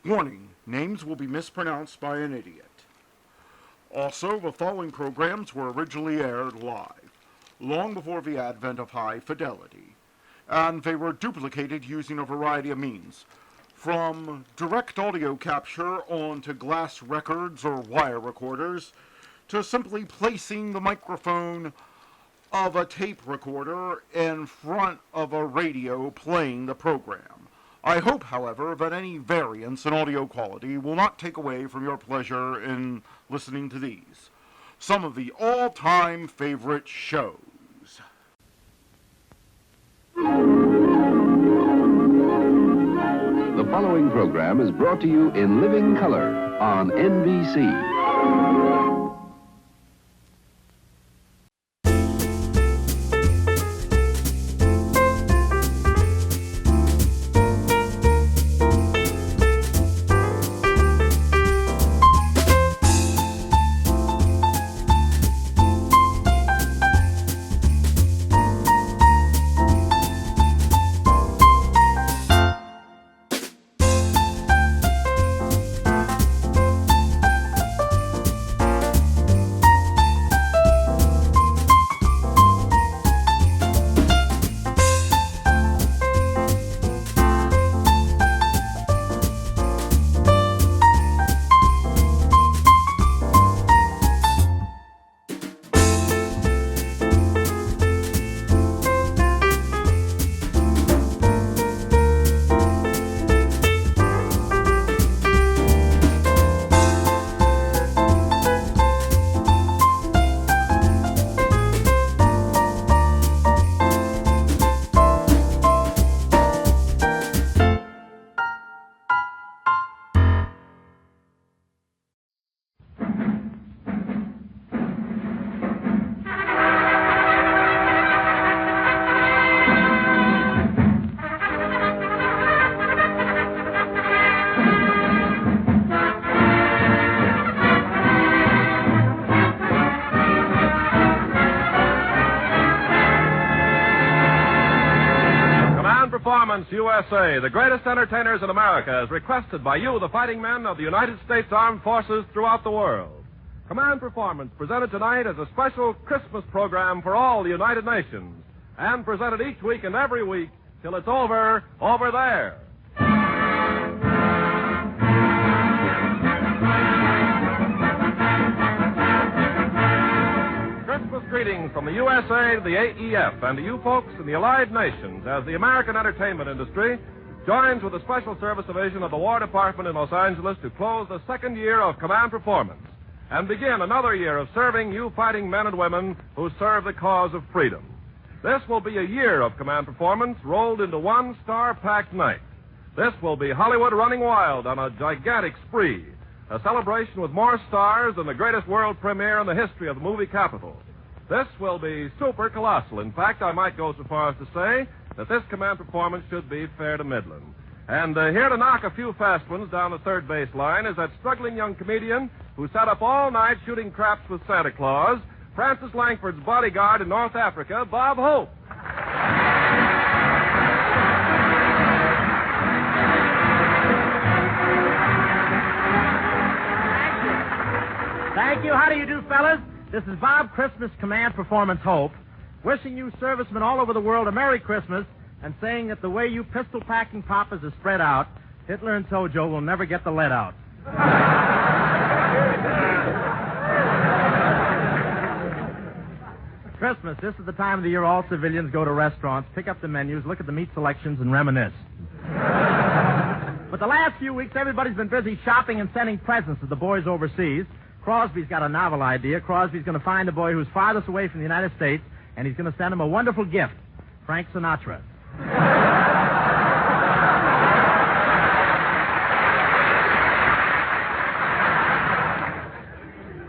Warning, names will be mispronounced by an idiot. Also, the following programs were originally aired live, long before the advent of high fidelity, and they were duplicated using a variety of means, from direct audio capture onto glass records or wire recorders, to simply placing the microphone of a tape recorder in front of a radio playing the program. I hope, however, that any variance in audio quality will not take away from your pleasure in listening to these, some of the all-time favorite shows. The following program is brought to you in living color on NBC. USA, the greatest entertainers in America, is requested by you, the fighting men of the United States Armed Forces throughout the world. Command Performance, presented tonight as a special Christmas program for all the United Nations, and presented each week and every week till it's over there. Christmas greetings from the USA to the AEF and to you folks in the Allied Nations as the American entertainment industry joins with the Special Service Division of the War Department in Los Angeles to close the second year of Command Performance and begin another year of serving you fighting men and women who serve the cause of freedom. This will be a year of Command Performance rolled into one star-packed night. This will be Hollywood running wild on a gigantic spree, a celebration with more stars than the greatest world premiere in the history of the movie capital. This will be super colossal. In fact, I might go so far as to say that this Command Performance should be fair to middling. And here to knock a few fast ones down the third base line is that struggling young comedian who sat up all night shooting craps with Santa Claus, Francis Langford's bodyguard in North Africa, Bob Hope. Thank you. How do you do, fellas? This is Bob Christmas Command Performance Hope, wishing you servicemen all over the world a Merry Christmas and saying that the way you pistol-packing papas are spread out, Hitler and Tojo will never get the lead out. Christmas, this is the time of the year all civilians go to restaurants, pick up the menus, look at the meat selections, and reminisce. But the last few weeks, everybody's been busy shopping and sending presents to the boys overseas. Crosby's got a novel idea. Crosby's going to find the boy who's farthest away from the United States, and he's going to send him a wonderful gift, Frank Sinatra.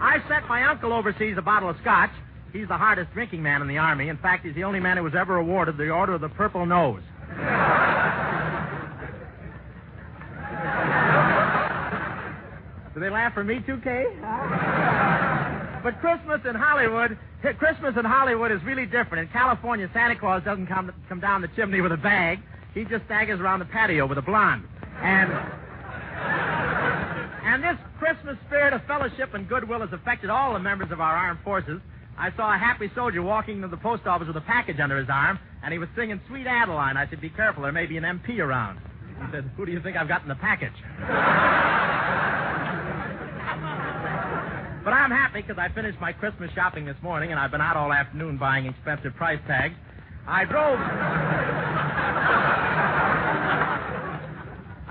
I sent my uncle overseas a bottle of scotch. He's the hardest drinking man in the Army. In fact, he's the only man who was ever awarded the Order of the Purple Nose. Do they laugh for me too, Kay? But Christmas in Hollywood is really different. In California, Santa Claus doesn't come down the chimney with a bag. He just staggers around the patio with a blonde. And And this Christmas spirit of fellowship and goodwill has affected all the members of our armed forces. I saw a happy soldier walking into the post office with a package under his arm, and he was singing Sweet Adeline. I said, be careful, there may be an MP around. He said, who do you think I've got in the package? But I'm happy because I finished my Christmas shopping this morning, and I've been out all afternoon buying expensive price tags. I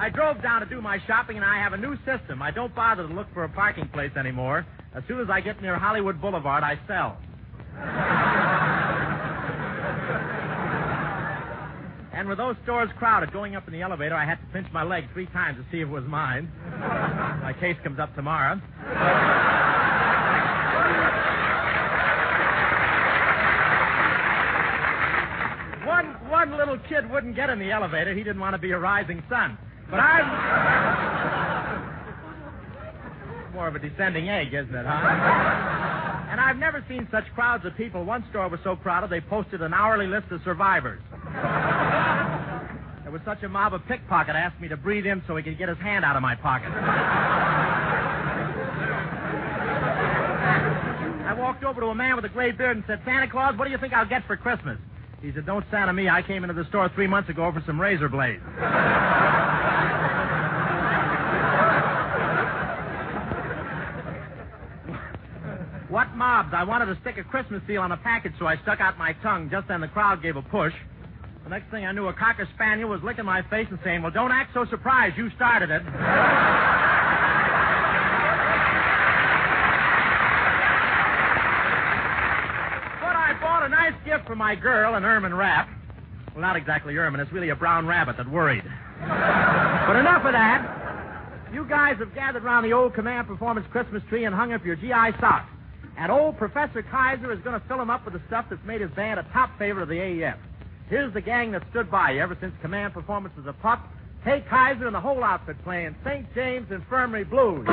drove down to do my shopping, and I have a new system. I don't bother to look for a parking place anymore. As soon as I get near Hollywood Boulevard, I sell. And with those stores crowded, going up in the elevator, I had to pinch my leg 3 times to see if it was mine. My case comes up tomorrow. One little kid wouldn't get in the elevator. He didn't want to be a rising sun. But I'm more of a descending egg, isn't it, huh? And I've never seen such crowds of people. One store was so crowded they posted an hourly list of survivors. There was such a mob of pickpocket asked me to breathe in so he could get his hand out of my pocket. I walked over to a man with a gray beard and said, Santa Claus, what do you think I'll get for Christmas? He said, don't Santa me. I came into the store 3 months ago for some razor blades. What mobs? I wanted to stick a Christmas seal on a package, so I stuck out my tongue. Just then the crowd gave a push. The next thing I knew, a Cocker Spaniel was licking my face and saying, well, don't act so surprised. You started it. But I bought a nice gift for my girl, an ermine wrap. Well, not exactly ermine. It's really a brown rabbit that worried. But enough of that. You guys have gathered around the old Command Performance Christmas tree and hung up your GI socks. And old Professor Kaiser is going to fill them up with the stuff that's made his band a top favorite of the AEF. Here's the gang that stood by you ever since Command Performance was a pup. Hey, Kaiser and the whole outfit playing St. James Infirmary Blues.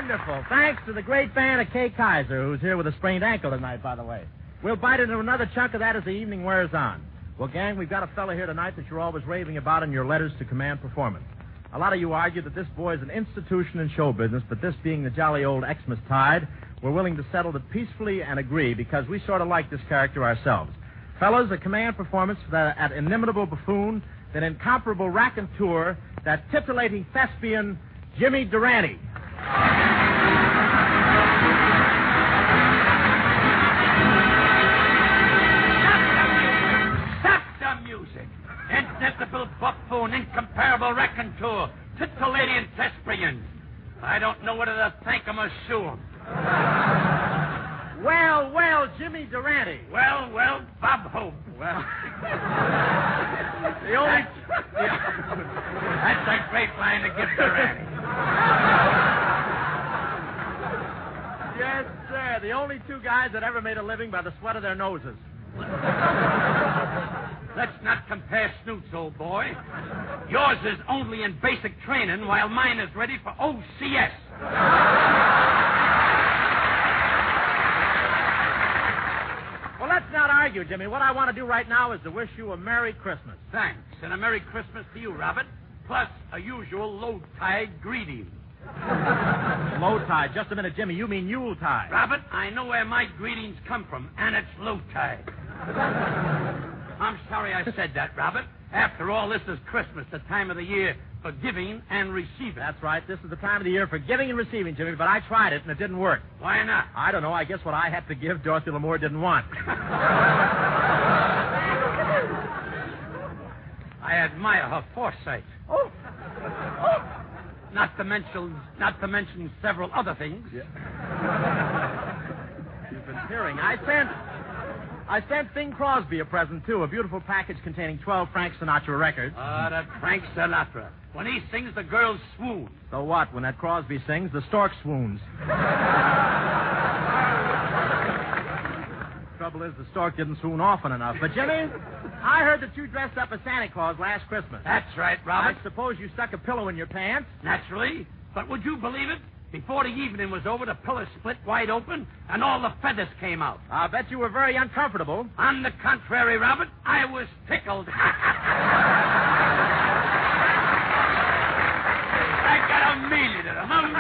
Wonderful. Thanks to the great band of Kay Kaiser, who's here with a sprained ankle tonight, by the way. We'll bite into another chunk of that as the evening wears on. Well, gang, we've got a fella here tonight that you're always raving about in your letters to Command Performance. A lot of you argue that this boy's an institution in show business, but this being the jolly old Xmas tide, we're willing to settle it peacefully and agree because we sort of like this character ourselves. Fellas, a Command Performance for that inimitable buffoon, that incomparable raconteur, that titillating thespian, Jimmy Durante. Stop the music! Inimitable buffoon, incomparable raconteur, titillating thespian. I don't know whether to thank him or sue him. Well, Jimmy Durante. Well, Bob Hope. Well, the only... That's a great line to give Durante. Yes, sir. The only two guys that ever made a living by the sweat of their noses. Let's not compare snoots, old boy. Yours is only in basic training, while mine is ready for OCS. Well, let's not argue, Jimmy. What I want to do right now is to wish you a Merry Christmas. Thanks, and a Merry Christmas to you, Robert, plus a usual low-tide greeting. Low-tide. Just a minute, Jimmy. You mean Yule-tide. Robert, I know where my greetings come from, and it's low-tide. I'm sorry I said that, Robert. After all, this is Christmas, the time of the year for giving and receiving. That's right. This is the time of the year for giving and receiving, Jimmy, but I tried it, and it didn't work. Why not? I don't know. I guess what I had to give, Dorothy Lamour didn't want. I admire her foresight. Oh. Not to mention several other things. Yeah. You've been hearing. I sent Bing Crosby a present, too, a beautiful package containing 12 Frank Sinatra records. That Frank Sinatra. When he sings, the girls swoon. So what? When that Crosby sings, the stork swoons. Trouble is, the stork didn't swoon often enough. But, Jimmy, I heard that you dressed up as Santa Claus last Christmas. That's right, Robert. I suppose you stuck a pillow in your pants? Naturally. But would you believe it? Before the evening was over, the pillow split wide open, and all the feathers came out. I bet you were very uncomfortable. On the contrary, Robert, I was tickled. I got a meaning at him.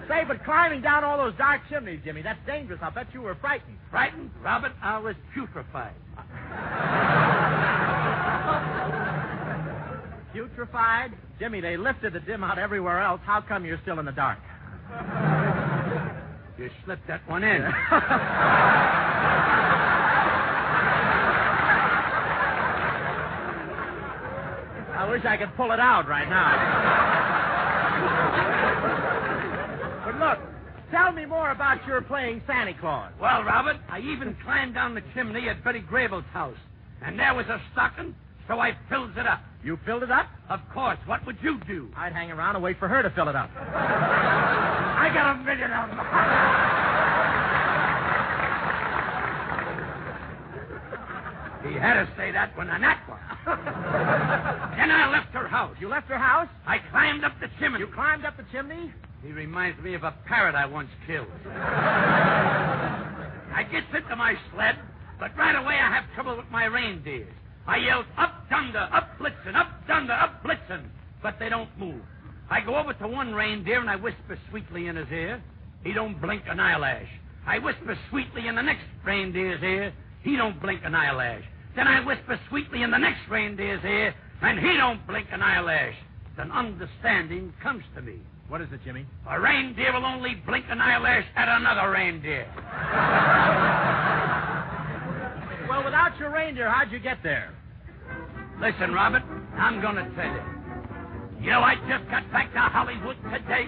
Say, but climbing down all those dark chimneys, Jimmy, that's dangerous. I bet you were frightened. Frightened? Robert, I was putrefied. Putrefied? Jimmy, they lifted the dim out everywhere else. How come you're still in the dark? You slipped that one in. I wish I could pull it out right now. But look, tell me more about your playing Santa Claus. Well, Robert, I even climbed down the chimney at Betty Grable's house, and there was a stocking, so I filled it up. You filled it up? Of course. What would you do? I'd hang around and wait for her to fill it up. I got a million of them. He had to say that when I knocked one. Then I left her house. You left her house? I climbed up the chimney. You climbed up the chimney? He reminds me of a parrot I once killed. I gets into my sled, but right away I have trouble with my reindeers. I yelled, up, dunder, up, blitzen, up, dunder, up, blitzen. But they don't move. I go over to one reindeer and I whisper sweetly in his ear. He don't blink an eyelash. I whisper sweetly in the next reindeer's ear. He don't blink an eyelash. Then I whisper sweetly in the next reindeer's ear, and he don't blink an eyelash. Then understanding comes to me. What is it, Jimmy? A reindeer will only blink an eyelash at another reindeer. Well, without your reindeer, how'd you get there? Listen, Robert, I'm going to tell you. You know, I just got back to Hollywood today,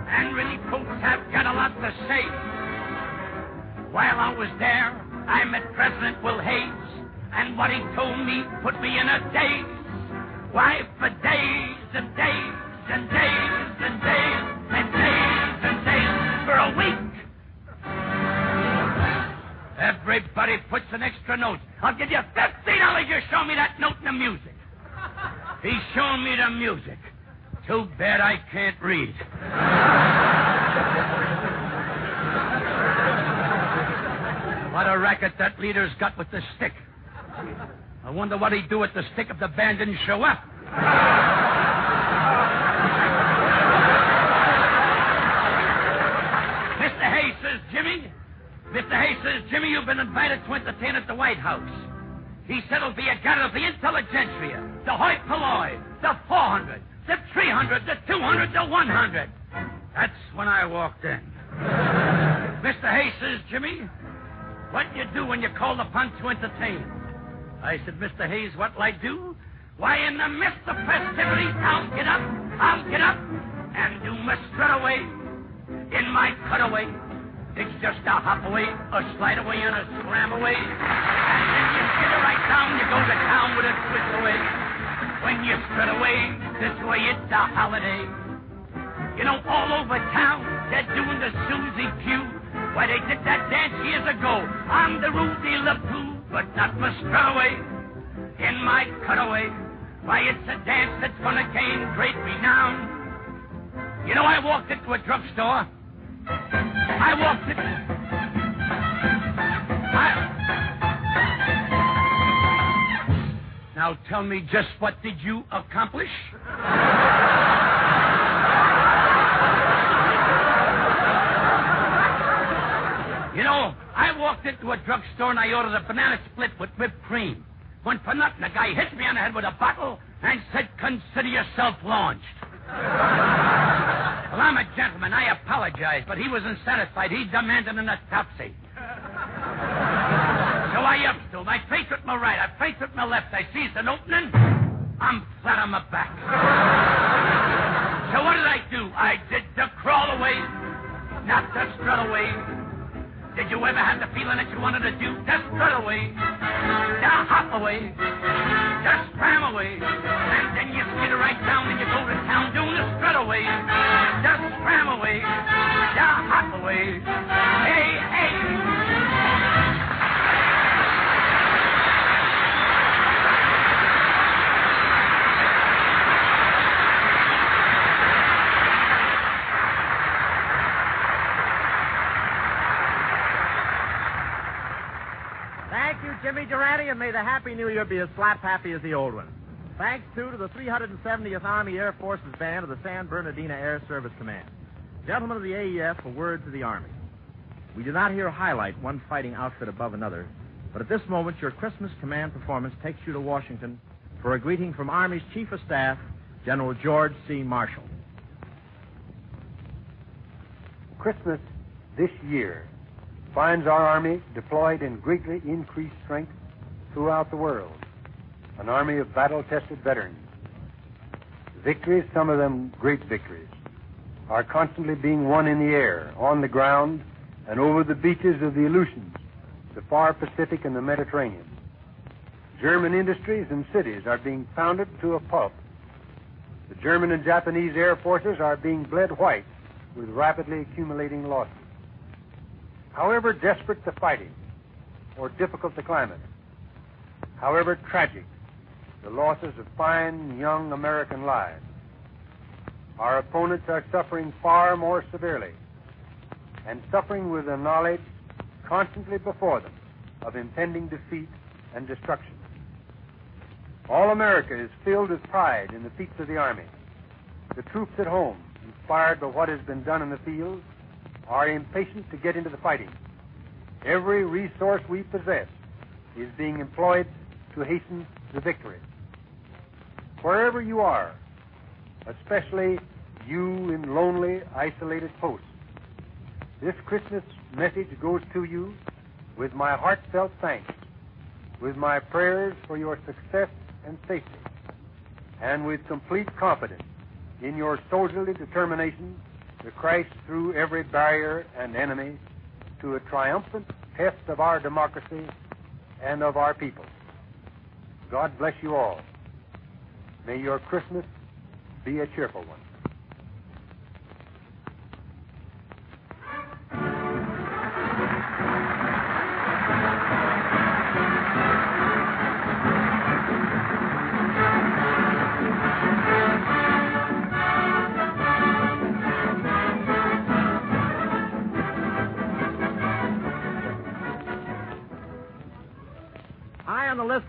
and really folks have got a lot to say. While I was there, I met President Will Hayes, and what he told me put me in a daze. Why, for days and days and days and days and days and days, for a week, everybody puts an extra note. I'll give you $50 you show me that note in the music. He's showing me the music. Too bad I can't read. What a racket that leader's got with the stick. I wonder what he'd do with the stick if the band didn't show up. Mr. Hayes says, Jimmy. Mr. Hayes says, Jimmy, you've been invited to entertain at the White House. He said it'll be a gather of the intelligentsia, the hoi polloi, the 400, the 300, the 200, the 100. That's when I walked in. Mr. Hayes says, Jimmy, what do you do when you're called upon to entertain? I said, Mr. Hayes, what'll I do? Why, in the midst of festivities, I'll get up, and do my strut away in my cutaway. It's just a hop away, a slide away, and a scram away. And then you skid right down, you go to town with a twist away. When you strut away, this way it's a holiday. You know, all over town, they're doing the Susie Q. Why, they did that dance years ago on the Rue de la Pooh, but not my strut away in my cutaway. Why, it's a dance that's gonna gain great renown. You know, I walked into a drugstore. Now tell me, just what did you accomplish? You know, I walked into a drugstore and I ordered a banana split with whipped cream. When for nothing, a guy hit me on the head with a bottle and said, "Consider yourself launched." Well, I'm a gentleman. I apologize, but he wasn't satisfied. He demanded an autopsy. So I ups to him. I face with my right. I face with my left. I sees an opening. I'm flat on my back. So what did I do? I did the crawl away, not the strut away. Did you ever have the feeling that you wanted to do the strut away, the hop away, the scram away, and then you skid right down and you go to town doing the strut away, the scram away, the hop away. Hey, hey. Jimmy Durante, and may the Happy New Year be as slap happy as the old one. Thanks, too, to the 370th Army Air Forces Band of the San Bernardino Air Service Command. Gentlemen of the AEF, a word to the Army. We do not here highlight one fighting outfit above another, but at this moment, your Christmas command performance takes you to Washington for a greeting from Army's Chief of Staff, General George C. Marshall. Christmas this year finds our Army deployed in greatly increased strength throughout the world. An army of battle-tested veterans. Victories, some of them great victories, are constantly being won in the air, on the ground, and over the beaches of the Aleutians, the far Pacific and the Mediterranean. German industries and cities are being pounded to a pulp. The German and Japanese air forces are being bled white with rapidly accumulating losses. However desperate the fighting or difficult the climate, however tragic the losses of fine young American lives, our opponents are suffering far more severely, and suffering with the knowledge constantly before them of impending defeat and destruction. All America is filled with pride in the feats of the Army. The troops at home, inspired by what has been done in the field, are impatient to get into the fighting. Every resource we possess is being employed to hasten the victory. Wherever you are, especially you in lonely, isolated posts, this Christmas message goes to you with my heartfelt thanks, with my prayers for your success and safety, and with complete confidence in your soldierly determination to crash through every barrier and enemy to a triumphant test of our democracy and of our people. God bless you all. May your Christmas be a cheerful one.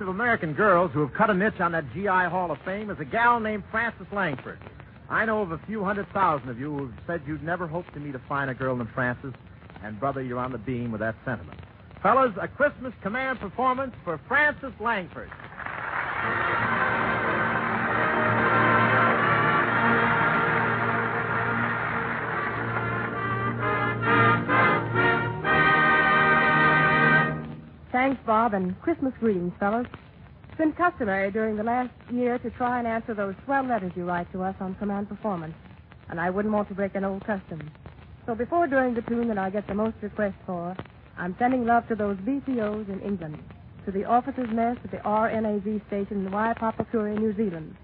of American girls who have cut a niche on that GI Hall of Fame is a gal named Frances Langford. I know of a few 100,000 of you who've said you'd never hope to meet a finer girl than Frances, and, brother, you're on the beam with that sentiment. Fellas, a Christmas command performance for Frances Langford. Thanks, Bob, and Christmas greetings, fellas. It's been customary during the last year to try and answer those swell letters you write to us on command performance, and I wouldn't want to break an old custom. So before doing the tune that I get the most requests for, I'm sending love to those BCOs in England, to the officers' mess at the RNAV station in Waipapakura, New Zealand.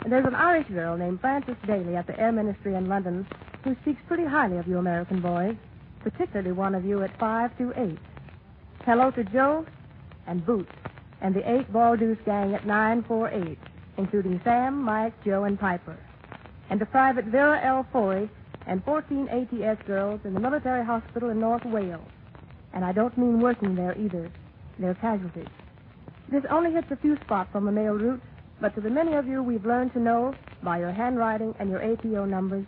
And there's an Irish girl named Frances Daley at the Air Ministry in London who speaks pretty highly of you American boys, particularly one of you at 528. Hello to Joe and Boots and the 8 Ball Deuce gang at 948, including Sam, Mike, Joe, and Piper. And to Private Vera L. Foy and 14 ATS girls in the military hospital in North Wales. And I don't mean working there either. They're casualties. This only hits a few spots on the mail route, but to the many of you we've learned to know by your handwriting and your APO numbers,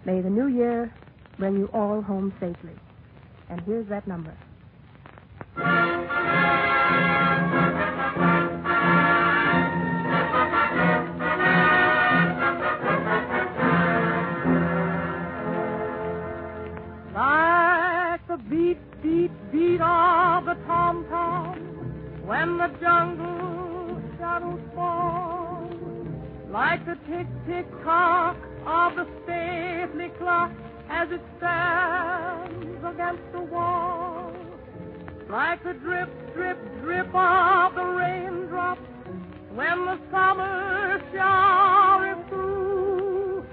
may the new year bring you all home safely. And here's that number. Like the beat, beat, beat of the tom-tom when the jungle shadows fall, like the tick-tick-tock of the stately clock as it stands against the wall, like the drip, drip, drip of the raindrops when the summer shower is through.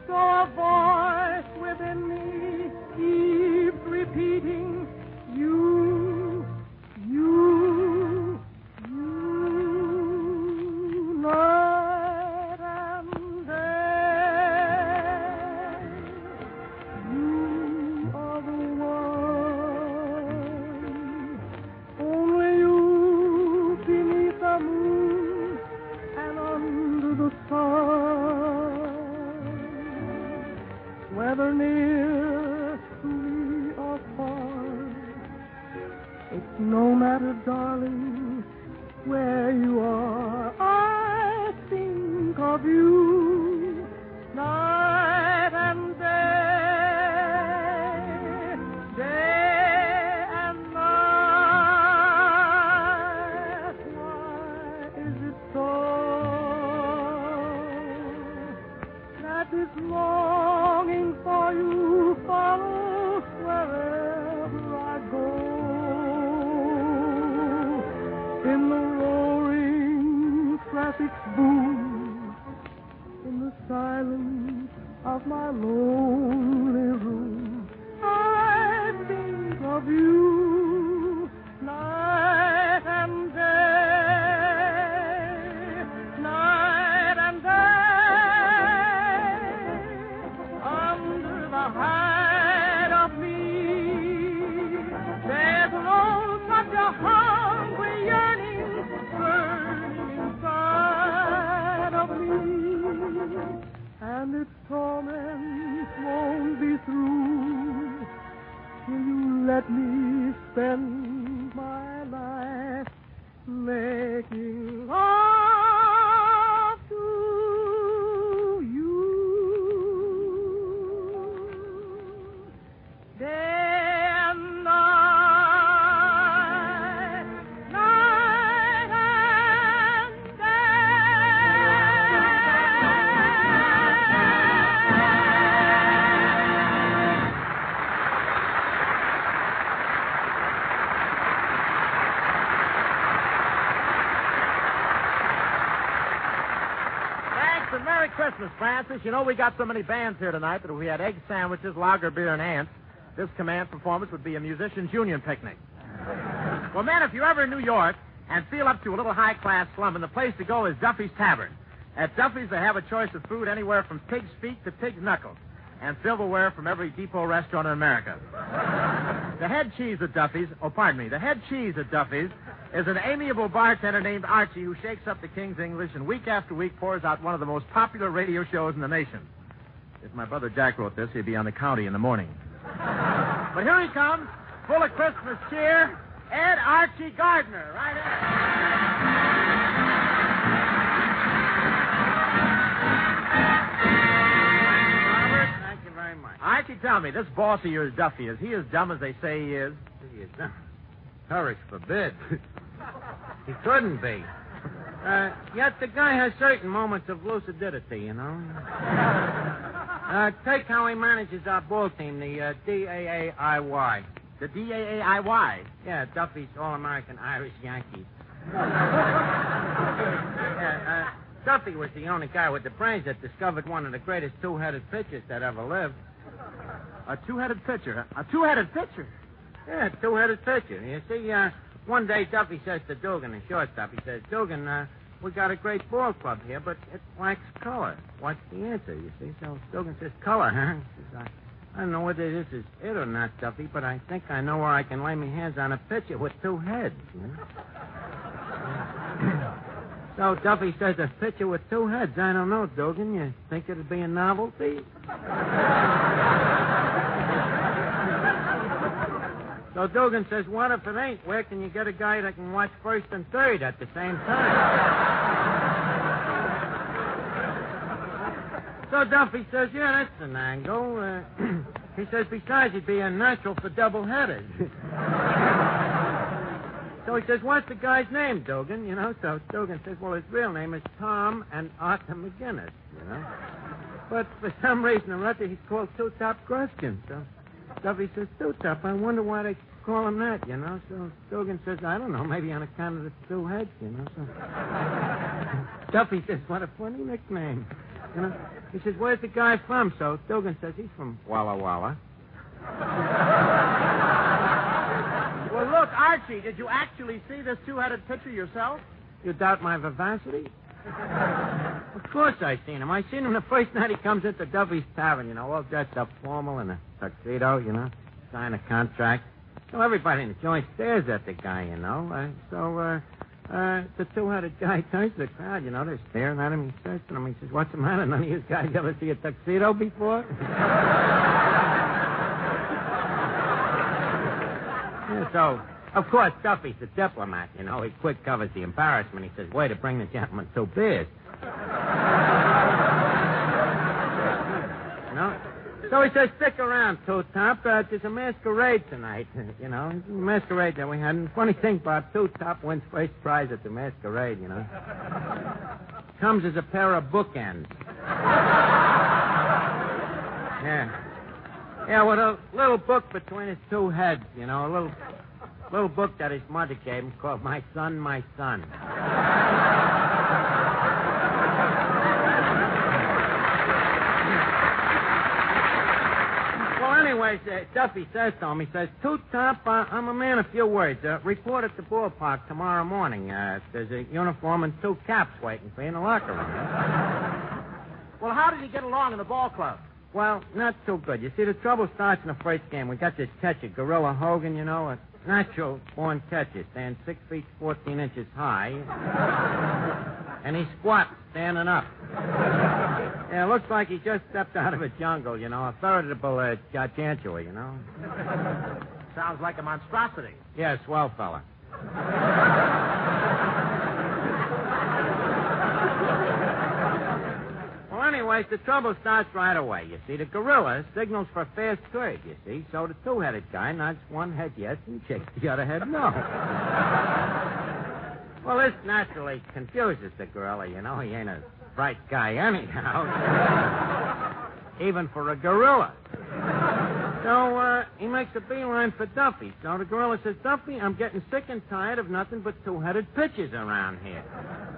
So a voice within me keeps repeating, you, you, you, night and day. You are the one, only you beneath the moon and under the sun. Whether near to me or far, it's no matter, darling, where you are. I think of you night and day, day and night. Why is it so that this longing for you follows wherever I go? In the roaring traffic's boom, in the silence of my lonely room, I think of you night and day, night and day. Under the hide of me, there's no such a hungry yearning burning inside of me, and its torments won't be through till you let me spend my life making love to you. Day and night, night and Thanks and Merry Christmas, Francis. You know, we got so many bands here tonight that if we had egg sandwiches, lager beer, and ants, this command performance would be a musician's union picnic. Well, man, if you're ever in New York and feel up to a little high-class slumming, the place to go is Duffy's Tavern. At Duffy's, they have a choice of food anywhere from pig's feet to pig's knuckles, and silverware from every depot restaurant in America. The head cheese at Duffy's is an amiable bartender named Archie who shakes up the King's English and week after week pours out one of the most popular radio shows in the nation. If my brother Jack wrote this, he'd be on the county in the morning. But here he comes, full of Christmas cheer, Ed Archie Gardner. Right Robert, thank you very much. Archie, tell me, this boss of yours, Duffy, is he as dumb as they say he is? He is dumb. Courage forbid. He couldn't be. Yet the guy has certain moments of lucidity, you know. Take how he manages our ball team, the DAAIY. The DAAIY? Yeah, Duffy's All-American Irish Yankees. Duffy was the only guy with the brains that discovered one of the greatest two-headed pitchers that ever lived. A two-headed pitcher? A two-headed pitcher? Yeah, two-headed pitcher. You see, one day Duffy says to Dugan, the shortstop, he says, Dugan, we got a great ball club here, but it lacks color. What's the answer, you see? So Dugan says, color, huh? He says, I don't know whether this is it or not, Duffy, but I think I know where I can lay my hands on a pitcher with two heads, you know? So Duffy says, a pitcher with two heads. I don't know, Dugan. You think it'd be a novelty? So Dugan says, what if it ain't? Where can you get a guy that can watch first and third at the same time? So Duffy says, yeah, that's an angle. He says, besides, he'd be a natural for double-headers. So he says, what's the guy's name, Dugan? You know, so Dugan says, well, his real name is Tom and Arthur McGinnis, you know. But for some reason or other, he's called Two-Top Gruskin. So Duffy says, Two-Top, I wonder why they call him that, you know. So Dugan says, I don't know, maybe on account of the two heads, you know. So Duffy says, what a funny nickname. You know, he says, where's the guy from? So Dugan says, he's from Walla Walla. Well, look, Archie, did you actually see this two-headed pitcher yourself? You doubt my vivacity? Of course I seen him. I seen him the first night he comes into Duffy's Tavern, you know, all dressed up formal in a tuxedo, you know, sign a contract. So everybody in the joint stares at the guy, you know. The two-headed guy turns to the crowd, you know. They're staring at him. He says to them, he says, what's the matter? None of you guys ever see a tuxedo before? Yeah, so, of course, Duffy's a diplomat, you know. He quick covers the embarrassment. He says, way to bring the gentleman two beers. You know? So he says, stick around, Two-Top. There's a masquerade tonight, you know. A masquerade that we had. And funny thing, Bob, Two-Top wins first prize at the masquerade, you know. Comes as a pair of bookends. Yeah. Yeah, with a little book between his two heads, you know, a little book that his mother gave him called My Son, My Son. Well, anyways, Duffy says to him, he says, Two-Top, I'm a man of few words. Report at the ballpark tomorrow morning. There's a uniform and two caps waiting for you in the locker room. Well, how did he get along in the ball club? Well, not too good. You see, the trouble starts in the first game. We got this catcher, Gorilla Hogan, you know, a natural-born catcher, stands 6 feet 14 inches high. And he squats, standing up. Yeah, it looks like he just stepped out of a jungle, you know, a veritable gargantua, you know. Sounds like a monstrosity. Yeah, swell fella. Well, anyways, the trouble starts right away. You see, the gorilla signals for fast third, you see. So the two-headed guy nods one head yes and shakes the other head no. Well, this naturally confuses the gorilla, you know. He ain't a bright guy anyhow. Even for a gorilla. So he makes a beeline for Duffy. So the gorilla says, Duffy, I'm getting sick and tired of nothing but two-headed pitchers around here.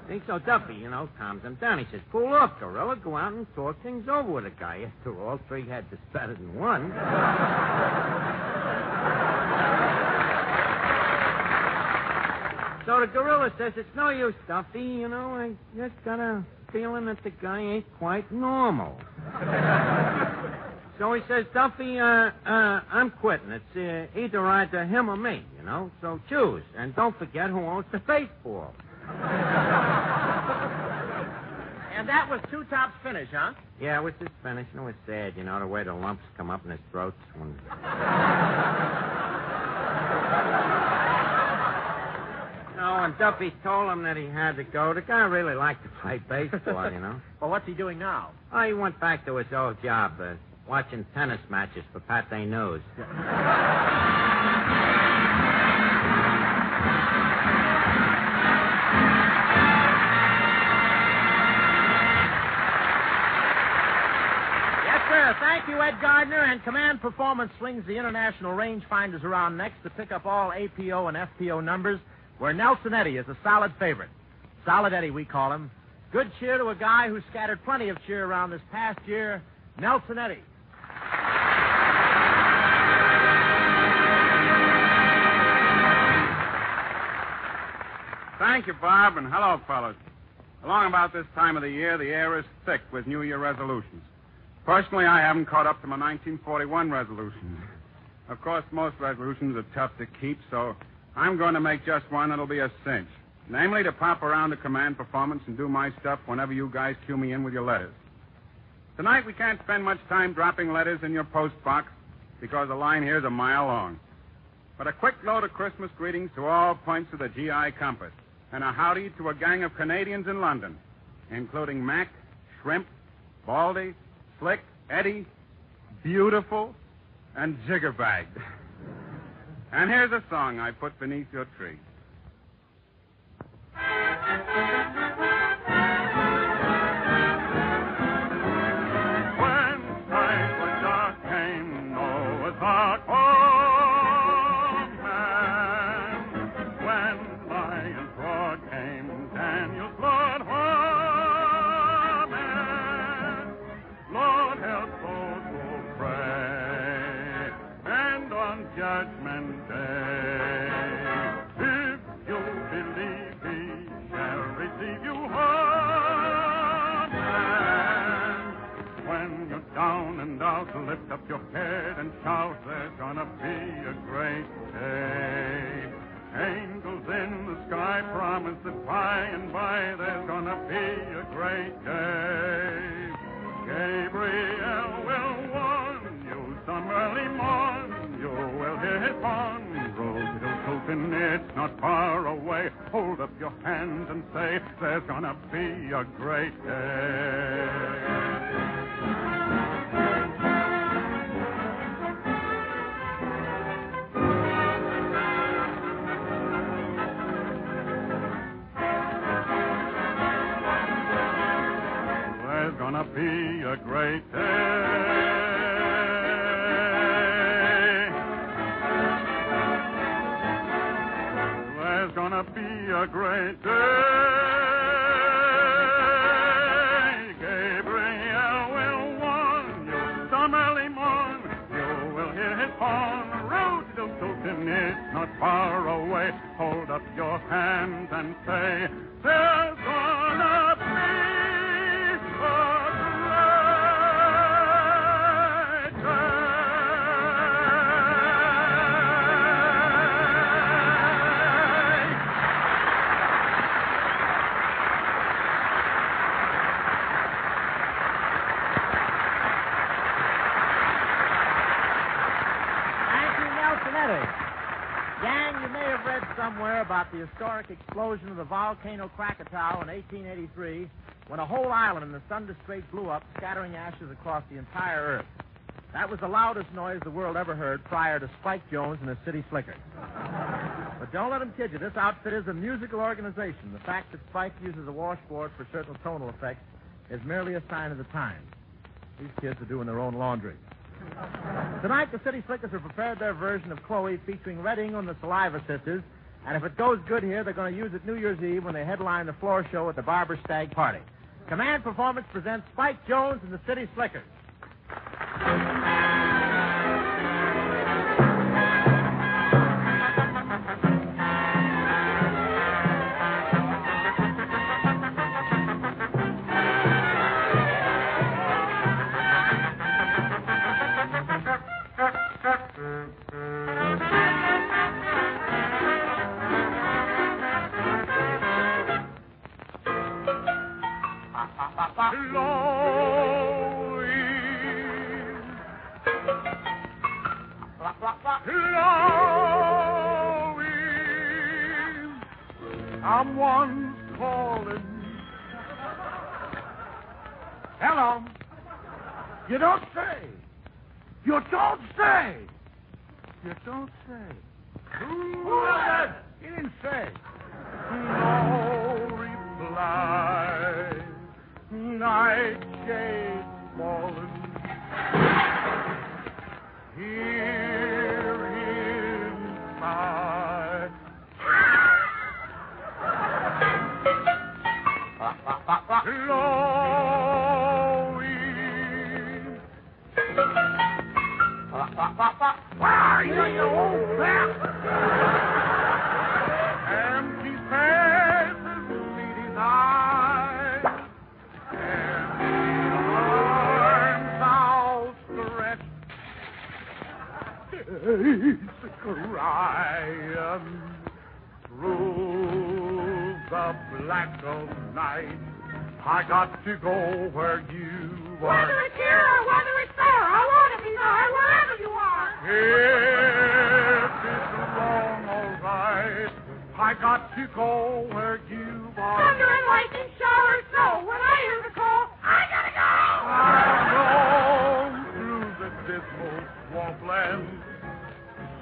See, so Duffy, you know, calms him down. He says, cool off, gorilla. Go out and talk things over with a guy. After all, three heads is better than one. So the gorilla says, it's no use, Duffy. You know, I just got a feeling that the guy ain't quite normal. So he says, Duffy, I'm quitting. It's either either him or me, you know. So choose. And don't forget who owns the baseball. And that was Two Top's finish, huh? Yeah, it was his finish. And it was sad, you know, the way the lumps come up in his throat. And Duffy told him that he had to go. The guy really liked to play baseball, you know. Well, what's he doing now? Oh, he went back to his old job, watching tennis matches for Pate News. Yes, sir. Thank you, Ed Gardner. And Command Performance slings the international rangefinders around next to pick up all APO and FPO numbers, where Nelson Eddy is a solid favorite. Solid Eddie, we call him. Good cheer to a guy who scattered plenty of cheer around this past year, Nelson Eddy. Thank you, Bob, and hello, fellas. Along about this time of the year, the air is thick with New Year resolutions. Personally, I haven't caught up to my 1941 resolutions. Of course, most resolutions are tough to keep, so I'm going to make just one that'll be a cinch. Namely, to pop around to Command Performance and do my stuff whenever you guys cue me in with your letters. Tonight, we can't spend much time dropping letters in your post box because the line here is a mile long. But a quick note of Christmas greetings to all points of the GI compass, and a howdy to a gang of Canadians in London, including Mac, Shrimp, Baldy, Slick, Eddie, Beautiful, and Jiggerbag. And here's a song I put beneath your tree. When night was dark came Noah's Ark, oh man. When Lion's roar came Daniel's Lord, oh man. Lord help those who pray, and on Judgment Day, if you believe he shall receive you home. And when you're down and out, lift up your head and shout, there's gonna be a great day. Angels in the sky promise that by and by there's gonna be a great day. Gabriel will warn you some early morn. You will hear his horn. Tootin', it's not far away. Hold up your hands and say, there's gonna be a great day. There's gonna be a great day. There's gonna be a great day. Gabriel will warn you some early morn. You will hear his horn. Road to Tootin', it's not far away. Hold up your hands and say, there's gonna be somewhere about the historic explosion of the volcano Krakatoa in 1883, when a whole island in the Thunder Strait blew up, scattering ashes across the entire Earth. That was the loudest noise the world ever heard prior to Spike Jones and his City Slickers. But don't let him kid you. This outfit is a musical organization. The fact that Spike uses a washboard for certain tonal effects is merely a sign of the times. These kids are doing their own laundry. Tonight, the City Slickers have prepared their version of Chloe featuring Red England and the Saliva Sisters. And if it goes good here, they're going to use it New Year's Eve when they headline the floor show at the Barber Stag Party. Command Performance presents Spike Jones and the City Slickers. Someone's calling. Hello. You don't say. You don't say. You don't say. Who is it? He didn't say. No reply. Night shade fallen. Here inside. Glowing. Where are you, you old bat? Empty faces meet his eyes, and the arms outstretched. He's crying through the black of night. I got to go where you are. Whether it's here or whether it's there, I want to be there wherever you are. If it's wrong, all right. I got to go where you are. Thunder and lightning, shower and snow. When I hear the call, I gotta go. I roam through the dismal swampland,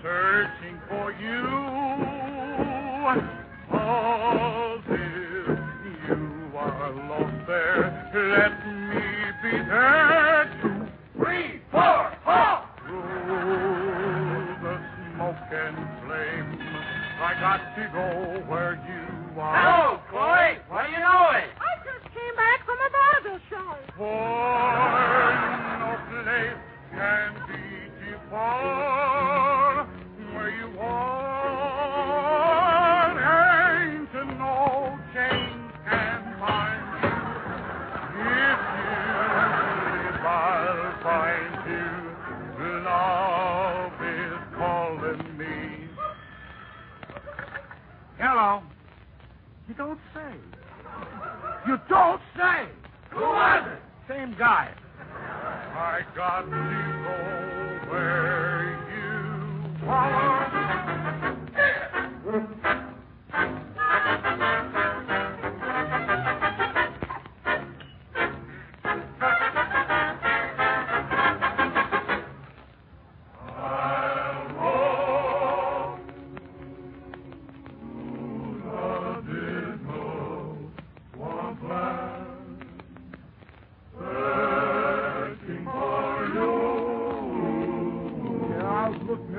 searching for you. Oh, if you are lost there, let me be there. 2, 3, 4, 4. Through the smoke and flame, I got to go where you are. Hello, Chloe. What do you know it? I just came back from a vaudeville show. For no place can be too far where you are. Ain't no change can find you. If you live, I'll find you. Love is calling me. Hello. You don't say. You don't say. Who was it? Same guy. I got to go where you are.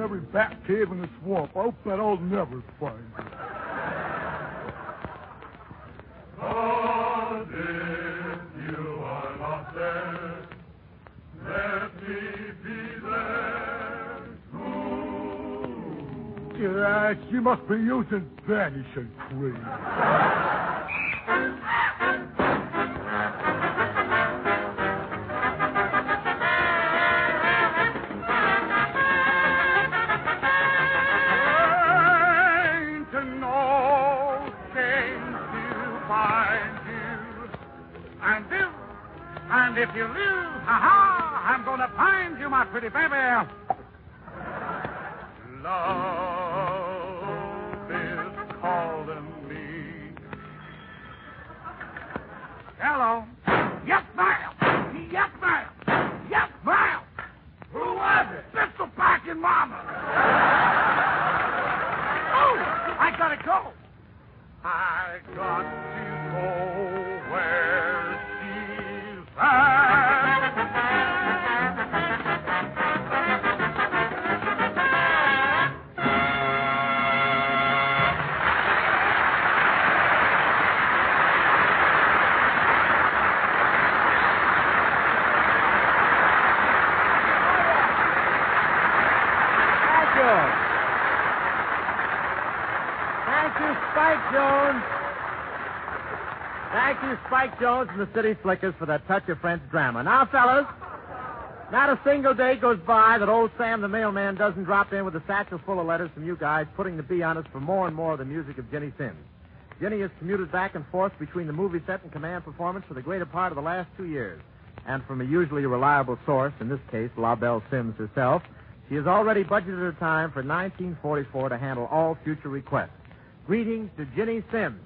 Every bat cave in the swamp. I hope that I'll never find you. But if you are not there, let me be there too. Yeah, she must be using vanishing cream. And if you lose, ha-ha, I'm going to find you, my pretty baby. Love is calling me. Hello. Yes, ma'am. Yes, ma'am. Yes, ma'am. Who was it? Pistol packing mama. Oh, I gotta go. I got to go where she's at. Thank you, Spike Jones and the City Slickers for that touch of French drama. Now, fellas, not a single day goes by that old Sam the mailman doesn't drop in with a satchel full of letters from you guys, putting the bee on us for more and more of the music of Jenny Sims. Ginny has commuted back and forth between the movie set and command performance for the greater part of the last 2 years. And from a usually reliable source, in this case, La Belle Sims herself, she has already budgeted her time for 1944 to handle all future requests. Greetings to Ginny Sims.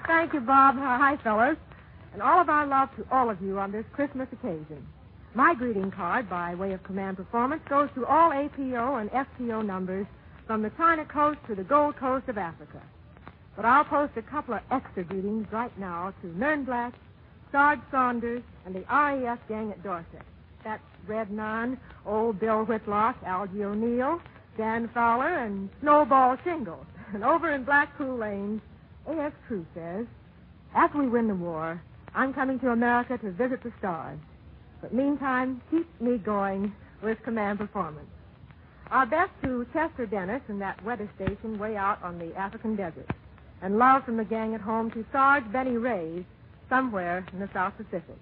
Thank you, Bob. Hi, fellas. And all of our love to all of you on this Christmas occasion. My greeting card, by way of command performance, goes to all APO and FTO numbers from the China Coast to the Gold Coast of Africa. But I'll post a couple of extra greetings right now to Nernblatt, Sarge Saunders, and the RAF gang at Dorset. That's Red Nunn, Old Bill Whitlock, Algie O'Neill, Dan Fowler, and Snowball Shingles. And over in Blackpool Lanes, A.S. True says, after we win the war, I'm coming to America to visit the stars. But meantime, keep me going with command performance. Our best to Chester Dennis in that weather station way out on the African desert. And love from the gang at home to Sarge Benny Reyes somewhere in the South Pacific.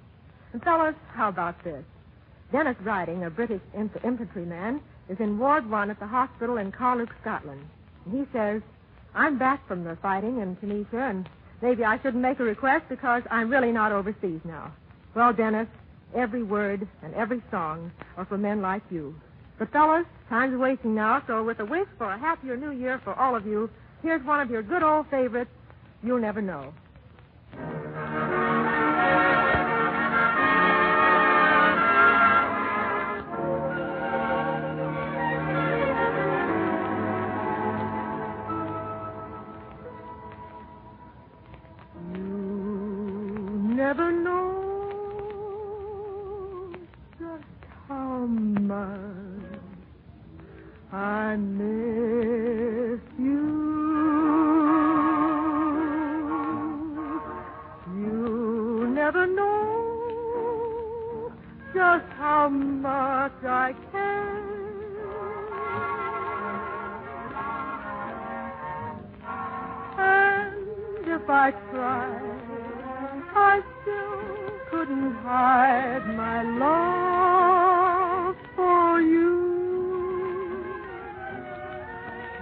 And fellas, how about this? Dennis Riding, a British infantryman, is in Ward 1 at the hospital in Carluke, Scotland. And he says, I'm back from the fighting in Tunisia, and maybe I shouldn't make a request because I'm really not overseas now. Well, Dennis, every word and every song are for men like you. But, fellas, time's wasting now, so with a wish for a happier new year for all of you, here's one of your good old favorites, You'll Never Know. You never know just how much I miss you. You never know just how much I care. And if I tried, I still couldn't hide my love for you.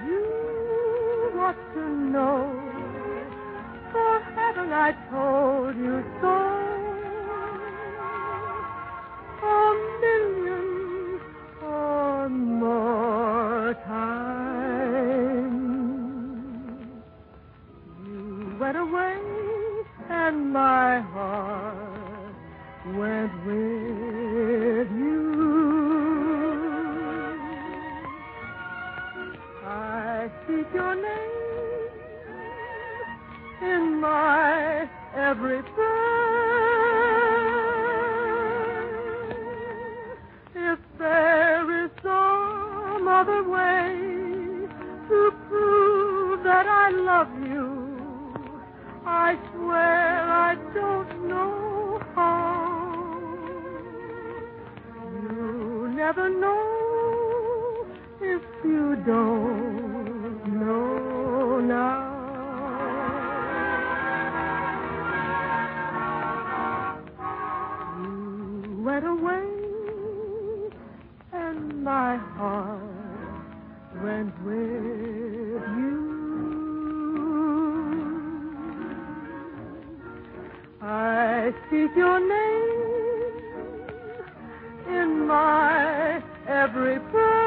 You ought to know, for haven't I told you so? A million or more times. You went away and my heart went with you. I speak your name in my every prayer. If there is some other way to prove that I love you, I swear I don't know how. You never know if you don't know now. You went away and my heart went with you. I speak your name in my every prayer.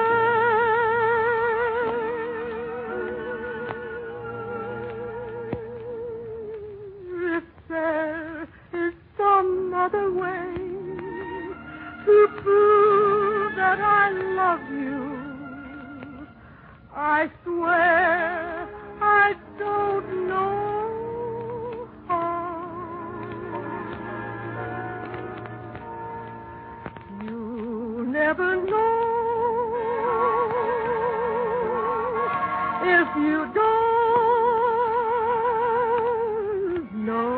If there is some other way to prove that I love you, I swear I don't know. Never know if you don't know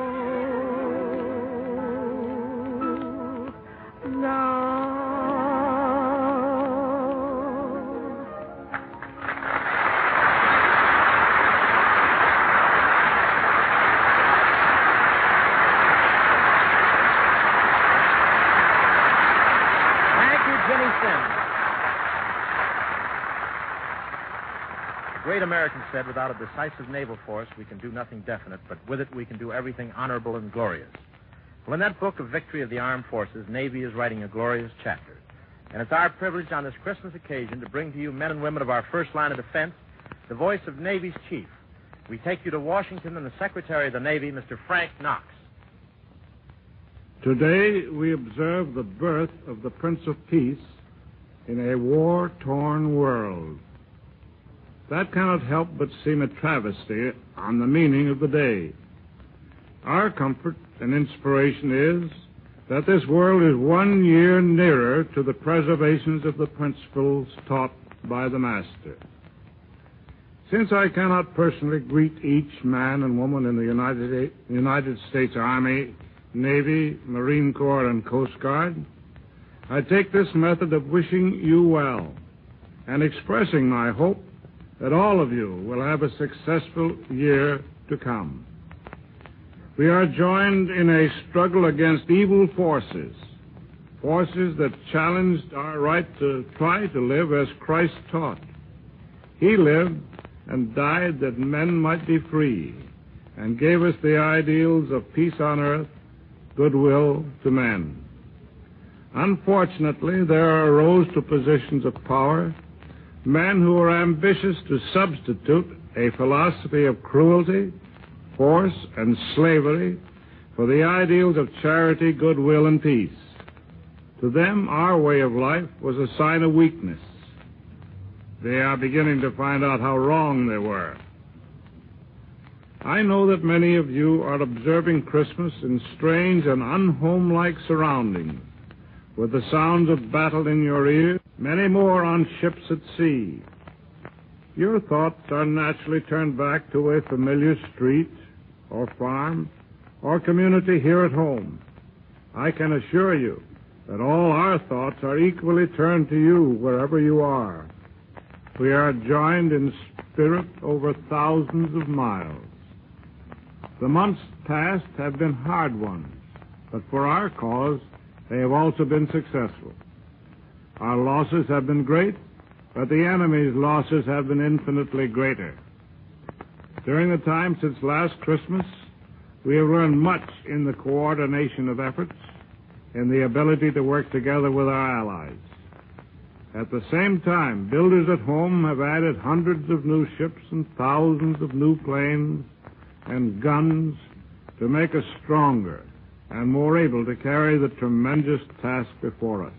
now. great American said, without a decisive naval force, we can do nothing definite, but with it we can do everything honorable and glorious. Well, in that book of victory of the armed forces, Navy is writing a glorious chapter. And it's our privilege on this Christmas occasion to bring to you, men and women of our first line of defense, the voice of Navy's chief. We take you to Washington and the Secretary of the Navy, Mr. Frank Knox. Today we observe the birth of the Prince of Peace in a war-torn world. That cannot help but seem a travesty on the meaning of the day. Our comfort and inspiration is that this world is 1 year nearer to the preservation of the principles taught by the Master. Since I cannot personally greet each man and woman in the United States Army, Navy, Marine Corps, and Coast Guard, I take this method of wishing you well and expressing my hope that all of you will have a successful year to come. We are joined in a struggle against evil forces, forces that challenged our right to try to live as Christ taught. He lived and died that men might be free, and gave us the ideals of peace on earth, goodwill to men. Unfortunately, there arose to positions of power men who were ambitious to substitute a philosophy of cruelty, force, and slavery for the ideals of charity, goodwill, and peace. To them, our way of life was a sign of weakness. They are beginning to find out how wrong they were. I know that many of you are observing Christmas in strange and unhomelike surroundings, with the sounds of battle in your ears, many more on ships at sea. Your thoughts are naturally turned back to a familiar street, or farm, or community here at home. I can assure you that all our thoughts are equally turned to you wherever you are. We are joined in spirit over thousands of miles. The months past have been hard ones, but for our cause, they have also been successful. Our losses have been great, but the enemy's losses have been infinitely greater. During the time since last Christmas, we have learned much in the coordination of efforts, in the ability to work together with our allies. At the same time, builders at home have added hundreds of new ships and thousands of new planes and guns to make us stronger and more able to carry the tremendous task before us.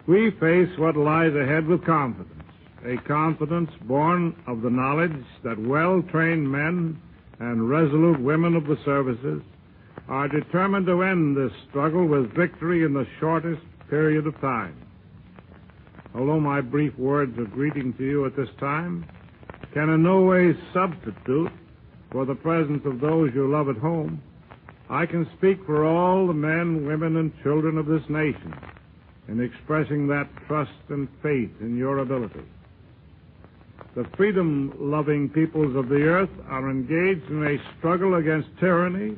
We face what lies ahead with confidence, a confidence born of the knowledge that well-trained men and resolute women of the services are determined to end this struggle with victory in the shortest period of time. Although my brief words of greeting to you at this time can in no way substitute for the presence of those you love at home, I can speak for all the men, women, and children of this nation in expressing that trust and faith in your ability. The freedom-loving peoples of the earth are engaged in a struggle against tyranny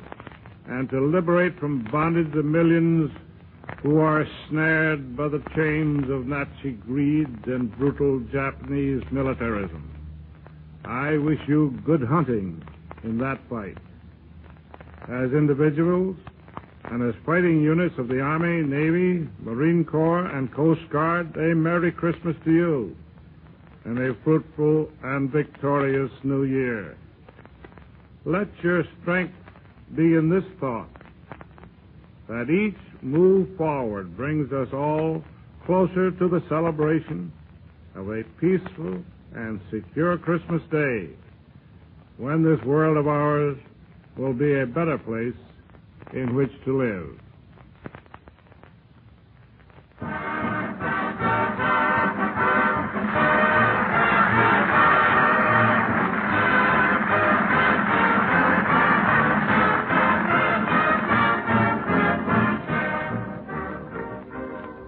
and to liberate from bondage the millions who are snared by the chains of Nazi greed and brutal Japanese militarism. I wish you good hunting in that fight. As individuals and as fighting units of the Army, Navy, Marine Corps, and Coast Guard, a Merry Christmas to you and a fruitful and victorious New Year. Let your strength be in this thought, that each move forward brings us all closer to the celebration of a peaceful and secure Christmas Day, when this world of ours will be a better place in which to live.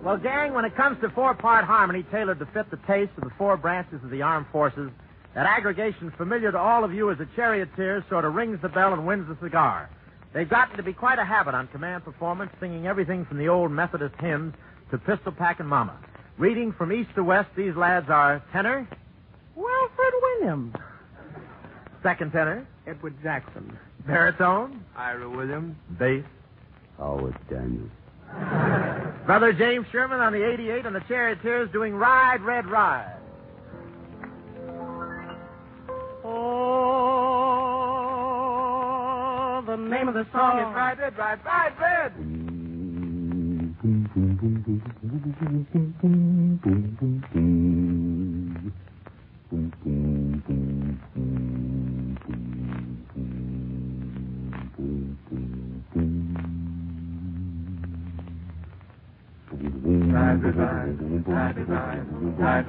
Well, gang, when it comes to four-part harmony tailored to fit the taste of the four branches of the armed forces, that aggregation familiar to all of you as a charioteer sort of rings the bell and wins the cigar. They've gotten to be quite a habit on command performance, singing everything from the old Methodist hymns to Pistol Packin' Mama. Reading from east to west, these lads are tenor, Wilfred Williams. Second tenor, Edward Jackson. baritone, Ira Williams. bass. Howard Daniels. Brother James Sherman on the 88 and the Charioteers doing Ride, Red Ride. Oh, the name of the song is Ride, Red Ride, Ride, Red. Ride, ride, ride, ride, ride,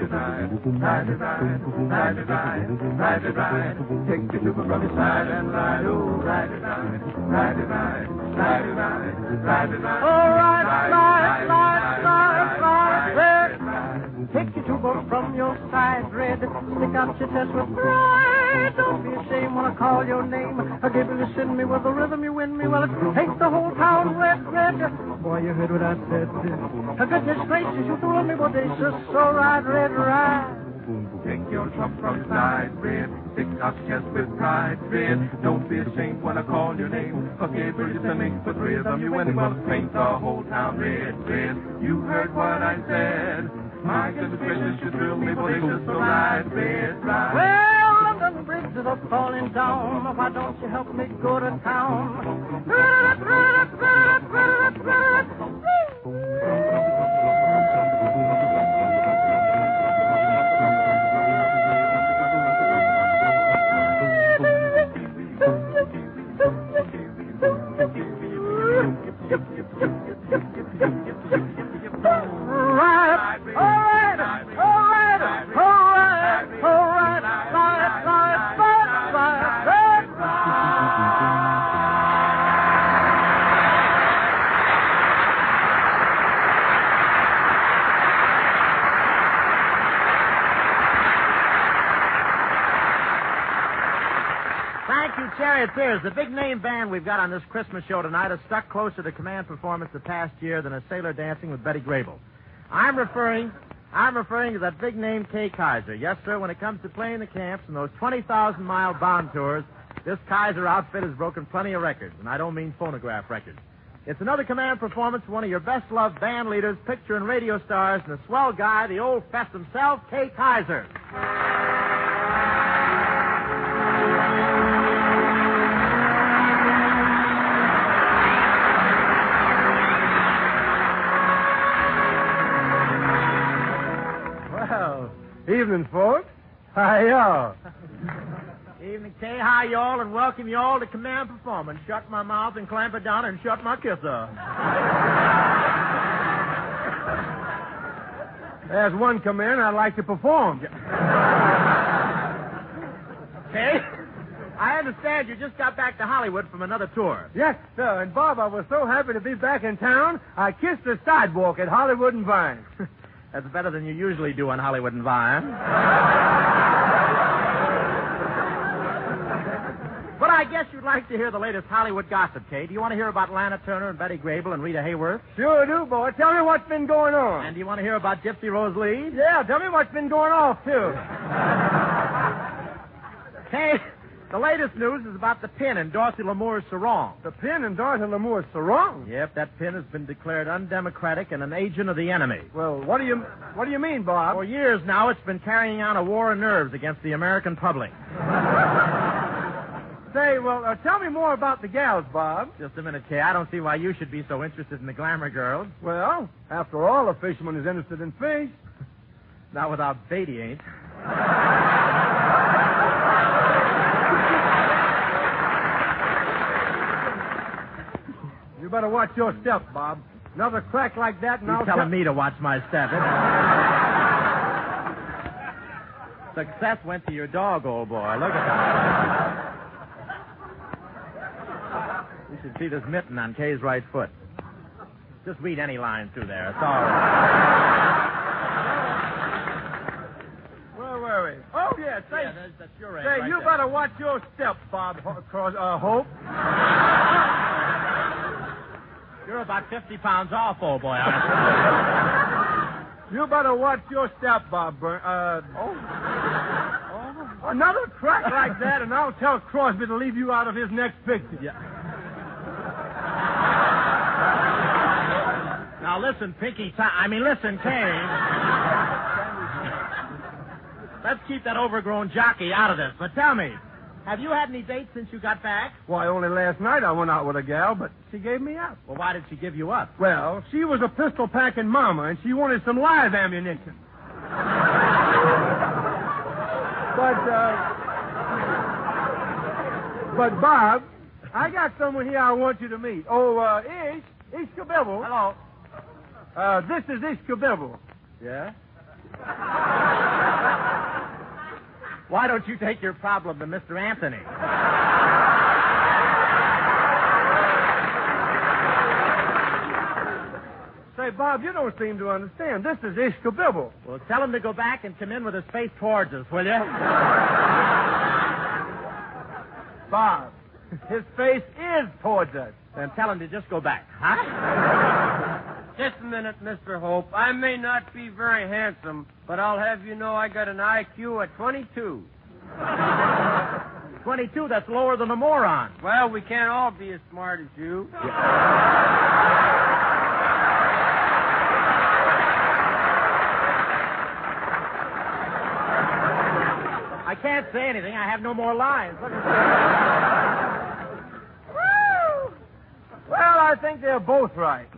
ride, ride, ride, ride, ride, ride, take you to the other side and ride, oh, ride, ride, ride, ride, ride, ride, ride, ride, Oh, ride, ride, ride, ride, ride, red. Take your two bolts from your side, red. Stick out your chest with pride. Don't be ashamed when I call your name. I give you the send me with the rhythm you win me. Well, it takes the whole town red, red. Boy, you heard what I said. Goodness gracious, you threw me bodacious. So ride, red, ride. take your trump from side, red. Stick out your chest with pride, red. Don't be ashamed when I call your name. Okay, but you send me with rhythm you win. Well, it paints the whole town red, red. You heard what I said. My goodness gracious, you thrill me bodacious. So ride, red, ride. Well, London bridges are falling down. Why don't you help me go to town? Charioteers, the big name band we've got on this Christmas show tonight has stuck closer to command performance the past year than a sailor dancing with Betty Grable. I'm referring to that big name Kay Kaiser. Yes, sir, when it comes to playing the camps and those 20,000-mile bond tours, this Kaiser outfit has broken plenty of records, and I don't mean phonograph records. It's another command performance for one of your best-loved band leaders, picture and radio stars, and the swell guy, the old fest himself, Kay Kaiser. Evening, folks. Hi, y'all. Evening, Kay. Hi, y'all, and welcome y'all to command performance. Shut my mouth and clamp it down and shut my kisser. There's one command I'd like to perform. Kay, I understand you just got back to Hollywood from another tour. Yes, sir. And, Bob, I was so happy to be back in town, I kissed the sidewalk at Hollywood and Vine. That's better than you usually do on Hollywood and Vine. But I guess you'd like to hear the latest Hollywood gossip, Kay. Do you want to hear about Lana Turner and Betty Grable and Rita Hayworth? Sure do, boy. Tell me what's been going on. And do you want to hear about Gypsy Rose Lee? Yeah, tell me what's been going off, too. Kay, the latest news is about the pin in Dorothy Lamour's sarong. The pin in Dorothy Lamour's sarong? Yep, that pin has been declared undemocratic and an agent of the enemy. Well, what do you mean, Bob? For years now, it's been carrying on a war of nerves against the American public. Say, well, tell me more about the gals, Bob. Just a minute, Kay. I don't see why you should be so interested in the glamour girls. Well, after all, a fisherman is interested in fish. Not without bait, he ain't. You better watch your step, Bob. Another crack like that, and You're I'll telling me to watch my step. Success went to your dog, old boy. Look at that. You should see this mitten on Kay's right foot. Just read any line through there. It's all right. Where were we? Oh, yeah. Say, that's your say, right you there. better watch your step, Bob. Hope. You're about 50 pounds off, old boy. You better watch your step, Bob. Another crack like that, and I'll tell Crosby to leave you out of his next picture. Yeah. Now listen, listen, Kane. Let's keep that overgrown jockey out of this. But tell me, have you had any dates since you got back? Why, only last night I went out with a gal, but she gave me up. Well, why did she give you up? Well, she was a pistol-packing mama, and she wanted some live ammunition. But Bob, I got someone here I want you to meet. Oh, Ish Kabibble. Hello. This is Ish Kabibble. Yeah? Why don't you take your problem to Mr. Anthony? Say, Bob, you don't seem to understand. This is Ish Kabibble. Well, tell him to go back and come in with his face towards us, will you? Bob, his face is towards us. Then tell him to just go back, huh? Just a minute, Mr. Hope. I may not be very handsome, but I'll have you know I got an IQ at 22. 22, that's lower than a moron. Well, we can't all be as smart as you. I can't say anything. I have no more lines. Look at Woo! Well, I think they're both right.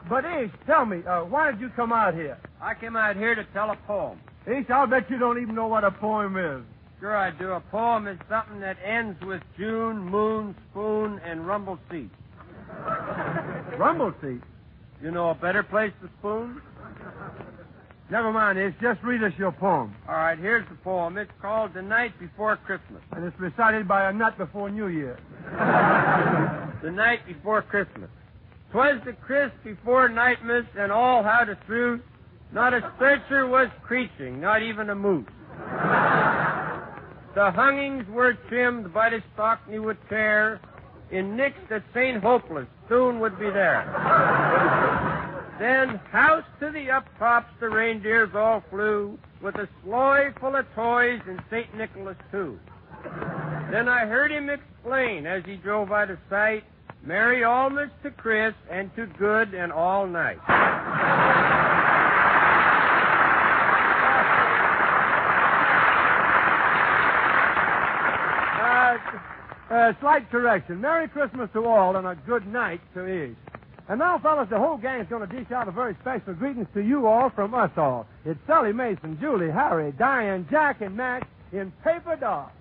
But, Ish, tell me, why did you come out here? I came out here to tell a poem. Ish, I'll bet you don't even know what a poem is. Sure I do. A poem is something that ends with June, moon, spoon, and rumble seat. Rumble seat? You know a better place to spoon? Never mind, Ish. Just read us your poem. All right, here's the poem. It's called The Night Before Christmas. And it's recited by a nut before New Year. The night before Christmas. 'Twas the crisp before night mist, and all how to truth. Not a stretcher was creaching, not even a moose. The hangings were trimmed by the stock you would tear, in nicks that St. Hopeless soon would be there. Then, house to the up-tops, the reindeers all flew, with a sleigh full of toys and St. Nicholas, too. Then I heard him explain, as he drove out of sight, Merry Almas to Chris and to Good and all night. Slight correction. Merry Christmas to all and a good night to each. And now, fellas, the whole gang's going to dish out a very special greetings to you all from us all. It's Sully, Mason, Julie, Harry, Diane, Jack, and Max in Paper Doll.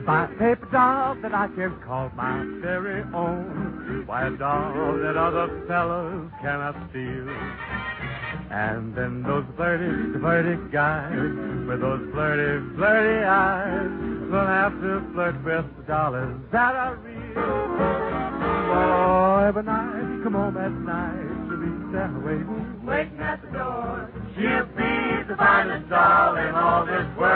Buy a paper doll that I can call my very own. Buy a doll that other fellows cannot steal. And then those flirty guys with those flirty eyes will have to flirt with the dollars that are real. Oh, every night, come home at night, she'll be there waiting at the door. She'll be the finest doll in all this world.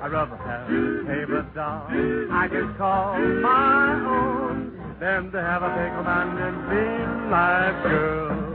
I'd rather have a favorite doll I can call my own than to have a pickle-minded, mean-life girl.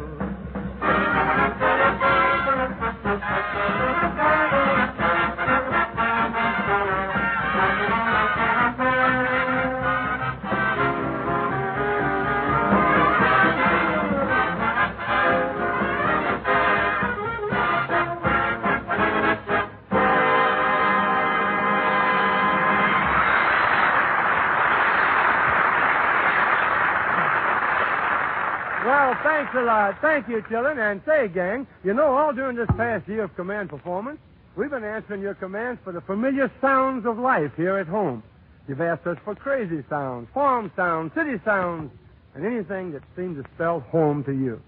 Well, thanks a lot. Thank you, children. And say, gang, you know, all during this past year of command performance, we've been answering your commands for the familiar sounds of life here at home. You've asked us for crazy sounds, farm sounds, city sounds, and anything that seems to spell home to you.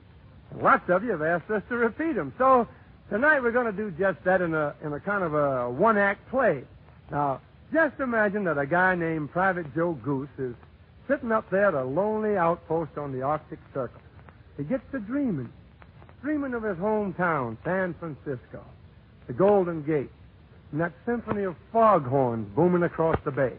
And lots of you have asked us to repeat them. So tonight we're going to do just that in a kind of a one-act play. Now, just imagine that a guy named Private Joe Goose is sitting up there at a lonely outpost on the Arctic Circle. He gets to dreaming of his hometown, San Francisco, the Golden Gate, and that symphony of foghorns booming across the bay.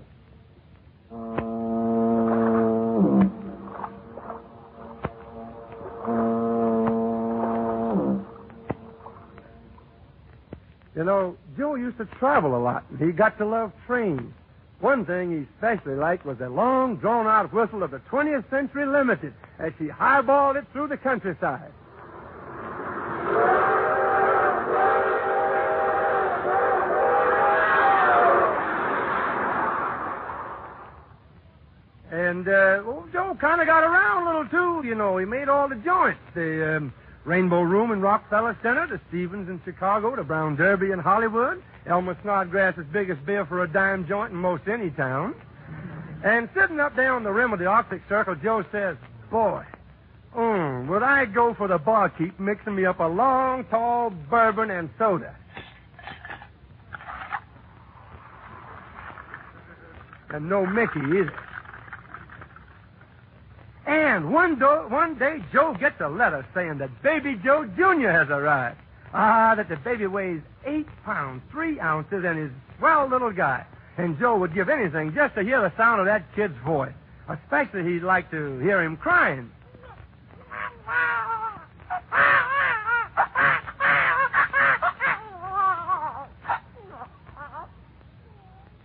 You know, Joe used to travel a lot, and he got to love trains. One thing he especially liked was the long, drawn-out whistle of the 20th Century Limited as she highballed it through the countryside. And, Joe kind of got around a little, too. You know, he made all the joints. The Rainbow Room in Rockefeller Center, the Stevens in Chicago, the Brown Derby in Hollywood, Elmer Snodgrass's biggest beer for a dime joint in most any town. And sitting up there on the rim of the Arctic Circle, Joe says, boy, would I go for the barkeep mixing me up a long, tall bourbon and soda. And no Mickey either. And one day, Joe gets a letter saying that Baby Joe Jr. has arrived. That the baby weighs 8 pounds, 3 ounces, and is a swell little guy. And Joe would give anything just to hear the sound of that kid's voice. Especially he'd like to hear him crying.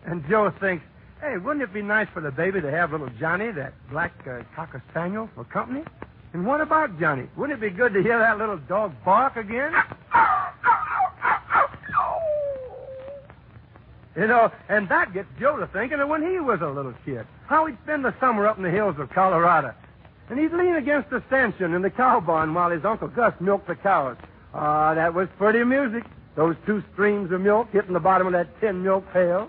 And Joe thinks, hey, wouldn't it be nice for the baby to have little Johnny, that black cocker spaniel, for company? And what about Johnny? Wouldn't it be good to hear that little dog bark again? You know, and that gets Joe to thinking of when he was a little kid, how he'd spend the summer up in the hills of Colorado. And he'd lean against the stanchion in the cow barn while his Uncle Gus milked the cows. That was pretty music. Those 2 streams of milk hitting the bottom of that tin milk pail.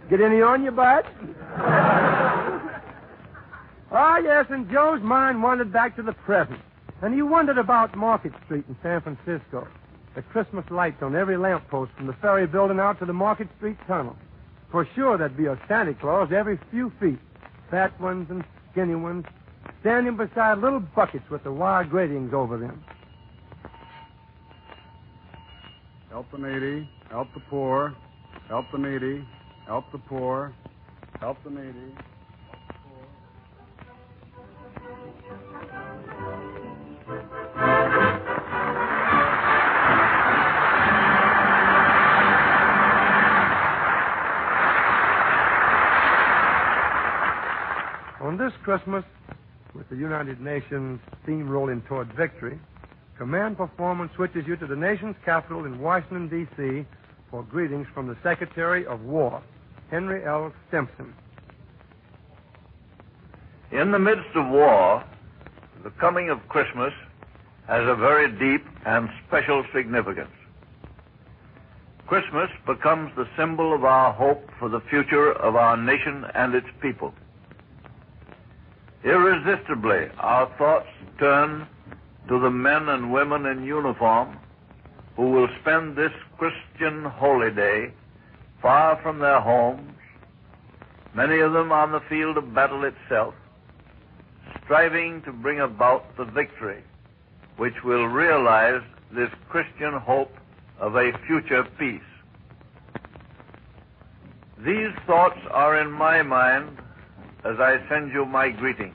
Get any on you, bud? Yes, and Joe's mind wandered back to the present. And he wondered about Market Street in San Francisco. The Christmas lights on every lamppost from the ferry building out to the Market Street tunnel. For sure, there'd be a Santa Claus every few feet. Fat ones and skinny ones, standing beside little buckets with the wire gratings over them. Help the needy, help the poor, help the needy, help the poor, help the needy. On this Christmas, with the United Nations steamrolling toward victory, Command Performance switches you to the nation's capital in Washington, D.C., for greetings from the Secretary of War, Henry L. Stimson. In the midst of war, the coming of Christmas has a very deep and special significance. Christmas becomes the symbol of our hope for the future of our nation and its people. Irresistibly, our thoughts turn to the men and women in uniform who will spend this Christian holy day far from their homes, many of them on the field of battle itself, striving to bring about the victory which will realize this Christian hope of a future peace. These thoughts are in my mind as I send you my greeting.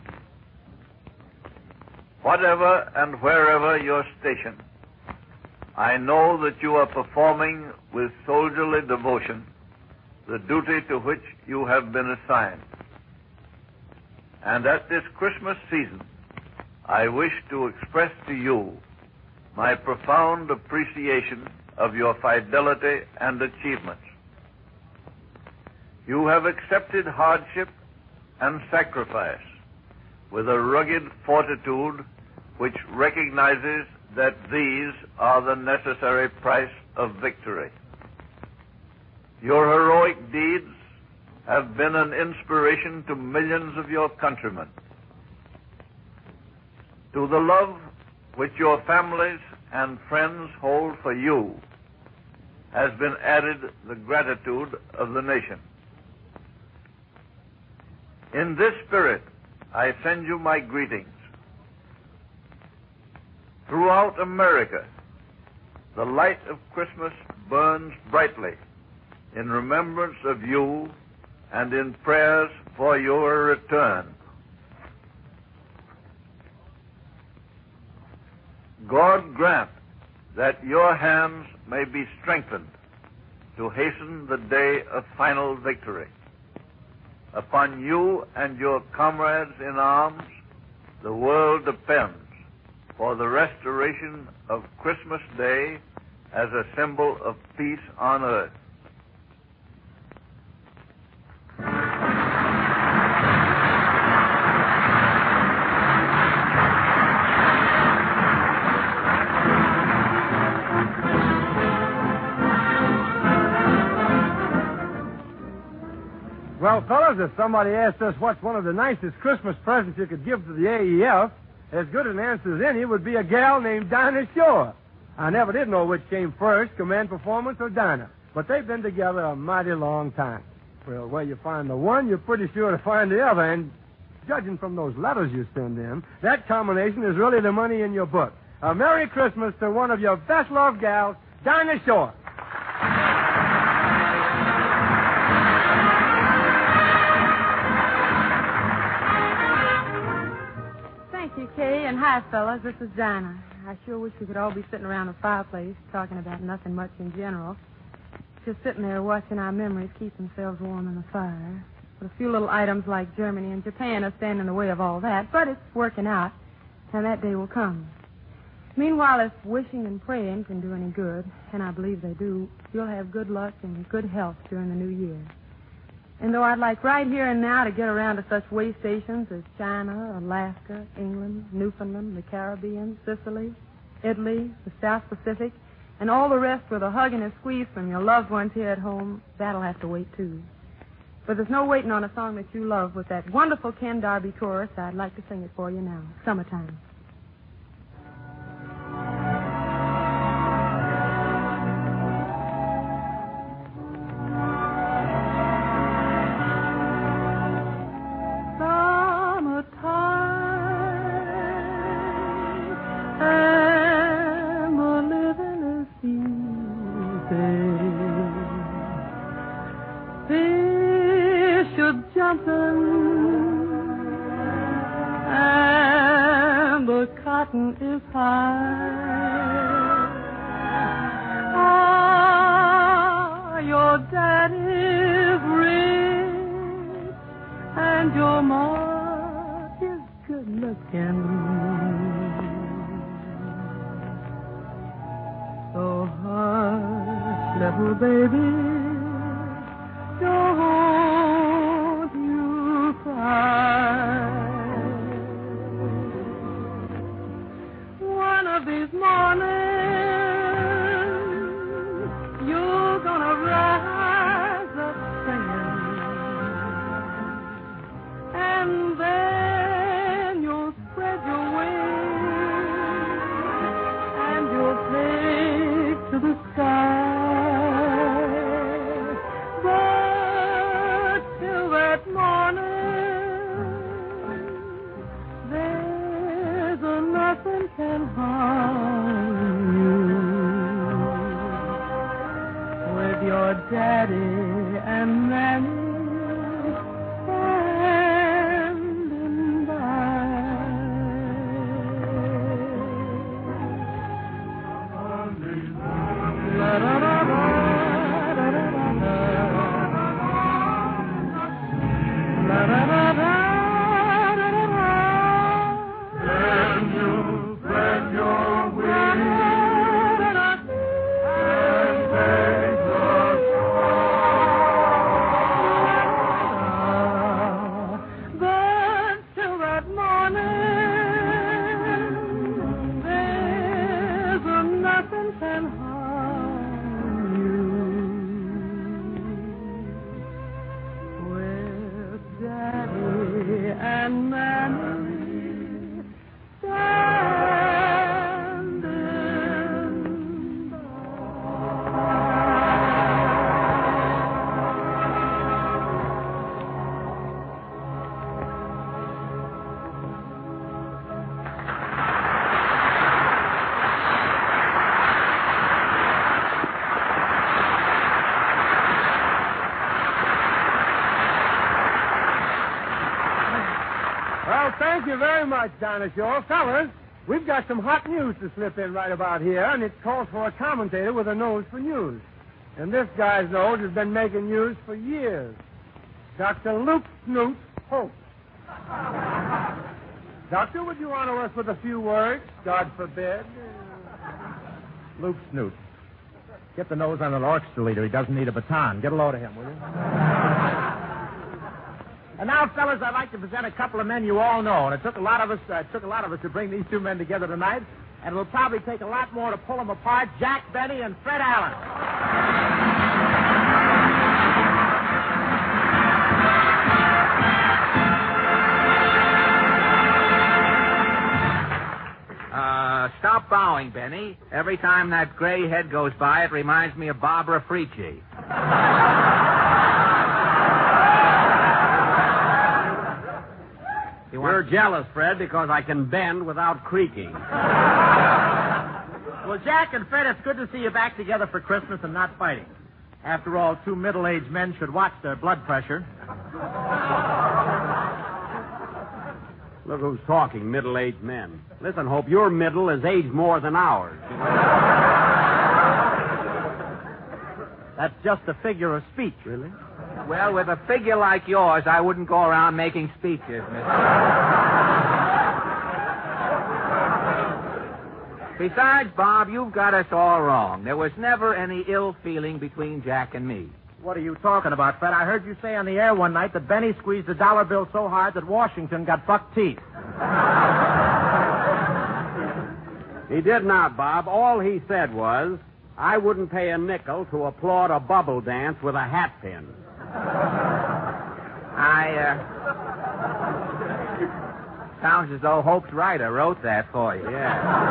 Whatever and wherever your station, I know that you are performing with soldierly devotion the duty to which you have been assigned. And at this Christmas season, I wish to express to you my profound appreciation of your fidelity and achievements. You have accepted hardship and sacrifice with a rugged fortitude which recognizes that these are the necessary price of victory. Your heroic deeds have been an inspiration to millions of your countrymen. To the love which your families and friends hold for you has been added the gratitude of the nation. In this spirit, I send you my greetings. Throughout America, the light of Christmas burns brightly in remembrance of you and in prayers for your return. God grant that your hands may be strengthened to hasten the day of final victory. Upon you and your comrades in arms, the world depends for the restoration of Christmas Day as a symbol of peace on earth. Well, fellas, if somebody asked us what's one of the nicest Christmas presents you could give to the AEF, as good an answer as any would be a gal named Dinah Shore. I never did know which came first, command performance or Dinah, but they've been together a mighty long time. Well, where you find the one, you're pretty sure to find the other, and judging from those letters you send in, that combination is really the money in your book. A Merry Christmas to one of your best-loved gals, Dinah Shore. Thank you, Kay, and hi, fellas. This is Dinah. I sure wish we could all be sitting around a fireplace talking about nothing much in general. Just sitting there watching our memories keep themselves warm in the fire. But a few little items like Germany and Japan are standing in the way of all that, but it's working out, and that day will come. Meanwhile, if wishing and praying can do any good, and I believe they do, you'll have good luck and good health during the new year. And though I'd like right here and now to get around to such way stations as China, Alaska, England, Newfoundland, the Caribbean, Sicily, Italy, the South Pacific, and all the rest with a hug and a squeeze from your loved ones here at home, that'll have to wait, too. But there's no waiting on a song that you love. With that wonderful Ken Darby chorus, I'd like to sing it for you now. Summertime. And the cotton is high. Ah, your daddy's rich, and your ma is good looking. So hush, little baby, don't you cry. One of these mornings, you're gonna rise up singing, and then Daddy and Mammy standing Thank you very much, Dinosaur. Fellas, we've got some hot news to slip in right about here, and it calls for a commentator with a nose for news. And this guy's nose has been making news for years. Dr. Luke Snoot Hope. Doctor, would you honor us with a few words? God forbid. Luke Snoot. Get the nose on an orchestra leader. He doesn't need a baton. Get a load of him, will you? And now, fellas, I'd like to present a couple of men you all know. And it took a lot of us to bring these two men together tonight. And it'll probably take a lot more to pull them apart. Jack Benny and Fred Allen. Stop bowing, Benny. Every time that gray head goes by, it reminds me of Barbara Frietchie. You're jealous, Fred, because I can bend without creaking. Well, Jack and Fred, it's good to see you back together for Christmas and not fighting. After all, two middle-aged men should watch their blood pressure. Look who's talking, middle-aged men. Listen, Hope, your middle is aged more than ours. That's just a figure of speech, really. Well, with a figure like yours, I wouldn't go around making speeches, Besides, Bob, you've got us all wrong. There was never any ill feeling between Jack and me. What are you talking about, Fred? I heard you say on the air one night that Benny squeezed a dollar bill so hard that Washington got buck teeth. He did not, Bob. All he said was, I wouldn't pay a nickel to applaud a bubble dance with a hat pin. Sounds as though Hope's writer wrote that for you. Yeah.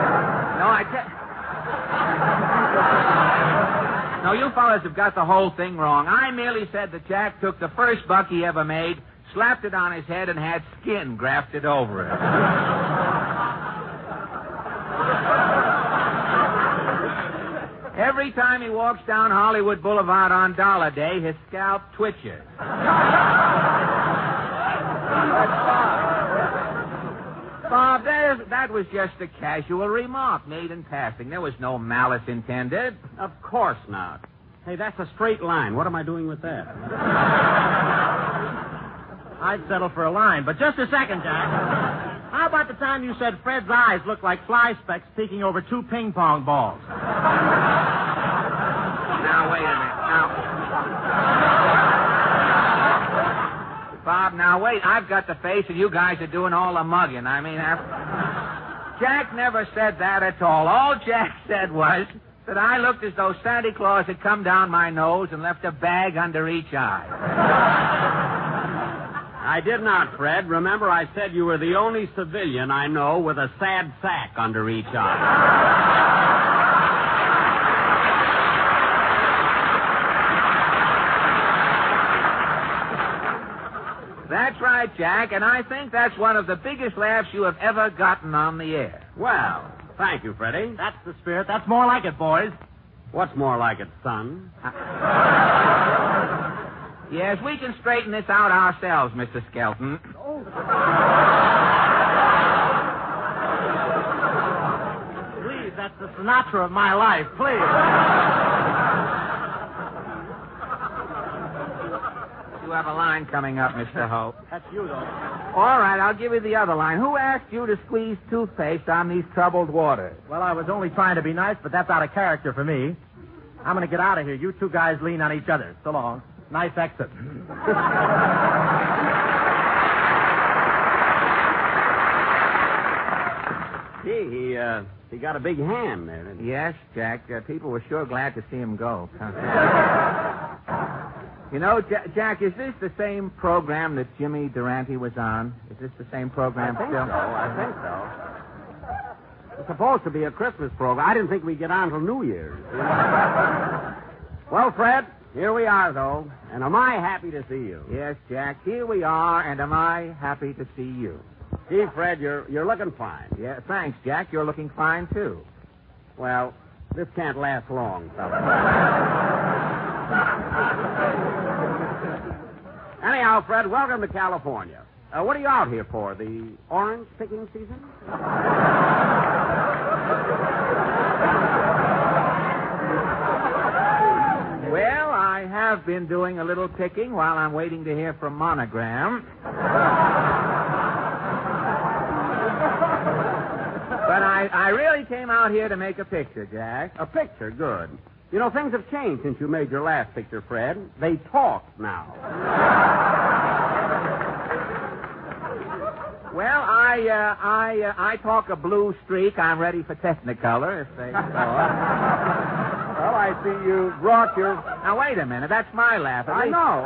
No, you fellas have got the whole thing wrong. I merely said that Jack took the first buck he ever made, slapped it on his head, and had skin grafted over it. Every time he walks down Hollywood Boulevard on Dollar Day, his scalp twitches. Bob, that was just a casual remark made in passing. There was no malice intended. Of course not. Hey, that's a straight line. What am I doing with that? I'd settle for a line, but just a second, Jack. How about the time you said Fred's eyes looked like fly specks peeking over two ping pong balls? Now, wait a minute. Bob, now wait. I've got the face, and you guys are doing all the mugging. I mean, Jack never said that at all. All Jack said was that I looked as though Santa Claus had come down my nose and left a bag under each eye. I did not, Fred. Remember, I said you were the only civilian I know with a sad sack under each eye. That's right, Jack, and I think that's one of the biggest laughs you have ever gotten on the air. Well, thank you, Freddie. That's the spirit. That's more like it, boys. What's more like it, son? Yes, we can straighten this out ourselves, Mr. Skelton. Please, that's the Sinatra of my life. Please. You have a line coming up, Mr. Hope. That's you, though. All right, I'll give you the other line. Who asked you to squeeze toothpaste on these troubled waters? Well, I was only trying to be nice, but that's out of character for me. I'm going to get out of here. You two guys lean on each other. So long. Nice exit. Gee, he got a big hand there, didn't he? Yes, Jack. People were sure glad to see him go. You know, Jack, is this the same program that Jimmy Durante was on? Is this the same program I think still? so. It's supposed to be a Christmas program. I didn't think we'd get on till New Year's. Well, Fred, here we are, though, and am I happy to see you? Yes, Jack, here we are, and am I happy to see you? Gee, Fred, you're looking fine. Yeah, thanks, Jack. You're looking fine, too. Well, this can't last long, fella. Anyhow, Fred, welcome to California. What are you out here for? The orange picking season? Well, I have been doing a little picking while I'm waiting to hear from Monogram. But I really came out here to make a picture, Jack. A picture? Good. You know, things have changed since you made your last picture, Fred. They talk now. Well, I talk a blue streak. I'm ready for Technicolor, if they Well, I see you brought your... Now, wait a minute. That's my laugh. I know.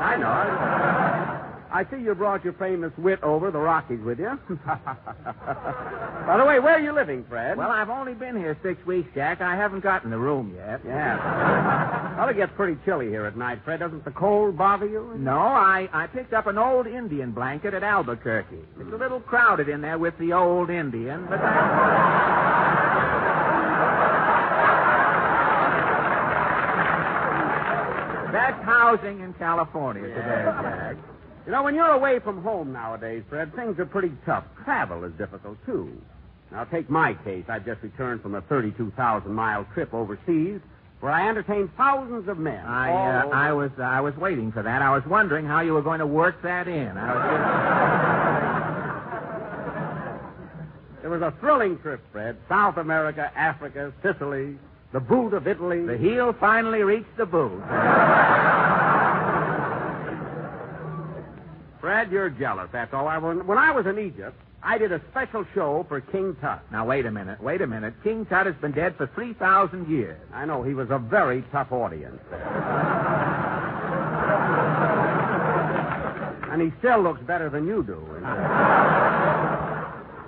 I see you brought your famous wit over the Rockies with you. By the way, where are you living, Fred? Well, I've only been here 6 weeks, Jack. I haven't gotten the room yet. Yeah. Well, it gets pretty chilly here at night, Fred. Doesn't the cold bother you? No, I picked up an old Indian blanket at Albuquerque. It's a little crowded in there with the old Indian, but that's housing in California today, Jack. You know, when you're away from home nowadays, Fred, things are pretty tough. Travel is difficult, too. Now, take my case. I've just returned from a 32,000-mile trip overseas where I entertained thousands of men. I was waiting for that. I was wondering how you were going to work that in. It was a thrilling trip, Fred. South America, Africa, Sicily, the boot of Italy. The heel finally reached the boot. Fred, you're jealous, that's all. When I was in Egypt, I did a special show for King Tut. Now, wait a minute. King Tut has been dead for 3,000 years. I know. He was a very tough audience. And he still looks better than you do.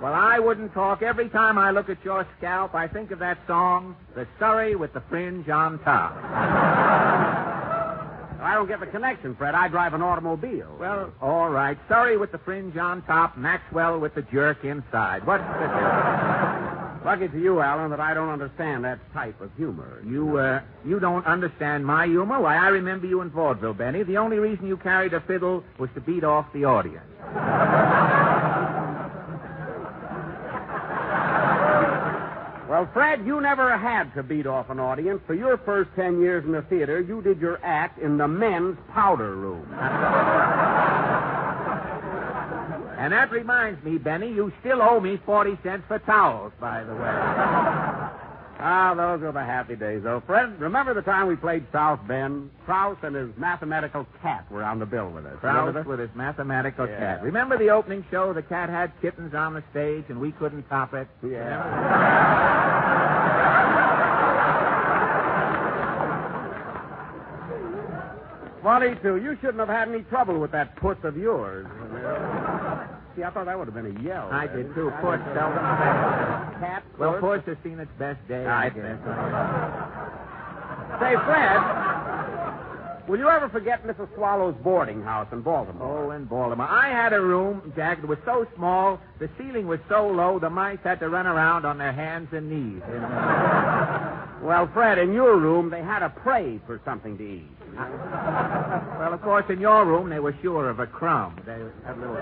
Well, I wouldn't talk. Every time I look at your scalp, I think of that song, The Surrey with the Fringe on Top. I don't get the connection, Fred. I drive an automobile. Well, all right. Surrey with the fringe on top, Maxwell with the jerk inside. What's the difference? Lucky to you, Alan, that I don't understand that type of humor. You don't understand my humor? Why, I remember you in vaudeville, Benny. The only reason you carried a fiddle was to beat off the audience. Well, Fred, you never had to beat off an audience. For your first 10 years in the theater, you did your act in the men's powder room. And that reminds me, Benny, you still owe me 40 cents for towels, by the way. Ah, those were the happy days, though. Fred, remember the time we played South Bend? Krause and his mathematical cat were on the bill with us. Krause with his mathematical cat. Remember the opening show? The cat had kittens on the stage, and we couldn't top it? Yeah. Funny, too. You shouldn't have had any trouble with that puss of yours. See, I thought that would have been a yell. I did, too. Puss seldom best. Cat, well, Puss has seen its best day, I guess. Say, Fred, will you ever forget Mrs. Swallow's boarding house in Baltimore? Oh, in Baltimore. I had a room, Jack, that was so small, the ceiling was so low, the mice had to run around on their hands and knees. Well, Fred, in your room, they had to pray for something to eat. Well, of course, in your room, they were sure of a crumb. They had little...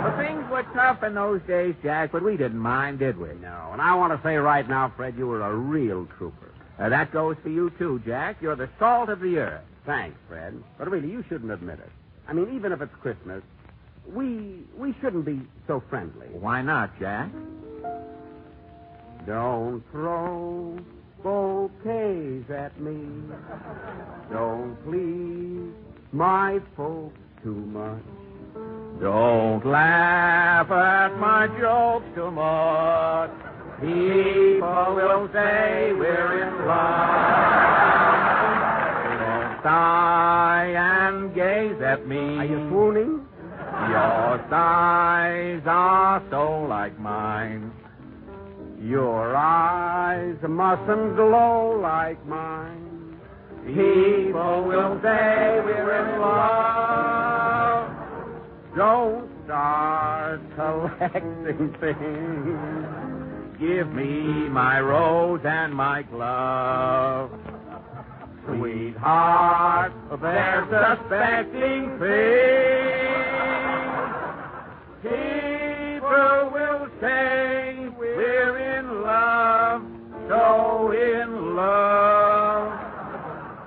But things were tough in those days, Jack, but we didn't mind, did we? No, and I want to say right now, Fred, you were a real trooper. That goes for you, too, Jack. You're the salt of the earth. Thanks, Fred. But really, you shouldn't admit it. I mean, even if it's Christmas, we shouldn't be so friendly. Why not, Jack? Don't throw bouquets at me. Don't please my folks too much. Don't laugh at my jokes too much. People will say we're in love. Don't sigh and gaze at me. Are you swooning? Your sighs are so like mine. Your eyes mustn't glow like mine. People will say we're in love. Don't start collecting things. Give me my rose and my glove. Sweetheart, they're suspecting things. People will say we're in love, so in love.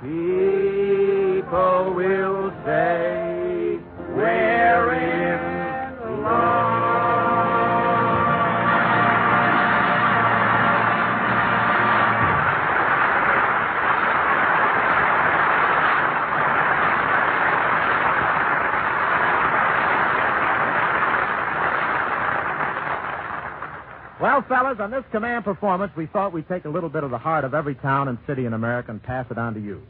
People will say we're in love. Well, fellas, on this command performance, we thought we'd take a little bit of the heart of every town and city in America and pass it on to you.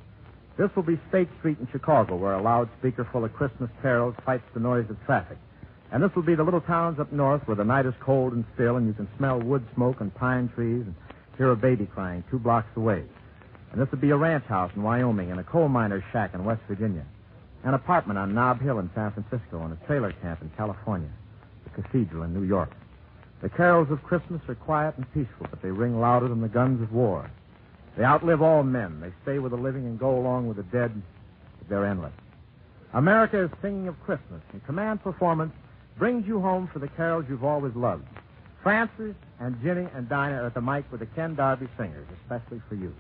This will be State Street in Chicago, where a loudspeaker full of Christmas carols fights the noise of traffic. And this will be the little towns up north where the night is cold and still, and you can smell wood smoke and pine trees and hear a baby crying 2 blocks away. And this will be a ranch house in Wyoming and a coal miner's shack in West Virginia, an apartment on Nob Hill in San Francisco, and a trailer camp in California, the cathedral in New York. The carols of Christmas are quiet and peaceful, but they ring louder than the guns of war. They outlive all men. They stay with the living and go along with the dead, but they're endless. America is singing of Christmas, and command performance brings you home for the carols you've always loved. Francis and Ginny and Dinah are at the mic with the Ken Darby Singers, especially for you.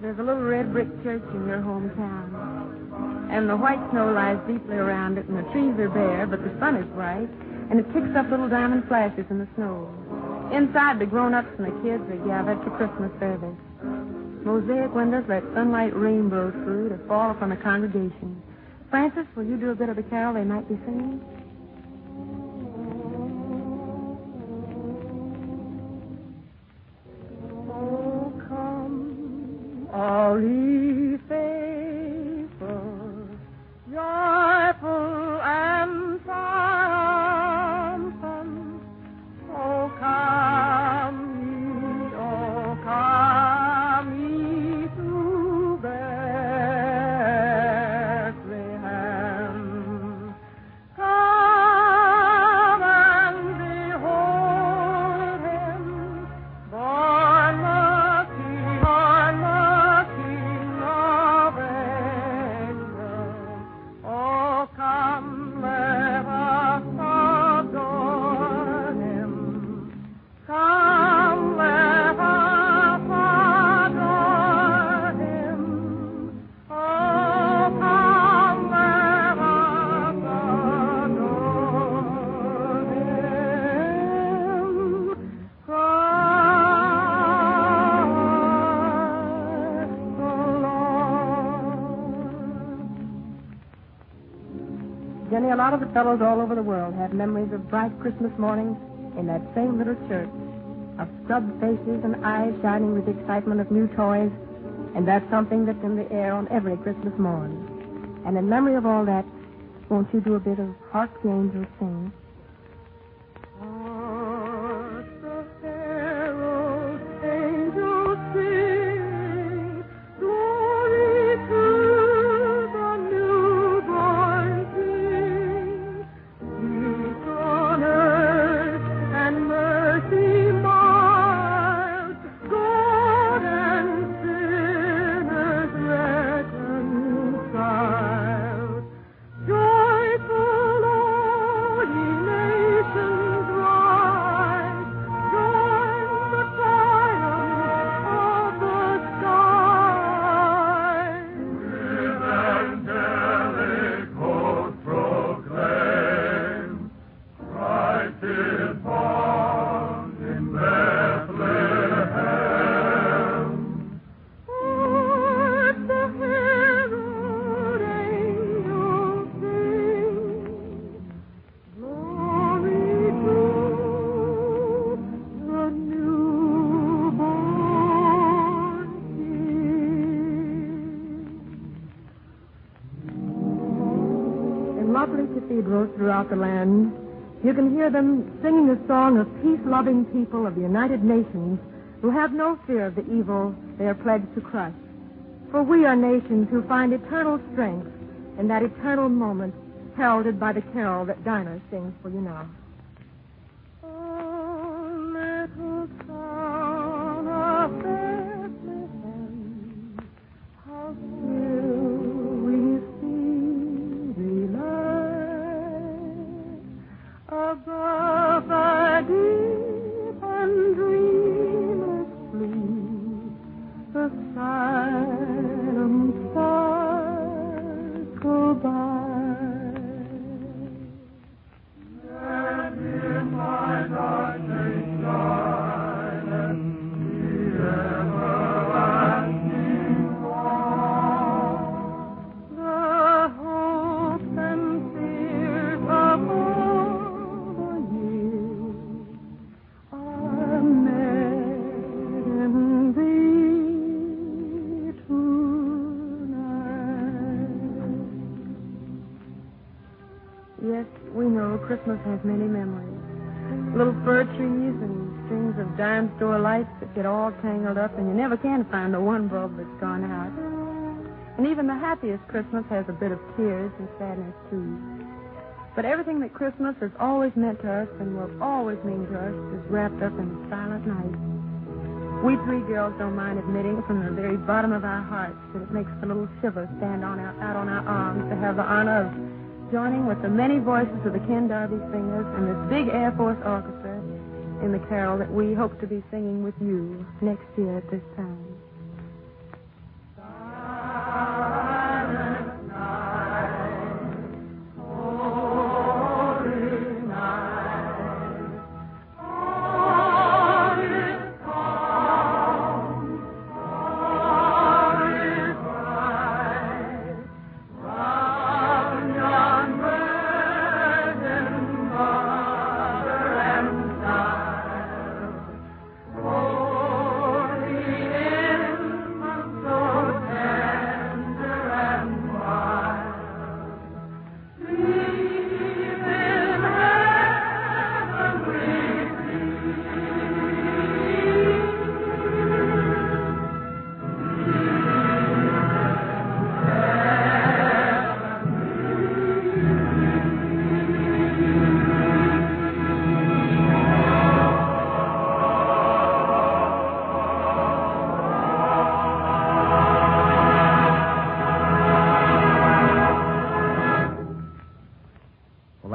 There's a little red brick church in your hometown. And the white snow lies deeply around it, and the trees are bare, but the sun is bright, and it picks up little diamond flashes in the snow. Inside, the grown-ups and the kids are gathered for Christmas service. Mosaic windows let sunlight rainbow through to fall upon the congregation. Francis, will you do a bit of the carol they might be singing? Oh, come, all ye faithful, joyful and triumphant. Oh, come ye to Bethlehem. Jenny, a lot of the fellows all over the world have memories of bright Christmas mornings in that same little church, of scrubbed faces and eyes shining with the excitement of new toys, and that's something that's in the air on every Christmas morn. And in memory of all that, won't you do a bit of Hark the Angels Sing? Hark the herald angels sing, glory to the newborn King. Peace on earth and mercy mild, God and sinners reconciled. Joyful all ye nations rise, join the triumph of the skies. With angelic host proclaim, Christ is born in Bethlehem. Hark the herald angels sing, glory to the newborn King. In lovely cathedrals throughout the land, you can hear them singing a song of peace-loving people of the United Nations who have no fear of the evil they are pledged to crush. For we are nations who find eternal strength in that eternal moment heralded by the carol that Dinah sings for you now. Little town of Bethlehem, how still we see thee lie, above a deep and dreamless sleep, the silent stars go by. And in my darkness shine and the everlasting light. The hopes and fears of all the years are met in thee tonight. Yes, we know Christmas has many memories. Little fir trees and strings of dime store lights that get all tangled up, and you never can find the one bulb that's gone out. And even the happiest Christmas has a bit of tears and sadness, too. But everything that Christmas has always meant to us and will always mean to us is wrapped up in the silent night. We three girls don't mind admitting from the very bottom of our hearts that it makes a little shiver stand out on our arms to have the honor of joining with the many voices of the Ken Darby Singers and this big Air Force Orchestra in the carol that we hope to be singing with you next year at this time.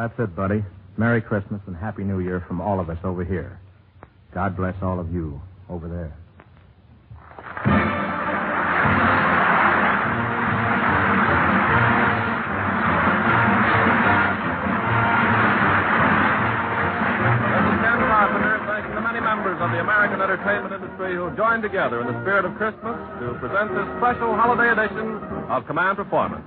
That's it, buddy. Merry Christmas and Happy New Year from all of us over here. God bless all of you over there. Of the American entertainment industry who joined together in the spirit of Christmas to present this special holiday edition of Command Performance.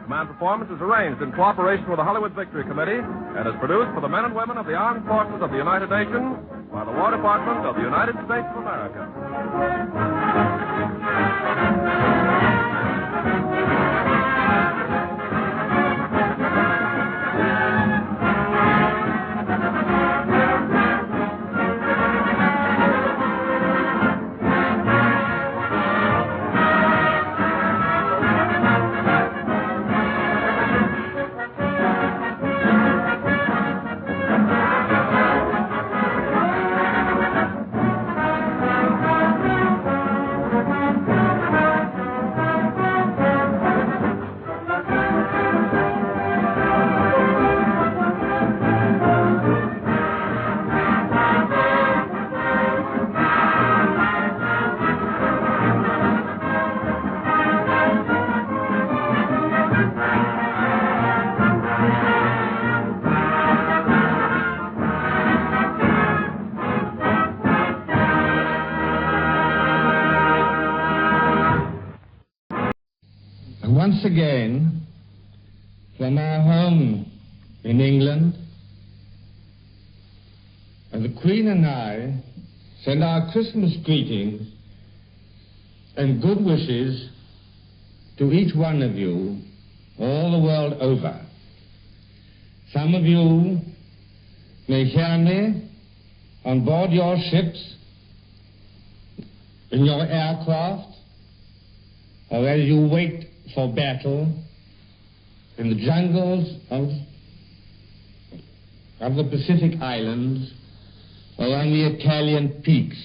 Command Performance is arranged in cooperation with the Hollywood Victory Committee and is produced for the men and women of the Armed Forces of the United Nations by the War Department of the United States of America. Once again, from our home in England, the Queen and I send our Christmas greetings and good wishes to each one of you all the world over. Some of you may hear me on board your ships, in your aircraft, or as you wait for battle in the jungles of the Pacific Islands or on the Italian peaks.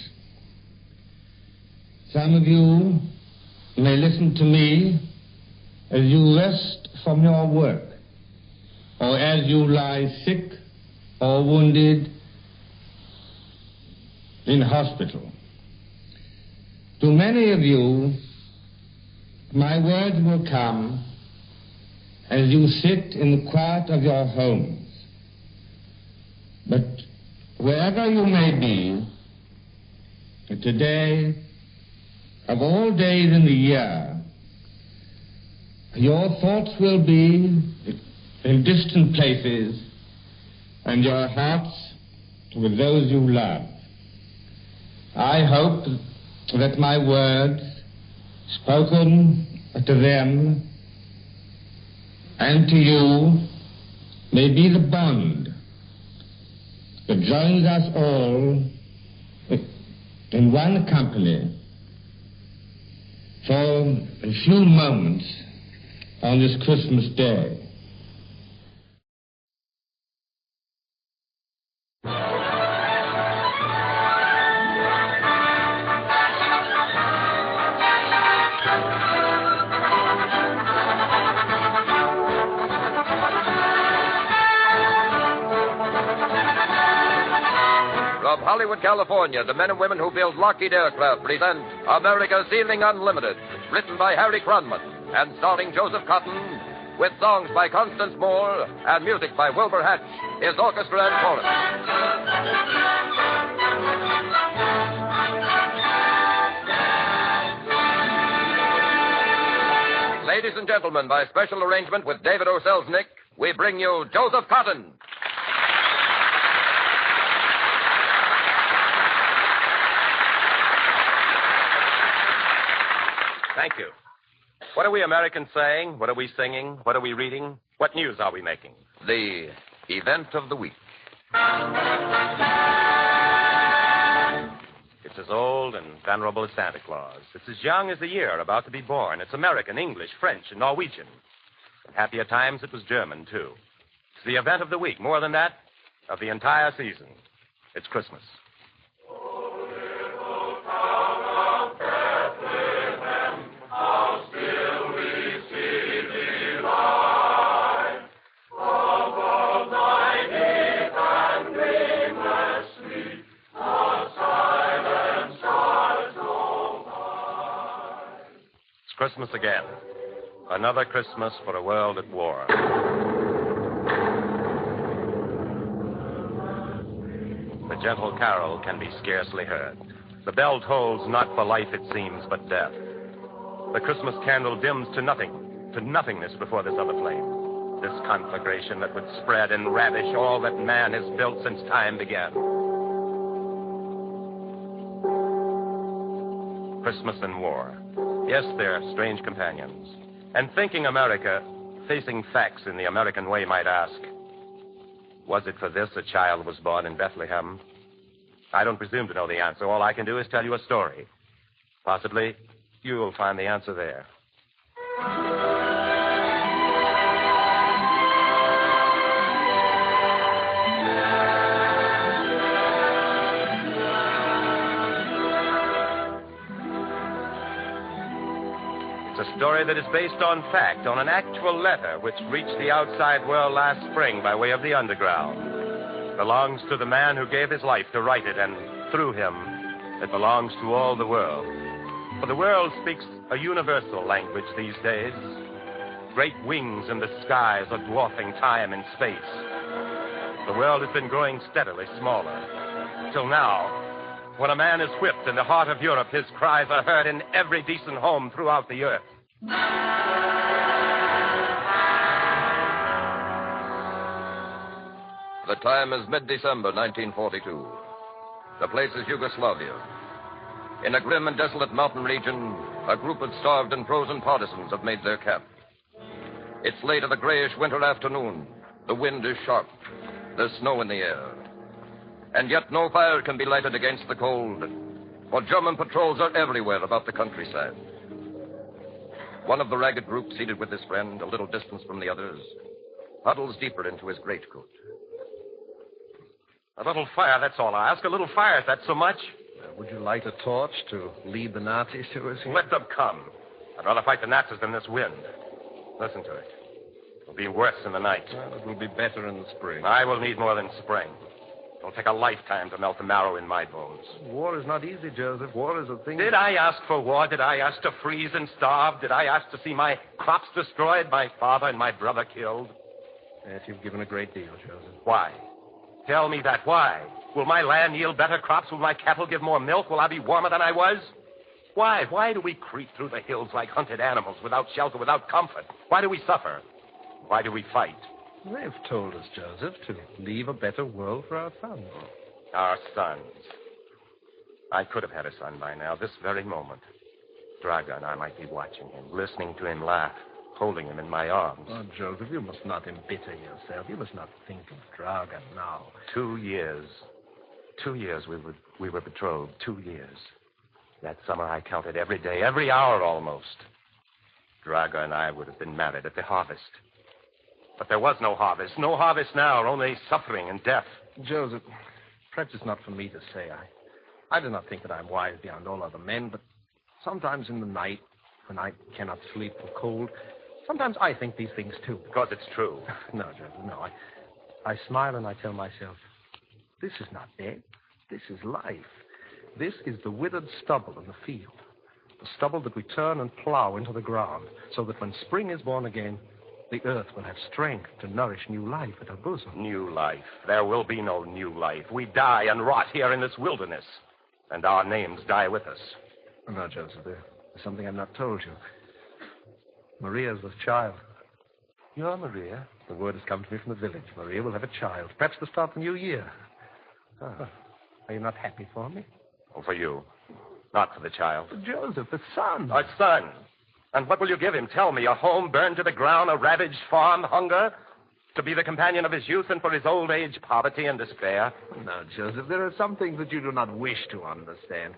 Some of you may listen to me as you rest from your work or as you lie sick or wounded in hospital. To many of you, my words will come as you sit in the quiet of your homes. But wherever you may be, today, of all days in the year, your thoughts will be in distant places and your hearts with those you love. I hope that my words spoken to them and to you may be the bond that joins us all in one company for a few moments on this Christmas Day. From Hollywood, California, the men and women who build Lockheed Aircraft present America's Ceiling Unlimited, written by Harry Cronman and starring Joseph Cotton, with songs by Constance Moore and music by Wilbur Hatch, his orchestra and chorus. Ladies and gentlemen, by special arrangement with David O. Selznick, we bring you Joseph Cotton. Thank you. What are we Americans saying? What are we singing? What are we reading? What news are we making? The event of the week. It's as old and venerable as Santa Claus. It's as young as the year about to be born. It's American, English, French, and Norwegian. In happier times, it was German, too. It's the event of the week. More than that, of the entire season. It's Christmas. Christmas again. Another Christmas for a world at war. The gentle carol can be scarcely heard. The bell tolls not for life, it seems, but death. The Christmas candle dims to nothing. to nothingness before this other flame. This conflagration that would spread and ravish all that man has built since time began. Christmas and war. Yes, they're strange companions. And thinking America, facing facts in the American way, might ask, was it for this a child was born in Bethlehem? I don't presume to know the answer. All I can do is tell you a story. Possibly you'll find the answer there. It's a story that is based on fact, on an actual letter which reached the outside world last spring by way of the underground. It belongs to the man who gave his life to write it, and through him, it belongs to all the world. For the world speaks a universal language these days. Great wings in the skies are dwarfing time and space. The world has been growing steadily smaller. Till now, when a man is whipped in the heart of Europe, his cries are heard in every decent home throughout the earth. The time is mid-December 1942. The place is Yugoslavia. In a grim and desolate mountain region, a group of starved and frozen partisans have made their camp. It's late of a grayish winter afternoon. The wind is sharp. There's snow in the air. And yet no fire can be lighted against the cold, for German patrols are everywhere about the countryside. One of the ragged group, seated with his friend, a little distance from the others, huddles deeper into his greatcoat. A little fire, that's all I ask. A little fire, is that so much? Would you light a torch to lead the Nazis to us here? Let them come. I'd rather fight the Nazis than this wind. Listen to it. It'll be worse in the night. Well, it will be better in the spring. I will need more than spring. It'll take a lifetime to melt the marrow in my bones. War is not easy, Joseph. War is a thing... Did I ask for war? Did I ask to freeze and starve? Did I ask to see my crops destroyed, my father and my brother killed? Yes, you've given a great deal, Joseph. Why? Tell me that. Why? Will my land yield better crops? Will my cattle give more milk? Will I be warmer than I was? Why? Why do we creep through the hills like hunted animals, without shelter, without comfort? Why do we suffer? Why do we fight? They've told us, Joseph, to leave a better world for our sons. Our sons. I could have had a son by now, this very moment. Draga and I might be watching him, listening to him laugh, holding him in my arms. Oh, Joseph, you must not embitter yourself. You must not think of Draga now. 2 years. 2 years we were betrothed. 2 years. That summer I counted every day, every hour almost. Draga and I would have been married at the harvest. But there was no harvest. No harvest now, only suffering and death. Joseph, perhaps it's not for me to say. I do not think that I'm wise beyond all other men, but sometimes in the night, when I cannot sleep for cold, sometimes I think these things too. Because it's true. No, Joseph, no. I smile and I tell myself, this is not death. This is life. This is the withered stubble in the field. The stubble that we turn and plow into the ground, so that when spring is born again, the earth will have strength to nourish new life at her bosom. New life. There will be no new life. We die and rot here in this wilderness. And our names die with us. No, Joseph, there's something I've not told you. Maria's with child. You're Maria? The word has come to me from the village. Maria will have a child. Perhaps to start the new year. Oh. Are you not happy for me? Oh, for you. Not for the child. For Joseph, the son. A son. And what will you give him? Tell me. A home burned to the ground, a ravaged farm, hunger? To be the companion of his youth, and for his old age, poverty and despair? No, Joseph, there are some things that you do not wish to understand.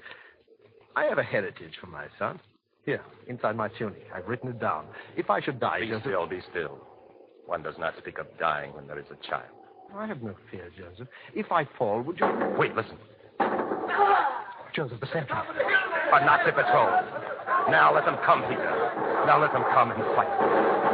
I have a heritage for my son. Here, inside my tunic. I've written it down. If I should die, Joseph... Be still. One does not speak of dying when there is a child. I have no fear, Joseph. If I fall, would you... Wait, listen. Joseph, the sentry. A Nazi patrol. Now let them come, Peter. Now let them come and fight.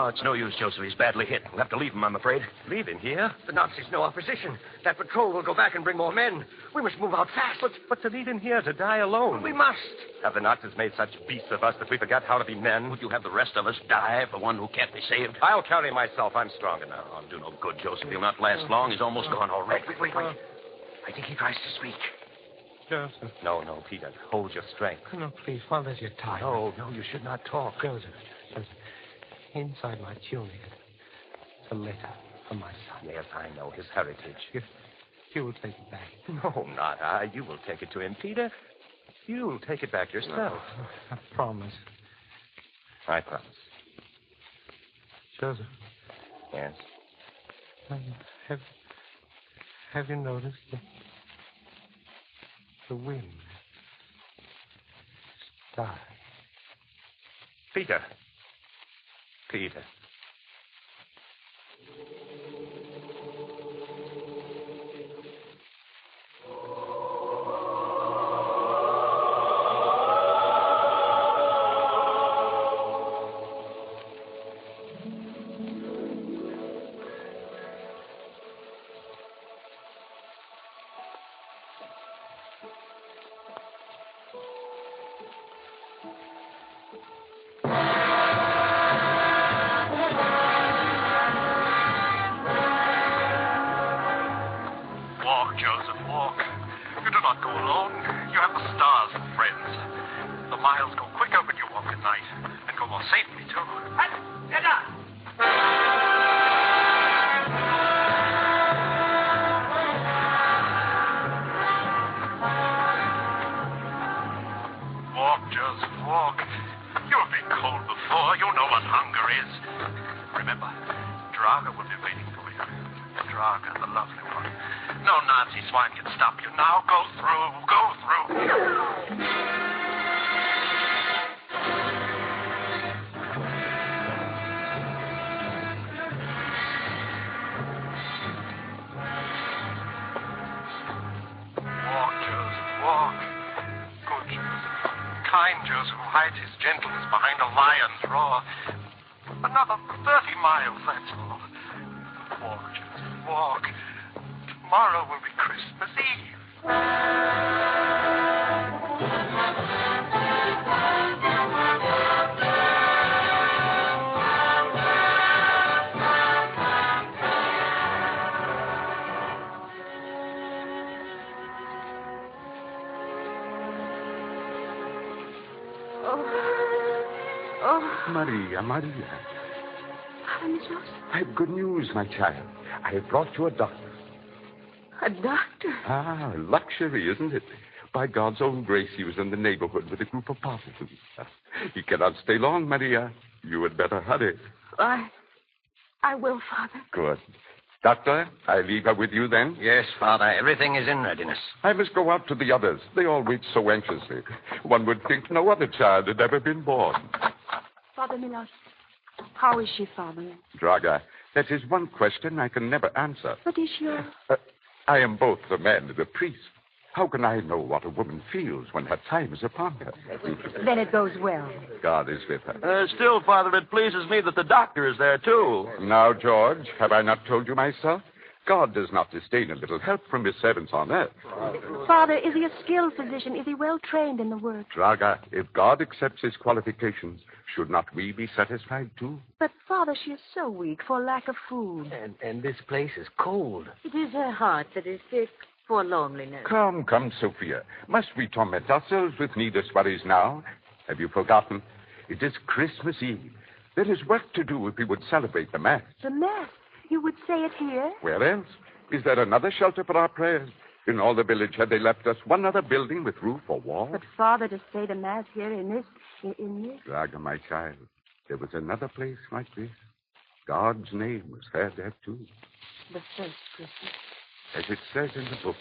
Oh, it's no use, Joseph. He's badly hit. We'll have to leave him, I'm afraid. Leave him here? The Nazis know our position. That patrol will go back and bring more men. We must move out fast. But to leave him here to die alone. We must. Have the Nazis made such beasts of us that we forgot how to be men? Would you have the rest of us die for one who can't be saved? I'll carry myself. I'm strong enough. Oh, do no good, Joseph. He'll not last long. He's almost gone already. Wait. I think he tries to speak. Joseph. No, Peter. Hold your strength. No, please, Father, you're tired. No, you should not talk. Joseph. Inside my tunic, it's a letter from my son. Yes, I know. His heritage. You will take it back. No, not I. You will take it to him, Peter. You'll take it back yourself. I promise. I promise. Joseph. Yes? Have you noticed the wind? Died. Peter. Maria. Father Joseph. I've good news, my child. I have brought you a doctor. A doctor? Ah, luxury, isn't it? By God's own grace, he was in the neighborhood with a group of partisans. He cannot stay long, Maria. You had better hurry. I will, Father. Good. Doctor, I leave her with you then? Yes, Father. Everything is in readiness. I must go out to the others. They all wait so anxiously. One would think no other child had ever been born. Father Milos, how is she, Father? Draga, that is one question I can never answer. But is your... I am both the man and the priest. How can I know what a woman feels when her time is upon her? Then it goes well. God is with her. Still, Father, it pleases me that the doctor is there, too. Now, George, have I not told you myself? God does not disdain a little help from his servants on earth. Father, is he a skilled physician? Is he well trained in the work? Draga, if God accepts his qualifications, should not we be satisfied, too? But, Father, she is so weak for lack of food. And this place is cold. It is her heart that is sick for loneliness. Come, Sophia. Must we torment ourselves with needless worries now? Have you forgotten? It is Christmas Eve. There is work to do if we would celebrate the Mass. The Mass? You would say it here? Where else? Is there another shelter for our prayers? In all the village, had they left us one other building with roof or wall? But, Father, to say the Mass here in this... Draga, my child, there was another place like this. God's name was heard there, too. The first Christmas. As it says in the book,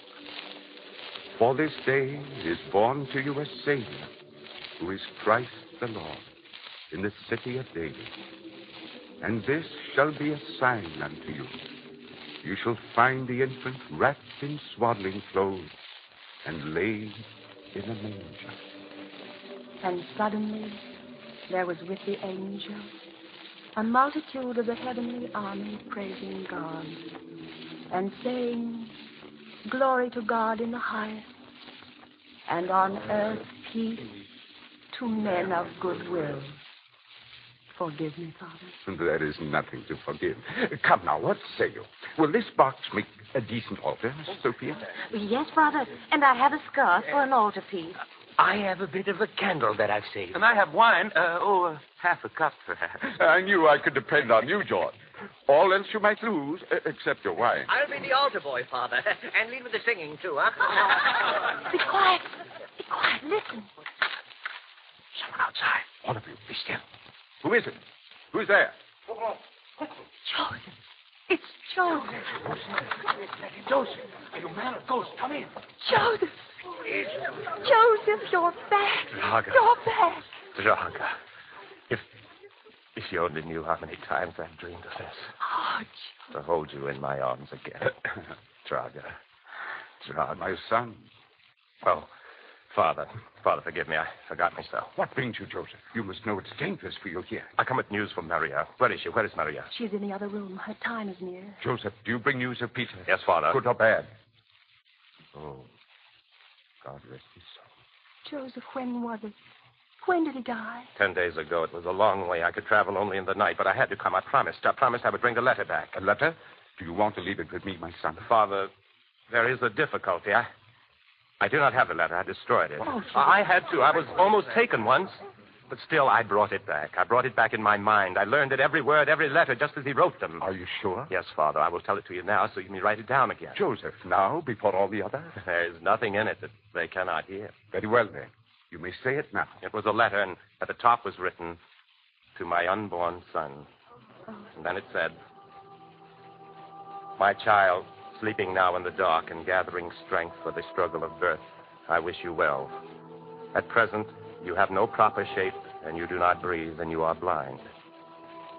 for this day is born to you a Savior, who is Christ the Lord, in the city of David. And this shall be a sign unto you. You shall find the infant wrapped in swaddling clothes and laid in a manger. And suddenly there was with the angel a multitude of the heavenly army praising God and saying, Glory to God in the highest, and on earth peace to men of good will. Forgive me, Father. There is nothing to forgive. Come now, what say you? Will this box make a decent altar, Miss Sophia? Yes, Father, and I have a scarf for an altarpiece. I have a bit of a candle that I've saved. And I have wine. Half a cup, perhaps. I knew I could depend on you, George. All else you might lose, except your wine. I'll be the altar boy, Father, and lead with the singing, too, huh? Be quiet. Be quiet. Listen. Someone outside. One of you, be still. Who is it? Who's there? Joseph. It's Joseph. Joseph, are you man or ghost? Come in. Joseph. Joseph, you're back. Draga. You're back. Draga. If you only knew how many times I've dreamed of this. Oh, To hold you in my arms again. Draga. Draga. My son. Oh, Father, forgive me. I forgot myself. What brings you, Joseph? You must know it's dangerous for you here. I come with news from Maria. Where is she? Where is Maria? She's in the other room. Her time is near. Joseph, do you bring news of Peter? Yes, Father. Good or bad? Oh, God rest his soul. Joseph, when was it? When did he die? 10 days ago. It was a long way. I could travel only in the night, but I had to come. I promised I would bring the letter back. A letter? Do you want to leave it with me, my son? Father, there is a difficulty. I do not have the letter. I destroyed it. Oh, I had to. I was almost taken once. But still, I brought it back. I brought it back in my mind. I learned it every word, every letter, just as he wrote them. Are you sure? Yes, Father. I will tell it to you now so you may write it down again. Joseph, now, before all the others? There is nothing in it that they cannot hear. Very well, then. You may say it now. It was a letter, and at the top was written, to my unborn son. And then it said, My child, sleeping now in the dark and gathering strength for the struggle of birth, I wish you well. At present, you have no proper shape, and you do not breathe, and you are blind.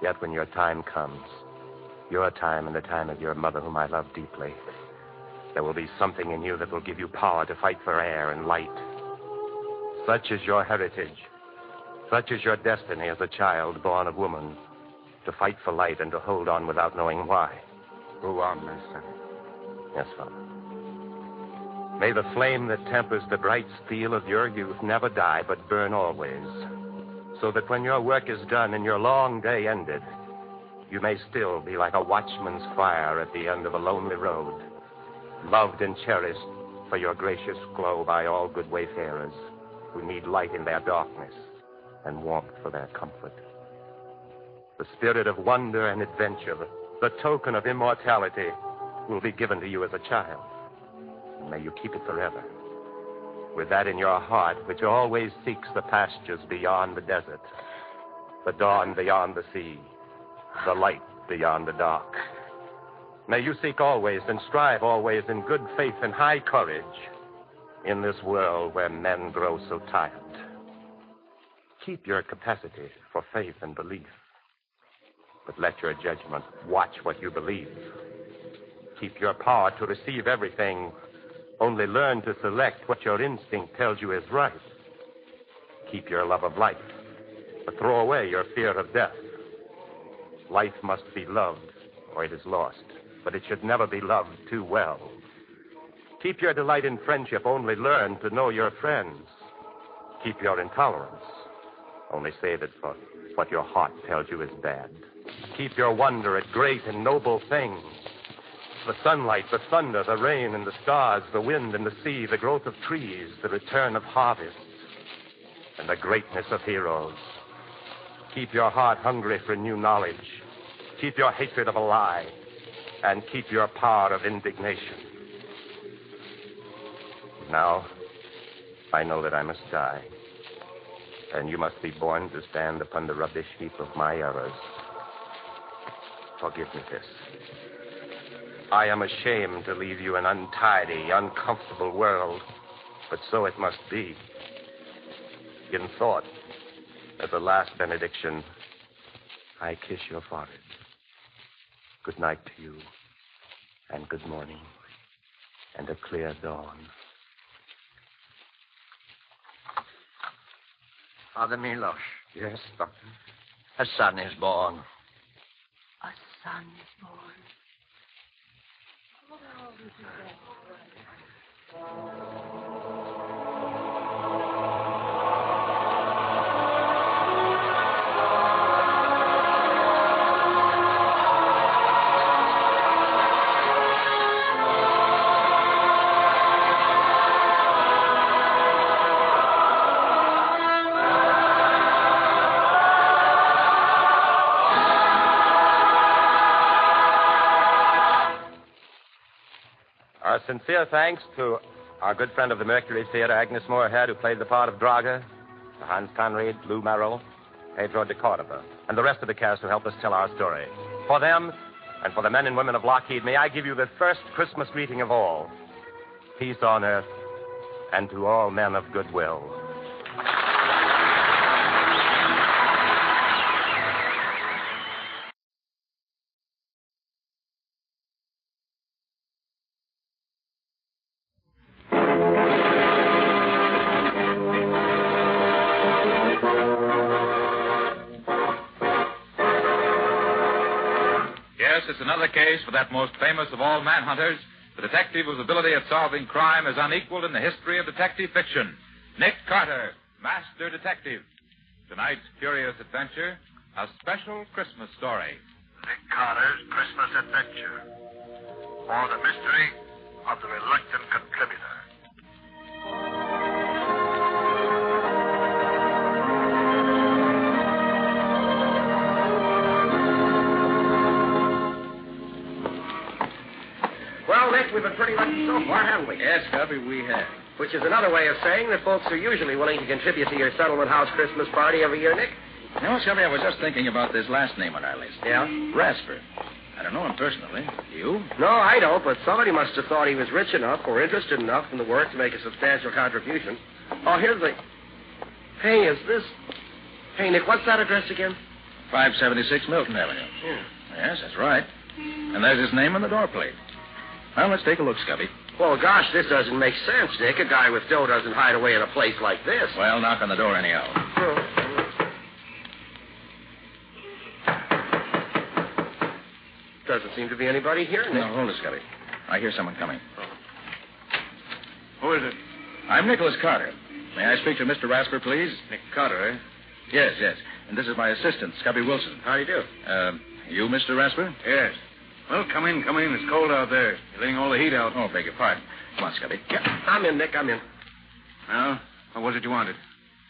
Yet when your time comes, your time and the time of your mother, whom I love deeply, there will be something in you that will give you power to fight for air and light. Such is your heritage. Such is your destiny as a child born of woman, to fight for light and to hold on without knowing why. Go on, my son. Yes, Father. May the flame that tempers the bright steel of your youth never die, but burn always, so that when your work is done and your long day ended, you may still be like a watchman's fire at the end of a lonely road, loved and cherished for your gracious glow by all good wayfarers who need light in their darkness and warmth for their comfort. The spirit of wonder and adventure, the token of immortality, will be given to you as a child. May you keep it forever. With that in your heart, which always seeks the pastures beyond the desert, the dawn beyond the sea, the light beyond the dark. May you seek always and strive always in good faith and high courage in this world where men grow so tired. Keep your capacity for faith and belief, but let your judgment watch what you believe. Keep your power to receive everything. Only learn to select what your instinct tells you is right. Keep your love of life, but throw away your fear of death. Life must be loved, or it is lost, but it should never be loved too well. Keep your delight in friendship. Only learn to know your friends. Keep your intolerance. Only save it for what your heart tells you is bad. Keep your wonder at great and noble things. The sunlight, the thunder, the rain and the stars, the wind and the sea, the growth of trees, the return of harvests, and the greatness of heroes. Keep your heart hungry for new knowledge. Keep your hatred of a lie, and keep your power of indignation. Now, I know that I must die, and you must be born to stand upon the rubbish heap of my errors. Forgive me this. I am ashamed to leave you an untidy, uncomfortable world, but so it must be. In thought, as a last benediction, I kiss your forehead. Good night to you, and good morning, and a clear dawn. Father Milos. Yes, Doctor. A son is born. son is born. Our sincere thanks to our good friend of the Mercury Theater, Agnes Moorehead, who played the part of Draga, to Hans Conried, Lou Merrill, Pedro de Cordova, and the rest of the cast who helped us tell our story. For them, and for the men and women of Lockheed, may I give you the first Christmas greeting of all. Peace on earth, and to all men of goodwill. It's another case for that most famous of all manhunters, the detective whose ability at solving crime is unequaled in the history of detective fiction, Nick Carter, Master Detective. Tonight's curious adventure, a special Christmas story. Nick Carter's Christmas Adventure, or the mystery of the reluctant contributor. Well, Nick, we've been pretty lucky so far, haven't we? Yes, Scubby, we have. Which is another way of saying that folks are usually willing to contribute to your settlement house Christmas party every year, Nick. You know, Scubby, I was just thinking about this last name on our list. Yeah? Rasper. I don't know him personally. You? No, I don't, but somebody must have thought he was rich enough or interested enough in the work to make a substantial contribution. Oh, here's the... Hey, is this... Hey, Nick, what's that address again? 576 Milton Avenue. Yeah. Yes, that's right. And there's his name on the door plate. Well, let's take a look, Scubby. Well, gosh, this doesn't make sense, Nick. A guy with dough doesn't hide away in a place like this. Well, knock on the door anyhow. Doesn't seem to be anybody here, Nick. No, hold it, Scubby. I hear someone coming. Who is it? I'm Nicholas Carter. May I speak to Mr. Rasper, please? Nick Carter, eh? Yes, yes. And this is my assistant, Scubby Wilson. How do you do? You, Mr. Rasper? Yes. Well, come in. It's cold out there. You're letting all the heat out. Oh, beg your pardon. Come on, Scubby. Yeah, I'm in, Nick. I'm in. Well, what was it you wanted?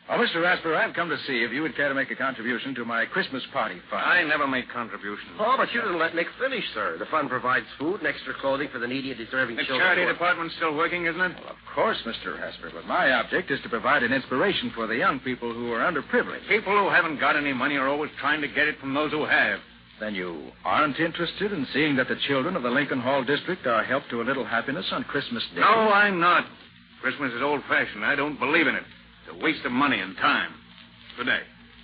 Oh, Mr. Rasper, I've come to see if you would care to make a contribution to my Christmas party fund. I never make contributions. Oh, but you didn't let Nick finish, sir. The fund provides food and extra clothing for the needy and deserving The children. charity department's still working, isn't it? Well, of course, Mr. Rasper, but my object is to provide an inspiration for the young people who are underprivileged. People who haven't got any money are always trying to get it from those who have. Then you aren't interested in seeing that the children of the Lincoln Hall district are helped to a little happiness on Christmas Day? No, I'm not. Christmas is old-fashioned. I don't believe in it. It's a waste of money and time. Good day.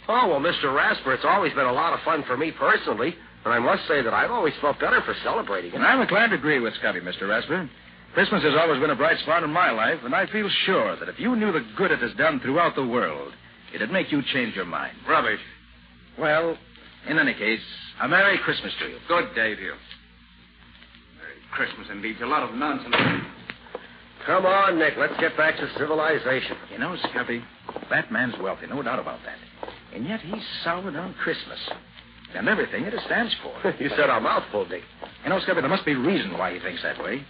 Oh, well, Mr. Rasper, it's always been a lot of fun for me personally, and I must say that I've always felt better for celebrating it. And I'm inclined to agree with Scubby, Mr. Rasper. Christmas has always been a bright spot in my life, and I feel sure that if you knew the good it has done throughout the world, it'd make you change your mind. Rubbish. Well, in any case, a Merry Christmas to you. Good day to you. Merry Christmas, indeed. It's a lot of nonsense. Come on, Nick. Let's get back to civilization. You know, Scubby, that man's wealthy, no doubt about that. And yet he's solid on Christmas. And everything it stands for. You said a mouthful, Nick. You know, Scubby, there must be a reason why he thinks that way.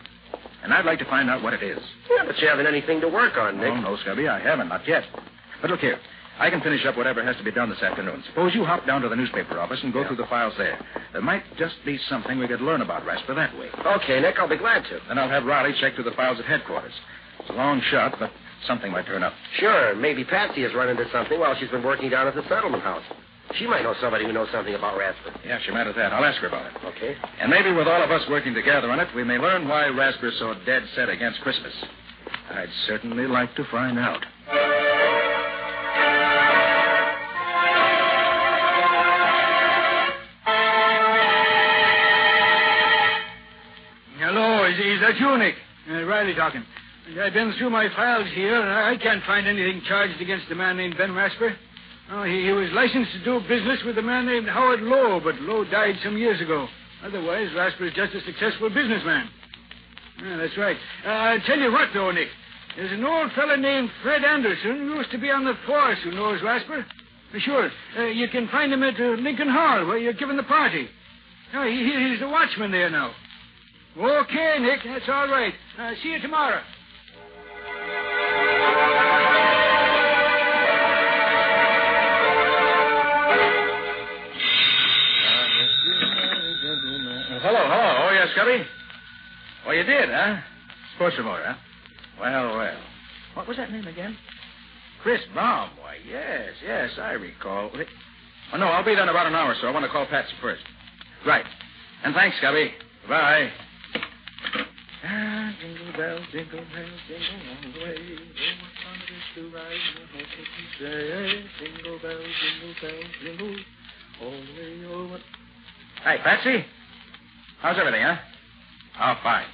And I'd like to find out what it is. Yeah, but you haven't anything to work on, Nick. Oh, no, Scubby, I haven't. Not yet. But look here. I can finish up whatever has to be done this afternoon. Suppose you hop down to the newspaper office and go through the files there. There might just be something we could learn about Rasper that way. Okay, Nick, I'll be glad to. Then I'll have Riley check through the files at headquarters. It's a long shot, but something might turn up. Sure. Maybe Patsy has run into something while she's been working down at the settlement house. She might know somebody who knows something about Rasper. Yeah, she might have that. I'll ask her about it. Okay. And maybe with all of us working together on it, we may learn why Rasper's so dead set against Christmas. I'd certainly like to find out. Hello, is that you, Nick? Riley talking. I've been through my files here, and I can't find anything charged against a man named Ben Rasper. Oh, he was licensed to do business with a man named Howard Lowe, but Lowe died some years ago. Otherwise, Rasper's just a successful businessman. Yeah, that's right. I'll tell you what, though, Nick. There's an old fella named Fred Anderson who used to be on the force who knows Rasper. Sure. You can find him at Lincoln Hall, where you're giving the party. Oh, he's the watchman there now. Okay, Nick, that's all right. See you tomorrow. Hello. Oh, yes, Scubby? Oh, you did, huh? Sports remote, huh? Well. What was that name again? Chris Baum. Why, yes, I recall. Oh, no, I'll be there in about an hour, so I want to call Patsy first. Right. And thanks, Scubby. Bye. Jingle bells, jingle all the way. Oh, what fun it is to ride in a horse-open sleigh. Jingle bells, jingle all the way. Oh, what... Hey, Patsy. How's everything, huh? Oh, fine.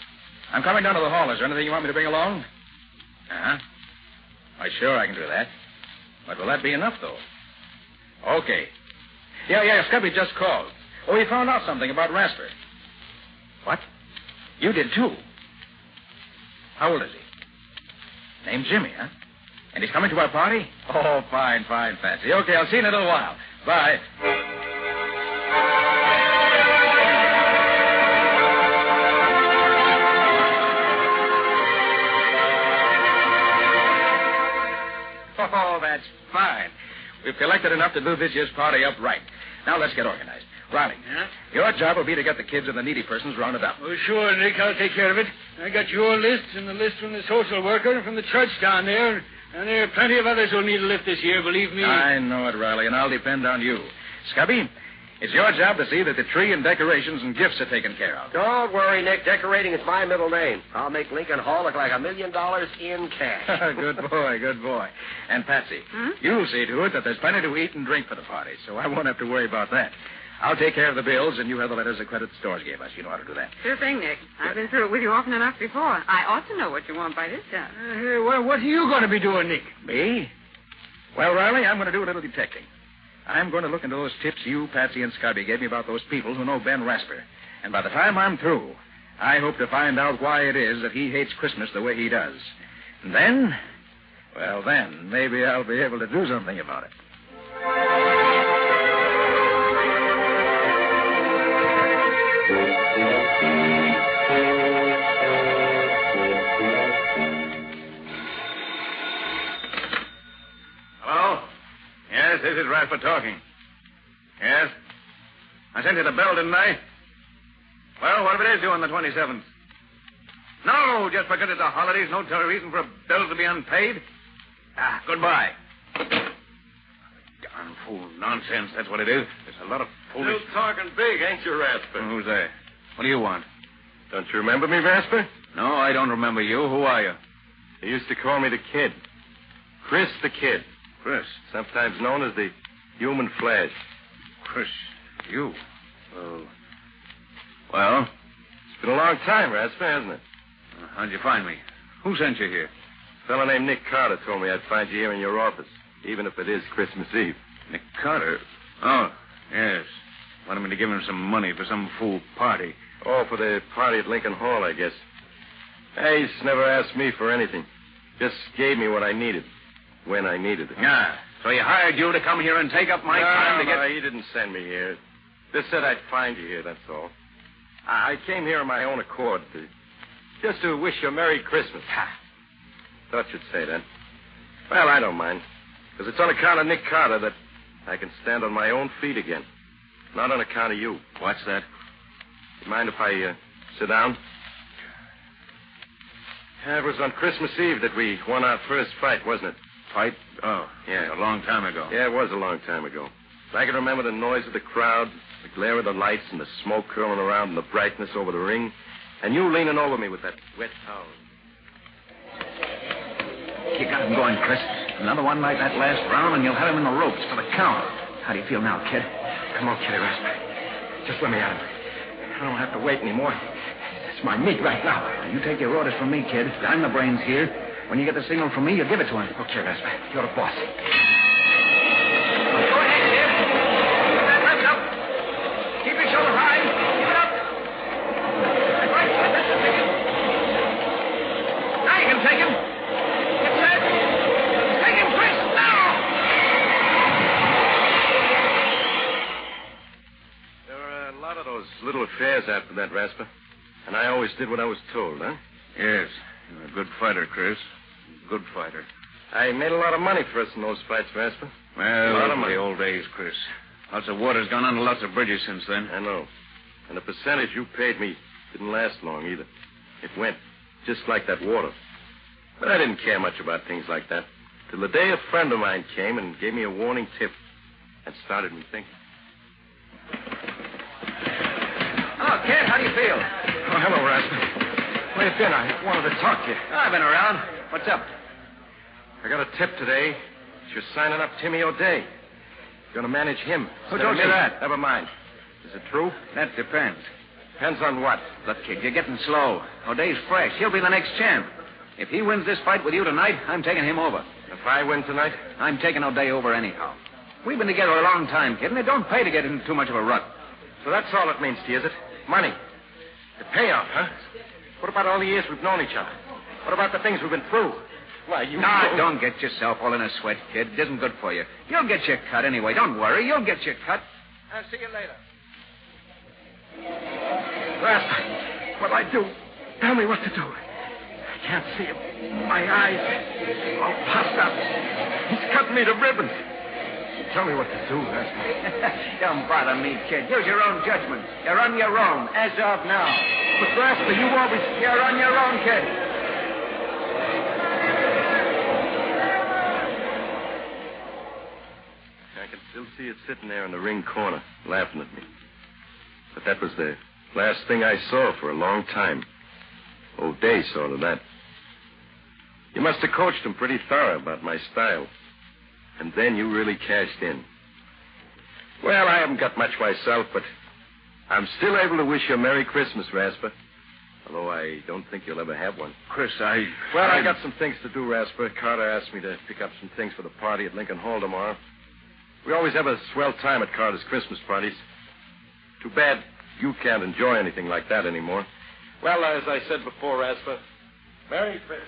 I'm coming down to the hall. Is there anything you want me to bring along? Uh-huh. Why, sure, I can do that. But will that be enough, though? Okay. Yeah, Scubby just called. Oh, he found out something about Rasper. What? You did, too? How old is he? Named Jimmy, huh? And he's coming to our party? Oh, fine, Patsy. Okay, I'll see you in a little while. Bye. Oh, that's fine. We've collected enough to do this year's party up right. Now let's get organized. Ronnie, your job will be to get the kids and the needy persons rounded up. Oh, sure, Nick. I'll take care of it. I got your list and the list from the social worker and from the church down there. And there are plenty of others who'll need a lift this year, believe me. I know it, Riley, and I'll depend on you. Scubby, it's your job to see that the tree and decorations and gifts are taken care of. Don't worry, Nick. Decorating is my middle name. I'll make Lincoln Hall look like $1 million in cash. Good boy. And Patsy, you'll see to it that there's plenty to eat and drink for the party, so I won't have to worry about that. I'll take care of the bills, and you have the letters of credit the stores gave us. You know how to do that. Sure thing, Nick. I've been through it with you often enough before. I ought to know what you want by this time. Well, what are you going to be doing, Nick? Me? Well, Riley, I'm going to do a little detecting. I'm going to look into those tips you, Patsy, and Scubby gave me about those people who know Ben Rasper. And by the time I'm through, I hope to find out why it is that he hates Christmas the way he does. And then, maybe I'll be able to do something about it. Hello? Yes, this is Rasper talking. Yes? I sent you the bill, didn't I? Well, what if it is due on the 27th? No, just because it's the holidays, no reason for a bill to be unpaid. Goodbye. Darn fool nonsense, that's what it is. There's a lot of foolish... Still talking big, ain't you, Rasper? Who's that? What do you want? Don't you remember me, Rasper? No, I don't remember you. Who are you? They used to call me the Kid. Chris the Kid. Chris? Sometimes known as the Human Flash. Chris, you? Well, it's been a long time, Rasper, hasn't it? How'd you find me? Who sent you here? A fellow named Nick Carter told me I'd find you here in your office, even if it is Christmas Eve. Nick Carter? Oh, yes. Wanted me to give him some money for some fool party. Oh, for the party at Lincoln Hall, I guess. He's never asked me for anything. Just gave me what I needed, when I needed it. Yeah, so he hired you to come here and take up my time to get... No, he didn't send me here. Just said I'd find you here, that's all. I came here of my own accord, just to wish you a Merry Christmas. Thought you'd say that. Well, I don't mind, because it's on account of Nick Carter that I can stand on my own feet again. Not on account of you. What's that? You mind if I sit down? It was on Christmas Eve that we won our first fight, wasn't it? Fight? Oh, yeah, a long time ago. Yeah, it was a long time ago. I can remember the noise of the crowd, the glare of the lights, and the smoke curling around, and the brightness over the ring, and you leaning over me with that wet towel. You got him going, Chris. Another one like that last round, and you'll have him in the ropes for the count. How do you feel now, kid? Come on, Kitty Rasper. Just let me at him. I don't have to wait anymore. It's my meat right now. You take your orders from me, kid. I'm the brains here. When you get the signal from me, you give it to him. Okay, Rasper. You're the boss. Go ahead, kid. Keep that left up. Keep your shoulder high. Keep it up. little affairs after that, Rasper. And I always did what I was told, huh? Yes. You're a good fighter, Chris. Good fighter. I made a lot of money for us in those fights, Rasper. Well, a lot of money. the old days, Chris. Lots of water's gone under lots of bridges since then. I know. And the percentage you paid me didn't last long either. It went just like that water. But I didn't care much about things like that. Till the day a friend of mine came and gave me a warning tip. That started me thinking. Hello, kid. How do you feel? Oh, hello, Rasper. Where you been? I wanted to talk to you. I've been around. What's up? I got a tip today. You're signing up Timmy O'Day. You're going to manage him. Who told you that? Never mind. Is it true? That depends. Depends on what? Look, kid, you're getting slow. O'Day's fresh. He'll be the next champ. If he wins this fight with you tonight, I'm taking him over. If I win tonight? I'm taking O'Day over anyhow. We've been together a long time, kid, and it don't pay to get into too much of a rut. So that's all it means to you, is it? Money. The payoff, huh? What about all the years we've known each other? What about the things we've been through? Why, you... No, don't get yourself all in a sweat, kid. It isn't good for you. You'll get your cut anyway. Don't worry. You'll get your cut. I'll see you later. Rasper, what'll I do? Tell me what to do. I can't see him. My eyes all puffed up. He's cutting me to ribbons. Tell me what to do, Rasper. Don't bother me, kid. Use your own judgment. You're on your own, as of now. But, Rasper, you always... You're on your own, kid. I can still see it sitting there in the ring corner, laughing at me. But that was the last thing I saw for a long time. O'Day saw to that. You must have coached him pretty thorough about my style. And then you really cashed in. Well, I haven't got much myself, but I'm still able to wish you a Merry Christmas, Rasper. Although I don't think you'll ever have one. Chris, I got some things to do, Rasper. Carter asked me to pick up some things for the party at Lincoln Hall tomorrow. We always have a swell time at Carter's Christmas parties. Too bad you can't enjoy anything like that anymore. Well, as I said before, Rasper, Merry Christmas.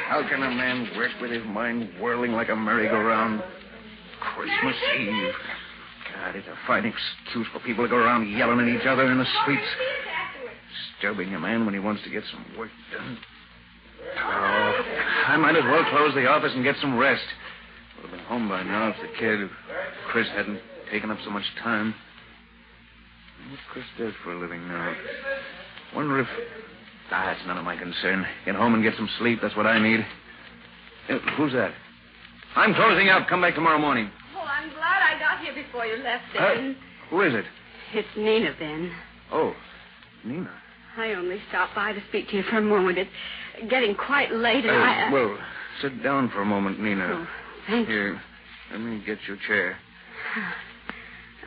How can a man work with his mind whirling like a merry-go-round? Christmas Eve. God, it's a fine excuse for people to go around yelling at each other in the streets. Disturbing a man when he wants to get some work done. Oh, I might as well close the office and get some rest. Would have been home by now if the kid, if Chris hadn't taken up so much time. What Chris does for a living now. Wonder if... it's none of my concern. Get home and get some sleep. That's what I need. Who's that? I'm closing up. Come back tomorrow morning. Oh, I'm glad I got here before you left, Ben. Who is it? It's Nina, Ben. Oh, Nina. I only stopped by to speak to you for a moment. It's getting quite late, and Well, sit down for a moment, Nina. Oh, thank you. Here, let me get your chair.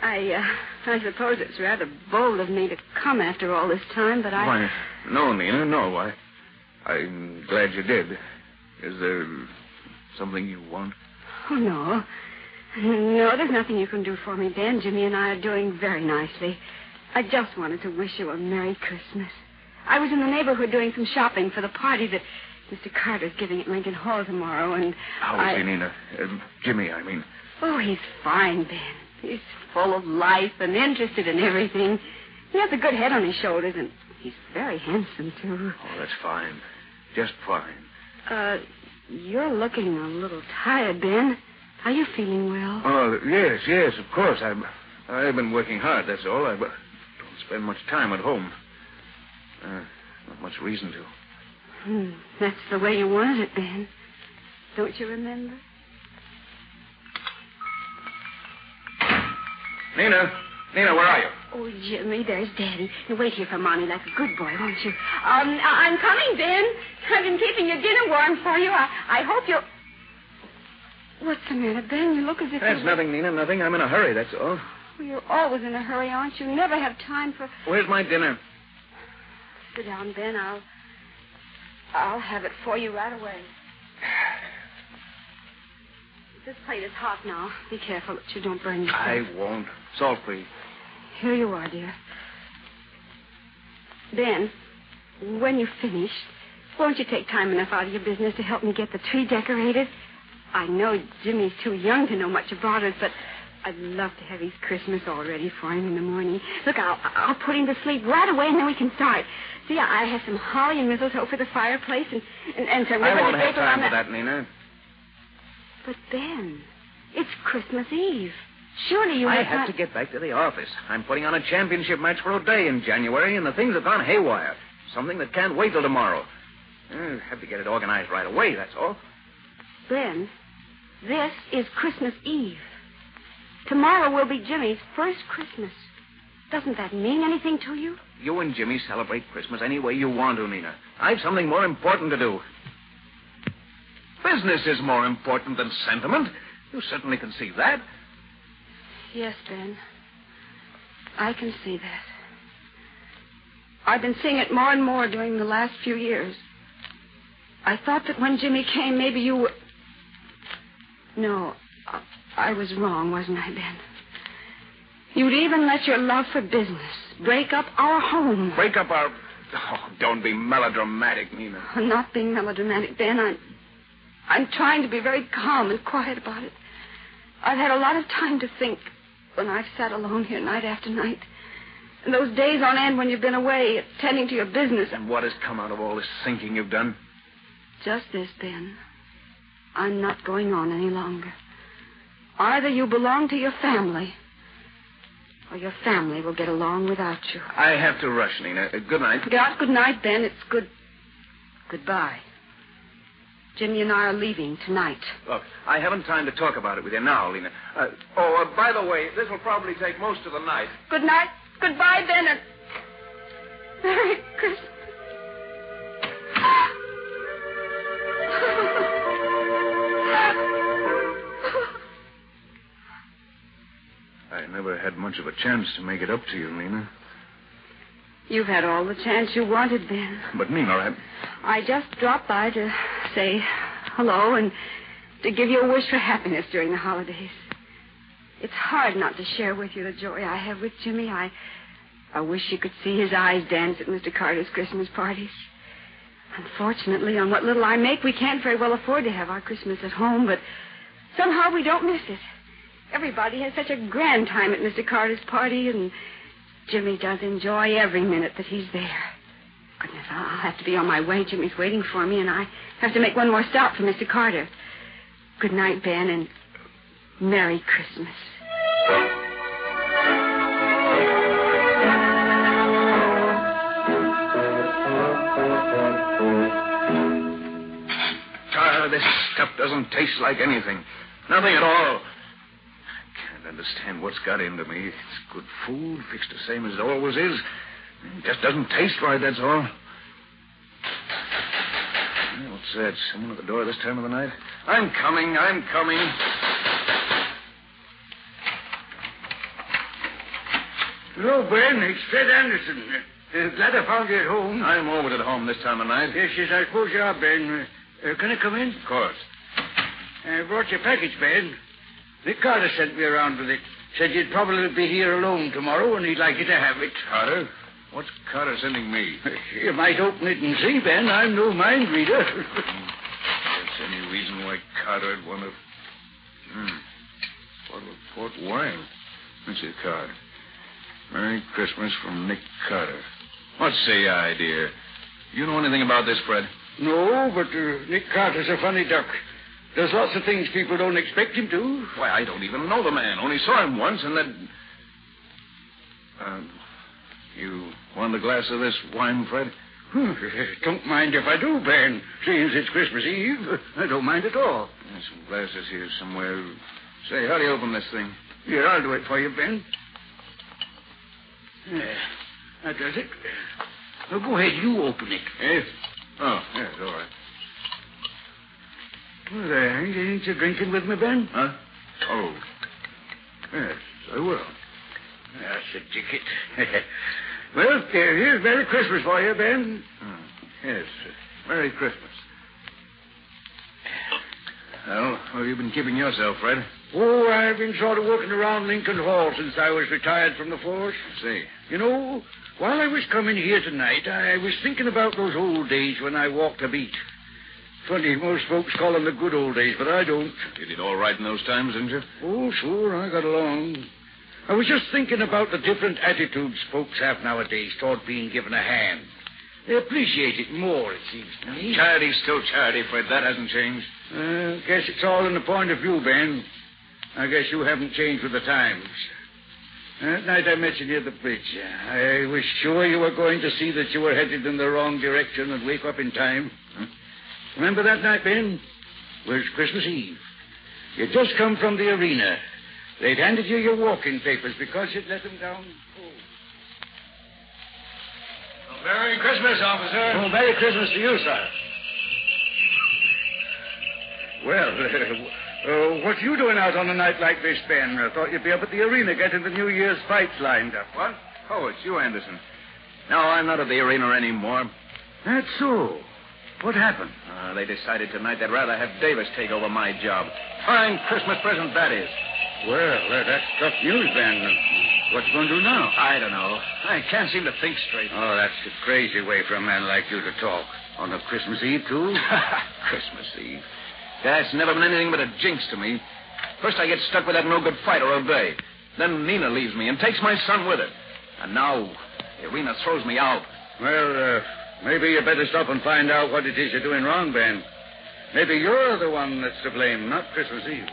I suppose it's rather bold of me to come after all this time, but Why, no, Nina, no. I'm glad you did. Is there something you want? Oh, no. No, there's nothing you can do for me, Ben. Jimmy and I are doing very nicely. I just wanted to wish you a Merry Christmas. I was in the neighborhood doing some shopping for the party that Mr. Carter's giving at Lincoln Hall tomorrow, and How is he, Nina? Jimmy, I mean. Oh, he's fine, Ben. He's full of life and interested in everything. He has a good head on his shoulders, and he's very handsome, too. Oh, that's fine. Just fine. You're looking a little tired, Ben. Are you feeling well? Oh, yes, of course. I've been working hard, that's all. I don't spend much time at home. Not much reason to. That's the way you wanted it, Ben. Don't you remember? Nina, where are you? Oh, Jimmy, there's Daddy. You wait here for Mommy like a good boy, won't you? I'm coming, Ben. I've been keeping your dinner warm for you. I hope you'll... What's the matter, Ben? You look as if That's nothing, Nina, nothing. I'm in a hurry, that's all. Well, you're always in a hurry, aren't you? Never have time for... Where's my dinner? Sit down, Ben. I'll have it for you right away. This plate is hot now. Be careful that you don't burn yourself. I won't. Salt free. Here you are, dear. Ben, when you've finished, won't you take time enough out of your business to help me get the tree decorated? I know Jimmy's too young to know much about it, but I'd love to have his Christmas all ready for him in the morning. Look, I'll put him to sleep right away, and then we can start. See, I have some holly and mistletoe for the fireplace and some I ribbon won't and have paper time on for that, Nina. But, Ben, it's Christmas Eve. Surely you I have have not... to get back to the office. I'm putting on a championship match for O'Day in January, and the things have gone haywire. Something that can't wait till tomorrow. I have to get it organized right away, that's all. Ben, this is Christmas Eve. Tomorrow will be Jimmy's first Christmas. Doesn't that mean anything to you? You and Jimmy celebrate Christmas any way you want to, Nina. I've something more important to do. Business is more important than sentiment. You certainly can see that. Yes, Ben. I can see that. I've been seeing it more and more during the last few years. I thought that when Jimmy came, maybe you were... No, I was wrong, wasn't I, Ben? You'd even let your love for business break up our home. Break up our... Oh, don't be melodramatic, Nina. I'm not being melodramatic, Ben. I'm trying to be very calm and quiet about it. I've had a lot of time to think when I've sat alone here night after night. And those days on end when you've been away attending to your business. And what has come out of all this thinking you've done? Just this, Ben. I'm not going on any longer. Either you belong to your family, or your family will get along without you. I have to rush, Nina. Good night. Good night, Ben. It's goodbye. Jimmy and I are leaving tonight. Look, I haven't time to talk about it with you now, Lena. By the way, this will probably take most of the night. Good night. Goodbye, Ben, and Merry Christmas. I never had much of a chance to make it up to you, Nina. You've had all the chance you wanted, Ben. But, Nina, I just dropped by to say hello and to give you a wish for happiness during the holidays. It's hard not to share with you the joy I have with Jimmy. I wish you could see his eyes dance at Mr. Carter's Christmas parties. Unfortunately, on what little I make, we can't very well afford to have our Christmas at home, but somehow we don't miss it. Everybody has such a grand time at Mr. Carter's party, and Jimmy does enjoy every minute that he's there. Goodness, I'll have to be on my way. Jimmy's waiting for me, and I have to make one more stop for Mr. Carter. Good night, Ben, and Merry Christmas. Carter, this stuff doesn't taste like anything. Nothing at all. I can't understand what's got into me. It's good food, fixed the same as it always is. It just doesn't taste right, that's all. What's that? Someone at the door this time of the night? I'm coming. Hello, Ben. It's Fred Anderson. Glad I found you at home. I'm always at home this time of night. Yes, I suppose you are, Ben. Can I come in? Of course. I brought your package, Ben. Nick Carter sent me around with it. Said you'd probably be here alone tomorrow, and he'd like you to have it. Carter? What's Carter sending me? You might open it and see, Ben. I'm no mind reader. There's any reason why Carter would want to... Bottle of port wine. What's your card? Merry Christmas from Nick Carter. What's the idea? You know anything about this, Fred? No, but Nick Carter's a funny duck. Does lots of things people don't expect him to. Why, I don't even know the man. Only saw him once, and then... You want a glass of this wine, Fred? Don't mind if I do, Ben. Seeing it's Christmas Eve, I don't mind at all. There's some glasses here somewhere. Say, how do you open this thing? Here, I'll do it for you, Ben. That does it. Now, go ahead, you open it. Yes? Oh, yes, all right. Well, there, ain't you drinking with me, Ben? Huh? Oh. Yes, I will. That's a ticket. Well, here's Merry Christmas for you, Ben. Yes, Merry Christmas. Well, how have you been keeping yourself, Fred? Oh, I've been sort of working around Lincoln Hall since I was retired from the force. See. You know, while I was coming here tonight, I was thinking about those old days when I walked a beat. Funny, most folks call them the good old days, but I don't. You did all right in those times, didn't you? Oh, sure, I got along. I was just thinking about the different attitudes folks have nowadays toward being given a hand. They appreciate it more, it seems to me. Charity's still charity, Fred. That hasn't changed. Guess it's all in the point of view, Ben. I guess you haven't changed with the times. That night I met you near the bridge. I was sure you were going to see that you were headed in the wrong direction and wake up in time. Remember that night, Ben? It was Christmas Eve. You'd just come from the arena. They'd handed you your walking papers because you'd let them down. Merry Christmas, officer. Oh, Merry Christmas to you, sir. Well, what you doing out on a night like this, Ben? I thought you'd be up at the arena getting the New Year's fights lined up. What? Oh, it's you, Anderson. No, I'm not at the arena anymore. That's so. What happened? They decided tonight they'd rather have Davis take over my job. Fine Christmas present that is. Well, that's tough news, Ben. What you going to do now? I don't know. I can't seem to think straight. Oh, that's a crazy way for a man like you to talk. On a Christmas Eve, too? Christmas Eve. That's never been anything but a jinx to me. First I get stuck with that no-good fighter all day. Then Nina leaves me and takes my son with her. And now the arena throws me out. Well, maybe you better stop and find out what it is you're doing wrong, Ben. Maybe you're the one that's to blame, not Christmas Eve.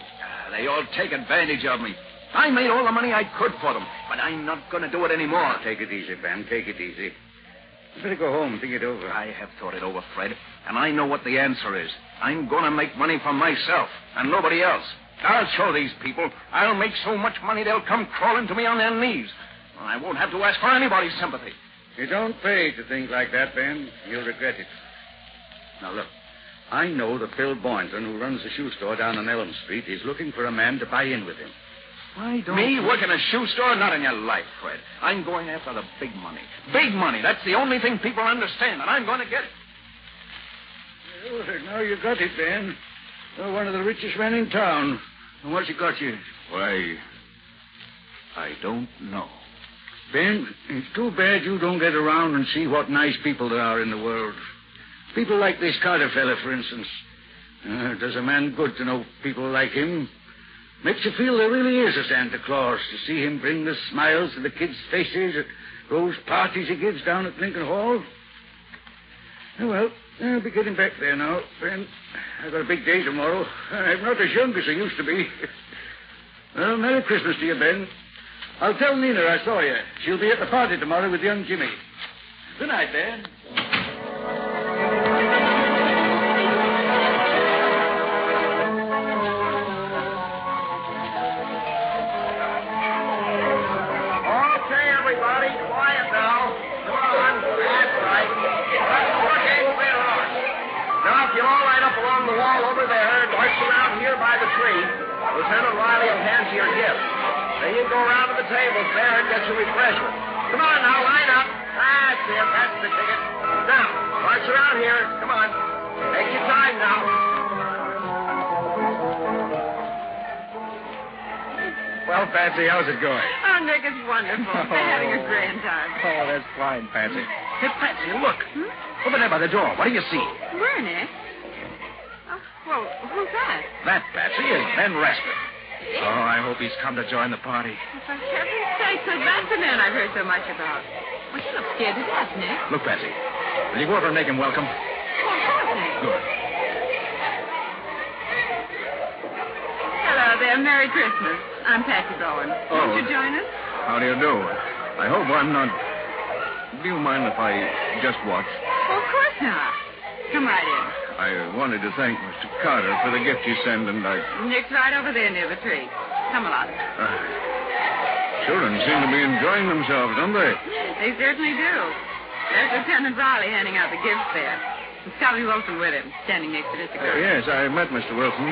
They all take advantage of me. I made all the money I could for them, but I'm not going to do it anymore. Take it easy, Ben. Take it easy. You better go home and think it over. I have thought it over, Fred, and I know what the answer is. I'm going to make money for myself and nobody else. I'll show these people. I'll make so much money they'll come crawling to me on their knees. I won't have to ask for anybody's sympathy. You don't pay to think like that, Ben. You'll regret it. Now, look. I know that Phil Boynton, who runs the shoe store down on Elm Street, is looking for a man to buy in with him. Why don't Me you... work in a shoe store? Not in your life, Fred. I'm going after the big money. Big money. That's the only thing people understand, and I'm going to get it. Well, now you got it, Ben. You're one of the richest men in town. And what's it got you? Why, I don't know. Ben, it's too bad you don't get around and see what nice people there are in the world. People like this Carter fella, for instance. Does a man good to know people like him. Makes you feel there really is a Santa Claus, to see him bring the smiles to the kids' faces at those parties he gives down at Lincoln Hall. Well, I'll be getting back there now, Ben. I've got a big day tomorrow. I'm not as young as I used to be. Well, Merry Christmas to you, Ben. I'll tell Nina I saw you. She'll be at the party tomorrow with young Jimmy. Good night, Ben. Lieutenant Riley will hand you your gift. Then you go around to the tables there and get your refreshment. Come on now, line up. That's it. That's the ticket. Now, march around here. Come on. Take your time now. Well, Patsy, how's it going? Oh, Nick, it's wonderful. We're having a grand time. Oh, that's fine, Patsy. Hey, Patsy, look. Over there by the door. What do you see? Where, Nick? Well, who's that? That, Patsy, is Ben Rasper. Oh, I hope he's come to join the party. For heaven's sake, so that's the man I've heard so much about. Well, you look scared to death, Nick. Look, Patsy, will you go over and make him welcome? Well, of course, Nick. Good. Hello there. Merry Christmas. I'm Patsy Bowen. Won't you join us? How do you do? I hope I'm not... Do you mind if I just watch? Well, of course not. Come right in. I wanted to thank Mr. Carter for the gift you sent, and I... Nick's right over there near the tree. Come along. Children seem to be enjoying themselves, don't they? They certainly do. There's Lieutenant Riley handing out the gifts there. And Scotty Wilson with him, standing next to this girl. Yes, I met Mr. Wilson.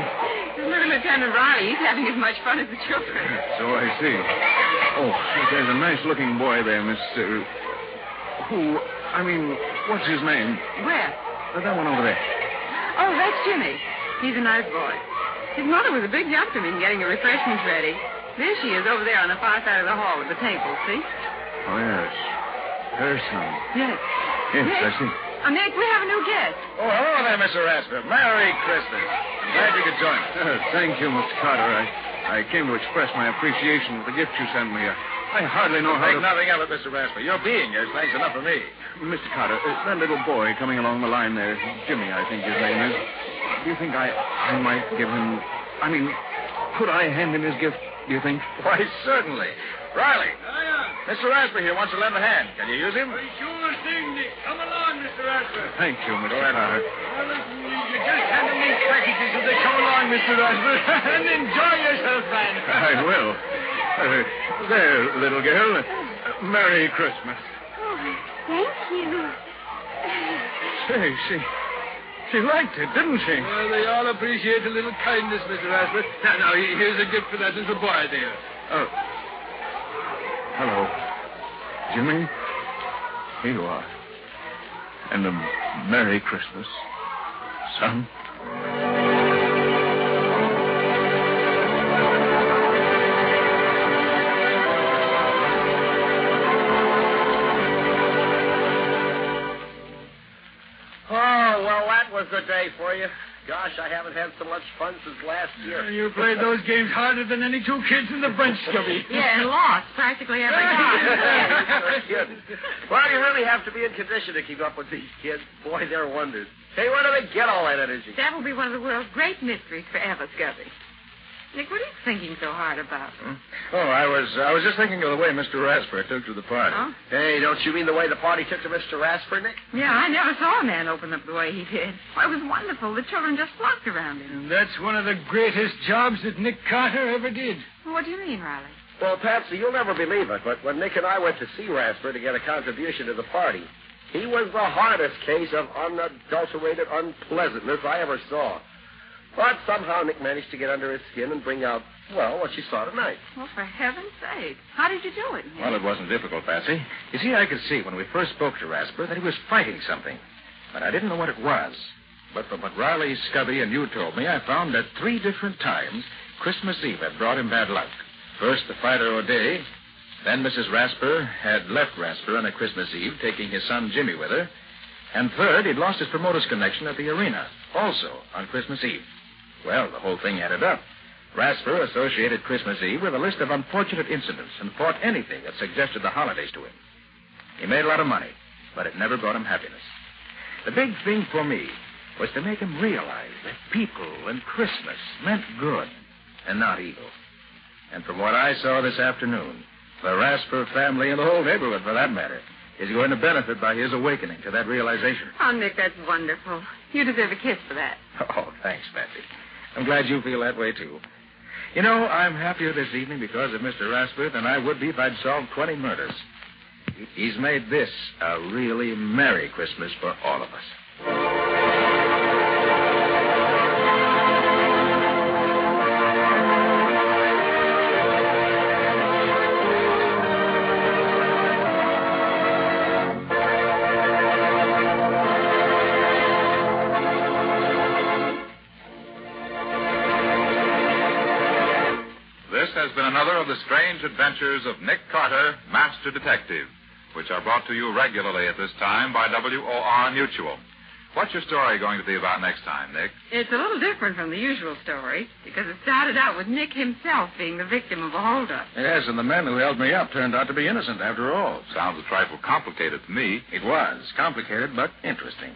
Look at Lieutenant Riley. He's having as much fun as the children. So I see. Oh, there's a nice-looking boy there, Mr... what's his name? Where? That one over there. Oh, that's Jimmy. He's a nice boy. His mother was a big help to me in getting the refreshments ready. There she is over there on the far side of the hall with the table, see? Oh, yes. Her son. Yes. Yes, Nick. I see. Nick, we have a new guest. Oh, hello there, Mr. Rasper. Merry Christmas. I'm glad you could join us. Thank you, Mr. Carter. I came to express my appreciation for the gift you sent me. I hardly know how to... Think nothing of it, Mr. Rasper. Your being here is thanks enough for me. Mr. Carter, that little boy coming along the line there, Jimmy, I think his name is. Do you think I might give him... I mean, could I hand him his gift, do you think? Why, certainly. Riley. Mr. Rasper here wants to lend a hand. Can you use him? Sure thing, Nick. Come along, Mr. Rasper. Thank you, Mr. Carter. Well, listen, you just handle these packages as they come along, Mr. Rasper, and enjoy yourself, man. I will. There, little girl. Merry Christmas. Oh, thank you. Say, she liked it, didn't she? Well, they all appreciate a little kindness, Mr. Rasper. Now, here's a gift for that little boy there. Oh. Hello. Jimmy? Here you are. And a Merry Christmas, son. Oh, well, that was a day for you. Gosh, I haven't had so much fun since last year. You played those games harder than any two kids in the bunch, Scubby. Yeah, and lost practically every time. Well, you really have to be in condition to keep up with these kids. Boy, they're wonders. Hey, where do they get all that energy? That will be one of the world's great mysteries forever, Scubby. Nick, what are you thinking so hard about? Oh, I was just thinking of the way Mr. Rasper took to the party. Huh? Hey, don't you mean the way the party took to Mr. Rasper, Nick? Yeah, I never saw a man open up the way he did. Well, it was wonderful. The children just flocked around him. And that's one of the greatest jobs that Nick Carter ever did. What do you mean, Riley? Well, Patsy, you'll never believe it, but when Nick and I went to see Rasper to get a contribution to the party, he was the hardest case of unadulterated unpleasantness I ever saw. But somehow Nick managed to get under his skin and bring out, well, what you saw tonight. Well, for heaven's sake. How did you do it, Nick? Well, it wasn't difficult, Patsy. You see, I could see when we first spoke to Rasper that he was fighting something. But I didn't know what it was. But from what Riley, Scubby, and you told me, I found that 3 different times Christmas Eve had brought him bad luck. First, the fighter O'Day. Then Mrs. Rasper had left Rasper on a Christmas Eve, taking his son Jimmy with her. And third, he'd lost his promoter's connection at the arena, also on Christmas Eve. Well, the whole thing added up. Rasper associated Christmas Eve with a list of unfortunate incidents and fought anything that suggested the holidays to him. He made a lot of money, but it never brought him happiness. The big thing for me was to make him realize that people and Christmas meant good and not evil. And from what I saw this afternoon, the Rasper family and the whole neighborhood, for that matter, is going to benefit by his awakening to that realization. Oh, Nick, that's wonderful. You deserve a kiss for that. Oh, thanks, Patsy. I'm glad you feel that way, too. You know, I'm happier this evening because of Mr. Rasper than I would be if I'd solved 20 murders. He's made this a really Merry Christmas for all of us. This has been another of the strange adventures of Nick Carter, Master Detective, which are brought to you regularly at this time by WOR Mutual. What's your story going to be about next time, Nick? It's a little different from the usual story because it started out with Nick himself being the victim of a holdup. Yes, and the men who held me up turned out to be innocent after all. Sounds a trifle complicated to me. It was. Complicated, but interesting.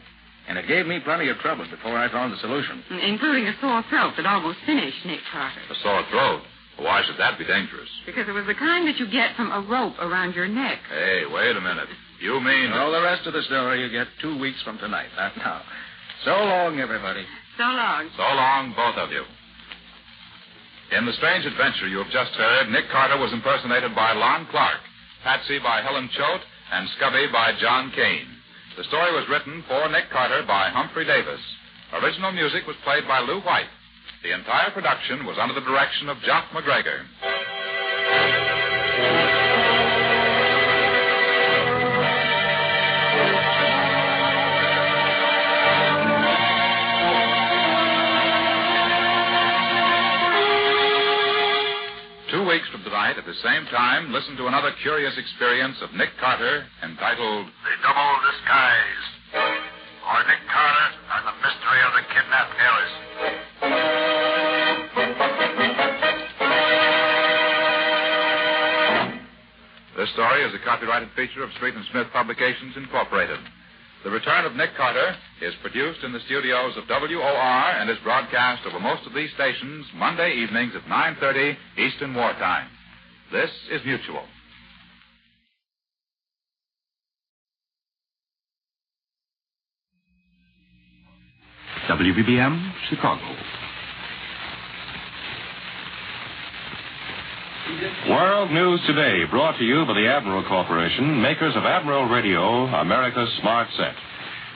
And it gave me plenty of trouble before I found the solution. Including a sore throat that almost finished Nick Carter. A sore throat? Why should that be dangerous? Because it was the kind that you get from a rope around your neck. Hey, wait a minute. You mean... All the rest of the story you get 2 weeks from tonight, not now. So long, everybody. So long. So long, both of you. In the strange adventure you have just heard, Nick Carter was impersonated by Lon Clark, Patsy by Helen Choate, and Scubby by John Kane. The story was written for Nick Carter by Humphrey Davis. Original music was played by Lou White. The entire production was under the direction of Jock McGregor. weeks from tonight, at the same time, listen to another curious experience of Nick Carter entitled The Double Disguise, or Nick Carter and the Mystery of the Kidnapped Heiress. This story is a copyrighted feature of Street & Smith Publications, Incorporated. The Return of Nick Carter is produced in the studios of WOR and is broadcast over most of these stations Monday evenings at 9:30 Eastern Wartime. This is Mutual. WBBM, Chicago. World News Today, brought to you by the Admiral Corporation, makers of Admiral Radio, America's Smart Set.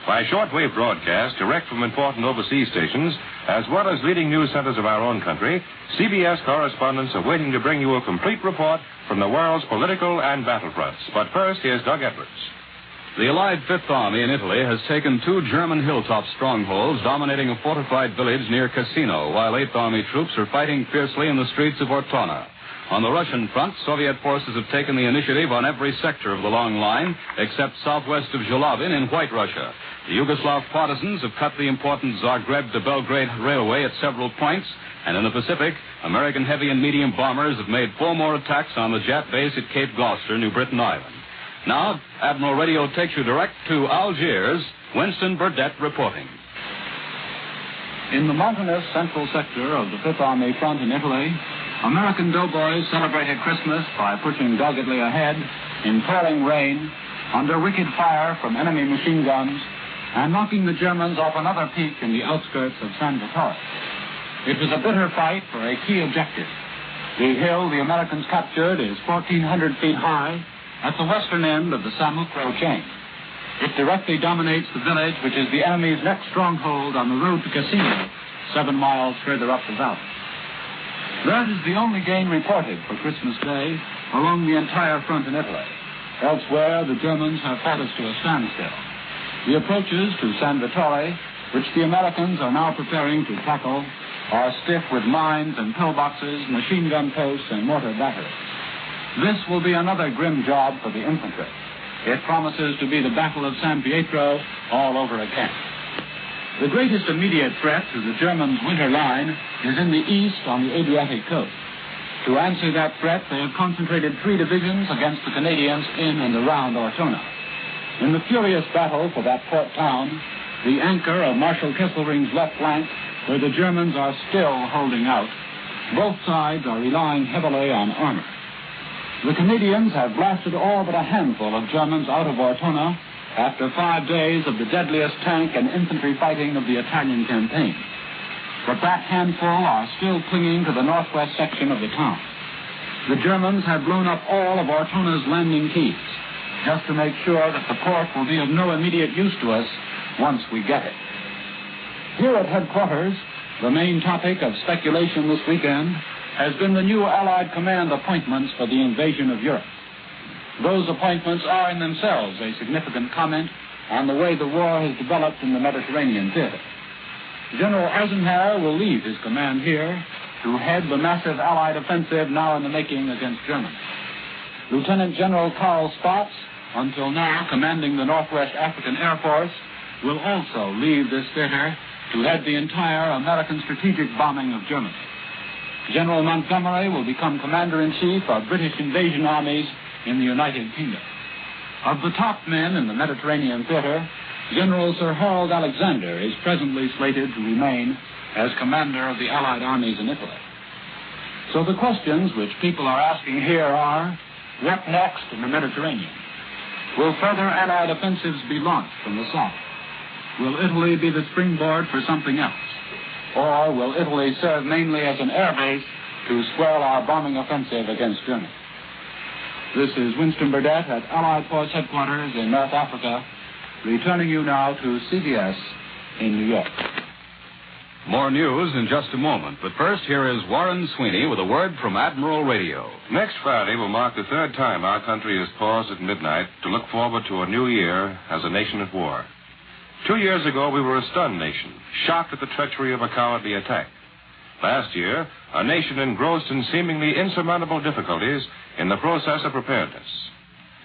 By shortwave broadcast direct from important overseas stations, as well as leading news centers of our own country, CBS correspondents are waiting to bring you a complete report from the world's political and battlefronts. But first, here's Doug Edwards. The Allied Fifth Army in Italy has taken 2 German hilltop strongholds dominating a fortified village near Cassino, while Eighth Army troops are fighting fiercely in the streets of Ortona. On the Russian front, Soviet forces have taken the initiative on every sector of the long line, except southwest of Zhelovin in White Russia. The Yugoslav partisans have cut the important Zagreb to Belgrade railway at several points, and in the Pacific, American heavy and medium bombers have made 4 more attacks on the Jap base at Cape Gloucester, New Britain Island. Now, Admiral Radio takes you direct to Algiers. Winston Burdett reporting. In the mountainous central sector of the Fifth Army front in Italy, American doughboys celebrated Christmas by pushing doggedly ahead in pouring rain, under wicked fire from enemy machine guns, and knocking the Germans off another peak in the outskirts of San Vittore. It was a bitter fight for a key objective. The hill the Americans captured is 1,400 feet high at the western end of the Samukro chain. It directly dominates the village, which is the enemy's next stronghold on the road to Cassino, 7 miles further up the valley. That is the only gain reported for Christmas Day along the entire front in Italy. Elsewhere, the Germans have fought us to a standstill. The approaches to San Vittore, which the Americans are now preparing to tackle, are stiff with mines and pillboxes, machine gun posts, and mortar batteries. This will be another grim job for the infantry. It promises to be the Battle of San Pietro all over again. The greatest immediate threat to the Germans' winter line is in the east on the Adriatic coast. To answer that threat, they have concentrated 3 divisions against the Canadians in and around Ortona. In the furious battle for that port town, the anchor of Marshal Kesselring's left flank, where the Germans are still holding out, both sides are relying heavily on armor. The Canadians have blasted all but a handful of Germans out of Ortona after 5 days of the deadliest tank and infantry fighting of the Italian campaign. But that handful are still clinging to the northwest section of the town. The Germans have blown up all of Ortona's landing keys, just to make sure that the port will be of no immediate use to us once we get it. Here at headquarters, the main topic of speculation this weekend has been the new Allied command appointments for the invasion of Europe. Those appointments are in themselves a significant comment on the way the war has developed in the Mediterranean theater. General Eisenhower will leave his command here to head the massive Allied offensive now in the making against Germany. Lieutenant General Carl Spaatz, until now commanding the Northwest African Air Force, will also leave this theater to head the entire American strategic bombing of Germany. General Montgomery will become Commander-in-Chief of British invasion armies in the United Kingdom. Of the top men in the Mediterranean theater, General Sir Harold Alexander is presently slated to remain as commander of the Allied armies in Italy. So the questions which people are asking here are, what next in the Mediterranean? Will further Allied offensives be launched from the south? Will Italy be the springboard for something else? Or will Italy serve mainly as an air base to swell our bombing offensive against Germany? This is Winston Burdett at Allied Force Headquarters in North Africa, returning you now to CBS in New York. More news in just a moment, but first here is Warren Sweeney with a word from Admiral Radio. Next Friday will mark the 3rd time our country has paused at midnight to look forward to a new year as a nation at war. 2 years ago, we were a stunned nation, shocked at the treachery of a cowardly attack. Last year, a nation engrossed in seemingly insurmountable difficulties in the process of preparedness.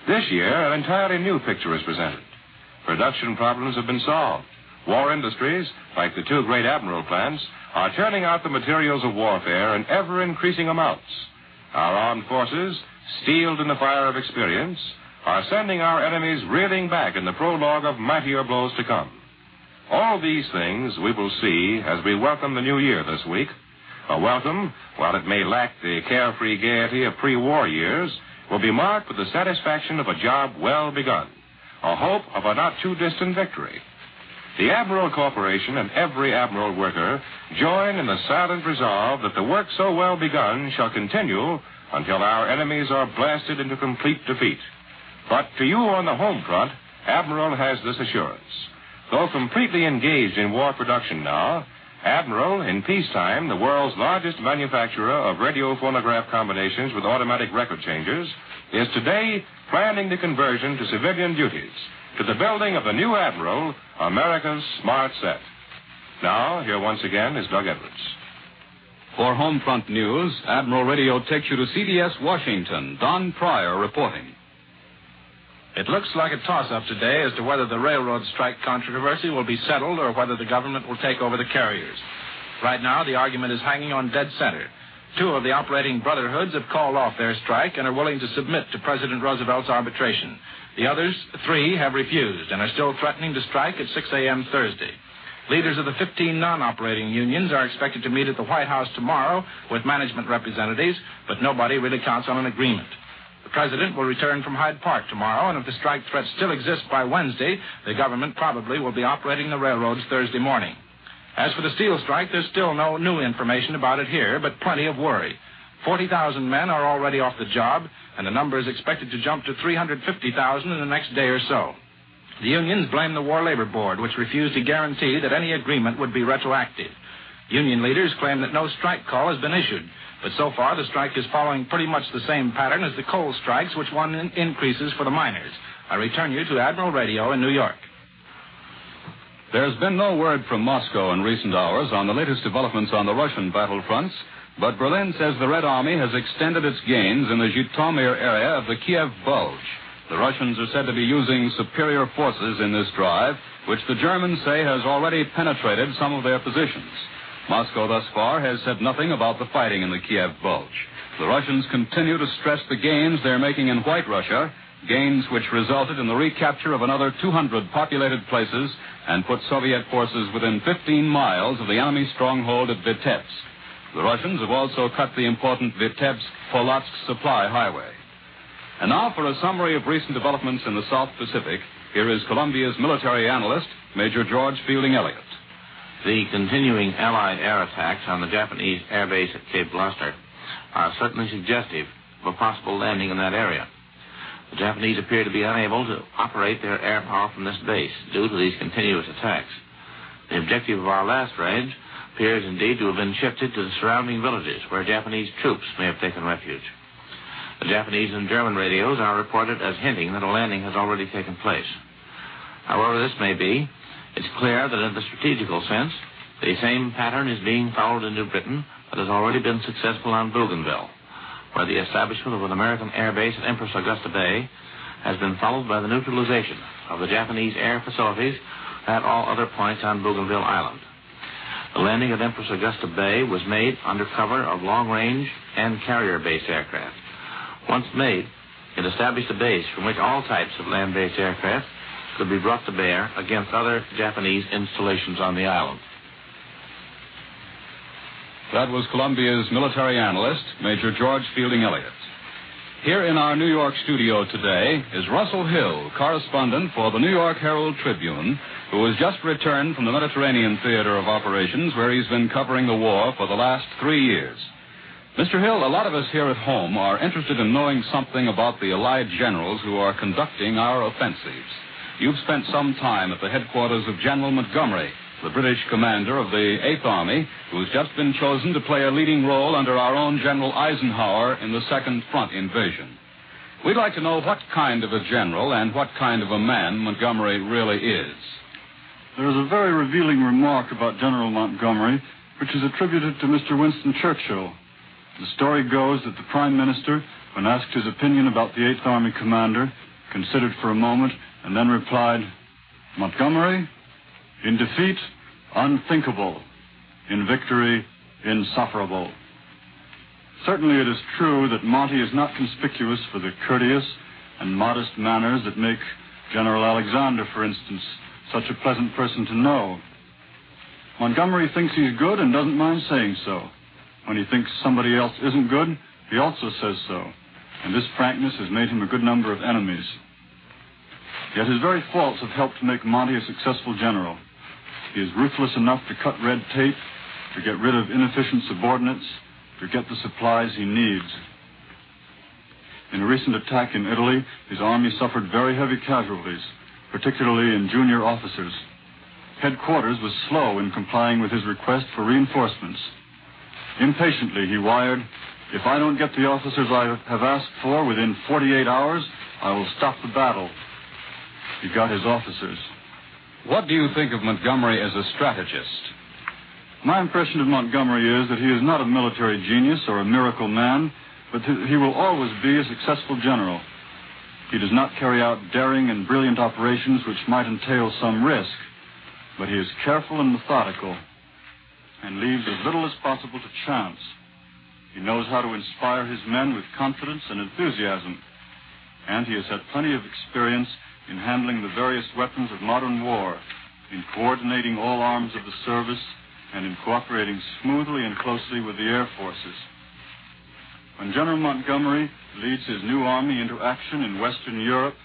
This year, an entirely new picture is presented. Production problems have been solved. War industries, like the two great Admiral plants, are turning out the materials of warfare in ever-increasing amounts. Our armed forces, steeled in the fire of experience, are sending our enemies reeling back in the prologue of mightier blows to come. All these things we will see as we welcome the new year this week. A welcome, while it may lack the carefree gaiety of pre-war years, will be marked with the satisfaction of a job well begun, a hope of a not-too-distant victory. The Admiral Corporation and every Admiral worker join in the silent resolve that the work so well begun shall continue until our enemies are blasted into complete defeat. But to you on the home front, Admiral has this assurance. Though completely engaged in war production now, Admiral, in peacetime, the world's largest manufacturer of radio phonograph combinations with automatic record changers, is today planning the conversion to civilian duties, to the building of the new Admiral, America's smart set. Now, here once again is Doug Edwards. For Homefront News, Admiral Radio takes you to CBS Washington. Don Pryor reporting. It looks like a toss-up today as to whether the railroad strike controversy will be settled or whether the government will take over the carriers. Right now, the argument is hanging on dead center. Two of the operating brotherhoods have called off their strike and are willing to submit to President Roosevelt's arbitration. The others, three, have refused and are still threatening to strike at 6 a.m. Thursday. Leaders of the 15 non-operating unions are expected to meet at the White House tomorrow with management representatives, but nobody really counts on an agreement. The president will return from Hyde Park tomorrow, and if the strike threat still exists by Wednesday, the government probably will be operating the railroads Thursday morning. As for the steel strike, there's still no new information about it here, but plenty of worry. 40,000 men are already off the job, and the number is expected to jump to 350,000 in the next day or so. The unions blame the War Labor Board, which refused to guarantee that any agreement would be retroactive. Union leaders claim that no strike call has been issued, but so far the strike is following pretty much the same pattern as the coal strikes, which won increases for the miners. I return you to Admiral Radio in New York. There's been no word from Moscow in recent hours on the latest developments on the Russian battlefronts, but Berlin says the Red Army has extended its gains in the Zhytomyr area of the Kiev Bulge. The Russians are said to be using superior forces in this drive, which the Germans say has already penetrated some of their positions. Moscow thus far has said nothing about the fighting in the Kiev Bulge. The Russians continue to stress the gains they're making in White Russia, gains which resulted in the recapture of another 200 populated places and put Soviet forces within 15 miles of the enemy stronghold at Vitebsk. The Russians have also cut the important Vitebsk-Polotsk supply highway. And now for a summary of recent developments in the South Pacific, here is Columbia's military analyst, Major George Fielding Elliott. The continuing Allied air attacks on the Japanese air base at Cape Gloucester are certainly suggestive of a possible landing in that area. The Japanese appear to be unable to operate their air power from this base due to these continuous attacks. The objective of our last raid appears indeed to have been shifted to the surrounding villages where Japanese troops may have taken refuge. The Japanese and German radios are reported as hinting that a landing has already taken place. However this may be, it's clear that in the strategical sense, the same pattern is being followed in New Britain that has already been successful on Bougainville, where the establishment of an American air base at Empress Augusta Bay has been followed by the neutralization of the Japanese air facilities at all other points on Bougainville Island. The landing at Empress Augusta Bay was made under cover of long-range and carrier-based aircraft. Once made, it established a base from which all types of land-based aircraft could be brought to bear against other Japanese installations on the island. That was Columbia's military analyst, Major George Fielding Elliott. Here in our New York studio today is Russell Hill, correspondent for the New York Herald Tribune, who has just returned from the Mediterranean Theater of Operations, where he's been covering the war for the last 3 years. Mr. Hill, a lot of us here at home are interested in knowing something about the Allied generals who are conducting our offensives. You've spent some time at the headquarters of General Montgomery, the British commander of the 8th Army, who's just been chosen to play a leading role under our own General Eisenhower in the Second Front invasion. We'd like to know what kind of a general and what kind of a man Montgomery really is. There's a very revealing remark about General Montgomery which is attributed to Mr. Winston Churchill. The story goes that the Prime Minister, when asked his opinion about the 8th Army commander, considered for a moment and then replied, "Montgomery, in defeat, unthinkable. In victory, insufferable." Certainly it is true that Monty is not conspicuous for the courteous and modest manners that make General Alexander, for instance, such a pleasant person to know. Montgomery thinks he's good and doesn't mind saying so. When he thinks somebody else isn't good, he also says so, and this frankness has made him a good number of enemies. Yet his very faults have helped to make Monty a successful general. He is ruthless enough to cut red tape, to get rid of inefficient subordinates, to get the supplies he needs. In a recent attack in Italy, his army suffered very heavy casualties, particularly in junior officers. Headquarters was slow in complying with his request for reinforcements. Impatiently, he wired, "If I don't get the officers I have asked for within 48 hours, I will stop the battle." He got his officers. What do you think of Montgomery as a strategist? My impression of Montgomery is that he is not a military genius or a miracle man, but he will always be a successful general. He does not carry out daring and brilliant operations which might entail some risk, but he is careful and methodical and leaves as little as possible to chance. He knows how to inspire his men with confidence and enthusiasm, and he has had plenty of experience in handling the various weapons of modern war, in coordinating all arms of the service, and in cooperating smoothly and closely with the air forces. When General Montgomery leads his new army into action in Western Europe,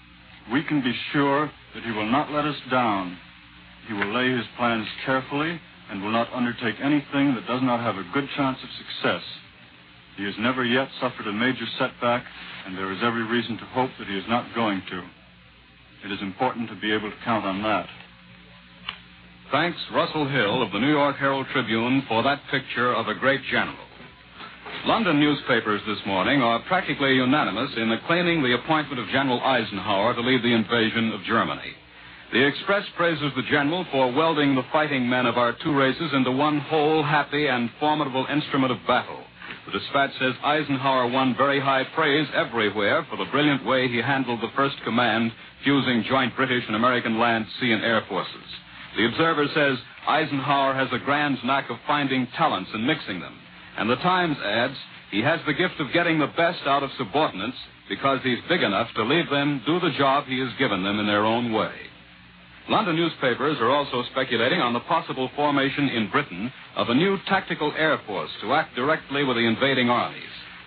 we can be sure that he will not let us down. He will lay his plans carefully and will not undertake anything that does not have a good chance of success. He has never yet suffered a major setback, and there is every reason to hope that he is not going to. It is important to be able to count on that. Thanks, Russell Hill of the New York Herald Tribune, for that picture of a great general. London newspapers this morning are practically unanimous in acclaiming the appointment of General Eisenhower to lead the invasion of Germany. The Express praises the general for welding the fighting men of our two races into one whole, happy, and formidable instrument of battle. The Dispatch says Eisenhower won very high praise everywhere for the brilliant way he handled the First Command, fusing joint British and American land, sea, and air forces. The Observer says Eisenhower has a grand knack of finding talents and mixing them. And the Times adds he has the gift of getting the best out of subordinates because he's big enough to leave them do the job he has given them in their own way. London newspapers are also speculating on the possible formation in Britain of a new tactical air force to act directly with the invading armies.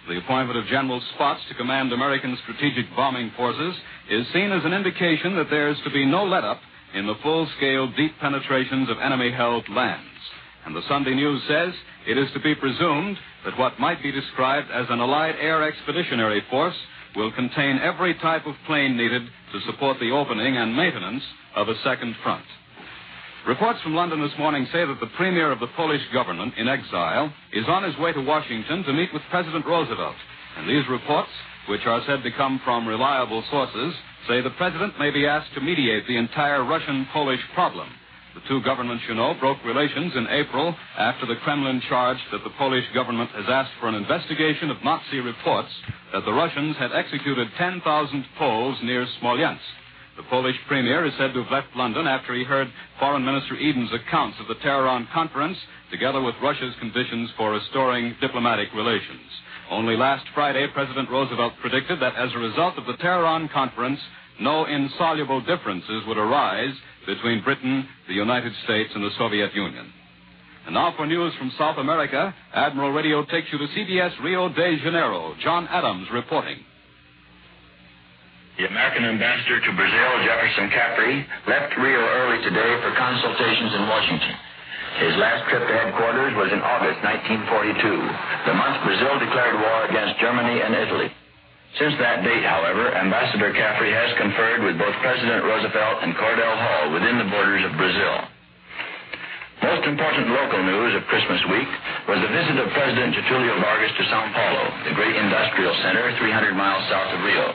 The appointment of General Spots to command American strategic bombing forces is seen as an indication that there is to be no let-up in the full-scale deep penetrations of enemy-held lands. And the Sunday News says it is to be presumed that what might be described as an Allied air expeditionary force will contain every type of plane needed to support the opening and maintenance of a second front. Reports from London this morning say that the premier of the Polish government in exile is on his way to Washington to meet with President Roosevelt. And these reports, which are said to come from reliable sources, say the president may be asked to mediate the entire Russian-Polish problem. The two governments, you know, broke relations in April after the Kremlin charged that the Polish government has asked for an investigation of Nazi reports that the Russians had executed 10,000 Poles near Smolensk. The Polish premier is said to have left London after he heard Foreign Minister Eden's accounts of the Tehran conference, together with Russia's conditions for restoring diplomatic relations. Only last Friday, President Roosevelt predicted that as a result of the Tehran conference, no insoluble differences would arise between Britain, the United States, and the Soviet Union. And now for news from South America, Admiral Radio takes you to CBS Rio de Janeiro. John Adams reporting. The American ambassador to Brazil, Jefferson Caffrey, left Rio early today for consultations in Washington. His last trip to headquarters was in August 1942, the month Brazil declared war against Germany and Italy. Since that date, however, Ambassador Caffrey has conferred with both President Roosevelt and Cordell Hull within the borders of Brazil. Most important local news of Christmas week was the visit of President Getulio Vargas to Sao Paulo, the great industrial center 300 miles south of Rio.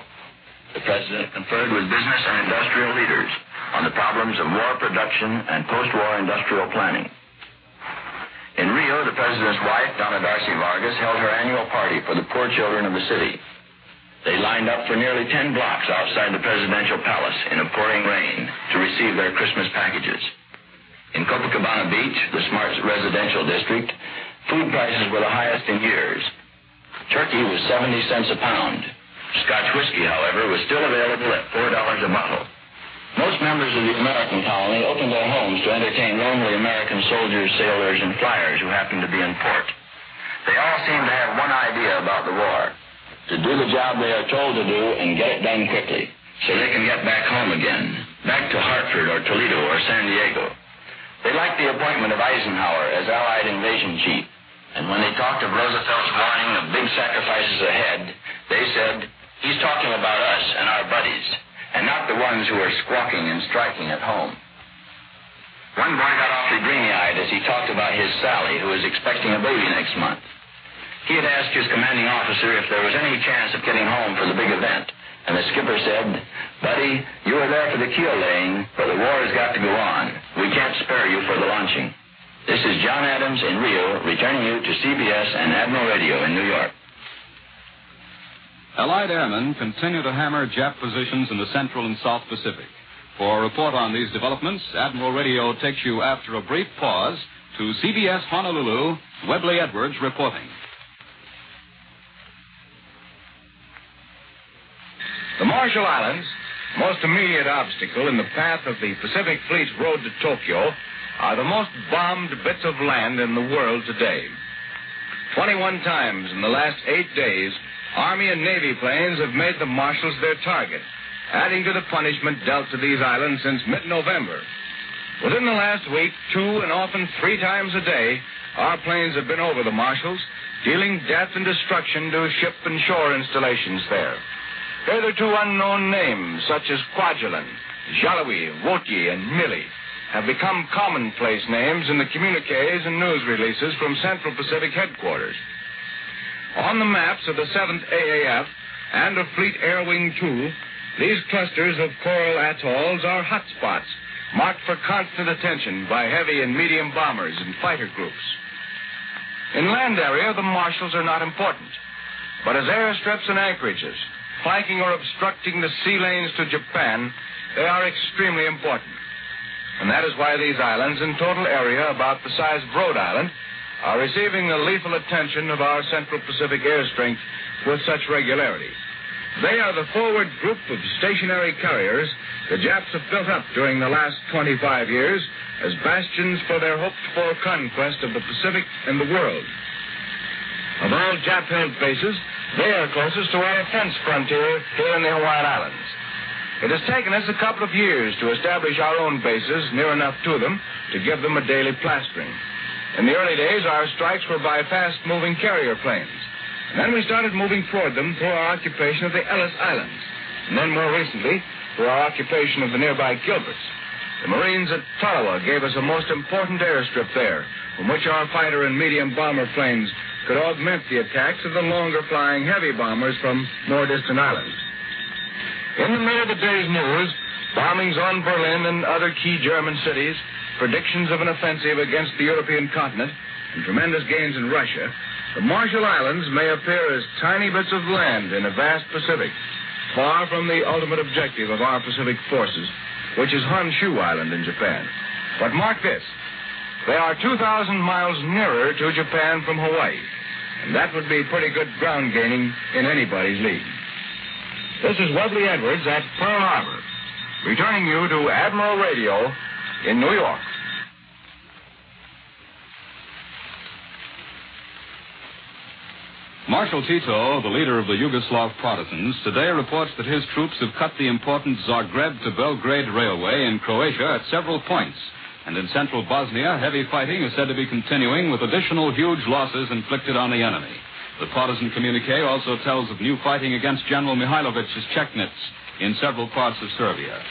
The president conferred with business and industrial leaders on the problems of war production and post-war industrial planning. In Rio, the president's wife, Donna Darcy Vargas, held her annual party for the poor children of the city. They lined up for nearly 10 blocks outside the presidential palace in a pouring rain to receive their Christmas packages. In Copacabana Beach, the smart residential district, food prices were the highest in years. Turkey was 70 cents a pound. Scotch whiskey, however, was still available at $4 a bottle. Most members of the American colony opened their homes to entertain lonely American soldiers, sailors, and flyers who happened to be in port. They all seemed to have one idea about the war: to do the job they are told to do and get it done quickly, so they can get back home again, back to Hartford or Toledo or San Diego. They liked the appointment of Eisenhower as Allied invasion chief, and when they talked of Roosevelt's warning of big sacrifices ahead, they said, "He's talking about us and our buddies, and not the ones who are squawking and striking at home." One boy got awfully dreamy-eyed as he talked about his Sally, who was expecting a baby next month. He had asked his commanding officer if there was any chance of getting home for the big event, and the skipper said, "Buddy, you were there for the keel laying, but the war has got to go on. We can't spare you for the launching." This is John Adams in Rio, returning you to CBS and Admiral Radio in New York. Allied airmen continue to hammer Jap positions in the Central and South Pacific. For a report on these developments, Admiral Radio takes you after a brief pause to CBS Honolulu, Webley Edwards reporting. The Marshall Islands, most immediate obstacle in the path of the Pacific Fleet's road to Tokyo, are the most bombed bits of land in the world today. 21 times in the last 8 days, Army and Navy planes have made the Marshalls their target, adding to the punishment dealt to these islands since mid-November. Within the last week, 2 and often 3 times a day, our planes have been over the Marshalls, dealing death and destruction to ship and shore installations there. Hitherto unknown names such as Kwajalein, Jaloi, Wotie, and Mili have become commonplace names in the communiques and news releases from Central Pacific headquarters. On the maps of the 7th AAF and of Fleet Air Wing 2, these clusters of coral atolls are hotspots, marked for constant attention by heavy and medium bombers and fighter groups. In land area, the Marshalls are not important, but as airstrips and anchorages, flanking or obstructing the sea lanes to Japan, they are extremely important. And that is why these islands, in total area about the size of Rhode Island, are receiving the lethal attention of our Central Pacific air strength with such regularity. They are the forward group of stationary carriers the Japs have built up during the last 25 years as bastions for their hoped-for conquest of the Pacific and the world. Of all Jap-held bases, they are closest to our defense frontier here in the Hawaiian Islands. It has taken us a couple of years to establish our own bases near enough to them to give them a daily plastering. In the early days, our strikes were by fast-moving carrier planes. And then we started moving toward them through our occupation of the Ellis Islands. And then more recently, through our occupation of the nearby Gilberts. The Marines at Tarawa gave us a most important airstrip there, from which our fighter and medium bomber planes could augment the attacks of the longer-flying heavy bombers from more distant islands. In the middle of the day's news, bombings on Berlin and other key German cities, predictions of an offensive against the European continent, and tremendous gains in Russia, the Marshall Islands may appear as tiny bits of land in a vast Pacific, far from the ultimate objective of our Pacific forces, which is Honshu Island in Japan. But mark this, they are 2,000 miles nearer to Japan from Hawaii, and that would be pretty good ground gaining in anybody's league. This is Webley Edwards at Pearl Harbor, returning you to Admiral Radio in New York. Marshal Tito, the leader of the Yugoslav partisans, today reports that his troops have cut the important Zagreb to Belgrade railway in Croatia at several points. And in central Bosnia, heavy fighting is said to be continuing with additional huge losses inflicted on the enemy. The partisan communique also tells of new fighting against General Mihailovic's Chetnitz in several parts of Serbia.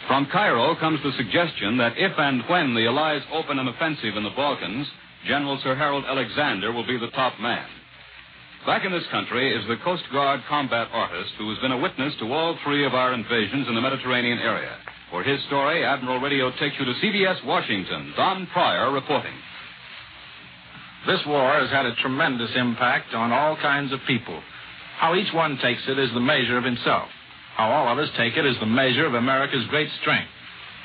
From Cairo comes the suggestion that if and when the Allies open an offensive in the Balkans, General Sir Harold Alexander will be the top man. Back in this country is the Coast Guard combat artist who has been a witness to all three of our invasions in the Mediterranean area. For his story, Admiral Radio takes you to CBS Washington. Don Pryor reporting. This war has had a tremendous impact on all kinds of people. How each one takes it is the measure of himself. How all of us take it is the measure of America's great strength.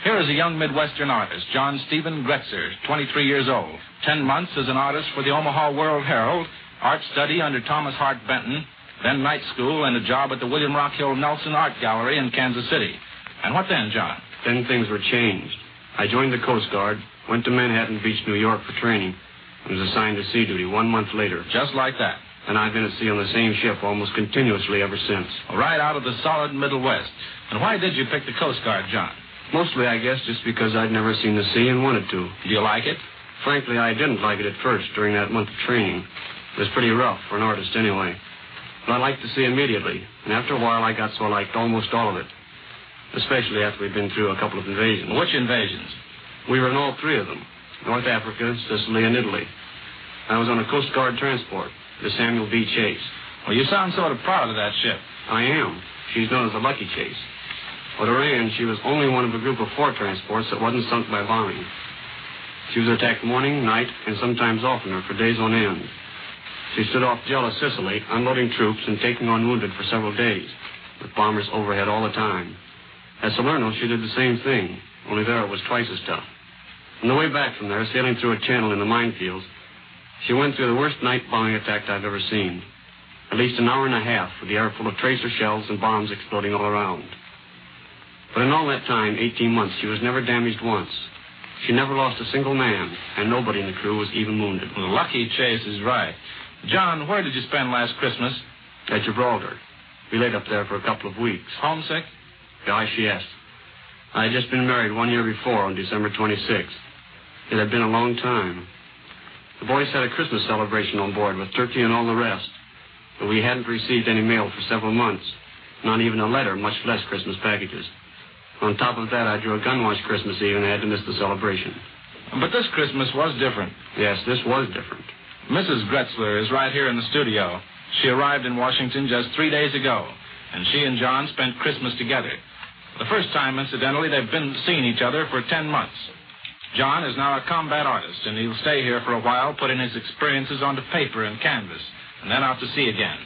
Here is a young Midwestern artist, John Stephen Gretzer, 23 years old. 10 months as an artist for the Omaha World Herald, art study under Thomas Hart Benton, then night school and a job at the William Rockhill Nelson Art Gallery in Kansas City. And what then, John? Then things were changed. I joined the Coast Guard, went to Manhattan Beach, New York for training, and was assigned to sea duty 1 month later. Just like that. And I've been at sea on the same ship almost continuously ever since. Right out of the solid Middle West. And why did you pick the Coast Guard, John? Mostly, I guess, just because I'd never seen the sea and wanted to. Do you like it? Frankly, I didn't like it at first during that month of training. It was pretty rough for an artist anyway. But I liked the sea immediately, and after a while I got so I liked almost all of it. Especially after we'd been through a couple of invasions. Which invasions? We were in all 3 of them. North Africa, Sicily, and Italy. I was on a Coast Guard transport, the Samuel B. Chase. Well, you sound sort of proud of that ship. I am. She's known as the Lucky Chase. But her end, she was only one of a group of 4 transports that wasn't sunk by bombing. She was attacked morning, night, and sometimes oftener for days on end. She stood off Jella, Sicily, unloading troops and taking on wounded for several days, with bombers overhead all the time. At Salerno, she did the same thing, only there it was twice as tough. On the way back from there, sailing through a channel in the minefields, she went through the worst night bombing attack I've ever seen. At least an hour and a half with the air full of tracer shells and bombs exploding all around. But in all that time, 18 months, she was never damaged once. She never lost a single man, and nobody in the crew was even wounded. Well, Lucky Chase is right. John, where did you spend last Christmas? At Gibraltar. We laid up there for a couple of weeks. Homesick? Gosh, yes. I had just been married 1 year before on December 26th. It had been a long time. The boys had a Christmas celebration on board with turkey and all the rest. But we hadn't received any mail for several months. Not even a letter, much less Christmas packages. On top of that, I drew a gun wash Christmas Eve and I had to miss the celebration. But this Christmas was different. Yes, this was different. Mrs. Gretzler is right here in the studio. She arrived in Washington just 3 days ago, and she and John spent Christmas together. For the first time, incidentally, they've been seeing each other for 10 months. John is now a combat artist, and he'll stay here for a while, putting his experiences onto paper and canvas, and then out to sea again.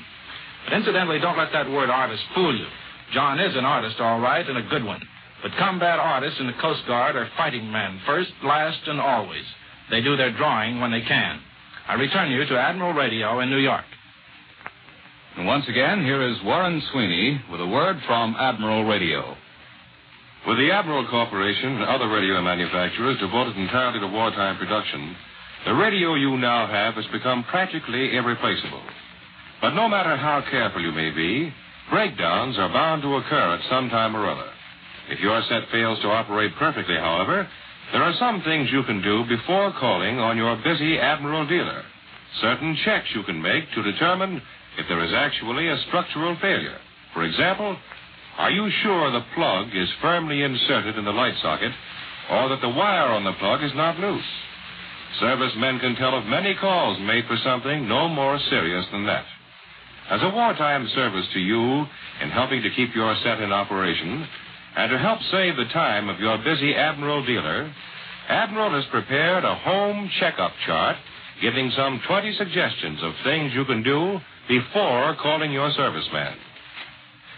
But incidentally, don't let that word artist fool you. John is an artist, all right, and a good one. But combat artists in the Coast Guard are fighting men, first, last, and always. They do their drawing when they can. I return you to Admiral Radio in New York. And once again, here is Warren Sweeney with a word from Admiral Radio. With the Admiral Corporation and other radio manufacturers devoted entirely to wartime production, the radio you now have has become practically irreplaceable. But no matter how careful you may be, breakdowns are bound to occur at some time or other. If your set fails to operate perfectly, however, there are some things you can do before calling on your busy Admiral dealer. Certain checks you can make to determine if there is actually a structural failure. For example, are you sure the plug is firmly inserted in the light socket or that the wire on the plug is not loose? Servicemen can tell of many calls made for something no more serious than that. As a wartime service to you in helping to keep your set in operation, and to help save the time of your busy Admiral dealer, Admiral has prepared a home checkup chart giving some 20 suggestions of things you can do before calling your serviceman.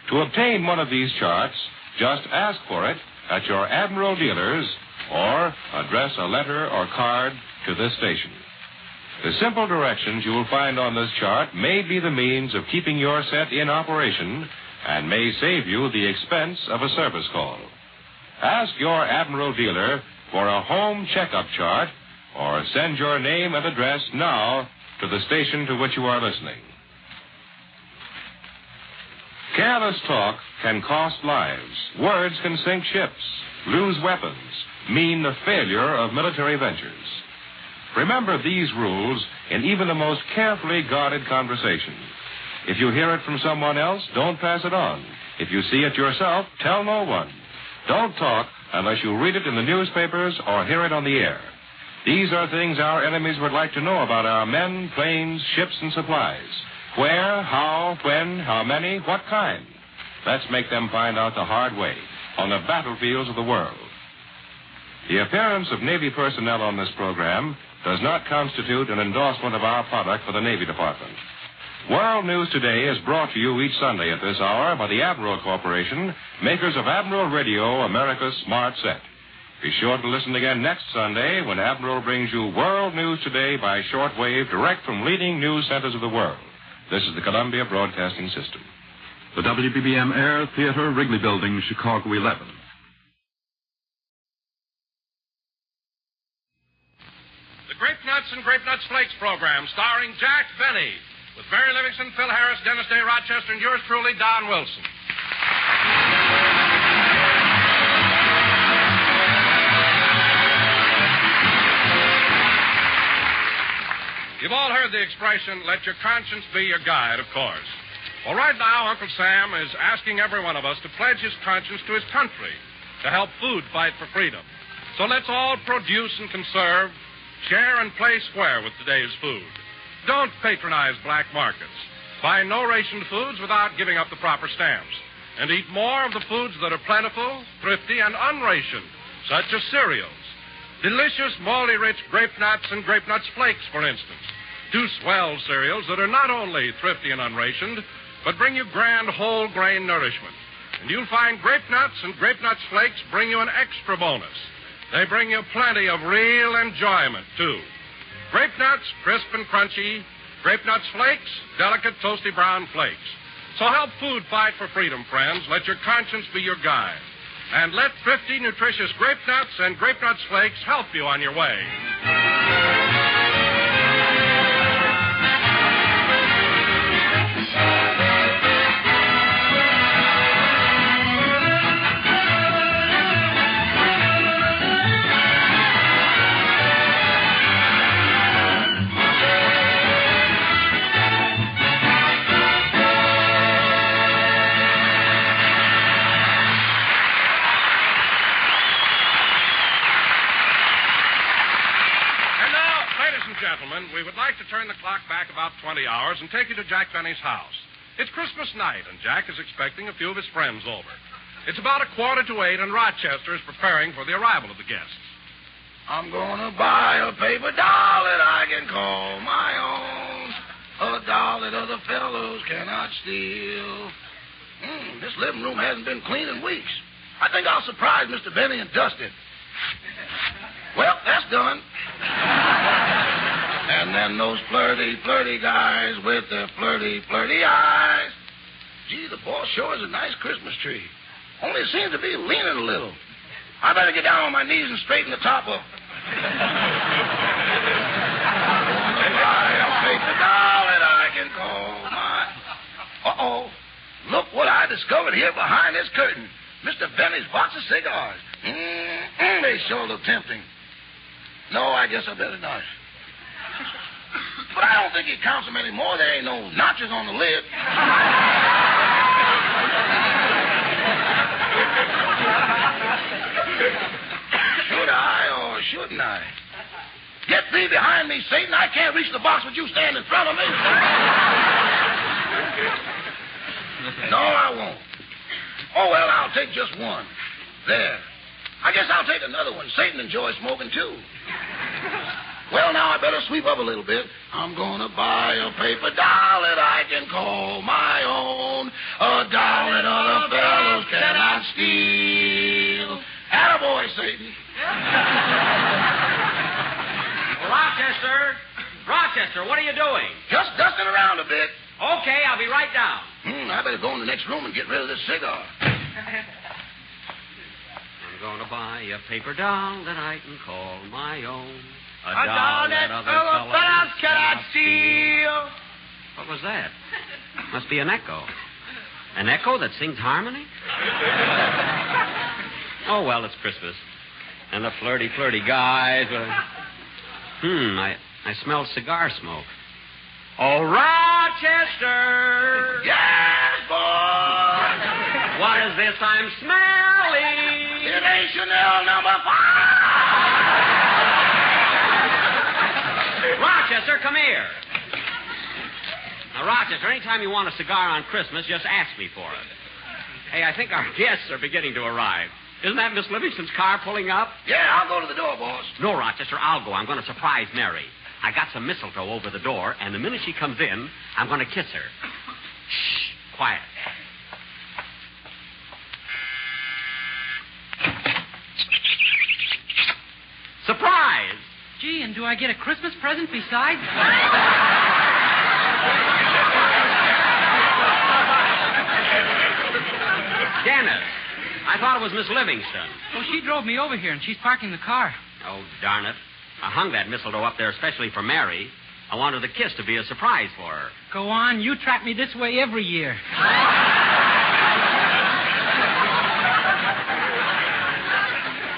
To obtain one of these charts, just ask for it at your Admiral dealers or address a letter or card to this station. The simple directions you will find on this chart may be the means of keeping your set in operation and may save you the expense of a service call. Ask your Admiral dealer for a home checkup chart or send your name and address now to the station to which you are listening. Careless talk can cost lives. Words can sink ships, lose weapons, mean the failure of military ventures. Remember these rules in even the most carefully guarded conversation. If you hear it from someone else, don't pass it on. If you see it yourself, tell no one. Don't talk unless you read it in the newspapers or hear it on the air. These are things our enemies would like to know about our men, planes, ships, and supplies. Where, how, when, how many, what kind. Let's make them find out the hard way on the battlefields of the world. The appearance of Navy personnel on this program does not constitute an endorsement of our product for the Navy Department. World News Today is brought to you each Sunday at this hour by the Admiral Corporation, makers of Admiral Radio, America's smart set. Be sure to listen again next Sunday when Admiral brings you World News Today by shortwave direct from leading news centers of the world. This is the Columbia Broadcasting System. The WBBM Air Theater, Wrigley Building, Chicago 11. The Grape Nuts and Grape Nuts Flakes program starring Jack Benny with Barry Livingston, Phil Harris, Dennis Day, Rochester, and yours truly, Don Wilson. You've all heard the expression, let your conscience be your guide, of course. Well, right now, Uncle Sam is asking every one of us to pledge his conscience to his country to help food fight for freedom. So let's all produce and conserve, share and play square with today's food. Don't patronize black markets. Buy no-rationed foods without giving up the proper stamps. And eat more of the foods that are plentiful, thrifty, and unrationed, such as cereals. Delicious, malty-rich Grape Nuts and Grape Nuts Flakes, for instance. Two swell cereals that are not only thrifty and unrationed, but bring you grand whole-grain nourishment. And you'll find Grape Nuts and Grape Nuts Flakes bring you an extra bonus. They bring you plenty of real enjoyment, too. Grape Nuts, crisp and crunchy. Grape Nuts Flakes, delicate, toasty brown flakes. So help food fight for freedom, friends. Let your conscience be your guide. And let 50 nutritious Grape Nuts and Grape Nuts Flakes help you on your way. Gentlemen, we would like to turn the clock back about 20 hours and take you to Jack Benny's house. It's Christmas night, and Jack is expecting a few of his friends over. It's about 7:45, and Rochester is preparing for the arrival of the guests. I'm gonna buy a paper doll that I can call my own. A doll that other fellows cannot steal. This living room hasn't been cleaned in weeks. I think I'll surprise Mr. Benny and dust it. Well, that's done. And then those flirty, flirty guys with their flirty, flirty eyes. Gee, the boss sure is a nice Christmas tree. Only it seems to be leaning a little. I better get down on my knees and straighten the top up. Buy a paper doll that I can call my... Uh-oh. Look what I discovered here behind this curtain. Mr. Benny's box of cigars. They sure look tempting. No, I guess I better not. But I don't think he counts them anymore. There ain't no notches on the lid. Should I or shouldn't I? Get thee behind me, Satan. I can't reach the box with you standing in front of me. No, I won't. Oh, well, I'll take just one. There. I guess I'll take another one. Satan enjoys smoking, too. Well, now I better sweep up a little bit. I'm gonna buy a paper doll that I can call my own. A doll that other fellows cannot steal. Attaboy, Satan. Rochester, what are you doing? Just dusting around a bit. Okay, I'll be right down. I better go in the next room and get rid of this cigar. I'm gonna buy a paper doll that I can call my own. A doll that other fellows cannot steal. What was that? Must be an echo. An echo that sings harmony? Oh, well, it's Christmas. And the flirty, flirty guys. I smell cigar smoke. Oh, Rochester! Yes, boy! What is this I'm smelling? It ain't Chanel number 5! Rochester, come here. Now, Rochester, anytime you want a cigar on Christmas, just ask me for it. Hey, I think our guests are beginning to arrive. Isn't that Miss Livingston's car pulling up? Yeah, I'll go to the door, boss. No, Rochester, I'll go. I'm going to surprise Mary. I got some mistletoe over the door, and the minute she comes in, I'm going to kiss her. Shh, quiet. Surprise! Gee, and do I get a Christmas present besides? Dennis, I thought it was Miss Livingston. Well, she drove me over here, and she's parking the car. Oh, darn it. I hung that mistletoe up there especially for Mary. I wanted the kiss to be a surprise for her. Go on. You trap me this way every year.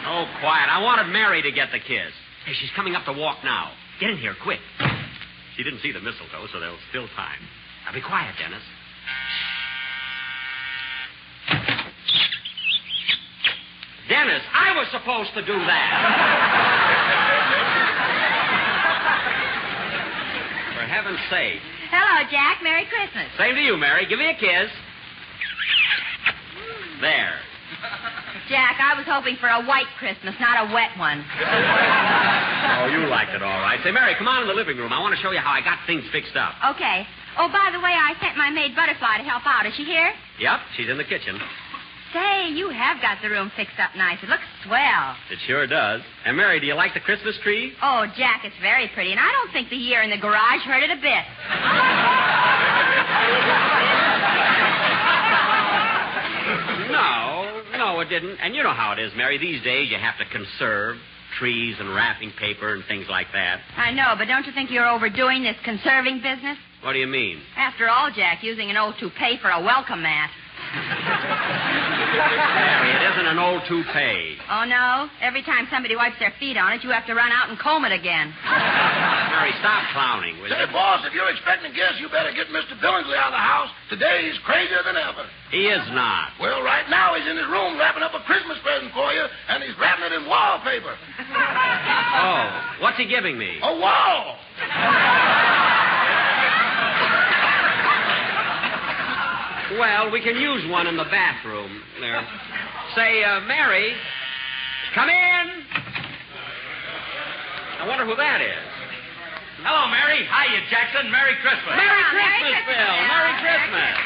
Oh, quiet. I wanted Mary to get the kiss. Hey, she's coming up to walk now. Get in here, quick. She didn't see the mistletoe, so there's still time. Now, be quiet, Dennis. Dennis, I was supposed to do that. For heaven's sake. Hello, Jack. Merry Christmas. Same to you, Mary. Give me a kiss. There. Jack, I was hoping for a white Christmas, not a wet one. Oh, you liked it all right. Say, Mary, come on in the living room. I want to show you how I got things fixed up. Okay. Oh, by the way, I sent my maid Butterfly to help out. Is she here? Yep, she's in the kitchen. Say, you have got the room fixed up nice. It looks swell. It sure does. And, Mary, do you like the Christmas tree? Oh, Jack, it's very pretty, and I don't think the year in the garage hurt it a bit. No, it didn't. And you know how it is, Mary. These days you have to conserve trees and wrapping paper and things like that. I know, but don't you think you're overdoing this conserving business? What do you mean? After all, Jack, using an old toupee for a welcome mat. Mary, it isn't an old toupee. Oh, no? Every time somebody wipes their feet on it, you have to run out and comb it again. Mary, stop clowning, will you? Say, boss, if you're expecting guests, you better get Mr. Billingsley out of the house. Today he's crazier than ever. He is not. Well, right now he's in his room wrapping up a Christmas present for you, and he's wrapping it in wallpaper. Oh, what's he giving me? A wall. Well, we can use one in the bathroom. There. Say, Mary, come in. I wonder who that is. Hello, Mary. Hiya, Jackson. Merry Christmas. Merry Christmas, Bill. Merry Christmas.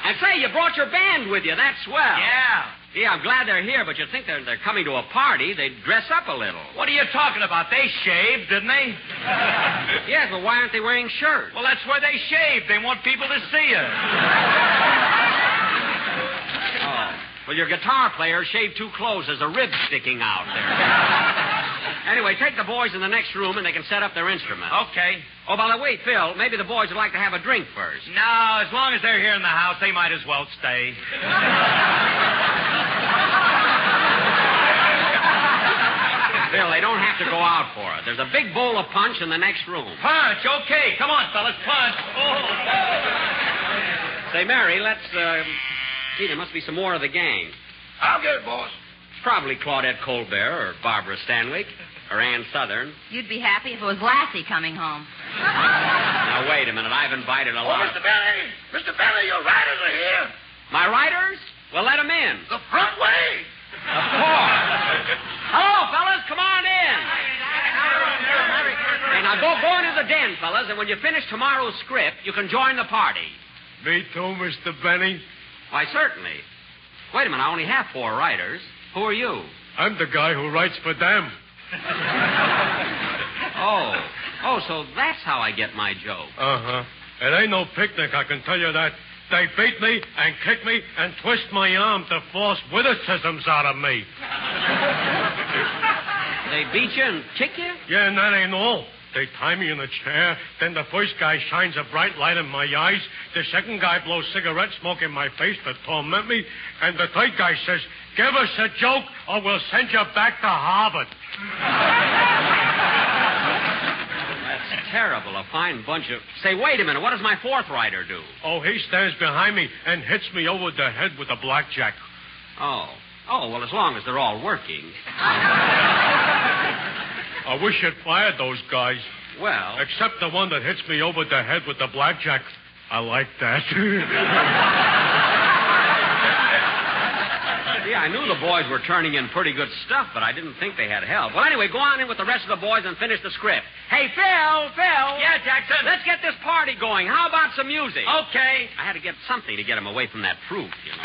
And say, you brought your band with you. That's swell. Yeah. Yeah, I'm glad they're here, but you'd think they're coming to a party. They'd dress up a little. What are you talking about? They shaved, didn't they? Yes, but why aren't they wearing shirts? Well, that's where they shaved. They want people to see you. Oh. Well, your guitar player shaved too close. There's a rib sticking out there. Anyway, take the boys in the next room and they can set up their instruments. Okay. Oh, by the way, Phil, maybe the boys would like to have a drink first. No, as long as they're here in the house, they might as well stay. Phil, they don't have to go out for it. There's a big bowl of punch in the next room. Punch, okay. Come on, fellas, punch. Oh. Say, Mary, let's, gee, there must be some more of the gang. I'll get it, boss. Probably Claudette Colbert or Barbara Stanwyck or Ann Southern. You'd be happy if it was Lassie coming home. Now, wait a minute. I've invited a lot. Mr. Benny! Mr. Benny, your riders are here. My riders? Well, let them in. The front way. Of course. Hello, fellas. Come on in. Hey, now go into the den, fellas, and when you finish tomorrow's script, you can join the party. Me too, Mr. Benny. Why, certainly. Wait a minute. I only have 4 writers. Who are you? I'm the guy who writes for them. Oh, so that's how I get my joke. Uh-huh. It ain't no picnic, I can tell you that. They beat me and kick me and twist my arm to force witticisms out of me. They beat you and kick you? Yeah, and that ain't all. They tie me in a chair. Then the first guy shines a bright light in my eyes. The second guy blows cigarette smoke in my face to torment me. And the third guy says, "Give us a joke or we'll send you back to Harvard." That's terrible. A fine bunch of... Say, wait a minute. What does my 4th writer do? Oh, he stands behind me and hits me over the head with a blackjack. Oh, well, as long as they're all working. I wish you'd fired those guys. Well... Except the one that hits me over the head with the blackjack. I like that. Yeah, I knew the boys were turning in pretty good stuff, but I didn't think they had help. Well, anyway, go on in with the rest of the boys and finish the script. Hey, Phil! Yeah, Jackson? Let's get this party going. How about some music? Okay. I had to get something to get him away from that fruit, you know.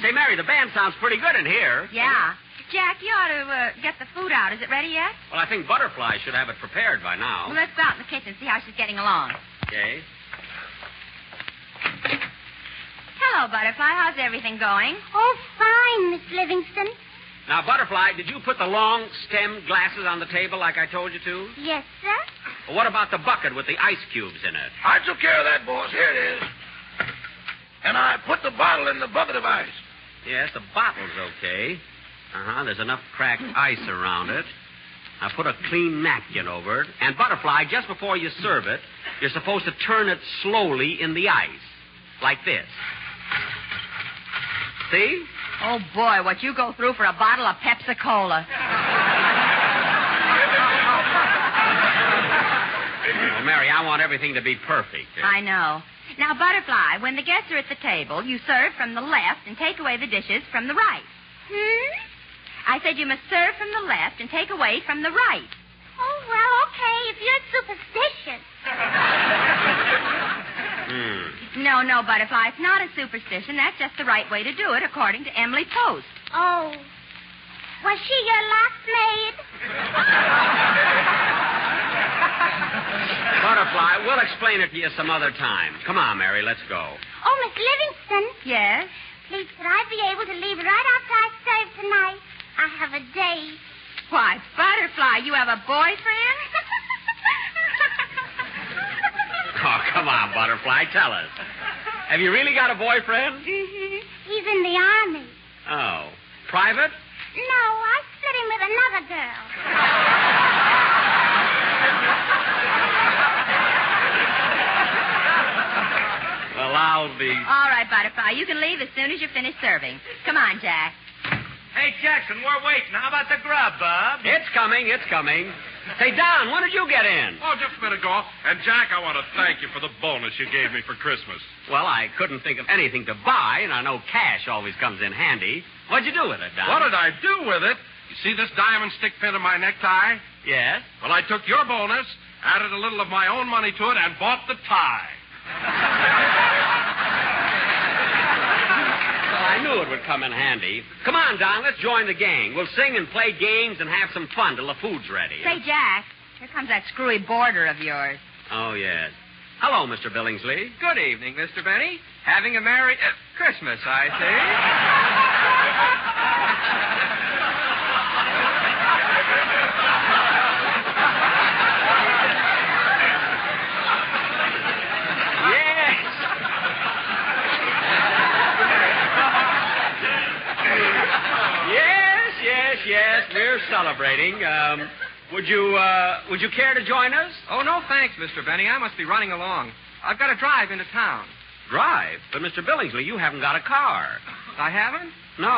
Say, Mary, the band sounds pretty good in here. Yeah. Jack, you ought to get the food out. Is it ready yet? Well, I think Butterfly should have it prepared by now. Well, let's go out in the kitchen and see how she's getting along. Okay. Hello, Butterfly. How's everything going? Oh, fine, Miss Livingston. Now, Butterfly, did you put the long stem glasses on the table like I told you to? Yes, sir. Well, what about the bucket with the ice cubes in it? I took care of that, boss. Here it is. And I put the bottle in the bucket of ice. Yes, the bottle's okay. There's enough cracked ice around it. Now put a clean napkin over it. And Butterfly, just before you serve it, you're supposed to turn it slowly in the ice. Like this. See? Oh, boy, what you go through for a bottle of Pepsi-Cola. Well, Mary, I want everything to be perfect. I know. Now, Butterfly, when the guests are at the table, you serve from the left and take away the dishes from the right. I said you must serve from the left and take away from the right. Oh, well, okay, if you're superstitious. No, Butterfly, it's not a superstition. That's just the right way to do it, according to Emily Post. Oh. Was she your last maid? Butterfly, we'll explain it to you some other time. Come on, Mary, let's go. Oh, Miss Livingston. Yes? Please, could I be able to leave right after I serve tonight? I have a date. Why, Butterfly, you have a boyfriend? Oh, come on, Butterfly, tell us. Have you really got a boyfriend? Mm-hmm. He's in the army. Oh. Private? No, I split him with another girl. Well, I'll be... All right, Butterfly, you can leave as soon as you finish serving. Come on, Jack. Hey, Jackson, we're waiting. How about the grub, Bub? It's coming. Hey, Don, when did you get in? Oh, just a minute ago. And, Jack, I want to thank you for the bonus you gave me for Christmas. Well, I couldn't think of anything to buy, and I know cash always comes in handy. What'd you do with it, Don? What did I do with it? You see this diamond stick pin in my necktie? Yes? Well, I took your bonus, added a little of my own money to it, and bought the tie. Well, I knew it would come in handy. Come on, Don, let's join the gang. We'll sing and play games and have some fun till the food's ready. Say, Jack, here comes that screwy boarder of yours. Oh, yes. Hello, Mr. Billingsley. Good evening, Mr. Benny. Having a merry Christmas, I see. Yes, we're celebrating. Would you care to join us? Oh, no, thanks, Mr. Benny. I must be running along. I've got to drive into town. Drive? But, Mr. Billingsley, you haven't got a car. I haven't? No.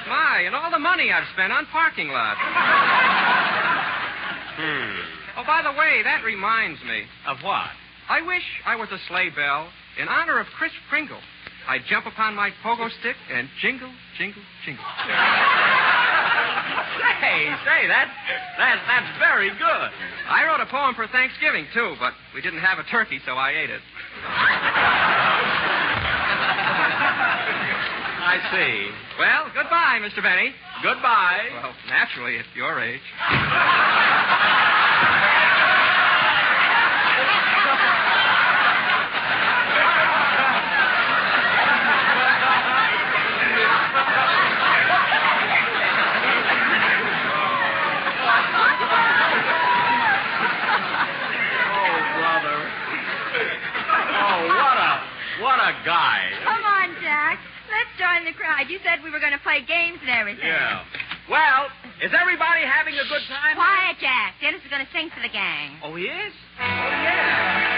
My, and all the money I've spent on parking lots. Oh, by the way, that reminds me. Of what? I wish I was a sleigh bell in honor of Kris Kringle. I'd jump upon my pogo stick and jingle, jingle, jingle. Say, that's very good. I wrote a poem for Thanksgiving, too, but we didn't have a turkey, so I ate it. I see. Well, goodbye, Mr. Benny. Goodbye. Well, naturally, at your age. What a guy. Come on, Jack. Let's join the crowd. You said we were going to play games and everything. Yeah. Well, is everybody having a good time? Quiet, Jack. Dennis is going to sing for the gang. Oh, he is? Oh, yeah.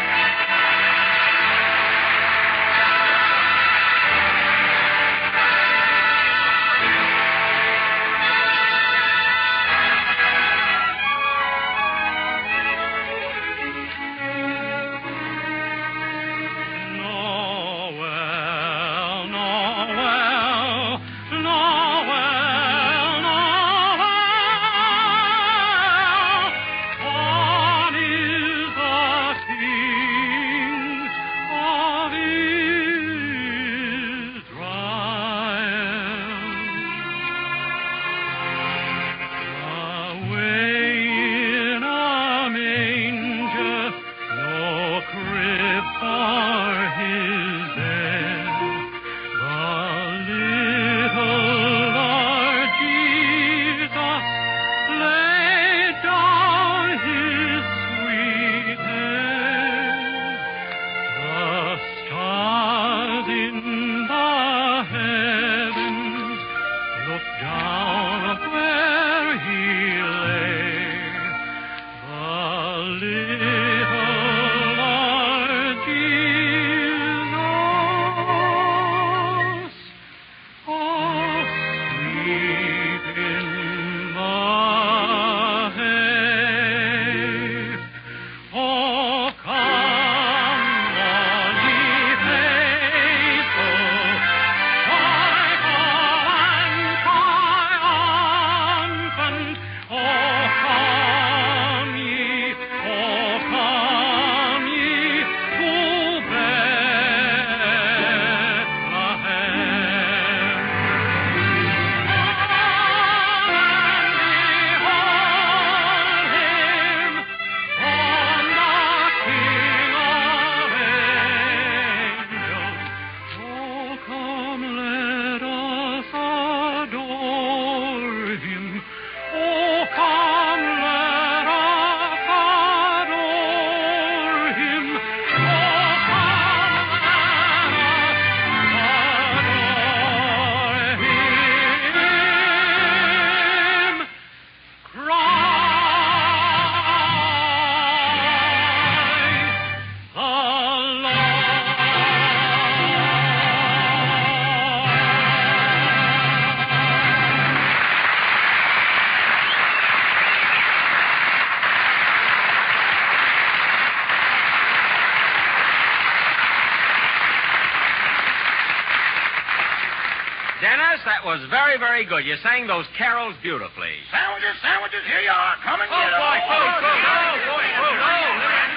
Dennis, that was very, very good. You sang those carols beautifully. Sandwiches, here you are. Come and get them. Boy.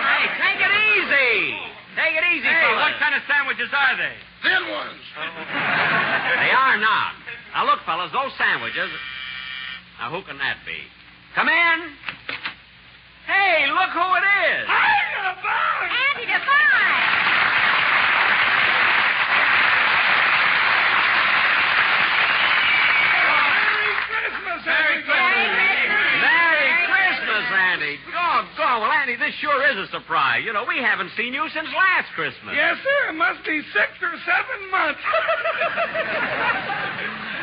Hey, take it easy. Take it easy, fellas. What kind of sandwiches are they? Thin ones. They are not. Now, look, fellas, those sandwiches... Now, who can that be? Come in. Hey, look who it is. Andy Devine. Merry Christmas, Andy. Doggone. Well, Andy, this sure is a surprise. You know, we haven't seen you since last Christmas. Yes, sir. It must be 6 or 7 months.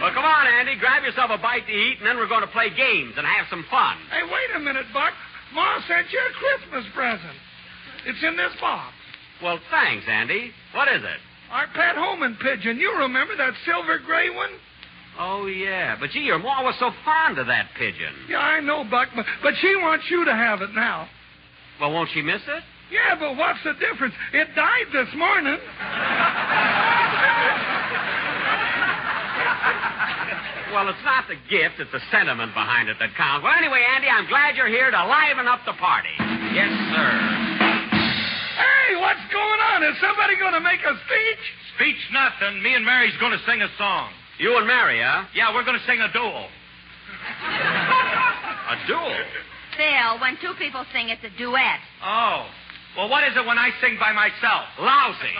Well, come on, Andy. Grab yourself a bite to eat, and then we're going to play games and have some fun. Hey, wait a minute, Buck. Ma sent you a Christmas present. It's in this box. Well, thanks, Andy. What is it? Our pet homing pigeon. You remember that silver gray one? Oh, yeah. But, gee, your ma was so fond of that pigeon. Yeah, I know, Buck, but she wants you to have it now. Well, won't she miss it? Yeah, but what's the difference? It died this morning. Well, it's not the gift, it's the sentiment behind it that counts. Well, anyway, Andy, I'm glad you're here to liven up the party. Yes, sir. Hey, what's going on? Is somebody going to make a speech? Speech nothing. Me and Mary's going to sing a song. You and Mary, huh? Yeah, we're going to sing a duel. A duel? Phil, when two people sing, it's a duet. Oh. Well, what is it when I sing by myself? Lousy.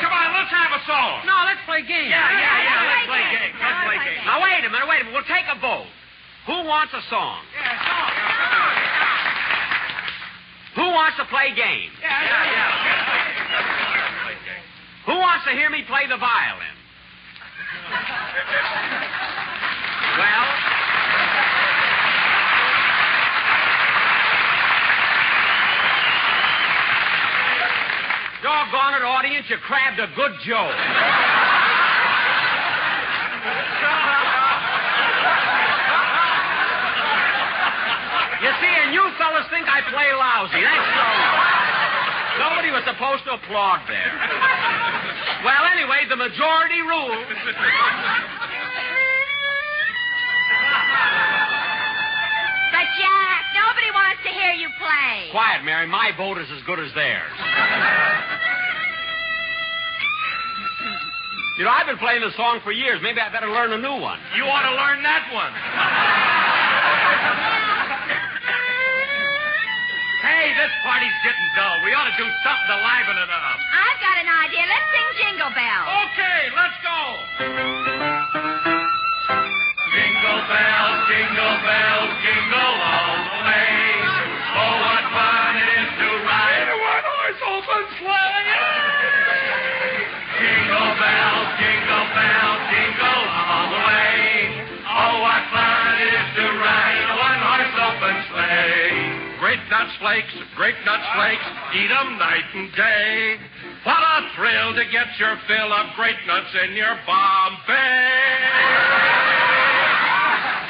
Come on, let's have a song. No, let's play games. Yeah, let's play games. Let's play games. Now, wait a minute. We'll take a vote. Who wants a song? Yeah, song. Who wants to play games? Who wants to hear me play the violin? Well, doggone it, audience, you crabbed a good joke. You see, and you fellas think I play lousy. That's so. Nobody was supposed to applaud there. Well, anyway, the majority rules. But, Jack, nobody wants to hear you play. Quiet, Mary. My vote is as good as theirs. You know, I've been playing this song for years. Maybe I better learn a new one. You ought to learn that one. Hey, this party's getting dull. We ought to do something to liven it up. I've got an idea. Let's sing Jingle Bells. Okay, let's go. Jingle bells, jingle all the way. Oh, what fun it is to ride a one-horse open sleigh. Jingle bells, jingle all the way. Oh, what fun it is to ride a one-horse open sleigh. Great nuts flakes, eat 'em night and day. What a thrill to get your fill of great nuts in your Bombay.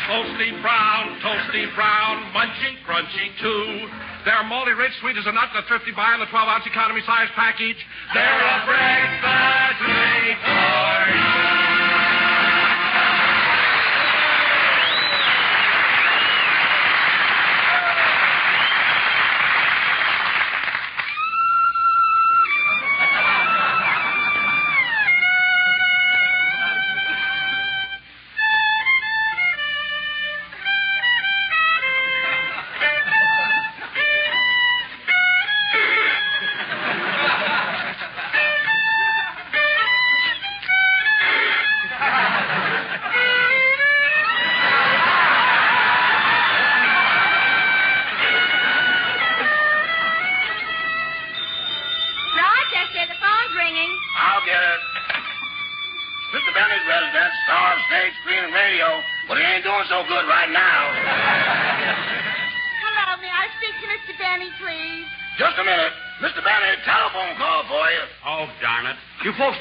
Toasty brown, munching crunchy too. They're moldy rich, sweet as a nut, the thrifty buy in the 12-ounce economy size package. They're a breakfast treat for you.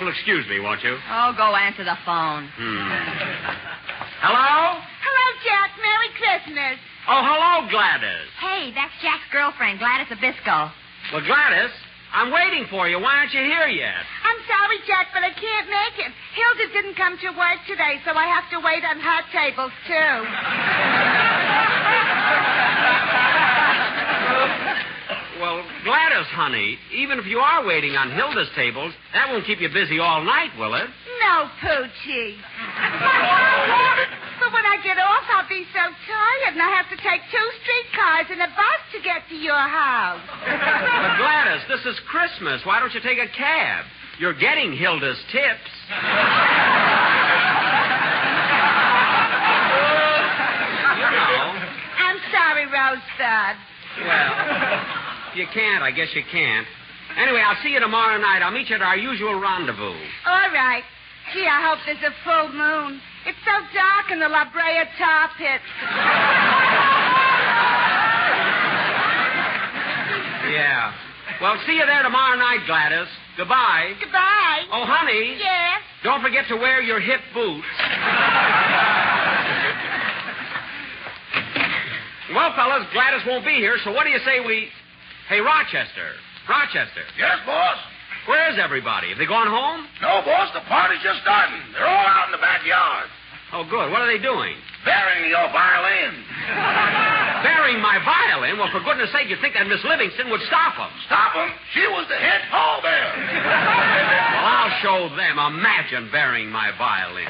Excuse me, won't you? Oh, go answer the phone. Hello? Hello, Jack. Merry Christmas. Oh, hello, Gladys. Hey, that's Jack's girlfriend, Gladys Abisco. Well, Gladys, I'm waiting for you. Why aren't you here yet? I'm sorry, Jack, but I can't make it. Hilda didn't come to work today, so I have to wait on her tables, too. Well, Gladys, honey, even if you are waiting on Hilda's tables, that won't keep you busy all night, will it? No, Poochie. But when I get off, I'll be so tired, and I have to take 2 streetcars and a bus to get to your house. But, Gladys, this is Christmas. Why don't you take a cab? You're getting Hilda's tips. You know. I'm sorry, Rosebud. Well, you can't. I guess you can't. Anyway, I'll see you tomorrow night. I'll meet you at our usual rendezvous. All right. Gee, I hope there's a full moon. It's so dark in the La Brea tar pits. Yeah. Well, see you there tomorrow night, Gladys. Goodbye. Goodbye. Oh, honey. Yes? Don't forget to wear your hip boots. Well, fellas, Gladys won't be here, so what do you say we... Hey, Rochester. Yes, boss? Where is everybody? Have they gone home? No, boss. The party's just starting. They're all out in the backyard. Oh, good. What are they doing? Burying your violin. Burying my violin? Well, for goodness sake, you'd think that Miss Livingston would stop them. Stop them? She was the head pallbearer. Well, I'll show them. Imagine burying my violin.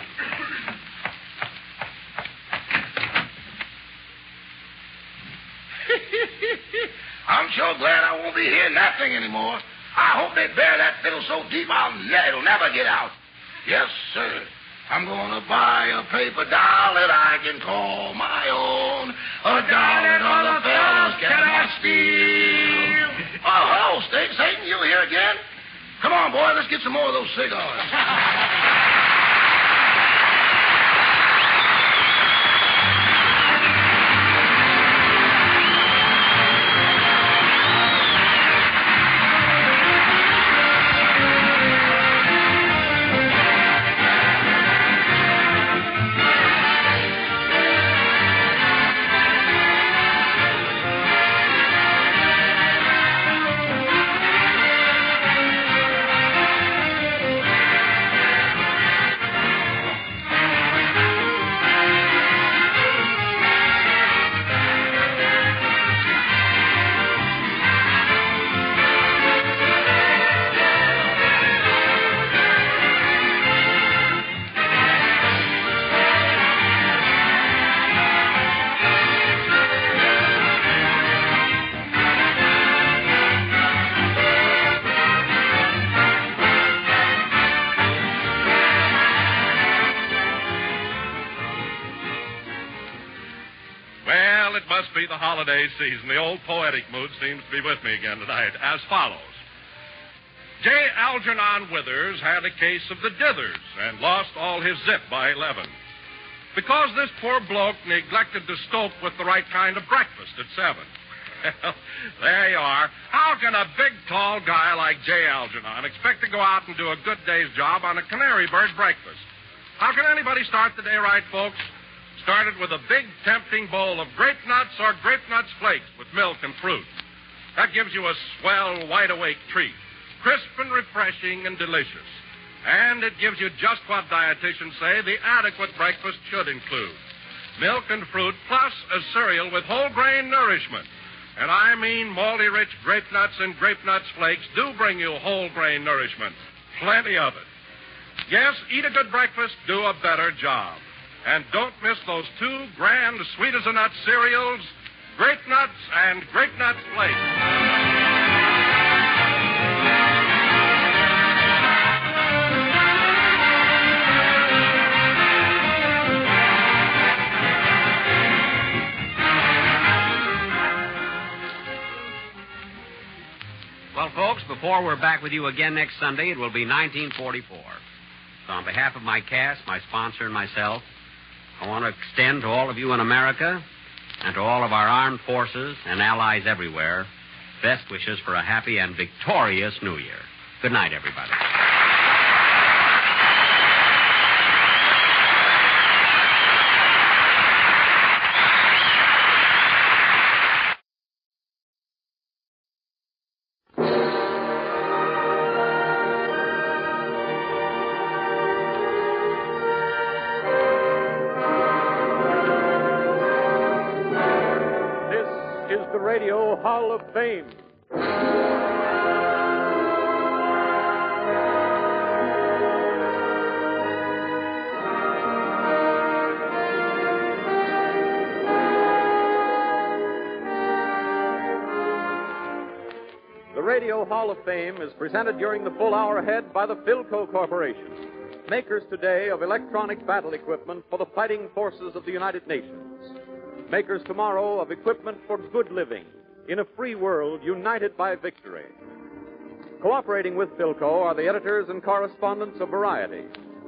I'm sure glad I won't be hearing that thing anymore. I hope they bury that fiddle so deep it'll never get out. Yes, sir. I'm going to buy a paper doll that I can call my own. A doll that other fellows cannot steal. Oh, hello, Satan, you here again? Come on, boy, let's get some more of those cigars. Be the holiday season. The old poetic mood seems to be with me again tonight, as follows. J. Algernon Withers had a case of the dithers and lost all his zip by 11. Because this poor bloke neglected to stoke with the right kind of breakfast at 7. Well, there you are. How can a big, tall guy like J. Algernon expect to go out and do a good day's job on a canary bird breakfast? How can anybody start the day right, folks? Started with a big, tempting bowl of grape nuts or grape nuts flakes with milk and fruit. That gives you a swell, wide-awake treat, crisp and refreshing and delicious. And it gives you just what dietitians say the adequate breakfast should include. Milk and fruit plus a cereal with whole grain nourishment. And I mean malty-rich grape nuts and grape nuts flakes do bring you whole grain nourishment. Plenty of it. Yes, eat a good breakfast, do a better job. And don't miss those two grand sweet-as-a-nut cereals, Grape Nuts and Grape Nuts Flakes. Well, folks, before we're back with you again next Sunday, it will be 1944. So on behalf of my cast, my sponsor, and myself, I want to extend to all of you in America and to all of our armed forces and allies everywhere best wishes for a happy and victorious New Year. Good night, everybody. Radio Hall of Fame. The Radio Hall of Fame is presented during the full hour ahead by the Philco Corporation, makers today of electronic battle equipment for the fighting forces of the United Nations. Makers tomorrow of equipment for good living in a free world united by victory. Cooperating with Philco are the editors and correspondents of Variety,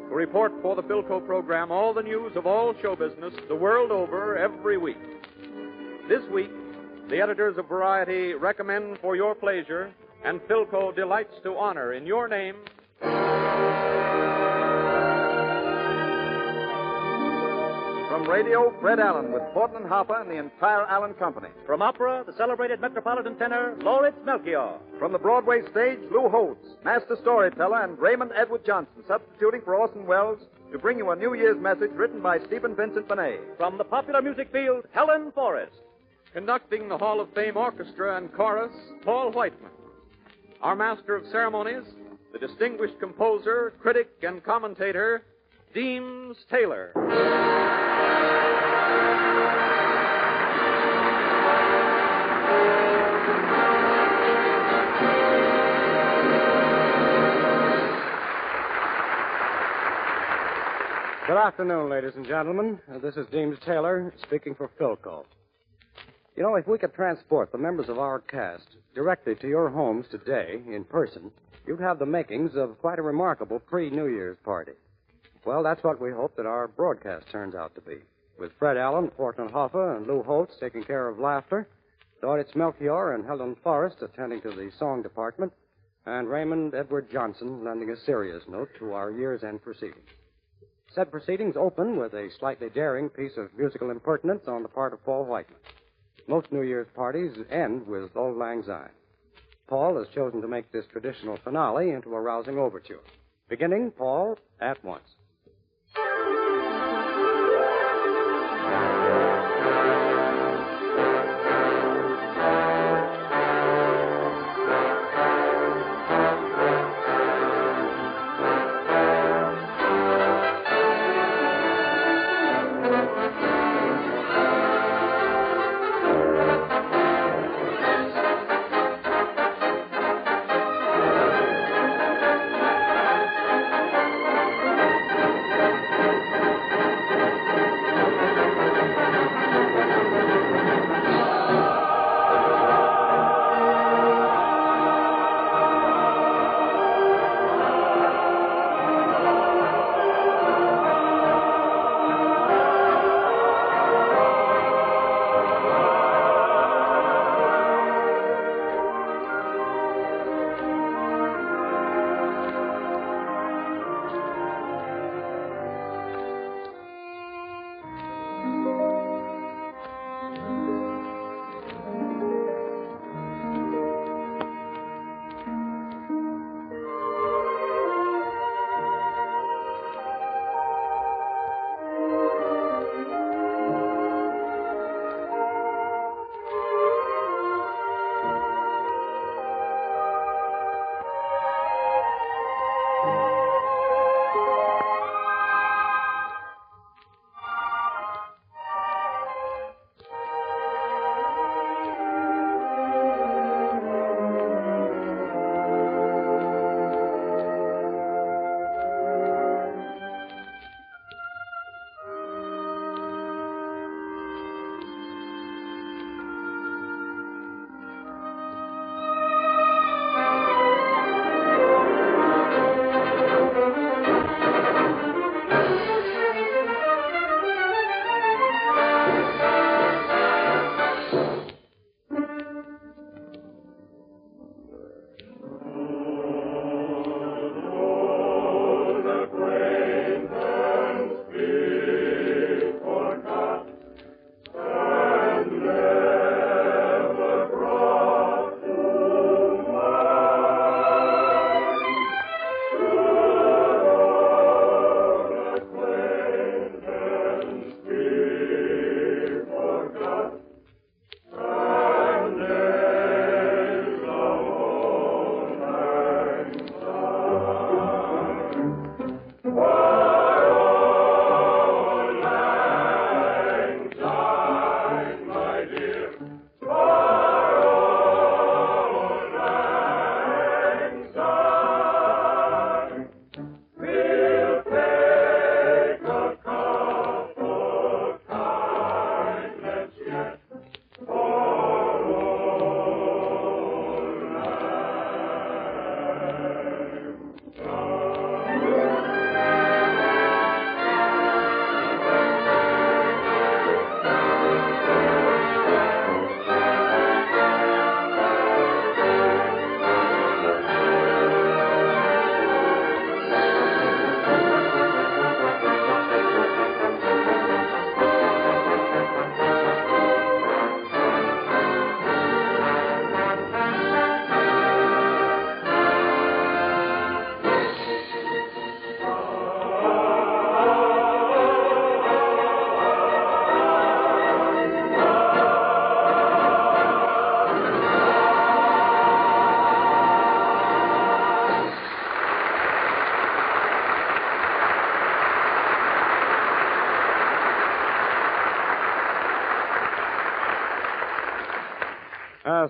to report for the Philco program all the news of all show business the world over every week. This week, the editors of Variety recommend for your pleasure, and Philco delights to honor in your name, from radio, Fred Allen with Horton and Hopper and the entire Allen Company. From opera, the celebrated Metropolitan tenor, Lauritz Melchior. From the Broadway stage, Lou Holtz, master storyteller, and Raymond Edward Johnson, substituting for Orson Welles to bring you a New Year's message written by Stephen Vincent Benet. From the popular music field, Helen Forrest. Conducting the Hall of Fame Orchestra and Chorus, Paul Whiteman. Our Master of Ceremonies, the distinguished composer, critic, and commentator, Deems Taylor. Good afternoon, ladies and gentlemen. This is Deems Taylor speaking for Philco. You know, if we could transport the members of our cast directly to your homes today in person, you'd have the makings of quite a remarkable pre-New Year's party. Well, that's what we hope that our broadcast turns out to be. With Fred Allen, Fortune Hoffa, and Lou Holtz taking care of laughter, Lauritz Melchior and Helen Forrest attending to the song department, and Raymond Edward Johnson lending a serious note to our year's end proceedings. Said proceedings open with a slightly daring piece of musical impertinence on the part of Paul Whiteman. Most New Year's parties end with Auld Lang Syne. Paul has chosen to make this traditional finale into a rousing overture. Beginning, Paul, at once.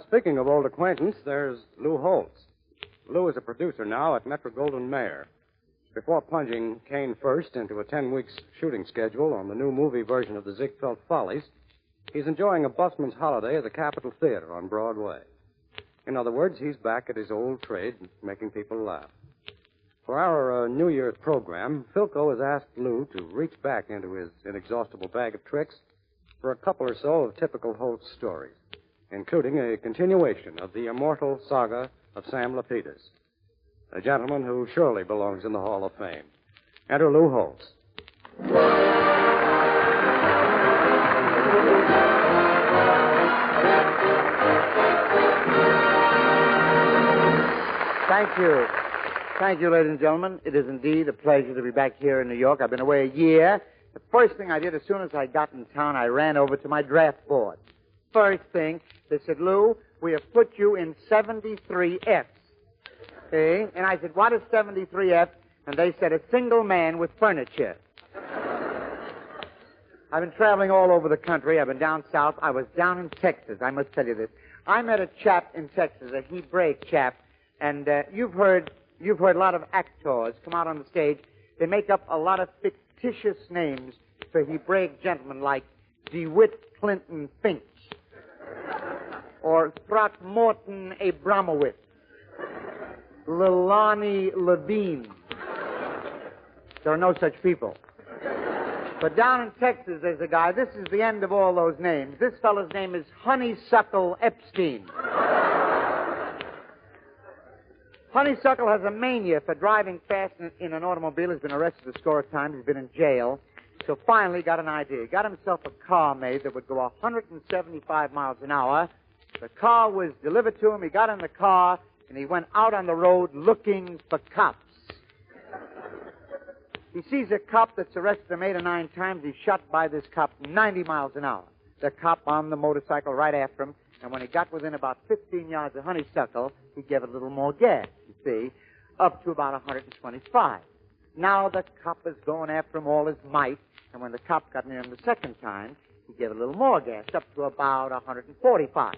Speaking of old acquaintance, there's Lou Holtz. Lou is a producer now at Metro-Goldwyn-Mayer. Before plunging Kane first into a 10-week shooting schedule on the new movie version of the Ziegfeld Follies, he's enjoying a busman's holiday at the Capitol Theater on Broadway. In other words, he's back at his old trade, making people laugh. For our New Year's program, Philco has asked Lou to reach back into his inexhaustible bag of tricks for a couple or so of typical Holtz stories, including a continuation of the immortal saga of Sam Lapidus, a gentleman who surely belongs in the Hall of Fame. Enter Lou Holtz. Thank you. Thank you, ladies and gentlemen. It is indeed a pleasure to be back here in New York. I've been away a year. The first thing I did as soon as I got in town, I ran over to my draft board. First thing, they said, Lou, we have put you in 73 Fs. Okay? And I said, what is 73 F? And they said, a single man with furniture. I've been traveling all over the country. I've been down south. I was down in Texas. I must tell you this. I met a chap in Texas, a Hebraic chap, and you've heard a lot of actors come out on the stage. They make up a lot of fictitious names for Hebraic gentlemen like DeWitt Clinton Finch or Throckmorton Abramowitz, Lilani Levine. There are no such people. But down in Texas, there's a guy. This is the end of all those names. This fellow's name is Honeysuckle Epstein. Honeysuckle has a mania for driving fast in an automobile. He's been arrested a score of times. He's been in jail. So finally got an idea. He got himself a car made that would go 175 miles an hour. The car was delivered to him. He got in the car, and he went out on the road looking for cops. He sees a cop that's arrested him 8 or 9 times. He's shot by this cop 90 miles an hour. The cop on the motorcycle right after him. And when he got within about 15 yards of Honeysuckle, he gave it a little more gas, you see, up to about 125. Now the cop is going after him all his might. And when the cop got near him the second time, he gave a little more gas, up to about 145.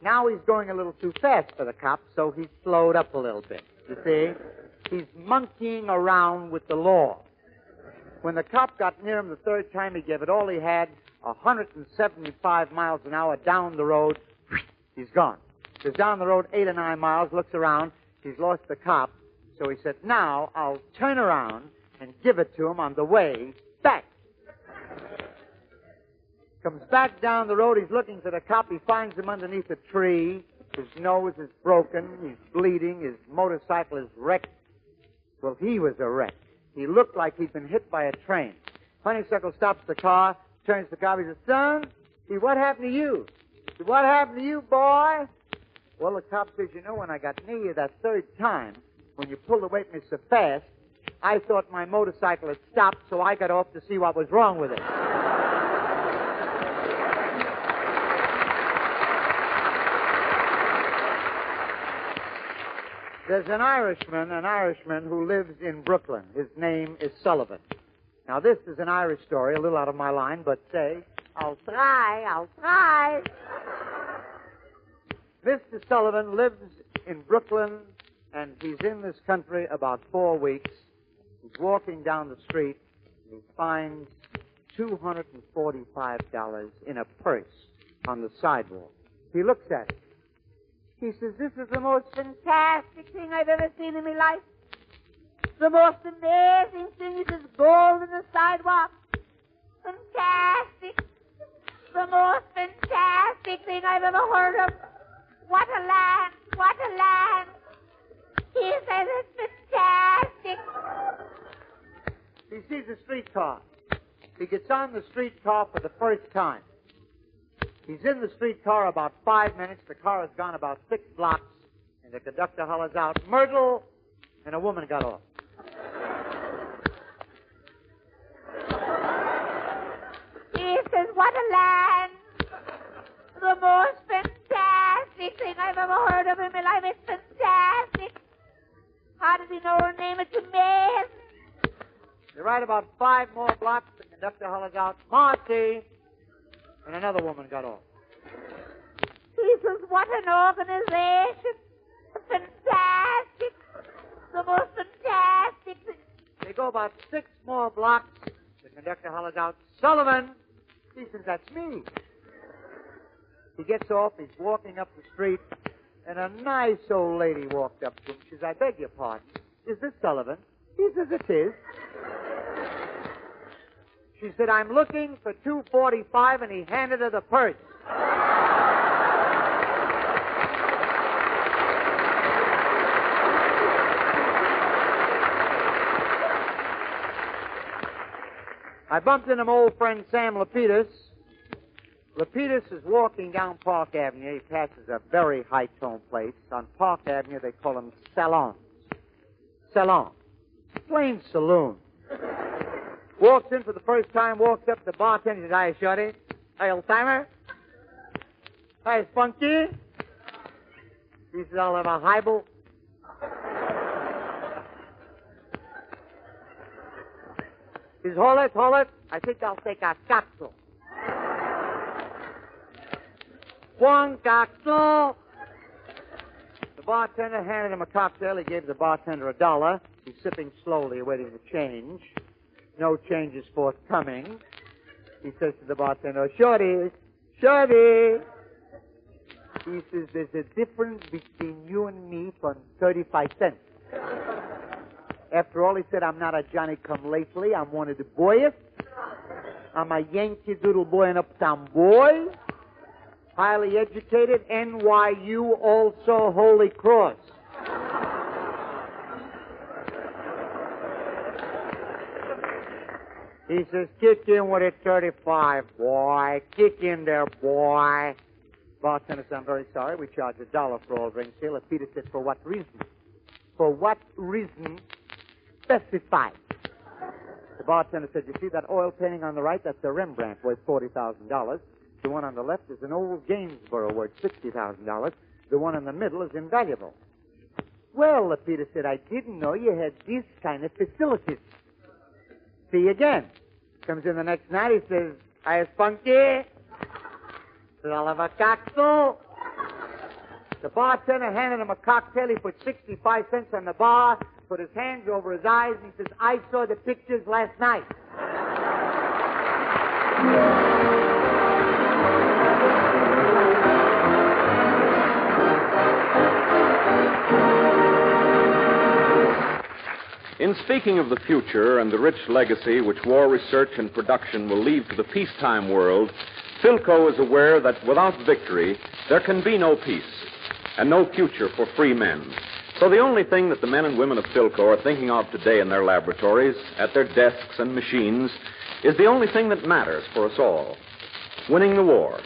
Now he's going a little too fast for the cop, so he slowed up a little bit, you see. He's monkeying around with the law. When the cop got near him the third time, he gave it all he had, 175 miles an hour down the road. He's gone. He's down the road 8 or 9 miles, looks around. He's lost the cop. So he said, now I'll turn around and give it to him on the way back. Comes back down the road. He's looking for the cop. He finds him underneath a tree. His nose is broken. He's bleeding. His motorcycle is wrecked. Well, he was a wreck. He looked like he'd been hit by a train. Honeysuckle stops the car, turns to the cop. He says, son, see, what happened to you? See, what happened to you, boy? Well, the cop says, you know, when I got near you that third time, when you pulled away from me so fast, I thought my motorcycle had stopped, so I got off to see what was wrong with it. There's an Irishman who lives in Brooklyn. His name is Sullivan. Now, this is an Irish story, a little out of my line, but say, I'll try. Mr. Sullivan lives in Brooklyn, and he's in this country about 4 weeks. He's walking down the street, and he finds $245 in a purse on the sidewalk. He looks at it. He says, this is the most fantastic thing I've ever seen in my life. The most amazing thing is this gold in the sidewalk. Fantastic. The most fantastic thing I've ever heard of. What a land. What a land. He says it's fantastic. He sees a streetcar. He gets on the streetcar for the first time. He's in the streetcar about 5 minutes. The car has gone about 6 blocks. And the conductor hollers out, Myrtle! And a woman got off. He says, what a land. The most fantastic thing I've ever heard of in my life. It's fantastic. How did he know her name? It's amazing. They ride about 5 more blocks. The conductor hollers out, Marcy! And another woman got off. He says, what an organization. Fantastic. The most fantastic thing. They go about 6 more blocks. The conductor hollers out, Sullivan. He says, that's me. He gets off. He's walking up the street, and a nice old lady walked up to him. She says, I beg your pardon. Is this Sullivan? He says, it is. She said, I'm looking for $2.45, and he handed her the purse. I bumped into my old friend Sam Lapidus. Lapidus is walking down Park Avenue. He passes a very high-tone place. On Park Avenue, they call them salons. Salon. Plain saloon. Walks in for the first time, walks up to the bartender and says, hi, shorty. Hi, old-timer. Hi, Spunky. He says, I'll have a highball. He says, hold it. I think I'll take a cocktail. One cocktail. The bartender handed him a cocktail. He gave the bartender $1. He's sipping slowly, awaiting the change. No change is forthcoming. He says to the bartender, Shorty. He says, there's a difference between you and me for 35 cents. After all, he said, I'm not a Johnny-come-lately. I'm one of the boys. I'm a Yankee Doodle boy and uptown boy. Highly educated, NYU, also Holy Cross. He says, kick in with a 35, boy. Kick in there, boy. Bartender said, I'm very sorry. We charge $1 for all drinks here. Peter said, for what reason? For what reason? Specify. The bartender said, you see that oil painting on the right? That's a Rembrandt worth $40,000. The one on the left is an old Gainsborough worth $60,000. The one in the middle is invaluable. Well, Peter said, I didn't know you had these kind of facilities. See you again. Comes in the next night, he says, hi, Spunky. Says, I'll have a cocktail. The bartender handed him a cocktail. He put 65 cents on the bar, put his hands over his eyes, and he says, I saw the pictures last night. In speaking of the future and the rich legacy which war research and production will leave to the peacetime world, Philco is aware that without victory, there can be no peace and no future for free men. So the only thing that the men and women of Philco are thinking of today in their laboratories, at their desks and machines, is the only thing that matters for us all: winning the war.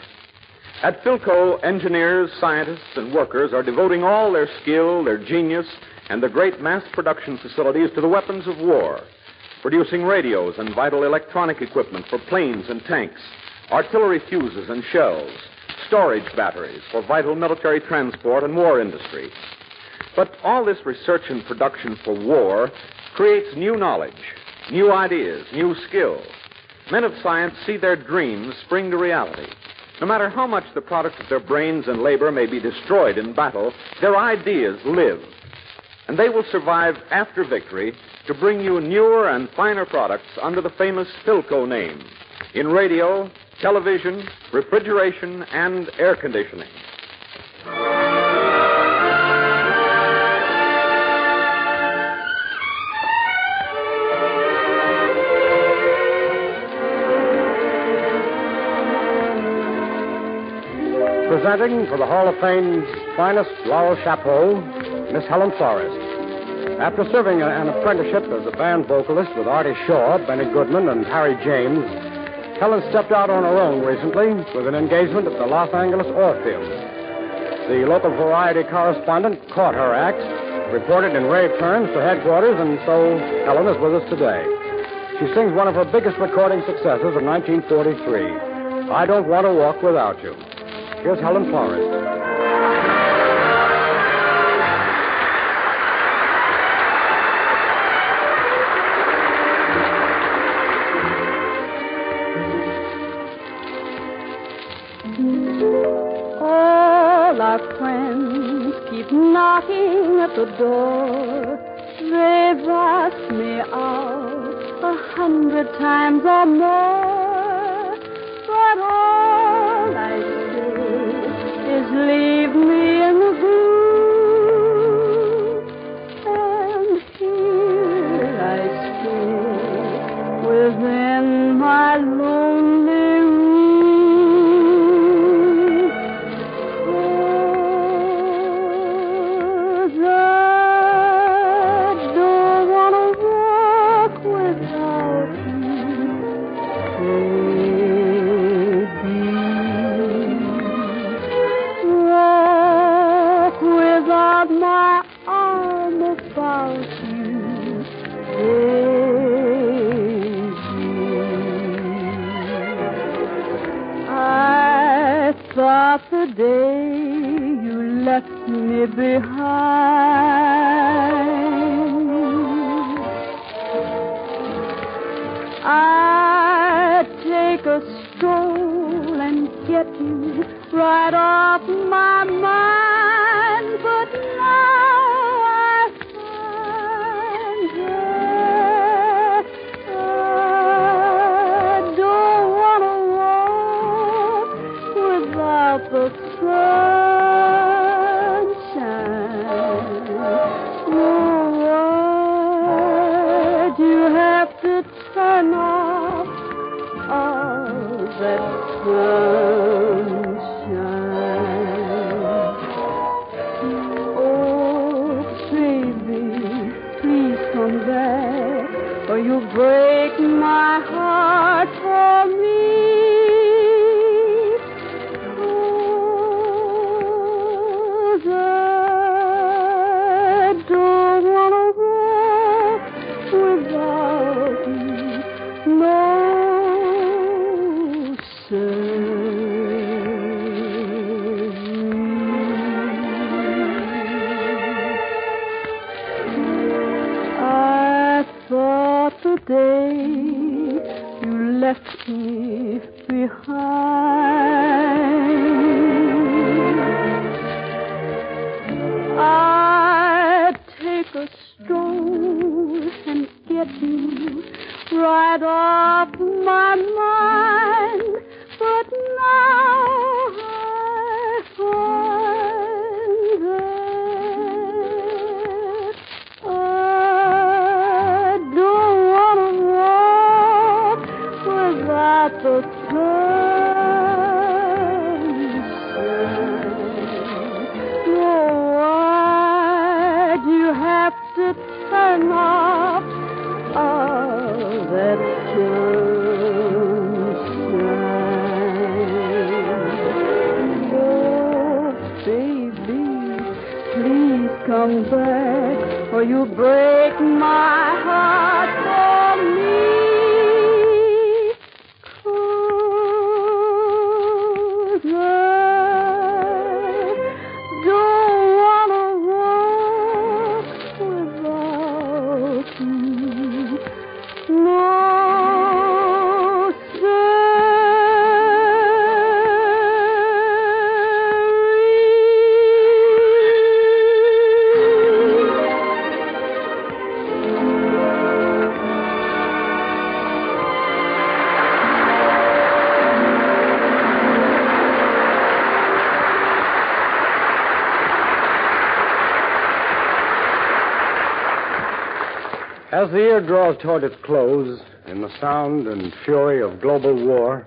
At Philco, engineers, scientists, and workers are devoting all their skill, their genius, and the great mass production facilities to the weapons of war, producing radios and vital electronic equipment for planes and tanks, artillery fuses and shells, storage batteries for vital military transport and war industry. But all this research and production for war creates new knowledge, new ideas, new skill. Men of science see their dreams spring to reality. No matter how much the product of their brains and labor may be destroyed in battle, their ideas live. And they will survive after victory to bring you newer and finer products under the famous Philco name in radio, television, refrigeration, and air conditioning. Presenting for the Hall of Fame's finest laurel chapeau, Miss Helen Forrest. After serving an apprenticeship as a band vocalist with Artie Shaw, Benny Goodman, and Harry James, Helen stepped out on her own recently with an engagement at the Los Angeles Orpheum. The local variety correspondent caught her act, reported in rave terms to headquarters, and so Helen is with us today. She sings one of her biggest recording successes of 1943, I Don't Want to Walk Without You. Here's Helen Forrest. Oh, all our friends keep knocking at the door. They've asked me out 100 times or more, but all I say is leave me in the blue, and here I stay within my lonely room. 'Cause I don't want to walk without you, baby. Walk without my arm about you, I thought the day you left me behind, I'd take a stroll and get you right off my mind, but now I find that I don't want to walk without the sunshine. No, why'd you have to turn off all that sunshine? Oh, baby, please come back, or you'll break my heart for me. 'Cause I don't want to walk without you, no, sir. I thought the day you left me behind, I'd take a stroll and get you right off my mind, but now I find that I don't want to walk without the sunshine. No, why'd you have to turn off all that sunshine? Oh, baby, please come back, or you'll break my heart for me. 'Cause I don't want to walk without you, no, As the year draws toward its close, in the sound and fury of global war,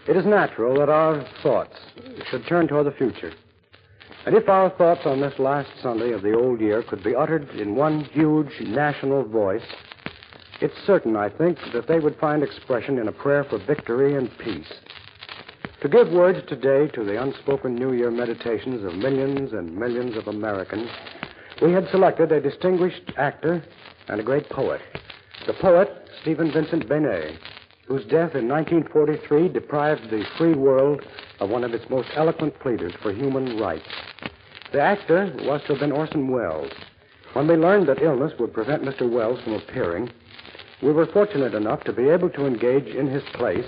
it is natural that our thoughts should turn toward the future. And if our thoughts on this last Sunday of the old year could be uttered in one huge national voice, it's certain, I think, that they would find expression in a prayer for victory and peace. To give words today to the unspoken New Year meditations of millions and millions of Americans, we had selected a distinguished actor and a great poet. The poet, Stephen Vincent Benet, whose death in 1943 deprived the free world of one of its most eloquent pleaders for human rights. The actor was to have been Orson Welles. When we learned that illness would prevent Mr. Welles from appearing, we were fortunate enough to be able to engage in his place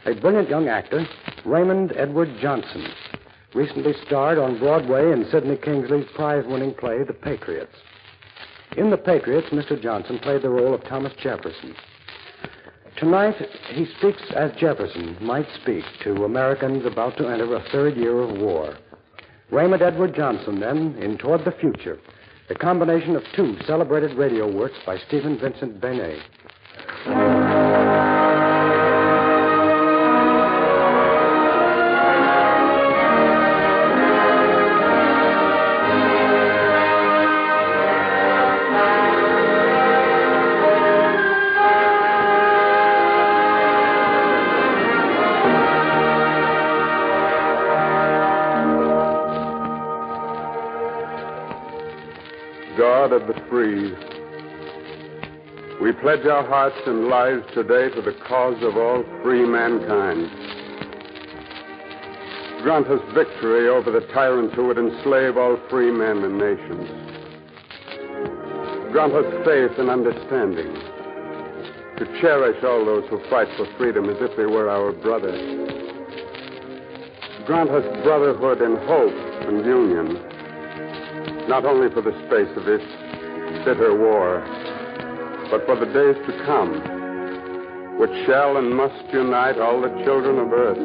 a brilliant young actor, Raymond Edward Johnson, recently starred on Broadway in Sidney Kingsley's prize-winning play, The Patriots. In The Patriots, Mr. Johnson played the role of Thomas Jefferson. Tonight, he speaks as Jefferson might speak to Americans about to enter a third year of war. Raymond Edward Johnson, then, in Toward the Future, a combination of two celebrated radio works by Stephen Vincent Benet. God of the free, we pledge our hearts and lives today to the cause of all free mankind. Grant us victory over the tyrants who would enslave all free men and nations. Grant us faith and understanding to cherish all those who fight for freedom as if they were our brothers. Grant us brotherhood and hope and union, not only for the space of this bitter war, but for the days to come, which shall and must unite all the children of earth.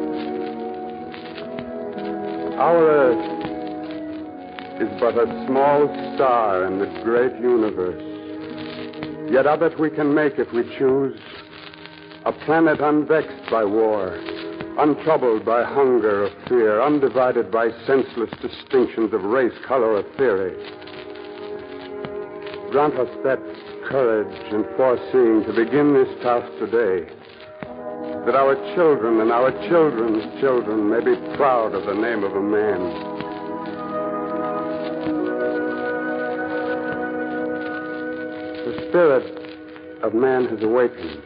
Our earth is but a small star in the great universe, yet of it we can make, if we choose, a planet unvexed by war, untroubled by hunger or fear, undivided by senseless distinctions of race, color, or theory. Grant us that courage and foreseeing to begin this task today, that our children and our children's children may be proud of the name of a man. The spirit of man has awakened,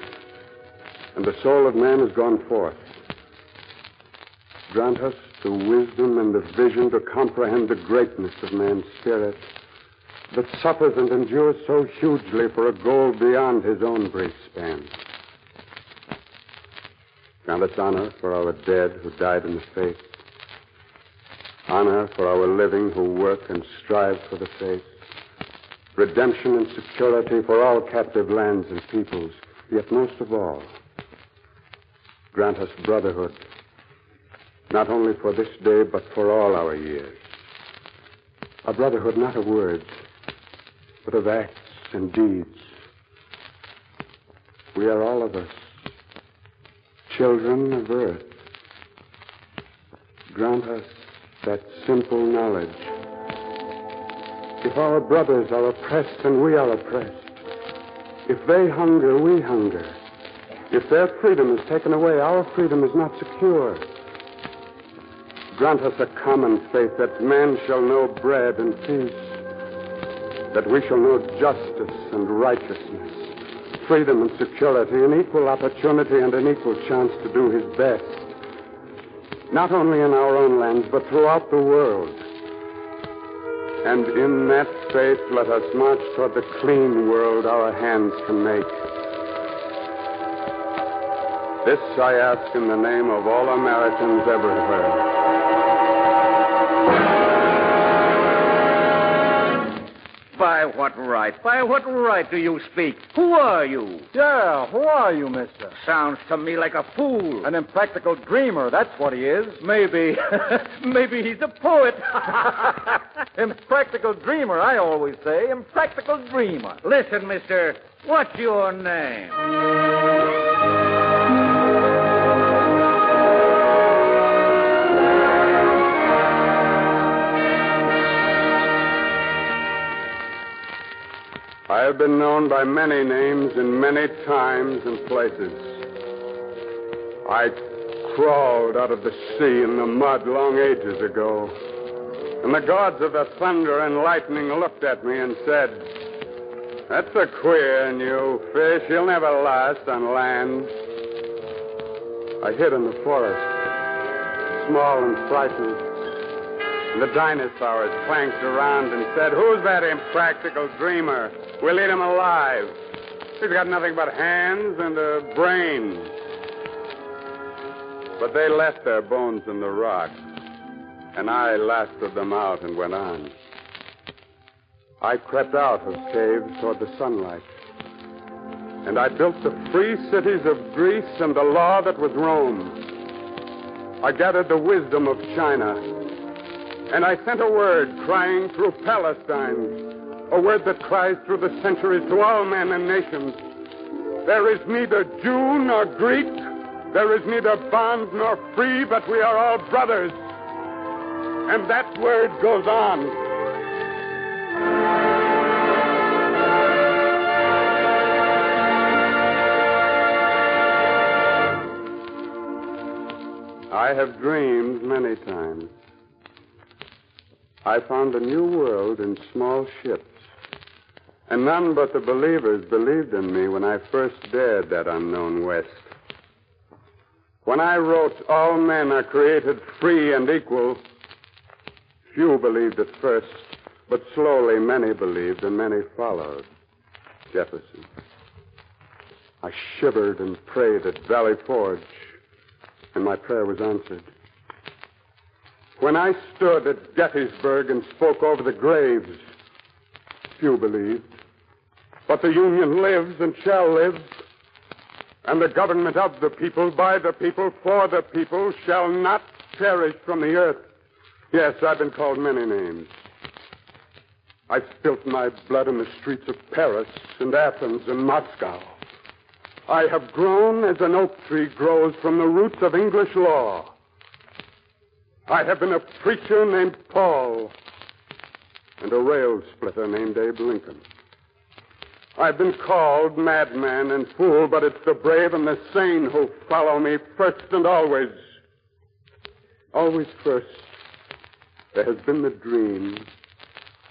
and the soul of man has gone forth. Grant us the wisdom and the vision to comprehend the greatness of man's spirit that suffers and endures so hugely for a goal beyond his own brief span. Grant us honor for our dead who died in the faith, honor for our living who work and strive for the faith, redemption and security for all captive lands and peoples, yet most of all, grant us brotherhood, not only for this day, but for all our years. A brotherhood not of words, but of acts and deeds. We are all of us children of earth. Grant us that simple knowledge. If our brothers are oppressed and we are oppressed, if they hunger, we hunger. If their freedom is taken away, our freedom is not secure. Grant us a common faith that man shall know bread and peace, that we shall know justice and righteousness, freedom and security, an equal opportunity and an equal chance to do his best, not only in our own lands, but throughout the world. And in that faith, let us march toward the clean world our hands can make. This I ask in the name of all Americans everywhere. By what right? By what right do you speak? Who are you? Yeah, who are you, mister? Sounds to me like a fool. An impractical dreamer, that's what he is. Maybe. Maybe he's a poet. Impractical dreamer, I always say. Impractical dreamer. Listen, mister, what's your name? I have been known by many names in many times and places. I crawled out of the sea in the mud long ages ago. And the gods of the thunder and lightning looked at me and said, "That's a queer new fish. He'll never last on land." I hid in the forest, small and frightened. And the dinosaurs clanked around and said, "Who's that impractical dreamer? We'll eat him alive. He's got nothing but hands and a brain." But they left their bones in the rock. and I lasted them out and went on. I crept out of caves toward the sunlight, and I built the free cities of Greece and the law that was Rome. I gathered the wisdom of China, and I sent a word crying through Palestine, a word that cries through the centuries to all men and nations. There is neither Jew nor Greek, there is neither bond nor free, but we are all brothers. And that word goes on. I have dreamed many times. I found a new world in small ships, and none but the believers believed in me when I first dared that unknown west. When I wrote, all men are created free and equal, few believed at first, but slowly many believed and many followed. Jefferson. I shivered and prayed at Valley Forge, and my prayer was answered. When I stood at Gettysburg and spoke over the graves, few believed. But the Union lives and shall live, and the government of the people, by the people, for the people, shall not perish from the earth. Yes, I've been called many names. I've spilt my blood in the streets of Paris and Athens and Moscow. I have grown as an oak tree grows from the roots of English law. I have been a preacher named Paul and a rail splitter named Abe Lincoln. I've been called madman and fool, but it's the brave and the sane who follow me first and always. Always first. There has been the dream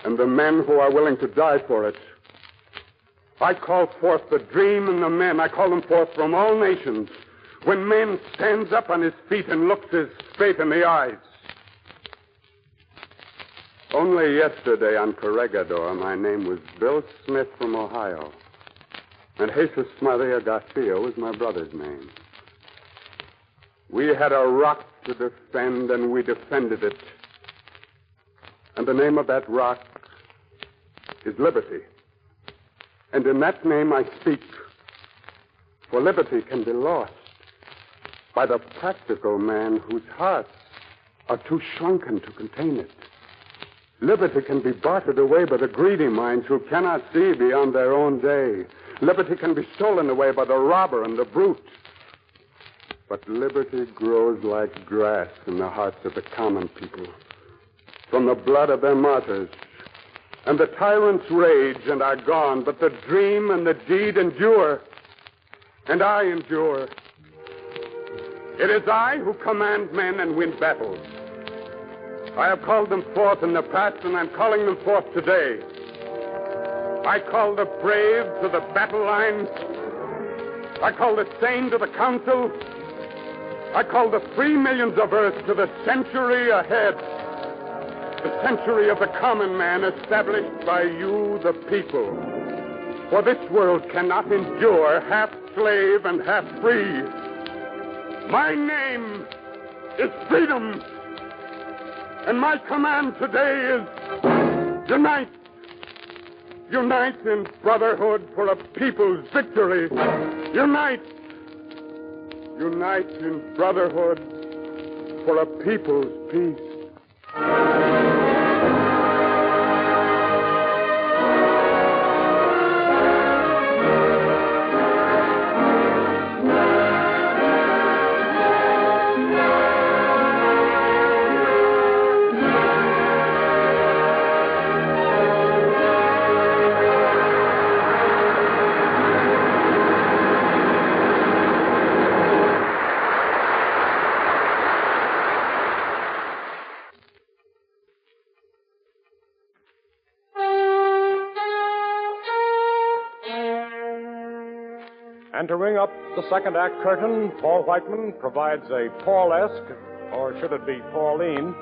and the men who are willing to die for it. I call forth the dream and the men. I call them forth from all nations. When man stands up on his feet and looks his fate in the eyes. Only yesterday on Corregidor, my name was Bill Smith from Ohio. And Jesus Maria Garcia was my brother's name. We had a rock to defend, and we defended it. And the name of that rock is liberty. And in that name I speak. For liberty can be lost by the practical man whose hearts are too shrunken to contain it. Liberty can be bartered away by the greedy minds who cannot see beyond their own day. Liberty can be stolen away by the robber and the brute. But liberty grows like grass in the hearts of the common people, from the blood of their martyrs. And the tyrants rage and are gone, but the dream and the deed endure. And I endure. It is I who command men and win battles. I have called them forth in the past, and I'm calling them forth today. I call the brave to the battle line. I call the sane to the council. I call the free millions of earth to the century ahead. The century of the common man established by you, the people. For this world cannot endure half slave and half free. My name is freedom. And my command today is unite. Unite in brotherhood for a people's victory. Unite. Unite in brotherhood for a people's peace. And to ring up the second act curtain, Paul Whiteman provides a Paul-esque, or should it be Pauline,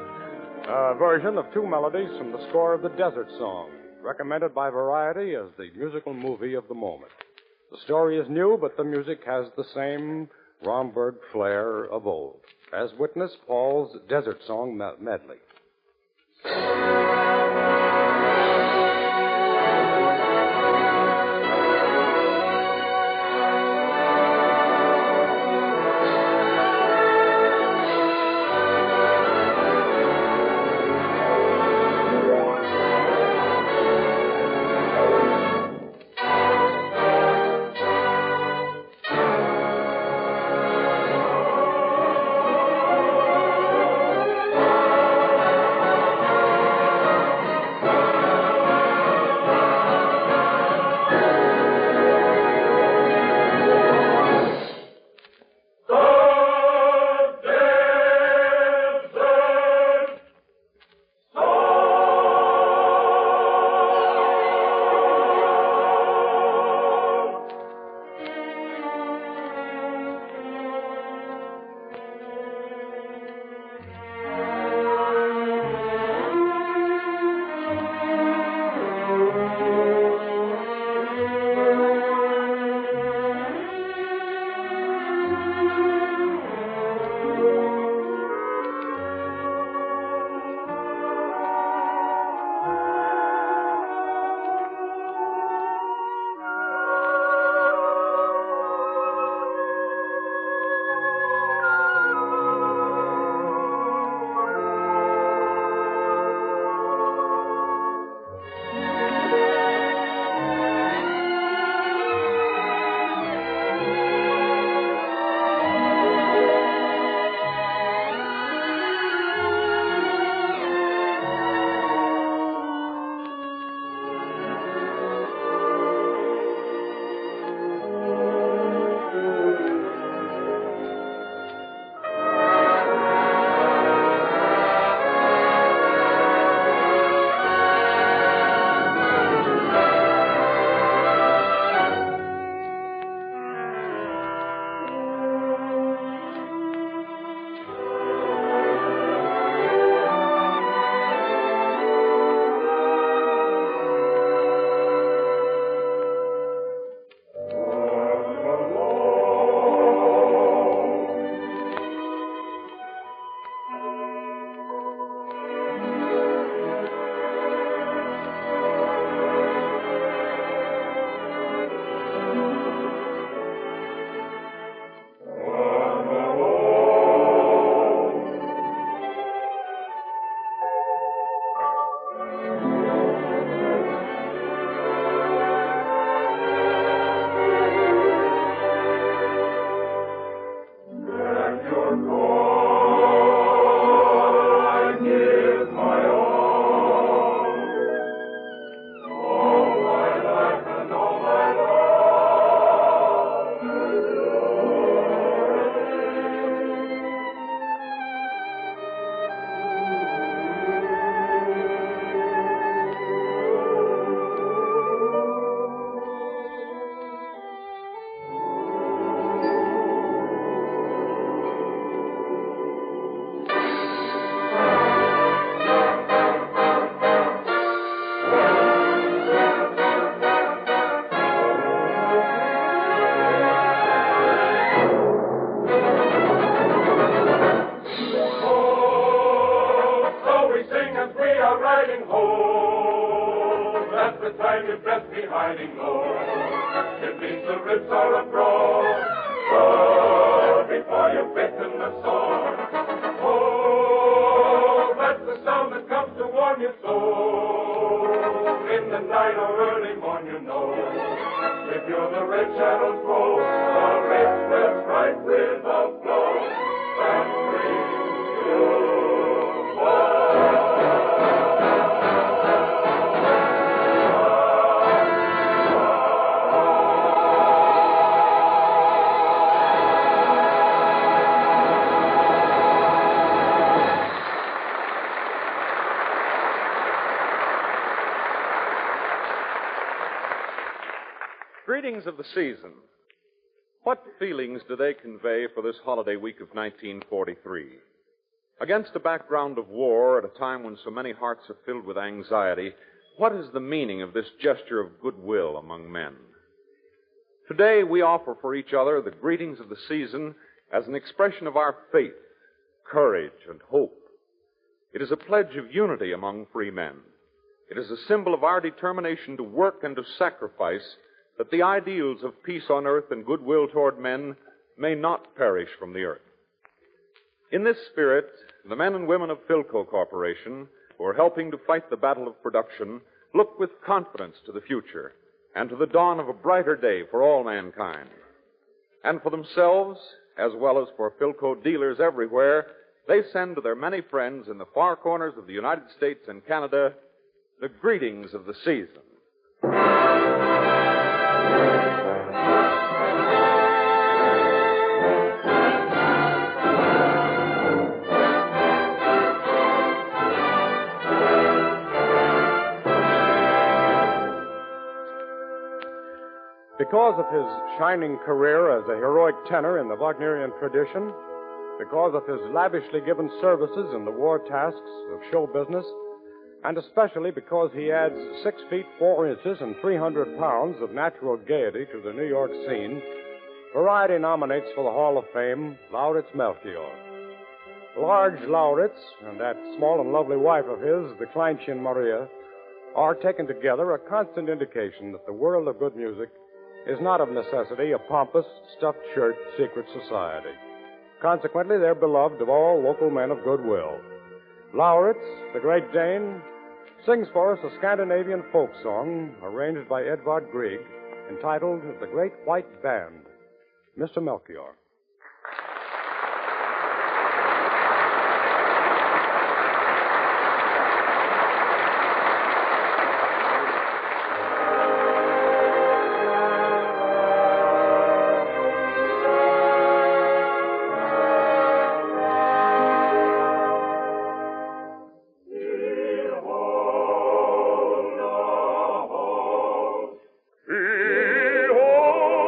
version of two melodies from the score of The Desert Song, recommended by Variety as the musical movie of the moment. The story is new, but the music has the same Romberg flair of old. as witness Paul's Desert Song Medley. hiding low. It means the ribs are abroad. Oh, before you're bitten the sore. Oh, that's the sound that comes to warn you so. In the night or early morn, you know. If you're the red shadows grow, the ribs will strike with a blow and bring you home. Greetings of the season. What feelings do they convey for this holiday week of 1943? Against a background of war, at a time when so many hearts are filled with anxiety, what is the meaning of this gesture of goodwill among men? Today we offer for each other the greetings of the season as an expression of our faith courage, and hope. It is a pledge of unity among free men. It is a symbol of our determination to work and to sacrifice that the ideals of peace on earth and goodwill toward men may not perish from the earth. In this spirit, the men and women of Philco Corporation, who are helping to fight the battle of production, look with confidence to the future and to the dawn of a brighter day for all mankind. And for themselves, as well as for Philco dealers everywhere, they send to their many friends in the far corners of the United States and Canada the greetings of the season. Because of his shining career as a heroic tenor in the Wagnerian tradition, because of his lavishly given services in the war tasks of show business, and especially because he adds 6 feet 4 inches and 300 pounds of natural gaiety to the New York scene, Variety nominates for the Hall of Fame Lauritz Melchior. Large Lauritz and that small and lovely wife of his, the Kleinchen Maria, are taken together a constant indication that the world of good music is not of necessity a pompous, stuffed shirt secret society. Consequently, they're beloved of all local men of goodwill. Lauritz, the Great Dane, sings for us a Scandinavian folk song arranged by Edvard Grieg entitled The Great White Band. Mr. Melchior. Behold,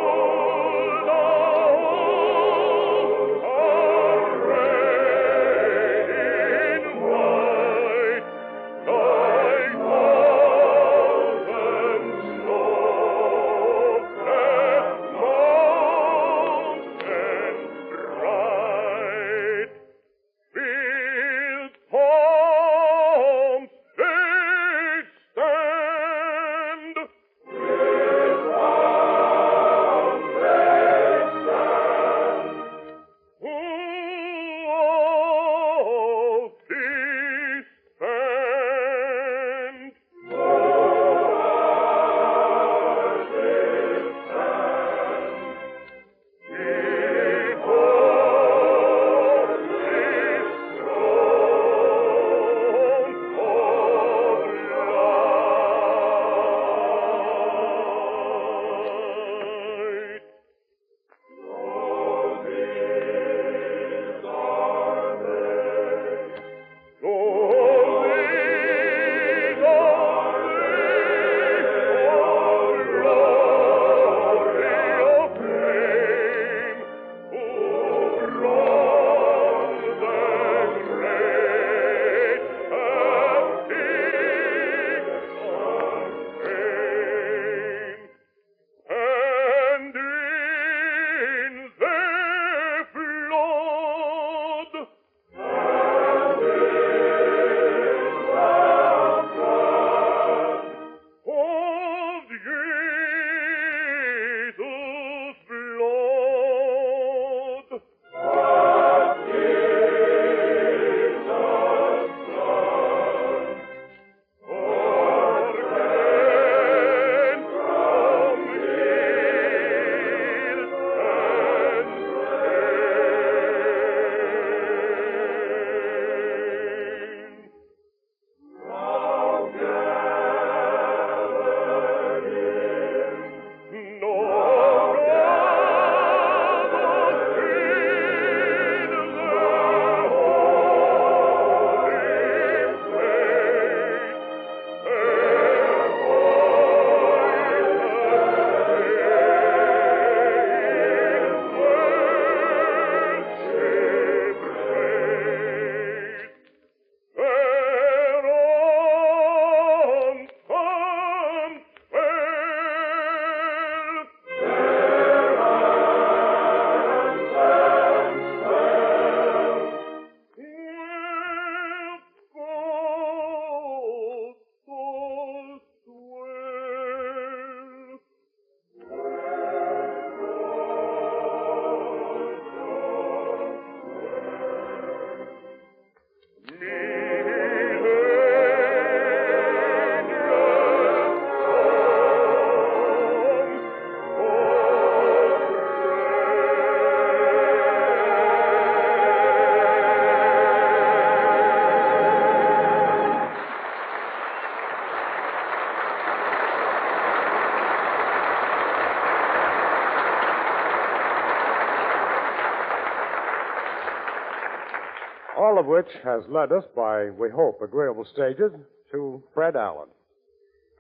All of which has led us, by, we hope, agreeable stages, to Fred Allen.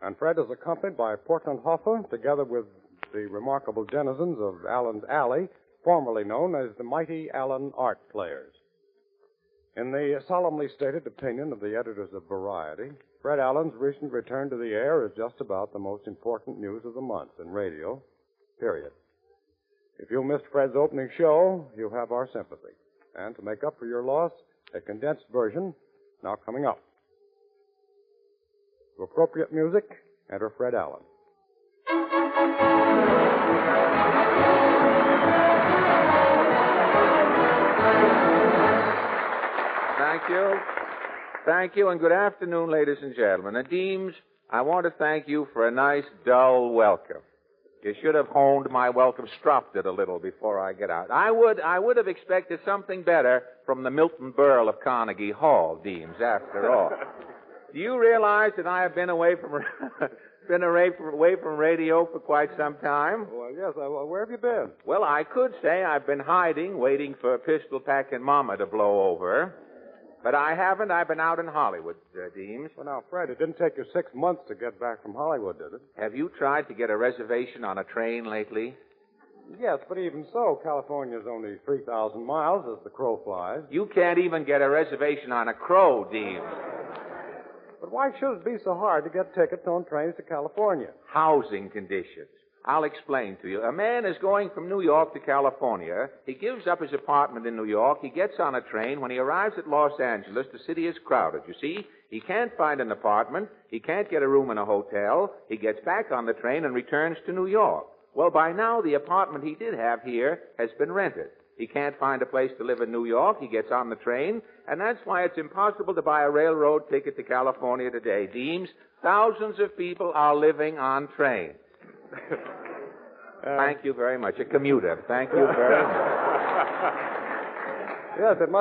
And Fred is accompanied by Portland Hoffa, together with the remarkable denizens of Allen's Alley, formerly known as the Mighty Allen Art Players. In the solemnly stated opinion of the editors of Variety, Fred Allen's recent return to the air is just about the most important news of the month in radio, period. If you missed Fred's opening show, you have our sympathy. And to make up for your loss, a condensed version now coming up. To appropriate music, enter Fred Allen. Thank you. Thank you, and good afternoon, ladies and gentlemen. And Deems, I want to thank you for a nice, dull welcome. You should have honed my welcome, stropped it a little before I get out. I would have expected something better from the Milton Berle of Carnegie Hall, Deems, after all. Do you realize that I have been away from radio for quite some time? Well, yes. Where have you been? Well, I could say I've been hiding, waiting for pistol-packing Mama to blow over. But I haven't. I've been out in Hollywood, Deems. Well, now, Fred, it didn't take you 6 months to get back from Hollywood, did it? Have you tried to get a reservation on a train lately? Yes, but even so, California's only 3,000 miles as the crow flies. You can't even get a reservation on a crow, Deems. But why should it be so hard to get tickets on trains to California? Housing conditions. I'll explain to you. A man is going from New York to California. He gives up his apartment in New York. He gets on a train. When he arrives at Los Angeles, the city is crowded, you see. He can't find an apartment. He can't get a room in a hotel. He gets back on the train and returns to New York. Well, by now, the apartment he did have here has been rented. He can't find a place to live in New York. He gets on the train, and that's why it's impossible to buy a railroad ticket to California today. Deems, thousands of people are living on trains. Thank you very much. A commuter. Thank you very much. Yes, it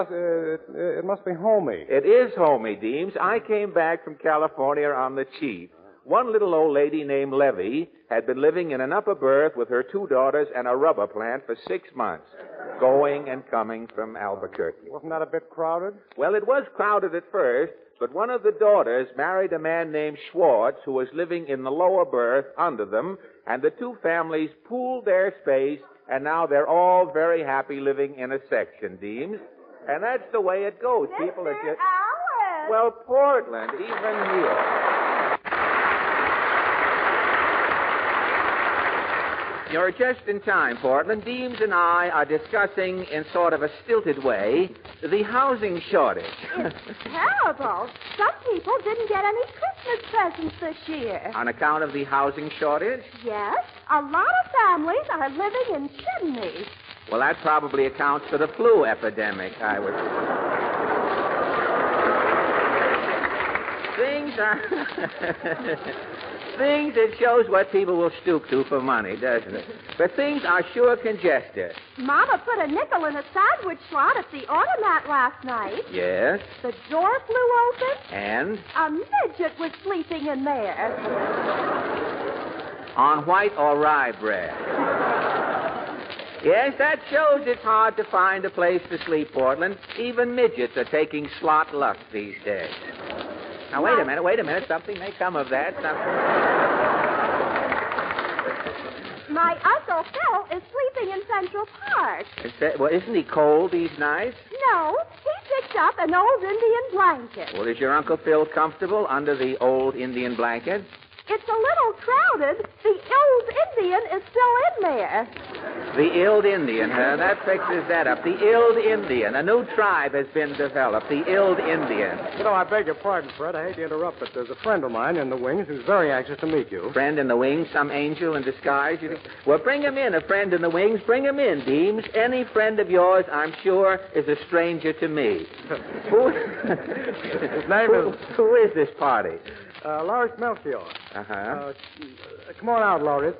must be homey. It is homey, Deems. I came back from California on the cheap. One little old lady named Levy had been living in an upper berth with her 2 daughters and a rubber plant for 6 months, going and coming from Albuquerque. Wasn't that a bit crowded? Well, it was crowded at first, but one of the daughters married a man named Schwartz who was living in the lower berth under them, and the 2 families pooled their space, and now they're all very happy living in a section, Deems. And that's the way it goes. Mr. People are just... Allen! Well, Portland, even here. You're just in time, Portland. Deems and I are discussing, in sort of a stilted way, the housing shortage. It's terrible. Some people didn't get any Christmas presents this year. On account of the housing shortage? Yes, a lot of families are living in chimneys. Well, that probably accounts for the flu epidemic, I would Things, it shows what people will stoop to for money, doesn't it? But things are sure congested. Mama put a nickel in a sandwich slot at the automat last night. Yes? The door flew open. And? A midget was sleeping in there. On white or rye bread? Yes, that shows it's hard to find a place to sleep, Portland. Even midgets are taking slot luck these days. Now, wait a minute. Something may come of that. My Uncle Phil is sleeping in Central Park. Well, isn't he cold these nights? No, he picked up an old Indian blanket. Well, is your Uncle Phil comfortable under the old Indian blanket? It's a little crowded. The old Indian is still in there. The Ild Indian, huh? That fixes that up. The Ild Indian. A new tribe has been developed. The Ild Indian. You know, I beg your pardon, Fred. I hate to interrupt, but there's a friend of mine in the wings who's very anxious to meet you. Friend in the wings? Some angel in disguise? Well, bring him in. A friend in the wings. Bring him in, Deems. Any friend of yours, I'm sure, is a stranger to me. His name is... Who is this party? Lawrence Melchior. Uh-huh. Come on out, Lawrence.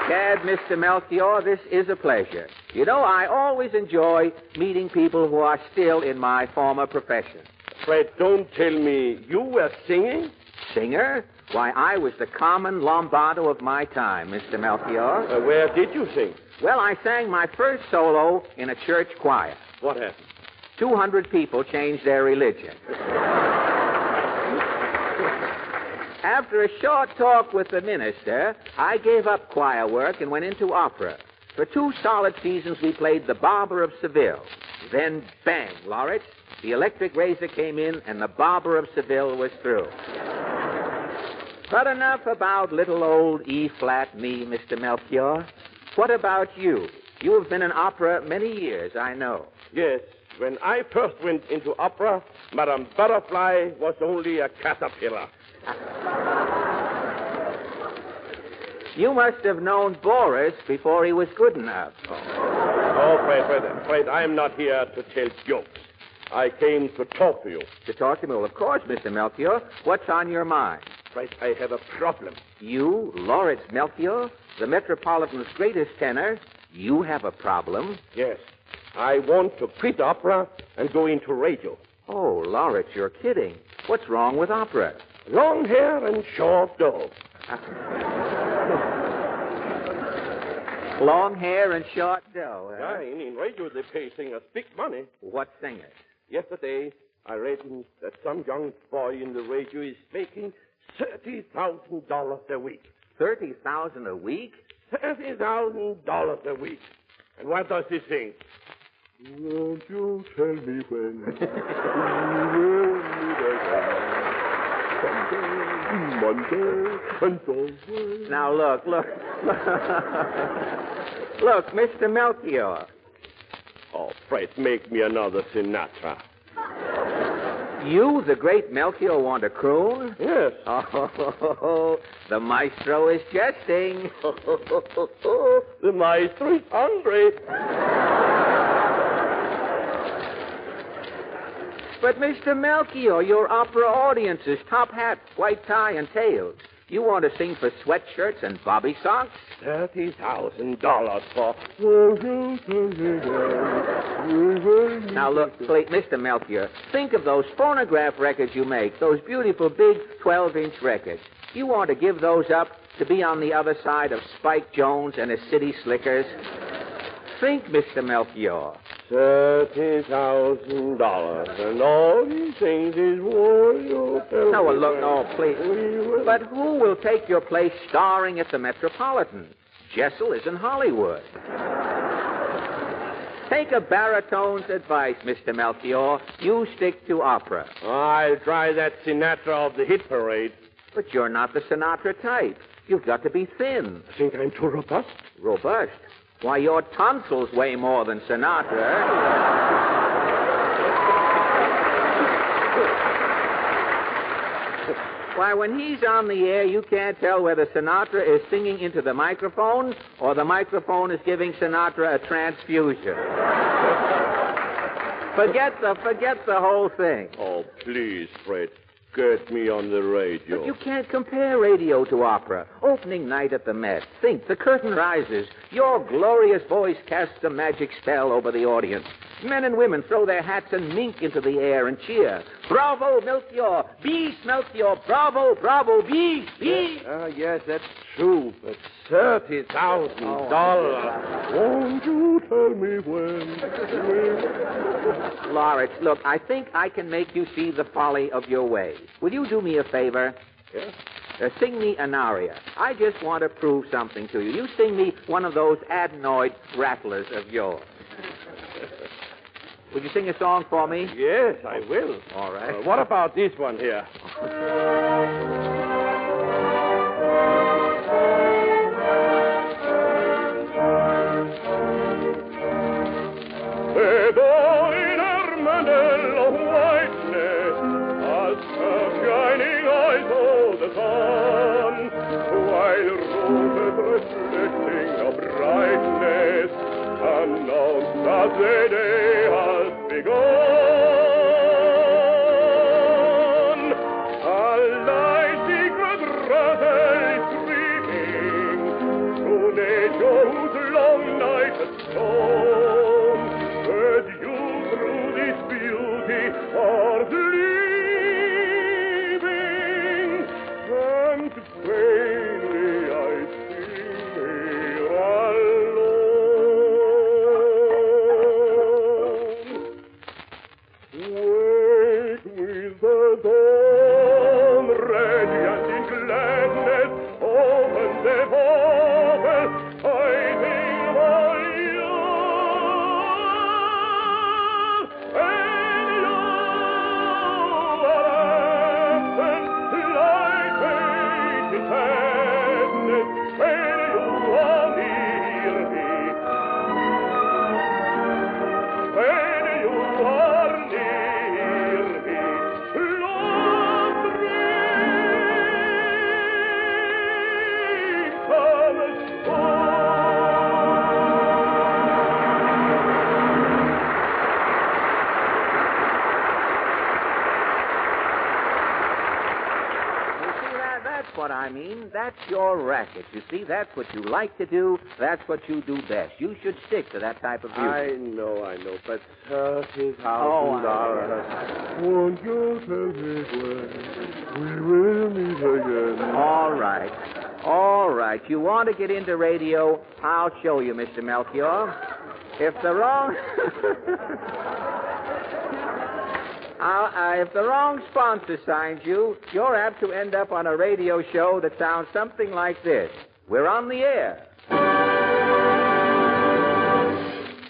Gad, Mr. Melchior, this is a pleasure. You know, I always enjoy meeting people who are still in my former profession. Fred, don't tell me you were singing? singer? Why, I was the common Lombardo of my time, Mr. Melchior. Where did you sing? Well, I sang my first solo in a church choir. What happened? 200 people changed their religion. After a short talk with the minister, I gave up choir work and went into opera. For 2 solid seasons, we played The Barber of Seville. Then, bang, Lawrence, the electric razor came in, and The Barber of Seville was through. But enough about little old E-flat me, Mr. Melchior. What about you? You have been in opera many years, I know. Yes. When I first went into opera, Madame Butterfly was only a caterpillar. You must have known Boris before he was good enough. Oh, Fred, I am not here to tell jokes. I came to talk to you. To talk to me? Well, of course, Mr. Melchior. What's on your mind? Fred, I have a problem. You, Lawrence Melchior, the Metropolitan's greatest tenor, you have a problem? Yes. I want to quit opera and go into radio. Oh, Lawrence, you're kidding. What's wrong with opera? Long hair and short dog. Long hair and short dough. Yeah, in radio they pay singers big money. What singers? Yesterday, I read that some young boy in the radio is making $30,000 a week. $30,000 a week? $30,000 a week. And what does he sing? Won't you tell me when we will meet again? Someday, Monday, and always. Now, look. Look, Mr. Melchior. Oh, Fred, make me another Sinatra. You, the great Melchior, want a croon? Yes. Oh, the maestro is jesting. The maestro is hungry. But, Mr. Melchior, your opera audience is top hat, white tie, and tails. You want to sing for sweatshirts and bobby socks? $30,000 for... Now, look, please, Mr. Melchior, think of those phonograph records you make, those beautiful big 12-inch records. You want to give those up to be on the other side of Spike Jones and his City Slickers? Think, Mr. Melchior. $30,000, and all he sings is war. No, well, look, no, please. But who will take your place starring at the Metropolitan? Jessel is in Hollywood. Take a baritone's advice, Mr. Melchior. You stick to opera. I'll try that Sinatra of the hit parade. But you're not the Sinatra type. You've got to be thin. Think I'm too robust? Robust? Why, your tonsils weigh more than Sinatra. Why, when he's on the air, you can't tell whether Sinatra is singing into the microphone or the microphone is giving Sinatra a transfusion. Forget the whole thing. Oh, please, Fred. Get me on the radio. But you can't compare radio to opera. Opening night at the Met. Think, the curtain rises. Your glorious voice casts a magic spell over the audience. Men and women throw their hats and mink into the air and cheer. Bravo, Melchior! Beast, Melchior! Bravo, bravo, beast, beast! Yes, that's true, but $30,000. Won't you tell me when? Lawrence, look, I think I can make you see the folly of your ways. Will you do me a favor? Yes? Sing me an aria. I just want to prove something to you. You sing me one of those adenoid rattlers of yours. Would you sing a song for me? Yes, I will. All right. What about this one here? Shining eyes of the sun, while roses reflecting a brightness announce that the day has begun. A light secret rattle streaming through nature whose long night has gone, but you through this beauty are sleeping. That's your racket. You see, that's what you like to do. That's what you do best. You should stick to that type of music. I know. But $30,000. Won't you tell me when we will meet again? All right. You want to get into radio? I'll show you, Mr. Melchior. If the wrong... if the wrong sponsor signs you, you're apt to end up on a radio show that sounds something like this. We're on the air.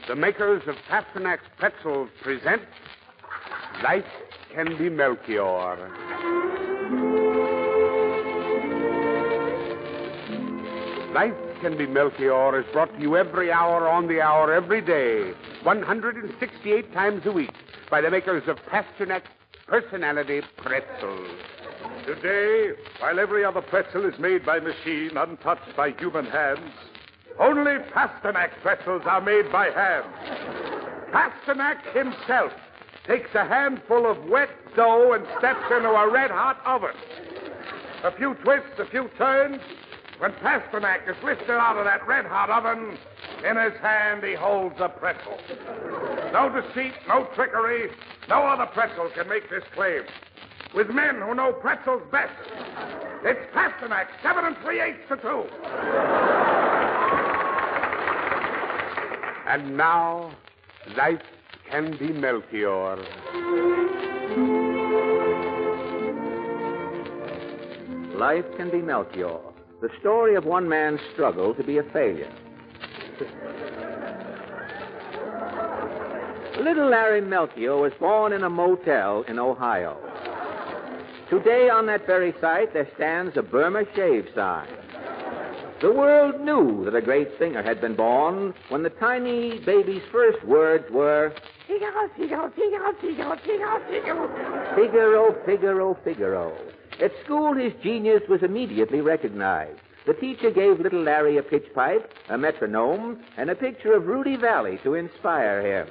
The makers of Pasternak's Pretzels present Life Can Be Melchior. Life Can Be Melchior is brought to you every hour on the hour, every day, 168 times a week, by the makers of Pasternak's Personality Pretzels. Today, while every other pretzel is made by machine, untouched by human hands, only Pasternak pretzels are made by hand. Pasternak himself takes a handful of wet dough and steps into a red-hot oven. A few twists, a few turns. When Pasternak is lifted out of that red-hot oven, in his hand he holds a pretzel. No deceit, no trickery. No other pretzel can make this claim. With men who know pretzels best, it's Pasternak, 7 3/8 to 2. And now, Life Can Be Melchior. Life Can Be Melchior. The story of one man's struggle to be a failure. Little Larry Melchior was born in a motel in Ohio. Today, on that very site, there stands a Burma shave sign. The world knew that a great singer had been born when the tiny baby's first words were, Figaro, Figaro, Figaro, Figaro, Figaro, Figaro. Figaro, Figaro, Figaro. At school, his genius was immediately recognized. The teacher gave little Larry a pitch pipe, a metronome, and a picture of Rudy Valley to inspire him.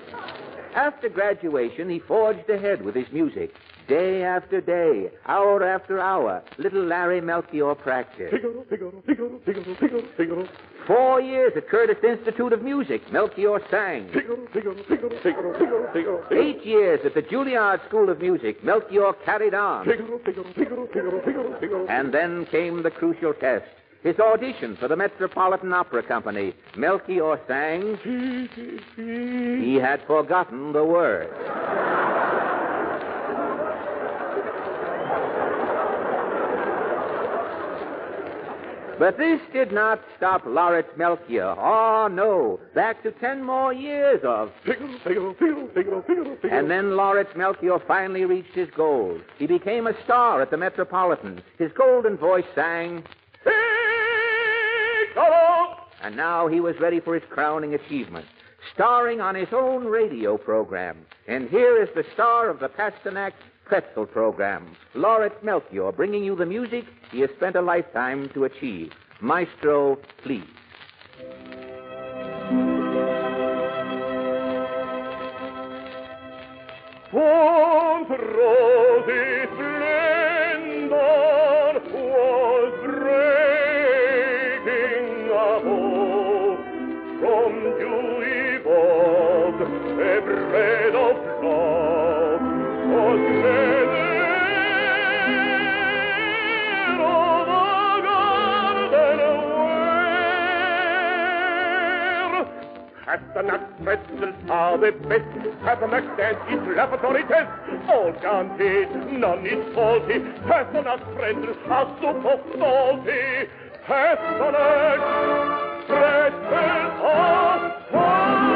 After graduation, he forged ahead with his music. Day after day, hour after hour, little Larry Melchior practiced. Figaro, Figaro, Figaro, Figaro, Figaro, Figaro. 4 years at Curtis Institute of Music, Melchior sang. Figaro, Figaro, Figaro, Figaro, Figaro, Figaro. 8 years at the Juilliard School of Music, Melchior carried on. Figaro, Figaro, Figaro, Figaro, Figaro, Figaro. And then came the crucial test. His audition for the Metropolitan Opera Company. Melchior sang. He had forgotten the words. But this did not stop Lawrence Melchior. Oh, no. Back to 10 more years of... Figaro, Figaro, Figaro, Figaro, Figaro, Figaro. And then Lawrence Melchior finally reached his goal. He became a star at the Metropolitan. His golden voice sang... Figaro! And now he was ready for his crowning achievement, starring on his own radio program. And here is the star of the Pasternak Pretzel program, Lawrence Melchior, bringing you the music he has spent a lifetime to achieve. Maestro, please. Once rosy splendor was breaking above, from dewy bog a breath of love was there of a garden where Pasternak pretzels are the best. Pasternak stands its laboratory test. All guaranteed, none is faulty. Pasternak pretzels are super salty. Pasternak pretzels are fine.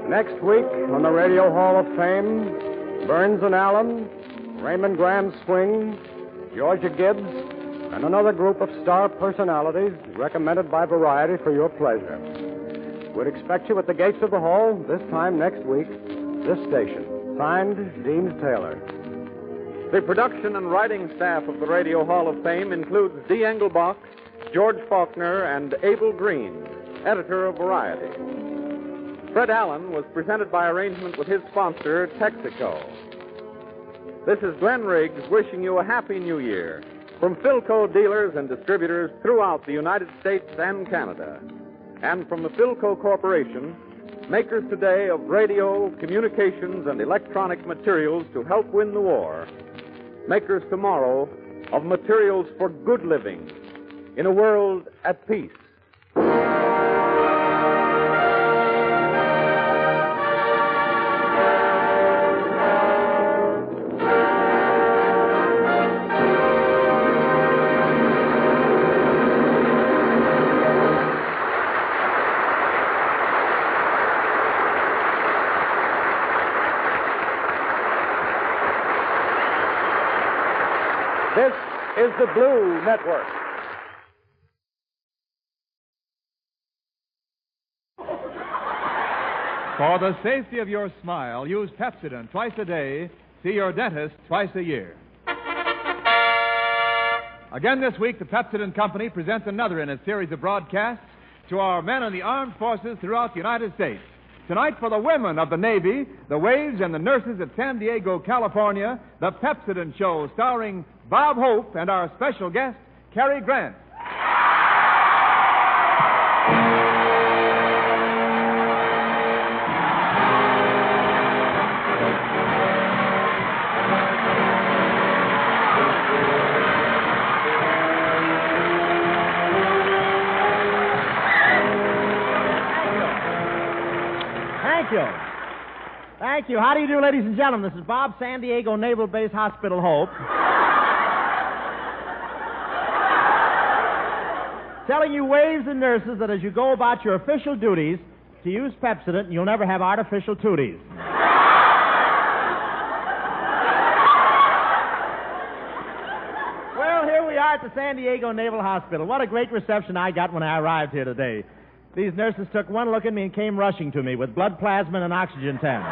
Next week on the Radio Hall of Fame, Burns and Allen, Raymond Graham Swing, Georgia Gibbs, and another group of star personalities recommended by Variety for your pleasure. We'd expect you at the gates of the hall this time next week, this station. Signed, Deems Taylor. The production and writing staff of the Radio Hall of Fame includes D. Engelbach, George Faulkner, and Abel Green, editor of Variety. Fred Allen was presented by arrangement with his sponsor, Texaco. This is Glenn Riggs wishing you a happy new year from Philco dealers and distributors throughout the United States and Canada. And from the Philco Corporation, makers today of radio, communications, and electronic materials to help win the war. Makers tomorrow of materials for good living in a world at peace. This is the Blue Network. For the safety of your smile, use Pepsodent twice a day. See your dentist twice a year. Again this week, the Pepsodent Company presents another in a series of broadcasts to our men in the armed forces throughout the United States. Tonight, for the women of the Navy, the waves, and the nurses at San Diego, California, the Pepsodent Show, starring Bob Hope and our special guest, Cary Grant. Thank you. How do you do, ladies and gentlemen? This is Bob, San Diego Naval Base Hospital, Hope. Telling you waves and nurses that as you go about your official duties, to use Pepsodent, and you'll never have artificial tooties. Well, here we are at the San Diego Naval Hospital. What a great reception I got when I arrived here today. These nurses took one look at me and came rushing to me with blood plasma and an oxygen tank.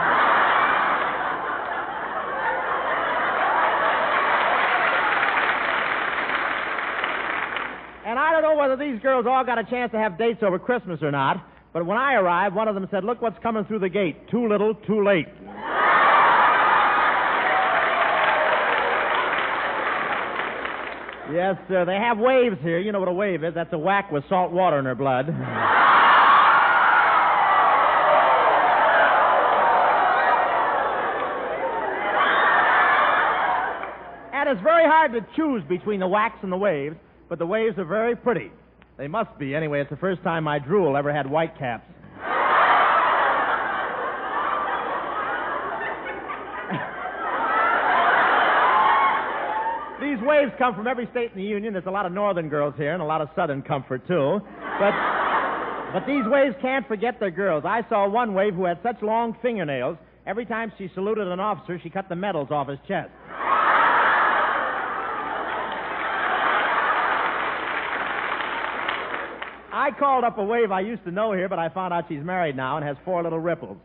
And I don't know whether these girls all got a chance to have dates over Christmas or not, but when I arrived, one of them said, "Look what's coming through the gate. Too little, too late." Yes, sir. They have waves here. You know what a wave is. That's a whack with salt water in her blood. And it's very hard to choose between the whacks and the waves, but the waves are very pretty. They must be. Anyway, it's the first time my drool ever had white caps. These waves come from every state in the Union. There's a lot of northern girls here and a lot of southern comfort, too. But these waves can't forget their girls. I saw one wave who had such long fingernails, every time she saluted an officer, she cut the medals off his chest. I called up a wave I used to know here, but I found out she's married now and has 4 little ripples.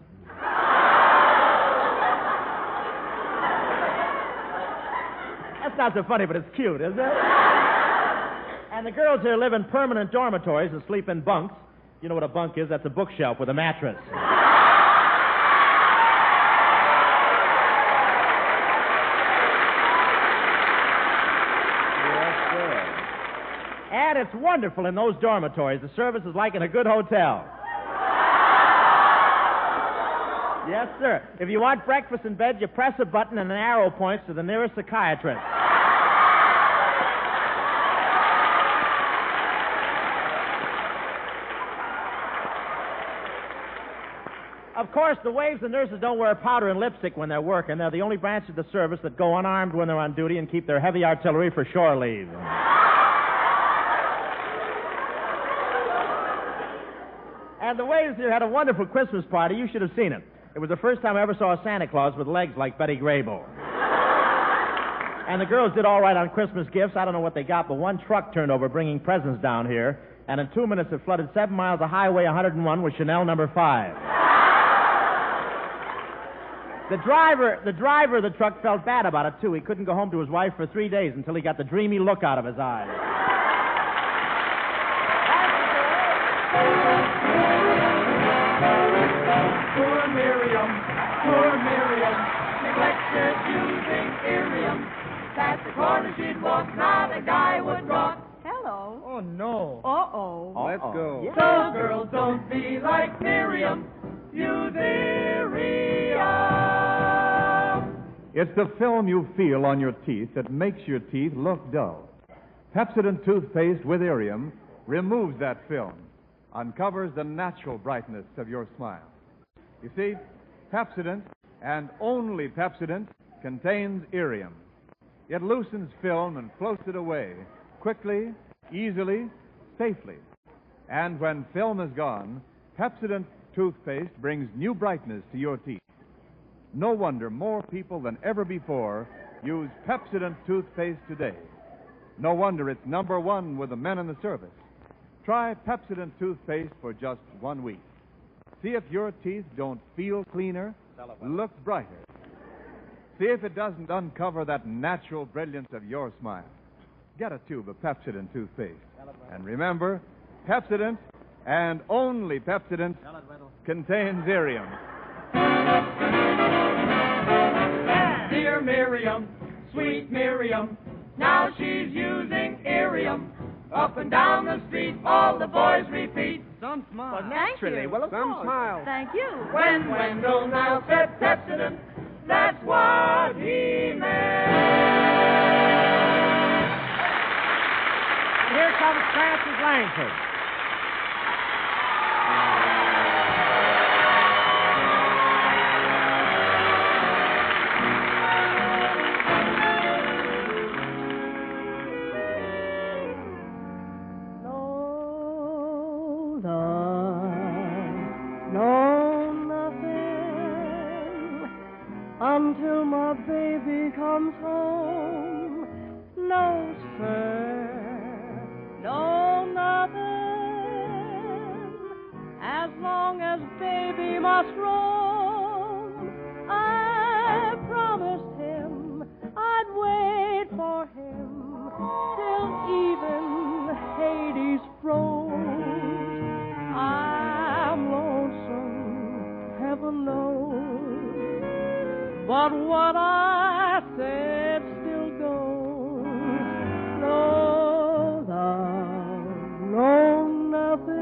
That's not so funny, but it's cute, isn't it? And the girls here live in permanent dormitories and sleep in bunks. You know what a bunk is? That's a bookshelf with a mattress. And it's wonderful in those dormitories. The service is like in a good hotel. Yes, sir. If you want breakfast in bed, you press a button and an arrow points to the nearest psychiatrist. Of course, the waves and nurses don't wear powder and lipstick when they're working. They're the only branch of the service that go unarmed when they're on duty and keep their heavy artillery for shore leave. And the Waves here had a wonderful Christmas party. You should have seen it. It was the first time I ever saw a Santa Claus with legs like Betty Grable. And the girls did all right on Christmas gifts. I don't know what they got, but one truck turned over bringing presents down here. And in 2 minutes, it flooded 7 miles of Highway 101 with Chanel number 5. The driver of the truck felt bad about it, too. He couldn't go home to his wife for 3 days until he got the dreamy look out of his eyes. Poor Miriam, neglected using Irium. Past the corner she'd walk, not a guy would walk. Hello. Oh, no. Uh-oh. Let's go. Yeah. So girls, don't be like Miriam. Use Irium. It's the film you feel on your teeth that makes your teeth look dull. Pepsodent toothpaste with Irium removes that film, uncovers the natural brightness of your smile. You see, Pepsodent, and only Pepsodent, contains Irium. It loosens film and floats it away quickly, easily, safely. And when film is gone, Pepsodent toothpaste brings new brightness to your teeth. No wonder more people than ever before use Pepsodent toothpaste today. No wonder it's number one with the men in the service. Try Pepsodent toothpaste for just 1 week. See if your teeth don't feel cleaner, look brighter. See if it doesn't uncover that natural brilliance of your smile. Get a tube of Pepsodent toothpaste. And remember, Pepsodent, and only Pepsodent, contains Irium. Dear Miriam, sweet Miriam, now she's using Irium. Up and down the street, all the boys repeat. Some smile. Well, naturally. Well, of Some course. smile. Thank you. When Wendell now said Pepsodent, that's what he meant. And here comes Francis Langford. Until my baby comes home, no sir, no nothing. As long as baby must roam, I promised him I'd wait for him till even Hades froze. I'm lonesome, heaven knows. But what I said still goes. No love, no nothing.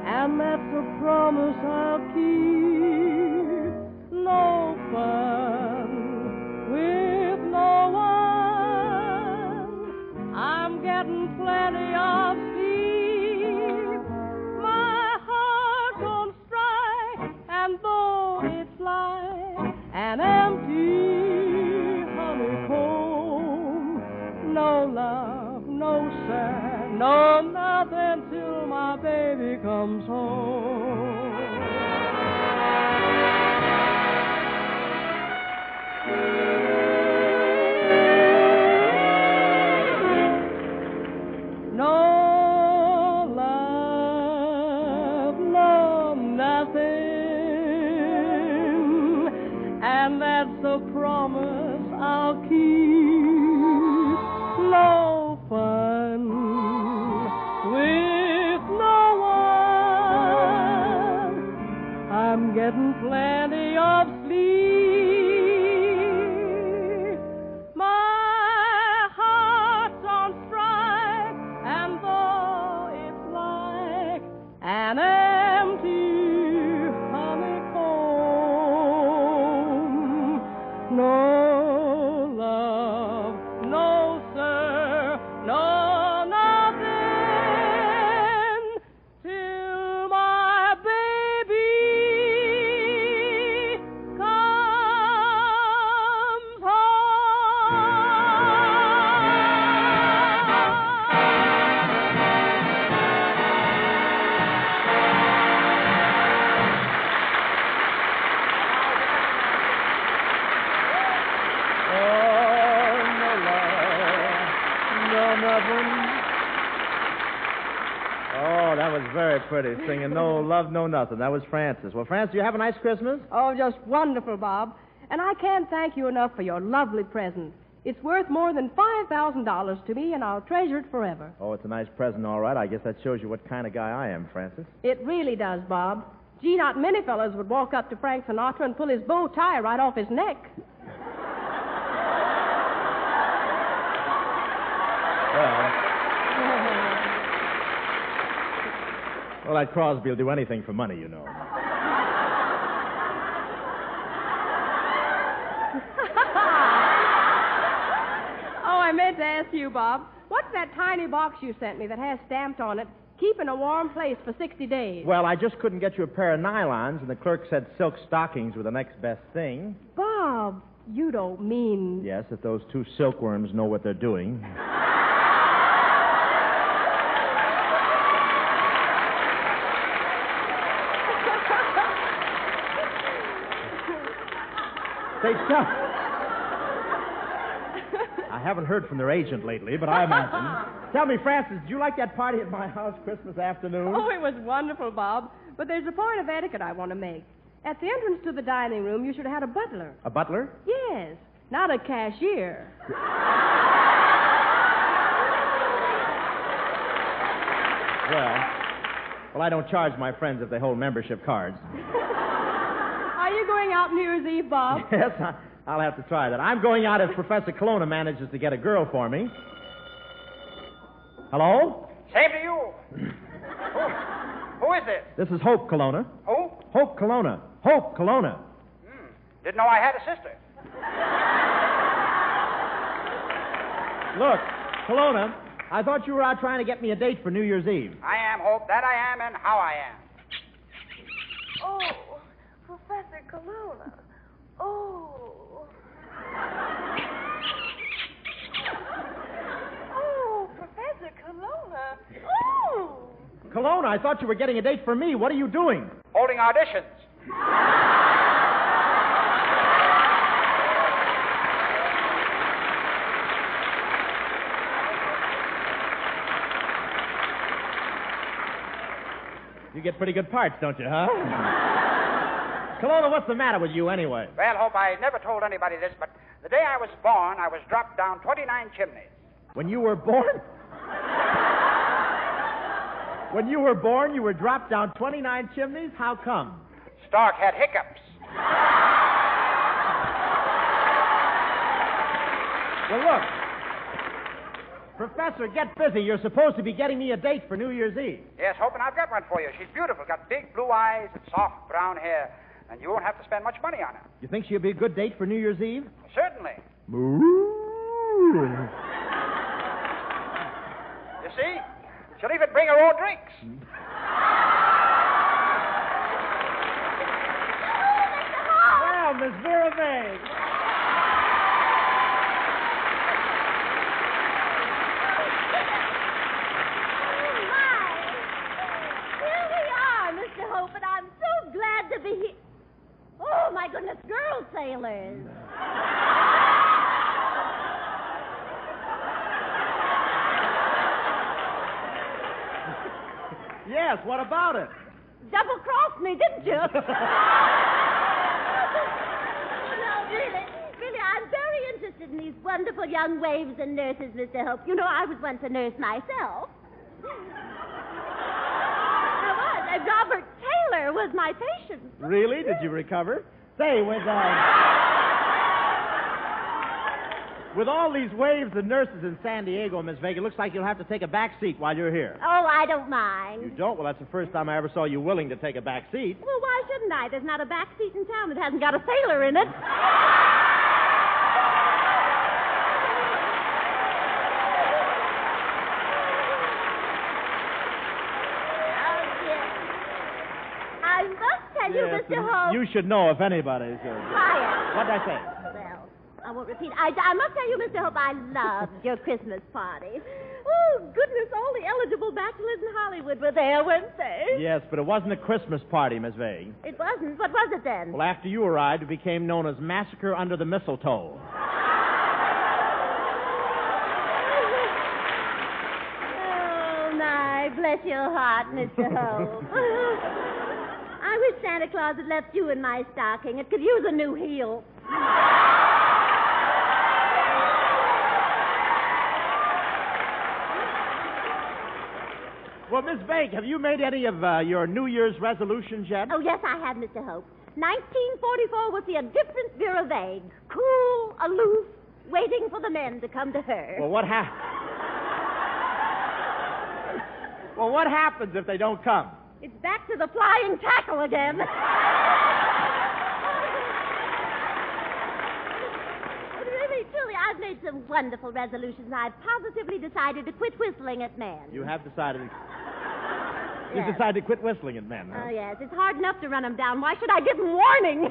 And that's a promise I'll keep. No fun with no one. I'm getting plenty of sleep. My heart's on strike, and though it's like an empty honeycomb, no love, no sad, no nothing till my baby comes home. No love, no nothing, and that's a promise I'll keep. No fun with no one. I'm getting plenty of sleep. My heart's on strike, and though it's like an empty honeycomb, no love, no sir, no nothing, till my baby pretty, singing no love, no nothing. That was Frances. Well, Frances, you have a nice Christmas? Oh, just wonderful, Bob. And I can't thank you enough for your lovely present. It's worth more than $5,000 to me, and I'll treasure it forever. Oh, it's a nice present, all right. I guess that shows you what kind of guy I am, Frances. It really does, Bob. Gee, not many fellows would walk up to Frank Sinatra and pull his bow tie right off his neck. Well, that Crosby will do anything for money, you know. I meant to ask you, Bob, what's that tiny box you sent me that has stamped on it, keep in a warm place for 60 days? Well, I just couldn't get you a pair of nylons, and the clerk said silk stockings were the next best thing. Bob, you don't mean... Yes, if those two silkworms know what they're doing. They tell... I haven't heard from their agent lately, but I imagine. Tell me, Frances, did you like that party at my house Christmas afternoon? Oh, it was wonderful, Bob. But there's a point of etiquette I want to make. At the entrance to the dining room, you should have had a butler. A butler? Yes, not a cashier. Well, I don't charge my friends if they hold membership cards. Are you going out New Year's Eve, Bob? Yes, I'll have to try that. I'm going out if Professor Colonna manages to get a girl for me. Hello? Same to you. Who is this? This is Hope Colonna. Who? Hope Colonna. Hope Colonna. Didn't know I had a sister. Look, Colonna, I thought you were out trying to get me a date for New Year's Eve. I am, Hope. That I am, and how I am. Oh, Professor Colonna. Oh. Oh, Professor Colonna. Oh. Colonna, I thought you were getting a date for me. What are you doing? Holding auditions. You get pretty good parts, don't you, huh? Colonna, what's the matter with you anyway? Well, Hope, I never told anybody this, but the day I was born, I was dropped down 29 chimneys. When you were born? When you were born, you were dropped down 29 chimneys? How come? Stark had hiccups. Well, look. Professor, get busy. You're supposed to be getting me a date for New Year's Eve. Yes, Hope, and I've got one for you. She's beautiful, got big blue eyes and soft brown hair, and you won't have to spend much money on her. You think she'll be a good date for New Year's Eve? Certainly. Moo. You see? She'll even bring her own drinks. Well, Miss Vera May. Hope, and I'm so glad to be here. Oh, my goodness, girl sailors. Yes, what about it? Double-crossed me, didn't you? No, really, I'm very interested in these wonderful young waves and nurses, Mr. Hope. You know, I was once a nurse myself. Robert Taylor was my patient. Really? Did you recover? Say, with all these waves and nurses in San Diego, Miss Vega, it looks like you'll have to take a back seat while you're here. Oh, I don't mind. You don't? Well, that's the first time I ever saw you willing to take a back seat. Well, why shouldn't I? There's not a back seat in town that hasn't got a sailor in it. Yes, Mr. Hope. you should know if anybody should. Quiet. What did I say? Well, I won't repeat. I must tell you, Mr. Hope, I loved your Christmas party. Oh, goodness, all the eligible bachelors in Hollywood were there, weren't they? Yes, but it wasn't a Christmas party, Miss Vague. It wasn't? What was it then? Well, after you arrived, it became known as Massacre Under the Mistletoe. Oh, nice. Why, bless your heart, Mr. Hope. I wish Santa Claus had left you in my stocking. It could use a new heel. Well, Miss Bank, have you made any of your New Year's resolutions yet? Oh, yes, I have, Mr. Hope. 1944 would be a different Vera Vague. Cool, aloof, waiting for the men to come to her. Well, what happens if they don't come? It's back to the flying tackle again. Really, truly, I've made some wonderful resolutions. I've positively decided to quit whistling at men. You have decided. Yes. You decided to quit whistling at men, huh? Oh, yes. It's hard enough to run them down. Why should I give them warning?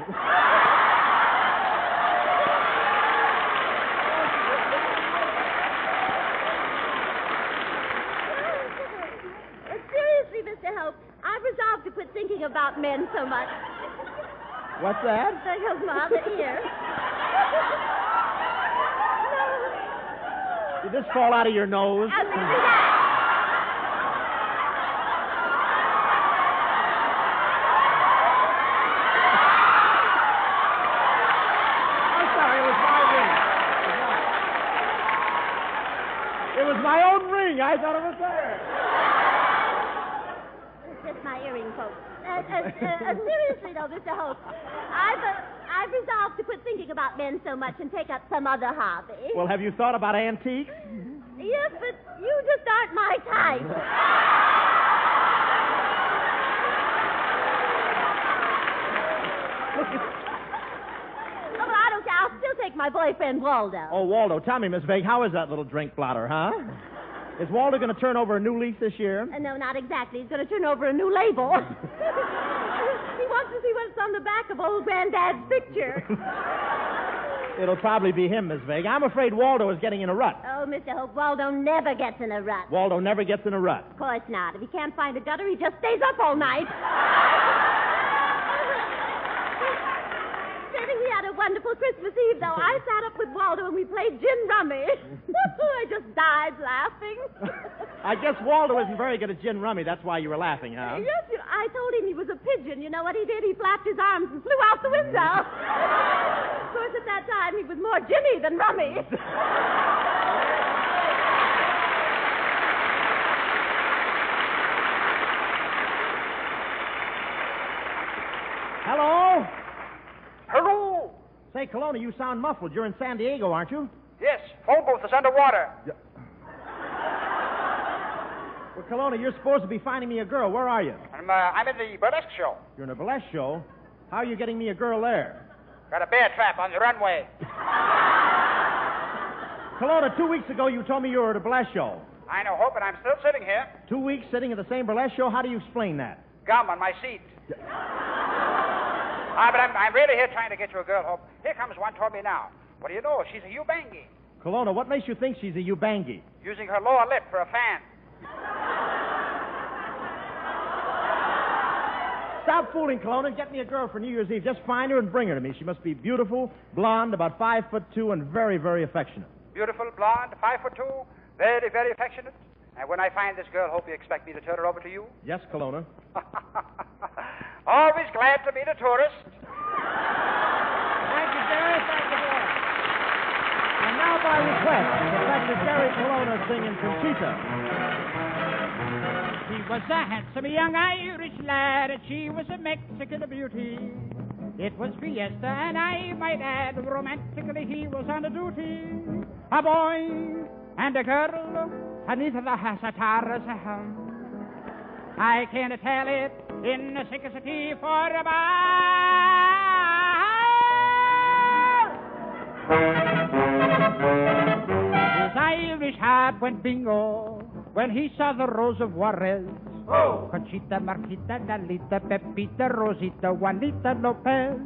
Seriously, Mr. Hope, I've resolved to quit thinking about men so much. What's that? There goes my other ear. Did this fall out of your nose? My own ring. I thought it was there. It's just my earring, folks. Seriously, though, Mr. Hope, I've resolved to quit thinking about men so much and take up some other hobby. Well, have you thought about antiques? Yes, but you just aren't my type. I'll still take my boyfriend, Waldo. Oh, Waldo. Tell me, Miss Vague, how is that little drink blotter, huh? Is Waldo going to turn over a new leaf this year? No, not exactly. He's going to turn over a new label. He wants to see what's on the back of old Granddad's picture. It'll probably be him, Miss Vague. I'm afraid Waldo is getting in a rut. Oh, Mr. Hope, Waldo never gets in a rut. Waldo never gets in a rut. Of course not. If he can't find a gutter, he just stays up all night. He had a wonderful Christmas Eve, though. I sat up with Waldo and we played gin rummy. I just died laughing. I guess Waldo isn't very good at gin rummy. That's why you were laughing, huh? Yes, I told him he was a pigeon. You know what he did? He flapped his arms and flew out the window. Of course, at that time, he was more Jimmy than rummy. Hello? Hello? Say, Kelowna, you sound muffled. You're in San Diego, aren't you? Yes, phone booth is underwater. Yeah. Well, Kelowna, you're supposed to be finding me a girl. Where are you? I'm in the burlesque show. You're in a burlesque show? How are you getting me a girl there? Got a bear trap on the runway. Kelowna, 2 weeks ago you told me you were at a burlesque show. I know, Hope, and I'm still sitting here. 2 weeks sitting at the same burlesque show? How do you explain that? Gum on my seat. But I'm really here trying to get you a girl, Hope. Here comes one toward me now. What do you know? She's a Ubangi. Kelowna, what makes you think she's a Ubangi? Using her lower lip for a fan. Stop fooling, Kelowna. Get me a girl for New Year's Eve. Just find her and bring her to me. She must be beautiful, blonde, about 5'2", and very, very affectionate. Beautiful, blonde, 5'2", very, very affectionate. And when I find this girl, Hope, you expect me to turn her over to you? Yes, Kelowna. Always glad to meet a tourist. Thank you, Jerry. Thank you, boy. And now, by request, Professor Jerry Kelowna singing Conchita. He was a handsome young Irish lad, and she was a Mexican beauty. It was fiesta, and I might add, romantically he was on duty. A boy and a girl, beneath the Hasataras. I can't tell it in the simplicity for a His Irish heart went bingo when he saw the Rose of Juarez. Oh. Conchita, Marquita, Lalita, Pepita, Rosita, Juanita Lopez.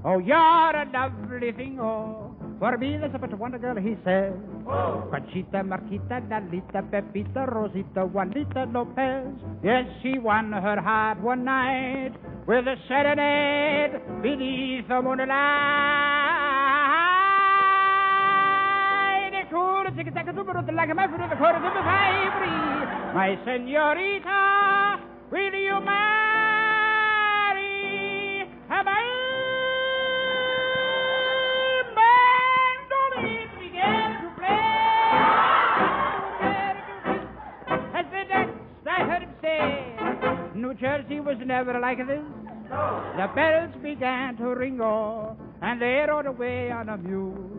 Oh, you're a lovely thing, oh. For me, there's but one girl, he said. Oh. Conchita, Marquita, Lalita, Pepita, Rosita, Juanita Lopez. Yes, she won her heart one night with a serenade beneath the moonlight. It cool, tick-a-tack, like a muffin in the quarter of the ivory. My senorita, will you marry a mandolin began to play? As the next I heard him say, New Jersey was never like this. The bells began to ring, and they rode away on a mule.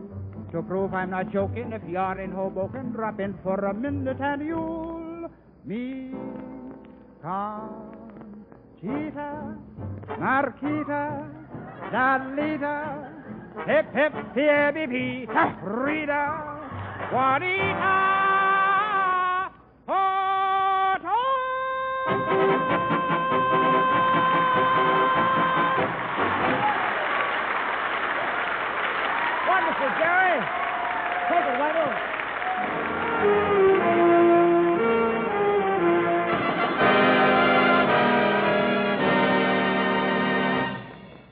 To prove I'm not joking, if you're in Hoboken, drop in for a minute and you'll meet Conchita, Marquita, Dalita, hip hip, here be Rita, Juanita, Wonderful, Jerry. Take it, Wendell.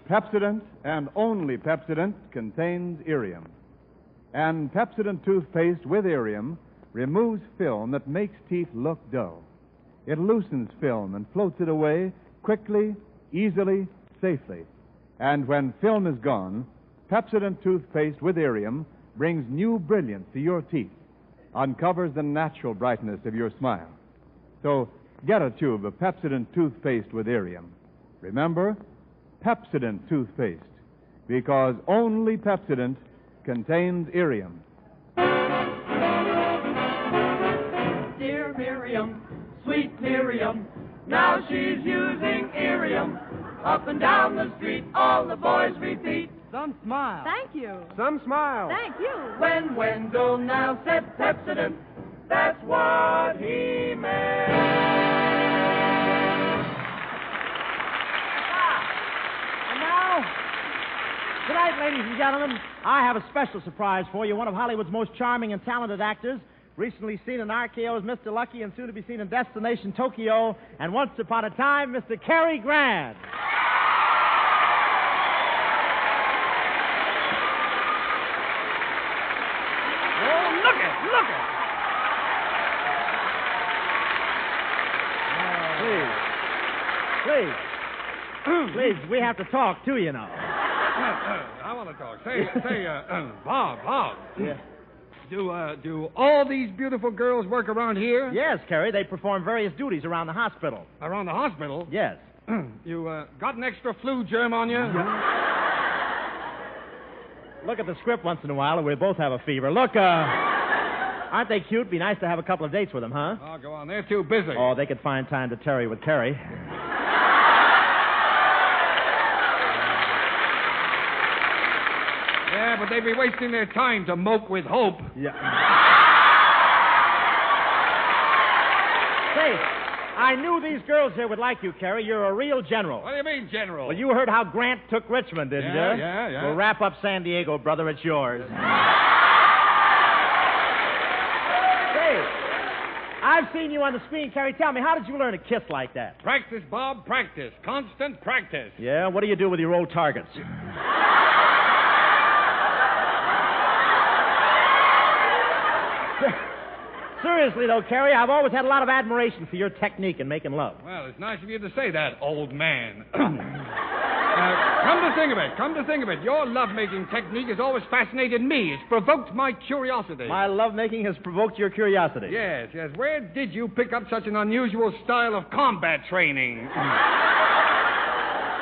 Pepsodent and only Pepsodent contains Irium. And Pepsodent toothpaste with Irium removes film that makes teeth look dull. It loosens film and floats it away quickly, easily, safely. And when film is gone, Pepsodent toothpaste with Irium brings new brilliance to your teeth, uncovers the natural brightness of your smile. So get a tube of Pepsodent toothpaste with Irium. Remember, Pepsodent toothpaste, because only Pepsodent contains Irium. Dear Miriam, sweet Miriam, now she's using Irium. Up and down the street, all the boys repeat. Some smile. Thank you. Some smile. Thank you. When Wendell now said Pepsodent, that's what he meant. And now, tonight, ladies and gentlemen, I have a special surprise for you. One of Hollywood's most charming and talented actors, recently seen in RKO's Mr. Lucky and soon to be seen in Destination Tokyo, and once upon a time, Mr. Cary Grant. Look it! Please, we have to talk, too, you know. I want to talk. Say, Bob. Yeah. Do all these beautiful girls work around here? Yes, Cary. They perform various duties around the hospital. Around the hospital? Yes. You got an extra flu germ on you? Look at the script once in a while, and we both have a fever. Look, aren't they cute? Be nice to have a couple of dates with them, huh? Oh, go on. They're too busy. Oh, they could find time to tarry with Cary. Yeah, but they'd be wasting their time to mope with Hope. Yeah. Say, I knew these girls here would like you, Cary. You're a real general. What do you mean, General? Well, you heard how Grant took Richmond, didn't you? Yeah. Well, wrap up San Diego, brother. It's yours. Say, I've seen you on the screen, Cary. Tell me, how did you learn to kiss like that? Practice, Bob, practice. Constant practice. Yeah? What do you do with your old targets? Seriously, though, Cary, I've always had a lot of admiration for your technique in making love. Well, it's nice of you to say that, old man. Come to think of it, your lovemaking technique has always fascinated me. It's provoked my curiosity. My lovemaking has provoked your curiosity. Yes. Where did you pick up such an unusual style of combat training?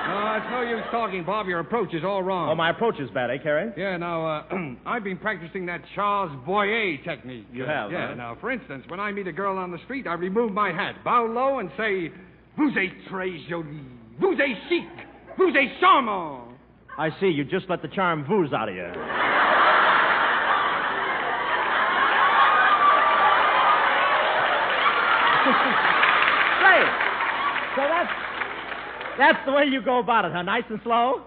No, it's no use talking, Bob. Your approach is all wrong. Oh, my approach is bad, eh, Cary? Yeah, now, I've been practicing that Charles Boyer technique. You have, Yeah, huh? Now, for instance, when I meet a girl on the street, I remove my hat, bow low, and say, Vous êtes très jolie. Vous êtes chic. Vous êtes charmant. I see. You just let the charm ooze out of you. Great. So that's the way you go about it, huh? Nice and slow?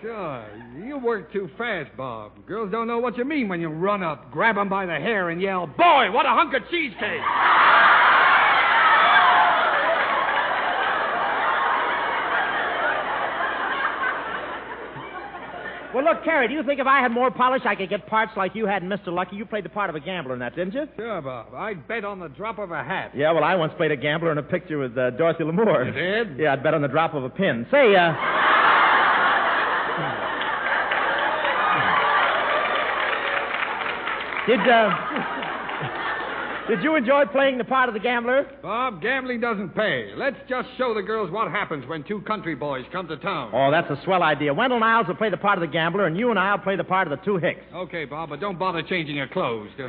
Sure. You work too fast, Bob. Girls don't know what you mean when you run up, grab them by the hair, and yell, Boy, what a hunk of cheesecake! Well, look, Carrie, do you think if I had more polish, I could get parts like you had in Mr. Lucky? You played the part of a gambler in that, didn't you? Sure, Bob. I'd bet on the drop of a hat. Yeah, well, I once played a gambler in a picture with Dorothy Lamour. You did? Yeah, I'd bet on the drop of a pin. Say, Did you enjoy playing the part of the gambler? Bob, gambling doesn't pay. Let's just show the girls what happens when two country boys come to town. Oh, that's a swell idea. Wendell Niles will play the part of the gambler, and you and I'll play the part of the two Hicks. Okay, Bob, but don't bother changing your clothes. No.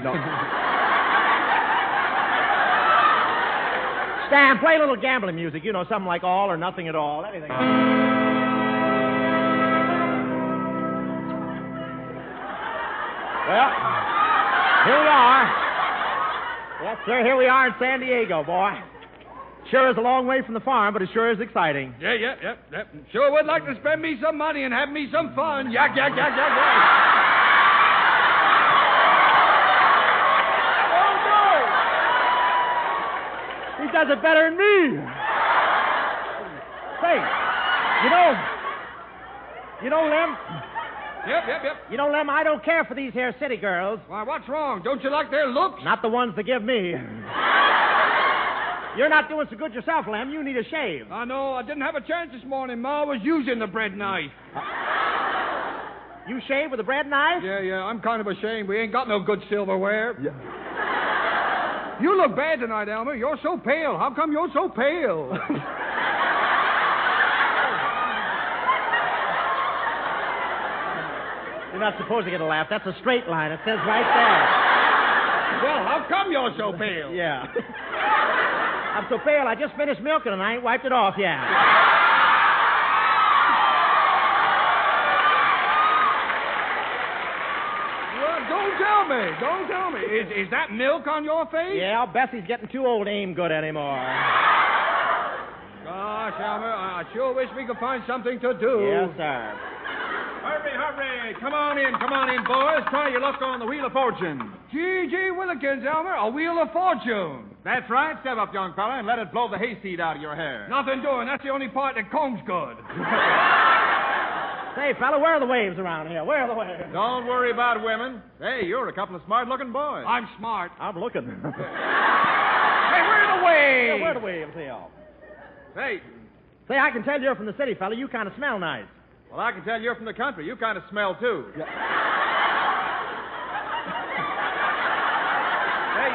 Stan, play a little gambling music. You know, something like All or Nothing at All. Anything. Well, here we are. Yes, sir, here we are in San Diego, boy. Sure is a long way from the farm, but it sure is exciting. Yeah. Sure would like to spend me some money and have me some fun. Yak. Oh, no! He does it better than me. Say, you know, Lem... Yep. You know, Lem, I don't care for these here city girls. Why, what's wrong? Don't you like their looks? Not the ones they give me. You're not doing so good yourself, Lem. You need a shave. I know. I didn't have a chance this morning. Ma was using the bread knife. You shave with a bread knife? Yeah. I'm kind of ashamed. We ain't got no good silverware. Yeah. You look bad tonight, Elmer. You're so pale. How come you're so pale? You're not supposed to get a laugh. That's a straight line. It says right there. Well, how come you're so pale? Yeah. I'm so pale, I just finished milking and I ain't wiped it off yet. Well, don't tell me. Is that milk on your face? Yeah, Bessie's getting too old to aim good anymore. Gosh, Elmer, I sure wish we could find something to do. Yes, sir. Hurry. Come on in, boys. Try your luck on the Wheel of Fortune. Gee, Willikins, Elmer, a Wheel of Fortune. That's right. Step up, young fella, and let it blow the hayseed out of your hair. Nothing doing. That's the only part that combs good. Say, fella, where are the waves around here? Where are the waves? Don't worry about women. Hey, you're a couple of smart-looking boys. I'm smart. I'm looking. Hey, where are the waves? Yeah, where are the waves here? Hey. Say, I can tell you're from the city, fella. You kind of smell nice. Well, I can tell you're from the country. You kind of smell, too. Yeah. Hey,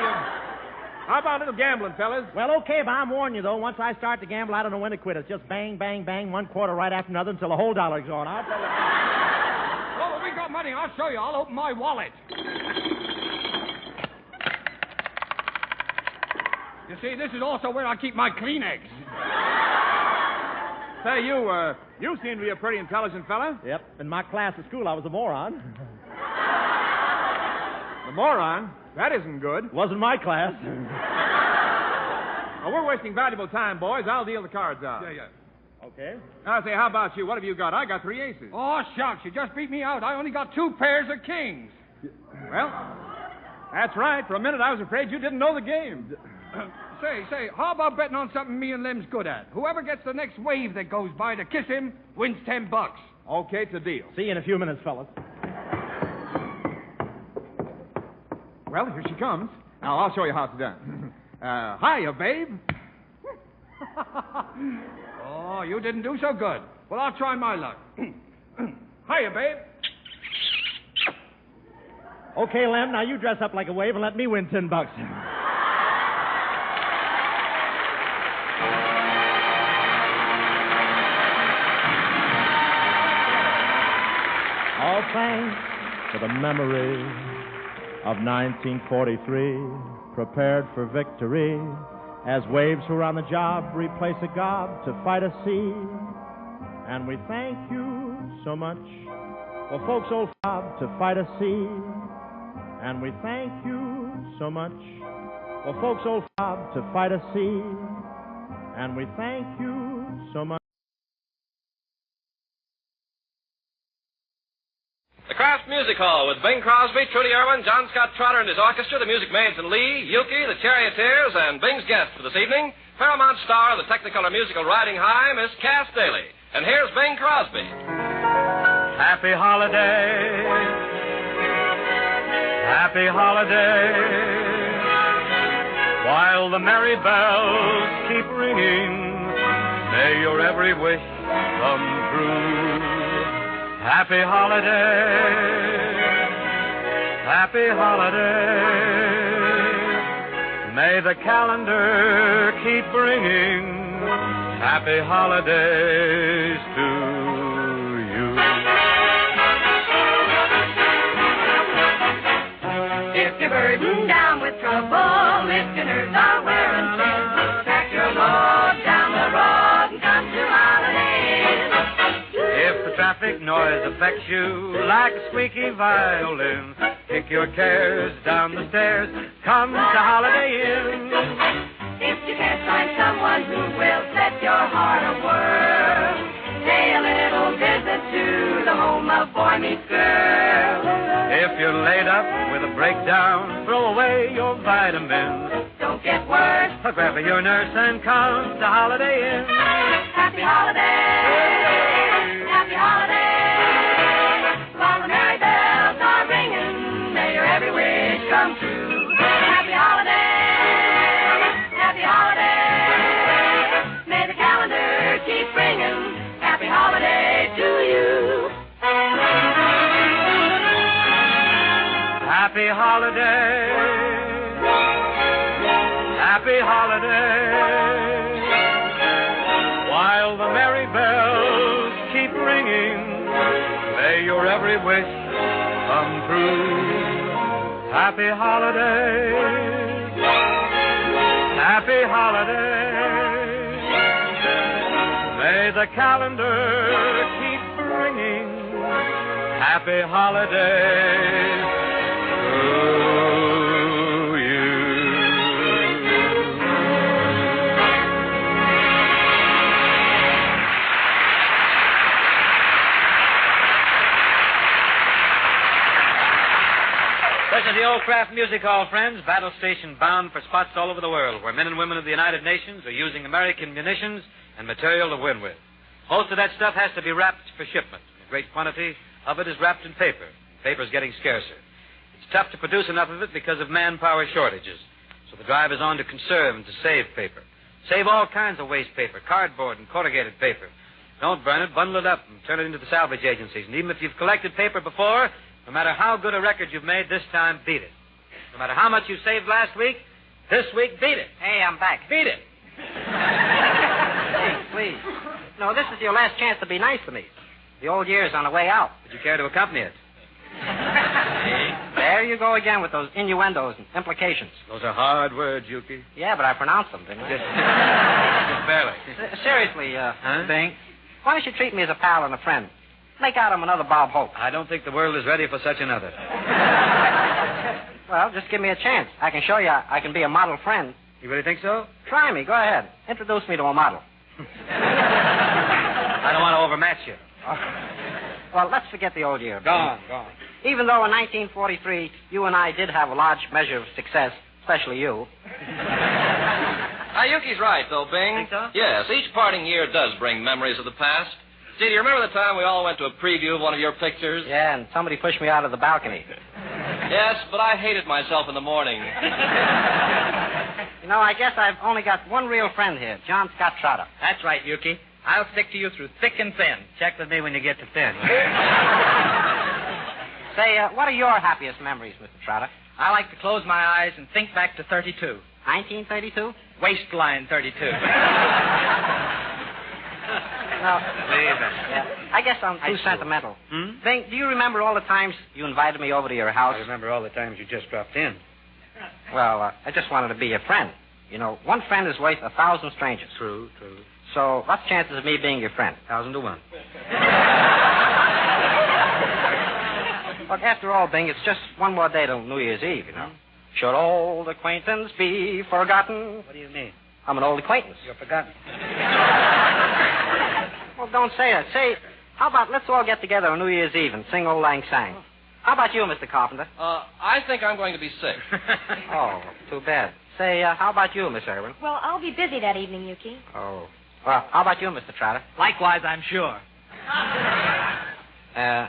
how about a little gambling, fellas? Well, okay, but I'm warning you, though. Once I start to gamble, I don't know when to quit. It's just bang, bang, bang, one quarter right after another until the whole dollar's gone. I'll tell you. Well, we got money. I'll show you. I'll open my wallet. You see, this is also where I keep my Kleenex. Say, you seem to be a pretty intelligent fella. Yep. In my class at school, I was a moron. A moron? That isn't good. Wasn't my class. Well, we're wasting valuable time, boys. I'll deal the cards out. Yeah. Okay. Now, say, how about you? What have you got? I got 3 aces. Oh, shucks. You just beat me out. I only got 2 pairs of kings. Well, that's right. For a minute, I was afraid you didn't know the game. Say, how about betting on something me and Lem's good at? Whoever gets the next wave that goes by to kiss him wins $10. Okay, it's a deal. See you in a few minutes, fellas. Well, here she comes. Now, I'll show you how it's done. Hiya, babe. Oh, you didn't do so good. Well, I'll try my luck. Hiya, babe. Okay, Lem, now you dress up like a wave and let me win $10. All thanks to the memory of 1943, prepared for victory, as waves who are on the job replace a gob to fight a sea. And we thank you so much for folks old job to fight a sea. And we thank you so much for folks old job to fight a sea. And we thank you so much. The Kraft Music Hall with Bing Crosby, Trudy Irwin, John Scott Trotter and his orchestra, the Music Maids and Lee, Yuki, the Charioteers, and Bing's guest for this evening, Paramount star of the Technicolor musical Riding High, Miss Cass Daley. And here's Bing Crosby. Happy holiday. Happy holiday. While the merry bells keep ringing, may your every wish come true. Happy holiday. Happy holiday. May the calendar keep bringing happy holidays to you. If you're burdened down with trouble, if your nerves are wearing thin, pack your load down the road and come to holidays. If the traffic noise affects you like a squeaky violin, kick your cares down the stairs, come to Holiday Inn. If you can't find someone who will set your heart a-whirl, pay a little visit to the home of Boy Meets Girl. If you're laid up with a breakdown, throw away your vitamins. Don't get worse. Grab your nurse and come to Holiday Inn. Happy holiday. Happy holiday. While the merry bells are ringing, may your every wish come true. Happy holiday. Happy holiday. May the calendar keep ringing. Happy holiday to you. Happy holiday. Happy holiday. While the merry bells keep ringing, may your every wish come true. Happy holiday. Happy holiday. May the calendar keep bringing happy holidays to you. This is the old Kraft Music Hall, friends, battle station bound for spots all over the world where men and women of the United Nations are using American munitions and material to win with. Most of that stuff has to be wrapped for shipment. A great quantity of it is wrapped in paper. Paper is getting scarcer. It's tough to produce enough of it because of manpower shortages. So the drive is on to conserve and to save paper. Save all kinds of waste paper, cardboard and corrugated paper. Don't burn it, bundle it up and turn it into the salvage agencies. And even if you've collected paper before, no matter how good a record you've made, this time beat it. No matter how much you saved last week, this week beat it. Hey, I'm back. Beat it. Hey, please. No, this is your last chance to be nice to me. The old year's on the way out. Would you care to accompany it? There you go again with those innuendos and implications. Those are hard words, Yuki. Yeah, but I pronounced them, didn't I? Just barely. Seriously, Bing, why don't you treat me as a pal and a friend? Make out I'm another Bob Hope. I don't think the world is ready for such another. Well, just give me a chance. I can show you I can be a model friend. You really think so? Try me. Go ahead. Introduce me to a model. I don't want to overmatch you. Well, let's forget the old year. Go on. Even though in 1943 you and I did have a large measure of success, especially you. Yuki's right, though, Bing. Think so? Yes, each parting year does bring memories of the past. See, do you remember the time we all went to a preview of one of your pictures? Yeah, and somebody pushed me out of the balcony. Yes, but I hated myself in the morning. You know, I guess I've only got one real friend here, John Scott Trotter. That's right, Yuki. I'll stick to you through thick and thin. Check with me when you get to thin. Say, what are your happiest memories, Mr. Trotter? I like to close my eyes and think back to 32. 1932? Waistline 32. No. Leave it. Yeah, I guess I'm too sentimental. Bing, do you remember all the times you invited me over to your house? I remember all the times you just dropped in. Well, I just wanted to be a friend. You know, one friend is worth 1,000 strangers. True. So, what's the chances of me being your friend? 1,000 to 1. Look, after all, Bing, it's just one more day till New Year's Eve, you know. Should old acquaintance be forgotten? What do you mean? I'm an old acquaintance. You're forgotten. Well, don't say that. Say, how about let's all get together on New Year's Eve and sing Old Lang Syne? How about you, Mr. Carpenter? I think I'm going to be sick. Oh, too bad. Say, how about you, Miss Irwin? Well, I'll be busy that evening, Yuki. Oh. Well, how about you, Mr. Trotter? Likewise, I'm sure.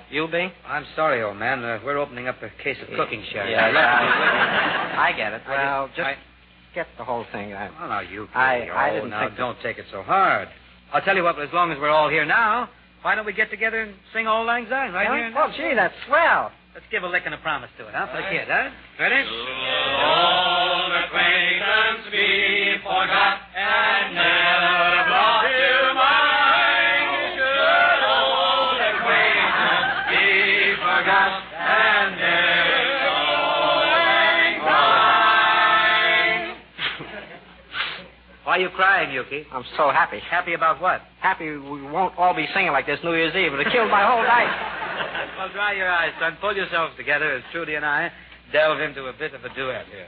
You, Bing? I'm sorry, old man. We're opening up a case of cooking sherry. Yeah, I get it. Well, just get the whole thing. Oh, no, you I didn't think... Don't take it so hard. I'll tell you what, as long as we're all here now, why don't we get together and sing Auld Lang Syne right here? Oh, gee, that's swell. Let's give a lick and a promise to it, huh, for the kid, huh? Ready? Old acquaintance be forgot and never brought to mind. Good old acquaintance be forgot and never mind. Why are you crying, Yuki? I'm so happy. Happy about what? Happy we won't all be singing like this New Year's Eve. It killed my whole night. Well, dry your eyes, son. Pull yourselves together as Judy and I delve into a bit of a duet here.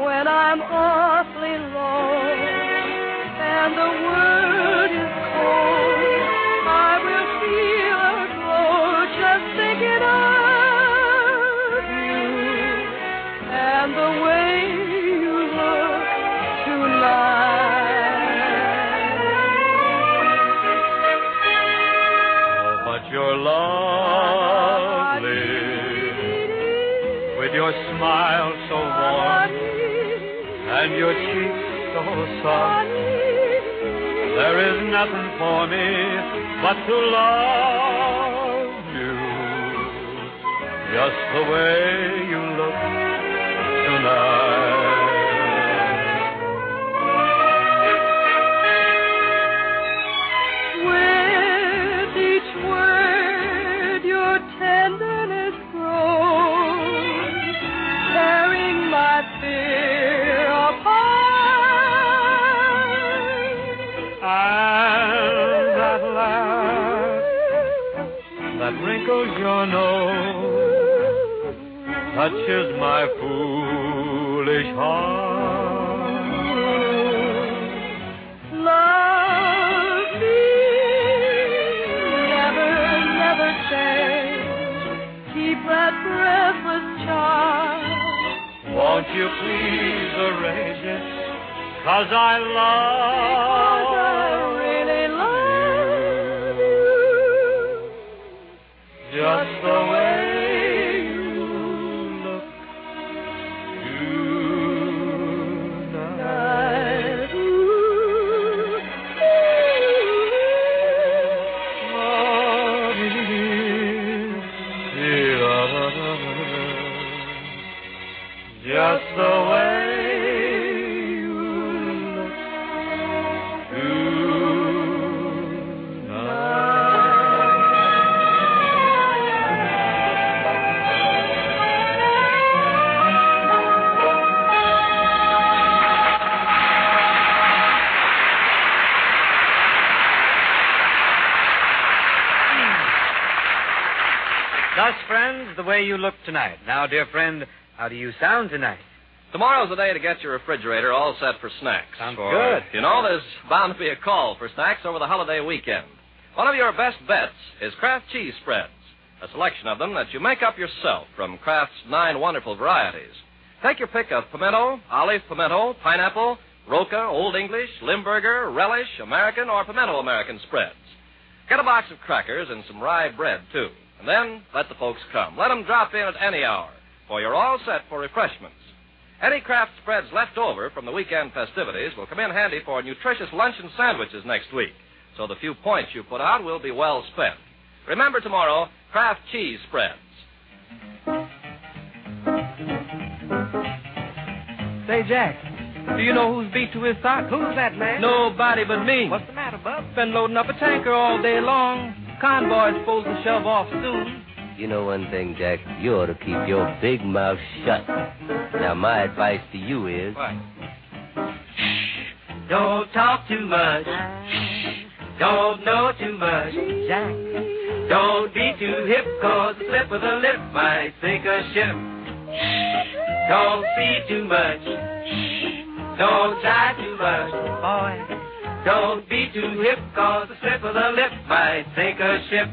When I'm awfully low and the world is cold, I will feel a glow just thinking of you and the way you look tonight. Oh, but you're lovely with your smile so warm and your cheeks so soft. There is nothing for me but to love you just the way you look tonight. With each word your tenderness grows, tearing my fear apart. And at last, that wrinkles your nose, touches my foolish heart. Love me, never, never change. Keep that breathless charm. Won't you please arrange it? 'Cause I really love you. just the way you look tonight. Just the way you look Thus, friends, the way you look tonight. Now, dear friend, how do you sound tonight? Tomorrow's the day to get your refrigerator all set for snacks. Sounds good. good. You know, there's bound to be a call for snacks over the holiday weekend. One of your best bets is Kraft cheese spreads, a selection of them that you make up yourself from Kraft's 9 wonderful varieties. Take your pick of pimento, olive pimento, pineapple, Roca, Old English, Limburger, Relish, American, or Pimento American spreads. Get a box of crackers and some rye bread, too. And then let the folks come. Let them drop in at any hour, for you're all set for refreshments. Any Kraft spreads left over from the weekend festivities will come in handy for nutritious luncheon sandwiches next week, so the few points you put out will be well spent. Remember tomorrow, Kraft cheese spreads. Say, Jack, do you know who's beat to his sock? Who's that, man? Nobody but me. What's the matter, Bub? Been loading up a tanker all day long. Convoy's supposed to shove off soon. You know one thing, Jack. You ought to keep your big mouth shut. Now, my advice to you is... What? Don't talk too much. Don't know too much, Jack. Don't be too hip, 'cause the slip of the lip might sink a ship. Don't see too much. Don't try too much, boy. Don't be too hip, cause the slip of the lip might sink a ship.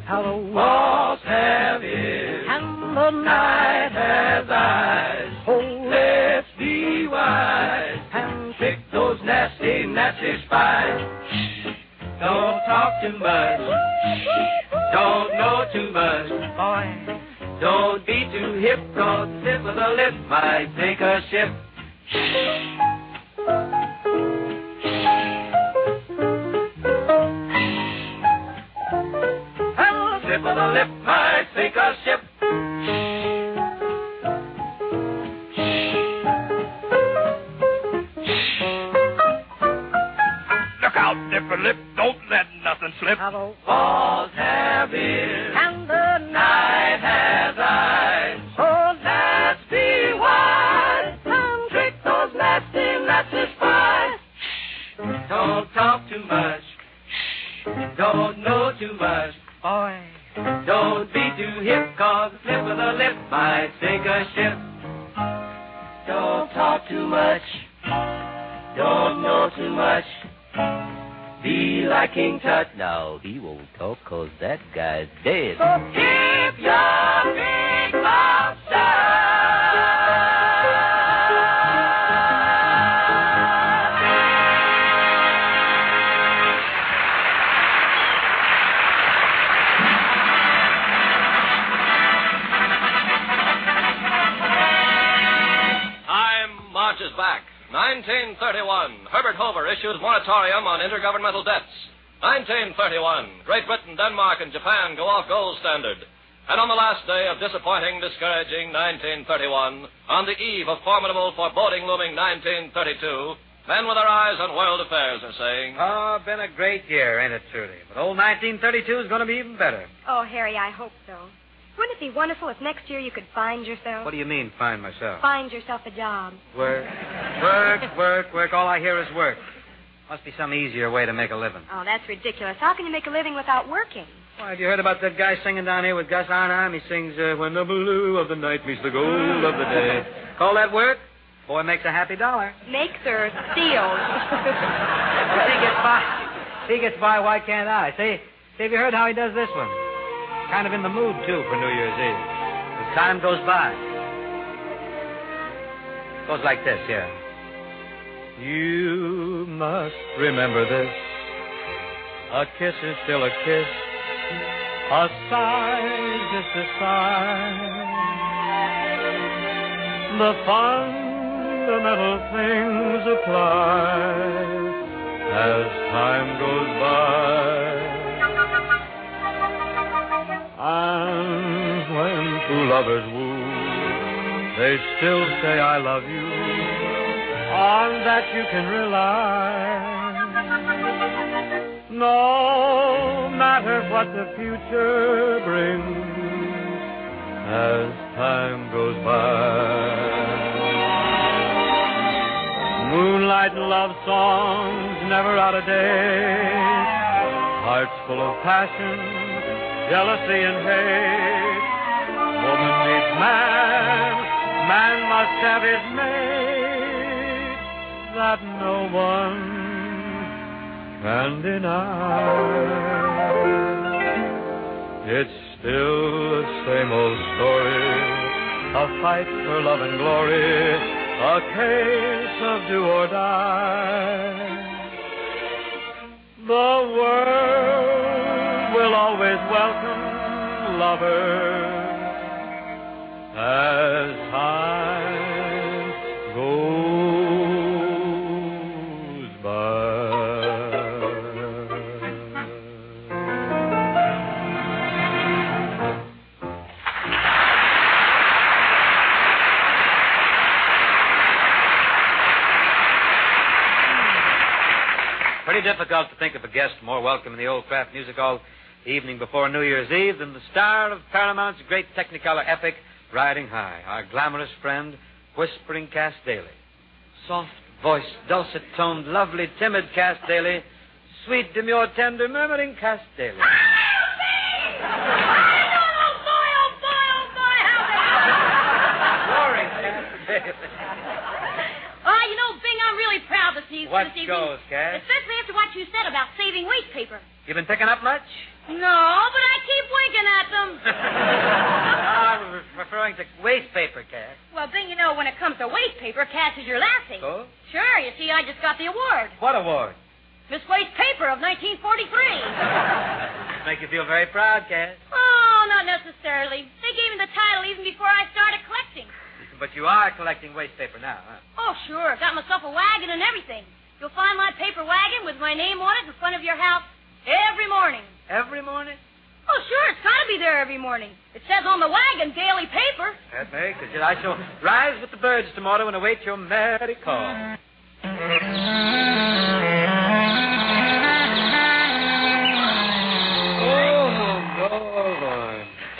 Walls have ears, And the night has eyes. Let's be wise and trick those nasty, nasty spies. Don't talk too much. Don't know too much. Boy, don't be too hip, cause the tip of the lip might sink a ship. And the tip of the lip might sink a ship. Look out, Dipper Lip. Don't let nothing slip. Walls have ears, And the night has eyes. Oh, Let's be wise and trick those nasty, nasty spies. Don't talk too much. Don't know too much. Boy, don't be too hip, cause the slip of the lip might sink a ship. Don't talk too much. Don't know too much. Be like King Tut. No, he won't talk, cause that guy's dead. So keep your big mouth shut. Time marches back. 1931, Herbert Hoover issues moratorium on intergovernmental debts. 1931, Great Britain, Denmark, and Japan go off gold standard. And on the last day of disappointing, discouraging 1931, on the eve of formidable, foreboding, looming 1932, men with their eyes on world affairs are saying, Oh, been a great year, ain't it, Trudy? But old 1932 is going to be even better. Oh, Harry, I hope so. Wouldn't it be wonderful if next year you could find yourself? What do you mean, find myself? Find yourself a job. Work, work, work, work. All I hear is work. Must be some easier way to make a living. Oh, that's ridiculous. How can you make a living without working? Why, have you heard about that guy singing down here with Gus Arnheim? He sings, when the blue of the night meets the gold of the day. Call that work? Boy makes a happy dollar. Makes or steals? If he gets by, why can't I? See, have you heard how he does this one? Kind of in the mood, too, for New Year's Eve. As time goes by. Goes like this, here. You must remember this. A kiss is still a kiss. A sigh is just a sigh. The fundamental things apply as time goes by. And when two lovers woo, they still say I love you. On that you can rely. No matter what the future brings as time goes by. Moonlight and love songs never out of date. Hearts full of passion, jealousy and hate. Woman needs man, man must have his mate. That no one can deny. It's still the same old story, a fight for love and glory, a case of do or die. The world will always welcome lovers as time goes by. Pretty difficult to think of a guest more welcome in the old Kraft Music Hall the evening before New Year's Eve than the star of Paramount's great Technicolor epic, Riding High, our glamorous friend, whispering Cass Daley. Soft-voiced, dulcet-toned, lovely, timid Cass Daley, sweet, demure, tender, murmuring Cass Daley. Roaring Cass Daley. Oh, you know, Bing, I'm really proud to see you What this evening. goes, Cass? Especially after what what you said about saving waste paper. You been picking up much? No, but I keep winking at them. I was referring to waste paper, Cass. Well, Bing, you know, when it comes to waste paper, Cass is your lassie. Oh? Sure, you see, I just got the award. What award? Miss Waste Paper of 1943. Make you feel very proud, Cass. Oh, not necessarily. They gave me the title even before I started collecting. But you are collecting waste paper now, huh? Oh, sure. Got myself a wagon and everything. You'll find my paper wagon with my name on it in front of your house every morning. Every morning? Oh, sure. It's got to be there every morning. It says on the wagon, daily paper. That's very good. I shall rise with the birds tomorrow and await your merry call.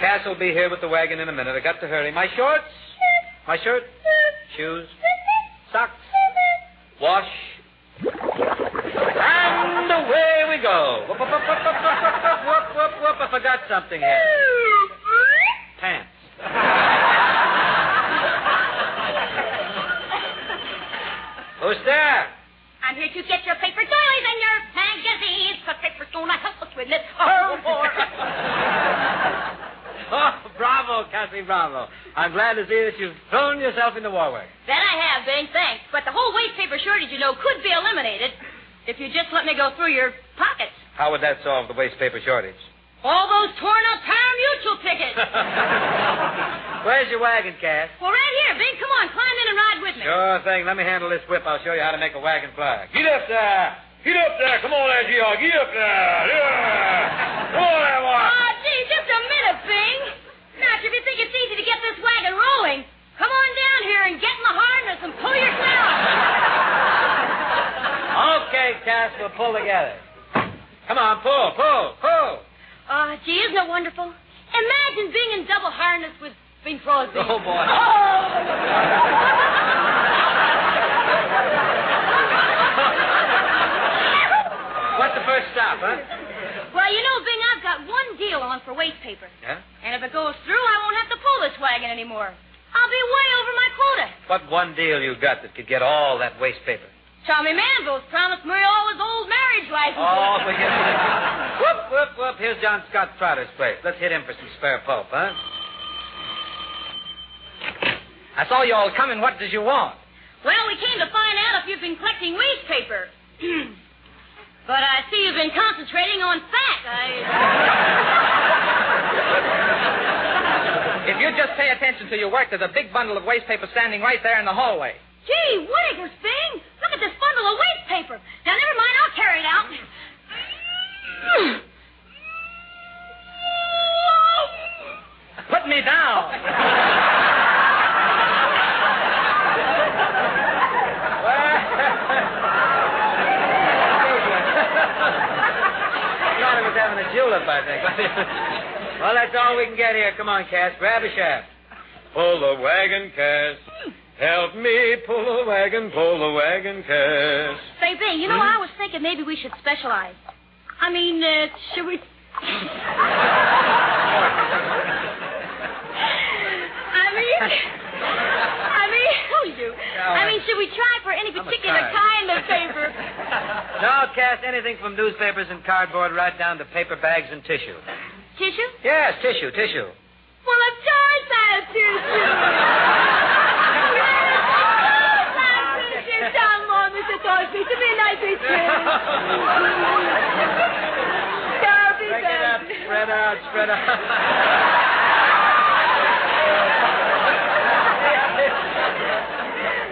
Cass will be here with the wagon in a minute. I got to hurry. My shorts? My shirt? Shoes? Socks? Wash? And away we go. Whoop, whoop, whoop, whoop, whoop, whoop, whoop, whoop, whoop. I forgot something here. Pants. Who's there? I'm here to get your paper doilies and your magazines, because paper's going to help us with it. Oh, more. Oh, bravo, Cassie, bravo. I'm glad to see that you've thrown yourself into war work. That I have, Bing, thanks. But the whole waste paper shortage, you know, could be eliminated if you just let me go through your pockets. How would that solve the waste paper shortage? All those torn-up pari-mutuel tickets. Where's your wagon, Cass? Well, right here, Bing. Come on, climb in and ride with me. Sure thing. Let me handle this whip. I'll show you how to make a wagon fly. Get up there. Get up there. Come on there, G.R. Get up there. Yeah. Come on there, Mark. Oh, gee, just a minute, Bing. Now, if you think it's easy to get this wagon rolling, come on down here and get in the harness and pull yourself. Okay, Cass, we'll pull together. Come on, pull. Oh, gee, isn't it wonderful? Imagine being in double harness with Bing Crosby. Oh, boy. What's the first stop, huh? Well, you know, Bing, I've got one deal on for waste paper. Yeah? And if it goes through, I won't have to pull this wagon anymore. I'll be way over my quota. What one deal you got that could get all that waste paper? Tommy Manville's promised me all his old marriage licenses. Oh, forget it. Whoop, whoop, whoop. Here's John Scott Trotter's place. Let's hit him for some spare pulp, huh? I saw you all coming. What did you want? Well, we came to find out if you've been collecting waste paper. But I see you've been concentrating on fat. If you just pay attention to your work, there's a big bundle of waste paper standing right there in the hallway. Gee, Whittaker's, Bing! Look at this bundle of waste paper. Now, never mind, I'll carry it out. Put me down. Thought I was having a julep, I think. Well, that's all we can get here. Come on, Cass. Grab a shaft. Pull the wagon, Cass. Help me pull the wagon, Cass. Say, Bing, you know, I was thinking maybe we should specialize. I mean, should we... I mean, should we try for any particular kind of paper? No, Cass, anything from newspapers and cardboard right down to paper bags and tissue. Tissue? Yes, tissue. Well, of course I have tissue. Come on, Mr. Crosby, to be nice with you. Break it up. Spread out.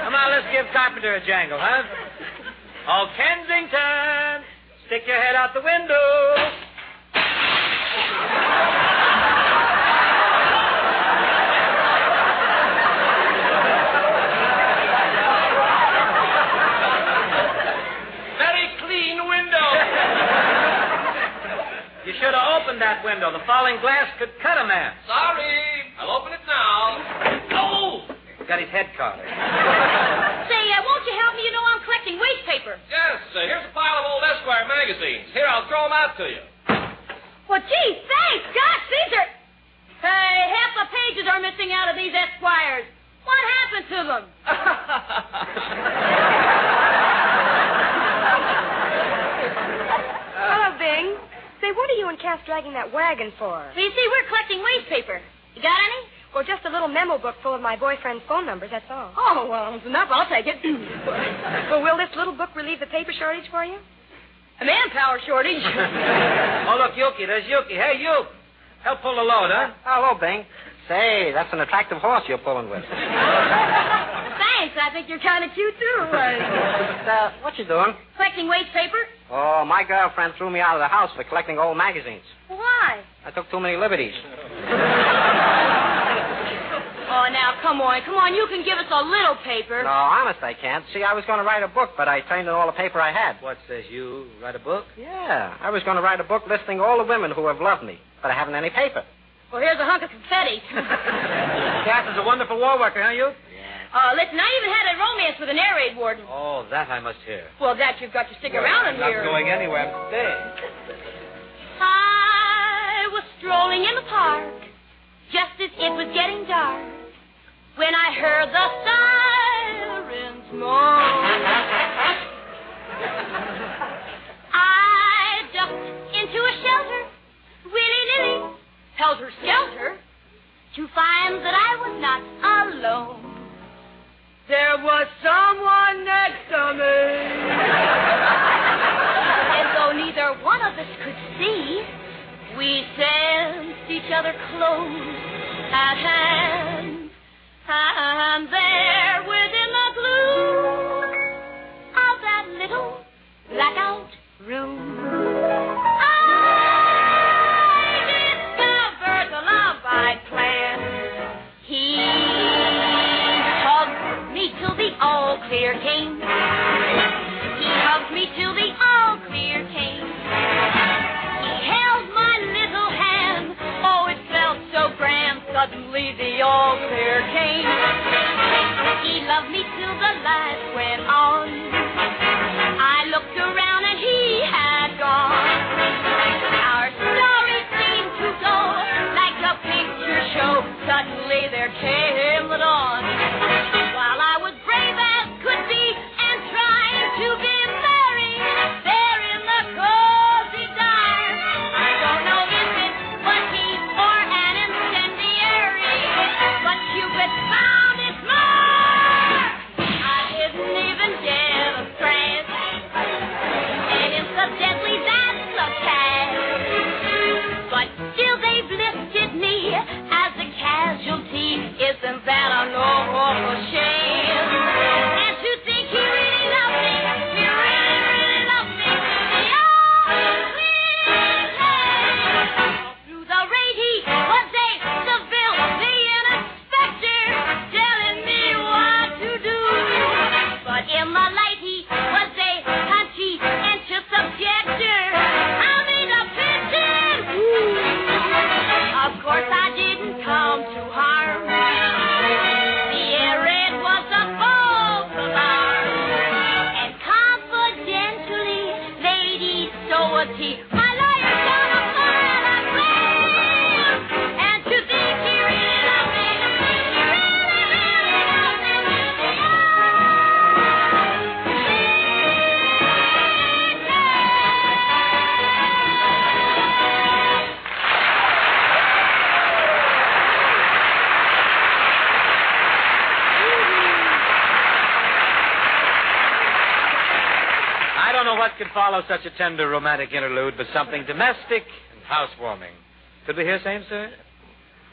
Come on, let's give Carpenter a jangle, huh? Oh, Kensington, stick your head out the window. Very clean window. You should have opened that window. The falling glass could cut a man. Sorry. I'll open it now. Oh! Got his head caught. Say, won't you help me? You know I'm collecting waste paper. Yes, here's a pile of old Esquire magazines. Here, I'll throw them out to you. Well, gee, thanks. Gosh, these are... Hey, half the pages are missing out of these Esquires. What happened to them? you and Cass dragging that wagon for? Well, you see, we're collecting waste paper. You got any? Well, just a little memo book full of my boyfriend's phone numbers, that's all. Oh, well, it's enough. I'll take it. Well, will this little book relieve the paper shortage for you? A manpower shortage. Oh, look, Yuki. There's Yuki. Hey, you. Help pull the load, huh? Hello, Bing. Say, that's an attractive horse you're pulling with. Thanks. I think you're kind of cute, too. What you doing? Collecting waste paper? Oh, my girlfriend threw me out of the house for collecting old magazines. Why? I took too many liberties. Oh, now, come on. You can give us a little paper. No, honest, I can't. See, I was going to write a book, but I turned in all the paper I had. What says you write a book? Yeah, I was going to write a book listing all the women who have loved me, but I haven't any paper. Well, here's a hunk of confetti. Cass is a wonderful war worker, huh, you? Listen, I even had a romance with an air raid warden. Oh, that I must hear. Well, that you've got to stick around and hear. I'm not going anywhere. Stay. I was strolling in the park, just as it was getting dark, when I heard the sirens moan. I ducked into a shelter, willy-nilly, helter-skelter, to find that I was not alone. There was someone next to me. And though neither one of us could see, we sensed each other close at hand. And there within the gloom of that little blackout room, I discovered the love I'd planned. He hugged me till the all clear came. He hugged me till the all clear came. He held my little hand. Oh, it felt so grand. Suddenly the all clear came. He loved me till the lights went on. I looked around and he had gone. Our story seemed to go like a picture show. Suddenly there came the dawn. While I was brave as could be and trying to be merry, there in the cozy dive, I don't know if it was he or an incendiary, but Cupid found it more. I didn't even get a scratch, and incidentally that's a catch. But still they've listed me as a casualty. Isn't that an awful shame? And to think he really loved me, he really loved me. Through the raid he was a civilian inspector, telling me what to do. But in the light he was a conscientious objector. I made a picture. Of course I didn't come to harm. The air raid was a false alarm. And confidentially, Lady Doherty, my lawyer's gonna file a claim. And to think he really loved me, he really, really loved me. I don't know what could follow such a tender romantic interlude, but something domestic and housewarming. Could we hear same, sir?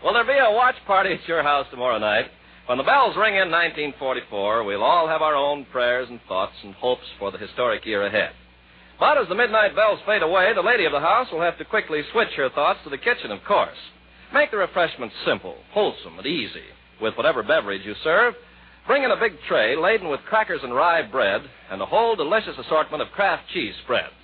Will there be a watch party at your house tomorrow night? When the bells ring in 1944, we'll all have our own prayers and thoughts and hopes for the historic year ahead. But as the midnight bells fade away, the lady of the house will have to quickly switch her thoughts to the kitchen, of course. Make the refreshments simple, wholesome, and easy. With whatever beverage you serve, bring in a big tray laden with crackers and rye bread and a whole delicious assortment of Kraft cheese spreads.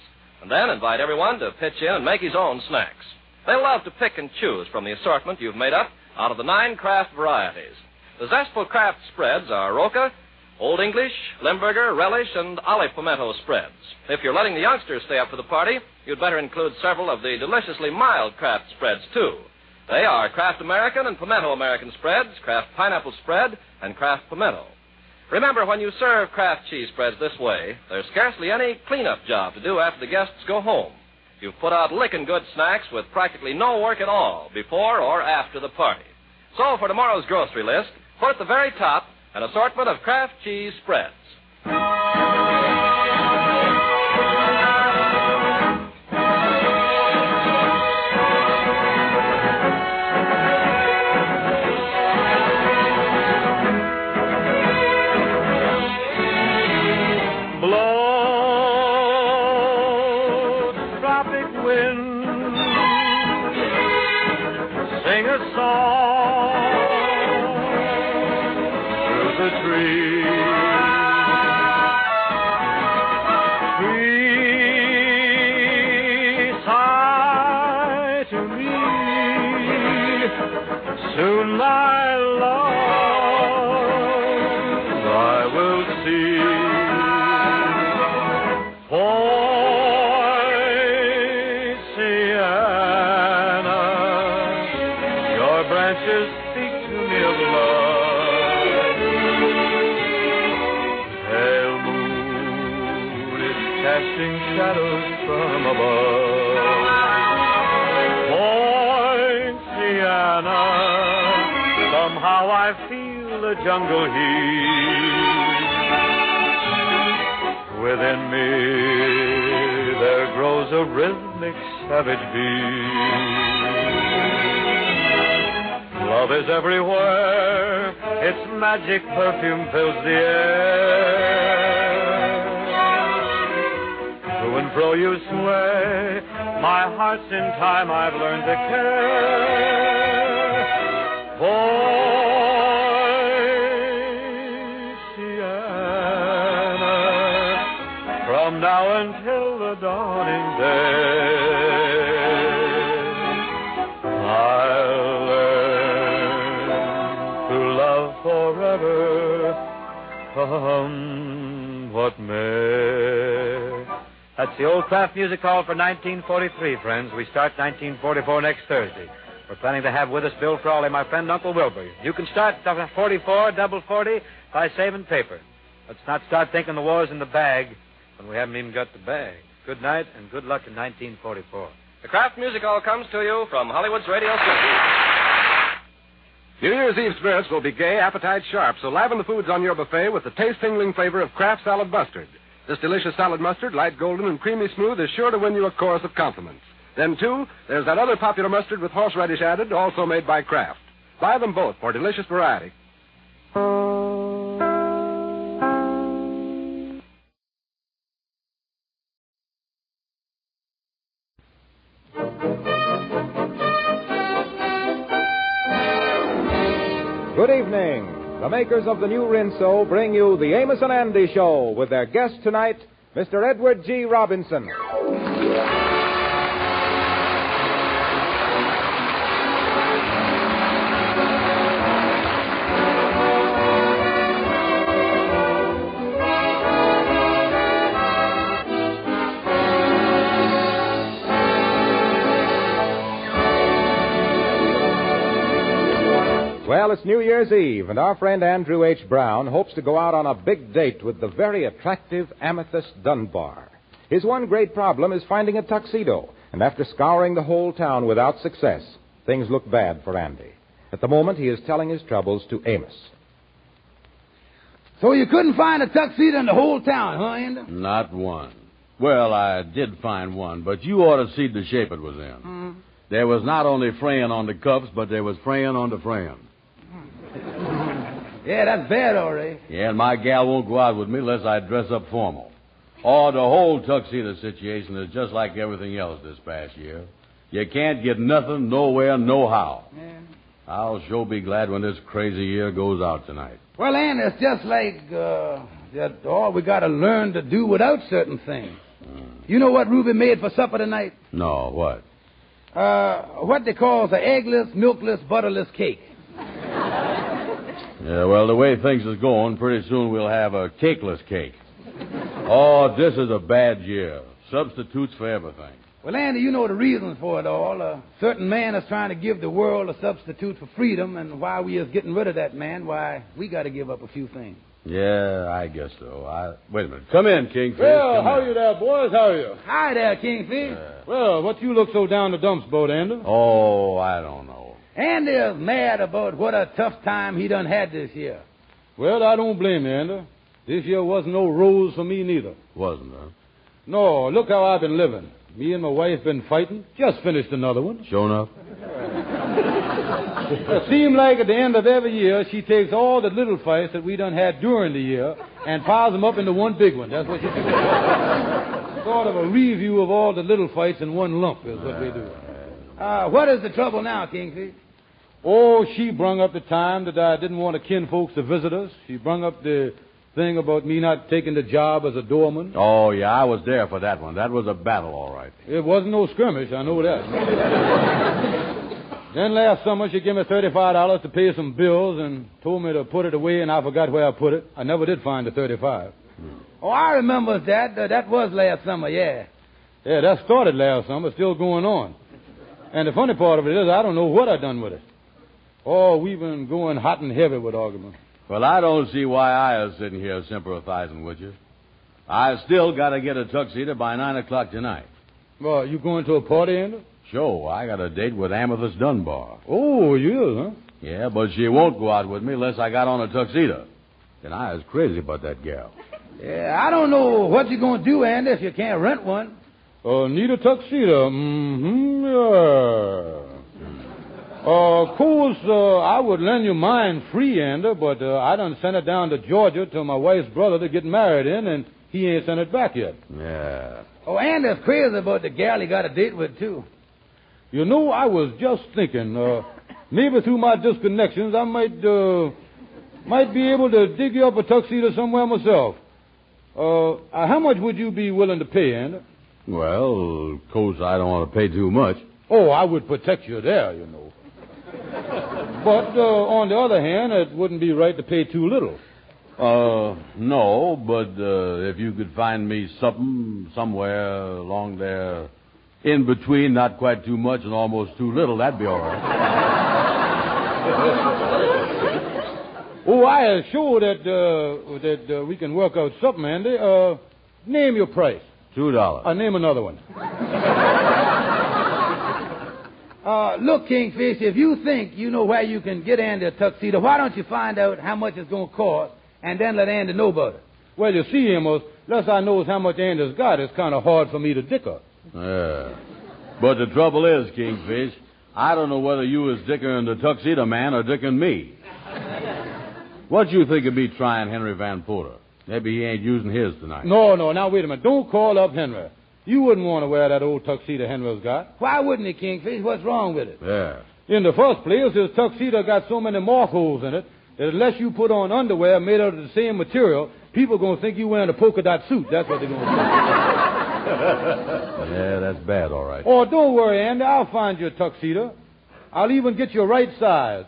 And then invite everyone to pitch in and make his own snacks. They'll love to pick and choose from the assortment you've made up out of the 9 Kraft varieties. The zestful Kraft spreads are Roca, Old English, Limburger, Relish, and Olive Pimento spreads. If you're letting the youngsters stay up for the party, you'd better include several of the deliciously mild Kraft spreads, too. They are Kraft American and Pimento American spreads, Kraft Pineapple spread, and Kraft Pimento. Remember, when you serve Kraft cheese spreads this way, there's scarcely any cleanup job to do after the guests go home. you've put out licking good snacks with practically no work at all before or after the party. So for tomorrow's grocery list, put at the very top an assortment of Kraft cheese spreads. Soon, my love, I will see. Poinciana, your branches speak to me of love. Pale moon is casting shadows from above. Poinciana, somehow I feel the jungle heat. Within me there grows a rhythmic savage beat. Love is everywhere, its magic perfume fills the air. To and fro you sway, my heart's in time I've learned to care. Poinciana, from now until the dawning day, I'll learn to love forever, come what may. That's the Old Kraft Music Hall for 1943, friends. We start 1944 next Thursday. We're planning to have with us Bill Frawley, my friend Uncle Wilbur. You can start 44, double 40 by saving paper. Let's not start thinking the war's in the bag when we haven't even got the bag. Good night and good luck in 1944. The Kraft Music Hall comes to you from Hollywood's Radio City. New Year's Eve spirits will be gay, appetite sharp, so liven the foods on your buffet with the taste-tingling flavor of Kraft Salad Mustard. This delicious salad mustard, light golden and creamy smooth, is sure to win you a chorus of compliments. Then, too, there's that other popular mustard with horseradish added, also made by Kraft. Buy them both for delicious variety. Good evening. The makers of the new Rinso bring you the Amos and Andy Show with their guest tonight, Mr. Edward G. Robinson. Well, it's New Year's Eve, and our friend Andrew H. Brown hopes to go out on a big date with the very attractive Amethyst Dunbar. His one great problem is finding a tuxedo, and after scouring the whole town without success, things look bad for Andy. At the moment, he is telling his troubles to Amos. So you couldn't find a tuxedo in the whole town, huh, Andy? Not one. Well, I did find one, but you ought to see the shape it was in. Mm-hmm. There was not only fraying on the cuffs, but there was fraying on the frame. Yeah, that's bad, all right. Yeah, and my gal won't go out with me unless I dress up formal. Oh, the whole tuxedo situation is just like everything else this past year. You can't get nothing, nowhere, nohow. Yeah. I'll sure be glad when this crazy year goes out tonight. Well, Andy, it's just like we got to learn to do without certain things. You know what Ruby made for supper tonight? No, what? What they call the eggless, milkless, butterless cake. Yeah, well, the way things is going, pretty soon we'll have a cakeless cake. Oh, this is a bad year. Substitutes for everything. Well, Andy, you know the reasons for it all. A certain man is trying to give the world a substitute for freedom, and while we is getting rid of that man, why, we got to give up a few things. Yeah, I guess so. Wait a minute. Come in, Kingfish. Well, Come how in. are you there, boys? How are you? Hi there, Kingfish. Well, what you look so down the dumps boat, Andy? Oh, I don't know. Andy is mad about what a tough time he done had this year. Well, I don't blame you, Andy. This year wasn't no rose for me neither. Wasn't, huh? No, look how I've been living. Me and my wife been fighting. Just finished another one. Sure enough. It seemed like at the end of every year, she takes all the little fights that we done had during the year and piles them up into one big one. That's what she does. Sort of a review of all the little fights in one lump is what we do. What is the trouble now, Kingfish? Oh, she brung up the time that I didn't want the kinfolks to visit us. She brung up the thing about me not taking the job as a doorman. Oh, yeah, I was there for that one. That was a battle, all right. It wasn't no skirmish, I know that. Then last summer, she gave me $35 to pay some bills and told me to put it away, and I forgot where I put it. I never did find the $35. Oh, I remember that. That was last summer, yeah. Yeah, that started last summer, still going on. And the funny part of it is I don't know what I done with it. Oh, we've been going hot and heavy with argument. Well, I don't see why I is sitting here sympathizing with you. I still got to get a tuxedo by 9 o'clock tonight. Well, you going to a party, Andy? Sure, I got a date with Amethyst Dunbar. Oh, you is, huh? Yeah, but she won't go out with me unless I got on a tuxedo. And I is crazy about that gal. Yeah, I don't know what you're going to do, Andy, if you can't rent one. Need a tuxedo? Mm-hmm, yeah. Of course, I would lend you mine free, Andy, but I done sent it down to Georgia to my wife's brother to get married in, and he ain't sent it back yet. Yeah. Oh, Andy's crazy about the gal he got a date with, too. You know, I was just thinking, maybe through my disconnections, I might be able to dig you up a tuxedo somewhere myself. How much would you be willing to pay, Andy? Well, of course, I don't want to pay too much. Oh, I would protect you there, you know. But on the other hand, it wouldn't be right to pay too little. No, but if you could find me something somewhere along there, in between, not quite too much and almost too little, that'd be all right. Oh, I am sure that we can work out something, Andy. Name your price. $2. Name another one. Look, Kingfish, if you think you know where you can get Andy a tuxedo, why don't you find out how much it's going to cost and then let Andy know about it? Well, you see, Amos, unless I knows how much Andy's got, it's kind of hard for me to dicker. Yeah. But the trouble is, Kingfish, I don't know whether you is dickering the tuxedo man or dickering me. What you think of me trying Henry Van Porter? Maybe he ain't using his tonight. No, now, wait a minute. Don't call up Henry. You wouldn't want to wear that old tuxedo Henry's got. Why wouldn't he, Kingfish? What's wrong with it? Yeah. In the first place, his tuxedo got so many mark holes in it that unless you put on underwear made out of the same material, people are going to think you're wearing a polka dot suit. That's what they're going to think. Yeah, that's bad, all right. Oh, don't worry, Andy. I'll find you a tuxedo. I'll even get you right size.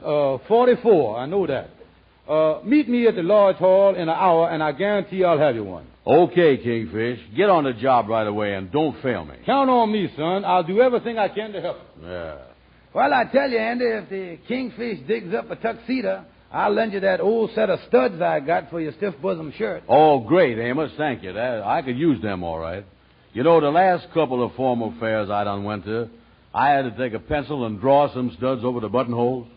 44, I know that. Meet me at the Lodge Hall in an hour, and I guarantee I'll have you one. Okay, Kingfish. Get on the job right away and don't fail me. Count on me, son. I'll do everything I can to help you. Yeah. Well, I tell you, Andy, if the Kingfish digs up a tuxedo, I'll lend you that old set of studs I got for your stiff bosom shirt. Oh, great, Amos. Thank you. I could use them all right. You know, the last couple of formal fairs I done went to, I had to take a pencil and draw some studs over the buttonholes.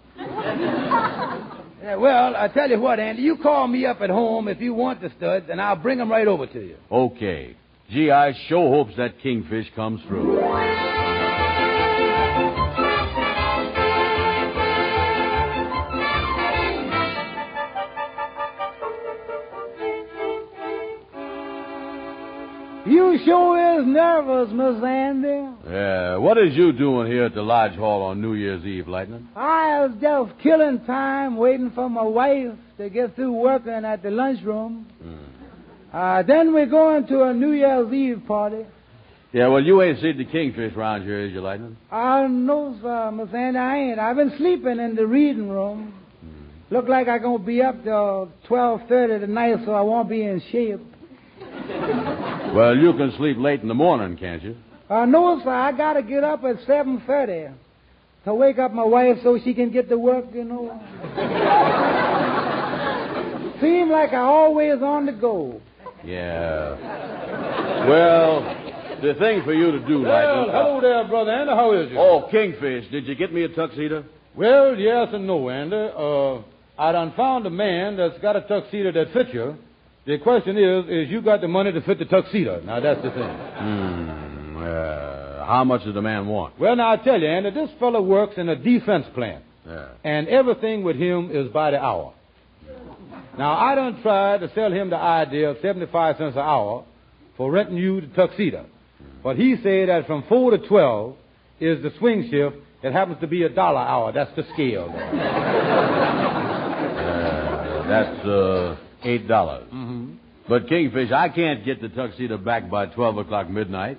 Yeah, well, I tell you what, Andy, you call me up at home if you want the studs, and I'll bring them right over to you. Okay. Gee, I sure hopes that Kingfish comes through. You sure is nervous, Miss Andy. Yeah, what is you doing here at the Lodge Hall on New Year's Eve, Lightning? I was just killing time waiting for my wife to get through working at the lunchroom. Then we're going to a New Year's Eve party. Yeah, well, you ain't seen the Kingfish around here, is you, Lightning? No, sir, Miss Andy, I ain't. I've been sleeping in the reading room. Look like I'm going to be up till 12:30 tonight, so I won't be in shape. Well, you can sleep late in the morning, can't you? No, sir. I got to get up at 7:30 to wake up my wife so she can get to work, you know. Seem like I always on the go. Yeah. Well, the thing for you to do, Lightning... hello there, Brother Andy. How is you? Oh, Kingfish, did you get me a tuxedo? Well, yes and no, Andy. I done found a man that's got a tuxedo that fits you. The question is you got the money to fit the tuxedo? Now, that's the thing. How much does the man want? Well, now, I tell you, Andy, this fellow works in a defense plant. Yeah. And everything with him is by the hour. Now, I done tried to sell him the idea of 75 cents an hour for renting you the tuxedo. But he said that from 4 to 12 is the swing shift. It happens to be $1 an hour. That's the scale. That's $8. Mm-hmm. But, Kingfish, I can't get the tuxedo back by 12 o'clock midnight.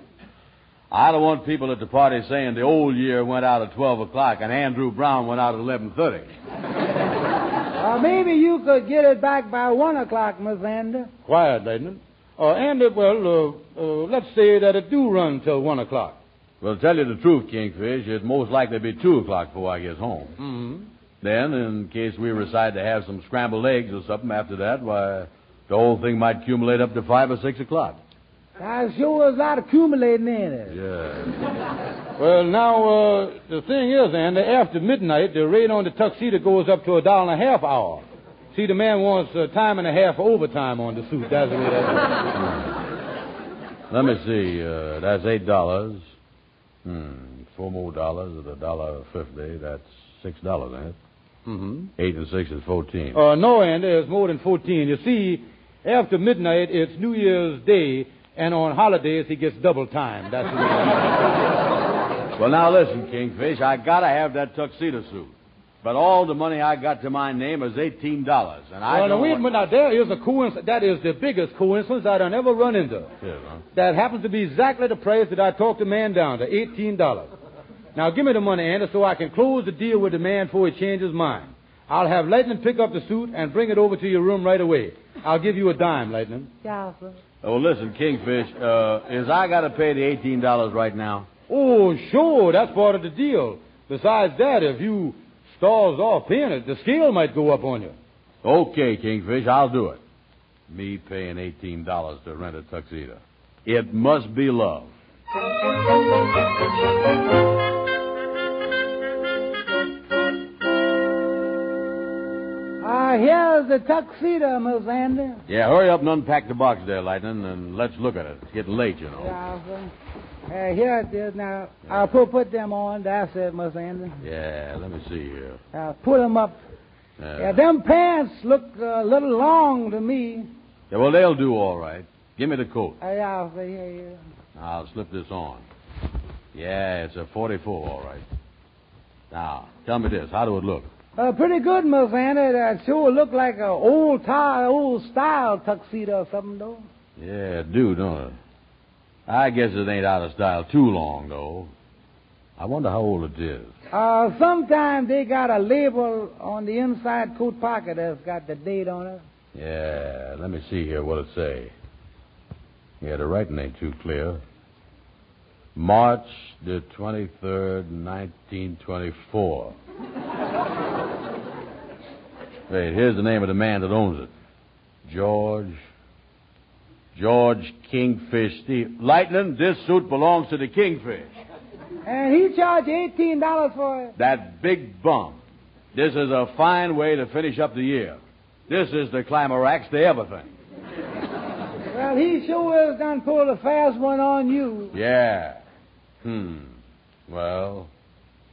I don't want people at the party saying the old year went out at 12 o'clock and Andrew Brown went out at 11:30. Maybe you could get it back by 1 o'clock, Miss Andy. Quiet, Lightning. Andy, let's say that it do run till 1 o'clock. Well, to tell you the truth, Kingfish, it'd most likely be 2 o'clock before I get home. Mm-hmm. Then, in case we decide to have some scrambled eggs or something after that, why, the whole thing might accumulate up to 5 or 6 o'clock. I sure was not accumulating in it. Yeah. Well, now, the thing is, Andy, after midnight, the rate on the tuxedo goes up to $1.50 an hour. See, the man wants time and a half overtime on the suit. That's the way that is. Let me see. That's $8. $4 more dollars at $1.50. That's $6, ain't it? Mm-hmm. 8 and 6 is 14. No, Andy, it's more than 14. You see, after midnight, it's New Year's Day, and on holidays, he gets double time. That's the way it is. Well, now listen, Kingfish, I gotta have that tuxedo suit. But all the money I got to my name is $18, and I now, wait a minute. Now, there is a coincidence. That is the biggest coincidence I'd ever run into. Yeah, huh? That happens to be exactly the price that I talked the man down to, $18. Now, give me the money, Andy, so I can close the deal with the man before he changes his mind. I'll have Lightning pick up the suit and bring it over to your room right away. I'll give you a dime, Lightning. Yeah, sir. Oh, listen, Kingfish, is I got to pay the $18 right now? Oh, sure, that's part of the deal. Besides that, if you stalls off paying it, the scale might go up on you. Okay, Kingfish, I'll do it. Me paying $18 to rent a tuxedo. It must be love. Here's the tuxedo, Miss Andy. Yeah, hurry up and unpack the box there, Lightning, and let's look at it. It's getting late, you know. Yeah, sir. Here it is now. I'll put them on. That's it, Miss Andy. Yeah, let me see here. I'll put them up. Yeah, them pants look a little long to me. Yeah, well, they'll do all right. Give me the coat. Yeah, here. I'll slip this on. Yeah, it's a 44, all right. Now, tell me this. How do it look? Pretty good, Miss Andy. That sure look like an old style tuxedo or something, though. Yeah, it do, don't it? I guess it ain't out of style too long, though. I wonder how old it is. Sometimes they got a label on the inside coat pocket that's got the date on it. Yeah, let me see here what it say. Yeah, the writing ain't too clear. March the 23rd, 1924. Wait, here's the name of the man that owns it. George Kingfish Steve. Lightning, this suit belongs to the Kingfish. And he charged $18 for it. That big bum. This is a fine way to finish up the year. This is the climax to everything. Well, he sure has done pulled a fast one on you. Yeah. Well,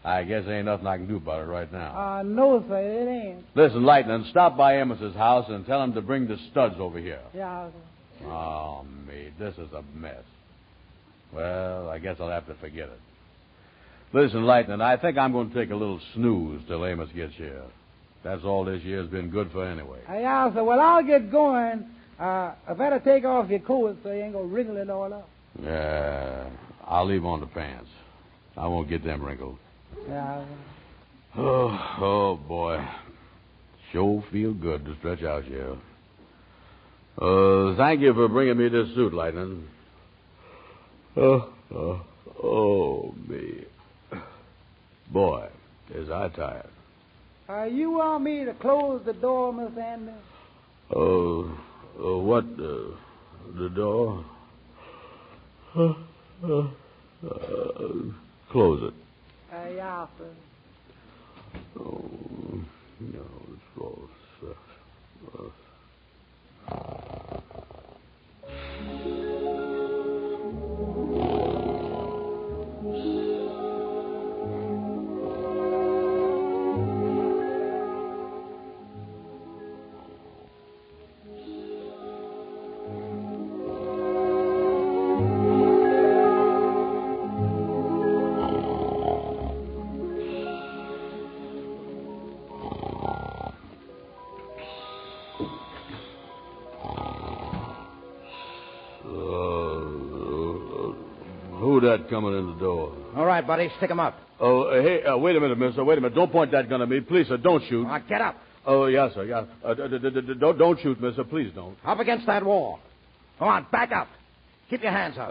I guess ain't nothing I can do about it right now. No, sir, it ain't. Listen, Lightning, stop by Amos's house and tell him to bring the studs over here. Yeah, sir. Oh, me, this is a mess. Well, I guess I'll have to forget it. Listen, Lightning, I think I'm going to take a little snooze till Amos gets here. That's all this year's been good for anyway. Yeah, sir. Well, I'll get going. I better take off your coat so you ain't going to wrinkle it all up. Yeah, I'll leave on the pants. I won't get them wrinkled. Yeah. Oh, boy. Sure feel good to stretch out here. Thank you for bringing me this suit, Lightning. Oh, me. Boy, is I tired. You want me to close the door, Miss Andy? What? The door? Close it. Yeah, sir. Oh, no, it's closed. Who that coming in the door? All right, buddy, stick him up. Oh, hey, wait a minute, mister. Wait a minute. Don't point that gun at me. Please, sir, don't shoot. Get up. Oh, yes, sir, yes. Don't shoot, mister. Please don't. Up against that wall. Go on, back up. Keep your hands up.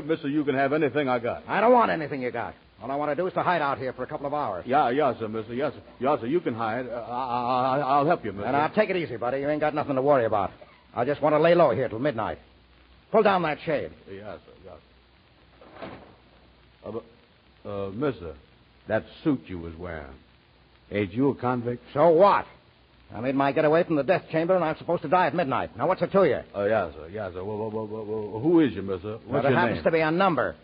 Mister, you can have anything I got. I don't want anything you got. All I want to do is to hide out here for a couple of hours. Yeah, sir, mister. Yes, sir. Yes, sir, you can hide. I'll help you, mister. And I'll take it easy, buddy. You ain't got nothing to worry about. I just want to lay low here till midnight. Pull down that shade. Yes, sir, yes. Mister, that suit you was wearing, ain't you a convict? So what? I made my getaway from the death chamber, and I'm supposed to die at midnight. Now, what's it to you? Yes, sir. Well, who is you, mister? What's there your happens name? to be a number.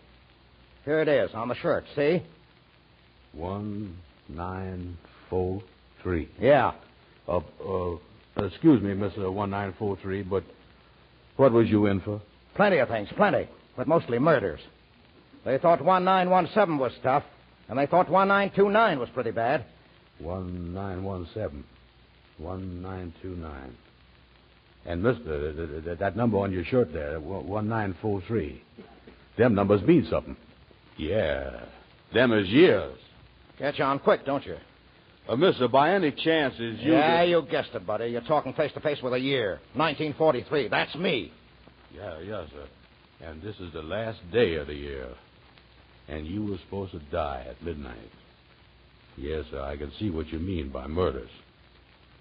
Here it is, on the shirt, see? 1943. Yeah. Excuse me, Mr. 1943, but what was you in for? Plenty of things, plenty, but mostly murders. They thought 1917 was tough, and they thought 1929 was pretty bad. 1917. 1929. And, mister, that number on your shirt there, 1943. Them numbers mean something. Yeah. Them is years. Catch on quick, don't you? Mister, by any chance is you... Yeah, you guessed it, buddy. You're talking face to face with a year. 1943. That's me. Yeah, yes, sir. And this is the last day of the year. And you were supposed to die at midnight. Yes, sir, I can see what you mean by murders.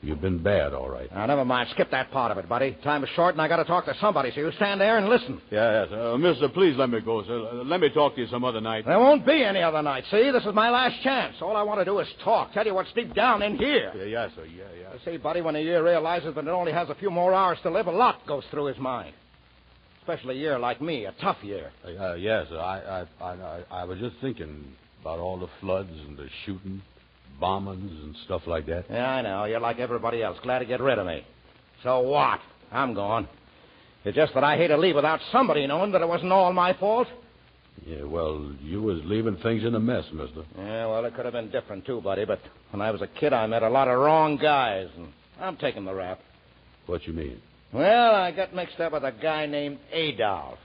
You've been bad, all right. Now, never mind. Skip that part of it, buddy. Time is short, and I got to talk to somebody, so you stand there and listen. Yes, mister, please let me go, sir. Let me talk to you some other night. There won't be any other night, see? This is my last chance. All I want to do is talk, tell you what's deep down in here. Yes, sir, yeah. See, buddy, when a year realizes that it only has a few more hours to live, a lot goes through his mind. Especially a year like me, a tough year. Yes, sir. I was just thinking about all the floods and the shooting, bombings and stuff like that. Yeah, I know. You're like everybody else, glad to get rid of me. So what? I'm gone. It's just that I hate to leave without somebody knowing that it wasn't all my fault. Yeah, well, you was leaving things in a mess, mister. Yeah, well, it could have been different, too, buddy, but when I was a kid, I met a lot of wrong guys, and I'm taking the rap. What you mean? Well, I got mixed up with a guy named Adolf.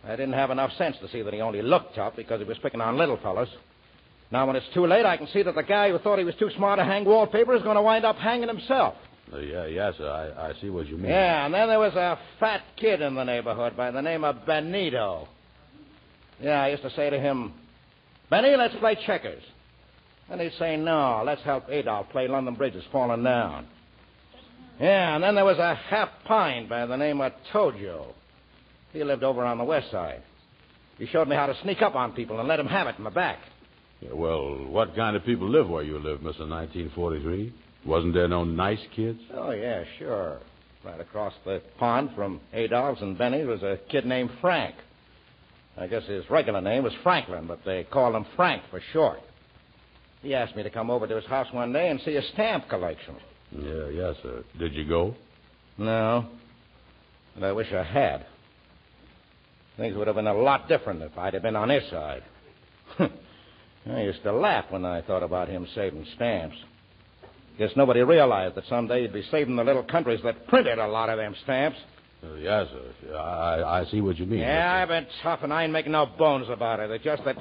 I didn't have enough sense to see that he only looked tough because he was picking on little fellas. Now, when it's too late, I can see that the guy who thought he was too smart to hang wallpaper is going to wind up hanging himself. Yes, sir. I see what you mean. Yeah, and then there was a fat kid in the neighborhood by the name of Benito. Yeah, I used to say to him, Benny, let's play checkers. And he'd say, no, let's help Adolf play London Bridge is falling down. Yeah, and then there was a half pine by the name of Tojo. He lived over on the west side. He showed me how to sneak up on people and let them have it in the back. Yeah, well, what kind of people live where you live, Mr. 1943? Wasn't there no nice kids? Oh, yeah, sure. Right across the pond from Adolph's and Benny's was a kid named Frank. I guess his regular name was Franklin, but they called him Frank for short. He asked me to come over to his house one day and see his stamp collection. Yes, sir. Did you go? No. And I wish I had. Things would have been a lot different if I'd have been on his side. I used to laugh when I thought about him saving stamps. Guess nobody realized that someday he'd be saving the little countries that printed a lot of them stamps. Yes, sir. I see what you mean. Yeah, I've been tough, and I ain't making no bones about it. It's just that...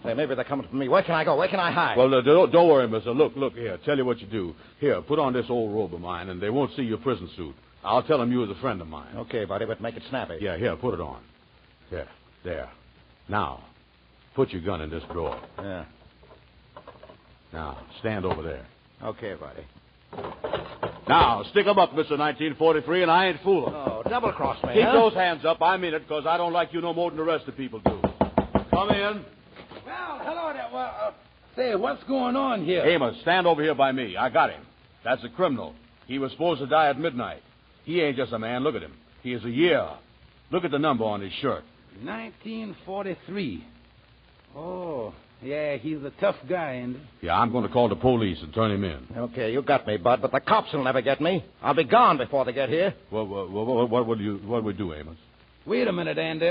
Say, maybe they're coming for me. Where can I go? Where can I hide? Well, don't worry, mister. Look, here. Tell you what you do. Here, put on this old robe of mine, and they won't see your prison suit. I'll tell them you was a friend of mine. Okay, buddy, but make it snappy. Yeah, here, put it on. Here, there. Now, put your gun in this drawer. Yeah. Now, stand over there. Okay, buddy. Now, stick 'em up, Mr. 1943, and I ain't fooling. Oh, double-cross me, Keep huh? those hands up. I mean it, because I don't like you no more than the rest of people do. Come in. Well, hello there. Well, say, what's going on here? Amos, stand over here by me. I got him. That's a criminal. He was supposed to die at midnight. He ain't just a man. Look at him. He is a year. Look at the number on his shirt. 1943. Oh, yeah, he's a tough guy, Andy. Yeah, I'm going to call the police and turn him in. Okay, you got me, Bud, but the cops will never get me. I'll be gone before they get here. What would we do, Amos? Wait a minute, Andy.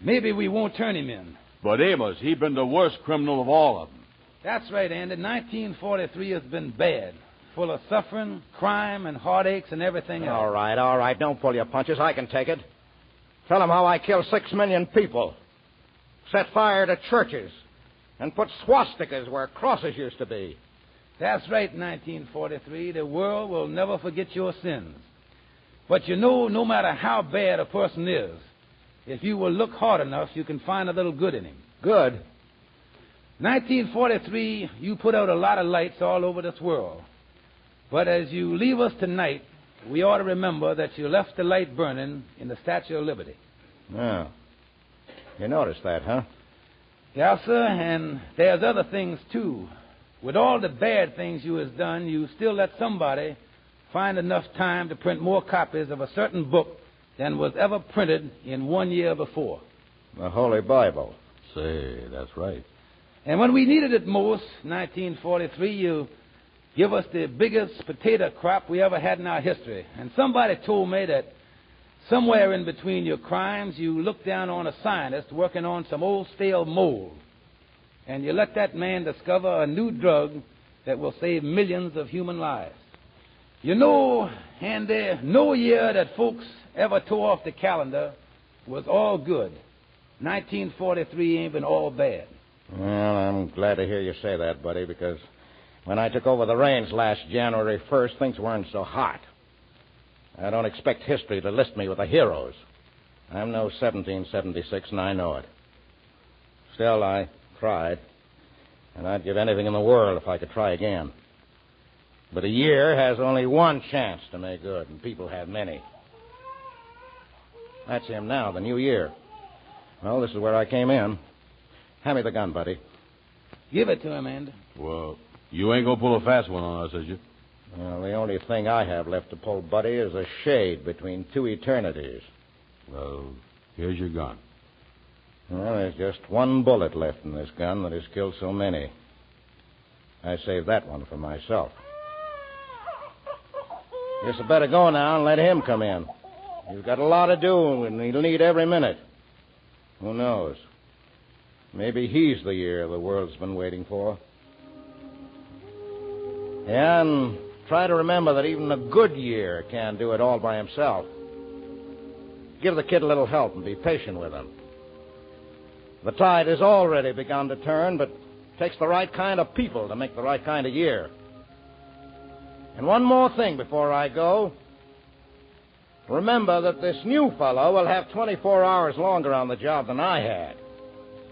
Maybe we won't turn him in. But Amos, he's been the worst criminal of all of them. That's right, Andy. 1943 has been bad. Full of suffering, crime, and heartaches and everything else. All right. Don't pull your punches. I can take it. Tell them how I killed 6 million people, set fire to churches, and put swastikas where crosses used to be. That's right, 1943. The world will never forget your sins. But you know, no matter how bad a person is, if you will look hard enough, you can find a little good in him. Good? 1943, you put out a lot of lights all over this world. But as you leave us tonight, we ought to remember that you left the light burning in the Statue of Liberty. Yeah. You noticed that, huh? Yes, sir, and there's other things, too. With all the bad things you has done, you still let somebody find enough time to print more copies of a certain book than was ever printed in 1 year before. The Holy Bible. Say, that's right. And when we needed it most, 1943, you give us the biggest potato crop we ever had in our history. And somebody told me that somewhere in between your crimes, you looked down on a scientist working on some old stale mold. And you let that man discover a new drug that will save millions of human lives. You know, Andy, no year that folks ever tore off the calendar was all good. 1943 ain't been all bad. Well, I'm glad to hear you say that, buddy, because when I took over the reins last January 1st, things weren't so hot. I don't expect history to list me with the heroes. I'm no 1776, and I know it. Still, I tried, and I'd give anything in the world if I could try again. But a year has only one chance to make good, and people have many. That's him now, the new year. Well, this is where I came in. Hand me the gun, buddy. Give it to him, Andy. Well, you ain't going to pull a fast one on us, is you? Well, the only thing I have left to pull, buddy, is a shade between two eternities. Well, here's your gun. Well, there's just one bullet left in this gun that has killed so many. I saved that one for myself. Guess I better go now and let him come in. He's got a lot to do, and he'll need every minute. Who knows? Maybe he's the year the world's been waiting for. Yeah, and try to remember that even a good year can't do it all by himself. Give the kid a little help and be patient with him. The tide has already begun to turn, but it takes the right kind of people to make the right kind of year. And one more thing before I go. Remember that this new fellow will have 24 hours longer on the job than I had,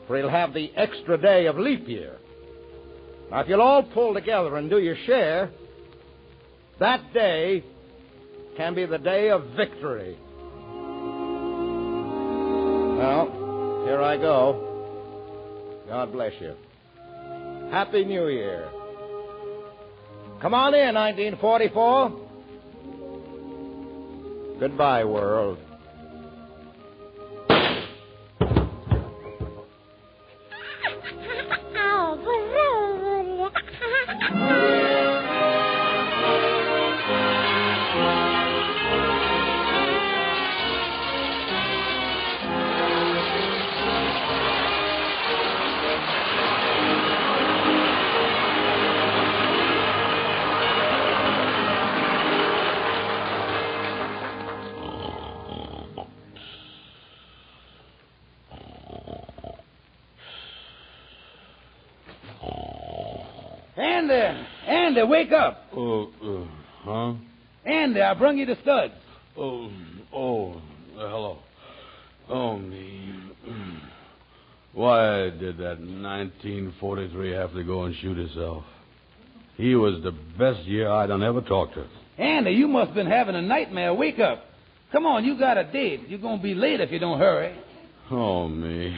for he'll have the extra day of leap year. Now, if you'll all pull together and do your share, that day can be the day of victory. Well, here I go. God bless you. Happy New Year. Come on in, 1944. Goodbye, world. Andy, wake up. Huh? Andy, I brung you the studs. Hello. Oh, me. Why did that 1943 have to go and shoot himself? He was the best year I done ever talked to. Andy, you must have been having a nightmare. Wake up. Come on, you got a date. You're going to be late if you don't hurry. Oh, me.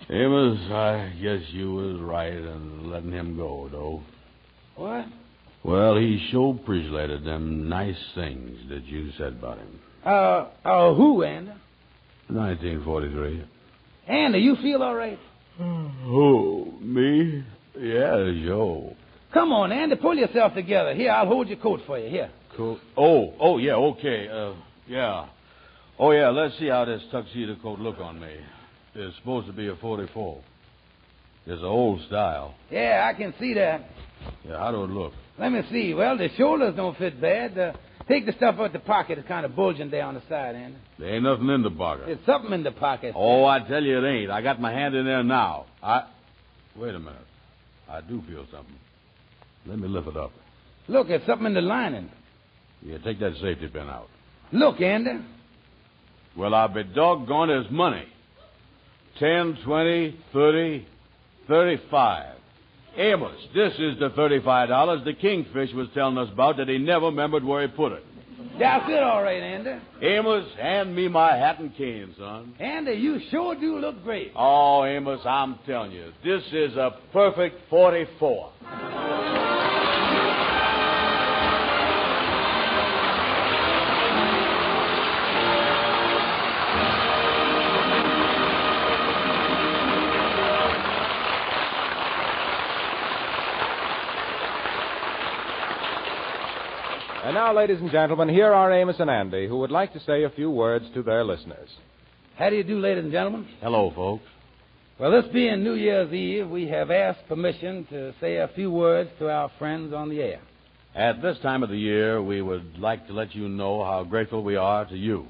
Amos, I guess you was right in letting him go, though. What? Well, he sure appreciated them nice things that you said about him. Who, Andy? 1943. Andy, you feel all right? Oh, me? Yeah, sure. Come on, Andy, pull yourself together. Here, I'll hold your coat for you. Here. Coat? Oh, yeah, okay. Yeah. Oh, yeah, let's see how this tuxedo coat look on me. It's supposed to be a 44. It's an old style. Yeah, I can see that. Yeah, how do it look? Let me see. Well, the shoulders don't fit bad. Take the stuff out the pocket. It's kind of bulging down the side, Andy. There ain't nothing in the pocket. There's something in the pocket. Oh, I tell you it ain't. I got my hand in there now. Wait a minute. I do feel something. Let me lift it up. Look, there's something in the lining. Yeah, take that safety pin out. Look, Andy. Well, I'll be doggone his money. 10, 20, 30, 35. Amos, this is the $35 the Kingfish was telling us about that he never remembered where he put it. That's it, all right, Andy. Amos, hand me my hat and cane, son. Andy, you sure do look great. Oh, Amos, I'm telling you, this is a perfect 44. And now, ladies and gentlemen, here are Amos and Andy, who would like to say a few words to their listeners. How do you do, ladies and gentlemen? Hello, folks. Well, this being New Year's Eve, we have asked permission to say a few words to our friends on the air. At this time of the year, we would like to let you know how grateful we are to you.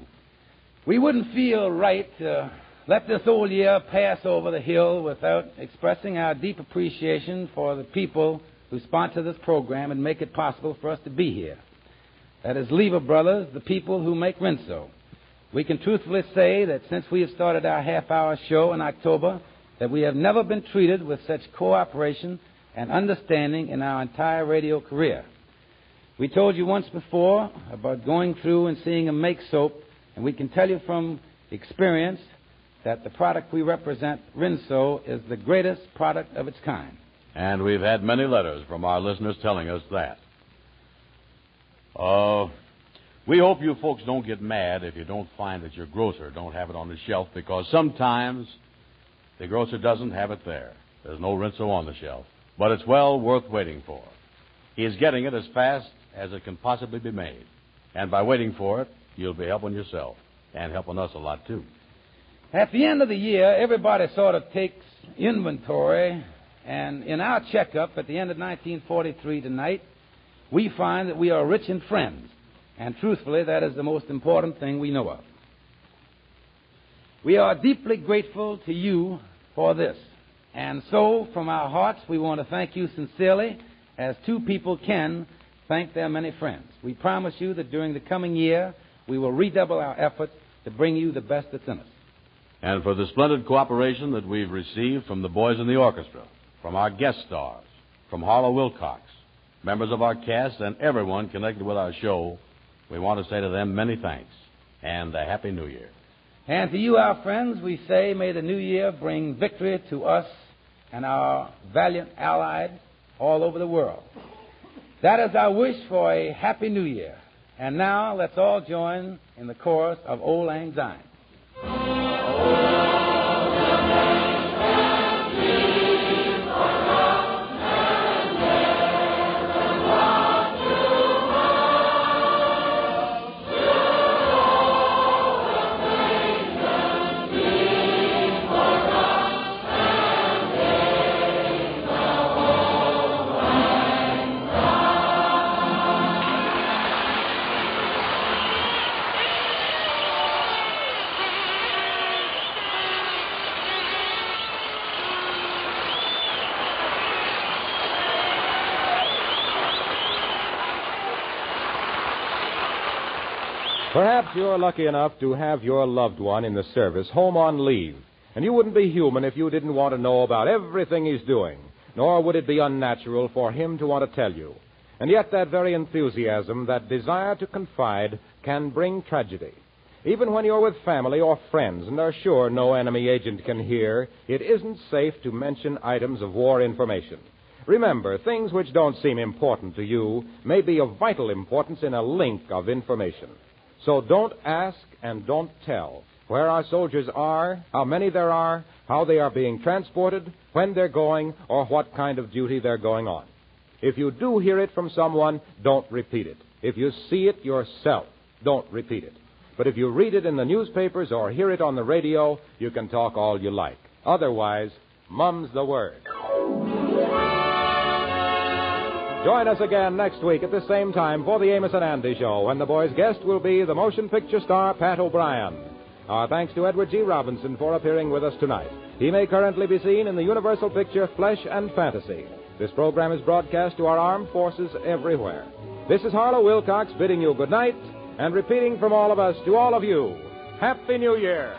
We wouldn't feel right to let this old year pass over the hill without expressing our deep appreciation for the people who sponsor this program and make it possible for us to be here. That is Lever Brothers, the people who make Rinso. We can truthfully say that since we have started our half-hour show in October, that we have never been treated with such cooperation and understanding in our entire radio career. We told you once before about going through and seeing them make soap, and we can tell you from experience that the product we represent, Rinso, is the greatest product of its kind. And we've had many letters from our listeners telling us that. We hope you folks don't get mad if you don't find that your grocer don't have it on the shelf, because sometimes the grocer doesn't have it there. There's no Rinso on the shelf. But it's well worth waiting for. He is getting it as fast as it can possibly be made. And by waiting for it, you'll be helping yourself and helping us a lot, too. At the end of the year, everybody sort of takes inventory, and in our checkup at the end of 1943 tonight, we find that we are rich in friends, and truthfully, that is the most important thing we know of. We are deeply grateful to you for this, and so from our hearts, we want to thank you sincerely, as two people can thank their many friends. We promise you that during the coming year, we will redouble our efforts to bring you the best that's in us. And for the splendid cooperation that we've received from the boys in the orchestra, from our guest stars, from Harlow Wilcox, members of our cast, and everyone connected with our show, we want to say to them many thanks and a Happy New Year. And to you, our friends, we say may the new year bring victory to us and our valiant allies all over the world. That is our wish for a Happy New Year. And now let's all join in the chorus of Old Lang Syne. Perhaps you're lucky enough to have your loved one in the service home on leave, And you wouldn't be human if you didn't want to know about everything he's doing, nor would it be unnatural for him to want to tell you. And yet that very enthusiasm, that desire to confide, can bring tragedy. Even when you're with family or friends and are sure no enemy agent can hear, it isn't safe to mention items of war information. Remember, things which don't seem important to you may be of vital importance in a link of information. So don't ask and don't tell where our soldiers are, how many there are, how they are being transported, when they're going, or what kind of duty they're going on. If you do hear it from someone, don't repeat it. If you see it yourself, don't repeat it. But if you read it in the newspapers or hear it on the radio, you can talk all you like. Otherwise, mum's the word. Join us again next week at the same time for the Amos and Andy Show, when the boys' guest will be the motion picture star Pat O'Brien. Our thanks to Edward G. Robinson for appearing with us tonight. He may currently be seen in the Universal picture Flesh and Fantasy. This program is broadcast to our armed forces everywhere. This is Harlow Wilcox bidding you good night and repeating from all of us to all of you, Happy New Year!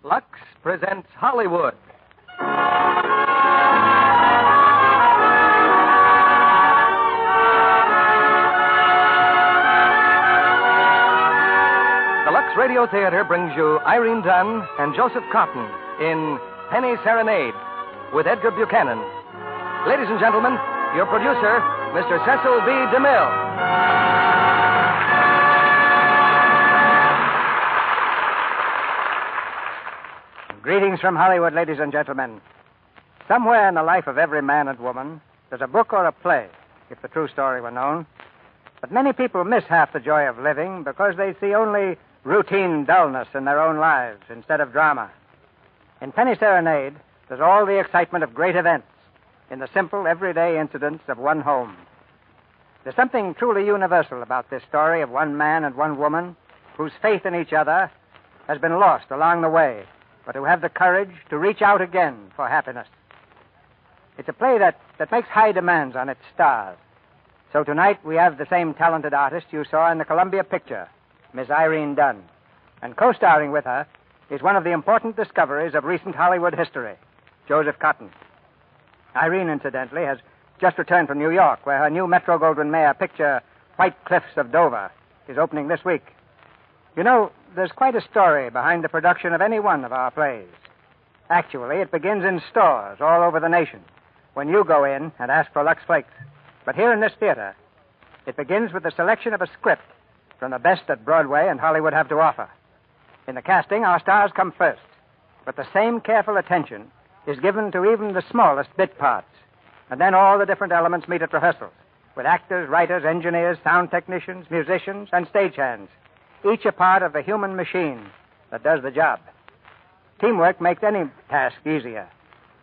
Lux presents Hollywood. The Lux Radio Theater brings you Irene Dunn and Joseph Cotton in Penny Serenade with Edgar Buchanan. Ladies and gentlemen, your producer, Mr. Cecil B. DeMille. Greetings from Hollywood, ladies and gentlemen. Somewhere in the life of every man and woman, there's a book or a play, if the true story were known. But many people miss half the joy of living because they see only routine dullness in their own lives instead of drama. In Penny Serenade, there's all the excitement of great events in the simple, everyday incidents of one home. There's something truly universal about this story of one man and one woman whose faith in each other has been lost along the way, but who have the courage to reach out again for happiness. It's a play that makes high demands on its stars. So tonight we have the same talented artist you saw in the Columbia picture, Miss Irene Dunn. And co-starring with her is one of the important discoveries of recent Hollywood history, Joseph Cotton. Irene, incidentally, has just returned from New York, where her new Metro-Goldwyn-Mayer picture, White Cliffs of Dover, is opening this week. You know, there's quite a story behind the production of any one of our plays. Actually, it begins in stores all over the nation, when you go in and ask for Lux Flakes. But here in this theater, it begins with the selection of a script from the best that Broadway and Hollywood have to offer. In the casting, our stars come first, but the same careful attention is given to even the smallest bit parts. And then all the different elements meet at rehearsals, with actors, writers, engineers, sound technicians, musicians, and stagehands, each a part of the human machine that does the job. Teamwork makes any task easier,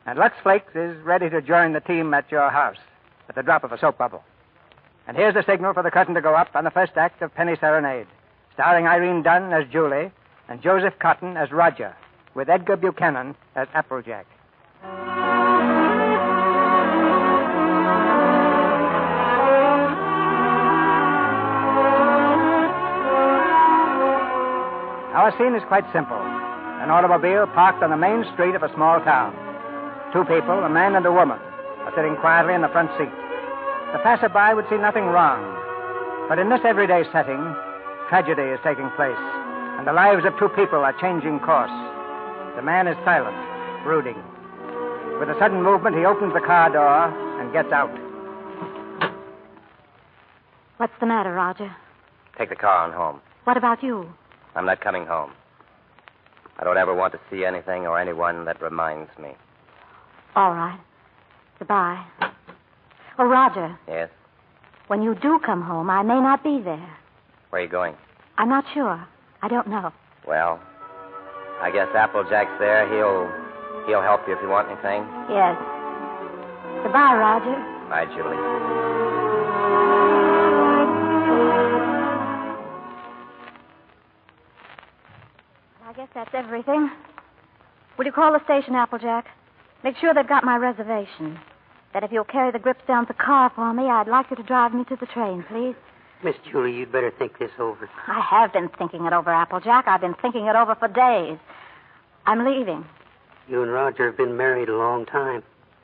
and Lux Flakes is ready to join the team at your house at the drop of a soap bubble. And here's the signal for the curtain to go up on the first act of Penny Serenade, starring Irene Dunn as Julie and Joseph Cotton as Roger, with Edgar Buchanan as Applejack. Our scene is quite simple. An automobile parked on the main street of a small town. Two people, a man and a woman, are sitting quietly in the front seat. The passerby would see nothing wrong. But in this everyday setting, tragedy is taking place, and the lives of two people are changing course. The man is silent, brooding. With a sudden movement, he opens the car door and gets out. What's the matter, Roger? Take the car on home. What about you? I'm not coming home. I don't ever want to see anything or anyone that reminds me. All right. Goodbye. Oh, Roger. Yes? When you do come home, I may not be there. Where are you going? I'm not sure. I don't know. Well, I guess Applejack's there. He'll help you if you want anything. Yes. Goodbye, Roger. Bye, Julie. I guess that's everything. Will you call the station, Applejack? Make sure they've got my reservation. That if you'll carry the grips down to the car for me, I'd like you to drive me to the train, please. Miss Julie, you'd better think this over. I have been thinking it over, Applejack. I've been thinking it over for days. I'm leaving. You and Roger have been married a long time.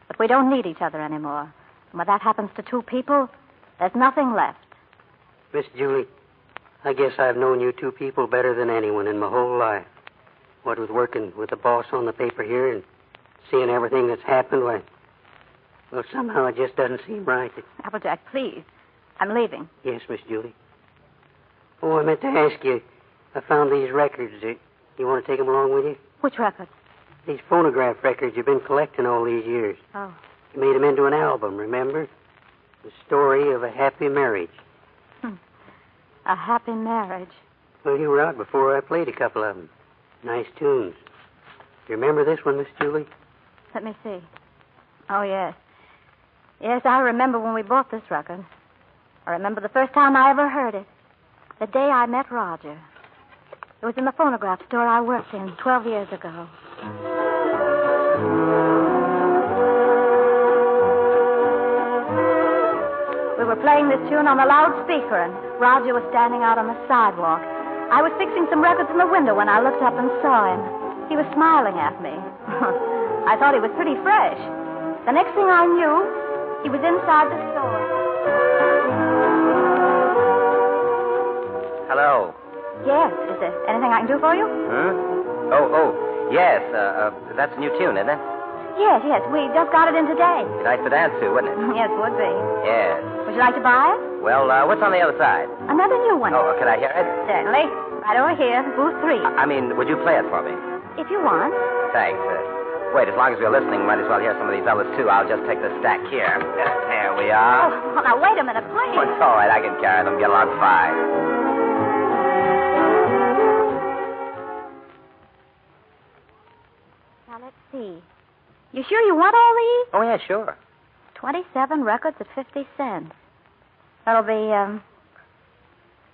But we don't need each other anymore. And when that happens to two people, there's nothing left. Miss Julie, I guess I've known you two people better than anyone in my whole life. What with working with the boss on the paper here and seeing everything that's happened, well, somehow it just doesn't seem right. Applejack, please. I'm leaving. Yes, Miss Julie. Oh, I meant to ask you. I found these records. You want to take them along with you? Which records? These phonograph records you've been collecting all these years. Oh. You made them into an album, remember? The story of a happy marriage. A happy marriage. Well, you were out before I played a couple of them. Nice tunes. You remember this one, Miss Julie? Let me see. Oh, yes. Yes, I remember when we bought this record. I remember the first time I ever heard it. The day I met Roger. It was in the phonograph store I worked in 12 years ago. We were playing this tune on the loudspeaker, and Roger was standing out on the sidewalk. I was fixing some records in the window when I looked up and saw him. He was smiling at me. I thought he was pretty fresh. The next thing I knew, he was inside the store. Hello. Yes. Is there anything I can do for you? Yes. That's a new tune, isn't it? Yes. We just got it in today. Be nice to dance to, wouldn't it? Yes, would be. Yes. Would you like to buy it? Well, what's on the other side? Another new one. Oh, can I hear it? Certainly. Right over here, booth 3. I mean, would you play it for me? If you want. Thanks. Wait, as long as we're listening, might as well hear some of these others, too. I'll just take the stack here. There we are. Oh, now, wait a minute, please. Oh, it's all right. I can carry them. Get along fine. Now, let's see. You sure you want all these? Oh, yeah, sure. 27 records at 50 cents. That'll be,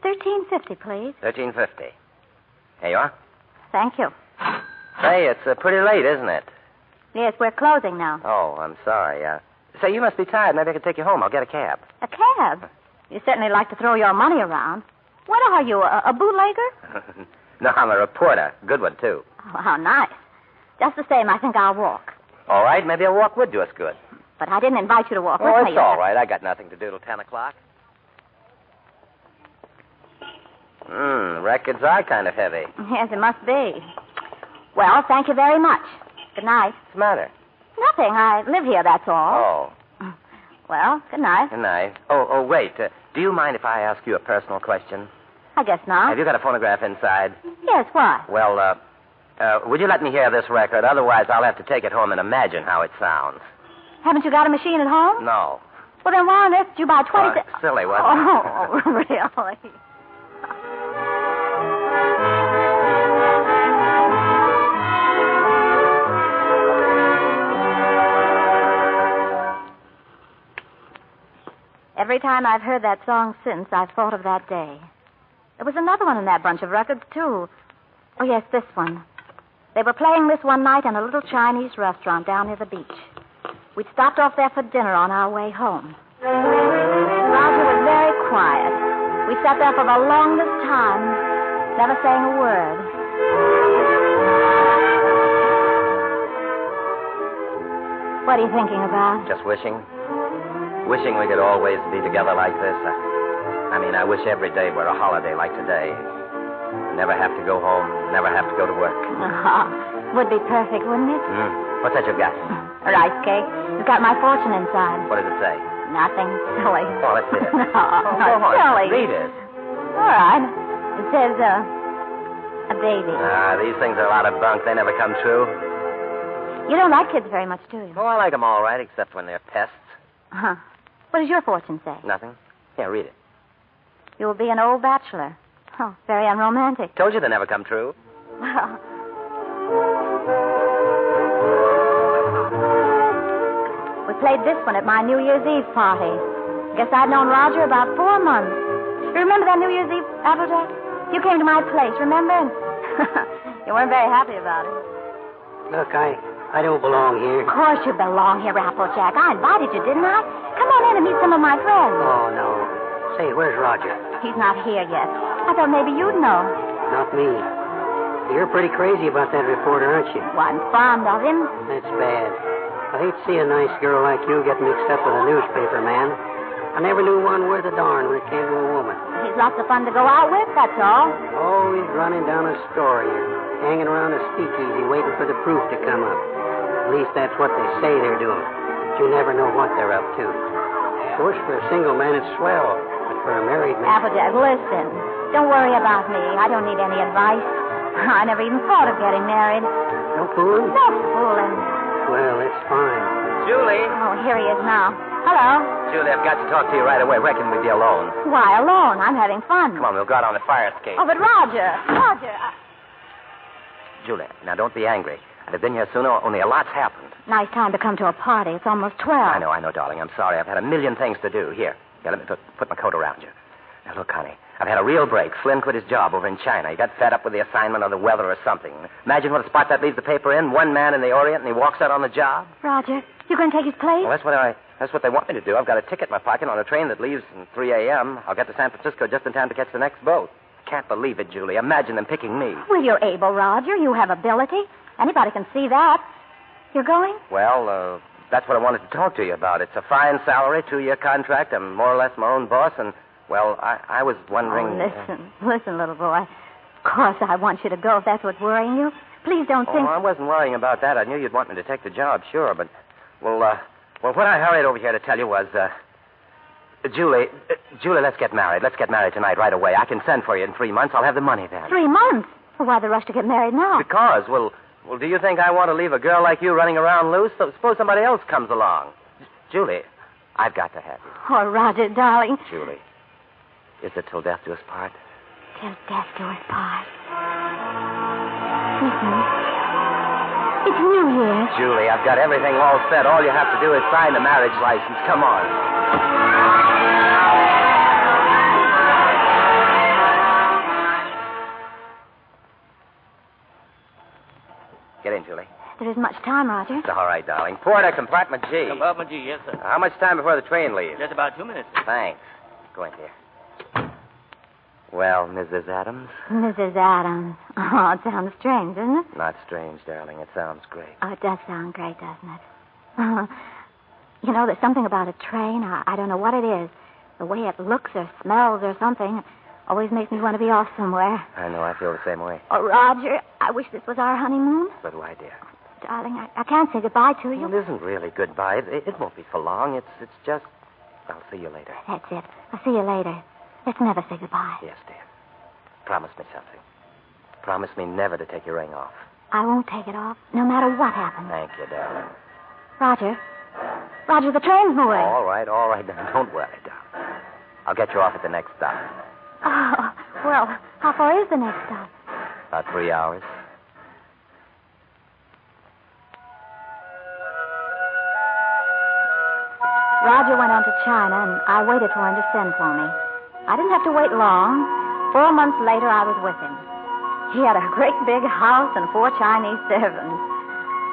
$13.50, please. $13.50. Here you are. Thank you. Say, it's pretty late, isn't it? Yes, we're closing now. Oh, I'm sorry. Say, you must be tired. Maybe I can take you home. I'll get a cab. A cab? You certainly like to throw your money around. What are you, a bootlegger? No, I'm a reporter. Good one, too. Oh, how nice. Just the same, I think I'll walk. All right, maybe a walk would do us good. But I didn't invite you to walk with me. It's all right. I got nothing to do till 10 o'clock. Records are kind of heavy. Yes, it must be. Well, thank you very much. Good night. What's the matter? Nothing. I live here, that's all. Oh. Well, good night. Good night. Oh, wait. Do you mind if I ask you a personal question? I guess not. Have you got a phonograph inside? Yes, why? Well, would you let me hear this record? Otherwise, I'll have to take it home and imagine how it sounds. Haven't you got a machine at home? No. Well, then why on earth did you buy 20... Silly, wasn't it? Oh, really? Every time I've heard that song since, I've thought of that day. There was another one in that bunch of records, too. Oh, yes, this one. They were playing this one night in a little Chinese restaurant down near the beach. We'd stopped off there for dinner on our way home. Roger was very quiet. We sat there for the longest time, never saying a word. What are you thinking about? Just wishing. Wishing we could always be together like this. I wish every day were a holiday like today. Never have to go home, never have to go to work. Would be perfect, wouldn't it? What's that you've got? A rice cake. It's got my fortune inside. What does it say? Nothing. Silly. Oh, let's see it. No, go on. silly. Read it. All right. It says, a baby. These things are a lot of bunk. They never come true. You don't like kids very much, do you? Oh, I like them all right, except when they're pests. Huh. What does your fortune say? Nothing. Here, read it. You'll be an old bachelor. Oh, very unromantic. Told you they never come true. Well... We played this one at my New Year's Eve party. Guess I'd known Roger about 4 months. You remember that New Year's Eve, Applejack? You came to my place, remember? You weren't very happy about it. Look, I don't belong here. Of course you belong here, Applejack. I invited you, didn't I? Come on in and meet some of my friends. Oh, no. Say, where's Roger? He's not here yet. I thought maybe you'd know. Not me. You're pretty crazy about that reporter, aren't you? Well, I'm fond of him. That's bad. I hate to see a nice girl like you get mixed up with a newspaper man. I never knew one worth a darn when it came to a woman. He's lots of fun to go out with, that's all. Always running down a story or hanging around a speakeasy waiting for the proof to come up. At least that's what they say they're doing. But you never know what they're up to. Of course, for a single man, it's swell. But for a married man... Applejack, listen. Don't worry about me. I don't need any advice. I never even thought of getting married. No fooling? No fooling. Well, it's fine. Julie. Oh, here he is now. Hello. Julie, I've got to talk to you right away. Where can we be alone? Why, alone? I'm having fun. Come on, we'll go out on the fire escape. Oh, but Roger. Julie, now don't be angry. I'd have been here sooner, only a lot's happened. Nice time to come to a party. It's almost 12. I know, darling. I'm sorry. I've had a million things to do. Here, let me put my coat around you. Now, look, honey, I've had a real break. Flynn quit his job over in China. He got fed up with the assignment or the weather or something. Imagine what a spot that leaves the paper in. One man in the Orient, and he walks out on the job. Roger, you going to take his place? Well, that's what they want me to do. I've got a ticket in my pocket on a train that leaves at 3 a.m. I'll get to San Francisco just in time to catch the next boat. Can't believe it, Julie. Imagine them picking me. Well, you're able, Roger. You have ability. Anybody can see that. You're going? Well, that's what I wanted to talk to you about. It's a fine salary, 2-year contract. I'm more or less my own boss, and, well, I was wondering... Oh, listen, little boy. Of course I want you to go if that's what's worrying you. Please don't think... Oh, I wasn't worrying about that. I knew you'd want me to take the job, sure, but... Well, what I hurried over here to tell you was, Julie, let's get married. Let's get married tonight, right away. I can send for you in 3 months. I'll have the money then. 3 months? Well, why the rush to get married now? Because, well, do you think I want to leave a girl like you running around loose? So suppose somebody else comes along. Julie, I've got to have you. Oh, Roger, darling. Julie, is it till death do us part? Till death do us part. Listen. It's New Year's. Julie, I've got everything all set. All you have to do is sign the marriage license. Come on. Get in, Julie. There isn't much time, Roger. It's all right, darling. Porter, compartment G. Compartment G, yes, sir. How much time before the train leaves? Just about 2 minutes, sir. Thanks. Go in here. Well, Mrs. Adams? Mrs. Adams. Oh, it sounds strange, doesn't it? Not strange, darling. It sounds great. Oh, it does sound great, doesn't it? You know, there's something about a train. I don't know what it is. The way it looks or smells or something always makes me want to be off somewhere. I know. I feel the same way. Oh, Roger, I wish this was our honeymoon. But why, dear? Darling, I can't say goodbye to you. Well, it isn't really goodbye. It won't be for long. It's just... I'll see you later. That's it. I'll see you later. Let's never say goodbye. Yes, dear. Promise me something. Promise me never to take your ring off. I won't take it off, no matter what happens. Thank you, darling. Roger, the train's moving. All right, now. Don't worry, darling. I'll get you off at the next stop. Oh, well, how far is the next stop? About 3 hours. Roger went on to China, and I waited for him to send for me. I didn't have to wait long. 4 months later, I was with him. He had a great big house and 4 Chinese servants.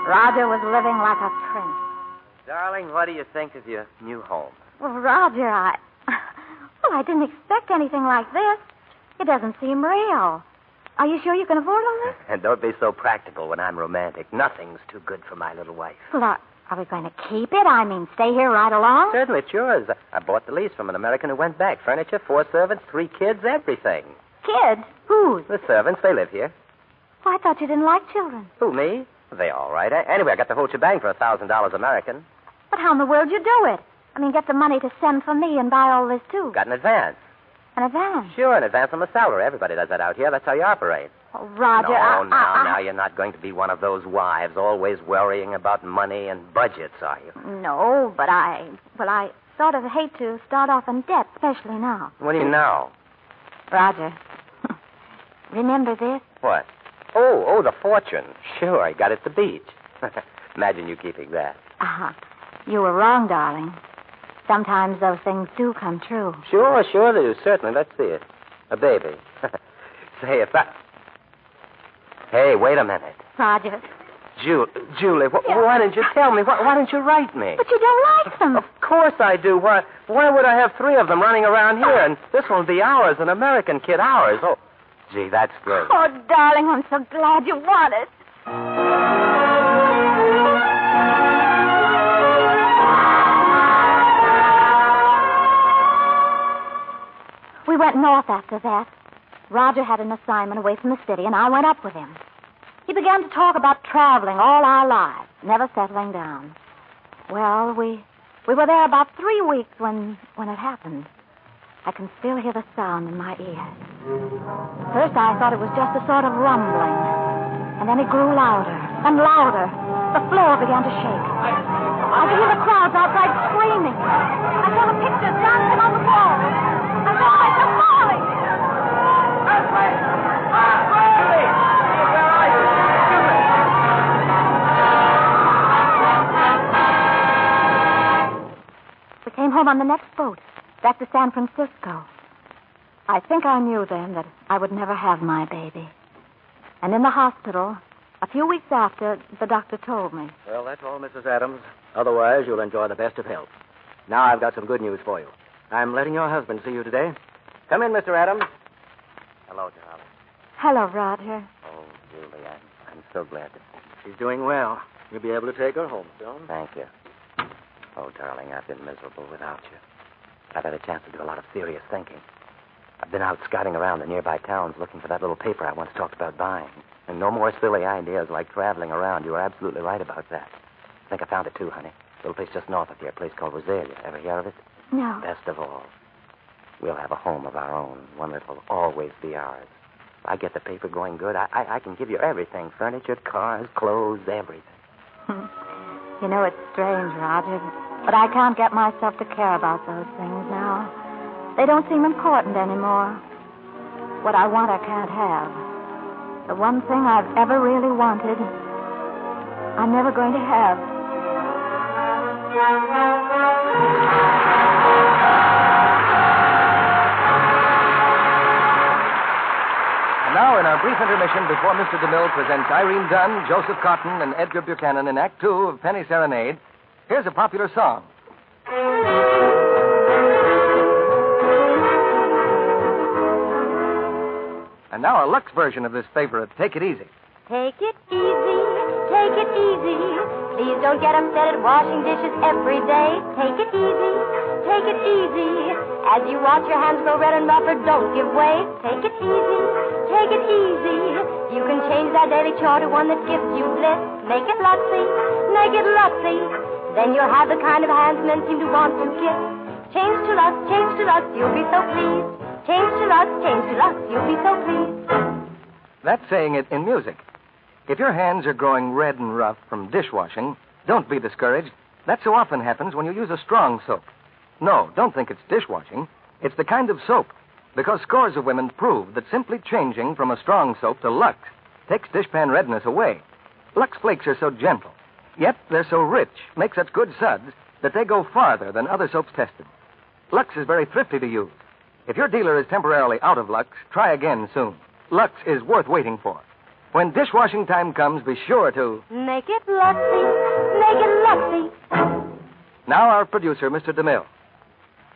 Roger was living like a prince. Darling, what do you think of your new home? Well, Roger, I didn't expect anything like this. It doesn't seem real. Are you sure you can afford all this? And don't be so practical when I'm romantic. Nothing's too good for my little wife. Well, are we going to keep it? I mean, stay here right along? Certainly, it's yours. I bought the lease from an American who went back. Furniture, 4 servants, 3 kids, everything. Kids? Whose? The servants, they live here. Oh, I thought you didn't like children. Who, me? They're all right. Anyway, I got the whole shebang for $1,000 American. But how in the world did you do it? I mean, get the money to send for me and buy all this, too. Got an advance. An advance? Sure, an advance on the salary. Everybody does that out here. That's how you operate. Oh, Roger, Now, you're not going to be one of those wives always worrying about money and budgets, are you? No, but I sort of hate to start off in debt, especially now. What do you mean now? Roger, remember this? What? Oh, the fortune. Sure, I got it at the beach. Imagine you keeping that. You were wrong, darling. Sometimes those things do come true. Sure, they do. Certainly. Let's see it. A baby. Say, if that... Hey, wait a minute. Roger. Julie, why didn't you tell me? Why didn't you write me? But you don't like them. Of course I do. Why would I have 3 of them running around here? And this one will be ours, an American kid, ours. Oh, gee, that's great. Oh, darling, I'm so glad you want it. We went north after that. Roger had an assignment away from the city, and I went up with him. He began to talk about traveling all our lives, never settling down. Well, we were there about 3 weeks when it happened. I can still hear the sound in my ears. First, I thought it was just a sort of rumbling. And then it grew louder and louder. The floor began to shake. I could hear the crowds outside screaming. I saw the pictures dancing on the wall. I saw myself falling. We came home on the next boat, back to San Francisco. I think I knew then that I would never have my baby. And in the hospital, a few weeks after, the doctor told me. Well, that's all, Mrs. Adams. Otherwise, you'll enjoy the best of health. Now I've got some good news for you. I'm letting your husband see you today. Come in, Mr. Adams. Hello, darling. Hello, Roger. Oh, Julie, I'm so glad to see you. She's doing well. You'll be able to take her home soon. Thank you. Oh, darling, I've been miserable without you. I've had a chance to do a lot of serious thinking. I've been out scouting around the nearby towns looking for that little paper I once talked about buying. And no more silly ideas like traveling around. You were absolutely right about that. I think I found it too, honey. A little place just north of here, a place called Rosalia. Ever hear of it? No. Best of all, we'll have a home of our own, one that'll always be ours. If I get the paper going good, I can give you everything. Furniture, cars, clothes, everything. You know, it's strange, Roger, but I can't get myself to care about those things now. They don't seem important anymore. What I want, I can't have. The one thing I've ever really wanted, I'm never going to have. And now, in our brief intermission before Mr. DeMille presents Irene Dunn, Joseph Cotton, and Edgar Buchanan in Act Two of Penny Serenade, here's a popular song. And now a Lux version of this favorite, Take It Easy. Take it easy, take it easy. Please don't get upset at washing dishes every day. Take it easy, take it easy. As you watch your hands go red and rougher, don't give way. Take it easy, take it easy. You can change that daily chore to one that gives you bliss. Make it Luxy, make it Luxy. Then you'll have the kind of hands men seem to want to kiss. Change to Lux, you'll be so pleased. Change to Lux, you'll be so pleased. That's saying it in music. If your hands are growing red and rough from dishwashing, don't be discouraged. That so often happens when you use a strong soap. No, don't think it's dishwashing. It's the kind of soap. Because scores of women prove that simply changing from a strong soap to Lux takes dishpan redness away. Lux flakes are so gentle, yet they're so rich, make such good suds, that they go farther than other soaps tested. Lux is very thrifty to use. If your dealer is temporarily out of Lux, try again soon. Lux is worth waiting for. When dishwashing time comes, be sure to... Make it Luxy, make it Luxy. Now our producer, Mr. DeMille.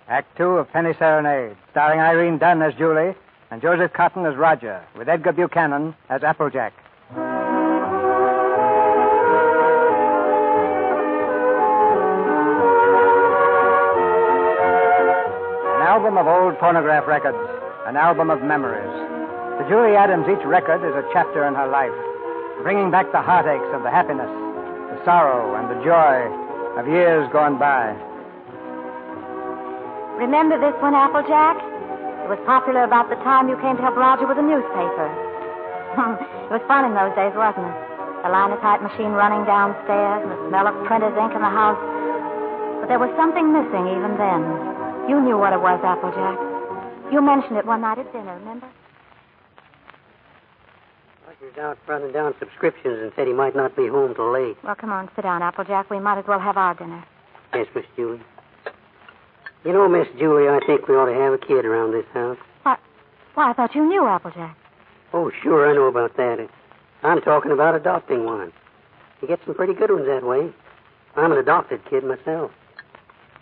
Act Two of Penny Serenade, starring Irene Dunn as Julie and Joseph Cotton as Roger, with Edgar Buchanan as Applejack. An album of old phonograph records, an album of memories. To Julie Adams, each record is a chapter in her life, bringing back the heartaches of the happiness, the sorrow, and the joy of years gone by. Remember this one, Applejack? It was popular about the time you came to help Roger with a newspaper. It was fun in those days, wasn't it? The linotype machine running downstairs and the smell of printer's ink in the house. But there was something missing even then. You knew what it was, Applejack. You mentioned it one night at dinner, remember? Roger's out running down subscriptions and said he might not be home till late. Well, come on, sit down, Applejack. We might as well have our dinner. Yes, Miss Julie. You know, Miss Julie, I think we ought to have a kid around this house. Why, I thought you knew, Applejack. Oh, sure, I know about that. I'm talking about adopting one. You get some pretty good ones that way. I'm an adopted kid myself.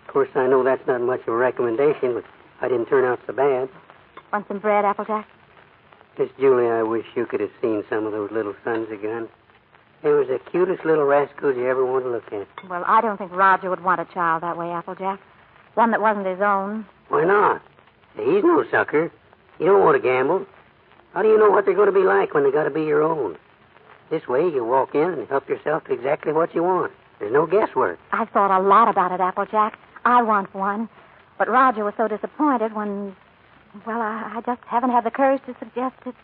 Of course, I know that's not much of a recommendation, but I didn't turn out so bad. Want some bread, Applejack? Miss Julie, I wish you could have seen some of those little sons of guns. They was the cutest little rascals you ever want to look at. Well, I don't think Roger would want a child that way, Applejack. One that wasn't his own. Why not? He's no sucker. You don't want to gamble. How do you know what they're going to be like when they got to be your own? This way, you walk in and help yourself to exactly what you want. There's no guesswork. I've thought a lot about it, Applejack. I want one. But Roger was so disappointed when... Well, I just haven't had the courage to suggest it.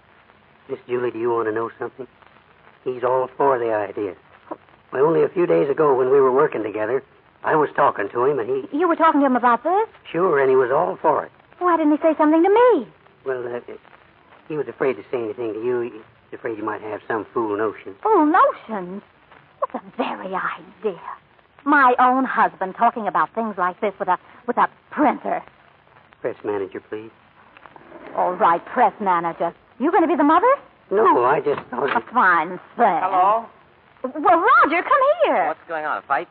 Miss Julie, do you want to know something? He's all for the idea. Well, only a few days ago when we were working together, I was talking to him and he... You were talking to him about this? Sure, and he was all for it. Why didn't he say something to me? Well, he was afraid to say anything to you. He was afraid you might have some fool notion. Fool notions? What the very idea. My own husband talking about things like this with a printer. Press manager, please. All right, press manager. You going to be the mother? No, I just thought... A fine thing. Hello? Well, Roger, come here. What's going on, a fight?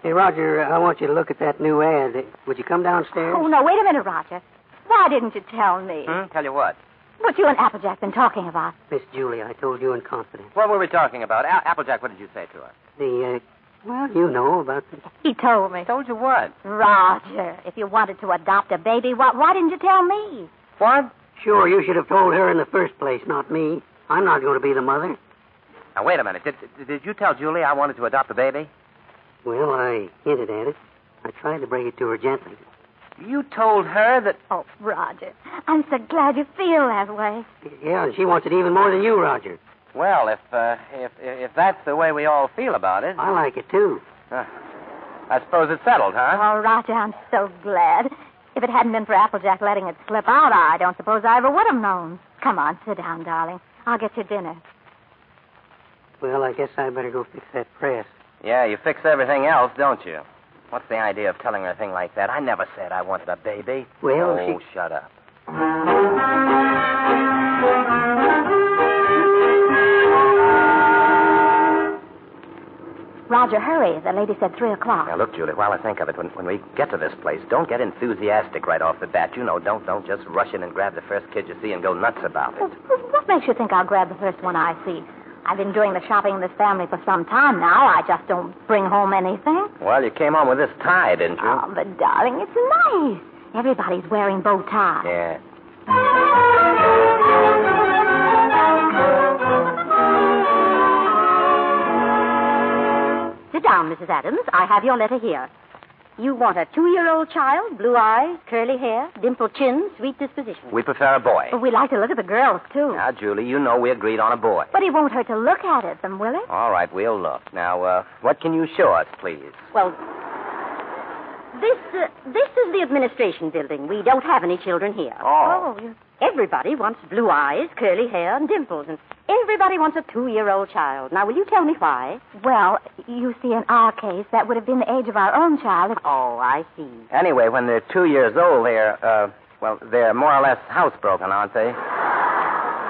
Hey, Roger, I want you to look at that new ad. Would you come downstairs? Oh, no, wait a minute, Roger. Why didn't you tell me? Tell you what? What you and Applejack been talking about? Miss Julie, I told you in confidence. What were we talking about? Applejack, what did you say to her? Well, you know about the... He told me. Told you what? Roger, if you wanted to adopt a baby, why didn't you tell me? What? Sure, you should have told her in the first place, not me. I'm not going to be the mother. Now, wait a minute. Did you tell Julie I wanted to adopt a baby? Well, I hinted at it. I tried to bring it to her gently. You told her that... Oh, Roger, I'm so glad you feel that way. Yeah, and she wants it even more than you, Roger. Well, if that's the way we all feel about it... I like it, too. I suppose it's settled, huh? Oh, Roger, I'm so glad. If it hadn't been for Applejack letting it slip out, I don't suppose I ever would have known. Come on, sit down, darling. I'll get you dinner. Well, I guess I better go fix that press. Yeah, you fix everything else, don't you? What's the idea of telling her a thing like that? I never said I wanted a baby. Well, shut up. Roger, hurry. The lady said 3 o'clock. Now, look, Julie, while I think of it, when we get to this place, don't get enthusiastic right off the bat. You know, don't just rush in and grab the first kid you see and go nuts about it. What makes you think I'll grab the first one I see? I've been doing the shopping in this family for some time now. I just don't bring home anything. Well, you came home with this tie, didn't you? Oh, but, darling, it's nice. Everybody's wearing bow ties. Yeah. Sit down, Mrs. Adams. I have your letter here. You want a 2-year-old child, blue eyes, curly hair, dimpled chin, sweet disposition. We prefer a boy. But we like to look at the girls, too. Now, Julie, you know we agreed on a boy. But it won't hurt to look at it, then, will it? All right, we'll look. Now, what can you show us, please? Well, this is the administration building. We don't have any children here. Oh. Everybody wants blue eyes, curly hair, and dimples, and everybody wants a 2-year-old child. Now, will you tell me why? Well, you see, in our case, that would have been the age of our own child. Oh, I see. Anyway, when they're 2 years old, they're more or less housebroken, aren't they?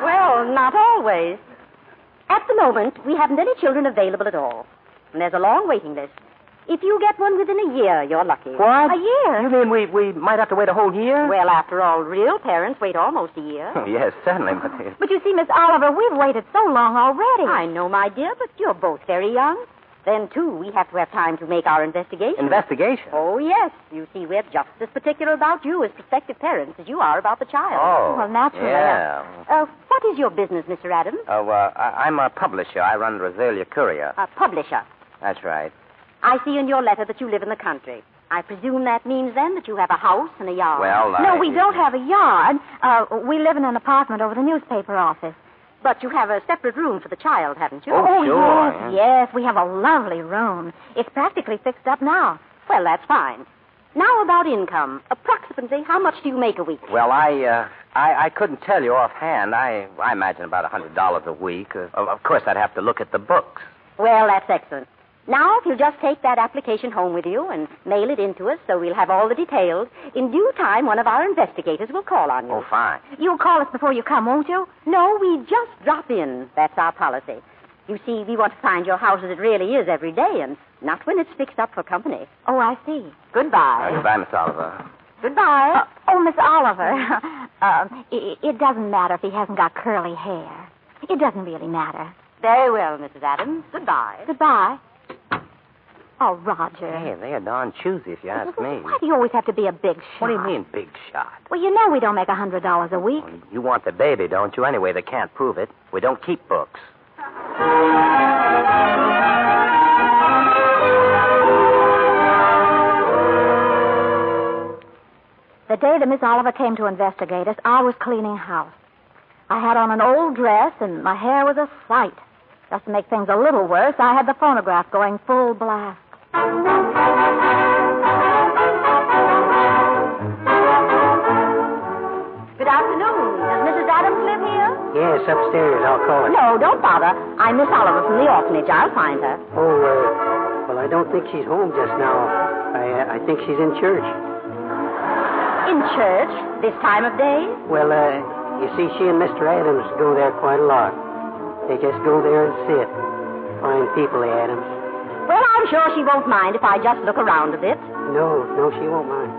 Well, not always. At the moment, we haven't any children available at all. And there's a long waiting list. If you get one within a year, you're lucky. What? A year? You mean we might have to wait a whole year? Well, after all, real parents wait almost a year. Yes, certainly, But you see, Miss Oliver, we've waited so long already. I know, my dear, but you're both very young. Then, too, we have to have time to make our investigation. Investigation? Oh, yes. You see, we're just as particular about you as prospective parents as you are about the child. Oh, well, naturally. yeah. What is your business, Mr. Adams? I'm a publisher. I run Rosalia Courier. A publisher. That's right. I see in your letter that you live in the country. I presume that means, then, that you have a house and a yard. Well, No, we don't have a yard. We live in an apartment over the newspaper office. But you have a separate room for the child, haven't you? Oh, sure. Yes, yes. We have a lovely room. It's practically fixed up now. Well, that's fine. Now about income. Approximately, how much do you make a week? Well, I couldn't tell you offhand. I imagine about $100 a week. Of course, I'd have to look at the books. Well, that's excellent. Now, if you'll just take that application home with you and mail it in to us so we'll have all the details, in due time, one of our investigators will call on you. Oh, fine. You'll call us before you come, won't you? No, we just drop in. That's our policy. You see, we want to find your house as it really is every day and not when it's fixed up for company. Oh, I see. Goodbye. Goodbye, Miss Oliver. Goodbye. Miss Oliver, it doesn't matter if he hasn't got curly hair. It doesn't really matter. Very well, Mrs. Adams. Goodbye. Goodbye. Oh, Roger. Hey, they are darn choosy, if you ask me. Why do you always have to be a big shot? What do you mean, big shot? Well, you know we don't make $100 a week. Well, you want the baby, don't you? Anyway, they can't prove it. We don't keep books. The day that Miss Oliver came to investigate us, I was cleaning house. I had on an old dress, and my hair was a sight. Just to make things a little worse, I had the phonograph going full blast. Good afternoon. Does Mrs. Adams live here? Yes, upstairs. I'll call her. No, don't bother. I'm Miss Oliver from the orphanage. I'll find her. Oh, well, I don't think she's home just now. I think she's in church. In church? This time of day? Well, you see, she and Mr. Adams go there quite a lot. They just go there and sit. Fine people, the Adams. Well, I'm sure she won't mind if I just look around a bit. No, she won't mind.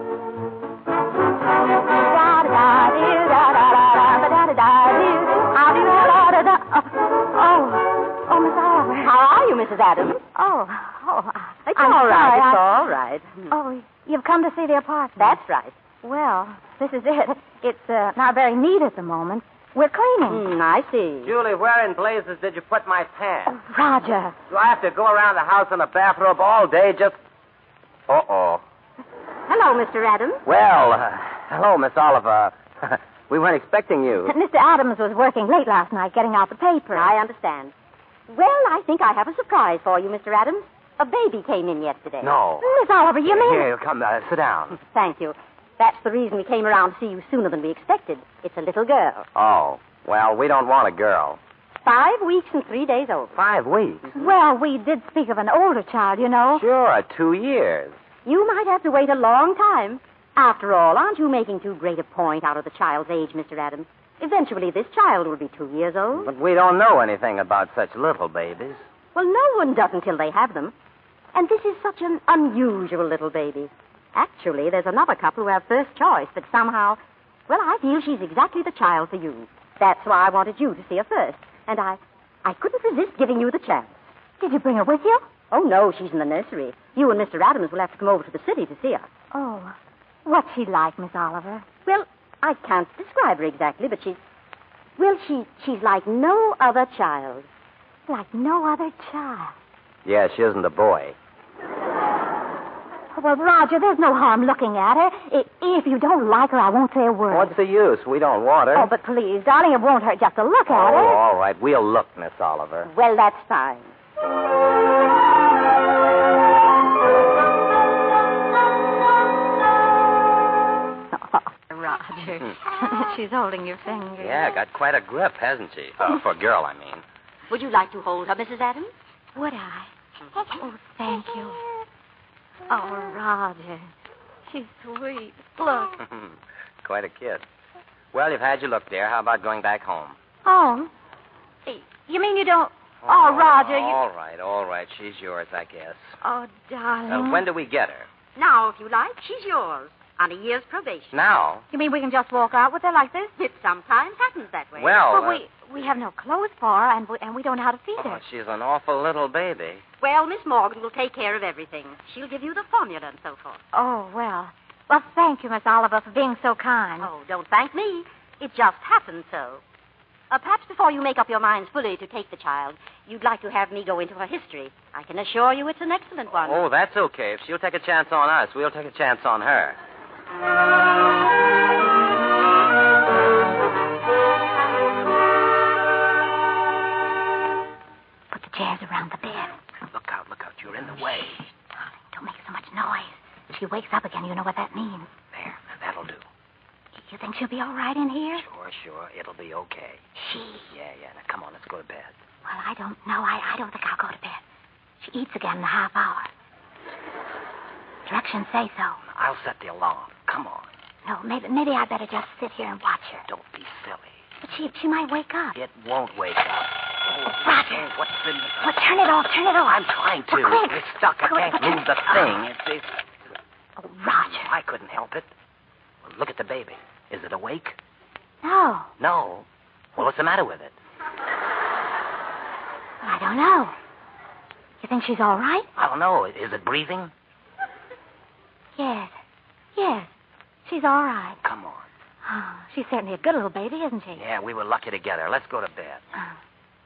Mrs. Adams. It's I'm all right. sorry, It's all right. Oh, you've come to see the apartment. That's right. Well, this is it. It's not very neat at the moment. We're cleaning. I see. Julie, where in blazes did you put my pants? Roger. Do I have to go around the house in a bathrobe all day just... Uh-oh. Hello, Mr. Adams. Well, hello, Miss Oliver. We weren't expecting you. Mr. Adams was working late last night getting out the paper. I understand. Well, I think I have a surprise for you, Mr. Adams. A baby came in yesterday. No. Miss Oliver, you mean... Here, come, sit down. Thank you. That's the reason we came around to see you sooner than we expected. It's a little girl. Oh, well, we don't want a girl. 5 weeks and 3 days old. 5 weeks? Well, we did speak of an older child, you know. Sure, 2 years. You might have to wait a long time. After all, aren't you making too great a point out of the child's age, Mr. Adams? Eventually, this child will be 2 years old. But we don't know anything about such little babies. Well, no one does until they have them. And this is such an unusual little baby. Actually, there's another couple who have first choice, but somehow, well, I feel she's exactly the child for you. That's why I wanted you to see her first. And I couldn't resist giving you the chance. Did you bring her with you? Oh, no, she's in the nursery. You and Mr. Adams will have to come over to the city to see her. Oh, what's she like, Miss Oliver? Well, I can't describe her exactly, but she's like no other child. Like no other child? Yeah, she isn't a boy. Well, Roger, there's no harm looking at her. If you don't like her, I won't say a word. What's the use? We don't want her. Oh, but please, darling, it won't hurt just to look at her. Oh, all right. We'll look, Miss Oliver. Well, that's fine. Roger. She's holding your finger. Yeah, got quite a grip, hasn't she? For a girl, I mean. Would you like to hold her, Mrs. Adams? Would I? Oh, thank you. Oh, Roger. She's sweet. Look. Quite a kid. Well, you've had your look, dear. How about going back home? Home? You mean you don't... Oh, Roger, you... All right. She's yours, I guess. Oh, darling. When do we get her? Now, if you like, she's yours. On a year's probation. Now? You mean we can just walk out with her like this? It sometimes happens that way. Well, But we have no clothes for her, and we don't know how to feed her. She's an awful little baby. Well, Miss Morgan will take care of everything. She'll give you the formula and so forth. Oh, well. Well, thank you, Miss Oliver, for being so kind. Oh, don't thank me. It just happened so. Perhaps before you make up your minds fully to take the child, you'd like to have me go into her history. I can assure you it's an excellent one. Oh, that's okay. If she'll take a chance on us, we'll take a chance on her. Put the chairs around the bed. Look out. You're in the way. Darling, don't make so much noise. If she wakes up again, you know what that means. There, that'll do. You think she'll be all right in here? Sure. It'll be okay. She? Yeah. Now, come on, let's go to bed. Well, I don't know. I don't think I'll go to bed. She eats again in a half hour. Directions say so. I'll set the alarm. Come on. No, maybe I better just sit here and watch her. Don't be silly. But she might wake up. It won't wake up. Roger. What's the... Well, turn it off. I'm trying to. Well, quick. It's stuck. I can't move the thing. It's... Oh, Roger. I couldn't help it. Well, look at the baby. Is it awake? No. No? Well, what's the matter with it? I don't know. You think she's all right? I don't know. Is it breathing? Yes. She's all right. Come on. Oh, she's certainly a good little baby, isn't she? Yeah, we were lucky to get her. Let's go to bed.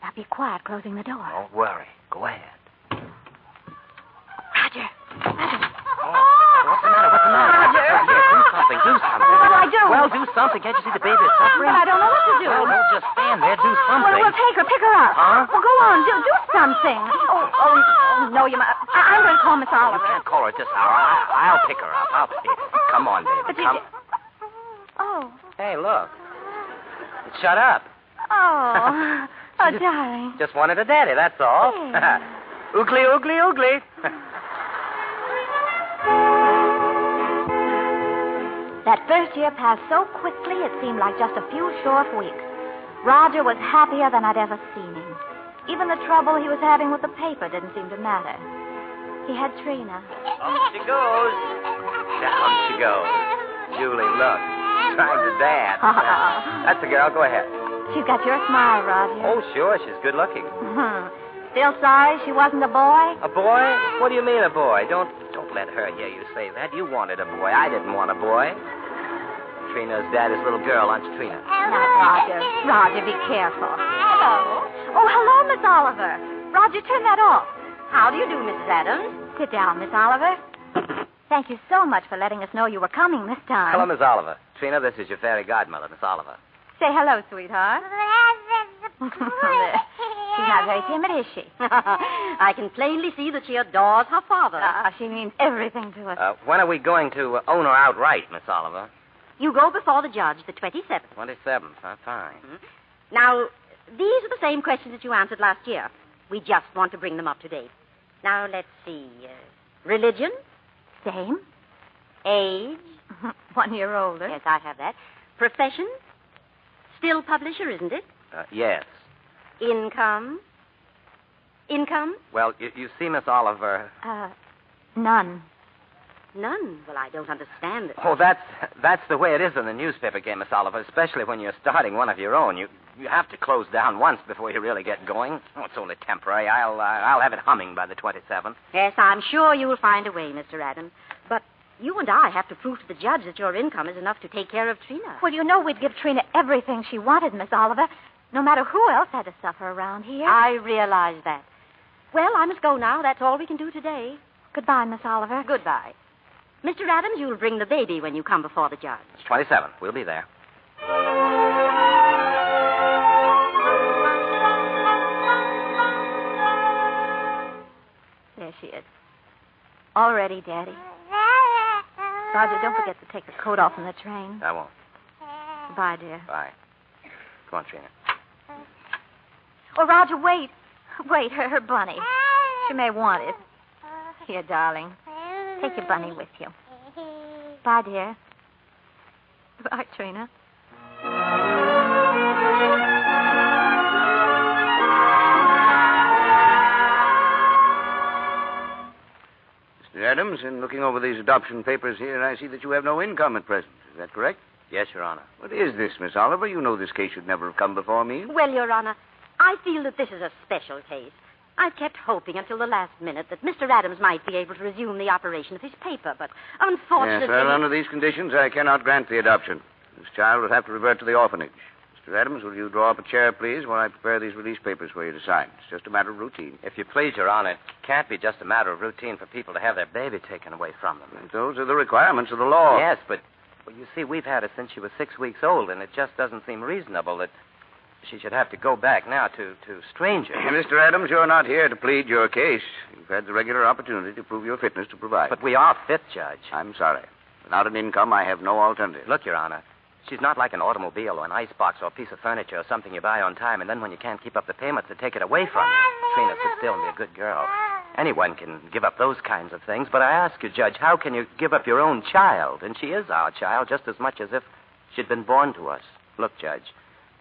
Now be quiet, closing the door. Don't worry. Go ahead. Roger. What's the matter? Roger. Here, do something. What do I do? Well, do something. Can't you see the baby is suffering? But I don't know what to do. Well, don't just stand there. Do something. Well, take her. Pick her up. Huh? Well, go on. Do something. Oh, no, you must. I'm going to call Miss Oliver. You can't call her at this hour. I'll pick her up. Come on, baby. But Come. Oh. Hey, look. It's shut up. Oh. Darling. Just wanted a daddy, that's all. Yeah. Oogly, oogly, oogly. That first year passed so quickly it seemed like just a few short weeks. Roger was happier than I'd ever seen him. Even the trouble he was having with the paper didn't seem to matter. He had Trina. Up she goes. Down she goes. Julie, look. Trying to dance. That's the girl. Go ahead. She's got your smile, Roger. Oh, sure. She's good looking. Still sorry she wasn't a boy? A boy? What do you mean, a boy? Don't let her hear you say that. You wanted a boy. I didn't want a boy. Trina's daddy's little girl, aren't you, Trina? Now, Roger. Roger, be careful. Hello. Oh, hello, Miss Oliver. Roger, turn that off. How do you do, Mrs. Adams? Sit down, Miss Oliver. Thank you so much for letting us know you were coming this time. Hello, Miss Oliver. Trina, this is your fairy godmother, Miss Oliver. Say hello, sweetheart. She's not very timid, is she? I can plainly see that she adores her father. She means everything to us. When are we going to own her outright, Miss Oliver? You go before the judge the 27th. 27th, fine. Mm-hmm. Now, these are the same questions that you answered last year. We just want to bring them up to date. Now, let's see. Religion? Same. Age? 1 year older. Yes, I have that. Profession? Still publisher, isn't it? Yes. Income? Income? Well, you see, Miss Oliver... None. None? Well, I don't understand it. Oh, that's the way it is in the newspaper game, Miss Oliver, especially when you're starting one of your own. You have to close down once before you really get going. Oh, it's only temporary. I'll have it humming by the 27th. Yes, I'm sure you'll find a way, Mr. Adams. But you and I have to prove to the judge that your income is enough to take care of Trina. Well, you know we'd give Trina everything she wanted, Miss Oliver, no matter who else had to suffer around here. I realize that. Well, I must go now. That's all we can do today. Goodbye, Miss Oliver. Goodbye. Mr. Adams, you'll bring the baby when you come before the judge. It's 27th. We'll be there. There she is. All ready, Daddy. Roger, don't forget to take the coat off in the train. I won't. Bye, dear. Bye. Come on, Trina. Oh, Roger, wait. Wait, her bunny. She may want it. Here, darling. Take your bunny with you. Bye, dear. Bye, Trina. Mr. Adams, in looking over these adoption papers here, I see that you have no income at present. Is that correct? Yes, Your Honor. What is this, Miss Oliver? You know this case should never have come before me. Well, Your Honor, I feel that this is a special case. I've kept hoping until the last minute that Mr. Adams might be able to resume the operation of his paper, but unfortunately... Yes, well, under these conditions, I cannot grant the adoption. This child will have to revert to the orphanage. Mr. Adams, will you draw up a chair, please, while I prepare these release papers for you to sign? It's just a matter of routine. If you please, Your Honor, it can't be just a matter of routine for people to have their baby taken away from them. And those are the requirements of the law. Yes, but, well, you see, we've had her since she was 6 weeks old, and it just doesn't seem reasonable that she should have to go back now to strangers. Mr. Adams, you're not here to plead your case. You've had the regular opportunity to prove your fitness to provide. But we are fit, Judge. I'm sorry. Without an income, I have no alternative. Look, Your Honor, she's not like an automobile or an icebox or a piece of furniture or something you buy on time, and then when you can't keep up the payments, they take it away from you. Trina, sit still and be a good girl. Anyone can give up those kinds of things, but I ask you, Judge, how can you give up your own child? And she is our child just as much as if she'd been born to us. Look, Judge,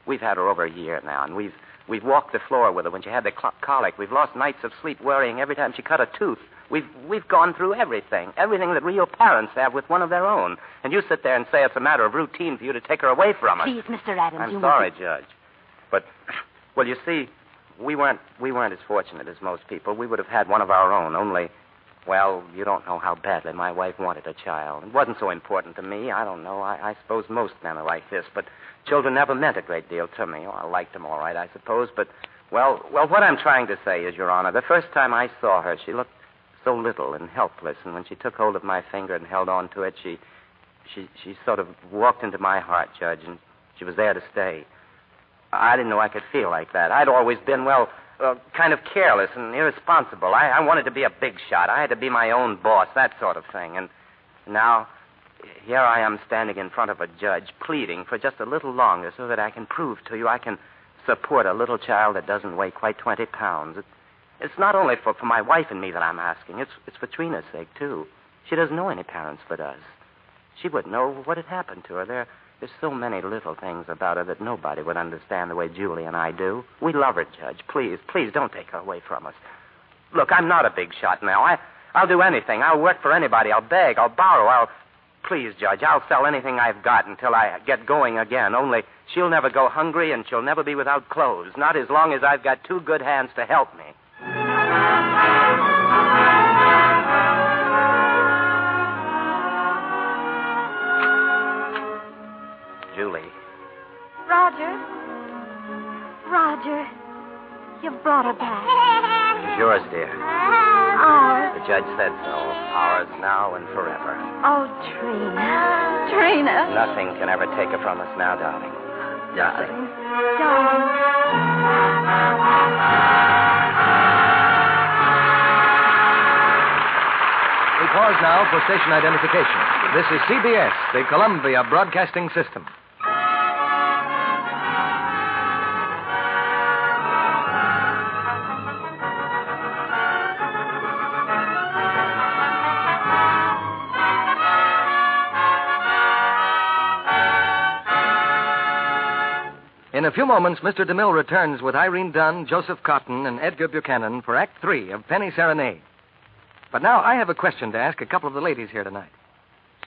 we've had her over a year now, and we've walked the floor with her when she had the colic. We've lost nights of sleep worrying every time she cut a tooth. We've gone through everything that real parents have with one of their own. And you sit there and say it's a matter of routine for you to take her away from us. Please, Mr. Adams, I'm sorry, Judge. But, well, you see, we weren't as fortunate as most people. We would have had one of our own, only, well, you don't know how badly my wife wanted a child. It wasn't so important to me. I don't know. I suppose most men are like this, but children never meant a great deal to me. Oh, I liked them all right, I suppose, but, well, what I'm trying to say is, Your Honor, the first time I saw her, she looked so little and helpless, and when she took hold of my finger and held on to it, she sort of walked into my heart, Judge, and she was there to stay. I didn't know I could feel like that. I'd always been, well, kind of careless and irresponsible. I wanted to be a big shot. I had to be my own boss, that sort of thing. And now, here I am standing in front of a judge, pleading for just a little longer so that I can prove to you I can support a little child that doesn't weigh quite 20 pounds. It's not only for my wife and me that I'm asking. It's for Trina's sake, too. She doesn't know any parents but us. She wouldn't know what had happened to her. There's so many little things about her that nobody would understand the way Julie and I do. We love her, Judge. Please don't take her away from us. Look, I'm not a big shot now. I'll do anything. I'll work for anybody. I'll beg. I'll borrow. Please, Judge, I'll sell anything I've got until I get going again. Only she'll never go hungry and she'll never be without clothes. Not as long as I've got two good hands to help me. Julie. Roger, you've brought her back. It's yours, dear. Ours. The judge said so. Ours now and forever. Oh, Trina. Nothing can ever take her from us now, darling. Nothing. We pause now for station identification. This is CBS, the Columbia Broadcasting System. In a few moments, Mr. DeMille returns with Irene Dunn, Joseph Cotton, and Edgar Buchanan for Act 3 of Penny Serenade. But now I have a question to ask a couple of the ladies here tonight.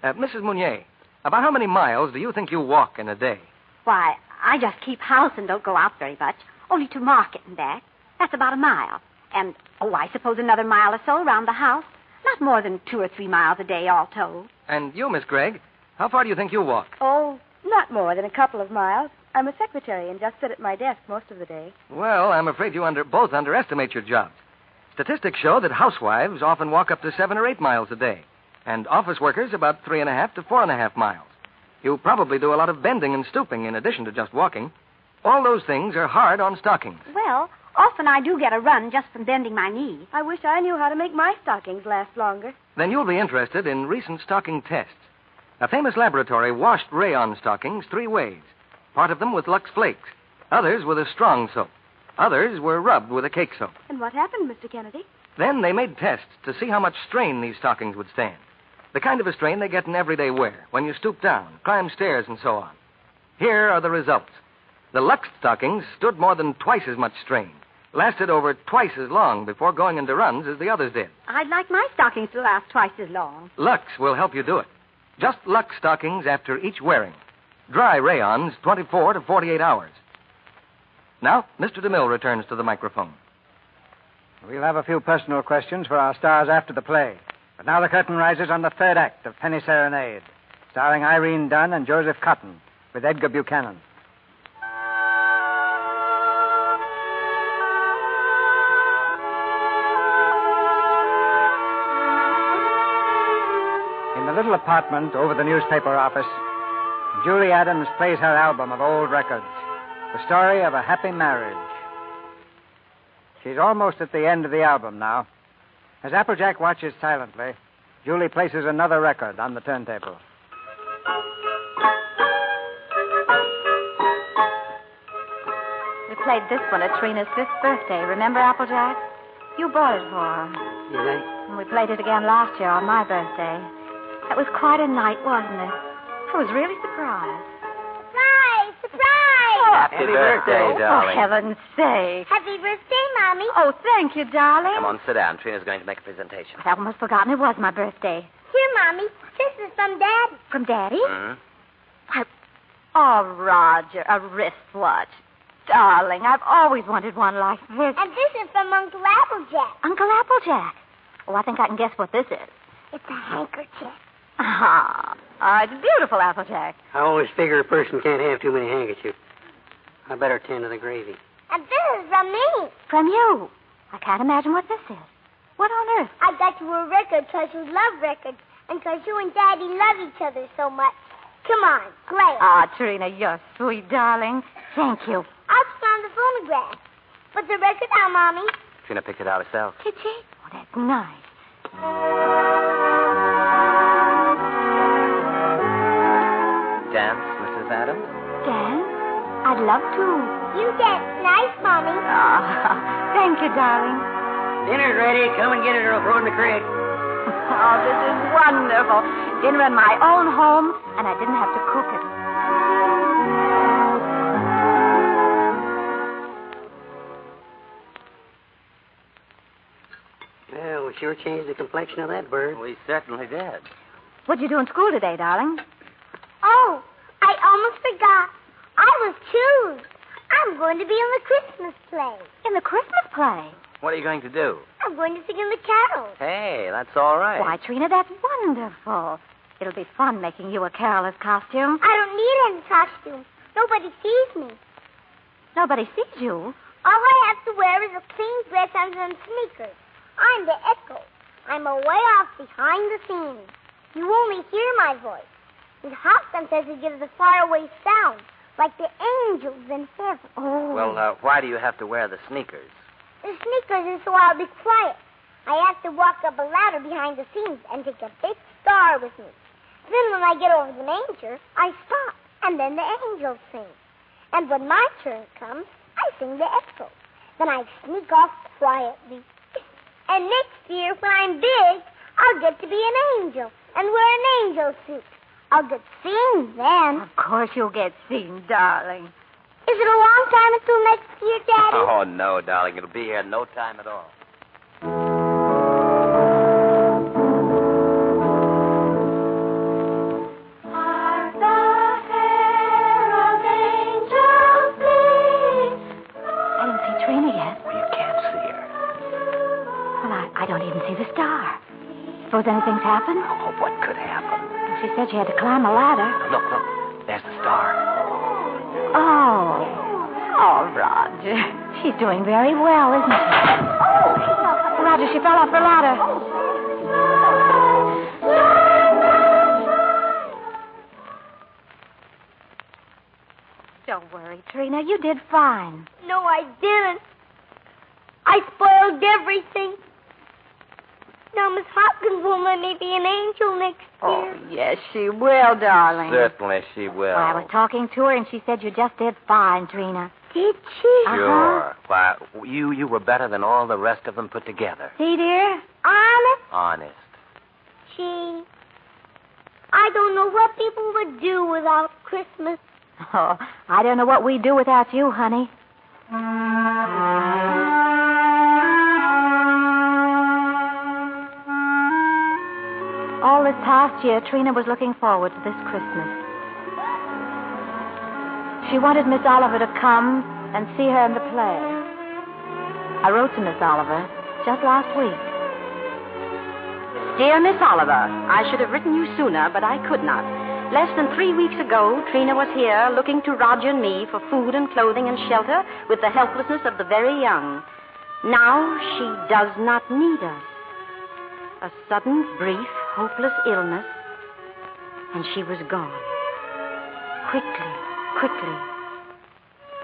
Mrs. Mounier, about how many miles do you think you walk in a day? Why, I just keep house and don't go out very much. Only to market and back. That's about a mile. And, I suppose another mile or so around the house. Not more than 2 or 3 miles a day, all told. And you, Miss Gregg, how far do you think you walk? Oh, not more than a couple of miles. I'm a secretary and just sit at my desk most of the day. Well, I'm afraid you both underestimate your jobs. Statistics show that housewives often walk up to 7 or 8 miles a day, and office workers about 3.5 to 4.5 miles. You probably do a lot of bending and stooping in addition to just walking. All those things are hard on stockings. Well, often I do get a run just from bending my knee. I wish I knew how to make my stockings last longer. Then you'll be interested in recent stocking tests. A famous laboratory washed rayon stockings 3 ways. Part of them with Lux Flakes. Others with a strong soap. Others were rubbed with a cake soap. And what happened, Mr. Kennedy? Then they made tests to see how much strain these stockings would stand. The kind of a strain they get in everyday wear, when you stoop down, climb stairs, and so on. Here are the results. The Lux stockings stood more than twice as much strain, lasted over twice as long before going into runs as the others did. I'd like my stockings to last twice as long. Lux will help you do it. Just Lux stockings after each wearing. Dry rayons, 24 to 48 hours. Now, Mr. DeMille returns to the microphone. We'll have a few personal questions for our stars after the play. But now the curtain rises on the third act of Penny Serenade, starring Irene Dunn and Joseph Cotton, with Edgar Buchanan. In the little apartment over the newspaper office, Julie Adams plays her album of old records, the story of a happy marriage. She's almost at the end of the album now. As Applejack watches silently, Julie places another record on the turntable. We played this one at Trina's 5th birthday. Remember, Applejack? You bought it for her. Yeah. And we played it again last year on my birthday. That was quite a night, wasn't it? I was really surprised. Surprise! Happy birthday, darling. For heaven's sake. Happy birthday, Mommy. Oh, thank you, darling. Come on, sit down. Trina's going to make a presentation. I'd almost forgotten it was my birthday. Here, Mommy. This is from Daddy. From Daddy? Mm-hmm. Oh, Roger, a wristwatch. Darling, I've always wanted one like this. And this is from Uncle Applejack. Uncle Applejack? Oh, I think I can guess what this is. It's a handkerchief. It's beautiful, Applejack. I always figure a person can't have too many handkerchiefs. I better tend to the gravy. And this is from me. From you. I can't imagine what this is. What on earth? I got you a record because you love records and because you and Daddy love each other so much. Come on, play it. Trina, you're sweet, darling. Thank you. I'll put on the phonograph. Put the record on, Mommy. Trina picked it out herself. Did she? Oh, that's nice. Dance, Mrs. Adams? Dance? I'd love to. You dance nice, Mommy. Thank you, darling. Dinner's ready. Come and get it or I'll throw it in the creek. Oh, this is wonderful. Dinner in my own home, and I didn't have to cook it. Well, we sure changed the complexion of that bird. We certainly did. What'd you do in school today, darling? Oh, I almost forgot. I was choose. I'm going to be in the Christmas play. In the Christmas play? What are you going to do? I'm going to sing in the carol. Hey, that's all right. Why, Trina, that's wonderful. It'll be fun making you a carol's costume. I don't need any costume. Nobody sees me. Nobody sees you. All I have to wear is a clean dress and some sneakers. I'm the echo. I'm away off behind the scenes. You only hear my voice. And Hopkins says it gives a faraway sound, like the angels in heaven. Oh. Well, why do you have to wear the sneakers? The sneakers is so I'll be quiet. I have to walk up a ladder behind the scenes and take a big star with me. Then when I get over the manger, I stop, and then the angels sing. And when my turn comes, I sing the echo. Then I sneak off quietly. And next year, when I'm big, I'll get to be an angel and wear an angel suit. I'll get seen then. Of course you'll get seen, darling. Is it a long time until next year, Daddy? Oh, no, darling. It'll be here in no time at all. I don't even see the star. Suppose anything's happened? Oh, what could happen? She said she had to climb a ladder. Look. There's the star. Oh, Roger. She's doing very well, isn't she? Oh, Roger, she fell off the ladder. Don't worry, Trina. You did fine. No, I didn't. I spoiled everything. Now, Miss Hopkins will let me be an angel next year. Oh, yes, she will, darling. Certainly she will. Well, I was talking to her, and she said you just did fine, Trina. Did she? Sure. Why, you were better than all the rest of them put together. See, dear? Honest? Honest. Gee, I don't know what people would do without Christmas. Oh, I don't know what we'd do without you, honey. All this past year, Trina was looking forward to this Christmas. She wanted Miss Oliver to come and see her in the play. I wrote to Miss Oliver just last week. Dear Miss Oliver, I should have written you sooner, but I could not. Less than 3 weeks ago, Trina was here looking to Roger and me for food and clothing and shelter with the helplessness of the very young. Now she does not need us. A sudden, brief, hopeless illness, and she was gone. Quickly.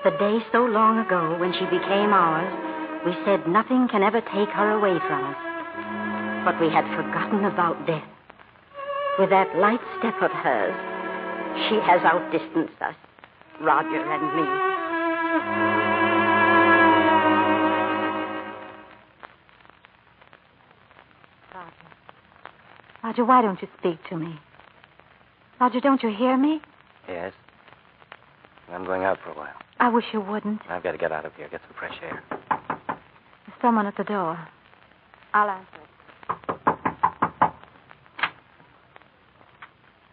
The day so long ago when she became ours, we said nothing can ever take her away from us. But we had forgotten about death. With that light step of hers, she has outdistanced us, Roger and me. Roger, why don't you speak to me? Roger, don't you hear me? Yes. I'm going out for a while. I wish you wouldn't. I've got to get out of here, get some fresh air. There's someone at the door. I'll answer it.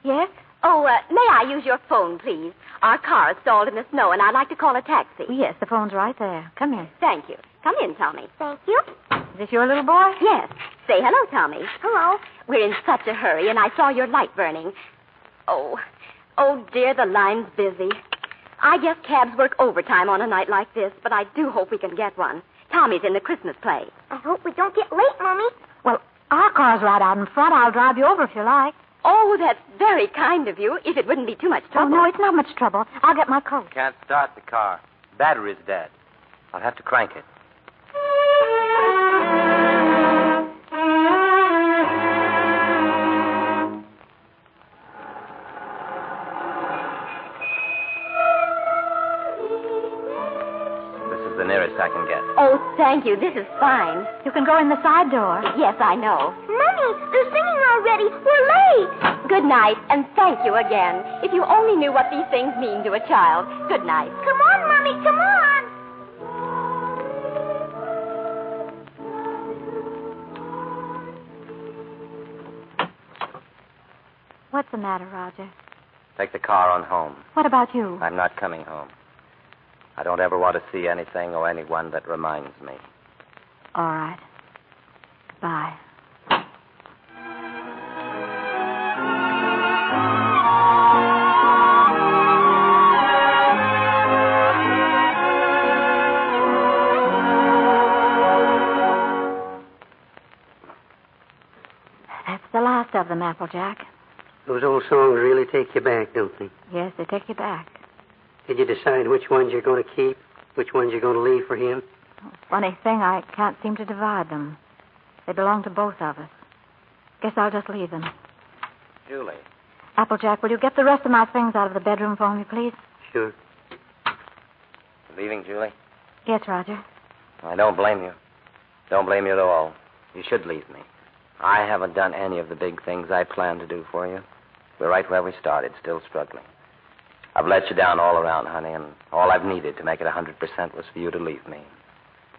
Yes? Oh, may I use your phone, please? Our car is stalled in the snow, and I'd like to call a taxi. Yes, the phone's right there. Come in. Thank you. Come in, Tommy. Thank you. Is this your little boy? Yes. Say hello, Tommy. Hello. We're in such a hurry, and I saw your light burning. Oh, dear, the line's busy. I guess cabs work overtime on a night like this, but I do hope we can get one. Tommy's in the Christmas play. I hope we don't get late, Mommy. Well, our car's right out in front. I'll drive you over if you like. Oh, that's very kind of you, if it wouldn't be too much trouble. Oh, no, it's not much trouble. I'll get my coat. Can't start the car. Battery's dead. I'll have to crank it. This is the nearest I can get. Oh, thank you. This is fine. You can go in the side door. Yes, I know. Mommy, they're singing already. We're late. Good night, and thank you again. If you only knew what these things mean to a child. Good night. Come on, Mommy, come on. What's the matter, Roger? Take the car on home. What about you? I'm not coming home. I don't ever want to see anything or anyone that reminds me. All right. Goodbye. That's the last of them, Applejack. Those old songs really take you back, don't they? Yes, they take you back. Did you decide which ones you're going to keep, which ones you're going to leave for him? Funny thing, I can't seem to divide them. They belong to both of us. Guess I'll just leave them. Julie. Applejack, will you get the rest of my things out of the bedroom for me, please? Sure. Leaving, Julie? Yes, Roger. I don't blame you. Don't blame you at all. You should leave me. I haven't done any of the big things I planned to do for you. We're right where we started, still struggling. I've let you down all around, honey, and all I've needed to make it 100% was for you to leave me.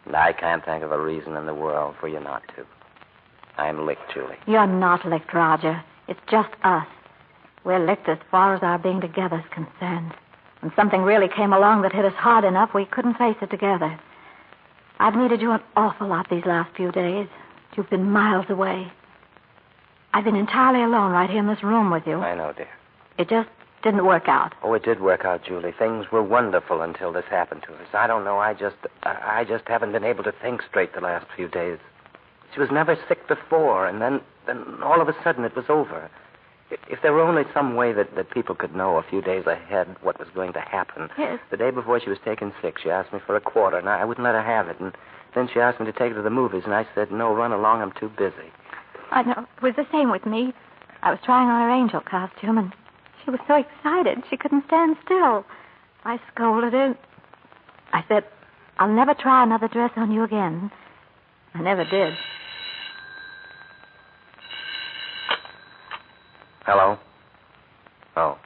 And I can't think of a reason in the world for you not to. I'm licked, Julie. You're not licked, Roger. It's just us. We're licked as far as our being together is concerned. When something really came along that hit us hard enough, we couldn't face it together. I've needed you an awful lot these last few days. You've been miles away. I've been entirely alone right here in this room with you. I know, dear. It just didn't work out. Oh, it did work out, Julie. Things were wonderful until this happened to us. I don't know. I just haven't been able to think straight the last few days. She was never sick before, and then all of a sudden it was over. If there were only some way that people could know a few days ahead what was going to happen. Yes. The day before she was taken sick, she asked me for a quarter, and I wouldn't let her have it. And then she asked me to take her to the movies, and I said, no, run along, I'm too busy. I know. It was the same with me. I was trying on her angel costume, and she was so excited she couldn't stand still. I scolded her. I said, I'll never try another dress on you again. I never did. Hello? Oh,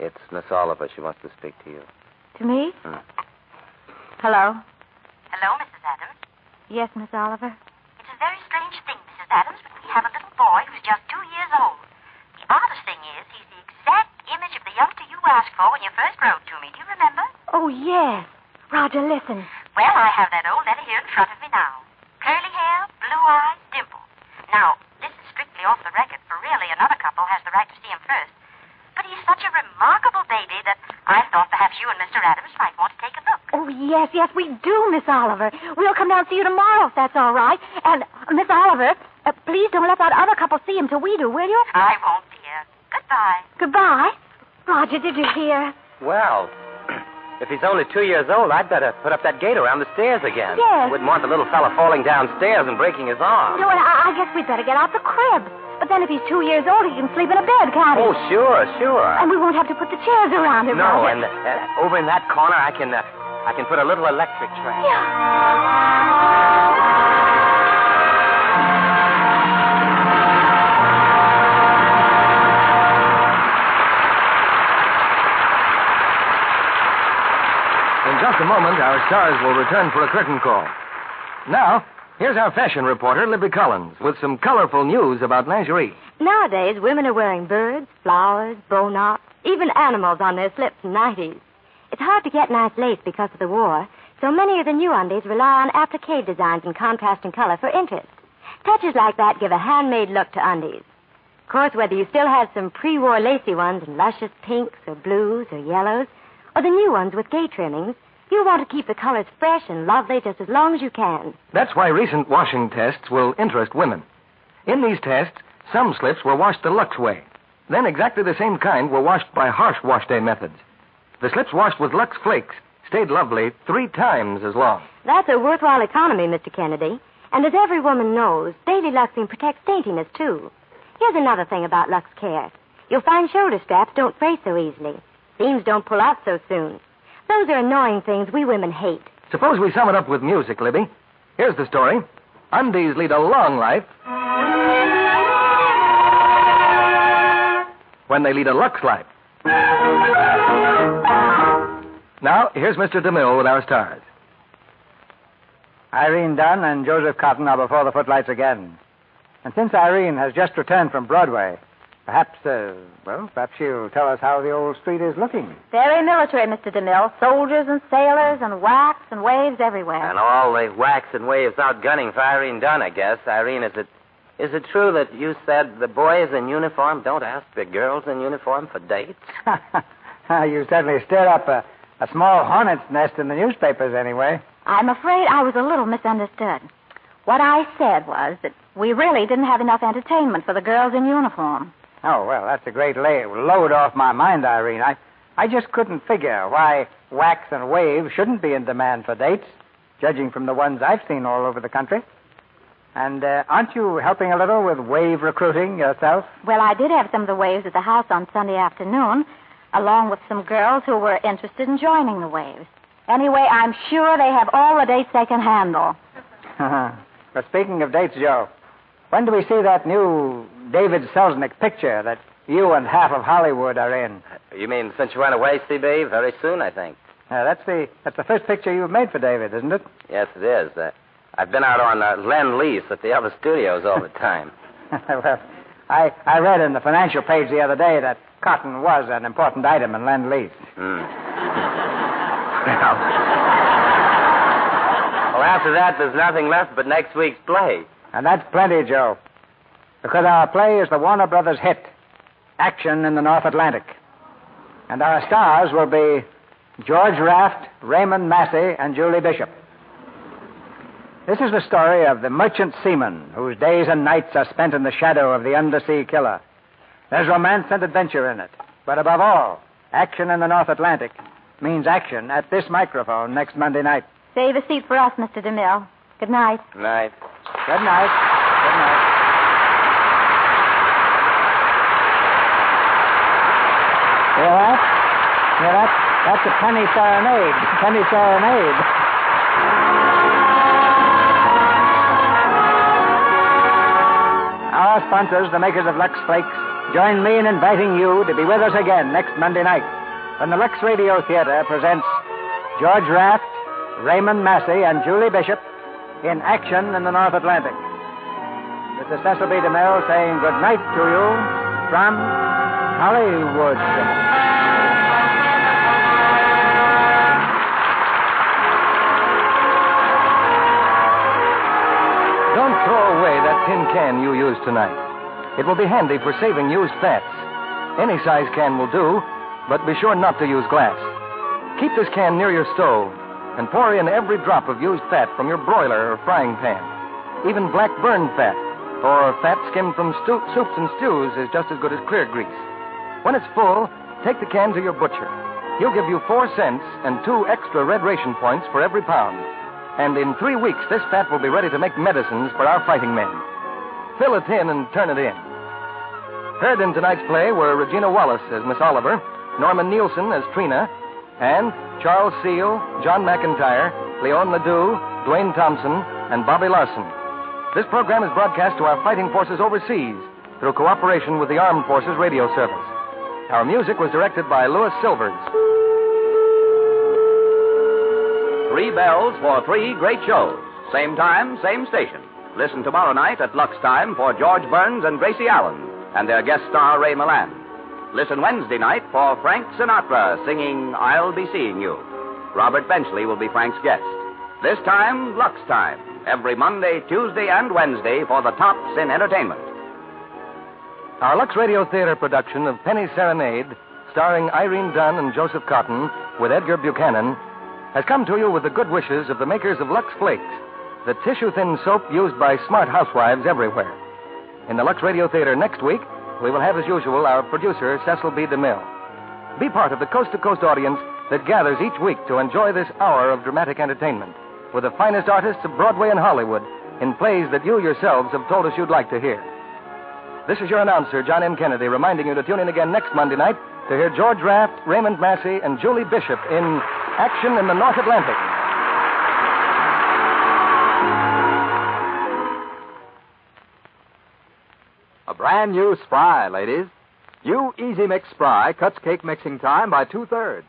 it's Miss Oliver. She wants to speak to you. To me? Hello? Hello, Mrs. Adams? Yes, Miss Oliver? It's a very strange thing, Mrs. Adams, but we have a little boy who's just 2 years old. The oddest thing is he's the exact image of the youngster you asked for when you first wrote to me. Do you remember? Oh, yes. Roger, listen. Well, I have that old letter here in front of me now. Curly hair, blue eyes, dimples. Now, this is strictly off the record, for really another couple has the right to see him first. But he's such a remarkable baby that I thought perhaps you and Mr. Adams might want to take a look. Oh, yes, we do, Miss Oliver. We'll come down and see you tomorrow, if that's all right. And, Miss Oliver, please don't let that other couple see him till we do, will you? I won't, dear. Goodbye. Goodbye. Roger, did you hear? Well, if he's only 2 years old, I'd better put up that gate around the stairs again. Yes. Wouldn't want the little fella falling downstairs and breaking his arm. No, and I guess we'd better get out the crib. But then if he's 2 years old, he can sleep in a bed, can't he? Oh, sure. And we won't have to put the chairs around him. No, Roger. and over in that corner, I can put a little electric tray. In just a moment, our stars will return for a curtain call. Now, here's our fashion reporter, Libby Collins, with some colorful news about lingerie. Nowadays, women are wearing birds, flowers, bow knots, even animals on their slips and nighties. It's hard to get nice lace because of the war, so many of the new undies rely on applique designs in contrasting color for interest. Touches like that give a handmade look to undies. Of course, whether you still have some pre-war lacy ones in luscious pinks or blues or yellows, or the new ones with gay trimmings, you'll want to keep the colors fresh and lovely just as long as you can. That's why recent washing tests will interest women. In these tests, some slips were washed the Lux way. Then exactly the same kind were washed by harsh wash day methods. The slips washed with Lux Flakes stayed lovely 3 times as long. That's a worthwhile economy, Mr. Kennedy. And as every woman knows, daily luxing protects daintiness, too. Here's another thing about Lux Care. You'll find shoulder straps don't fray so easily. Seams don't pull out so soon. Those are annoying things we women hate. Suppose we sum it up with music, Libby. Here's the story. Undies lead a long life when they lead a Lux life. Now, here's Mr. DeMille with our stars. Irene Dunn and Joseph Cotton are before the footlights again. And since Irene has just returned from Broadway, Perhaps she'll tell us how the old street is looking. Very military, Mr. DeMille. Soldiers and sailors and whacks and waves everywhere. And all the whacks and waves out gunning for Irene Dunn, I guess. Irene, is it true that you said the boys in uniform don't ask the girls in uniform for dates? You certainly stirred up a small hornet's nest in the newspapers, anyway. I'm afraid I was a little misunderstood. What I said was that we really didn't have enough entertainment for the girls in uniform. Oh, well, that's a great load off my mind, Irene. I just couldn't figure why whacks and waves shouldn't be in demand for dates, judging from the ones I've seen all over the country. And aren't you helping a little with wave recruiting yourself? Well, I did have some of the waves at the house on Sunday afternoon, along with some girls who were interested in joining the waves. Anyway, I'm sure they have all the dates they can handle. But speaking of dates, Joe, when do we see that new David Selznick picture that you and half of Hollywood are in? You mean since you went away, CB? Very soon, I think. That's the first picture you've made for David, isn't it? Yes, it is. I've been out on Lend-Lease at the other studios all the time. Well, I read in the financial page the other day that cotton was an important item in Lend-Lease. Well, after that, there's nothing left but next week's play. And that's plenty, Joe. Because our play is the Warner Brothers hit, Action in the North Atlantic. And our stars will be George Raft, Raymond Massey, and Julie Bishop. This is the story of the merchant seaman whose days and nights are spent in the shadow of the undersea killer. There's romance and adventure in it. But above all, action in the North Atlantic means action at this microphone next Monday night. Save a seat for us, Mr. DeMille. Good night. Night. Good night. Good night. Hear that? Hear that? That's a penny serenade. Penny serenade. Our sponsors, the makers of Lux Flakes, join me in inviting you to be with us again next Monday night when the Lux Radio Theater presents George Raft, Raymond Massey, and Julie Bishop in Action in the North Atlantic. This is Cecil B. DeMille saying good night to you from Hollywood. Don't throw away that tin can you used tonight. It will be handy for saving used fats. Any size can will do, but be sure not to use glass. Keep this can near your stove and pour in every drop of used fat from your broiler or frying pan. Even black burned fat or fat skimmed from soups and stews is just as good as clear grease. When it's full, take the can to your butcher. He'll give you 4 cents and 2 extra red ration points for every pound. And in 3 weeks, this fat will be ready to make medicines for our fighting men. Fill it in and turn it in. Heard in tonight's play were Regina Wallace as Miss Oliver, Norman Nielsen as Trina, and Charles Seal, John McIntyre, Leon Ledoux, Dwayne Thompson, and Bobby Larson. This program is broadcast to our fighting forces overseas through cooperation with the Armed Forces Radio Service. Our music was directed by Louis Silvers. 3 bells for 3 great shows. Same time, same station. Listen tomorrow night at Lux Time for George Burns and Gracie Allen and their guest star Ray Milland. Listen Wednesday night for Frank Sinatra singing I'll Be Seeing You. Robert Benchley will be Frank's guest. This time, Lux Time. Every Monday, Tuesday, and Wednesday for the tops in entertainment. Our Lux Radio Theater production of Penny Serenade, starring Irene Dunn and Joseph Cotton, with Edgar Buchanan, has come to you with the good wishes of the makers of Lux Flakes, the tissue-thin soap used by smart housewives everywhere. In the Lux Radio Theater next week, we will have, as usual, our producer, Cecil B. DeMille. Be part of the coast-to-coast audience that gathers each week to enjoy this hour of dramatic entertainment with the finest artists of Broadway and Hollywood in plays that you yourselves have told us you'd like to hear. This is your announcer, John M. Kennedy, reminding you to tune in again next Monday night to hear George Raft, Raymond Massey, and Julie Bishop in Action in the North Atlantic. A brand new Spry, ladies. New Easy Mix Spry cuts cake mixing time by 2/3.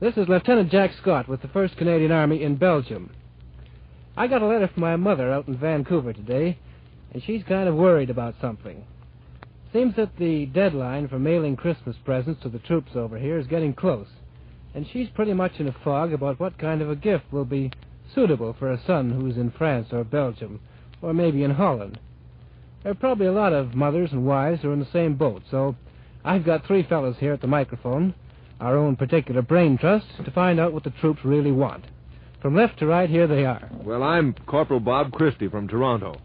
This is Lieutenant Jack Scott with the 1st Canadian Army in Belgium. I got a letter from my mother out in Vancouver today, and she's kind of worried about something. Seems that the deadline for mailing Christmas presents to the troops over here is getting close, and she's pretty much in a fog about what kind of a gift will be suitable for a son who's in France or Belgium, or maybe in Holland. There are probably a lot of mothers and wives who are in the same boat, so I've got 3 fellows here at the microphone, our own particular brain trust, to find out what the troops really want. From left to right, here they are. Well, I'm Corporal Bob Christie from Toronto.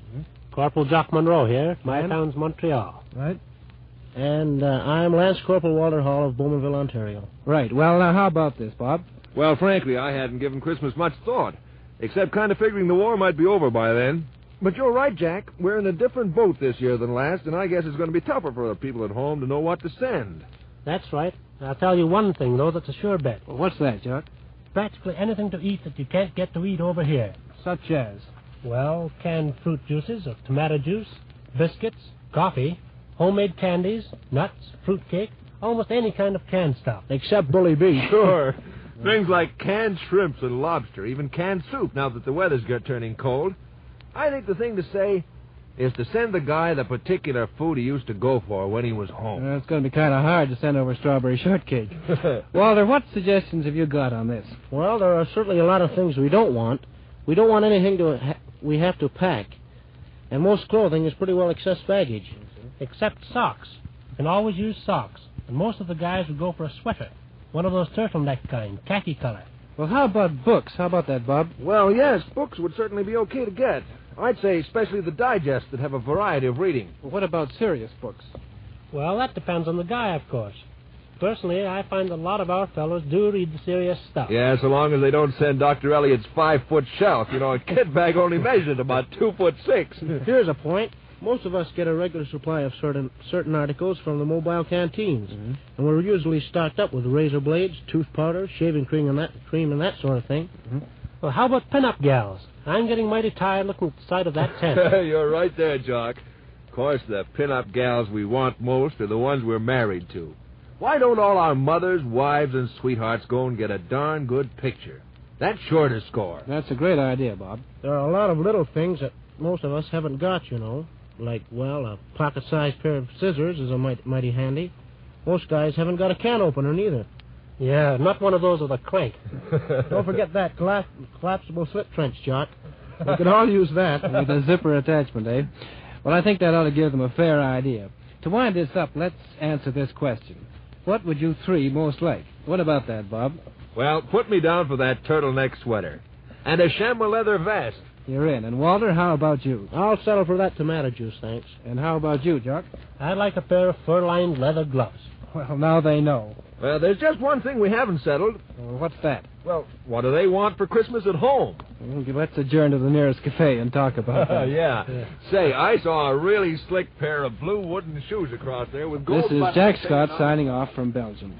Corporal Jock Monroe here. My town's Montreal. Right. And I'm Lance Corporal Walter Hall of Bowmanville, Ontario. Right. Well, now, how about this, Bob? Well, frankly, I hadn't given Christmas much thought, except kind of figuring the war might be over by then. But you're right, Jack. We're in a different boat this year than last, and I guess it's going to be tougher for the people at home to know what to send. That's right. I'll tell you one thing, though, that's a sure bet. Well, what's that, Jock? Practically anything to eat that you can't get to eat over here. Such as? Well, canned fruit juices, or tomato juice, biscuits, coffee, homemade candies, nuts, fruitcake, almost any kind of canned stuff. Except bully beef. Sure. Things like canned shrimps and lobster, even canned soup now that the weather's turning cold. I think the thing to say is to send the guy the particular food he used to go for when he was home. It's going to be kind of hard to send over strawberry shortcake. Walter, what suggestions have you got on this? Well, there are certainly a lot of things we don't want. We don't want anything we have to pack. And most clothing is pretty well excess baggage. Except socks. You can always use socks. And most of the guys would go for a sweater. One of those turtleneck kind, khaki color. Well, how about books? How about that, Bob? Well, yes, books would certainly be okay to get. I'd say especially the digests that have a variety of reading. Well, what about serious books? Well, that depends on the guy, of course. Personally, I find a lot of our fellows do read the serious stuff. Yeah, so long as they don't send Dr. Eliot's 5-foot shelf. You know, a kit bag only measured about 2'6". Here's a point. Most of us get a regular supply of certain articles from the mobile canteens. Mm-hmm. And we're usually stocked up with razor blades, tooth powder, shaving cream and that sort of thing. Mm-hmm. Well, how about pin-up gals? I'm getting mighty tired looking at the side of that tent. You're right there, Jock. Of course, the pin-up gals we want most are the ones we're married to. Why don't all our mothers, wives, and sweethearts go and get a darn good picture? That's sure to score. That's a great idea, Bob. There are a lot of little things that most of us haven't got, you know. Like, well, a pocket-sized pair of scissors is a mighty handy. Most guys haven't got a can opener, neither. Yeah, not one of those with a crank. Don't forget that collapsible slip trench, Jock. We could all use that. With a zipper attachment, eh? Well, I think that ought to give them a fair idea. To wind this up, let's answer this question. What would you 3 most like? What about that, Bob? Well, put me down for that turtleneck sweater. And a chamois leather vest. You're in. And, Walter, how about you? I'll settle for that tomato juice, thanks. And how about you, Jock? I'd like a pair of fur-lined leather gloves. Well, now they know. Well, there's just one thing we haven't settled. What's that? Well, what do they want for Christmas at home? Well, let's adjourn to the nearest cafe and talk about that. Yeah. Say, I saw a really slick pair of blue wooden shoes across there with gold This is buttons Jack Scott on. signing off from Belgium.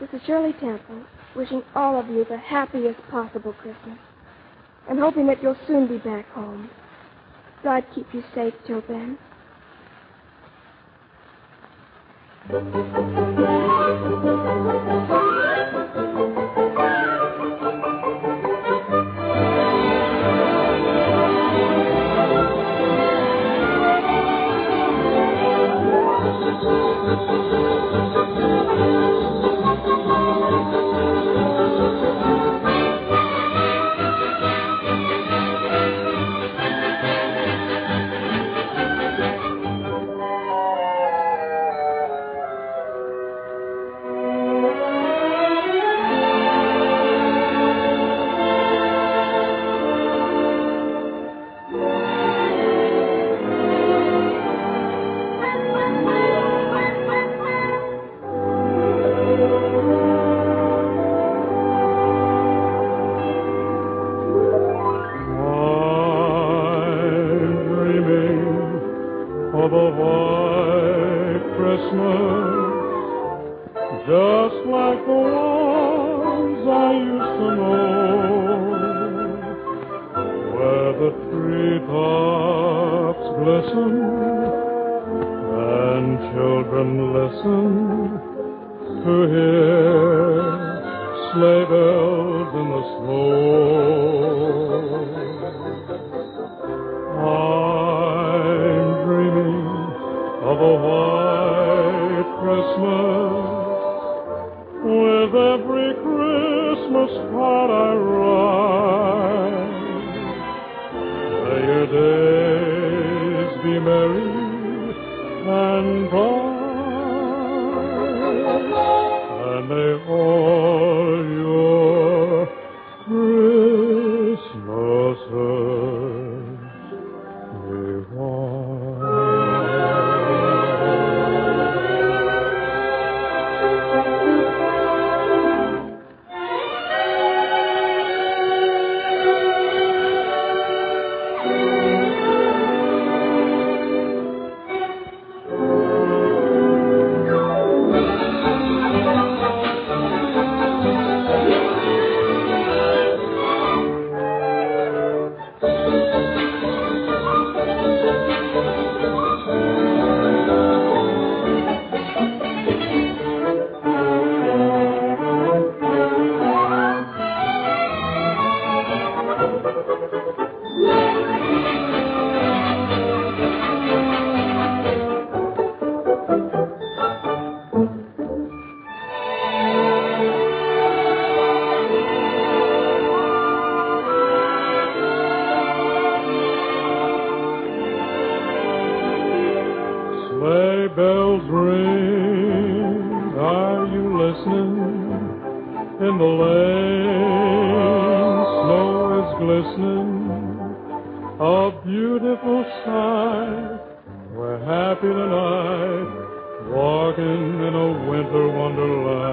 This is Shirley Temple, wishing all of you the happiest possible Christmas, and hoping that you'll soon be back home. God keep you safe till then. In a winter wonderland.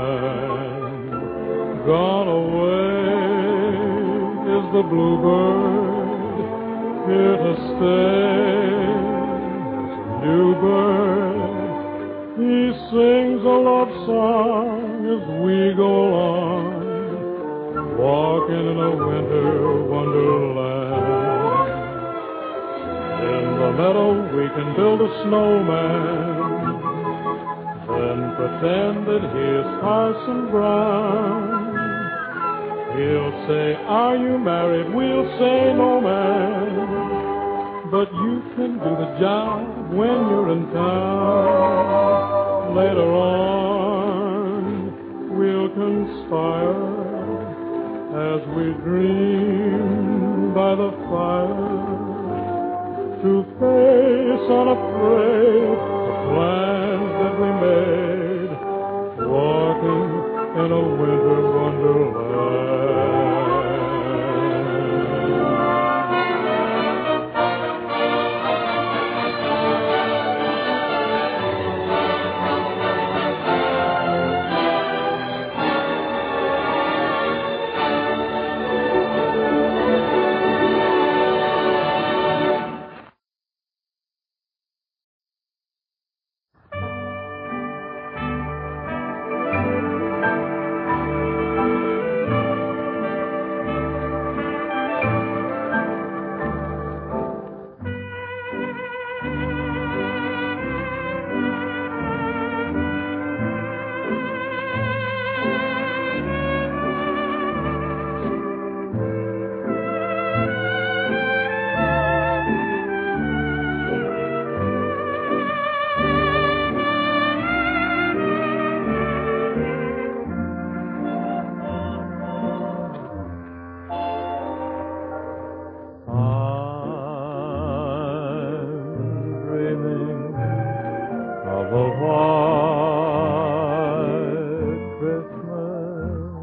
white Christmas,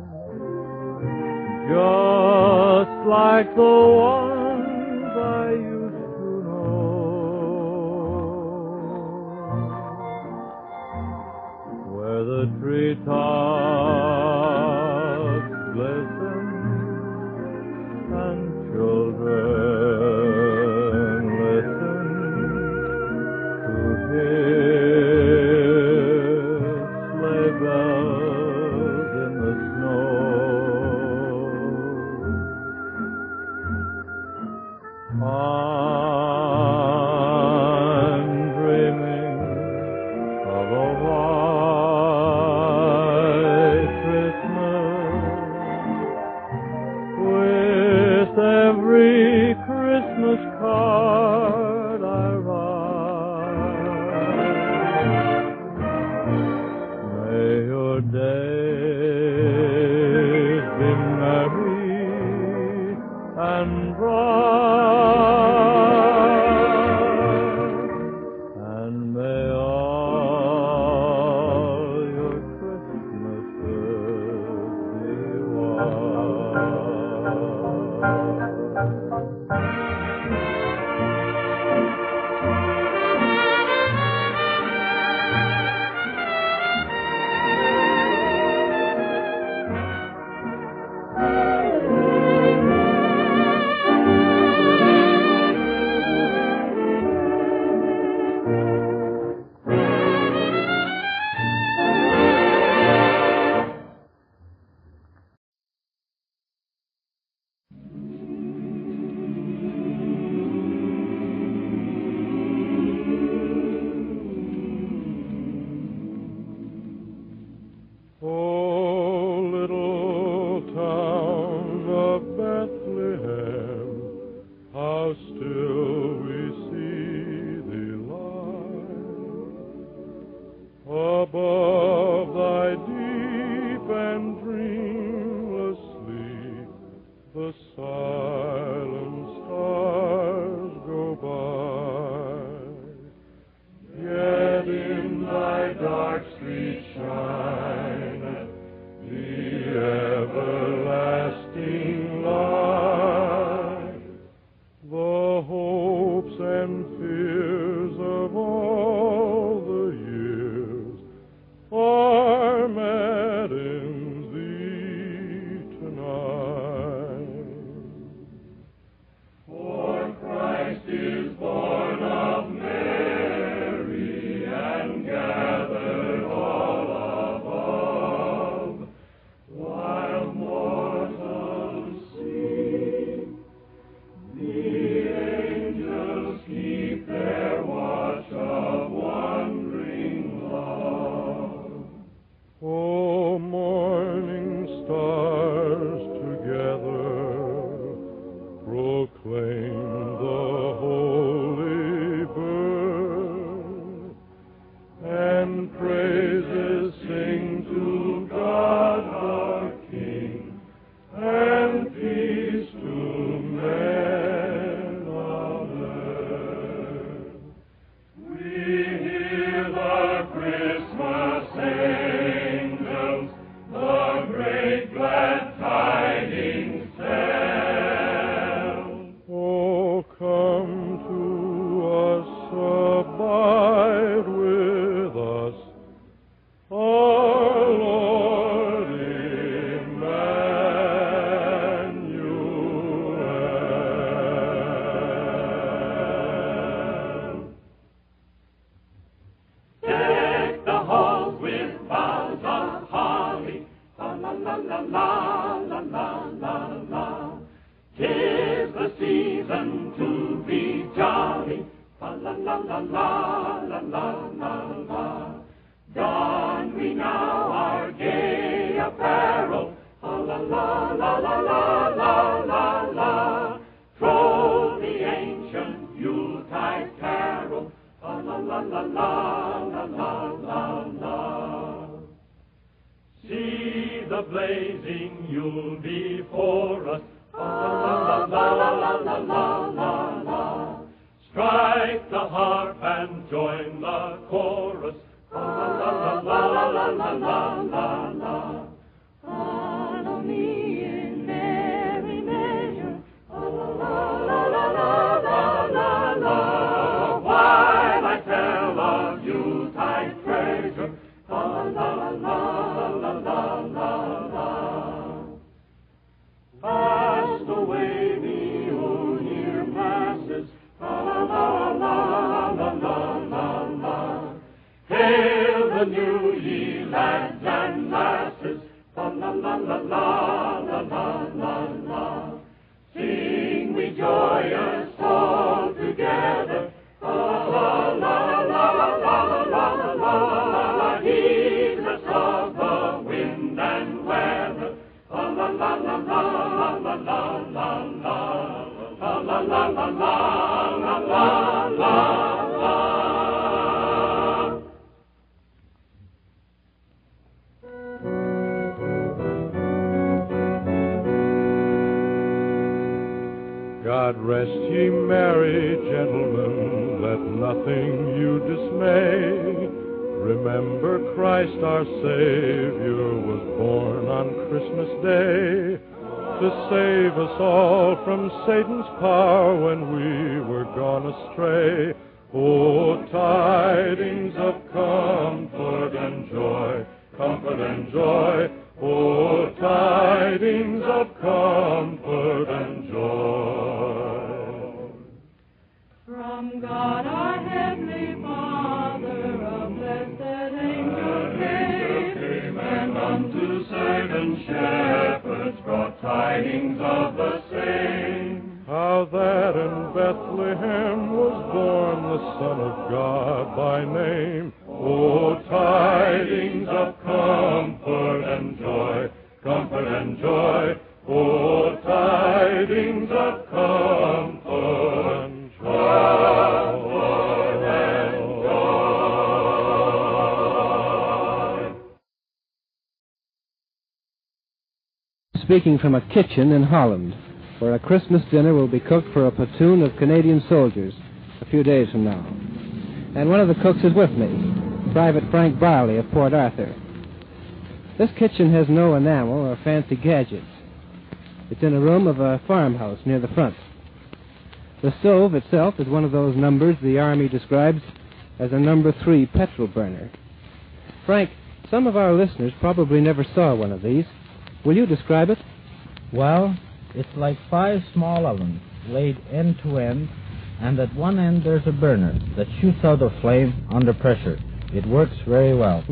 just like the ones I used to know, where the treetops glisten and children listen to hear sleigh bells in the snow. I'm dreaming of a white Christmas, with every Christmas card I write. May your days be merry and bright, and may all your Christmases be Oh, little town of Bethlehem, how still we see thee lie above thy deep and dreamless sleep. The silent stars go by, yet in thy dark street shine the everlasting light. The hopes and fears of all the years are met in thee tonight. For Christ is born of Mary and gathered all above, while mortals sleep. The angels keep their watch of wondering love. O morning stars together proclaim the holy birth, and praises sing to God our King, and peace to men on earth. We hear the Christmas angels, the great glad tidings tell. Oh, come to us, abide with us, our Lord Emmanuel. Deck the halls with boughs of holly, la la la la la la la la la. 'Tis the season to be jolly, la la la la la la la la la. Don we now our gay apparel, la la la la la la la la la. Troll the ancient Yuletide carol, la la la la la la la la la. See the blazing Yule before us, la la la la la la la la la. Strike the harp and join the chorus, anew, ye lads and lasses. La la la la la la la la la. Sing we joyous all together. La la la la la la la la la. Heedless of the wind and weather. La la la la la la la la la. La la la la la la la la. God rest ye merry gentlemen, let nothing you dismay. Remember Christ our Savior was born on Christmas Day to save us all from Satan's power when we were gone astray. Oh, tidings of comfort and joy, comfort and joy. Oh, tidings of comfort and joy. From God our Heavenly Father, a blessed angel came, and unto servant shepherds brought tidings of the same. How that in Bethlehem was born the Son of God by name. Oh, tidings of comfort and joy, comfort and joy. Oh, tidings of comfort and Speaking from a kitchen in Holland, where a Christmas dinner will be cooked for a platoon of Canadian soldiers a few days from now. And one of the cooks is with me, Private Frank Barley of Port Arthur. This kitchen has no enamel or fancy gadgets. It's in a room of a farmhouse near the front. The stove itself is one of those numbers the Army describes as a number 3 petrol burner. Frank, some of our listeners probably never saw one of these. Will you describe it? Well, it's like 5 small ovens laid end to end, and at one end there's a burner that shoots out a flame under pressure. It works very well.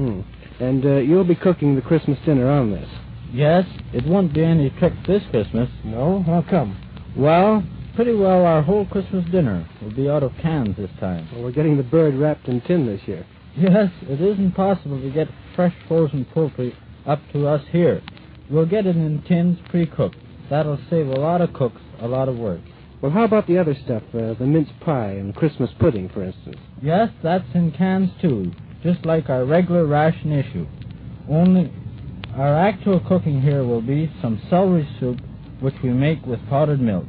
And you'll be cooking the Christmas dinner on this? Yes, it won't be any trick this Christmas. No? How come? Well, pretty well our whole Christmas dinner will be out of cans this time. Well, we're getting the bird wrapped in tin this year. Yes, it isn't possible to get fresh frozen poultry up to us here. We'll get it in tins pre-cooked. That'll save a lot of cooks a lot of work. Well, how about the other stuff, the mince pie and Christmas pudding, for instance? Yes, that's in cans, too, just like our regular ration issue. Only our actual cooking here will be some celery soup, which we make with powdered milk.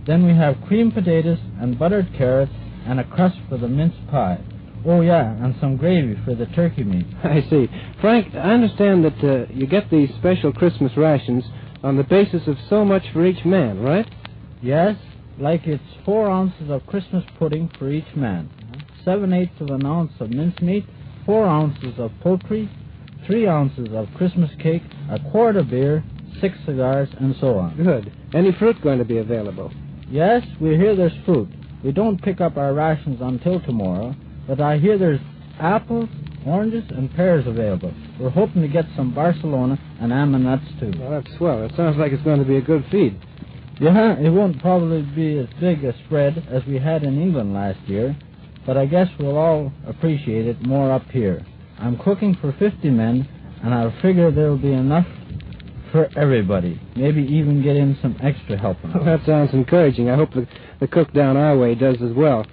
Then we have creamed potatoes and buttered carrots and a crust for the mince pie. Oh, yeah, and some gravy for the turkey meat. I see. Frank, I understand that you get these special Christmas rations on the basis of so much for each man, right? Yes, like it's 4 ounces of Christmas pudding for each man, 7/8 of an ounce of mincemeat, 4 ounces of poultry, 3 ounces of Christmas cake, a quart of beer, 6 cigars, and so on. Good. Any fruit going to be available? Yes, we hear there's fruit. We don't pick up our rations until tomorrow, but I hear there's apples, oranges, and pears available. We're hoping to get some Barcelona and almond nuts, too. Well, that's swell. It sounds like it's going to be a good feed. Yeah, it won't probably be as big a spread as we had in England last year, but I guess we'll all appreciate it more up here. I'm cooking for 50 men, and I figure there'll be enough for everybody. Maybe even get in some extra helping. Well, that sounds encouraging. I hope the cook down our way does as well.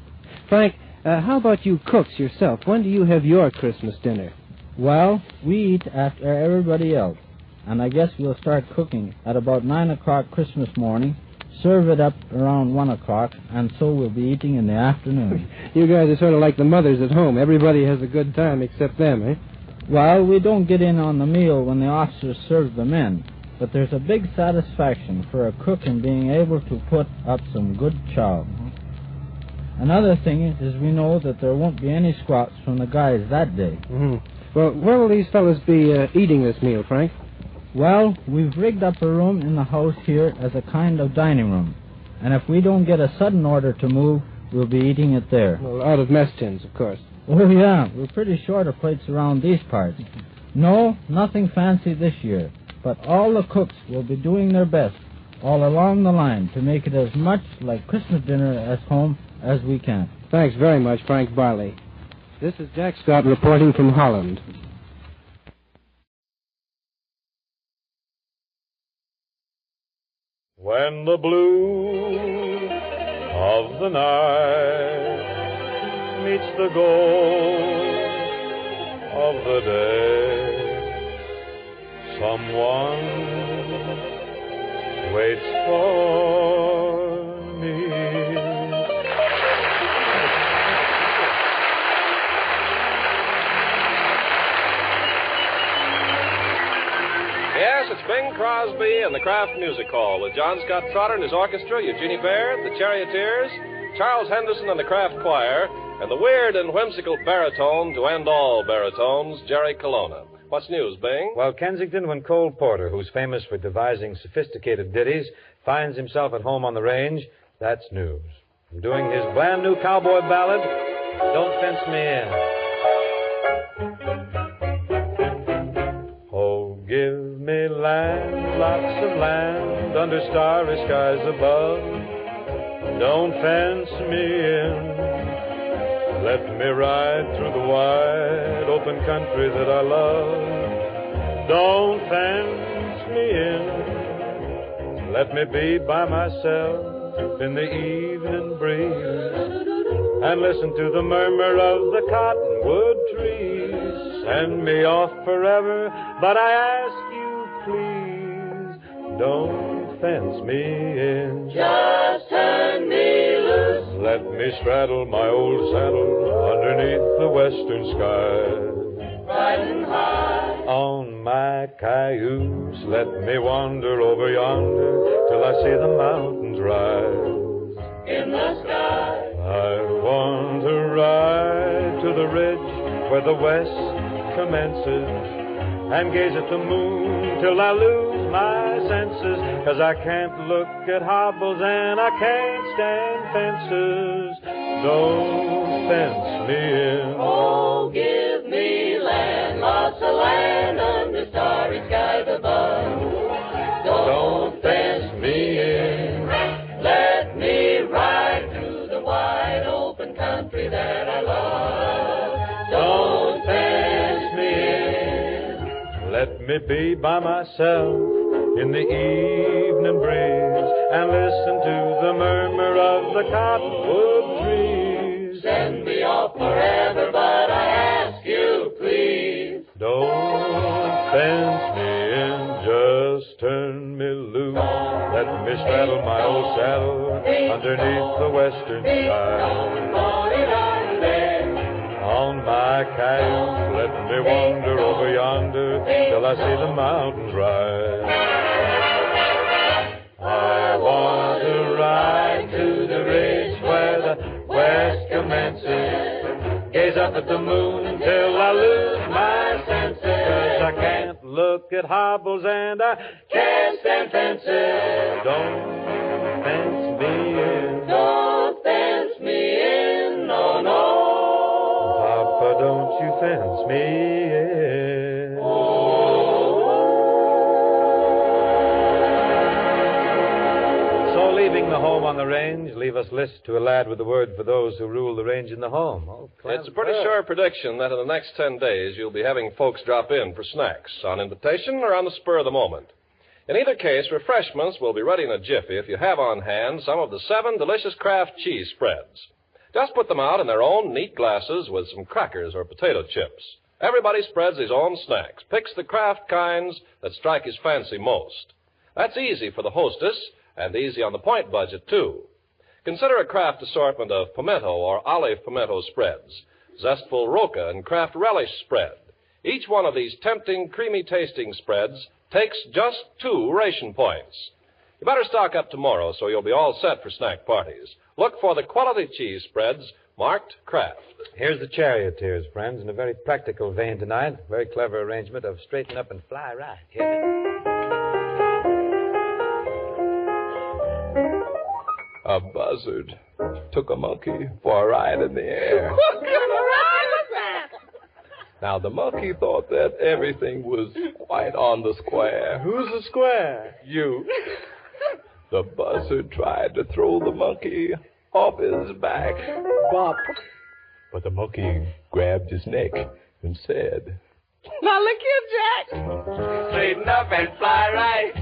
Frank, how about you cooks yourself? When do you have your Christmas dinner? Well, we eat after everybody else, and I guess we'll start cooking at about 9 o'clock Christmas morning, serve it up around 1 o'clock, and so we'll be eating in the afternoon. You guys are sort of like the mothers at home. Everybody has a good time except them, eh? Well, we don't get in on the meal when the officers serve the men, but there's a big satisfaction for a cook in being able to put up some good chow. Another thing is we know that there won't be any squats from the guys that day. Well, where will these fellows be eating this meal, Frank? Well, we've rigged up a room in the house here as a kind of dining room, and if we don't get a sudden order to move, we'll be eating it there. Well, out of mess tins, of course. Oh, yeah. We're pretty short of plates around these parts. No, nothing fancy this year. But all the cooks will be doing their best all along the line to make it as much like Christmas dinner at home as we can. Thanks very much, Frank Barley. This is Jack Scott reporting from Holland. When the blue of the night meets the gold of the day, someone waits for me. Yes, it's Bing Crosby and the Kraft Music Hall with John Scott Trotter and his orchestra, Eugenie Baird, the Charioteers, Charles Henderson and the Kraft Choir, and the weird and whimsical baritone to end all baritones, Jerry Colonna. What's news, Bing? Well, Kensington, when Cole Porter, who's famous for devising sophisticated ditties, finds himself at home on the range, that's news. I'm doing his brand new cowboy ballad, Don't Fence Me In. Oh, give me land, lots of land, under starry skies above. Don't fence me in. Let me ride through the wide open country that I love. Don't fence me in. Let me be by myself in the evening breeze and listen to the murmur of the cottonwood trees. Send me off forever, but I ask you please, don't fence me in. Just turn me loose. Let me straddle my old saddle underneath the western sky. Riding high on my cayuse, let me wander over yonder till I see the mountains rise in the sky. I want to ride to the ridge where the west commences and gaze at the moon till I lose my senses, 'cause I can't look at hobbles and I can't stand fences. Don't fence me in. Oh, give me land, lots of land under starry skies above. Don't fence me in. Let me ride through the wide open country that I love. Don't fence me in. Let me be by myself in the evening breeze and listen to the murmur of the cottonwood trees. Send me off forever, but I ask you please, don't fence me in, just turn me loose. Let me straddle my old saddle underneath the western sky. On my cayuse, let me wander over yonder till I see the mountains rise. I want to ride to the ridge where the west commences, gaze up at the moon till I lose my senses, 'cause I can't look at hobbles and I can't stand fences. Don't fence me in. Don't fence me in, no, no. Papa, don't you fence me in. So leaving the home on the range, leave us list to a lad with a word for those who rule the range in the home. Oh, It's a pretty sure prediction that in the next 10 days you'll be having folks drop in for snacks, on invitation or on the spur of the moment. In either case, refreshments will be ready in a jiffy if you have on hand some of the 7 delicious Kraft cheese spreads. Just put them out in their own neat glasses with some crackers or potato chips. Everybody spreads his own snacks, picks the Kraft kinds that strike his fancy most. That's easy for the hostess and easy on the point budget, too. Consider a Kraft assortment of pimento or olive pimento spreads, zestful roca and Kraft relish spread. Each one of these tempting, creamy-tasting spreads takes just 2 ration points. You better stock up tomorrow so you'll be all set for snack parties. Look for the quality cheese spreads marked Kraft. Here's the Charioteers, friends, in a very practical vein tonight. Very clever arrangement of straighten up and fly right. Hear A buzzard took a monkey for a ride in the air. Ride Now, the monkey thought that everything was quite on the square. Who's the square? You. The buzzard tried to throw the monkey off his back. Bop. But the monkey grabbed his neck and said, Now look here, Jack. Straighten up and fly right.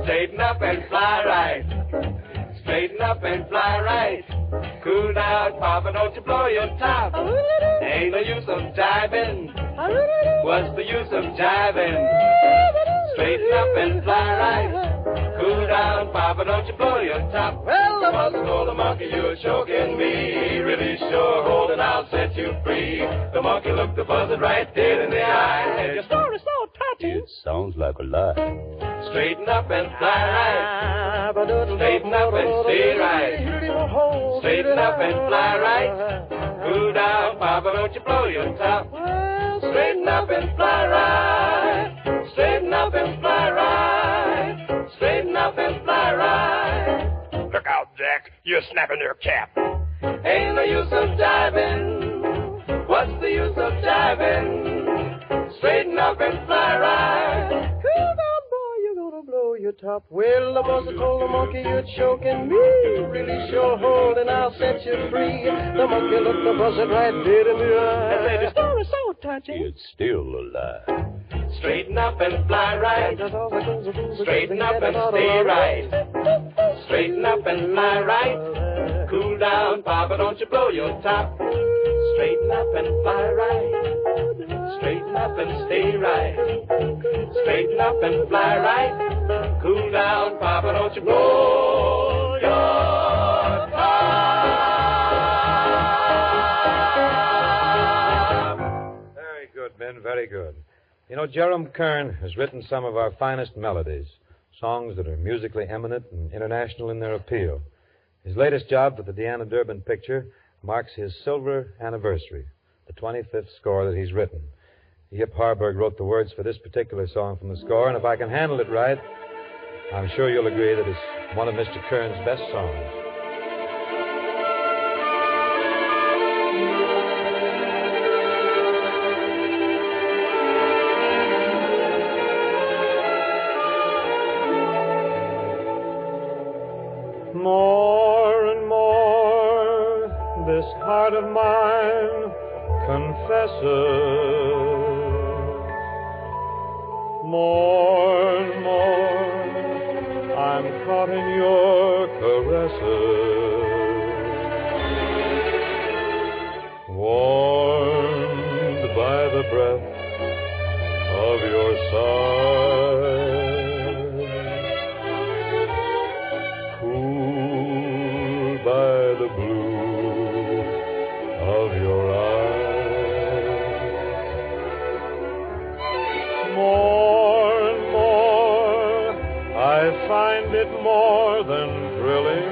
Straighten up and fly right. Straighten up and fly right. Cool down, Papa, don't you blow your top. Ain't no use of jiving. What's the use of jiving? Straighten up and fly right. Cool down, Papa, don't you blow your top. Well, the boss told the monkey, you're choking me. Really sure, hold it, I'll set you free. The monkey looked the buzzard right dead in the eye. And your story's so touching. It sounds like a lie. Straighten up and fly right. Straighten up and stay right. Straighten up and fly right. Cool down, Papa, don't you blow your top. Straighten up and fly right. Straighten up and fly right. Straighten up and fly right. Look out, Jack. You're snapping your cap. Ain't no use of jiving. What's the use of jiving? Straighten up and fly right. Cool down, boy, you're gonna blow your top. Well, the buzzard told the monkey, you're choking me. Really sure, hold and I'll set you free. The monkey looked the buzzard right dead in the eye. And said, your story's so touching. It's still a lie. Straighten up and fly right. Straighten up and stay right. Straighten up and fly right. Cool down, Papa, don't you blow your top. Straighten up and fly right. Straighten up and stay right. Straighten up and fly right. Cool down, Papa, don't you blow your top. Very good, Ben, very good. You know, Jerome Kern has written some of our finest melodies, songs that are musically eminent and international in their appeal. His latest job for the Deanna Durbin picture marks his silver anniversary, the 25th score that he's written. Yip Harburg wrote the words for this particular song from the score, and if I can handle it right, I'm sure you'll agree that it's one of Mr. Kern's best songs. More and more, this heart of mine confesses. More and more, I'm caught in your caresses. Warmed by the breath of your sigh. By the blue of your eyes. More and more, I find it more than thrilling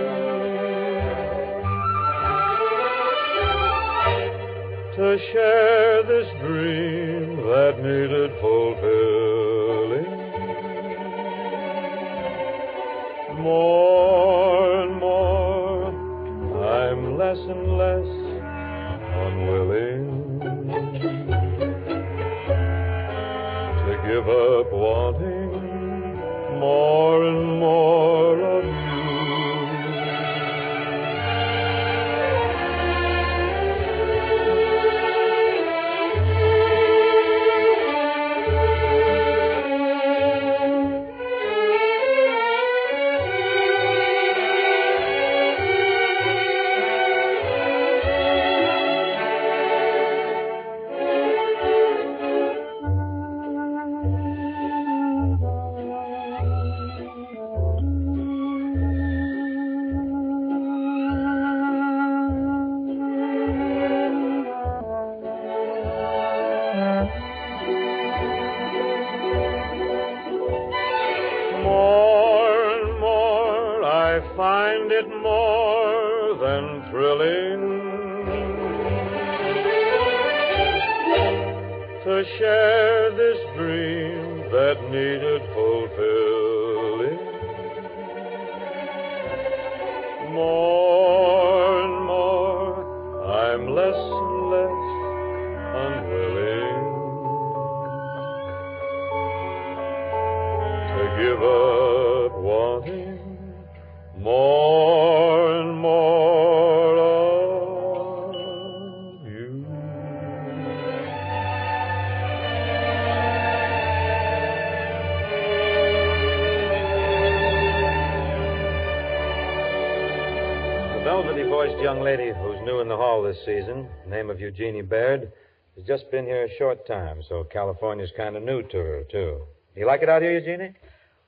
to share this dream that needed fulfilling. More and more, I'm less and less unwilling to give up wanting more and more of you. To share this dream that needed fulfilling. More and more, I'm less and less unwilling but wanting more and more of you. The velvety-voiced young lady who's new in the hall this season, name of Eugenie Baird, has just been here a short time, so California's kind of new to her, too. You like it out here, Eugenie?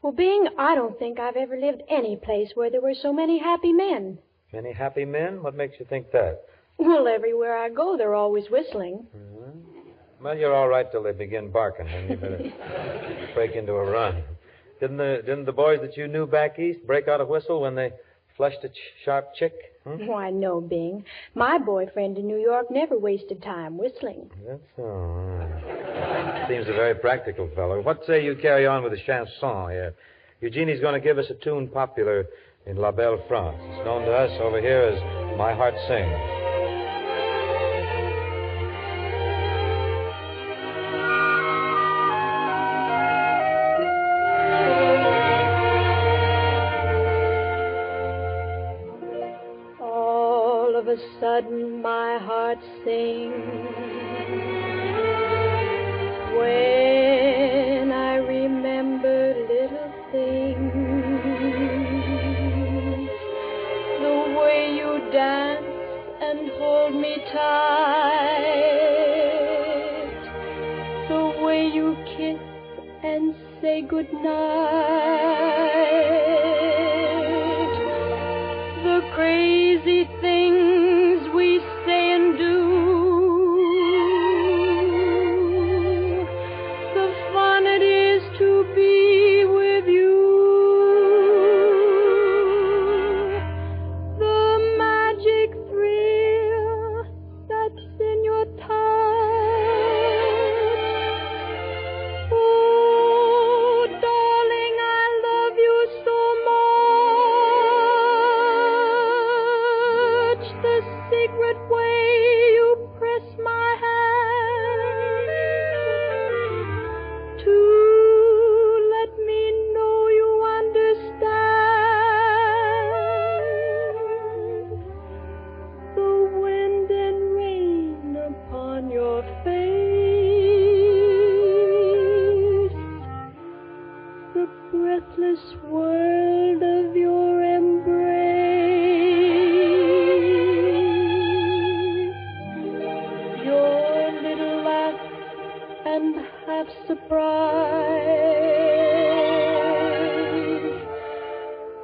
Well, Bing, I don't think I've ever lived any place where there were so many happy men. Many happy men? What makes you think that? Well, everywhere I go, they're always whistling. Well, you're all right till they begin barking, then you better break into a run. Didn't the boys that you knew back east break out a whistle when they flushed a sharp chick? Why, no, Bing. My boyfriend in New York never wasted time whistling. That's all. Seems a very practical fellow. What say you carry on with the chanson here? Eugenie's going to give us a tune popular in La Belle France. It's known to us over here as My Heart Sings. Sudden my heart sings when I remember little things, the way you dance and hold me tight, the way you kiss and say goodnight, the crazy things we say and do, the fun it is to be with you, the magic thrill that's in your touch. Oh, darling, I love you so much. The secret way you press my hand to let me know you understand the wind and rain upon your face, the breathless world of your embrace. And half surprise,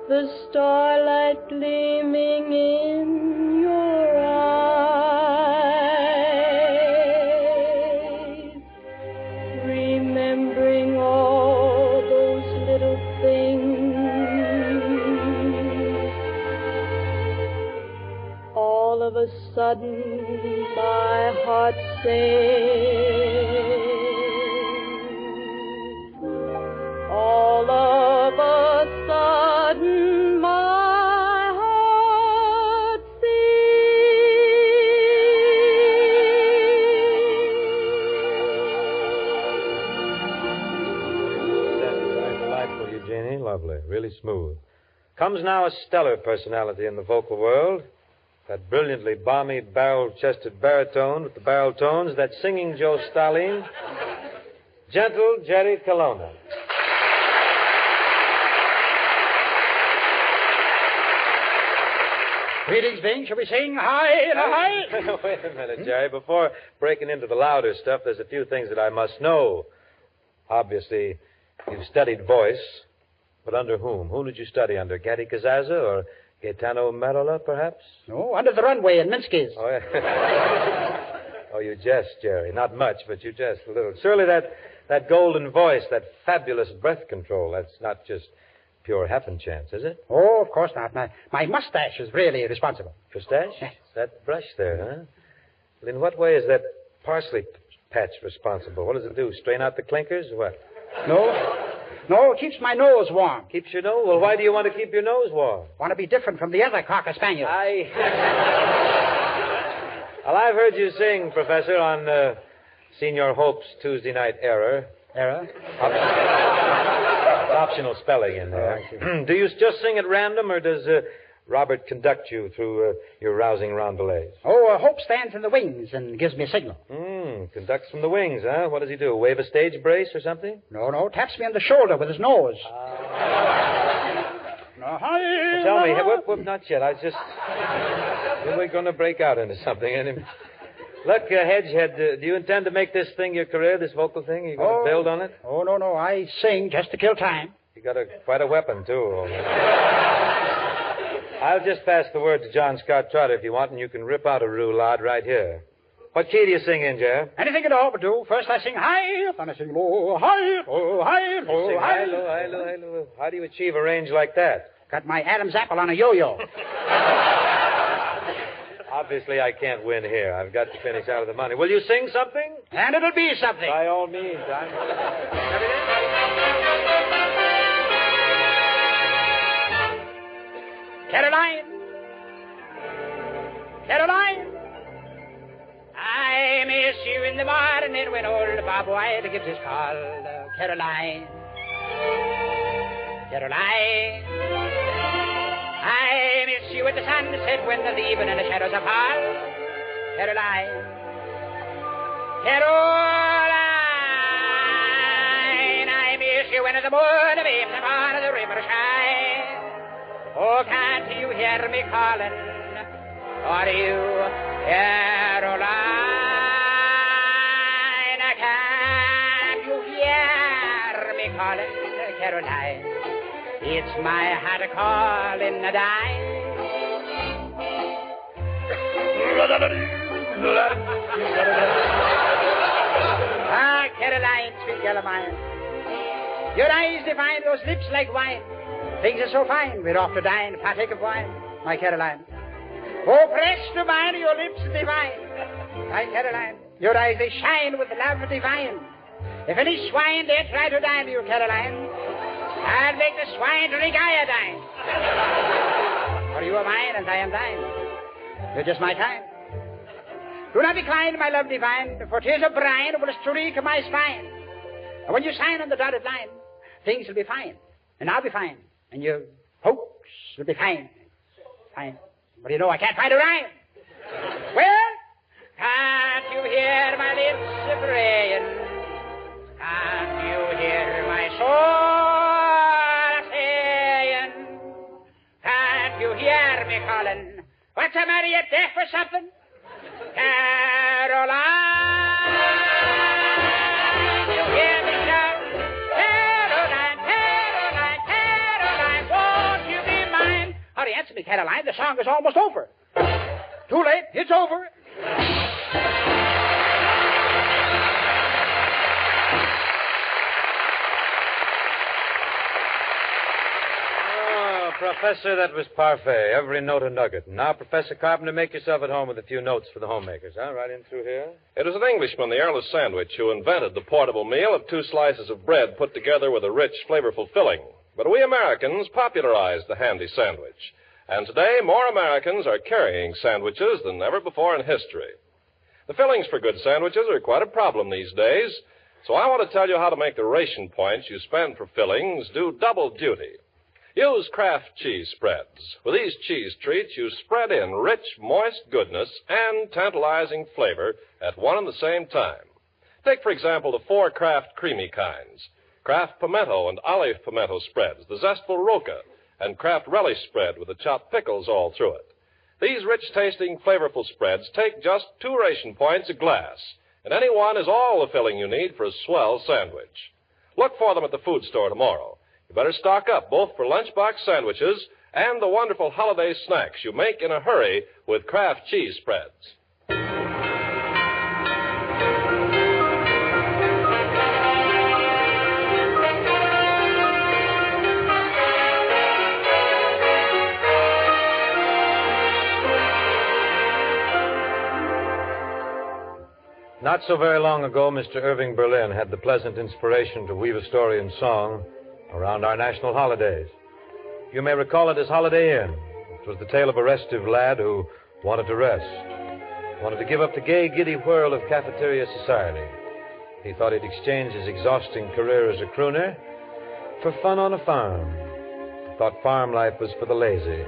the starlight gleaming in your eyes, remembering all those little things, all of a sudden my heart sings. All of a sudden, my heart sings. That's delightful, Eugenie. Lovely. Really smooth. Comes now a stellar personality in the vocal world. That brilliantly balmy, barrel-chested baritone with the barrel tones, that singing Joe Stalin. Gentle Jerry Colonna. Greetings, Bing. Shall we sing high and high? Wait a minute, Jerry. Before breaking into the louder stuff, there's a few things that I must know. Obviously, you've studied voice, but under whom? Whom did you study under? Gatti Cazaza or Gaetano Merola, perhaps? No, under the runway in Minsky's. Oh, yeah. Oh, you jest, Jerry. Not much, but you jest a little. Surely that golden voice, that fabulous breath control, that's not just pure happen chance, is it? Oh, of course not. My mustache is really responsible. Mustache? Yes. That brush there, huh? Well, in what way is that parsley patch responsible? What does it do? Strain out the clinkers or what? No, it keeps my nose warm. Keeps your nose? Well, why do you want to keep your nose warm? Want to be different from the other Cocker Spaniels. Well, I've heard you sing, Professor, on Senior Hope's Tuesday Night Error. Error? Optional spelling in there. Do you just sing at random, or does Robert conduct you through your rousing roundelays? Oh, Hope stands in the wings and gives me a signal. Conducts from the wings, huh? What does he do? Wave a stage brace or something? No, taps me on the shoulder with his nose. Well, tell me, not yet. We're going to break out into something. Look, Hedgehead, do you intend to make this thing your career, this vocal thing? Are you going to build on it? Oh, no. I sing just to kill time. You got quite a weapon, too. I'll just pass the word to John Scott Trotter if you want, and you can rip out a roulade right here. What key do you sing in, Jeff? Anything at all but do. First I sing high, then I sing low, high, low, high, low, sing high. Low, high, low, high, low. How do you achieve a range like that? Got my Adam's apple on a yo-yo. Obviously, I can't win here. I've got to finish out of the money. Will you sing something? And it'll be something. By all means. Caroline, I miss you in the morning when old Bob White gives his call. Caroline, I miss you at the sunset when the evening and the shadows are fall. Caroline, I miss you when the moon beams upon the river shine. Oh, can't you hear me calling? Are you Caroline? Can't you hear me calling, Caroline? It's my heart calling the dime. Caroline, sweet girl of mine. Your eyes divine, those lips like wine. Things are so fine, we're off to dine, partake of wine, my Caroline. Oh, press to mine, your lips divine. My Caroline, your eyes, they shine with love divine. If any swine dare try to dine you, Caroline, I'll make the swine drink iodine. For you are mine and I am thine. You're just my kind. Do not decline, my love divine, for tears of brine will streak my spine. And when you sign on the dotted line, things will be fine, and I'll be fine, and your hopes will be fine. Fine. But you know I can't find a rhyme. Well, can't you hear my lips praying? Can't you hear my soul saying? Can't you hear me calling? What's the matter, you deaf or something? Caroline, you hear me shout? Caroline, won't you be mine? Hurry, answer me, Caroline. The song is almost over. Too late. It's over. Professor, that was parfait. Every note a nugget. Now, Professor Carpenter, make yourself at home with a few notes for the homemakers, huh? Right in through here. It was an Englishman, the Earl of Sandwich, who invented the portable meal of 2 slices of bread put together with a rich, flavorful filling. But we Americans popularized the handy sandwich. And today, more Americans are carrying sandwiches than ever before in history. The fillings for good sandwiches are quite a problem these days, so I want to tell you how to make the ration points you spend for fillings do double duty. Use Kraft cheese spreads. With these cheese treats, you spread in rich, moist goodness and tantalizing flavor at one and the same time. Take, for example, the 4 Kraft creamy kinds. Kraft pimento and olive pimento spreads, the zestful roca, and Kraft relish spread with the chopped pickles all through it. These rich-tasting, flavorful spreads take just 2 ration points a glass, and any one is all the filling you need for a swell sandwich. Look for them at the food store tomorrow. You better stock up both for lunchbox sandwiches and the wonderful holiday snacks you make in a hurry with Kraft cheese spreads. Not so very long ago, Mr. Irving Berlin had the pleasant inspiration to weave a story in song around our national holidays. You may recall it as Holiday Inn. It was the tale of a restive lad who wanted to rest, wanted to give up the gay, giddy whirl of cafeteria society. He thought he'd exchange his exhausting career as a crooner for fun on a farm. Thought farm life was for the lazy.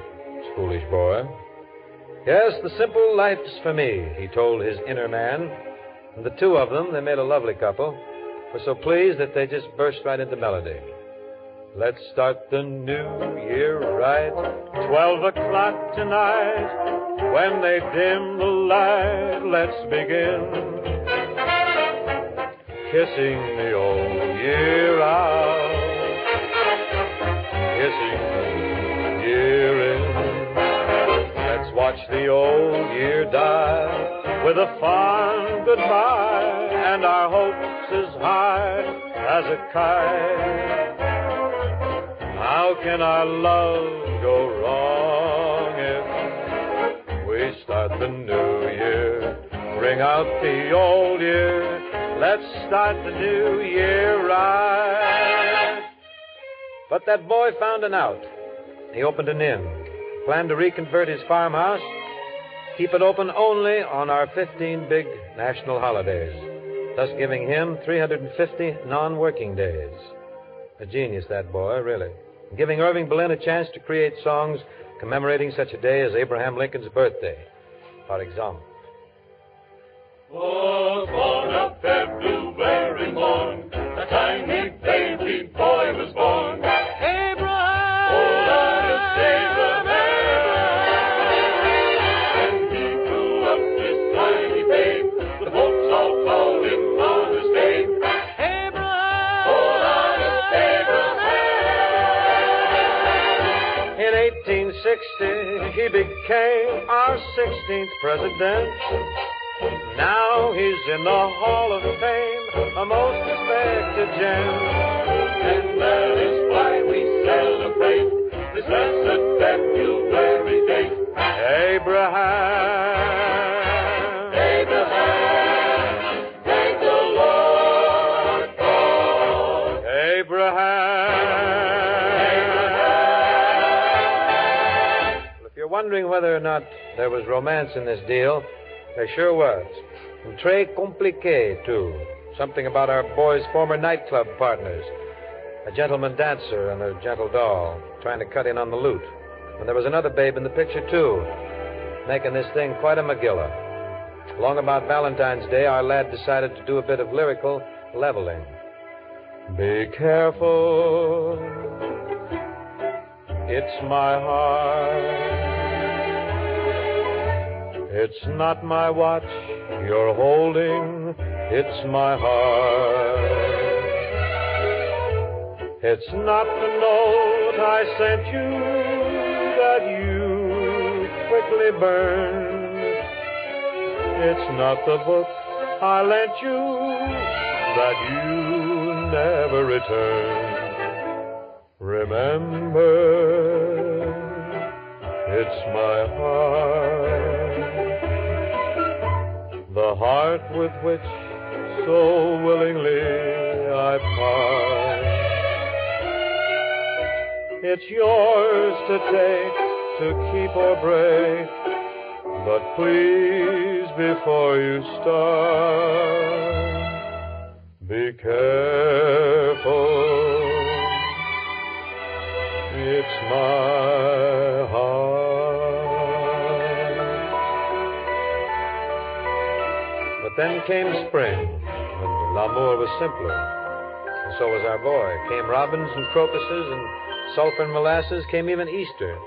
Foolish boy. Yes, the simple life's for me, he told his inner man. And the two of them, they made a lovely couple, were so pleased that they just burst right into melody. Let's start the new year right, 12 o'clock tonight. When they dim the light, let's begin. Kissing the old year out, kissing the year in. Let's watch the old year die with a fond goodbye, and our hopes as high as a kite. How can our love go wrong if we start the new year? Bring out the old year. Let's start the new year right. But that boy found an out. He opened an inn, planned to reconvert his farmhouse, keep it open only on our 15 big national holidays, thus giving him 350 non-working days. A genius, that boy, really. Giving Irving Berlin a chance to create songs commemorating such a day as Abraham Lincoln's birthday, par exemple. Was born a February morn, a tiny baby boy was born. Abraham! Oh, that is Abraham! When he grew up, this tiny babe, the folks all called him on his name. Abraham! Oh, that is Abraham! In 1860, he became our 16th president. Now he's in the Hall of Fame, a most respected gem. And that is why we celebrate this blessed February date. Abraham, Abraham, thank the Lord for Abraham. Well, if you're wondering whether or not there was romance in this deal, there sure was. And très compliqué, too. Something about our boys' former nightclub partners. A gentleman dancer and a gentle doll trying to cut in on the loot. And there was another babe in the picture, too, making this thing quite a Megillah. Along about Valentine's Day, our lad decided to do a bit of lyrical leveling. Be careful, it's my heart. It's not my watch you're holding, it's my heart. It's not the note I sent you that you quickly burned. It's not the book I lent you that you never returned. Remember, it's my heart. The heart with which so willingly I part. It's yours to take, to keep or break. But please, before you start, be careful. It's my heart. But then came spring, and l'amour was simpler. And so was our boy. Came robins and crocuses and sulphur and molasses. Came even Easter.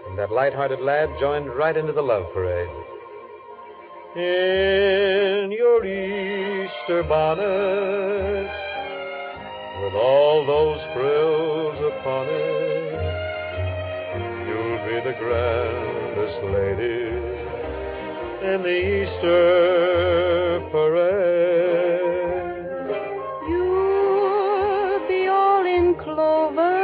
And that light-hearted lad joined right into the love parade. In your Easter bonnet, with all those frills upon it, you'll be the grandest lady in the Easter parade. You'll be all in clover,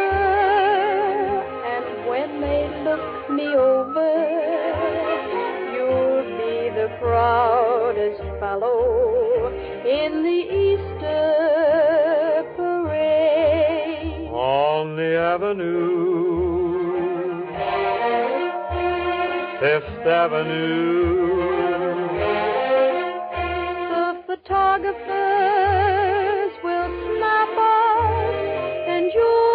and when they look me over, you'll be the proudest fellow in the Easter parade. On the avenue, Fifth Avenue, photographers will snap us, and you'll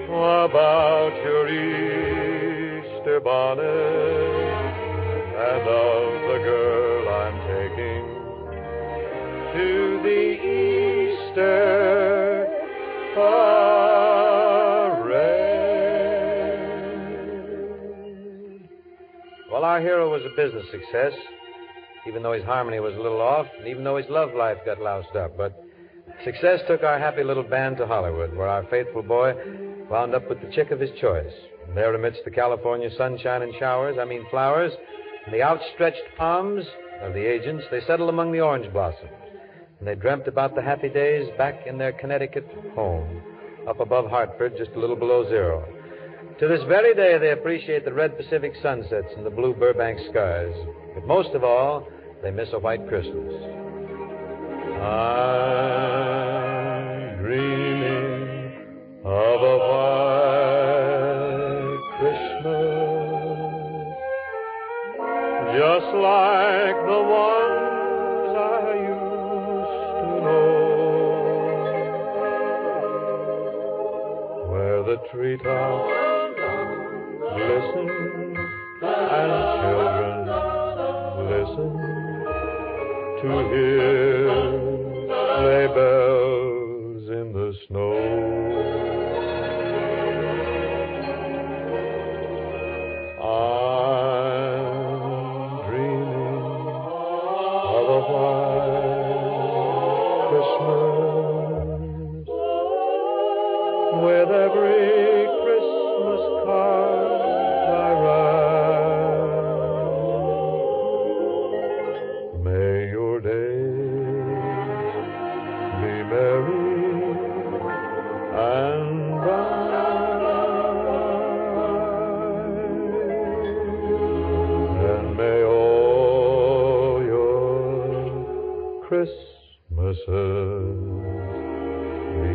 about your Easter bonnet and of the girl I'm taking to the Easter parade. Well, our hero was a business success, even though his harmony was a little off, and even though his love life got loused up. But success took our happy little band to Hollywood, where our faithful boy wound up with the chick of his choice. And there amidst the California sunshine and flowers, and the outstretched palms of the agents, they settled among the orange blossoms. And they dreamt about the happy days back in their Connecticut home, up above Hartford, just a little below zero. To this very day, they appreciate the red Pacific sunsets and the blue Burbank skies. But most of all, they miss a white Christmas. I'm dreaming of a white Christmas, just like the ones I used to know, where the treetops glisten and children listen to hear sleigh bells in the snow. I'm dreaming of a white Christmas, with every Christmas card I write. May your days be merry and bright, and may all your Christmases be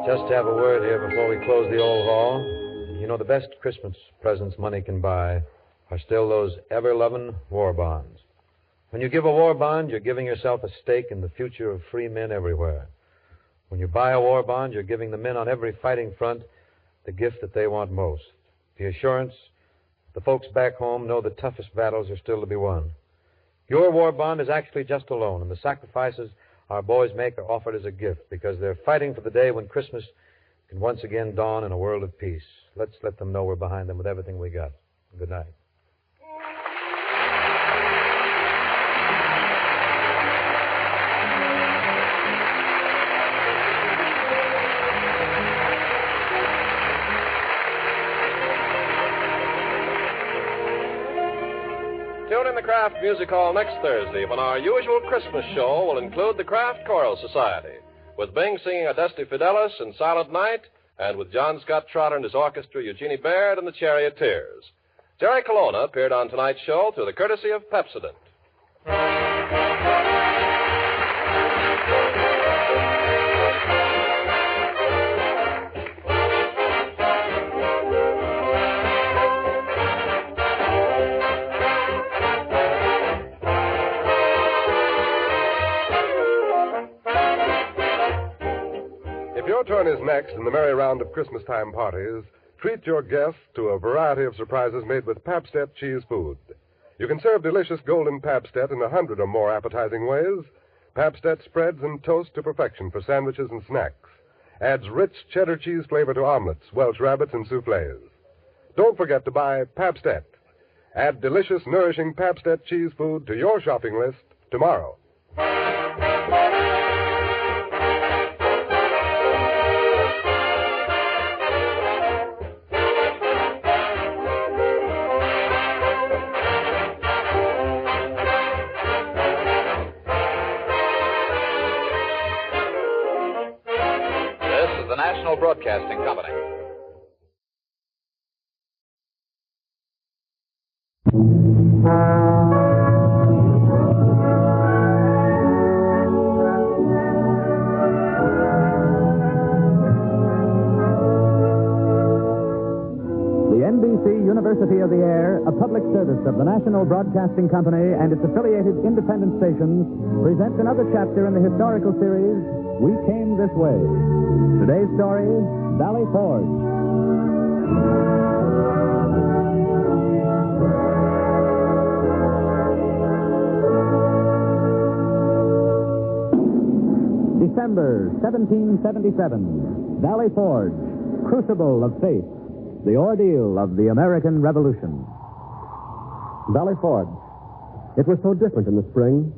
Just to have a word here before we close the old hall. You know, the best Christmas presents money can buy are still those ever-loving war bonds. When you give a war bond, you're giving yourself a stake in the future of free men everywhere. When you buy a war bond, you're giving the men on every fighting front the gift that they want most, the assurance that the folks back home know the toughest battles are still to be won. Your war bond is actually just a loan, and the sacrifices our boys make are offered as a gift because they're fighting for the day when Christmas can once again dawn in a world of peace. Let's let them know we're behind them with everything we got. Good night. Tune in the Kraft Music Hall next Thursday when our usual Christmas show will include the Kraft Choral Society, with Bing singing Adeste Fidelis in Silent Night, and with John Scott Trotter and his orchestra, Eugenie Baird and the Charioteers. Jerry Colonna appeared on tonight's show through the courtesy of Pepsodent. If your turn is next in the merry round of Christmas-time parties, treat your guests to a variety of surprises made with Pabst-ett cheese food. You can serve delicious golden Pabst-ett in 100 or more appetizing ways. Pabst-ett spreads and toast to perfection for sandwiches and snacks. Adds rich cheddar cheese flavor to omelets, Welsh rabbits, and soufflés. Don't forget to buy Pabst-ett. Add delicious, nourishing Pabst-ett cheese food to your shopping list tomorrow. National Broadcasting Company. The NBC University of the Air Air, a public service of the National Broadcasting Company and its affiliated independent stations, presents another chapter in the historical series, We Came This Way. Today's story, Valley Forge. December 1777, Valley Forge, crucible of faith, the ordeal of the American Revolution. Valley Forge. It was so different in the spring.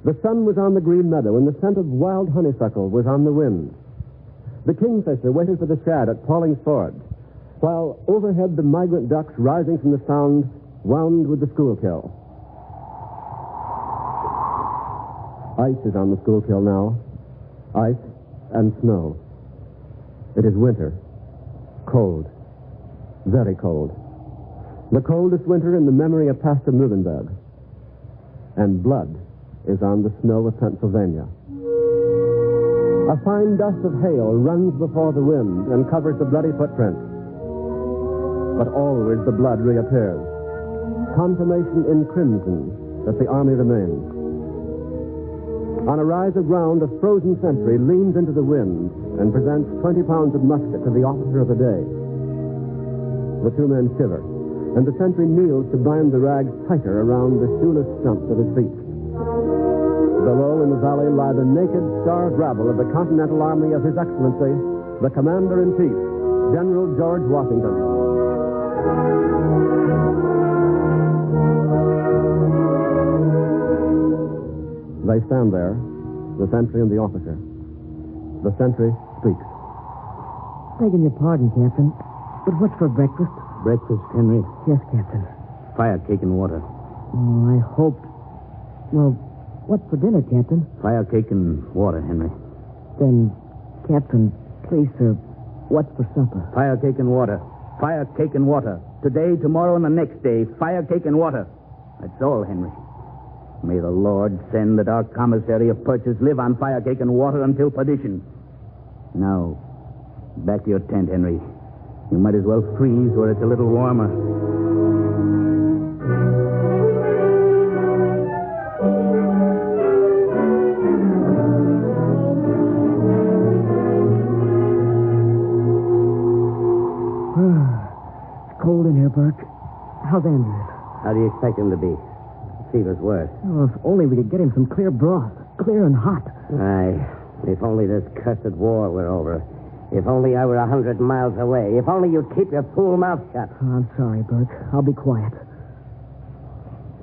The sun was on the green meadow, and the scent of wild honeysuckle was on the wind. The kingfisher waited for the shad at Pauling's Ford, while overhead the migrant ducks rising from the sound wound with the Schuylkill. Ice is on the Schuylkill now. Ice and snow. It is winter. Cold. Very cold. The coldest winter in the memory of Pastor Muhlenberg. And blood is on the snow of Pennsylvania. A fine dust of hail runs before the wind and covers the bloody footprints. But always the blood reappears. Confirmation in crimson that the army remains. On a rise of ground, a frozen sentry leans into the wind and presents 20 pounds of musket to the officer of the day. The two men shiver, and the sentry kneels to bind the rags tighter around the shoeless stumps of his feet. Below in the valley lie the naked, starved rabble of the Continental Army of His Excellency, the Commander-in-Chief, General George Washington. They stand there, the sentry and the officer. The sentry speaks. Begging your pardon, Captain, but what's for breakfast? Breakfast, Henry? Yes, Captain. Fire cake and water. Oh, I hoped... Well, what's for dinner, Captain? Fire cake and water, Henry. Then, Captain, please, sir, what's for supper? Fire cake and water. Fire cake and water. Today, tomorrow, and the next day. Fire cake and water. That's all, Henry. May the Lord send that our commissary of purchase live on fire cake and water until perdition. Now, back to your tent, Henry. You might as well freeze where it's a little warmer. It's cold in here, Burke. How's Andrew? How do you expect him to be? Fever's worse. Oh, if only we could get him some clear broth. Clear and hot. Aye. If only this cursed war were over. If only I were 100 miles away. If only you'd keep your fool mouth shut. Oh, I'm sorry, Burke. I'll be quiet.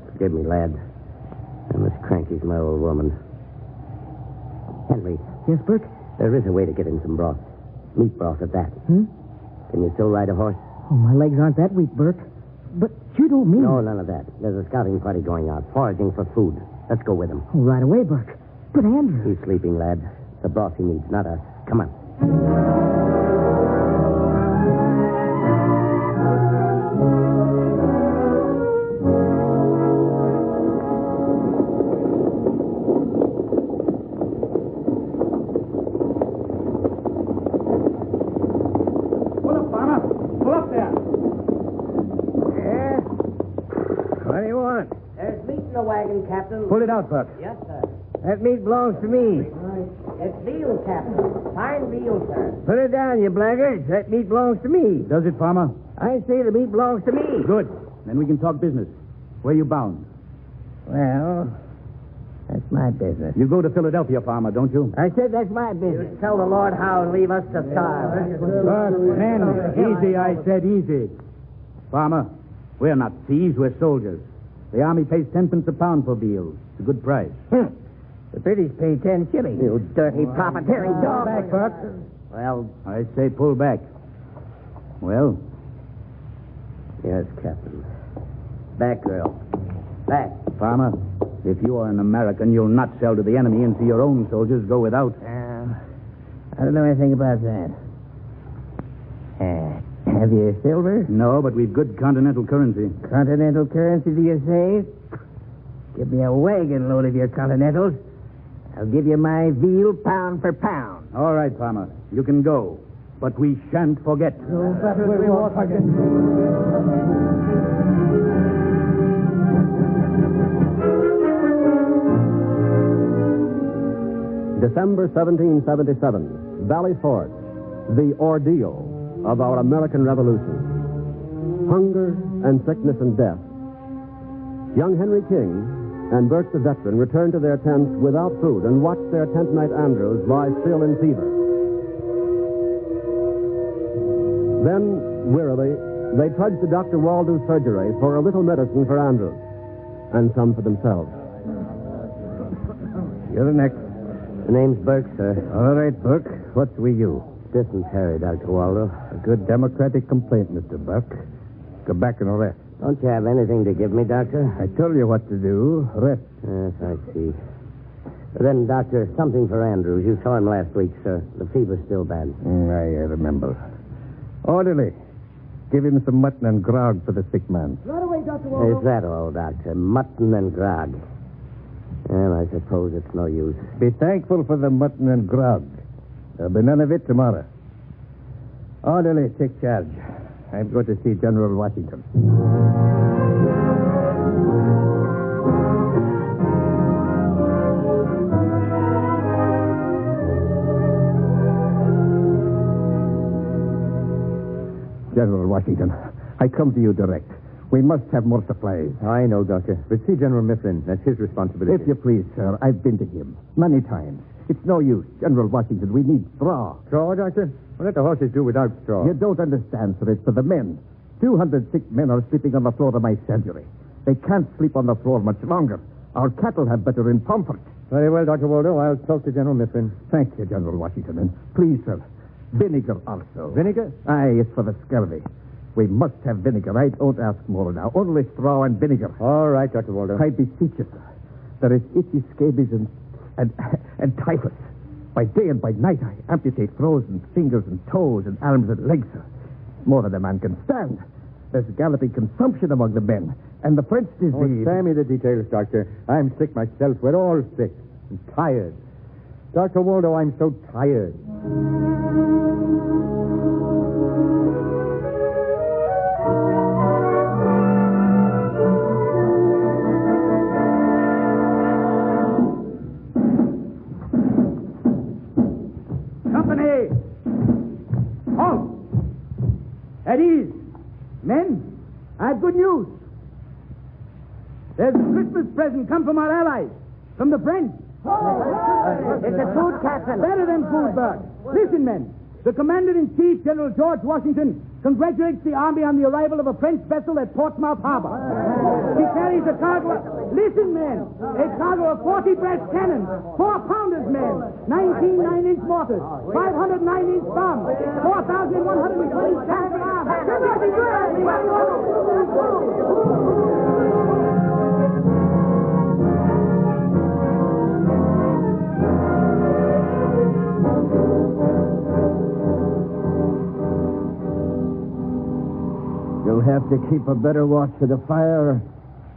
Forgive me, lad. I'm as cranky as my old woman. Henry. Yes, Burke? There is a way to get him some broth. Meat broth at that. Hmm? Can you still ride a horse? Oh, my legs aren't that weak, Burke. But you don't mean... No, none of that. There's a scouting party going out, foraging for food. Let's go with him. Oh, right away, Burke. But Andrew... He's sleeping, lad. The broth he needs, not us. Come on. Pull up, farmer. Pull up there. Yeah? What do you want? There's meat in the wagon, Captain. Pull it out, Buck. Yes, sir. That meat belongs to me. It's veal, Captain. Fine veal, sir. Put it down, you blackguards. That meat belongs to me. Does it, farmer? I say the meat belongs to me. Good. Then we can talk business. Where you bound? Well, that's my business. You go to Philadelphia, farmer, don't you? I said that's my business. You tell the Lord how and leave us to starve. Buck, men, easy, I said, easy. Farmer, we're not thieves, we're soldiers. The army pays 10 cents a pound for veal. It's a good price. The British pay 10 shillings. You dirty profiteering dog. Back, Buck. Well, I say pull back. Well? Yes, Captain. Back, girl. Back. Farmer, if you are an American, you'll not sell to the enemy and see your own soldiers go without. I don't know anything about that. Have you silver? No, but we've good continental currency. Continental currency, do you say? Give me a wagon load of your continentals. I'll give you my veal pound for pound. All right, farmer. You can go. But we shan't forget. No, that's where we won't forget. December 1777, Valley Forge, the ordeal of our American Revolution. Hunger and sickness and death. Young Henry King and Bert the veteran returned to their tents without food and watched their tent knight Andrews lie still in fever. Then, wearily, they trudged to Dr. Waldo's surgery for a little medicine for Andrews and some for themselves. You're the next. The name's Burke, sir. All right, Burke. What's with you? Dysentery, Dr. Waldo. A good Democratic complaint, Mr. Burke. Go back and rest. Don't you have anything to give me, Doctor? I told you what to do. Rest. Yes, I see. Then, Doctor, something for Andrews. You saw him last week, sir. The fever's still bad. I remember. Orderly. Give him some mutton and grog for the sick man. Right away, Dr. Waldo. Is that all, Doctor? Mutton and grog. Well, I suppose it's no use. Be thankful for the mutton and grog. There'll be none of it tomorrow. Orderly, take charge. I'm going to see General Washington. General Washington, I come to you direct. We must have more supplies. I know, Doctor. But see General Mifflin. That's his responsibility. If you please, sir, I've been to him many times. It's no use. General Washington, we need straw. Straw, Doctor? Well, let the horses do without straw. You don't understand, sir. It's for the men. 200 sick men are sleeping on the floor of my surgery. They can't sleep on the floor much longer. Our cattle have better in comfort. Very well, Dr. Waldo. I'll talk to General Mifflin. Thank you, General Washington. And please, sir, vinegar also. Vinegar? Aye, it's for the scurvy. We must have vinegar. I don't ask more now. Only straw and vinegar. All right, Dr. Waldo. I beseech you, sir. There is itchy scabies and typhus. By day and by night, I amputate frozen fingers and toes and arms and legs, sir. More than a man can stand. There's galloping consumption among the men. And the French disease... Oh, spare me the details, Doctor. I'm sick myself. We're all sick. And tired. Dr. Waldo, I'm so tired. Company! Halt! At ease. Men, I have good news. There's a Christmas present come from our allies, from the French. It's a food, Captain. Better than food, Burke. Listen, men. The Commander-in-Chief, General George Washington, congratulates the Army on the arrival of a French vessel at Portsmouth Harbor. She carries a cargo... Listen, men. A cargo of 40 brass cannons, 4-pounders, men, 19 9-inch mortars, 500 9-inch bombs, 4,120 stands of arms. You'll have to keep a better watch of the fire.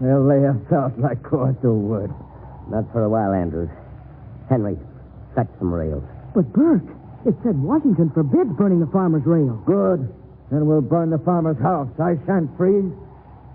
They'll lay us out like cords of wood. Not for a while, Andrews. Henry, fetch some rails. But, Burke, it said Washington forbids burning the farmer's rails. Good. Then we'll burn the farmer's house. I shan't freeze.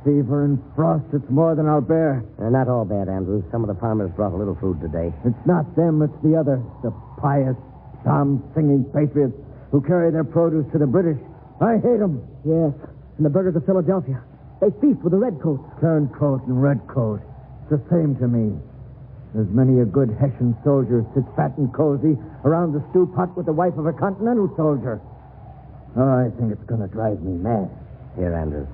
Fever and frost, it's more than I'll bear. Not all bad, Andrews. Some of the farmers brought a little food today. It's not them, it's the others. The pious, psalm-singing patriots who carry their produce to the British. I hate them. Yes, and the burghers of Philadelphia. They feast with the redcoats. Turncoat and redcoat. It's the same to me. There's many a good Hessian soldier sits fat and cozy around the stew pot with the wife of a continental soldier. Oh, I think it's going to drive me mad. Here, Andrews.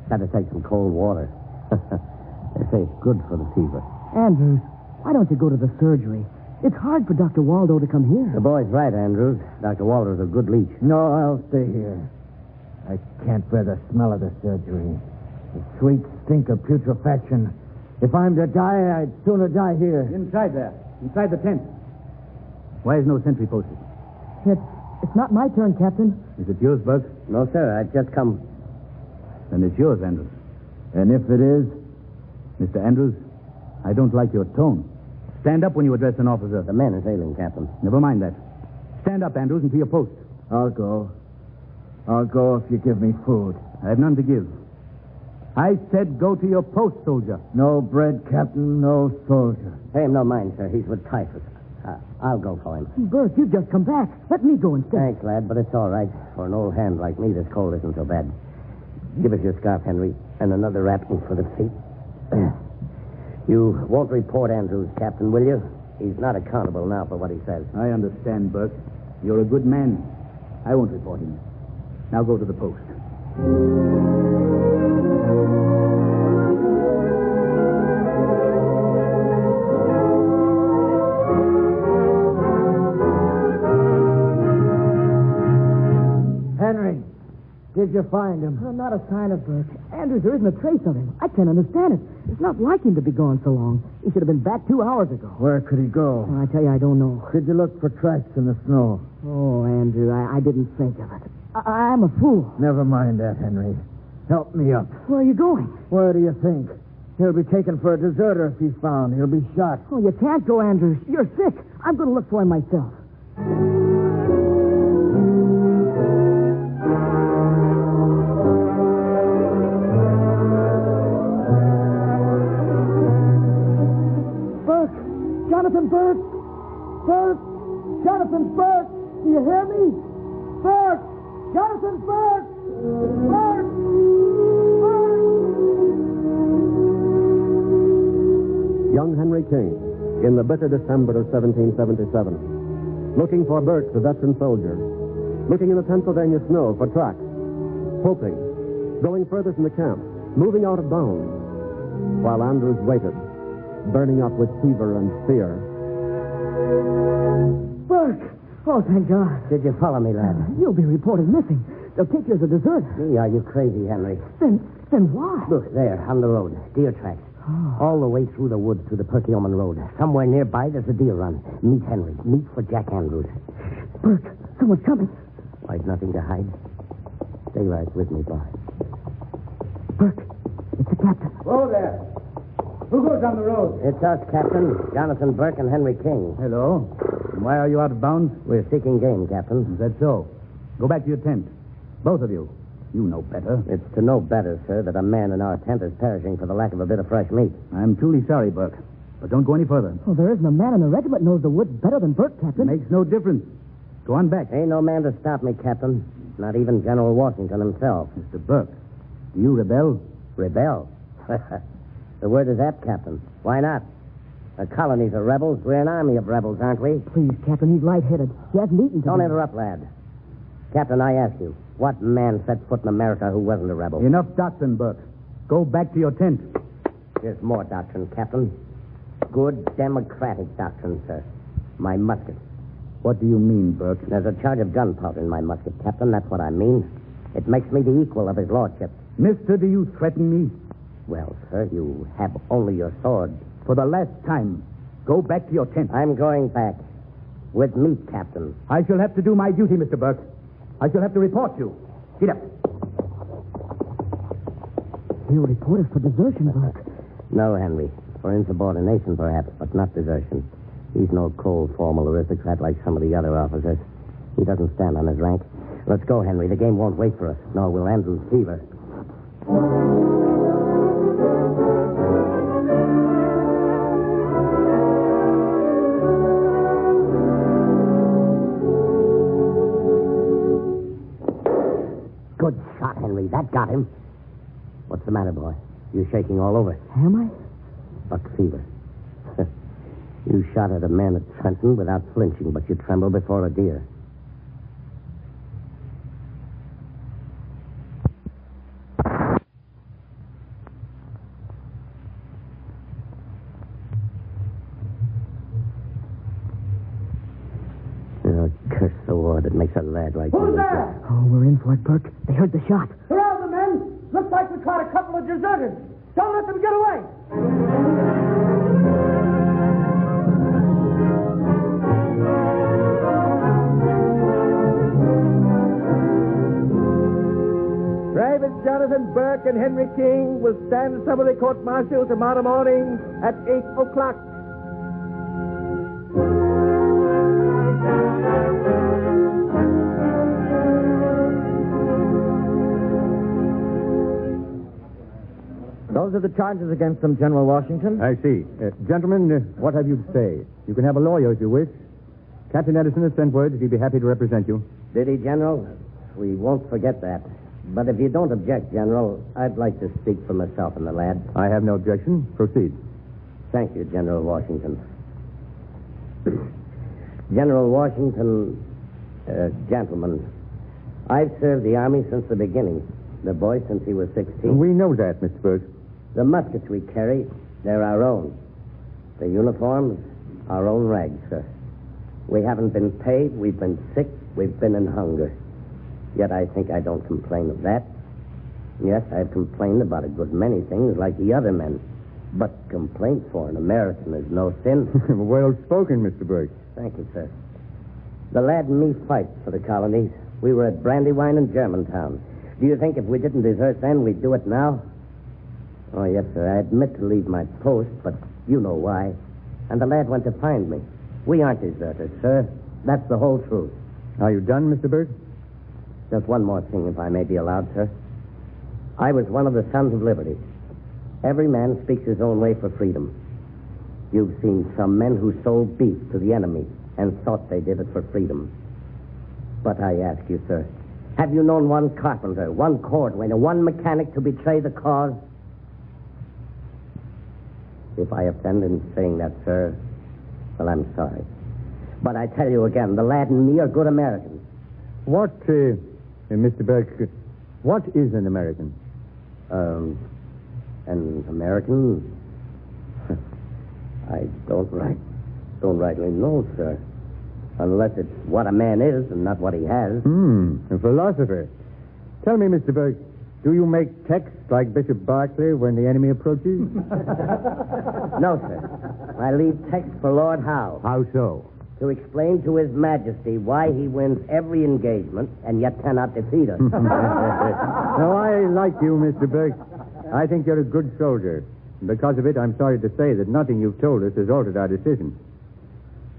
Got to take some cold water. They say it's good for the fever. Andrews, why don't you go to the surgery? It's hard for Dr. Waldo to come here. The boy's right, Andrews. Dr. Waldo's a good leech. No, I'll stay here. I can't bear the smell of the surgery. The sweet stink of putrefaction. If I'm to die, I'd sooner die here. Inside there. Inside the tent. Why is no sentry posted? It's not my turn, Captain. Is it yours, Buck? No, sir. I've just come. Then it's yours, Andrews. And if it is, Mr. Andrews, I don't like your tone. Stand up when you address an officer. The man is ailing, Captain. Never mind that. Stand up, Andrews, and to your post. I'll go. I'll go if you give me food. I have none to give. I said go to your post, soldier. No bread, Captain, no soldier. Pay him no mind, sir. He's with typhus. I'll go for him. Bert, you've just come back. Let me go instead. Thanks, lad, but it's all right. For an old hand like me, this cold isn't so bad. Give us your scarf, Henry, and another wrapping for the feet. You won't report Andrews, Captain, will you? He's not accountable now for what he says. I understand, Burke. You're a good man. I won't report him. Now go to the post. Henry, did you find him? Not a sign of Burke. Andrews, there isn't a trace of him. I can't understand it. It's not like him to be gone so long. He should have been back 2 hours ago. Where could he go? I tell you, I don't know. Did you look for tracks in the snow? Oh, Andrew, I didn't think of it. I'm a fool. Never mind that, Henry. Help me up. Where are you going? Where do you think? He'll be taken for a deserter if he's found. He'll be shot. Oh, you can't go, Andrews. You're sick. I'm going to look for him myself. Jonathan Burke! Burke! Jonathan Burke! Do you hear me? Burke! Jonathan Burke! Burke! Young Henry King, in the bitter December of 1777. Looking for Burke, the veteran soldier. Looking in the Pennsylvania snow for tracks. Hoping. Going further from the camp. Moving out of bounds. While Andrews waited. Burning up with fever and fear. Burke! Oh, thank God. Did you follow me, lad? You'll be reported missing. They'll take you as a deserter. Gee, are you crazy, Henry? Then why? Look, there, on the road. Deer tracks. Oh. All the way through the woods to the Perkiomen Road. Somewhere nearby, there's a deer run. Meet Henry. Meet for Jack Andrews. Burke, someone's coming. I've nothing to hide. Stay right with me, boy. Burke, it's the captain. Whoa there. Who goes down the road? It's us, Captain. Jonathan Burke and Henry King. Hello. And why are you out of bounds? We're seeking game, Captain. Is that so? Go back to your tent. Both of you. You know better. It's to know better, sir, that a man in our tent is perishing for the lack of a bit of fresh meat. I'm truly sorry, Burke. But don't go any further. Oh, there isn't a man in the regiment knows the woods better than Burke, Captain. Makes no difference. Go on back. Ain't no man to stop me, Captain. Not even General Washington himself. Mr. Burke, do you rebel? Rebel? The word is apt, Captain. Why not? The colonies are rebels. We're an army of rebels, aren't we? Please, Captain, he's lightheaded. He hasn't eaten Don't interrupt, lad. Captain, I ask you, what man set foot in America who wasn't a rebel? Enough doctrine, Burke. Go back to your tent. Here's more doctrine, Captain. Good democratic doctrine, sir. My musket. What do you mean, Burke? There's a charge of gunpowder in my musket, Captain. That's what I mean. It makes me the equal of his lordship. Mister, do you threaten me? Well, sir, you have only your sword. For the last time, go back to your tent. I'm going back. With meat, Captain. I shall have to do my duty, Mr. Burke. I shall have to report you. Get up. He'll report us for desertion, Burke. No, Henry. For insubordination, perhaps, but not desertion. He's no cold, formal aristocrat like some of the other officers. He doesn't stand on his rank. Let's go, Henry. The game won't wait for us, nor will Andrew's fever. Good shot, Henry. That got him. What's the matter, boy? You're shaking all over. Am I? Buck fever. You shot at a man at Trenton without flinching, but you tremble before a deer. Oh, curse the war that makes a lad like Who's you. there? Oh, we're in for it, Burke. They heard the shot. Surround the men. Looks like we caught a couple of deserters. Don't let them get away. Privates Jonathan Burke and Henry King will stand summary court-martial tomorrow morning at 8 o'clock. Those Those are the charges against them, General Washington. I see. Gentlemen, what have you to say? You can have a lawyer if you wish. Captain Edison has sent word that he'd be happy to represent you. Did he, General? We won't forget that. But if you don't object, General, I'd like to speak for myself and the lad. I have no objection. Proceed. Thank you, General Washington. General Washington, gentlemen, I've served the Army since the beginning. The boy since he was 16. We know that, Mr. Burke. The muskets we carry, they're our own. The uniforms, our own rags, sir. We haven't been paid, we've been sick, we've been in hunger. Yet I think I don't complain of that. Yes, I've complained about a good many things like the other men. But complaint for an American is no sin. Well spoken, Mr. Burke. Thank you, sir. The lad and me fight for the colonies. We were at Brandywine in Germantown. Do you think if we didn't desert then, we'd do it now? Oh, yes, sir. I admit to leave my post, but you know why. And the lad went to find me. We aren't deserters, sir. That's the whole truth. Are you done, Mr. Burke? Just one more thing, if I may be allowed, sir. I was one of the Sons of Liberty. Every man speaks his own way for freedom. You've seen some men who sold beef to the enemy and thought they did it for freedom. But I ask you, sir, have you known one carpenter, one cordwainer, one mechanic to betray the cause? If I offend in saying that, sir, well, I'm sorry. But I tell you again, the lad and me are good Americans. What, Mr. Burke, what is an American? An American? I don't rightly know, sir. Unless it's what a man is and not what he has. A philosopher. Tell me, Mr. Burke, do you make texts like Bishop Berkeley when the enemy approaches? No, sir. I leave text for Lord Howe. How so? To explain to His Majesty why he wins every engagement and yet cannot defeat us. No, I like you, Mr. Burke. I think you're a good soldier. Because of it, I'm sorry to say that nothing you've told us has altered our decision.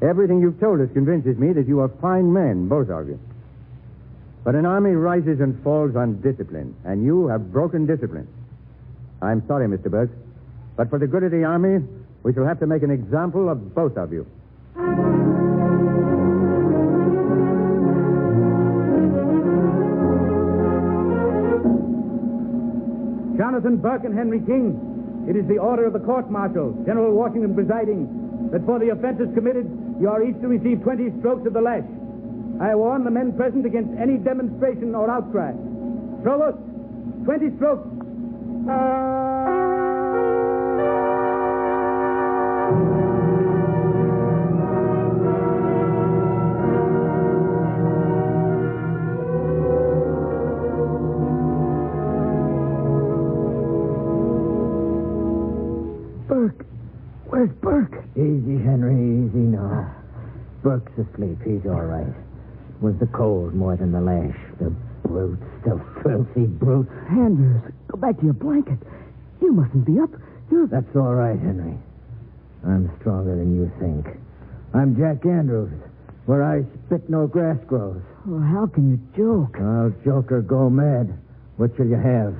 Everything you've told us convinces me that you are fine men, both of you. But an army rises and falls on discipline, and you have broken discipline. I'm sorry, Mr. Burke, but for the good of the army, we shall have to make an example of both of you. Jonathan Burke and Henry King, it is the order of the court-martial, General Washington presiding, that for the offenses committed, you are each to receive 20 strokes of the lash. I warn the men present against any demonstration or outcry. Provost, 20 strokes. Burke. Where's Burke? Easy, Henry, easy now. Burke's asleep. He's all right. It was the cold more than the lash. The brutes, the filthy brutes. Andrews, go back to your blanket. You mustn't be up. That's all right, Henry. I'm stronger than you think. I'm Jack Andrews. Where I spit, no grass grows. Oh, how can you joke? I'll joke or go mad. What shall you have?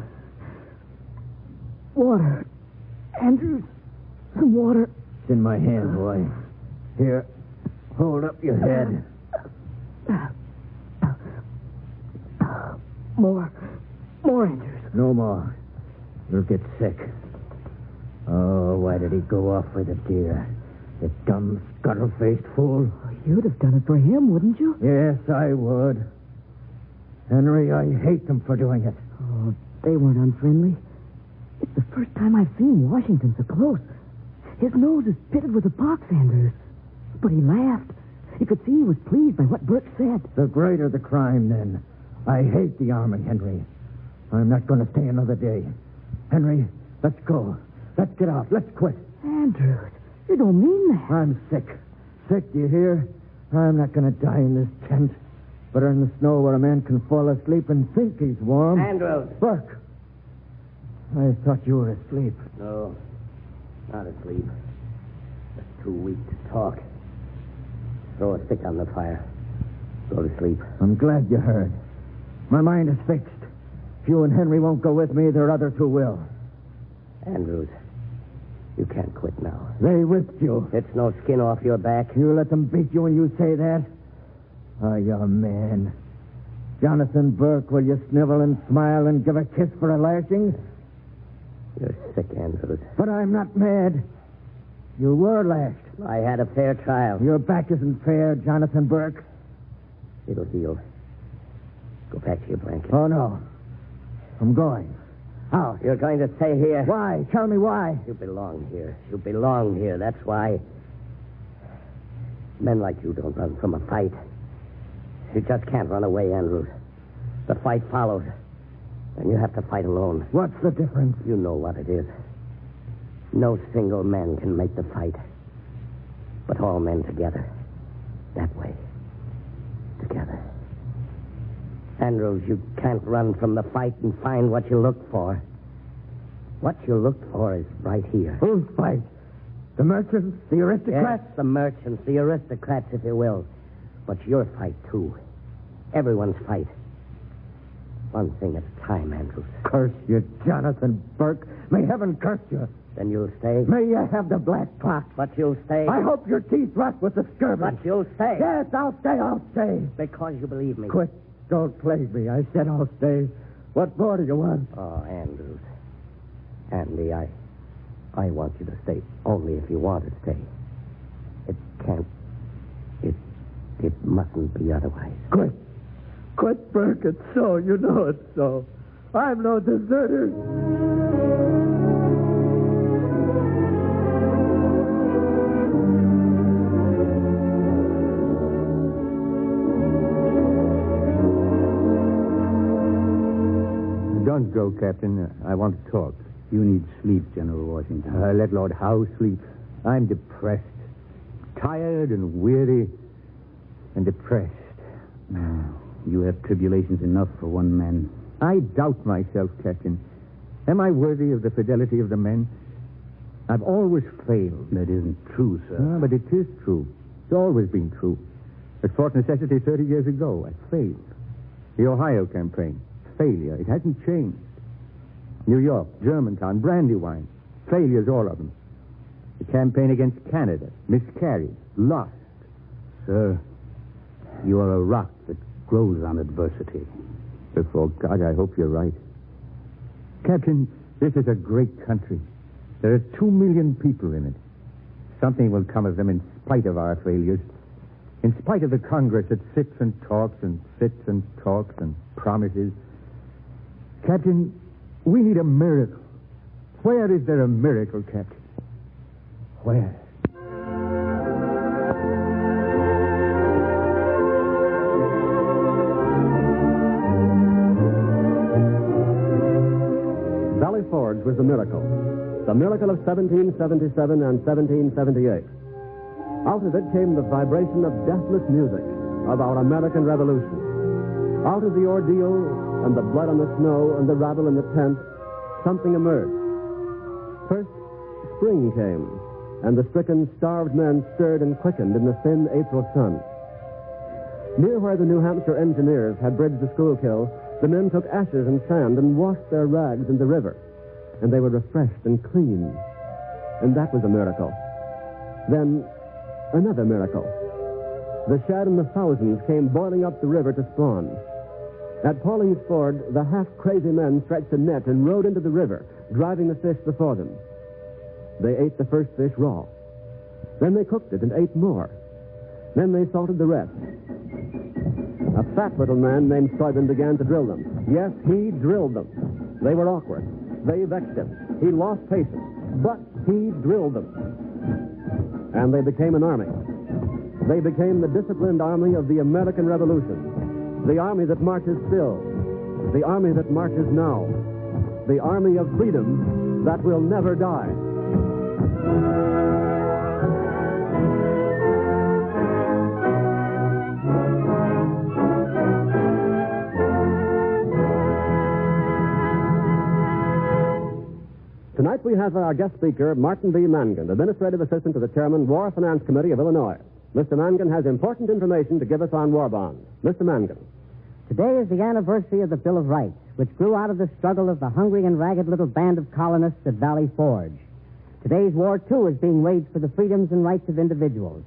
Water. Andrews, some water. It's in my hand, boy. Here, hold up your head. More, Andrews. No more. You'll get sick. Oh, why did he go off with the deer? The dumb, scuttle-faced fool. You'd have done it for him, wouldn't you? Yes, I would. Henry, I hate them for doing it. Oh, they weren't unfriendly. It's the first time I've seen Washington so close. His nose is pitted with a pox, Andrews. But he laughed. You could see he was pleased by what Burke said. The greater the crime, then. I hate the army, Henry. I'm not going to stay another day. Henry, let's go. Let's get out. Let's quit. Andrews, you don't mean that. I'm sick. Sick, do you hear? I'm not going to die in this tent. Better in the snow where a man can fall asleep and think he's warm. Andrews. Burke. I thought you were asleep. No, not asleep. Just too weak to talk. Throw a stick on the fire. Go to sleep. I'm glad you heard. My mind is fixed. If you and Henry won't go with me, there are others who will. Andrews, you can't quit now. They whipped you. It's no skin off your back. You let them beat you when you say that? Oh, you're a man. Jonathan Burke, will you snivel and smile and give a kiss for a lashing? You're sick, Andrews. But I'm not mad. You were lashed. I had a fair trial. Your back isn't fair, Jonathan Burke. It'll heal. Go back to your blanket. Oh, no. I'm going. Out. You're going to stay here. Why? Tell me why. You belong here. You belong here. That's why. Men like you don't run from a fight. You just can't run away, Andrews. The fight follows. And you have to fight alone. What's the difference? You know what it is. No single man can make the fight. But all men together. That way. Together. Andrews, you can't run from the fight and find what you look for. What you look for is right here. Whose fight? The merchants? The aristocrats? Yes, the merchants, the aristocrats, if you will. But your fight, too. Everyone's fight. One thing at a time, Andrews. Curse you, Jonathan Burke. May heaven curse you. Then you'll stay? May you have the black clock. But you'll stay? I hope your teeth rot with the scurvy. But you'll stay? Yes, I'll stay. Because you believe me. Quit. Don't plague me. I said I'll stay. What more do you want? Oh, Andrews. Andy, I want you to stay only if you want to stay. It can't. It mustn't be otherwise. Quit, Burke. It's so. You know it's so. I'm no deserter. Don't go, Captain. I want to talk. You need sleep, General Washington. Let Lord Howe sleep. I'm depressed. Tired and weary and depressed. You have tribulations enough for one man. I doubt myself, Captain. Am I worthy of the fidelity of the men? I've always failed. That isn't true, sir. No, but it is true. It's always been true. At Fort Necessity 30 years ago, I failed. The Ohio campaign. Failure. It hasn't changed. New York, Germantown, Brandywine. Failures, all of them. The campaign against Canada. Miscarried. Lost. Sir, you are a rock that grows on adversity. Before God, I hope you're right. Captain, this is a great country. There are 2 million people in it. Something will come of them in spite of our failures. In spite of the Congress that sits and talks and sits and talks and promises. Captain, we need a miracle. Where is there a miracle, Captain? Where? Valley Forge was the miracle. The miracle of 1777 and 1778. Out of it came the vibration of deathless music of our American Revolution. Out of the ordeal and the blood on the snow and the rabble in the tent, something emerged. First, spring came, and the stricken, starved men stirred and quickened in the thin April sun. Near where the New Hampshire engineers had bridged the Schuylkill, the men took ashes and sand and washed their rags in the river, and they were refreshed and clean. And that was a miracle. Then, another miracle. The shad and the thousands came boiling up the river to spawn. At Pauling's Ford, the half-crazy men stretched a net and rowed into the river, driving the fish before them. They ate the first fish raw. Then they cooked it and ate more. Then they salted the rest. A fat little man named Steuben began to drill them. Yes, he drilled them. They were awkward. They vexed him. He lost patience. But he drilled them. And they became an army. They became the disciplined army of the American Revolution. The army that marches still. The army that marches now. The army of freedom that will never die. Tonight we have our guest speaker, Martin B. Mangan, Administrative Assistant to the Chairman, War Finance Committee of Illinois. Mr. Mangan has important information to give us on war bonds. Mr. Mangan. Today is the anniversary of the Bill of Rights, which grew out of the struggle of the hungry and ragged little band of colonists at Valley Forge. Today's war, too, is being waged for the freedoms and rights of individuals.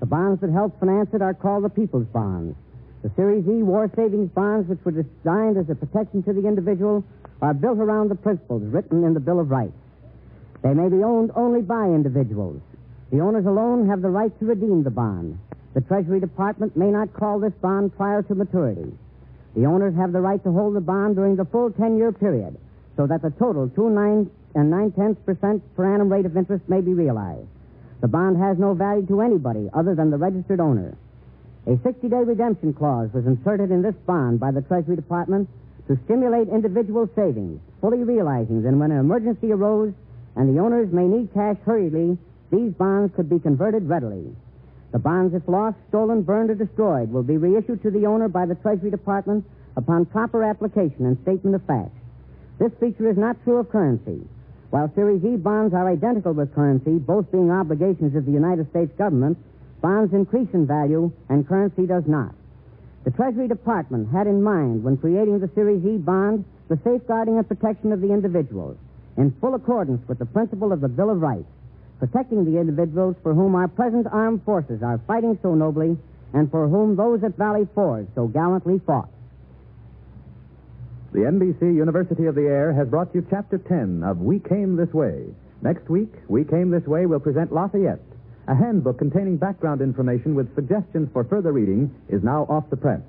The bonds that help finance it are called the People's Bonds. The Series E war savings bonds, which were designed as a protection to the individual, are built around the principles written in the Bill of Rights. They may be owned only by individuals. The owners alone have the right to redeem the bond. The Treasury Department may not call this bond prior to maturity. The owners have the right to hold the bond during the full 10-year period, so that the total 2.9 9/10% per annum rate of interest may be realized. The bond has no value to anybody other than the registered owner. A 60-day redemption clause was inserted in this bond by the Treasury Department to stimulate individual savings, fully realizing that when an emergency arose and the owners may need cash hurriedly, these bonds could be converted readily. The bonds, if lost, stolen, burned, or destroyed, will be reissued to the owner by the Treasury Department upon proper application and statement of facts. This feature is not true of currency. While Series E bonds are identical with currency, both being obligations of the United States government, bonds increase in value and currency does not. The Treasury Department had in mind, when creating the Series E bond, the safeguarding and protection of the individuals, in full accordance with the principle of the Bill of Rights, protecting the individuals for whom our present armed forces are fighting so nobly and for whom those at Valley Forge so gallantly fought. The NBC University of the Air has brought you Chapter 10 of We Came This Way. Next week, We Came This Way will present Lafayette. A handbook containing background information with suggestions for further reading is now off the press.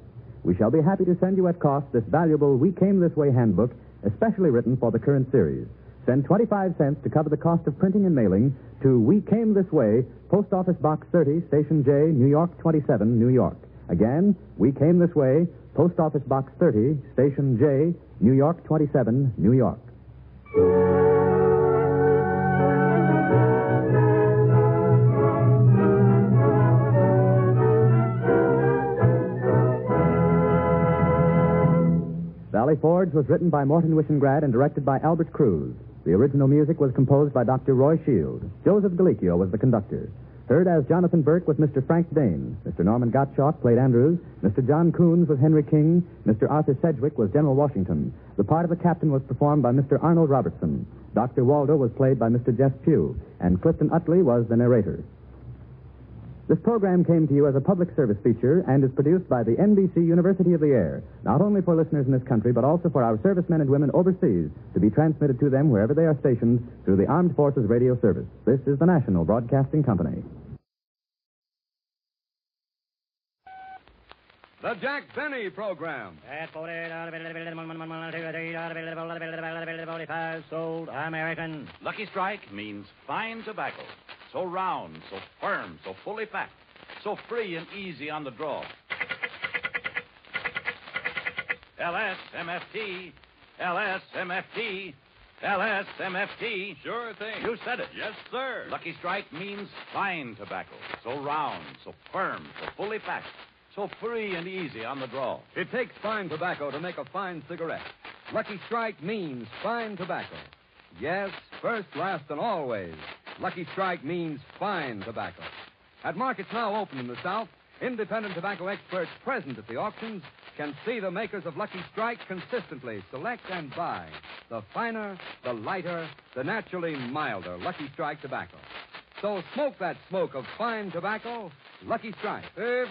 We shall be happy to send you at cost this valuable We Came This Way handbook, especially written for the current series. Send 25 cents to cover the cost of printing and mailing to We Came This Way, Post Office Box 30, Station J, New York 27, New York. Again, We Came This Way, Post Office Box 30, Station J, New York 27, New York. Valley Forge was written by Morton Wishengrad and directed by Albert Cruz. The original music was composed by Dr. Roy Shield. Joseph Galicchio was the conductor. Heard as Jonathan Burke was Mr. Frank Dane. Mr. Norman Gottschalk played Andrews. Mr. John Coons was Henry King. Mr. Arthur Sedgwick was General Washington. The part of the captain was performed by Mr. Arnold Robertson. Dr. Waldo was played by Mr. Jess Pugh. And Clifton Utley was the narrator. This program came to you as a public service feature and is produced by the NBC University of the Air, not only for listeners in this country, but also for our servicemen and women overseas, to be transmitted to them wherever they are stationed through the Armed Forces Radio Service. This is the National Broadcasting Company. The Jack Benny Program. At 45 sold American. Lucky Strike means fine tobacco. So round, so firm, so fully packed, so free and easy on the draw. LSMFT, LSMFT, LSMFT. Sure thing. You said it. Yes, sir. Lucky Strike means fine tobacco. So round, so firm, so fully packed, so free and easy on the draw. It takes fine tobacco to make a fine cigarette. Lucky Strike means fine tobacco. Yes, first, last, and always. Lucky Strike means fine tobacco. At markets now open in the South, independent tobacco experts present at the auctions can see the makers of Lucky Strike consistently select and buy the finer, the lighter, the naturally milder Lucky Strike tobacco. So smoke that smoke of fine tobacco, Lucky Strike. The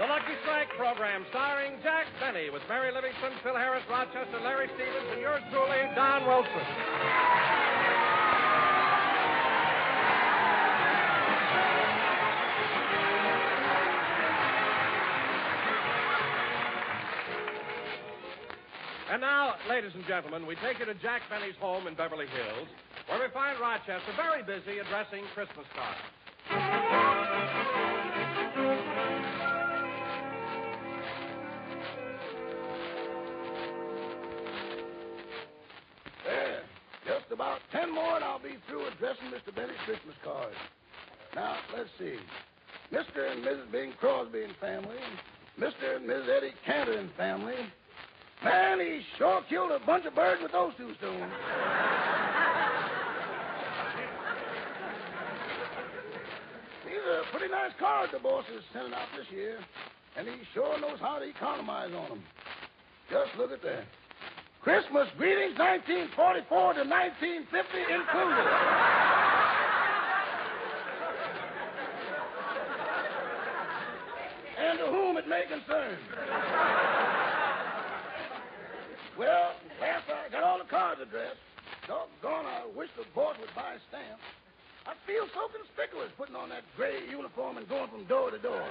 Lucky Strike program starring Jack Benny with Mary Livingston, Phil Harris, Rochester, Larry Stevens, and yours truly, Don Wilson. And now, ladies and gentlemen, we take you to Jack Benny's home in Beverly Hills, where we find Rochester very busy addressing Christmas cards. There. Just about 10 more and I'll be through addressing Mr. Benny's Christmas cards. Now, let's see. Mr. and Mrs. Bing Crosby and family, Mr. and Mrs. Eddie Cantor and family, Man, he sure killed a bunch of birds with those two stones. These are pretty nice cards the boss is sending out this year, and he sure knows how to economize on them. Just look at that. Christmas greetings 1944 to 1950 included. And to whom it may concern. Well, after I got all the cards addressed, doggone, I wish the boss would buy a stamp. I feel so conspicuous putting on that gray uniform and going from door to door.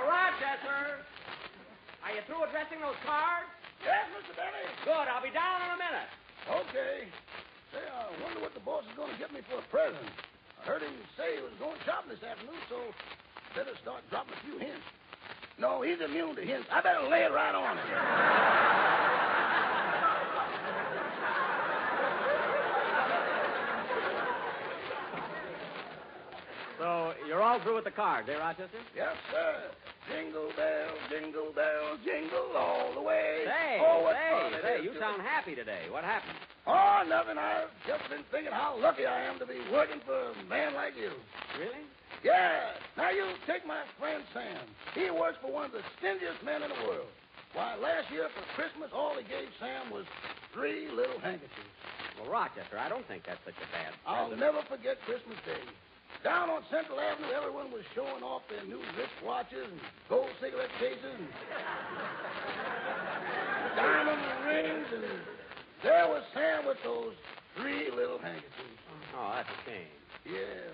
Rochester, are you through addressing those cards? Yes, Mr. Benny. Good, I'll be down in a minute. Okay. Say, I wonder what the boss is going to get me for a present. I heard him say he was going shopping this afternoon, so better start dropping a few hints. No, he's immune to hints. I better lay it right on him. So, you're all through with the cards, eh, Rochester? Yes, sir. Jingle bells, jingle all the way. Say, you sound happy today. What happened? Oh, nothing. I've just been thinking how lucky I am to be working for a man like you. Really? Yeah. Now, you take my friend Sam. He works for one of the stingiest men in the world. Why, last year for Christmas, all he gave Sam was 3 little handkerchiefs. Well, Rochester, I don't think that's such a bad present. I'll never forget Christmas Day. Down on Central Avenue, everyone was showing off their new wristwatches and gold cigarette cases and diamond rings, and there was Sam with those 3 little handkerchiefs. Oh, that's a shame. Yeah.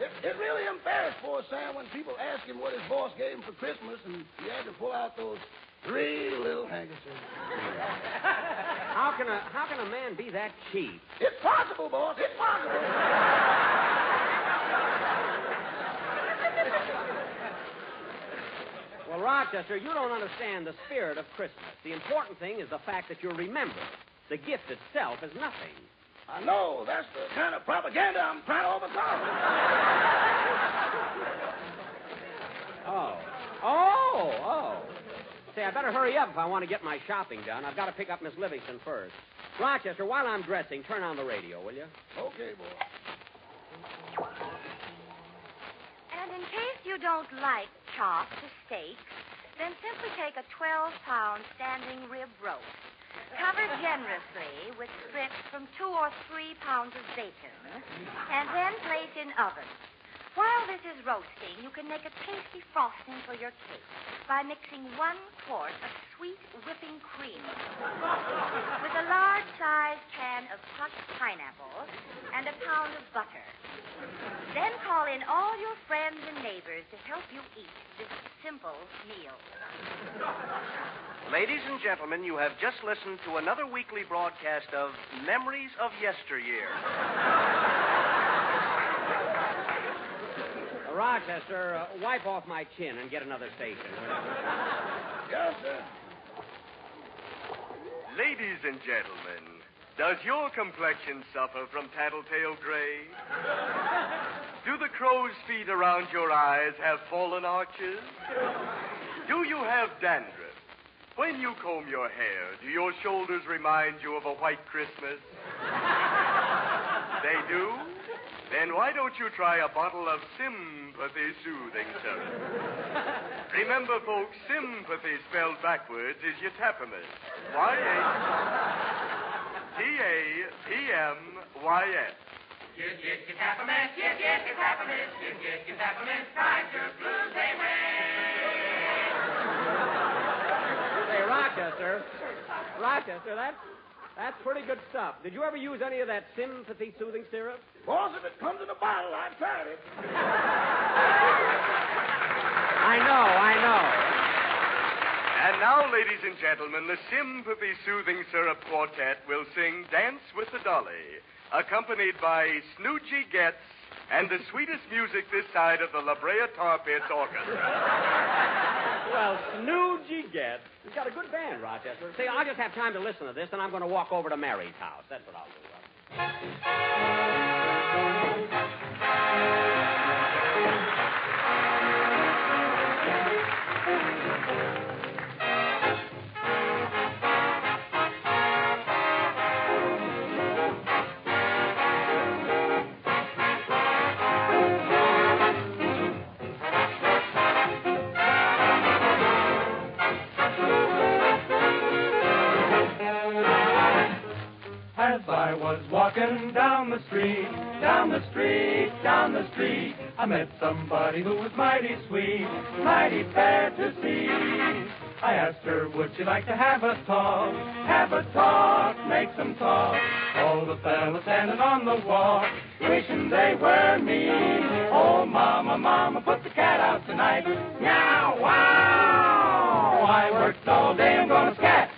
It really embarrassed poor Sam when people asked him what his boss gave him for Christmas, and he had to pull out those 3 little handkerchiefs. How can a man be that cheap? It's possible, boss. It's possible. Well, Rochester, you don't understand the spirit of Christmas. The important thing is the fact that you're remembered. The gift itself is nothing. I know. That's the kind of propaganda I'm trying to overcome. Oh. Say, I better hurry up if I want to get my shopping done. I've got to pick up Miss Livingston first. Rochester, while I'm dressing, turn on the radio, will you? Okay, boy. And in case you don't like chops or steaks, then simply take a 12-pound standing rib roast. Cover generously with strips from 2 or 3 pounds of bacon, and then place in oven. While this is roasting, you can make a tasty frosting for your cake by mixing 1 quart of sweet whipping cream with a large-sized can of crushed pineapple and a pound of butter. Then call in all your friends and neighbors to help you eat this simple meal. Ladies and gentlemen, you have just listened to another weekly broadcast of Memories of Yesteryear. Rochester, wipe off my chin and get another station. Yes, sir. Ladies and gentlemen, does your complexion suffer from tattletale gray? Do the crow's feet around your eyes have fallen arches? Do you have dandruff? When you comb your hair, do your shoulders remind you of a white Christmas? They do? Then why don't you try a bottle of Sympathy Soothing Syrup? Remember, folks, sympathy spelled backwards is Yatapamys. Y-A-T-A-P-M-Y-S. Yatapamys, Yatapamys, Yatapamys, fight your blues away. Hey, Rochester, that's pretty good stuff. Did you ever use any of that sympathy soothing syrup? Boss, if it comes in a bottle, I've tried it. I know. And now, ladies and gentlemen, the Sympathy Soothing Syrup Quartet will sing Dance with the Dolly, accompanied by Snoochy Getz and the sweetest music this side of the La Brea Tar Pits Orchestra. Well, Snoochy Getz. He's got a good band, Rochester. See, I'll just have time to listen to this, and I'm going to walk over to Mary's house. That's what I'll do. As I was walking down the street, down the street, down the street, I met somebody who was mighty sweet, mighty fair to see. I asked her, would she like to have a talk, make some talk? All the fellas standing on the walk, wishing they were me. Oh, mama, mama, put the cat out tonight. Meow, wow! I worked all day, I'm gonna scat.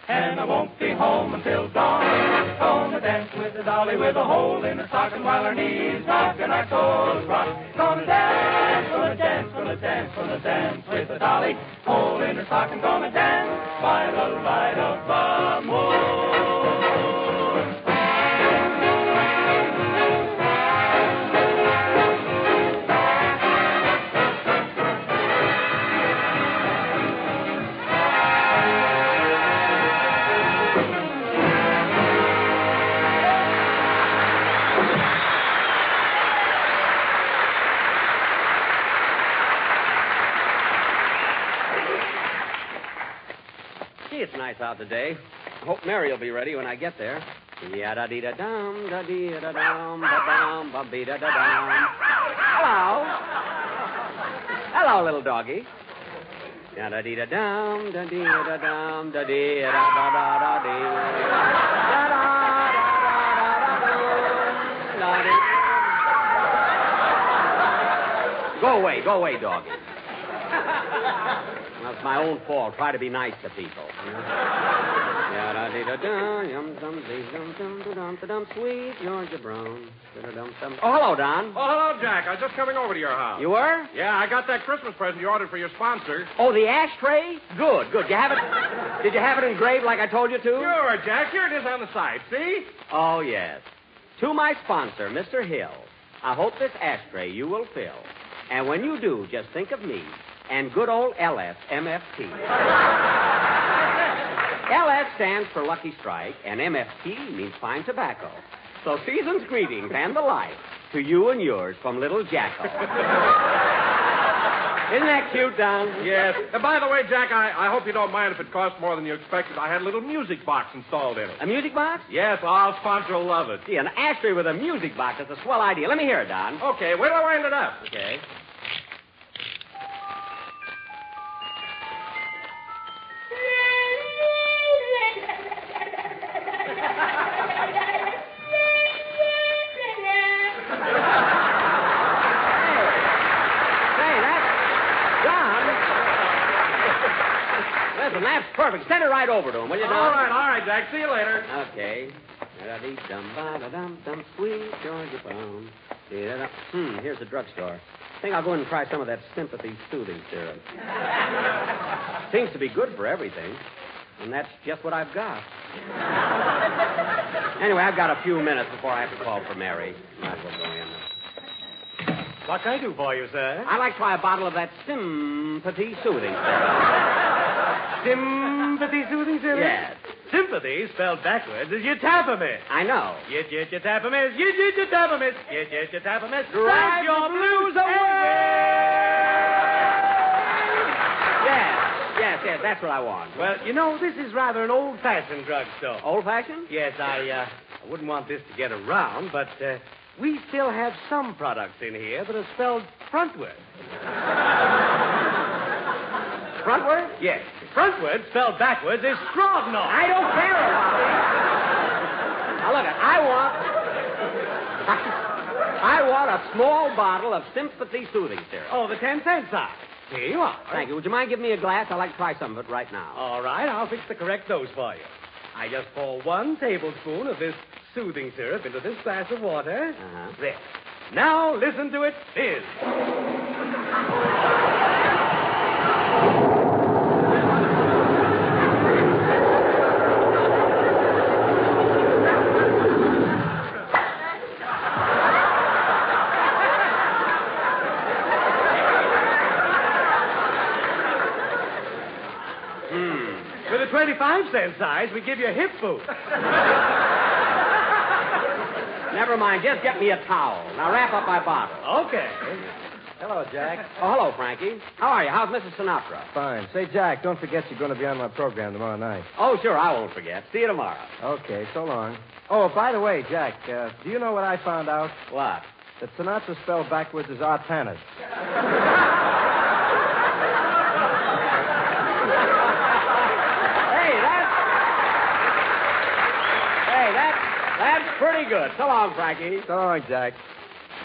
And I won't be home until dawn. Gonna dance with the dolly with a hole in her stocking while her knees rock and our toes rock. Gonna dance, gonna dance, gonna dance, gonna dance with the dolly, hole in her stocking. Gonna dance by the light of the moon. It's nice out today. I hope Mary will be ready when I get there. Ya-da-dee-da-dum, da-dee-da-dum, ba-dum, ba-bee-da-da-dum. Hello. Hello, little doggy. Ya-da-dee-da-dum, da-dee-da-dum, da-dee-da-da-da-da-dee. Da-da-da-da-da-da-dum. Go away, doggy. That's my own fault. Try to be nice to people. Sweet Georgia Brown. Oh, hello, Don. Oh, hello, Jack. I was just coming over to your house. You were? Yeah, I got that Christmas present you ordered for your sponsor. Oh, the ashtray? Good. Did you have it engraved like I told you to? Sure, Jack. Here it is on the side. See? Oh, yes. To my sponsor, Mr. Hill, I hope this ashtray you will fill. And when you do, just think of me and good old LS MFT. LS stands for Lucky Strike, and MFT means fine tobacco. So season's greetings and the like to you and yours from Little Jacko. Isn't that cute, Don? Yes. By the way, Jack, I hope you don't mind if it costs more than you expected. I had a little music box installed in it. A music box? Yes, our sponsor will love it. Gee, an ashtray with a music box is a swell idea. Let me hear it, Don. Okay, wait till I wind it up. Okay. That's perfect. Send it right over to him, will you, Don? All right, Jack. See you later. Okay. Da-dee-dum-ba-da-dum-dum, sweet Georgia Brown. Here's the drugstore. I think I'll go in and try some of that sympathy soothing syrup. Seems to be good for everything. And that's just what I've got. Anyway, I've got a few minutes before I have to call for Mary. Might as well go in. What can I do for you, sir? I'd like to try a bottle of that sympathy soothing syrup. Sympathy soothing syrup? Yes. Sympathy, spelled backwards, is you tap a miss. I know. You tap a miss. You tap a miss. You tap a miss. Drive your blues away. Yes, that's what I want. Well, you know, this is rather an old-fashioned drugstore. Old-fashioned? Yes, I wouldn't want this to get around, but we still have some products in here that are spelled frontward. Frontward? Yes. Frontward, spelled backwards, is Strodnor. I don't care about it. Now, look, I want a small bottle of sympathy soothing syrup. Oh, the 10-cent size. Here you are. Thank you. Would you mind giving me a glass? I'd like to try some of it right now. All right, I'll fix the correct dose for you. I just pour 1 tablespoon of this soothing syrup into this glass of water. Uh-huh. There. Now, listen to it fizz. With a 25-cent size, we give you a hip boot. Never mind. Just get me a towel. Now wrap up my bottle. Okay. Hello, Jack. Oh, hello, Frankie. How are you? How's Mrs. Sinatra? Fine. Say, Jack, don't forget you're going to be on my program tomorrow night. Oh, sure, I won't forget. See you tomorrow. Okay, so long. Oh, by the way, Jack, do you know what I found out? What? That Sinatra spelled backwards is Artanas. That's pretty good. So long, Frankie. So long, Jack.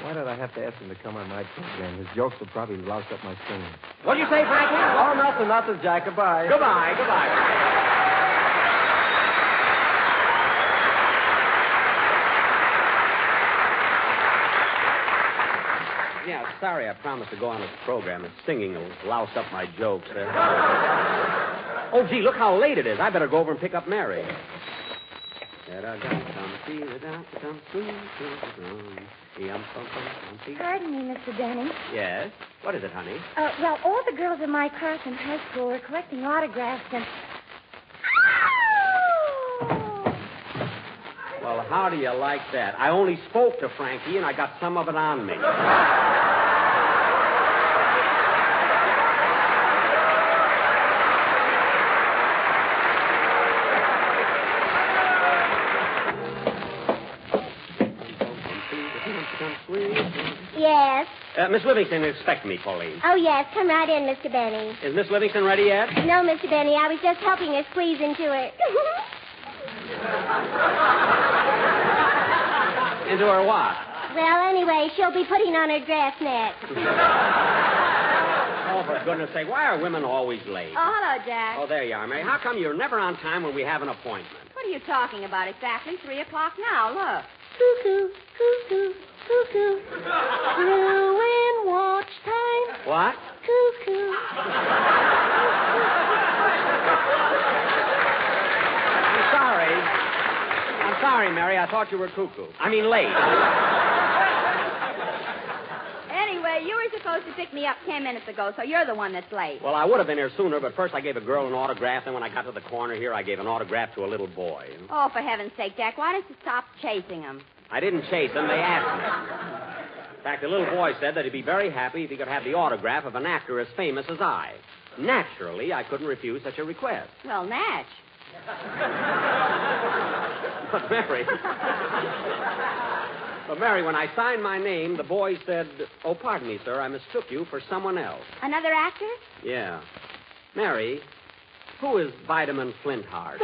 Why did I have to ask him to come on my program? His jokes will probably louse up my singing. What do you say, Frankie? Oh, nothing, Jack. Goodbye. Goodbye. Yeah, sorry I promised to go on this program. The singing will louse up my jokes there. Oh, gee, look how late it is. I better go over and pick up Mary. Pardon me, Mr. Denny. Yes? What is it, honey? Well, all the girls in my class in high school were collecting autographs and... Well, how do you like that? I only spoke to Frankie, and I got some of it on me. Yes? Miss Livingston expect me, Pauline. Oh, yes. Come right in, Mr. Benny. Is Miss Livingston ready yet? No, Mr. Benny. I was just helping her squeeze into it. Into her what? Well, anyway, she'll be putting on her dress next. Oh, for goodness sake, why are women always late? Oh, hello, Jack. Oh, there you are, Mary. How come you're never on time when we have an appointment? What are you talking about exactly? 3 o'clock now, look. Cuckoo, cuckoo, cuckoo. Ruin watch time. What? Cuckoo. I'm sorry, Mary. I thought you were cuckoo. I mean, late. Anyway, you were supposed to pick me up 10 minutes ago, so you're the one that's late. Well, I would have been here sooner, but first I gave a girl an autograph, and when I got to the corner here, I gave an autograph to a little boy. Oh, for heaven's sake, Jack, why don't you stop chasing them? I didn't chase them. They asked me. In fact, the little boy said that he'd be very happy if he could have the autograph of an actor as famous as I. Naturally, I couldn't refuse such a request. Well, Natch. But, Mary, when I signed my name, the boy said, "Oh, pardon me, sir, I mistook you for someone else." Another actor? Yeah. Mary, who is Vitamin Flintheart?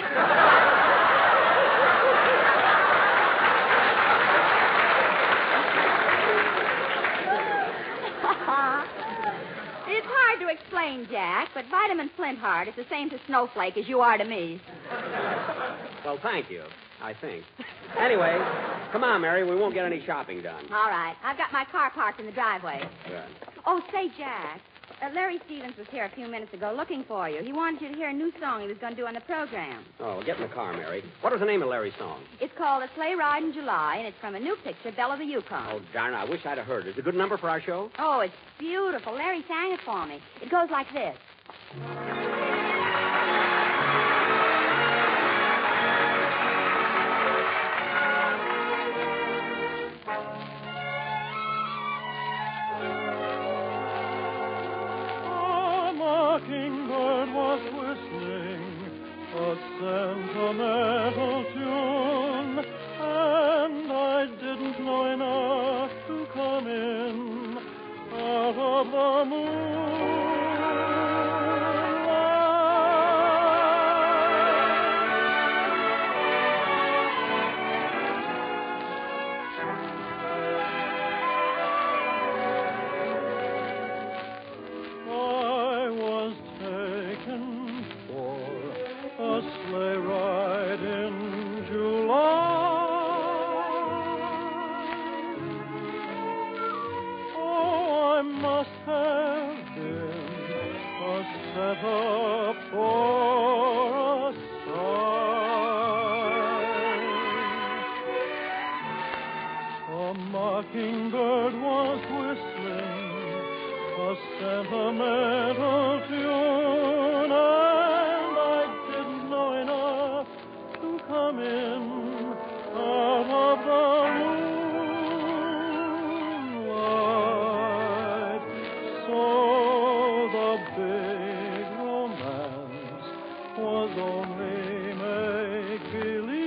It's hard to explain, Jack, but Vitamin Flintheart is the same to Snowflake as you are to me. Well, thank you, I think. Anyway, come on, Mary. We won't get any shopping done. All right. I've got my car parked in the driveway. Good. Oh, say, Jack, Larry Stevens was here a few minutes ago looking for you. He wanted you to hear a new song he was going to do on the program. Oh, get in the car, Mary. What was the name of Larry's song? It's called A Sleigh Ride in July, and it's from a new picture, Belle of the Yukon. Oh, darn, I wish I'd have heard it. Is it a good number for our show? Oh, it's beautiful. Larry sang it for me. It goes like this. Mockingbird was whistling a sentimental tune, and I didn't know enough to come in out of the sleigh ride in July. Oh, I must have been a setup for a sigh. A mockingbird was whistling a sentimental tune, and only make-believe.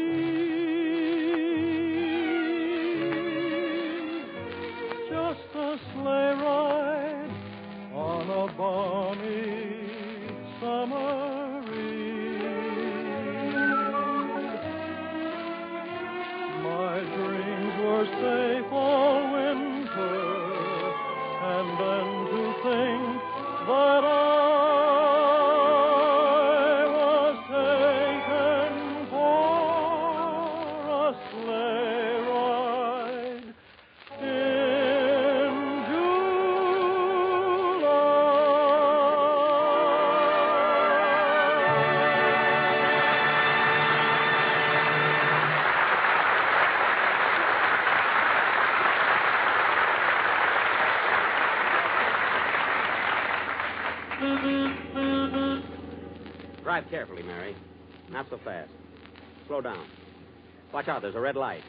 Just a sleigh ride on a balmy summer eve. My dreams were safe all winter, and then to think that I was taken for a sleigh ride in Drive carefully, Mary. Not so fast. Slow down. Watch out, there's a red light.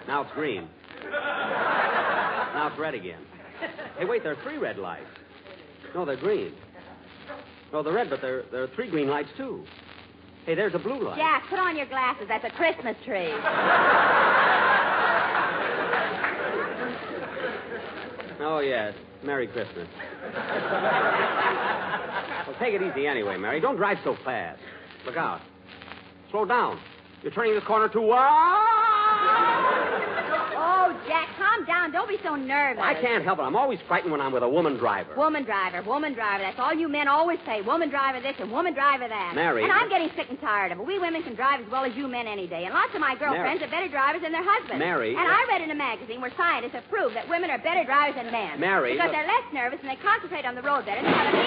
Now it's green. Now it's red again. Hey, wait, there are 3 red lights. No, they're green. No, they're red, but there are 3 green lights, too. Hey, there's a blue light. Jack, put on your glasses. That's a Christmas tree. Oh, yes. Merry Christmas. Well, take it easy anyway, Mary. Don't drive so fast. Look out. Slow down. You're turning the corner too wide. Oh, Jack, calm down. Don't be so nervous. I can't help it. I'm always frightened when I'm with a woman driver. Woman driver, woman driver. That's all you men always say. Woman driver this and woman driver that. Mary. And I'm getting sick and tired of it. We women can drive as well as you men any day. And lots of my girlfriends are better drivers than their husbands. Mary. And I read in a magazine where scientists have proved that women are better drivers than men. Mary. Because they're less nervous and they concentrate on the road better. They have a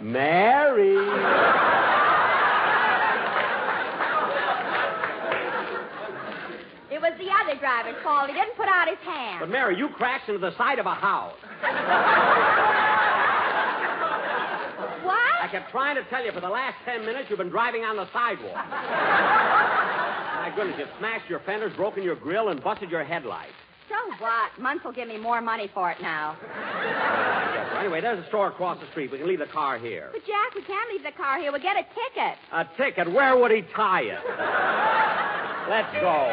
Mary. It was the other driver's fault. He didn't put out his hand. But, Mary, you crashed into the side of a house. What? I kept trying to tell you for the last 10 minutes you've been driving on the sidewalk. My goodness, you've smashed your fenders, broken your grill, and busted your headlights. So what? Munce will give me more money for it now. Yes, well, anyway, there's a store across the street. We can leave the car here. But, Jack, we can't leave the car here. We'll get a ticket. A ticket? Where would he tie it? Let's go.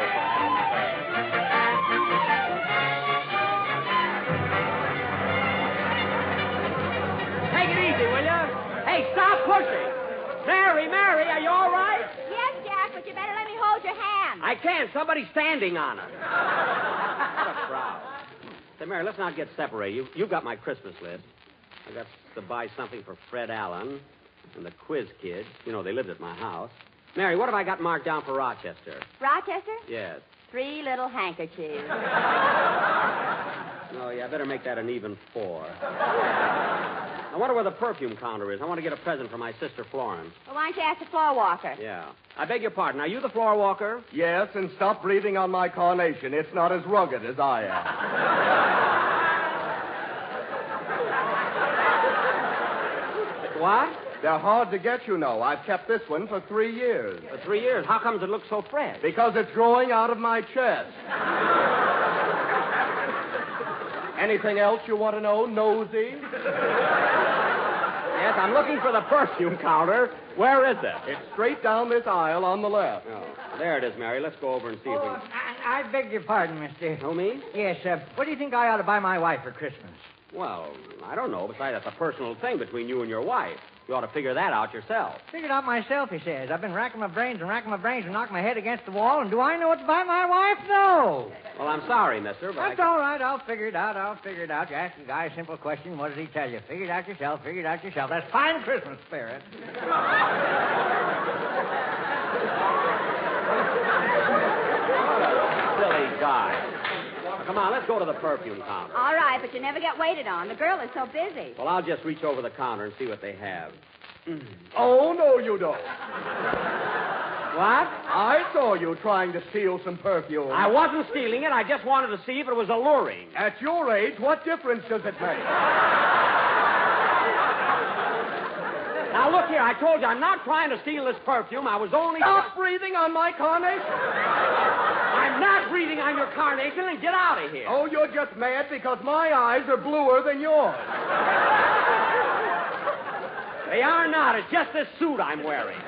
Take it easy, will you? Hey, stop pushing. Mary, are you all right? Yes, Jack, but you better let me hold your hand. I can't. Somebody's standing on it. What a crowd. Say, Mary, let's not get separated. You've got my Christmas list. I got to buy something for Fred Allen and the Quiz Kids. You know, they lived at my house. Mary, what have I got marked down for Rochester? Rochester? Yes. 3 little handkerchiefs. Oh, yeah, I better make that an even 4. I wonder where the perfume counter is. I want to get a present for my sister Florence. Well, why don't you ask the floor walker? Yeah. I beg your pardon. Are you the floor walker? Yes, and stop breathing on my carnation. It's not as rugged as I am. What? They're hard to get, you know. I've kept this one for 3 years. For 3 years? How comes it looks so fresh? Because it's growing out of my chest. Anything else you want to know, nosy? Yes, I'm looking for the perfume counter. Where is it? It's straight down this aisle on the left. Oh, there it is, Mary. Let's go over and see if we can... I beg your pardon, mister. Oh, me? Yes, what do you think I ought to buy my wife for Christmas? Well, I don't know. Besides, that's a personal thing between you and your wife. You ought to figure that out yourself. Figured out myself, he says. I've been racking my brains and knocking my head against the wall, and do I know what to buy my wife? No. Well, I'm sorry, mister, but That's all right. I'll figure it out. You ask the guy a simple question. What does he tell you? Figure it out yourself. That's fine Christmas spirit. Silly guy. Come on, let's go to the perfume counter. All right, but you never get waited on. The girl is so busy. Well, I'll just reach over the counter and see what they have. Oh, no, you don't. What? I saw you trying to steal some perfume. I wasn't stealing it. I just wanted to see if it was alluring. At your age, what difference does it make? Now, I told you, I'm not trying to steal this perfume. I was only... Stop breathing on my carnation. I'm not breathing on your carnation, and get out of here. Oh, you're just mad because my eyes are bluer than yours. They are not. It's just this suit I'm wearing.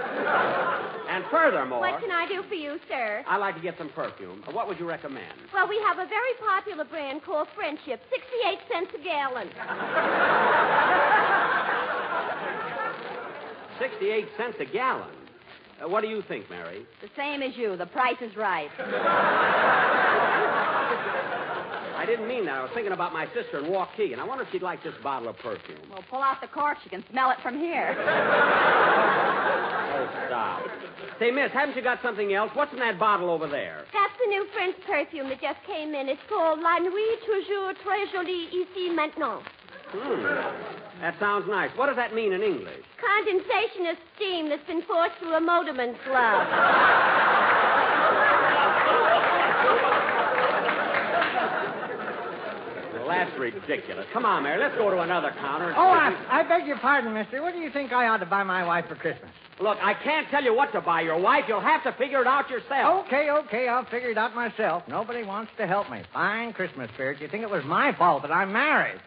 And furthermore... What can I do for you, sir? I'd like to get some perfume. What would you recommend? Well, we have a very popular brand called Friendship, 68 cents a gallon. 68 cents a gallon. What do you think, Mary? The same as you. The price is right. I didn't mean that. I was thinking about my sister in Waukee, and I wonder if she'd like this bottle of perfume. Well, pull out the cork. You can smell it from here. Oh, stop. Say, miss, haven't you got something else? What's in that bottle over there? That's the new French perfume that just came in. It's called La Nuit Toujours Très Jolie Ici Maintenant. That sounds nice. What does that mean in English? Condensation of steam that's been forced through a motorman's glove. Well, that's ridiculous. Come on, Mary. Let's go to another counter. Oh, I beg your pardon, mister. What do you think I ought to buy my wife for Christmas? Look, I can't tell you what to buy your wife. You'll have to figure it out yourself. Okay. I'll figure it out myself. Nobody wants to help me. Fine Christmas spirit. You think it was my fault that I'm married?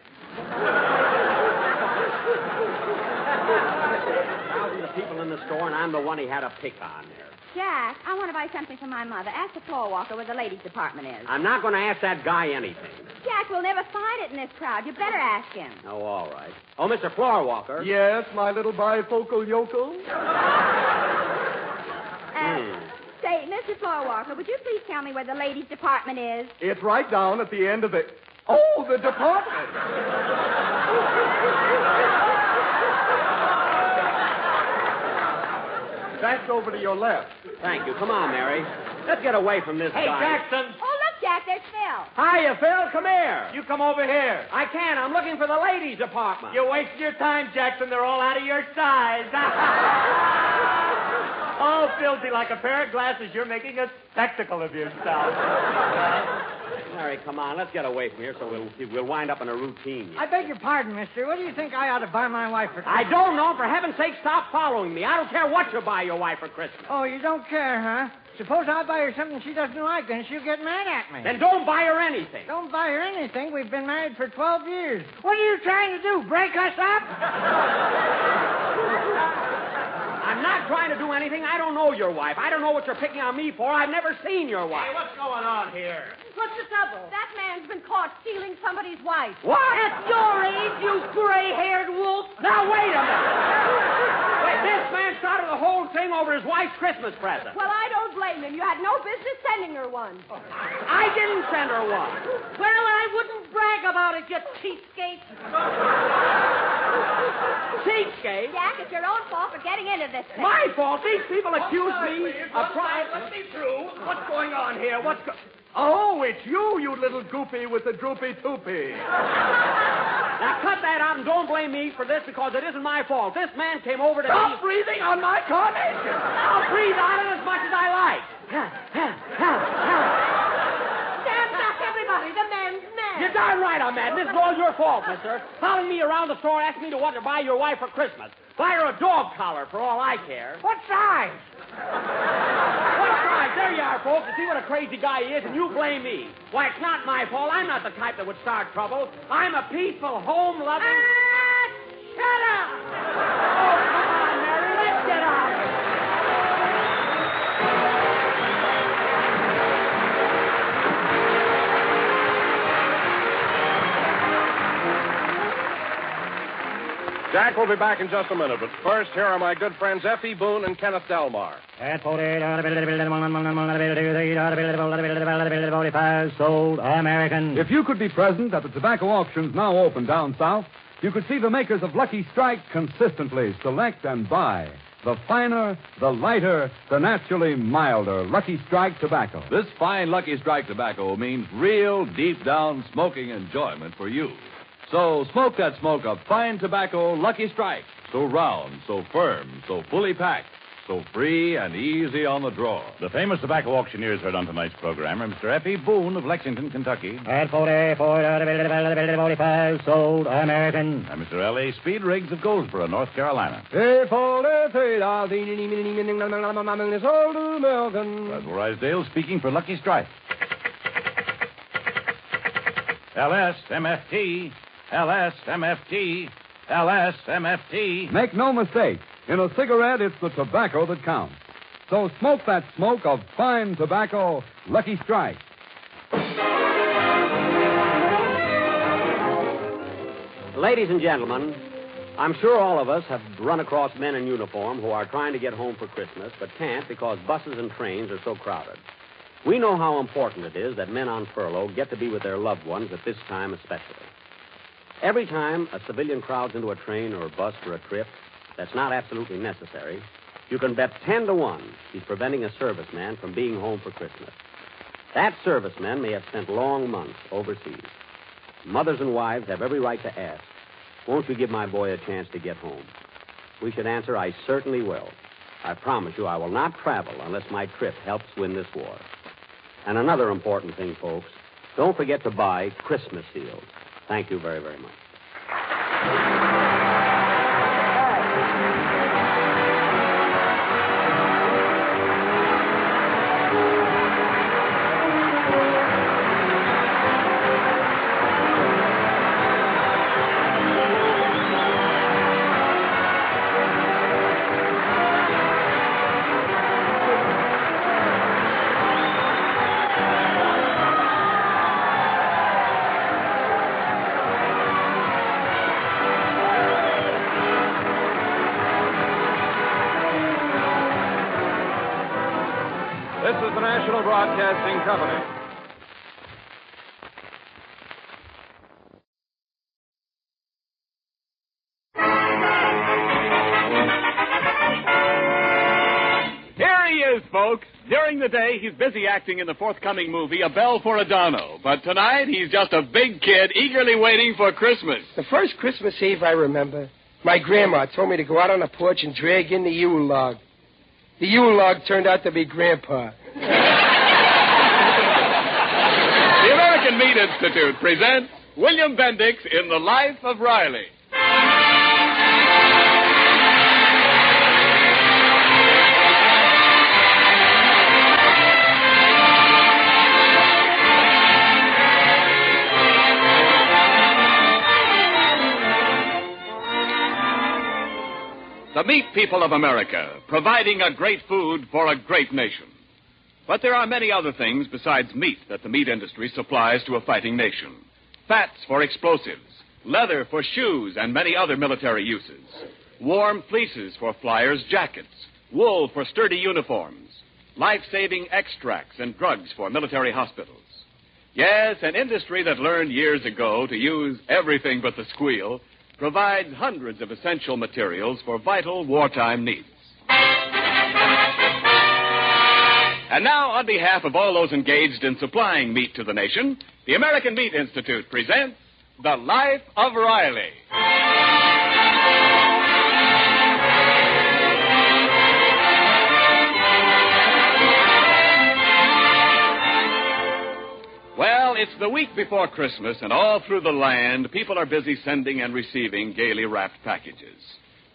Thousands of people in the store, and I'm the one he had to pick on there. Jack, I want to buy something for my mother. Ask the floor walker where the ladies' department is. I'm not going to ask that guy anything. Jack, we'll never find it in this crowd. You better ask him. Oh, all right. Oh, Mr. Floorwalker. Yes, my little bifocal yokel. Say, Mr. Floorwalker, would you please tell me where the ladies' department is? It's right down at the end of the... Oh, the department. That's over to your left. Thank you. Come on, Mary. Let's get away from this guy. Hey, Jackson. Oh, look, Jack, there's Phil. Hiya, Phil. Come here. You come over here. I can't. I'm looking for the ladies' department. You're wasting your time, Jackson. They're all out of your size. Oh, filthy like a pair of glasses. You're making a spectacle of yourself. Mary, come on. Let's get away from here so we'll wind up in a routine. I beg your pardon, mister. What do you think I ought to buy my wife for Christmas? I don't know. For heaven's sake, stop following me. I don't care what you buy your wife for Christmas. Oh, you don't care, huh? Suppose I buy her something she doesn't like, then she'll get mad at me. Then don't buy her anything. Don't buy her anything. We've been married for 12 years. What are you trying to do, break us up? I'm not trying to do anything. I don't know your wife. I don't know what you're picking on me for. I've never seen your wife. Hey, what's going on here? What's the trouble? That man's been caught stealing somebody's wife. What? At your age, you gray-haired wolf. Now, wait a minute. Wait, this man started the whole thing over his wife's Christmas present. Well, I don't blame him. You had no business sending her one. I didn't send her one. Well, I wouldn't brag about it, you cheapskate. Cheapskate? Jack, it's your own fault for getting into this thing. My fault? These people accuse me of trying... Let me through. What's going on here? Oh, it's you little goopy with the droopy toopy. Now, cut that out and don't blame me for this because it isn't my fault. This man came over to Stop breathing on my carnation. I'll breathe on it as much as I like. Stand back, everybody. The man's mad. You're darn right I'm mad. This is all your fault, mister. Following me around the store asking me what to buy your wife for Christmas. Buy her a dog collar for all I care. What size? What size? There you are, folks. You see what a crazy guy he is, and you blame me. Why, it's not my fault. I'm not the type that would start trouble. I'm a peaceful, home-loving... Shut up! Oh, come on, Mary. Let's get out. Jack will be back in just a minute, but first, here are my good friends Effie Boone and Kenneth Delmar. Sold American. If you could be present at the tobacco auctions now open down south, you could see the makers of Lucky Strike consistently select and buy the finer, the lighter, the naturally milder Lucky Strike tobacco. This fine Lucky Strike tobacco means real deep-down smoking enjoyment for you. So smoke that smoke of fine tobacco Lucky Strike. So round, so firm, so fully packed, so free and easy on the draw. The famous tobacco auctioneers heard on tonight's program are Mr. F.E. Boone of Lexington, Kentucky. At 45 sold American. And Mr. L.A. Speed Riggs of Goldsboro, North Carolina. Basil Risedale speaking for Lucky Strike. LSMFT, LSMFT, LSMFT. Make no mistake, in a cigarette, it's the tobacco that counts. So smoke that smoke of fine tobacco, Lucky Strike. Ladies and gentlemen, I'm sure all of us have run across men in uniform who are trying to get home for Christmas but can't because buses and trains are so crowded. We know how important it is that men on furlough get to be with their loved ones at this time especially. Every time a civilian crowds into a train or a bus for a trip that's not absolutely necessary, you can bet 10 to 1 he's preventing a serviceman from being home for Christmas. That serviceman may have spent long months overseas. Mothers and wives have every right to ask, won't you give my boy a chance to get home? We should answer, I certainly will. I promise you I will not travel unless my trip helps win this war. And another important thing, folks, don't forget to buy Christmas seals. Thank you very, very much. This is the National Broadcasting Company. Here he is, folks. During the day, he's busy acting in the forthcoming movie, A Bell for Adano. But tonight, he's just a big kid eagerly waiting for Christmas. The first Christmas Eve I remember, my grandma told me to go out on the porch and drag in the Yule log. The Yule log turned out to be Grandpa. The American Meat Institute presents William Bendix in The Life of Riley. The meat people of America, providing a great food for a great nation. But there are many other things besides meat that the meat industry supplies to a fighting nation. Fats for explosives, leather for shoes and many other military uses, warm fleeces for flyers' jackets, wool for sturdy uniforms, life-saving extracts and drugs for military hospitals. Yes, an industry that learned years ago to use everything but the squeal provides hundreds of essential materials for vital wartime needs. And now, on behalf of all those engaged in supplying meat to the nation, the American Meat Institute presents The Life of Riley. Well, it's the week before Christmas, and all through the land, people are busy sending and receiving gaily wrapped packages.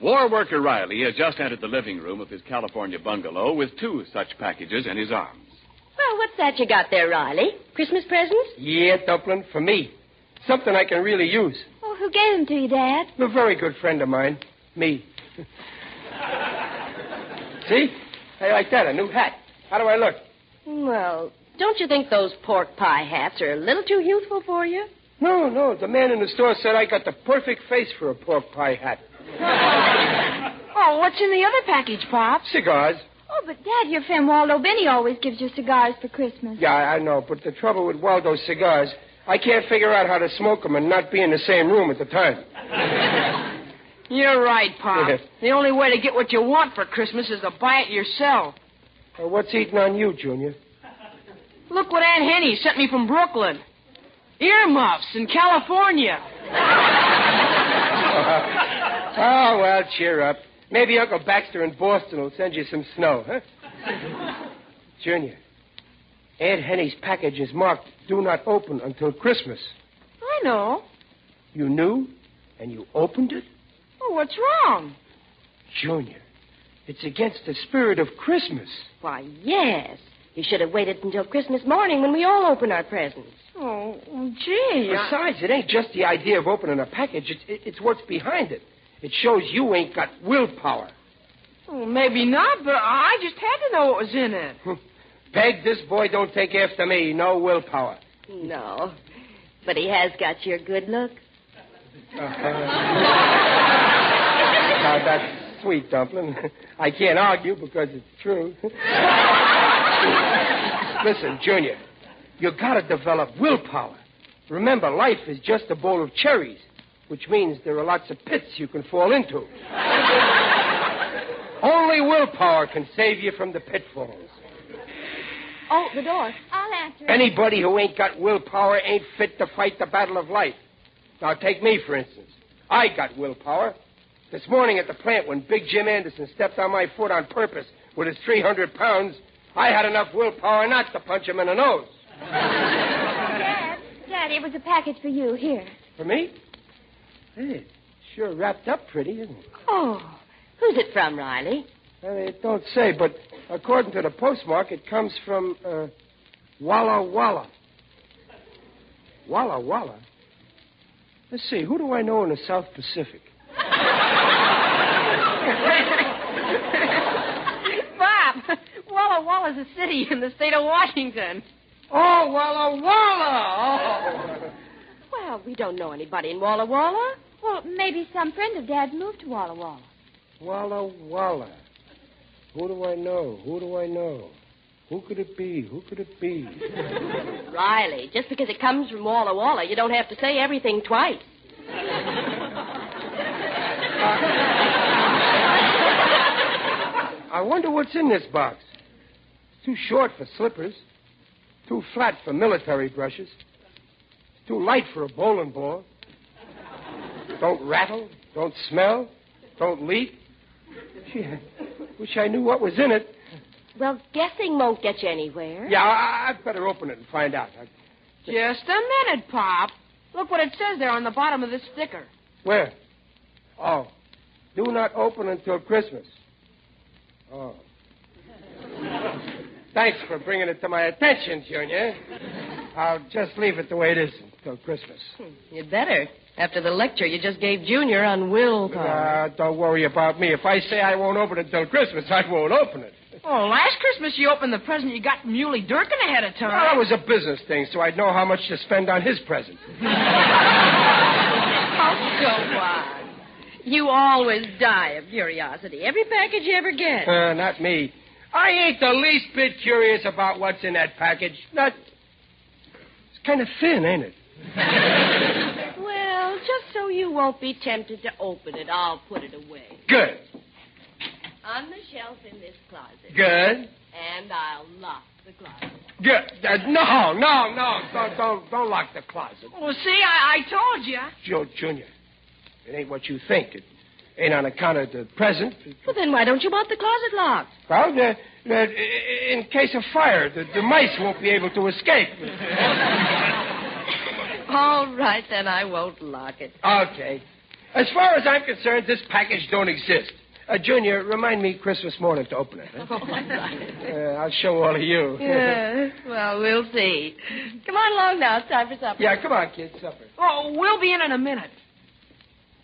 War worker Riley has just entered the living room of his California bungalow with 2 such packages in his arms. Well, what's that you got there, Riley? Christmas presents? Yeah, Dumpling, for me. Something I can really use. Oh, who gave them to you, Dad? A very good friend of mine. Me. See? How you like that? A new hat. How do I look? Well, don't you think those pork pie hats are a little too youthful for you? No. The man in the store said I got the perfect face for a pork pie hat. Oh, what's in the other package, Pop? Cigars. Oh, but, Dad, your friend Waldo Benny always gives you cigars for Christmas. Yeah, I know, but the trouble with Waldo's cigars, I can't figure out how to smoke them and not be in the same room at the time. You're right, Pop. Yeah. The only way to get what you want for Christmas is to buy it yourself. Well, what's eating on you, Junior? Look what Aunt Henny sent me from Brooklyn. Earmuffs in California. Oh, well, cheer up. Maybe Uncle Baxter in Boston will send you some snow, huh? Junior, Aunt Henny's package is marked do not open until Christmas. I know. You knew, and you opened it? Oh, what's wrong? Junior, it's against the spirit of Christmas. Why, yes. You should have waited until Christmas morning when we all open our presents. Oh, gee. Besides, it ain't just the idea of opening a package. It's what's behind it. It shows you ain't got willpower. Well, maybe not, but I just had to know what was in it. Peg, this boy don't take after me. No willpower. No. But he has got your good look. Now, that's sweet, Dumpling. I can't argue because it's true. Listen, Junior, you got to develop willpower. Remember, life is just a bowl of cherries, which means there are lots of pits you can fall into. Only willpower can save you from the pitfalls. Oh, the door. I'll answer it. Anybody who ain't got willpower ain't fit to fight the battle of life. Now, take me, for instance. I got willpower. This morning at the plant, when Big Jim Anderson stepped on my foot on purpose with his 300 pounds, I had enough willpower not to punch him in the nose. Dad, it was a package for you. Here. For me? Hey, it's sure wrapped up pretty, isn't it? Oh, who's it from, Riley? Well, it don't say, but according to the postmark, it comes from Walla Walla. Walla Walla? Let's see, who do I know in the South Pacific? Bob, Walla Walla's a city in the state of Washington. Oh, Walla Walla! Oh. Well, we don't know anybody in Walla Walla. Well, maybe some friend of Dad's moved to Walla Walla. Walla Walla. Who do I know? Who do I know? Who could it be? Who could it be? Riley, just because it comes from Walla Walla, you don't have to say everything twice. I wonder what's in this box. It's too short for slippers. Too flat for military brushes. Too light for a bowling ball. Don't rattle. Don't smell. Don't leak. Gee, I wish I knew what was in it. Well, guessing won't get you anywhere. Yeah, I'd better open it and find out. Just a minute, Pop. Look what it says there on the bottom of this sticker. Where? Oh. Do not open until Christmas. Oh. Thanks for bringing it to my attention, Junior. I'll just leave it the way it is until Christmas. You'd better. After the lecture you just gave Junior on willpower. Don't worry about me. If I say I won't open it until Christmas, I won't open it. Oh, last Christmas you opened the present you got from Muley Durkin ahead of time. Well, that was a business thing, so I'd know how much to spend on his present. Oh, go on. You always die of curiosity. Every package you ever get. Not me. I ain't the least bit curious about what's in that package. It's kind of thin, ain't it? Well, just so you won't be tempted to open it, I'll put it away. Good. On the shelf in this closet. Good. And I'll lock the closet. Good. No. Don't lock the closet. Well, see, I told you. Joe Jr., it ain't what you think. It ain't on account of the present. Well, then why don't you want the closet locked? Well, in case of fire, the mice won't be able to escape. All right, then I won't lock it. Okay. As far as I'm concerned, this package don't exist. Junior, remind me Christmas morning to open it. Huh? All right. I'll show all of you. Yeah, well, we'll see. Come on along now. It's time for supper. Yeah, come on, kids. Supper. Oh, we'll be in a minute.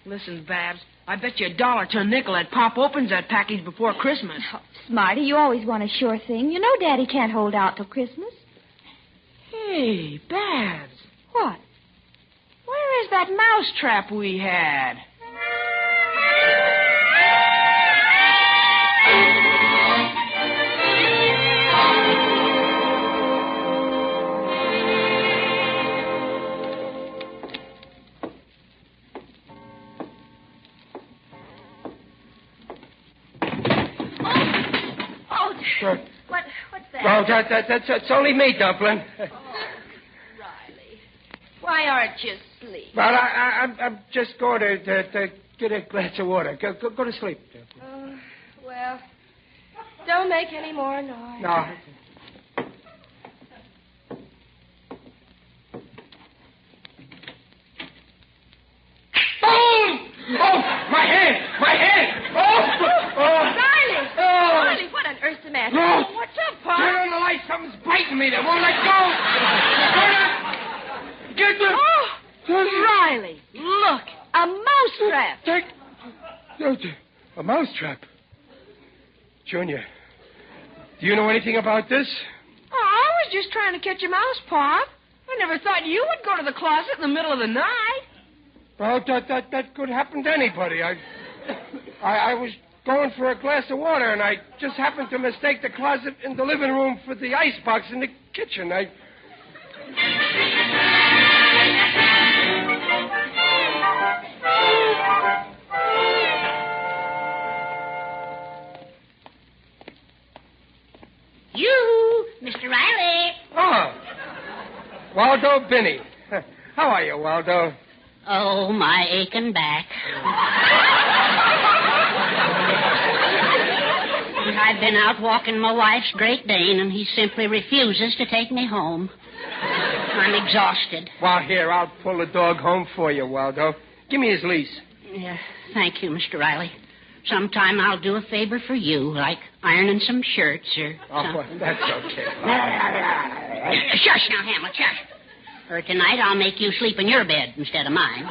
Listen, Babs, I bet you $1 to a nickel that Pop opens that package before Christmas. Oh, Smarty, you always want a sure thing. You know Daddy can't hold out till Christmas. Hey, Babs. What? Where is that mouse trap we had? What's that? Oh, that's only me, Dumpling. Why aren't you asleep? Well, I'm just going to get a glass of water. Go to sleep. Well, don't make any more noise. No. Oh, my head! My head! Riley, what on earth's the matter? No. What's up, Pop? Turn on the light. Something's biting me. They won't let go. Get the... Riley, look, a mousetrap. A mousetrap. Junior, do you know anything about this? Oh, I was just trying to catch a mouse, Pop. I never thought you would go to the closet in the middle of the night. Well, that could happen to anybody. I was going for a glass of water, and I just happened to mistake the closet in the living room for the icebox in the kitchen. You, Mr. Riley. Oh, Waldo Binney. How are you, Waldo? Oh, my aching back. I've been out walking my wife's Great Dane, and he simply refuses to take me home. I'm exhausted. Well, here, I'll pull the dog home for you, Waldo. Give me his leash. Yeah, thank you, Mr. Riley. Sometime I'll do a favor for you, like ironing some shirts or something. Well, that's okay. Shush now, Hamlet, shush. Or tonight I'll make you sleep in your bed instead of mine.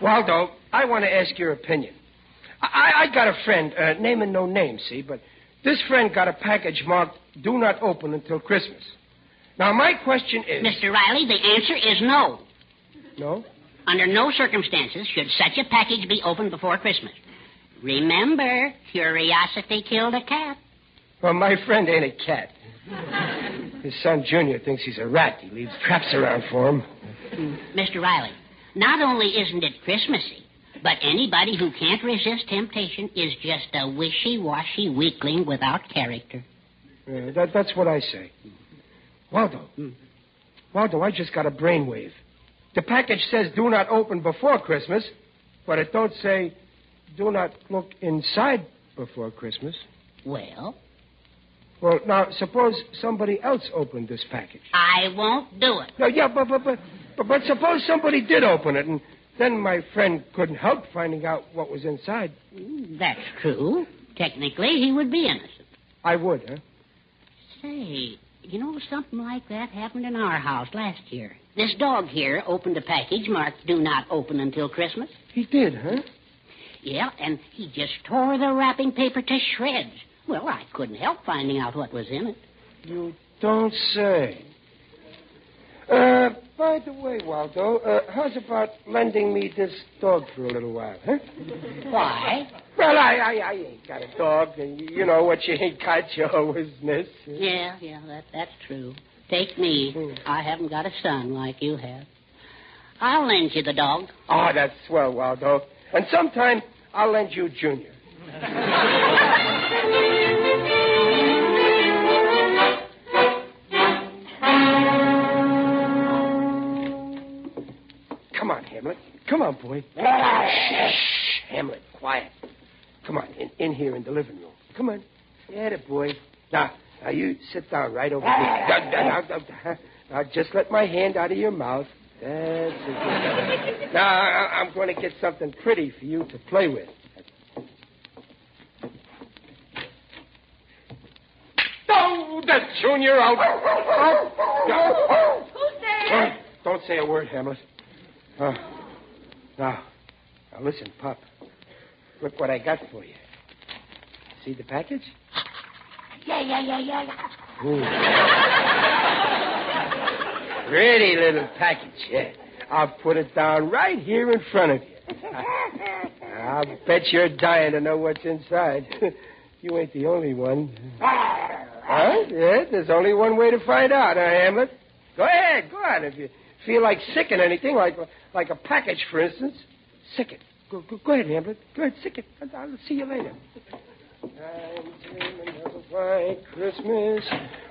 Waldo, I want to ask your opinion. I got a friend, naming no name, see, but this friend got a package marked, do not open until Christmas. Now, my question is... Mr. Riley, the answer is no. No? Under no circumstances should such a package be opened before Christmas. Remember, curiosity killed a cat. Well, my friend ain't a cat. His son, Junior, thinks he's a rat. He leaves traps around for him. Mr. Riley, not only isn't it Christmassy, but anybody who can't resist temptation is just a wishy-washy weakling without character. That's what I say. Waldo, I just got a brainwave. The package says do not open before Christmas, but it don't say do not look inside before Christmas. Well? Well, now, suppose somebody else opened this package. I won't do it. No, yeah, but suppose somebody did open it, and then my friend couldn't help finding out what was inside. That's true. Technically, he would be innocent. I would, huh? Say, you know, something like that happened in our house last year. This dog here opened a package marked do not open until Christmas. He did, huh? Yeah, and he just tore the wrapping paper to shreds. Well, I couldn't help finding out what was in it. You don't say. By the way, Waldo, how's about lending me this dog for a little while, huh? Why? Well, I ain't got a dog, and you know what you ain't got, you always miss. Yeah, that's true. Take me. I haven't got a son like you have. I'll lend you the dog. Oh, that's swell, Waldo. And sometime I'll lend you Junior. Come on, Hamlet. Come on, boy. Shh, Hamlet, quiet. Come on, in here in the living room. Come on. Yeah, boy. Now, you sit down right over here. Now, just let my hand out of your mouth. That's it. Now, I'm going to get something pretty for you to play with. Oh, that's Junior out. Who's there? Don't say a word, Hamlet. Now, listen, Pop. Look what I got for you. See the package? Yeah. Ooh. Pretty little package, yeah. I'll put it down right here in front of you. I'll bet you're dying to know what's inside. You ain't the only one. Huh? Yeah, there's only one way to find out, huh, Hamlet? Go ahead, go on. If you feel like sicking anything, like a package, for instance, sick it. Go ahead, Hamlet. Go ahead, sick it. I'll see you later. I'm dreaming of a white Christmas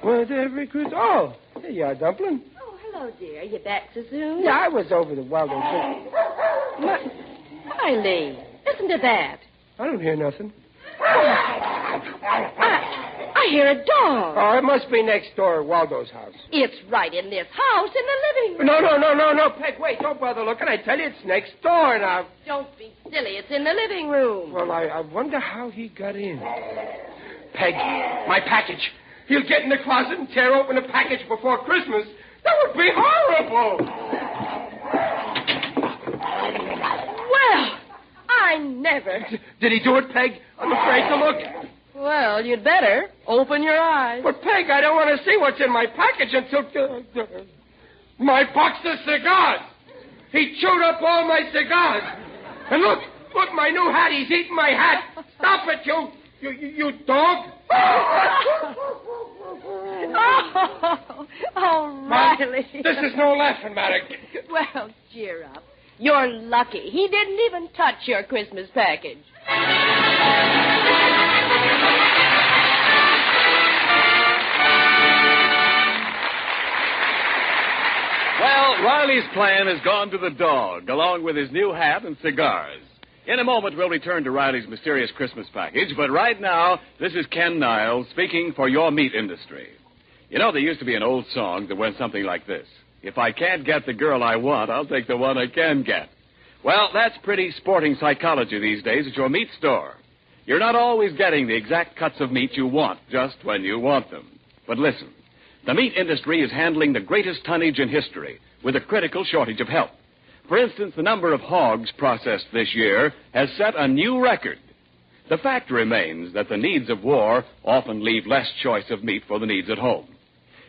with every Christmas. Oh, there you are, Dumpling. Oh, hello, dear. You back so soon? Yeah, I was over the Waldo. Riley, listen to that. I don't hear nothing. I hear a dog. Oh, it must be next door, Waldo's house. It's right in this house, in the living room. No, Peg, wait. Don't bother looking. I tell you, it's next door now. Don't be silly. It's in the living room. Well, I wonder how he got in. Peg, my package. He'll get in the closet and tear open the package before Christmas. That would be horrible. Well, I never. Did he do it, Peg? I'm afraid to look. Well, you'd better. Open your eyes. But, Peg, I don't want to see what's in my package until... my box of cigars. He chewed up all my cigars. And look, my new hat. He's eating my hat. Stop it, you dog. Oh, Riley. This is no laughing matter. Well, cheer up. You're lucky. He didn't even touch your Christmas package. Well, Riley's plan has gone to the dog, along with his new hat and cigars. In a moment, we'll return to Riley's mysterious Christmas package, but right now, this is Ken Niles speaking for your meat industry. You know, there used to be an old song that went something like this. If I can't get the girl I want, I'll take the one I can get. Well, that's pretty sporting psychology these days at your meat store. You're not always getting the exact cuts of meat you want just when you want them. But listen, the meat industry is handling the greatest tonnage in history with a critical shortage of help. For instance, the number of hogs processed this year has set a new record. The fact remains that the needs of war often leave less choice of meat for the needs at home.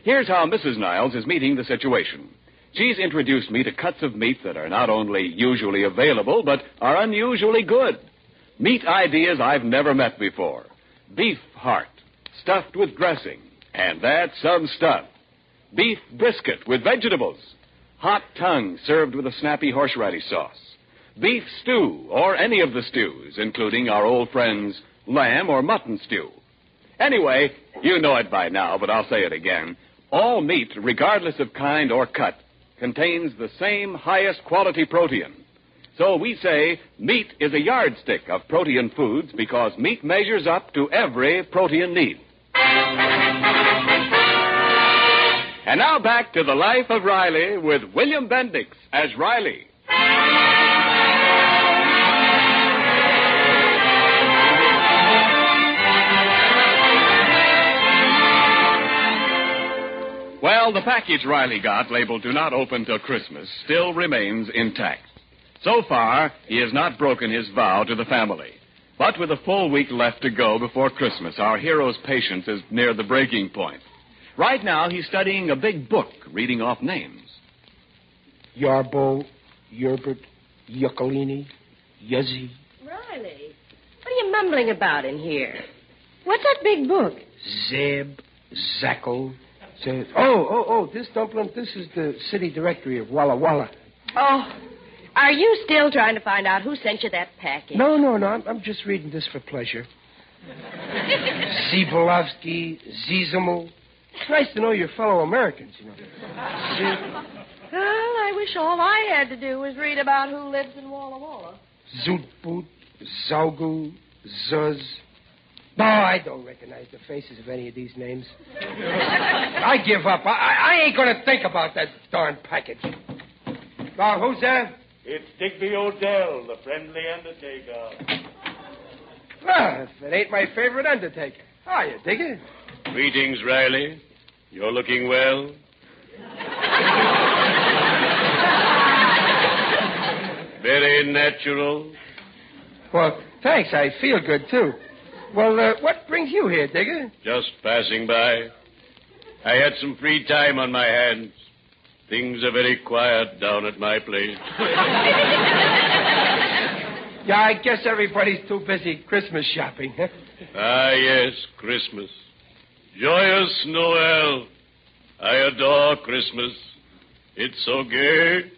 Here's how Mrs. Niles is meeting the situation. She's introduced me to cuts of meat that are not only usually available, but are unusually good. Meat ideas I've never met before. Beef heart, stuffed with dressing, and that's some stuff. Beef brisket with vegetables. Hot tongue served with a snappy horseradish sauce. Beef stew, or any of the stews, including our old friends' lamb or mutton stew. Anyway, you know it by now, but I'll say it again. All meat, regardless of kind or cut, contains the same highest quality protein. So we say meat is a yardstick of protein foods because meat measures up to every protein need. And now back to the life of Riley with William Bendix as Riley. Well, the package Riley got, labeled "Do Not Open Till Christmas," still remains intact. So far, he has not broken his vow to the family. But with a full week left to go before Christmas, our hero's patience is near the breaking point. Right now, he's studying a big book, reading off names. Yarbo, Yerbert, Yuccolini, Yuzzy. Riley, what are you mumbling about in here? What's that big book? Zeb, Zackel. Oh, this dumpling, this is the city directory of Walla Walla. Oh, are you still trying to find out who sent you that package? No, I'm just reading this for pleasure. Zibolovsky, Zizimel. It's nice to know your fellow Americans, you know. Well, I wish all I had to do was read about who lives in Walla Walla. Zutboot, Zaugu, Zuz. No, I don't recognize the faces of any of these names. I give up. I ain't going to think about that darn package. Now, who's there? It's Digby Odell, the friendly undertaker. Well, if it ain't my favorite undertaker. How you, Diggy? Greetings, Riley. You're looking well. Very natural. Well, thanks. I feel good, too. Well, what brings you here, Digger? Just passing by. I had some free time on my hands. Things are very quiet down at my place. Yeah, I guess everybody's too busy Christmas shopping, huh? Ah, yes, Christmas. Joyous Noel. I adore Christmas. It's so gay.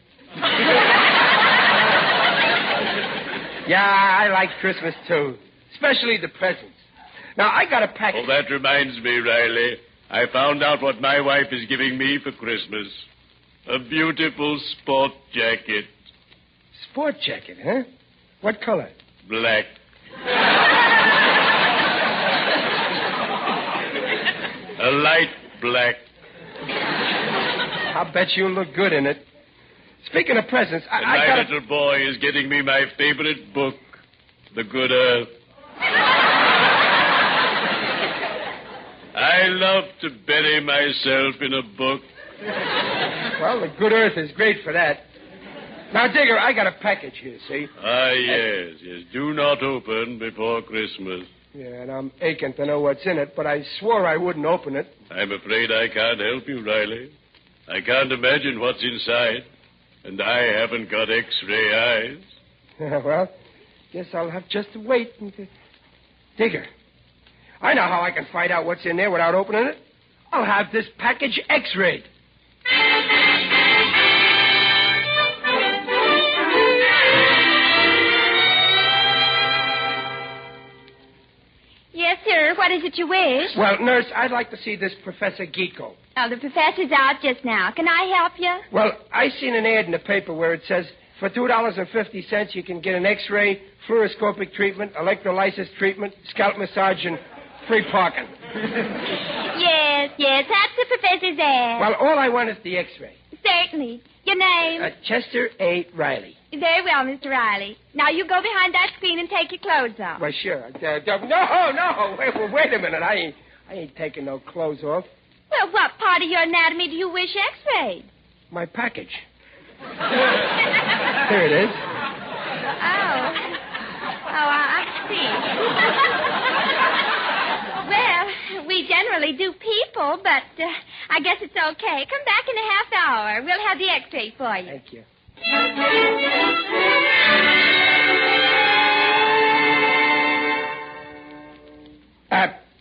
Yeah, I like Christmas, too. Especially the presents. Now, I got a package. Oh, that reminds me, Riley. I found out what my wife is giving me for Christmas. A beautiful sport jacket. Sport jacket, huh? What color? Black. A light black. I'll bet you look good in it. Speaking of presents, My got little boy is getting me my favorite book, The Good Earth. I love to bury myself in a book. Well, The Good Earth is great for that. Now, Digger, I got a package here, see? Yes. Do not open before Christmas. Yeah, and I'm aching to know what's in it, but I swore I wouldn't open it. I'm afraid I can't help you, Riley. I can't imagine what's inside, and I haven't got X-ray eyes. Well, guess I'll have just to wait. Digger, I know how I can find out what's in there without opening it. I'll have this package X-rayed. Yes, sir. What is it you wish? Well, nurse, I'd like to see this Professor Geeko. Oh, the professor's out just now. Can I help you? Well, I seen an ad in the paper where it says for $2.50 you can get an X-ray, fluoroscopic treatment, electrolysis treatment, scalp massage, and free parking. Yes, that's the professor's ad. Well, all I want is the X-ray. Certainly. Your name? Chester A. Riley. Very well, Mr. Riley. Now you go behind that screen and take your clothes off. Well, sure. No. Wait a minute. I ain't taking no clothes off. Well, what part of your anatomy do you wish X-rayed? My package. Here it is. I see. Well, we generally do people, but I guess it's okay. Come back in a half hour. We'll have the X-ray for you. Thank you.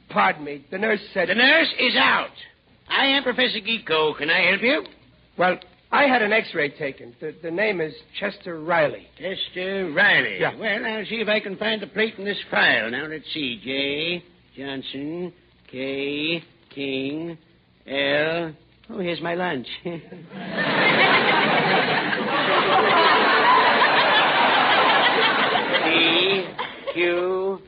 Pardon me. The nurse said... The nurse is out. I am Professor Geeko. Can I help you? Well, I had an X-ray taken. The name is Chester Riley. Chester Riley. Yeah. Well, I'll see if I can find the plate in this file. Now, let's see. J. Johnson. K. King. L. Oh, here's my lunch. D. Q.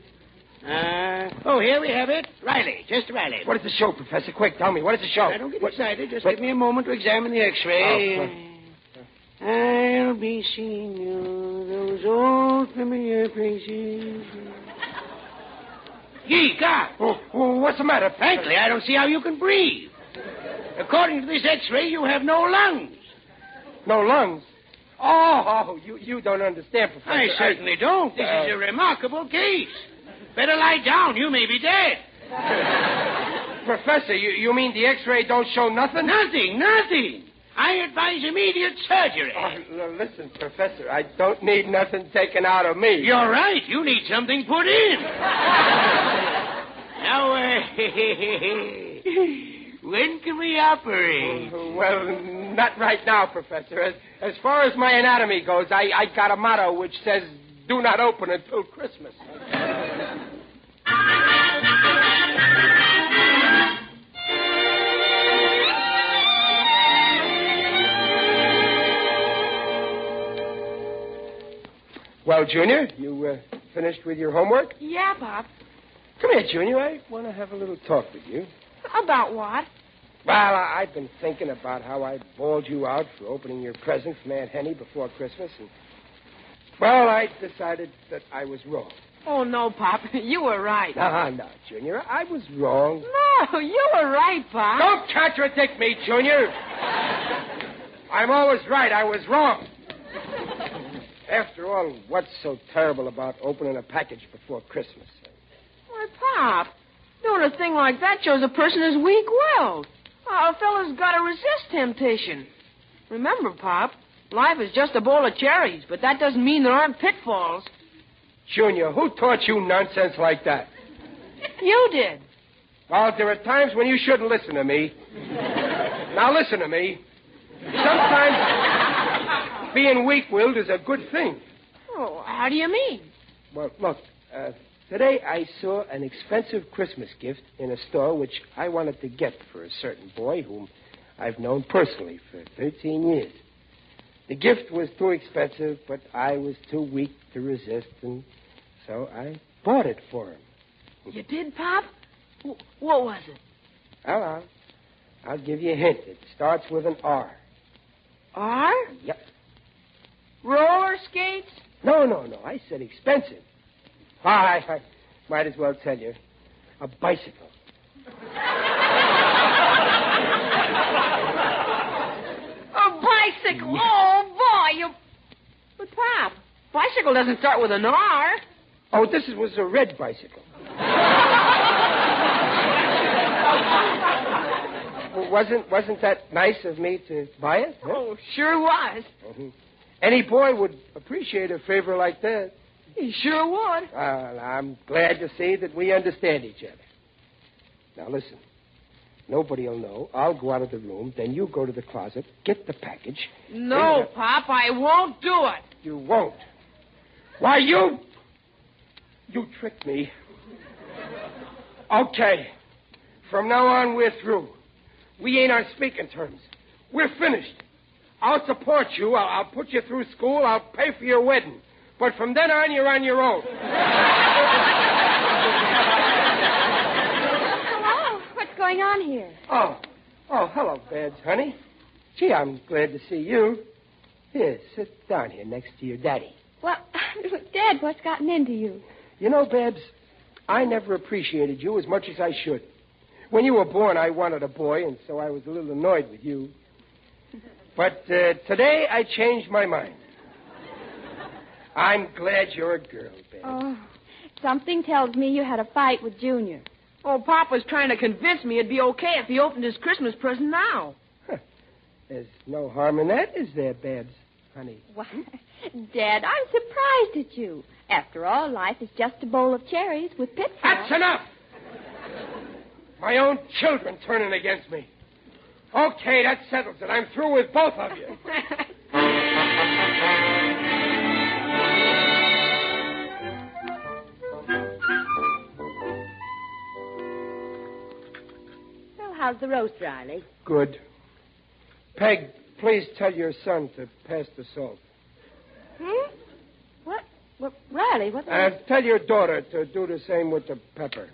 R. Oh, here we have it. Riley. Chester Riley. What does it show, Professor? Quick, tell me. What does it show? Now, don't get excited. Just give me a moment to examine the X-ray. I'll be seeing you, those old familiar places. Gee, God. What's the matter? Frankly, I don't see how you can breathe. According to this X-ray, you have no lungs. No lungs? Oh, you don't understand, Professor. I certainly don't. This is a remarkable case. Better lie down. You may be dead. Professor, you mean the X-ray don't show nothing? Nothing. I advise immediate surgery. Listen, Professor, I don't need nothing taken out of me. You're right. You need something put in. Now, when can we operate? Well, not right now, Professor. As far as my anatomy goes, I got a motto which says, do not open until Christmas. Well, Junior, you finished with your homework? Yeah, Pop. Come here, Junior. I want to have a little talk with you. About what? Well, I've been thinking about how I bawled you out for opening your present from Aunt Henny before Christmas, and, well, I decided that I was wrong. Oh, no, Pop. You were right. No, Junior. I was wrong. No, you were right, Pop. Don't contradict me, Junior. I'm always right. I was wrong. After all, what's so terrible about opening a package before Christmas? Why, Pop, doing a thing like that shows a person is weak-willed. A fella's got to resist temptation. Remember, Pop, life is just a bowl of cherries, but that doesn't mean there aren't pitfalls. Junior, who taught you nonsense like that? You did. Well, there are times when you shouldn't listen to me. Now, listen to me. Sometimes being weak-willed is a good thing. Oh, how do you mean? Well, look, today I saw an expensive Christmas gift in a store which I wanted to get for a certain boy whom I've known personally for 13 years. The gift was too expensive, but I was too weak to resist, and so I bought it for him. You did, Pop? What was it? Well, I'll give you a hint. It starts with an R. R? Yep. Roller skates? No. I said expensive. I might as well tell you. A bicycle. A bicycle? Oh, boy, you... But, Pop, bicycle doesn't start with an R. Oh, this was a red bicycle. Wasn't that nice of me to buy it? Huh? Oh, sure was. Mm-hmm. Any boy would appreciate a favor like that. He sure would. I'm glad to see that we understand each other. Now, listen. Nobody will know. I'll go out of the room. Then you go to the closet, get the package. No, Pop, I won't do it. You won't. Why, you tricked me. Okay. From now on, we're through. We ain't on speaking terms. We're finished. I'll support you. I'll put you through school. I'll pay for your wedding. But from then on, you're on your own. Hello. What's going on here? Oh, hello, Babs, honey. Gee, I'm glad to see you. Here, sit down here next to your daddy. Well, Dad, what's gotten into you? You know, Babs, I never appreciated you as much as I should. When you were born, I wanted a boy, and so I was a little annoyed with you. But today, I changed my mind. I'm glad you're a girl, Babs. Oh, something tells me you had a fight with Junior. Oh, Pop was trying to convince me it'd be okay if he opened his Christmas present now. Huh. There's no harm in that, is there, Babs, honey? Why, Dad, I'm surprised at you. After all, life is just a bowl of cherries with pitfalls. That's enough! My own children turning against me. Okay, that settles it. I'm through with both of you. Well, how's the roast, Riley? Good. Peg, please tell your son to pass the salt. What? Well, Riley, what? Tell your daughter to do the same with the pepper.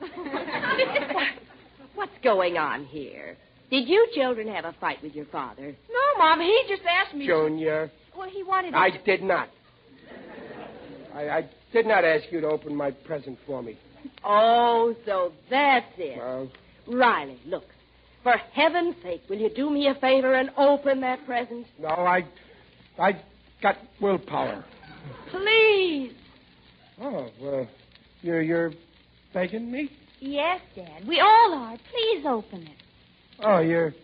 What's going on here? Did you children have a fight with your father? No, Mom, he just asked me... Junior. Well, he wanted... I did not. I did not ask you to open my present for me. Oh, so that's it. Well... Riley, look. For heaven's sake, will you do me a favor and open that present? No, I got willpower. Please. Oh, well, you're begging me? Yes, Dad. We all are. Please open it. Oh, you're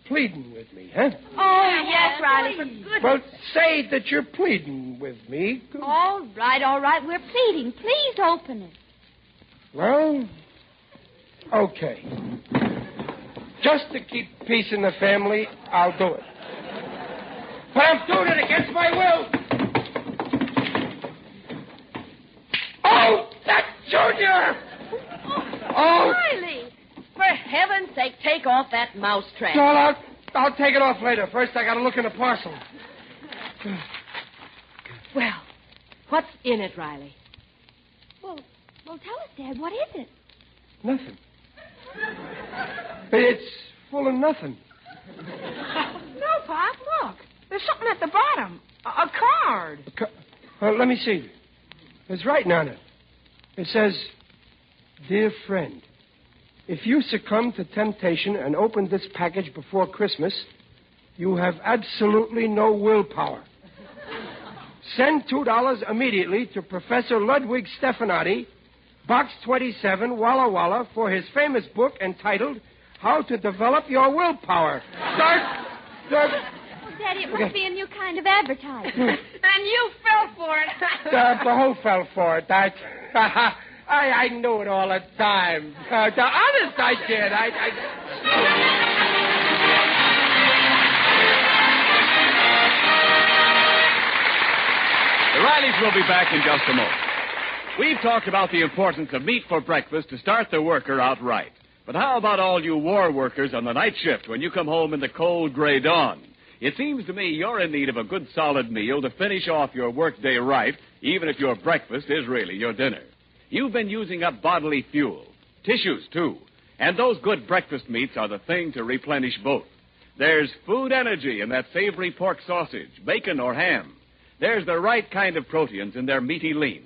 pleading with me, huh? Oh, yes, Riley, for goodness. Well, say that you're pleading with me. All right. We're pleading. Please open it. Well, okay. Just to keep peace in the family, I'll do it. But I'm doing it against my will. Oh, that's Junior! Oh! Riley! For heaven's sake, take off that mousetrap. No, I'll take it off later. First, I got to look in the parcel. Well, what's in it, Riley? Well, tell us, Dad. What is it? Nothing. It's full of nothing. No, Pop, look. There's something at the bottom. A card. Let me see. There's writing on it. It says, Dear friend, if you succumb to temptation and open this package before Christmas, you have absolutely no willpower. Send $2 immediately to Professor Ludwig Stefanati, Box 27, Walla Walla, for his famous book entitled How to Develop Your Willpower. Start. Daddy, it must be a new kind of advertising. And you fell for it. Who fell for it? I knew it all the time. Honest, I did. The Rileys will be back in just a moment. We've talked about the importance of meat for breakfast to start the worker out right. But how about all you war workers on the night shift when you come home in the cold gray dawn? It seems to me you're in need of a good solid meal to finish off your workday right, even if your breakfast is really your dinner. You've been using up bodily fuel, tissues, too, and those good breakfast meats are the thing to replenish both. There's food energy in that savory pork sausage, bacon, or ham. There's the right kind of proteins in their meaty lean.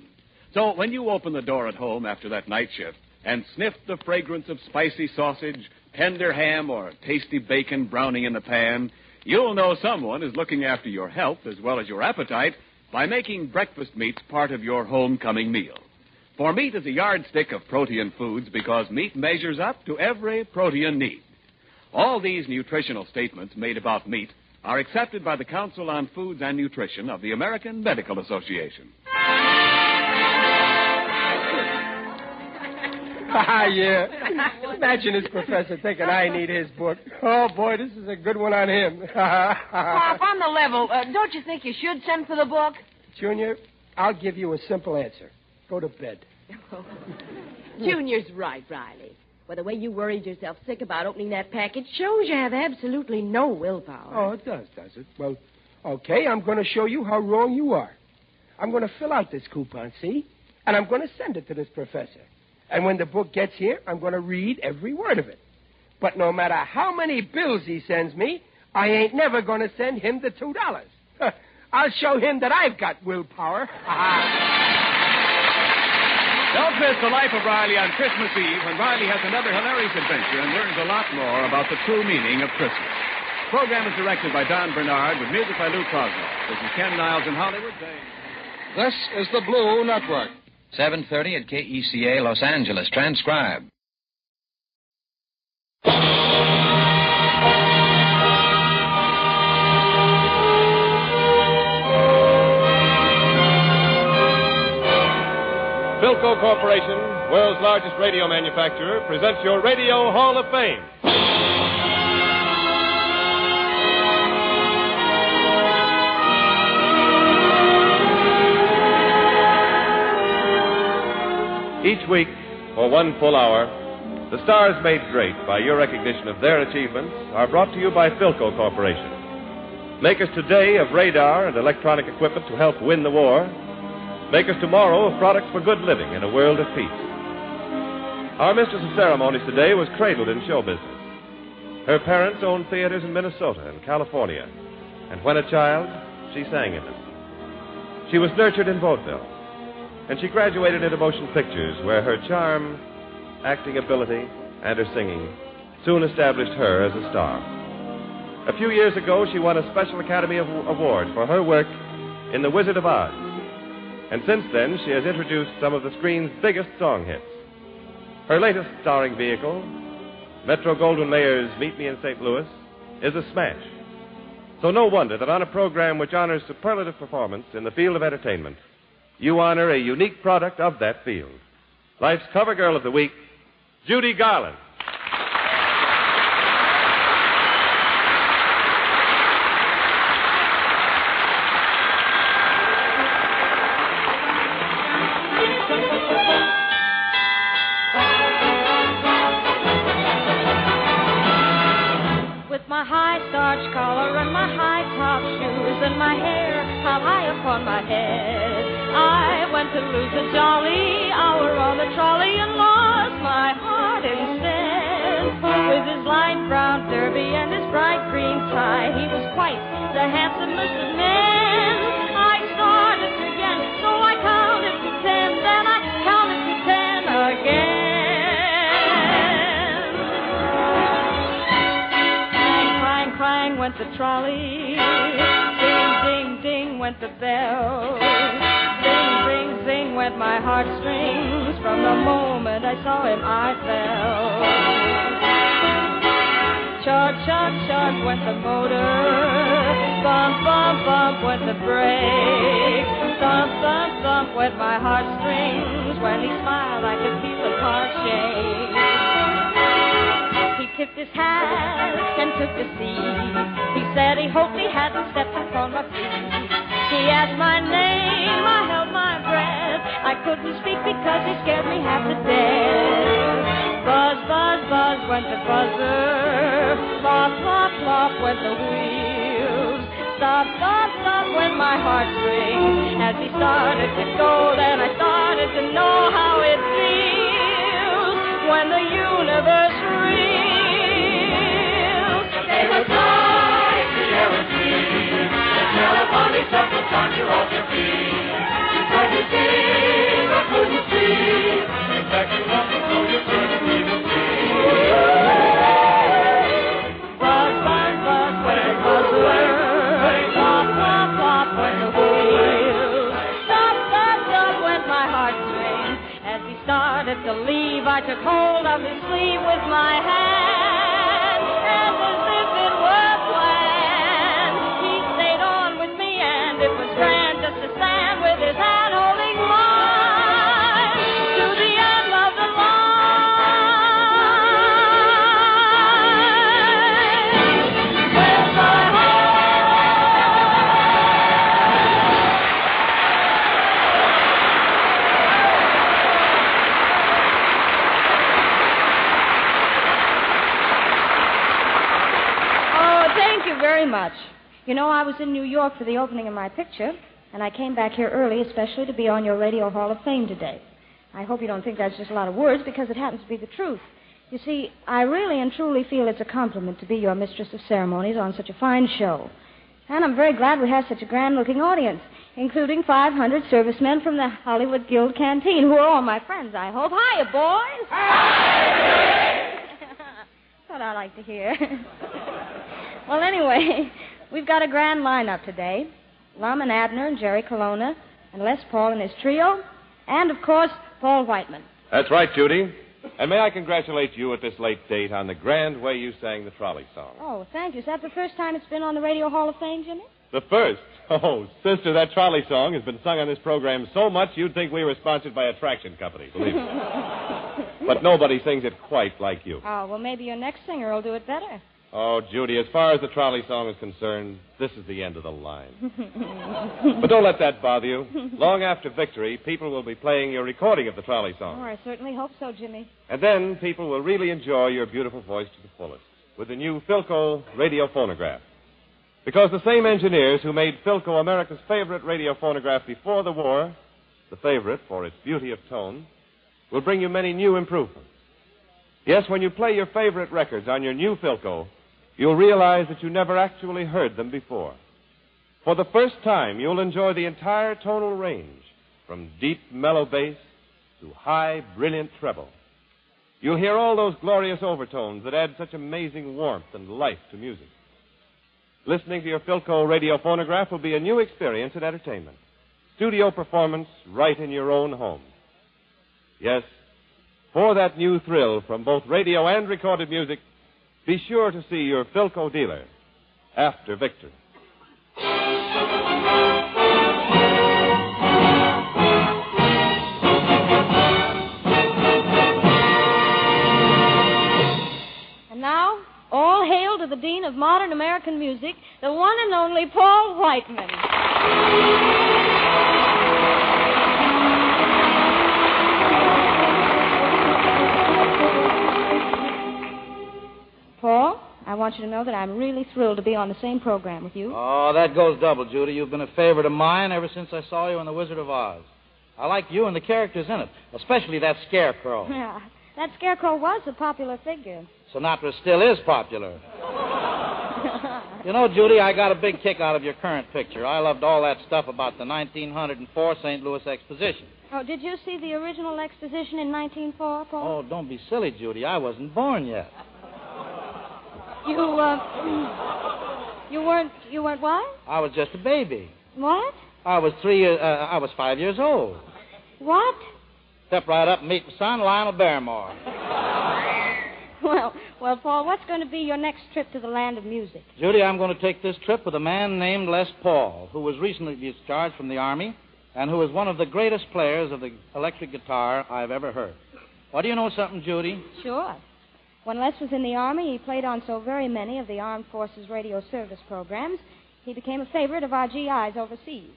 So when you open the door at home after that night shift and sniff the fragrance of spicy sausage, tender ham, or tasty bacon browning in the pan, you'll know someone is looking after your health as well as your appetite by making breakfast meats part of your homecoming meal. For meat is a yardstick of protein foods because meat measures up to every protein need. All these nutritional statements made about meat are accepted by the Council on Foods and Nutrition of the American Medical Association. Yeah. Imagine his professor thinking I need his book. Oh, boy, this is a good one on him. Pop, on the level, don't you think you should send for the book? Junior, I'll give you a simple answer. Go to bed. Junior's right, Riley. Well, the way you worried yourself sick about opening that package shows you have absolutely no willpower. Oh, it does it? Well, okay, I'm going to show you how wrong you are. I'm going to fill out this coupon, see? And I'm going to send it to this professor. And when the book gets here, I'm going to read every word of it. But no matter how many bills he sends me, I ain't never going to send him the $2. I'll show him that I've got willpower. Don't miss The Life of Riley on Christmas Eve when Riley has another hilarious adventure and learns a lot more about the true meaning of Christmas. The program is directed by Don Bernard with music by Lou Crosby. This is Ken Niles in Hollywood saying... This is the Blue Network. 7:30 at KECA, Los Angeles. Transcribe. Philco Corporation, world's largest radio manufacturer, presents your Radio Hall of Fame. Each week, for 1 full hour, the stars made great by your recognition of their achievements are brought to you by Philco Corporation. Makers today of radar and electronic equipment to help win the war. Makers tomorrow of products for good living in a world of peace. Our mistress of ceremonies today was cradled in show business. Her parents owned theaters in Minnesota and California, and when a child, she sang in them. She was nurtured in vaudeville, and she graduated into motion pictures where her charm, acting ability, and her singing soon established her as a star. A few years ago, she won a Special Academy Award for her work in The Wizard of Oz. And since then, she has introduced some of the screen's biggest song hits. Her latest starring vehicle, Metro-Goldwyn-Mayer's Meet Me in St. Louis, is a smash. So no wonder that on a program which honors superlative performance in the field of entertainment, you honor a unique product of that field. Life's cover girl of the week, Judy Garland. With my high starch collar and my high top shoes and my hair held high upon my head, I went to lose a jolly hour on the trolley and lost my heart instead. With his light brown derby and his bright green tie, he was quite the handsomest of men. I started again, so I counted to 10, then I counted to 10 again. Clang, clang, clang went the trolley. Ding, ding, ding went the bell. Zing went my heartstrings. From the moment I saw him, I fell. Chug, chug, chug went the motor. Bump, bump, bump went the brake. Thump, thump, thump went my heartstrings. When he smiled, I could feel his heart shake. He tipped his hat and took the seat. He said he hoped he hadn't stepped upon my feet. He asked my name, I held my breath. I couldn't speak because he scared me half to death. Buzz, buzz, buzz went the buzzer. Plop, plop, plop went the wheel. my heartstrings. As he started to go, then I started to know how it feels when the universe reels. They look like the air is clean. The telephone is up to conjure off your feet. You tried to sing, I couldn't see. Exactly what you know you couldn't even see. To leave, I took hold of his sleeve with my hand, and as if it were planned, he stayed on with me, and it was grand just to stand with his hand holding mine to the end of the line. With my very much. You know, I was in New York for the opening of my picture, and I came back here early especially to be on your Radio Hall of Fame today. I hope you don't think that's just a lot of words, because it happens to be the truth. You see, I really and truly feel it's a compliment to be your mistress of ceremonies on such a fine show. And I'm very glad we have such a grand-looking audience, including 500 servicemen from the Hollywood Guild Canteen, who are all my friends, I hope. Hiya, boys! Hi! That's what I like to hear. Well, anyway, we've got a grand lineup today. Lum and Abner and Jerry Colonna and Les Paul and his trio, and, of course, Paul Whiteman. That's right, Judy. And may I congratulate you at this late date on the grand way you sang the trolley song. Oh, thank you. Is that the first time it's been on the Radio Hall of Fame, Jimmy? The first? Oh, sister, that trolley song has been sung on this program so much you'd think we were sponsored by a traction company, believe me. But nobody sings it quite like you. Oh, well, maybe your next singer will do it better. Oh, Judy, as far as the trolley song is concerned, this is the end of the line. But don't let that bother you. Long after victory, people will be playing your recording of the trolley song. Oh, I certainly hope so, Jimmy. And then people will really enjoy your beautiful voice to the fullest with the new Philco radio phonograph. Because the same engineers who made Philco America's favorite radio phonograph before the war, the favorite for its beauty of tone, will bring you many new improvements. Yes, when you play your favorite records on your new Philco, you'll realize that you never actually heard them before. For the first time, you'll enjoy the entire tonal range, from deep, mellow bass to high, brilliant treble. You'll hear all those glorious overtones that add such amazing warmth and life to music. Listening to your Philco radio phonograph will be a new experience in entertainment. Studio performance right in your own home. Yes, for that new thrill from both radio and recorded music, be sure to see your Philco dealer after victory. And now, all hail to the Dean of Modern American Music, the one and only Paul Whiteman. Paul, I want you to know that I'm really thrilled to be on the same program with you. Oh, that goes double, Judy. You've been a favorite of mine ever since I saw you in The Wizard of Oz. I like you and the characters in it, especially that scarecrow. Yeah, that scarecrow was a popular figure. Sinatra still is popular. You know, Judy, I got a big kick out of your current picture. I loved all that stuff about the 1904 St. Louis Exposition. Oh, did you see the original exposition in 1904, Paul? Oh, don't be silly, Judy. I wasn't born yet. You weren't what? I was just a baby. What? I was 5 years old. What? Step right up and meet my son, Lionel Barrymore. Well, Paul, what's going to be your next trip to the land of music? Judy, I'm going to take this trip with a man named Les Paul, who was recently discharged from the Army and who is one of the greatest players of the electric guitar I've ever heard. Well, do you know something, Judy? Sure. When Les was in the Army, he played on so very many of the Armed Forces radio service programs, he became a favorite of our GIs overseas.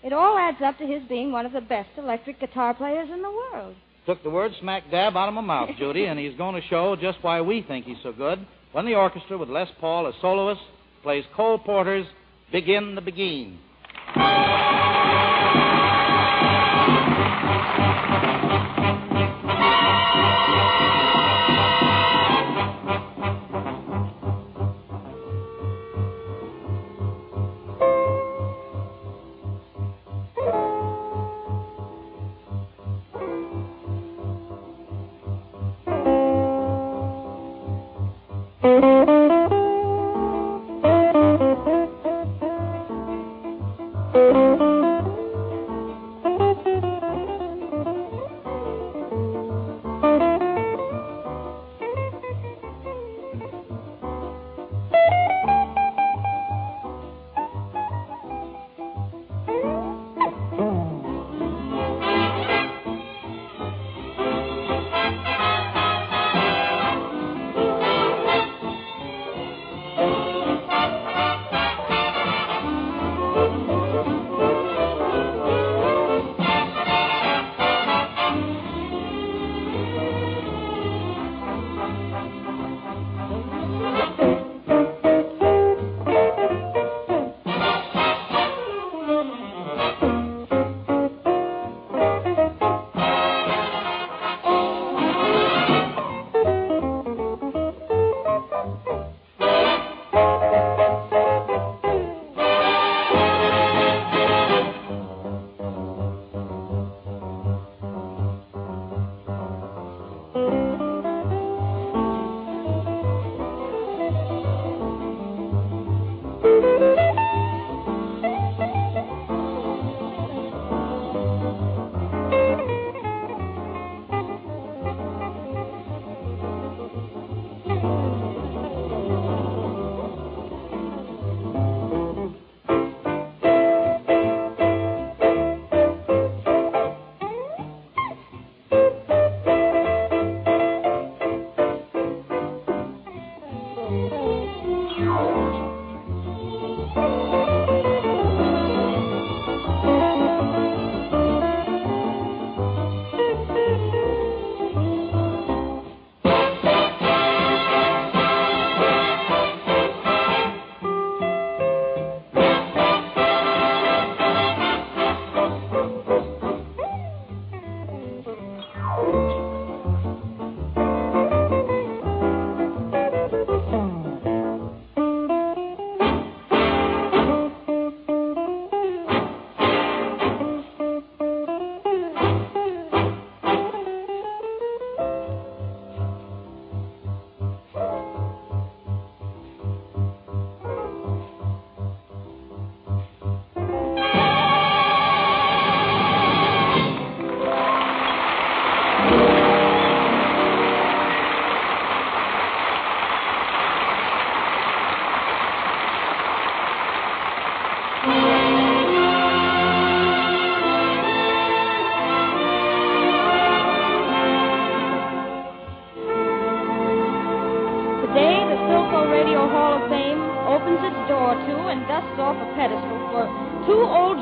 It all adds up to his being one of the best electric guitar players in the world. Took the word smack dab out of my mouth, Judy, and he's going to show just why we think he's so good when the orchestra, with Les Paul as soloist, plays Cole Porter's Begin the Begin.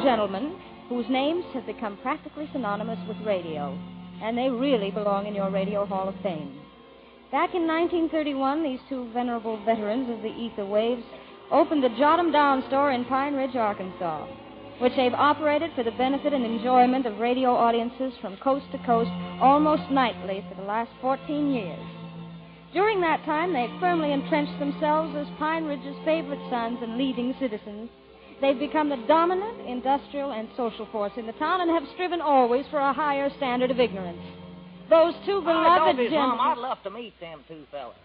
Gentlemen whose names have become practically synonymous with radio, and they really belong in your Radio Hall of Fame. Back in 1931, these two venerable veterans of the ether waves opened the Jot 'em Down store in Pine Ridge, Arkansas, which they've operated for the benefit and enjoyment of radio audiences from coast to coast almost nightly for the last 14 years. During that time, they've firmly entrenched themselves as Pine Ridge's favorite sons and leading citizens. They've become the dominant industrial and social force in the town and have striven always for a higher standard of ignorance. Those two beloved gentlemen... I'd love to meet them two fellas.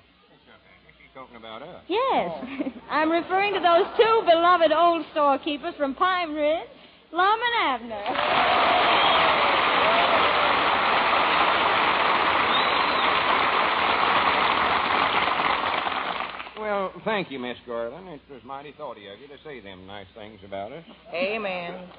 She's talking about us. Yes. I'm referring to those two beloved old storekeepers from Pine Ridge, Lum and Abner. Well, thank you, Miss Garland. It was mighty thoughty of you to say them nice things about us. Amen.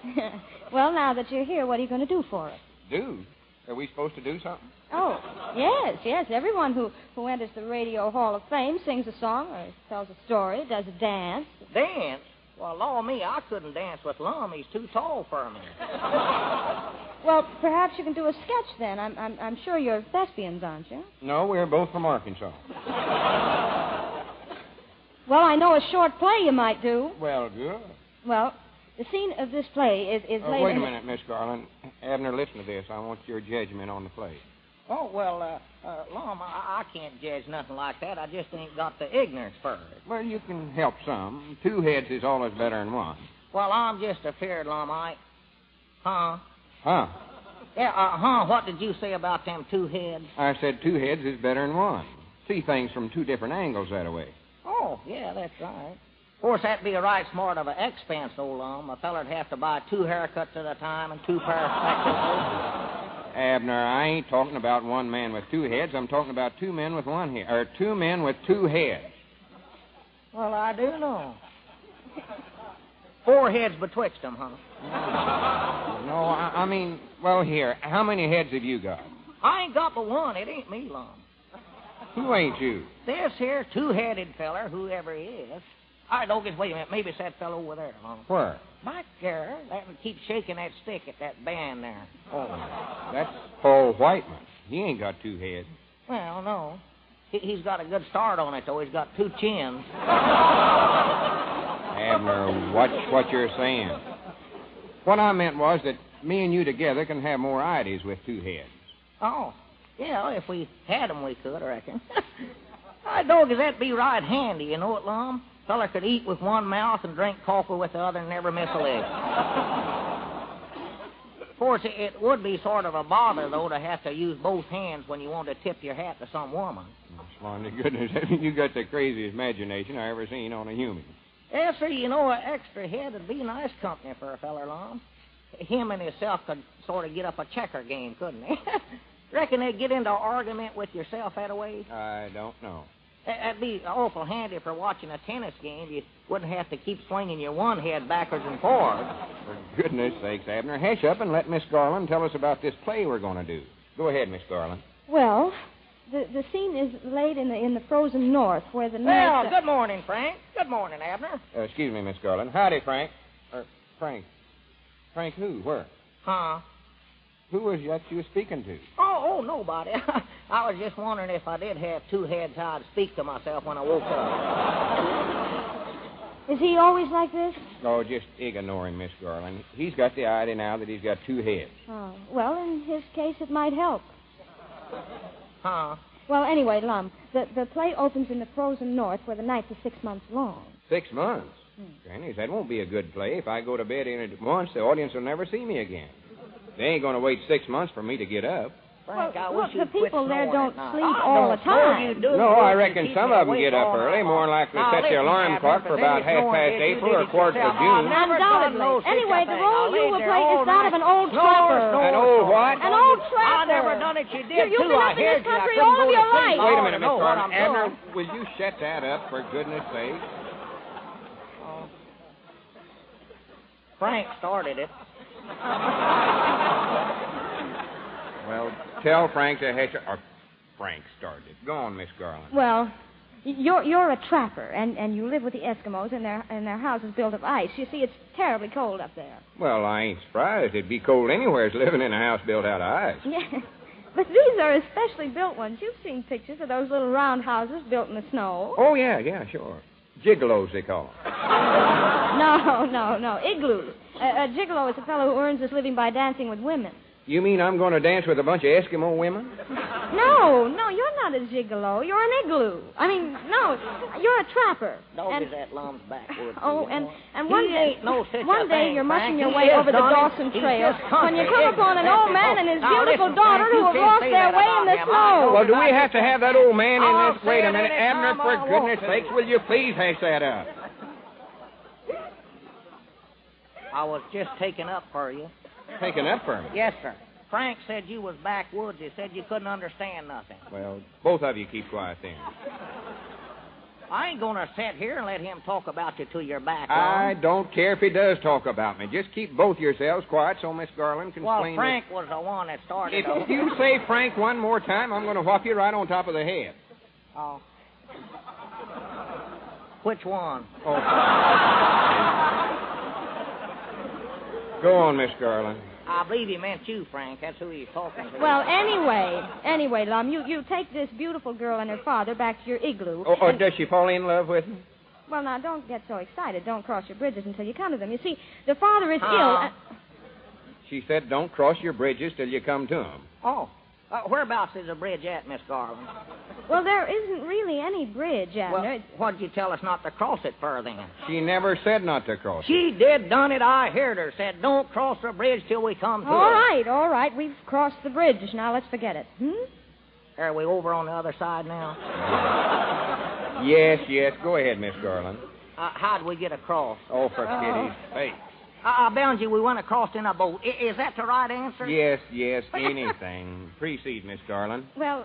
Well, now that you're here, what are you going to do for us? Do? Are we supposed to do something? Oh, yes. Everyone who enters the Radio Hall of Fame sings a song or tells a story, does a dance. Dance? Well, law me, I couldn't dance with Lum. He's too tall for me. Well, perhaps you can do a sketch then. I'm sure you're thespians, aren't you? No, we're both from Arkansas. Well, I know a short play you might do. Well, good. Well, The scene of this play is laid Wait a in minute, Miss Garland. Abner, listen to this. I want your judgment on the play. Oh, well, Lum, I can't judge nothing like that. I just ain't got the ignorance for it. Well, you can help some. 2 heads is always better than 1. Well, I'm just afeard, Lum, Huh? Huh? Yeah, what did you say about them 2 heads? I said 2 heads is better than 1. See things from 2 different angles that way. Oh, yeah, that's right. Of course, that'd be a right smart of an expense, old Lum. A feller'd have to buy 2 haircuts at a time and 2 pair of spectacles. Abner, I ain't talking about 1 man with 2 heads. I'm talking about 2 men with 1 head, or 2 men with 2 heads. Well, I do know. 4 heads betwixt them, huh? No, I mean, well, here, how many heads have you got? I ain't got but 1. It ain't me, Lum. Who ain't you? This here 2-headed feller, whoever he is. All right, Ogus, wait a minute. Maybe it's that fellow over there, Lum. Where? Back there. That would keep shaking that stick at that band there. Oh, that's Paul Whiteman. He ain't got 2 heads. Well, no. He's got a good start on it, though. He's got 2 chins. Abner, watch what you're saying. What I meant was that me and you together can have more ideas with 2 heads. Oh, yeah, if we had 'em, we could, I reckon. I know, 'cause that'd be right handy, you know it, Lum? Feller could eat with 1 mouth and drink coffee with the other and never miss a lick. Of course, it would be sort of a bother, though, to have to use both hands when you want to tip your hat to some woman. My goodness, you got the craziest imagination I ever seen on a human. Yes, sir, you know, an extra head would be nice company for a feller, Lum. Him and himself could sort of get up a checker game, couldn't he? Reckon they'd get into an argument with yourself that way? I don't know. That'd be awful handy for watching a tennis game. You wouldn't have to keep swinging your 1 head backwards and forwards. For goodness sakes, Abner, hush up and let Miss Garland tell us about this play we're going to do. Go ahead, Miss Garland. Well, the scene is laid in the frozen north, where the Well, night... good morning, Frank. Good morning, Abner. Excuse me, Miss Garland. Howdy, Frank. Frank. Frank who? Where? Huh? Who was that you were speaking to? Oh, nobody. I was just wondering if I did have 2 heads, how I'd speak to myself when I woke up. Is he always like this? Oh, just ignore him, Miss Garland. He's got the idea now that he's got 2 heads. Oh, well, in his case, it might help. Huh? Well, anyway, Lum, the play opens in the frozen north, where the nights are 6 months long. 6 months? Grannies, that won't be a good play. If I go to bed in it once, the audience will never see me again. They ain't going to wait 6 months for me to get up. Frank, I Look, wish the you'd quit people there snoring don't at night. sleep I all don't the time. know you do. No, I reckon Keep some me of them awake get up all early, night more long. likely to Now, set their listen, alarm Abner, clock if for there's about any snoring, 1/2 you April did or it 1/4 yourself. June. I've never Undoubtedly. done no such Anyway, a the thing. role I you laid will there play all is that of night. an old trapper. An old what? An old trapper. I never done it. You did, You've too. been I up in heard this you. I country couldn't all go of to your sleep. life. Wait a I minute, know Miss what Garland. I'm doing. Abner, will you shut that up, for goodness sake? Frank started it. Well, tell Frank to hitch up. Frank started. Go on, Miss Garland. Well, you're a trapper, and you live with the Eskimos in their houses built of ice. You see, it's terribly cold up there. Well, I ain't surprised. It'd be cold anywhere living in a house built out of ice. Yeah, but these are especially built ones. You've seen pictures of those little round houses built in the snow. Oh, yeah, sure. Gigolos, they call them. No. Igloos. A gigolo is a fellow who earns his living by dancing with women. You mean I'm going to dance with a bunch of Eskimo women? No, you're not a gigolo. You're an igloo. I mean, no, you're a trapper. Dog is that Lum's backwards. Oh, and one one day you're mushing your way over the Dawson Trail when you come upon an old man and his beautiful daughter who have lost their way in the snow. Well, do we have to have that old man in this? Wait a minute, Abner, for goodness sakes, will you please hash that up? I was just taking up for you. Taking up for me? Yes, sir. Frank said you was backwoods. He said you couldn't understand nothing. Well, both of you keep quiet then. I ain't going to sit here and let him talk about you till you're back. I don't care if he does talk about me. Just keep both yourselves quiet so Miss Garland can explain. Well, Frank was the one that started. If you say Frank one more time, I'm going to whop you right on top of the head. Oh. Which one? Oh. Go on, Miss Garland. I believe he meant you, Frank. That's who he's talking to. Well, anyway, Lum, you take this beautiful girl and her father back to your igloo. Or does she fall in love with him? Well, now, don't get so excited. Don't cross your bridges until you come to them. You see, the father is ill. And... She said don't cross your bridges till you come to them. Oh. Whereabouts is the bridge at, Miss Garland? Well, there isn't really any bridge, Abner. Well, what'd you tell us not to cross it for, then? She never said not to cross it. She did done it. I heard her. Said, don't cross the bridge till we come to it. All right. We've crossed the bridge. Now, let's forget it. Are we over on the other side now? Yes. Go ahead, Miss Garland. How'd we get across? Oh, for Kitty's sake. I bound you we went across in a boat. Is that the right answer? Yes, anything. Proceed, Miss Garland. Well,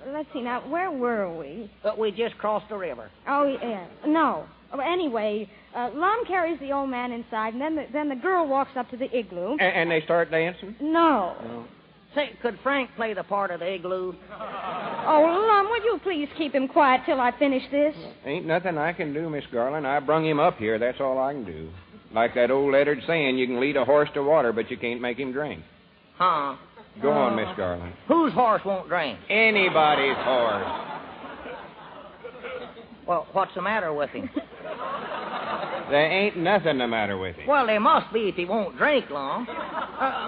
let's see now. Where were we? We just crossed the river. Oh, yeah. No. Well, anyway, Lum carries the old man inside, and then the girl walks up to the igloo. And they start dancing? No. Say, could Frank play the part of the igloo? Oh, Lum, would you please keep him quiet till I finish this? Ain't nothing I can do, Miss Garland. I brung him up here. That's all I can do. Like that old lettered saying, you can lead a horse to water, but you can't make him drink. Huh? Go on, Miss Garland. Whose horse won't drink? Anybody's horse. Well, what's the matter with him? There ain't nothing the matter with him. Well, there must be if he won't drink long.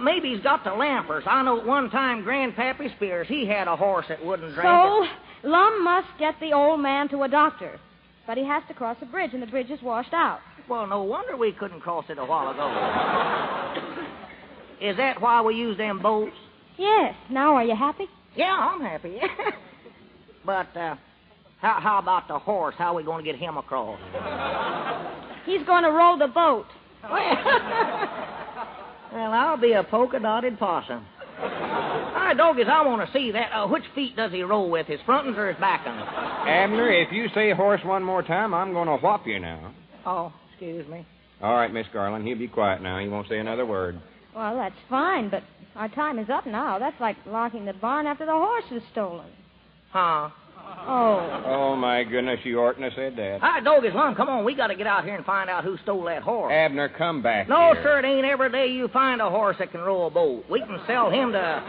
Maybe he's got the lampers. I know at one time Grandpappy Spears, he had a horse that wouldn't drink. So, Lum must get the old man to a doctor. But he has to cross a bridge, and the bridge is washed out. Well, no wonder we couldn't cross it a while ago. Is that why we use them boats? Yes. Now, are you happy? Yeah, I'm happy. But how about the horse? How are we going to get him across? He's going to row the boat. Well, I'll be a polka-dotted possum. All right, doggies, I want to see that. Which feet does he roll with, his front uns or his back uns? Abner, if you say horse one more time, I'm going to whop you now. Oh, excuse me. All right, Miss Garland, he'll be quiet now. He won't say another word. Well, that's fine, but our time is up now. That's like locking the barn after the horse is stolen. Huh? Oh. Oh, my goodness, you oughtn't have said that. All right, doggies, Lum, come on. We got to get out here and find out who stole that horse. Abner, come back No, here. sir, it ain't every day you find a horse that can row a boat. We can sell him to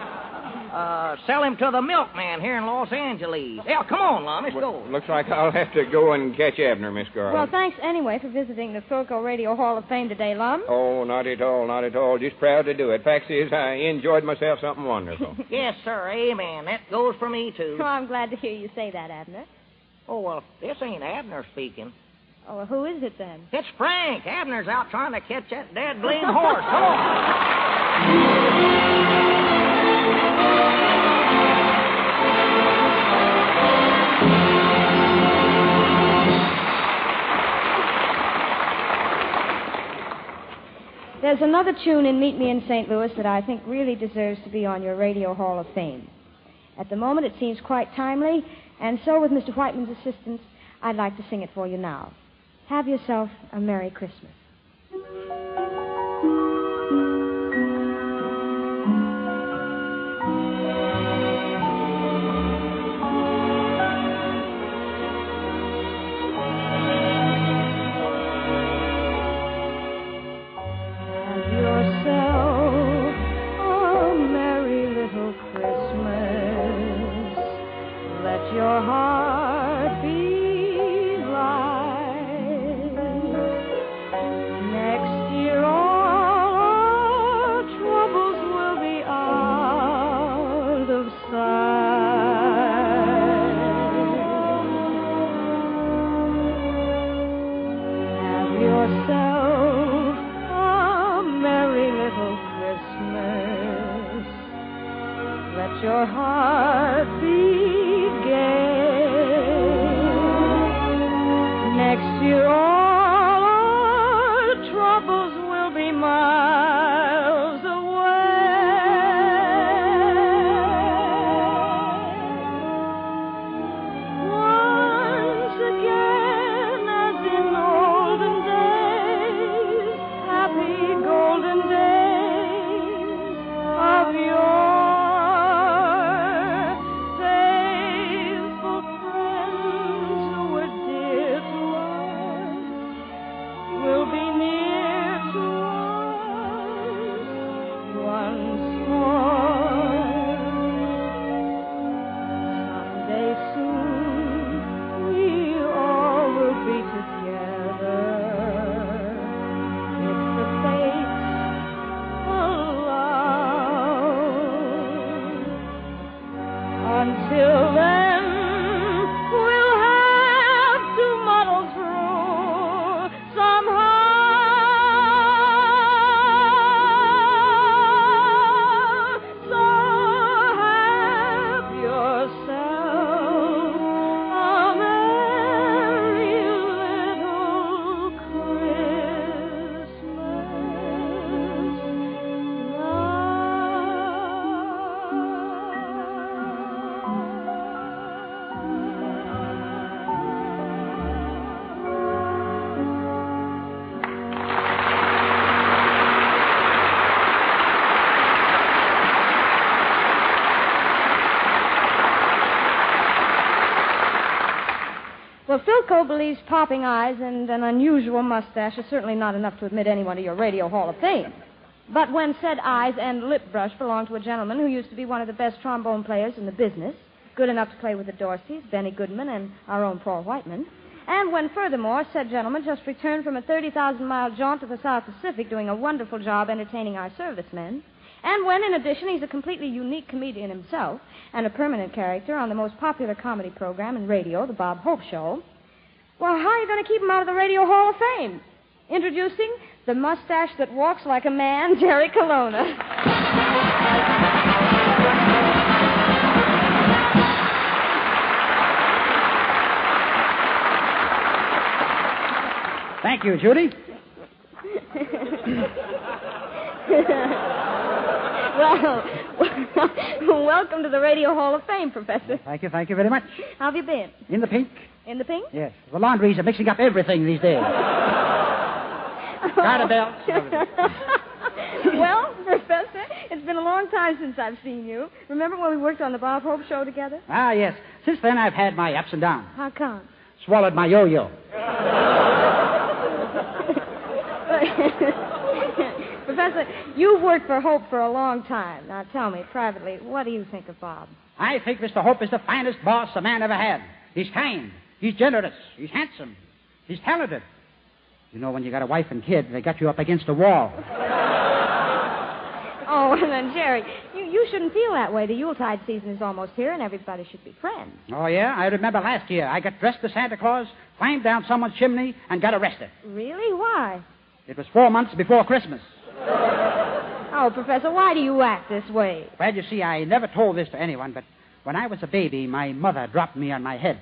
the milkman here in Los Angeles. Yeah, come on, Lum, let's go. Looks like I'll have to go and catch Abner, Miss Garland. Well, thanks anyway for visiting the Philco Radio Hall of Fame today, Lum. Oh, not at all. Just proud to do it. Fact is, I enjoyed myself something wonderful. Yes, sir, amen. That goes for me, too. Oh, I'm glad to hear you say that, Abner. Oh, well, this ain't Abner speaking. Oh, well, who is it then? It's Frank. Abner's out trying to catch that dead blame horse. Come on. There's another tune in Meet Me in St. Louis that I think really deserves to be on your Radio Hall of Fame. At the moment, it seems quite timely, and so with Mr. Whiteman's assistance, I'd like to sing it for you now. Have yourself a Merry Christmas. Your heart be light. Next year all our troubles will be out of sight. Have yourself a merry little Christmas. Let your heart be gay. Well, Philco believes popping eyes and an unusual mustache is certainly not enough to admit anyone to your Radio Hall of Fame. But when said eyes and lip brush belong to a gentleman who used to be one of the best trombone players in the business, good enough to play with the Dorseys, Benny Goodman, and our own Paul Whiteman, and when, furthermore, said gentleman just returned from a 30,000-mile jaunt to the South Pacific doing a wonderful job entertaining our servicemen, and when, in addition, he's a completely unique comedian himself and a permanent character on the most popular comedy program in radio, The Bob Hope Show, well, how are you going to keep him out of the Radio Hall of Fame? Introducing the mustache that walks like a man, Jerry Colonna. Thank you, Judy. Well, welcome to the Radio Hall of Fame, Professor. Thank you very much. How have you been? In the pink? In the pink? Yes. The laundries are mixing up everything these days. Got a belt. Well, Professor, it's been a long time since I've seen you. Remember when we worked on the Bob Hope Show together? Ah, yes. Since then, I've had my ups and downs. How come? Swallowed my yo-yo. Professor, you've worked for Hope for a long time. Now tell me, privately, what do you think of Bob? I think Mr. Hope is the finest boss a man ever had. He's kind. He's generous. He's handsome. He's talented. You know, when you got a wife and kid, they got you up against a wall. Oh, and then, Jerry, you shouldn't feel that way. The Yuletide season is almost here, and everybody should be friends. Oh, yeah? I remember last year. I got dressed as Santa Claus, climbed down someone's chimney, and got arrested. Really? Why? It was 4 months before Christmas. Oh, Professor, why do you act this way? Well, you see, I never told this to anyone, but when I was a baby, my mother dropped me on my head.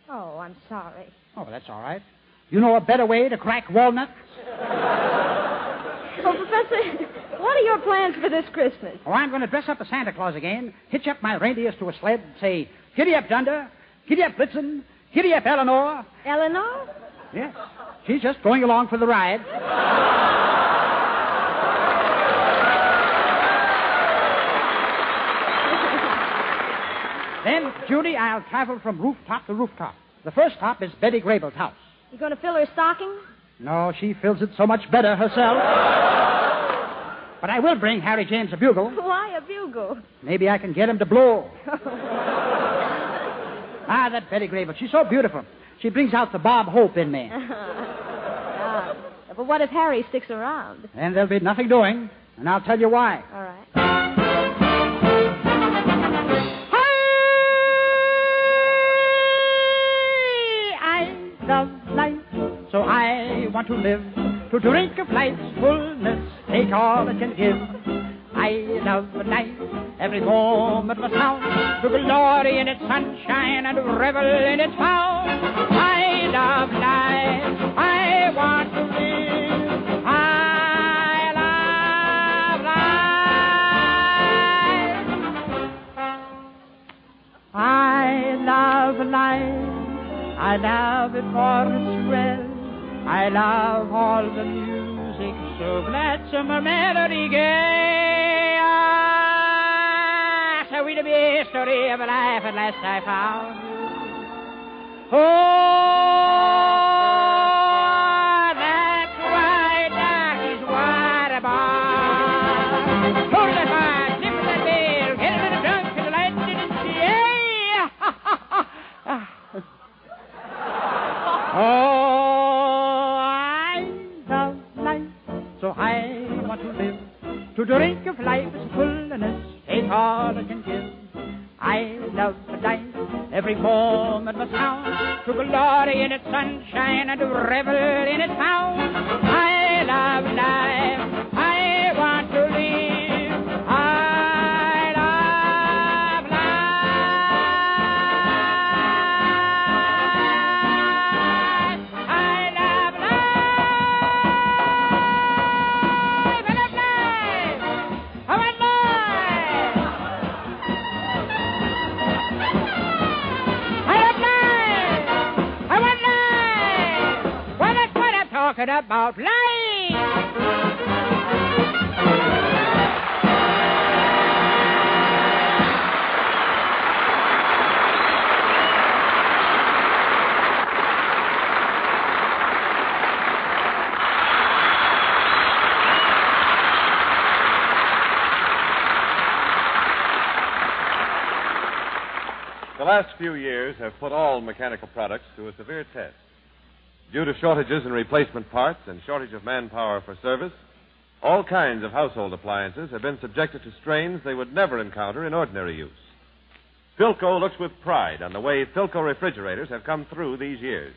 Oh, I'm sorry. Oh, that's all right. You know a better way to crack walnuts? Oh, Professor, what are your plans for this Christmas? Oh, I'm going to dress up as Santa Claus again, hitch up my reindeers to a sled, and say, giddy up, Dunder, giddy up, Blitzen, giddy up, Eleanor. Eleanor? Yes. She's just going along for the ride. Then, Judy, I'll travel from rooftop to rooftop. The first top is Betty Grable's house. You going to fill her stocking? No, she fills it so much better herself. But I will bring Harry James a bugle. Why a bugle? Maybe I can get him to blow. That Betty Grable, she's so beautiful. She brings out the Bob Hope in me. But what if Harry sticks around? Then there'll be nothing doing, and I'll tell you why. All right. Love life, so I want to live, to drink of life's fullness, take all it can give. I love life, every moment must count, to glory in its sunshine and revel in its power. I love life, I want to live, I love life. I love life. I love it for its thrill. I love all the music, so gladsome a melody gay. Ah, so it'll be a story of a life at last I found. Oh, that's why Doc is what about. Hold that wine, nip that bell, get a little drunk and light it in the air. Oh, I love life, so I want to live, to drink of life's fullness, take all it can give. I love life, every moment must count, to glory in its sunshine and to revel in its power. I love life, I want to live, I love life. I love life, I love life, I want life. I love life, I want life. Well, that's what I'm talking about, life. last few years have put all mechanical products to a severe test. Due to shortages in replacement parts and shortage of manpower for service, all kinds of household appliances have been subjected to strains they would never encounter in ordinary use. Philco looks with pride on the way Philco refrigerators have come through these years.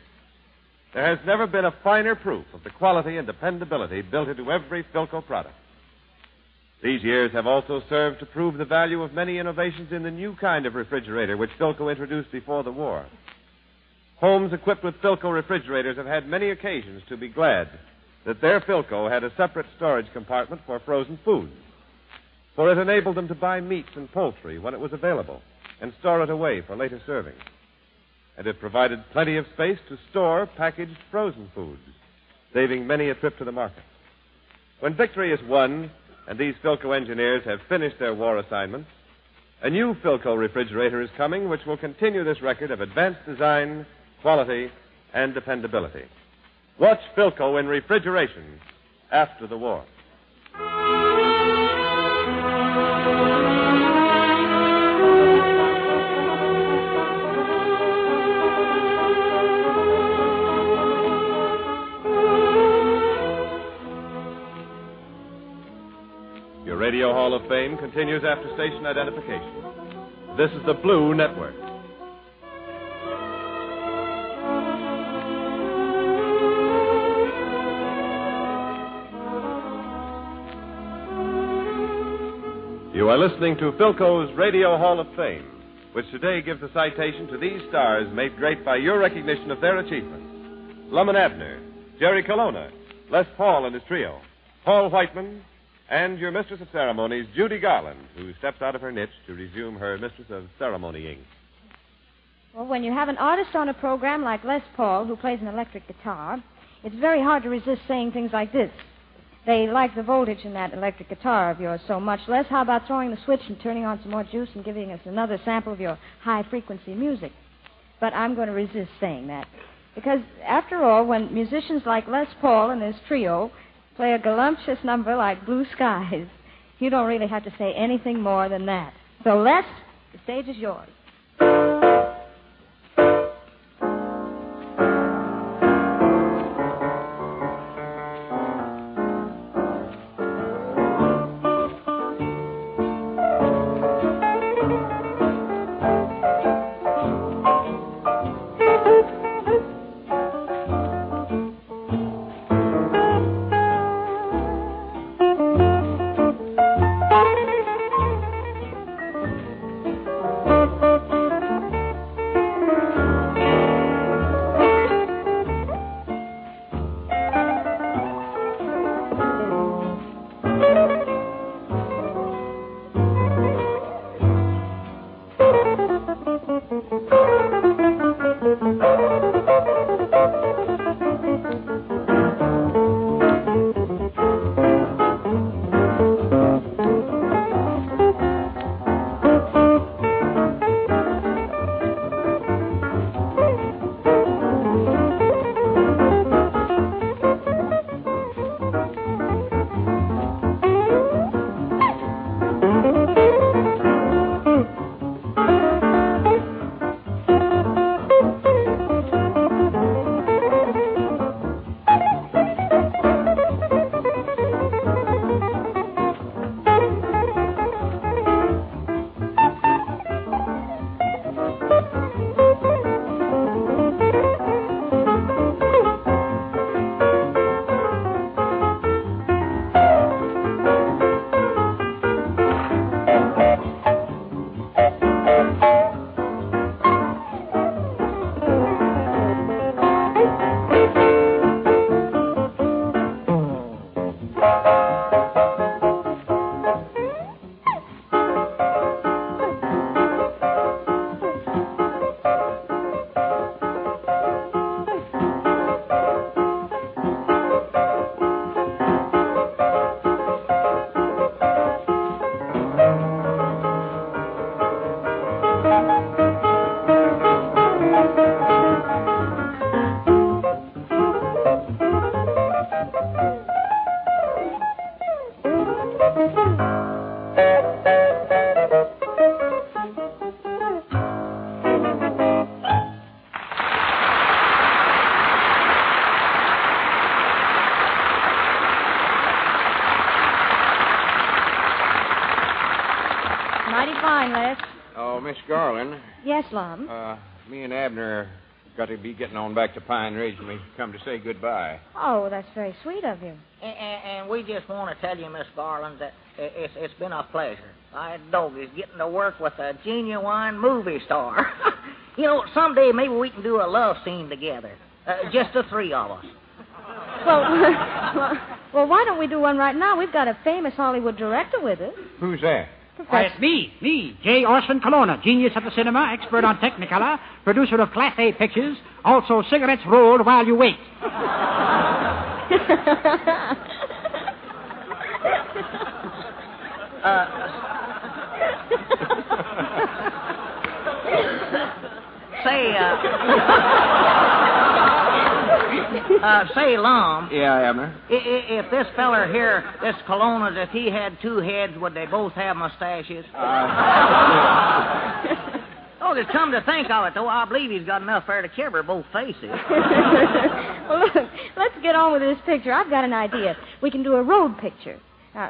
There has never been a finer proof of the quality and dependability built into every Philco product. These years have also served to prove the value of many innovations in the new kind of refrigerator which Philco introduced before the war. Homes equipped with Philco refrigerators have had many occasions to be glad that their Philco had a separate storage compartment for frozen foods, for it enabled them to buy meats and poultry when it was available and store it away for later serving. And it provided plenty of space to store packaged frozen foods, saving many a trip to the market. When victory is won and these Philco engineers have finished their war assignments, a new Philco refrigerator is coming which will continue this record of advanced design, quality, and dependability. Watch Philco in refrigeration after the war. Your Radio Hall of Fame continues after station identification. This is the Blue Network. You are listening to Philco's Radio Hall of Fame, which today gives a citation to these stars made great by your recognition of their achievements. Lum and Abner, Jerry Colonna, Les Paul and his trio, Paul Whiteman, and your mistress of ceremonies, Judy Garland, who steps out of her niche to resume her mistress of ceremonying. Well, when you have an artist on a program like Les Paul, who plays an electric guitar, it's very hard to resist saying things like this. They like the voltage in that electric guitar of yours so much. Les, how about throwing the switch and turning on some more juice and giving us another sample of your high-frequency music? But I'm going to resist saying that. Because, after all, when musicians like Les Paul and his trio play a voluptuous number like Blue Skies, you don't really have to say anything more than that. So, Les, the stage is yours. Garland. Yes, Lum. Me and Abner got to be getting on back to Pine Ridge, and we come to say goodbye. Oh, that's very sweet of you. And we just want to tell you, Miss Garland, that it's been a pleasure. My dog is getting to work with a genuine movie star. You know, someday maybe we can do a love scene together. Just the three of us. Well, why don't we do one right now? We've got a famous Hollywood director with us. Who's that? It's me, J. Orson Colonna, genius of the cinema, expert on Technicolor, producer of Class A pictures, also cigarettes rolled while you wait. Say, Lum. Yeah, Abner? If this feller here, this Colonna's, if he had two heads, would they both have mustaches? Oh, just come to think of it, though, I believe he's got enough there to cover both faces. Well, look, let's get on with this picture. I've got an idea. We can do a road picture.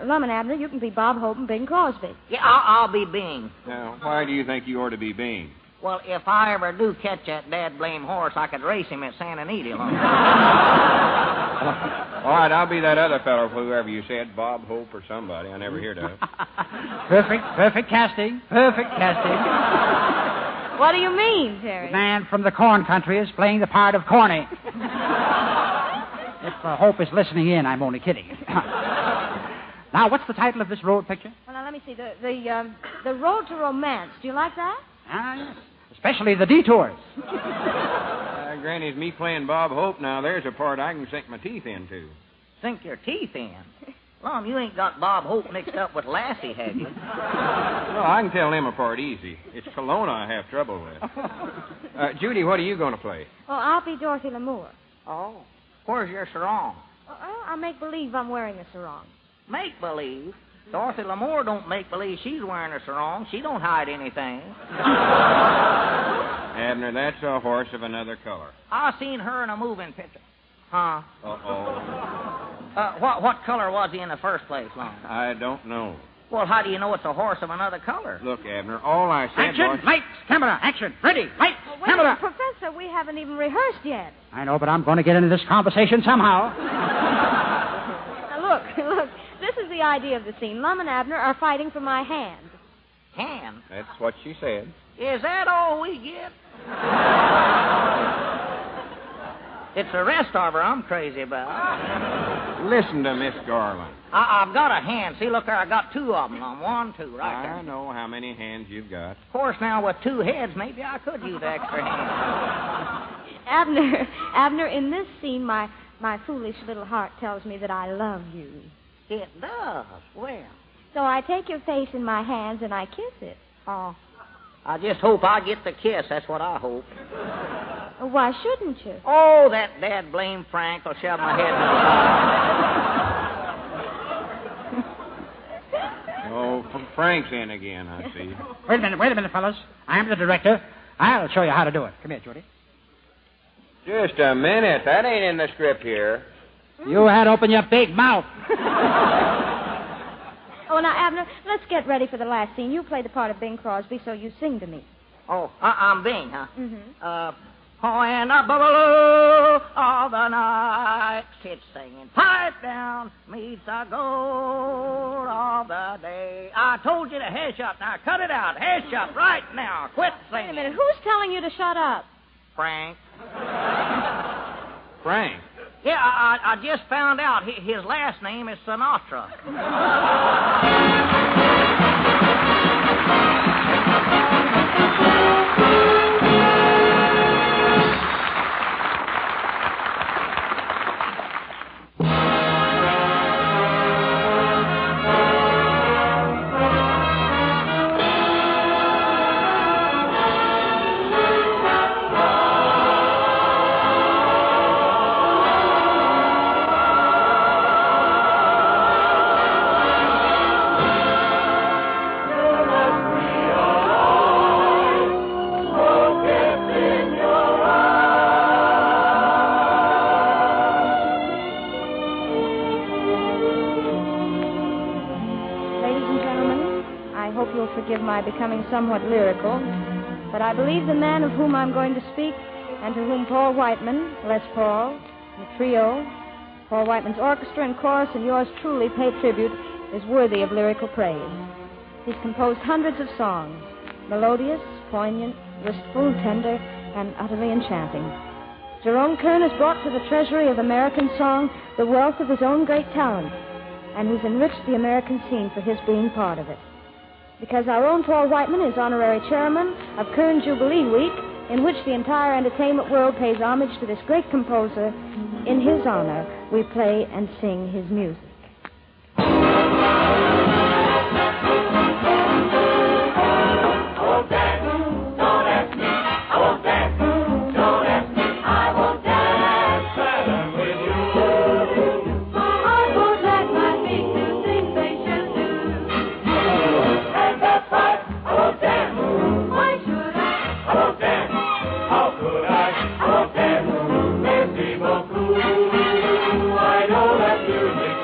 Lum and Abner, you can be Bob Hope and Bing Crosby. Yeah, I'll be Bing. Now, why do you think you ought to be Bing? Well, if I ever do catch that dad-blame horse, I could race him at Serenade. All right, I'll be that other fellow, whoever you said, Bob Hope or somebody. I never heard of. Perfect casting. Perfect casting. What do you mean, Terry? The man from the corn country is playing the part of Corny. If Hope is listening in, I'm only kidding. Now, what's the title of this road picture? Well, now, let me see. The Road to Romance. Do you like that? Yes. Especially the detours. Granny, it's me playing Bob Hope now. There's a part I can sink my teeth into. Sink your teeth in? Lum, you ain't got Bob Hope mixed up with Lassie, have you? Well, I can tell them apart easy. It's Kelowna I have trouble with. Judy, what are you going to play? Well, I'll be Dorothy Lamour. Oh. Where's your sarong? I'll make believe I'm wearing a sarong. Make believe? Dorothy Lamour don't make believe she's wearing a sarong. She don't hide anything. Abner, that's a horse of another color. I seen her in a moving picture. Huh? Uh-oh. What color was he in the first place, Lum? I don't know. Well, how do you know it's a horse of another color? Look, Abner, all I said Action, was... lights, camera, action, ready, lights, Wait camera. a minute, Professor, we haven't even rehearsed yet. I know, but I'm going to get into this conversation somehow. Now, look. This is the idea of the scene. Lum and Abner are fighting for my hand. Hand? That's what she said. Is that all we get? It's the rest of her I'm crazy about. Listen to Miss Garland. I've got a hand. See, look there, I got two of them, Lum. 1, 2, right there. I know how many hands you've got. Of course, now, with two heads, maybe I could use extra hands. Abner, in this scene, my foolish little heart tells me that I love you. It does? Well. So I take your face in my hands and I kiss it. Oh. I just hope I get the kiss. That's what I hope. Why shouldn't you? Oh, that dad-blame Frank will shove my head in the Oh, Frank's in again, I see. Wait a minute, fellas. I'm the director. I'll show you how to do it. Come here, Judy. Just a minute. That ain't in the script here. You had to open your big mouth. Oh, now, Abner, let's get ready for the last scene. You play the part of Bing Crosby, so you sing to me. Oh, I'm Bing, huh? Mm-hmm. Oh, and a bubble of the night sits singing, pipe down, meets the gold of the day. I told you to hush up. Now, cut it out. Hush up right now. Quit singing. Wait a minute. Who's telling you to shut up? Frank. Frank? Yeah, I just found out his last name is Sinatra. Forgive my becoming somewhat lyrical. But I believe the man of whom I'm going to speak, and to whom Paul Whiteman, Les Paul, the trio, Paul Whiteman's orchestra and chorus, and yours truly pay tribute, is worthy of lyrical praise. He's composed hundreds of songs, melodious, poignant, wistful, tender, and utterly enchanting. Jerome Kern has brought to the treasury of American song the wealth of his own great talent, and he's enriched the American scene for his being part of it. Because our own Paul Whiteman is honorary chairman of Kern Jubilee Week, in which the entire entertainment world pays homage to this great composer, in his honor, we play and sing his music. I know that music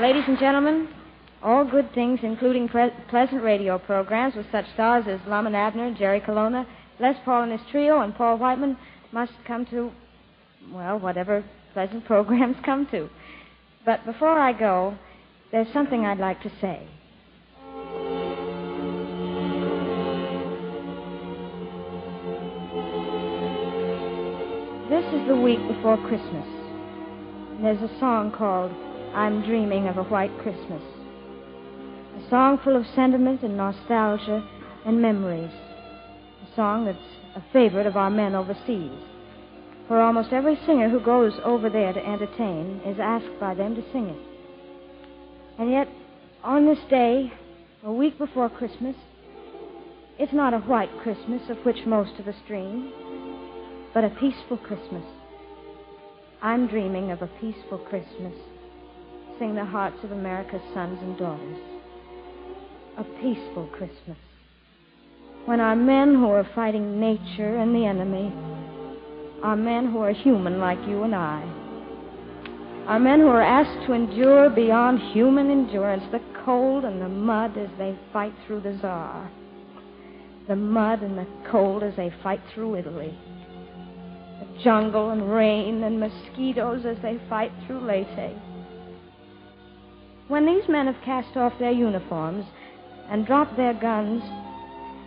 Ladies and gentlemen, all good things, including pleasant radio programs with such stars as Lum and Abner, Jerry Colonna, Les Paul and his trio, and Paul Whiteman, must come to, well, whatever pleasant programs come to. But before I go, there's something I'd like to say. This is the week before Christmas. There's a song called I'm Dreaming of a White Christmas. A song full of sentiment and nostalgia and memories. A song that's a favorite of our men overseas. For almost every singer who goes over there to entertain is asked by them to sing it. And yet, on this day, a week before Christmas, it's not a white Christmas of which most of us dream, but a peaceful Christmas. I'm dreaming of a peaceful Christmas. Sing the hearts of America's sons and daughters. A peaceful Christmas. When our men who are fighting nature and the enemy are men who are human like you and I. Are men who are asked to endure beyond human endurance the cold and the mud as they fight through the Tsar. The mud and the cold as they fight through Italy. The jungle and rain and mosquitoes as they fight through Leyte. When these men have cast off their uniforms and dropped their guns,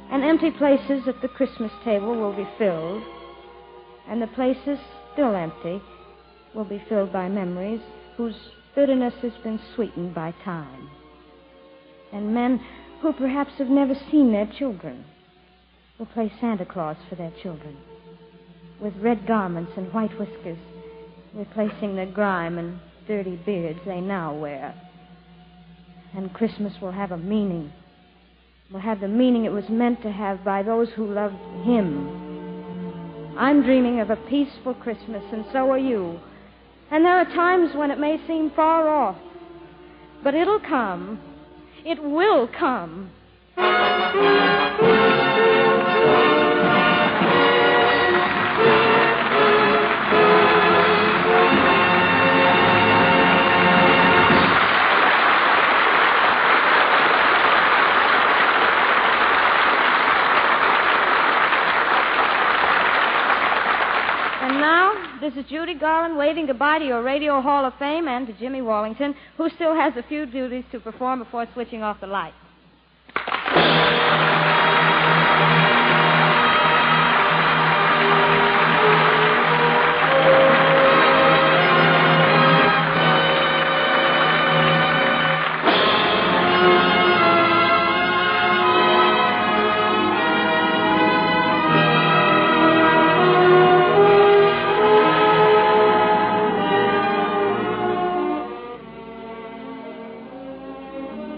and empty places at the Christmas table will be filled, and the places still empty will be filled by memories whose bitterness has been sweetened by time. And men who perhaps have never seen their children will play Santa Claus for their children, with red garments and white whiskers, replacing the grime and dirty beards they now wear. And Christmas will have a meaning. Will have the meaning it was meant to have by those who loved Him. I'm dreaming of a peaceful Christmas, and so are you. And there are times when it may seem far off. But it'll come. It will come. This is Judy, Garland, waving goodbye to your Radio Hall of Fame and to Jimmy Wallington, who still has a few duties to perform before switching off the lights.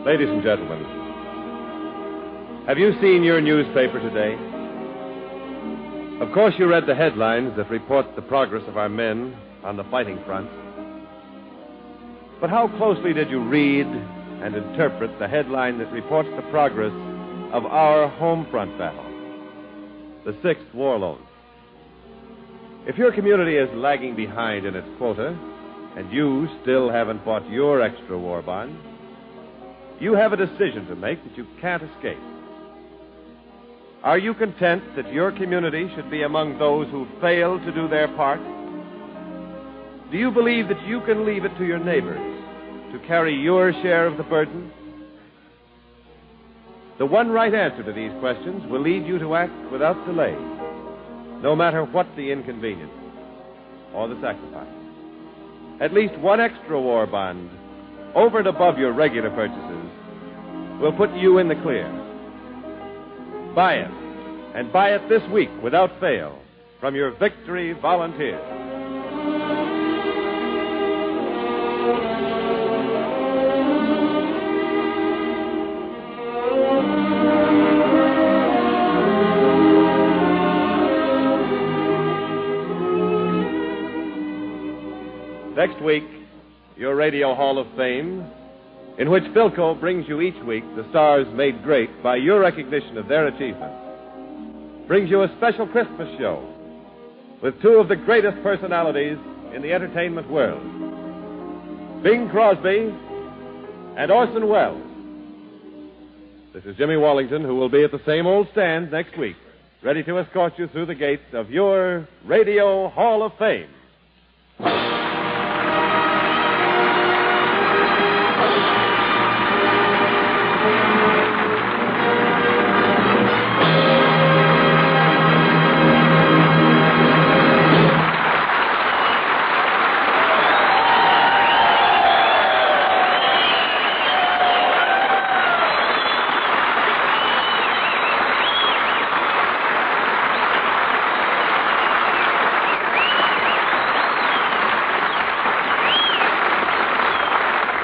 Ladies and gentlemen, have you seen your newspaper today? Of course, you read the headlines that report the progress of our men on the fighting front. But how closely did you read and interpret the headline that reports the progress of our home front battle, the 6th War Loan? If your community is lagging behind in its quota, and you still haven't bought your extra war bond, you have a decision to make that you can't escape. Are you content that your community should be among those who fail to do their part? Do you believe that you can leave it to your neighbors to carry your share of the burden? The one right answer to these questions will lead you to act without delay, no matter what the inconvenience or the sacrifice. At least one extra war bond over and above your regular purchases will put you in the clear. Buy it, and buy it this week without fail from your Victory Volunteers. Next week, your Radio Hall of Fame, in which Philco brings you each week the stars made great by your recognition of their achievements, brings you a special Christmas show with two of the greatest personalities in the entertainment world, Bing Crosby and Orson Welles. This is Jimmy Wallington, who will be at the same old stand next week, ready to escort you through the gates of your Radio Hall of Fame.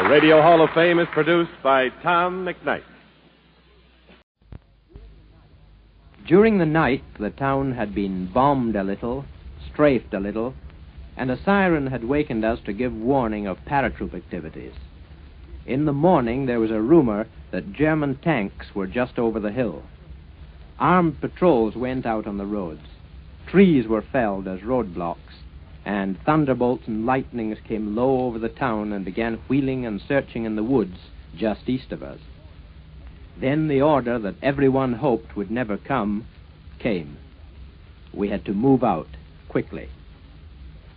Radio Hall of Fame is produced by Tom McKnight. During the night, the town had been bombed a little, strafed a little, and a siren had wakened us to give warning of paratroop activities. In the morning, there was a rumor that German tanks were just over the hill. Armed patrols went out on the roads. Trees were felled as roadblocks, and thunderbolts and lightnings came low over the town and began wheeling and searching in the woods just east of us. Then the order that everyone hoped would never come came. We had to move out quickly.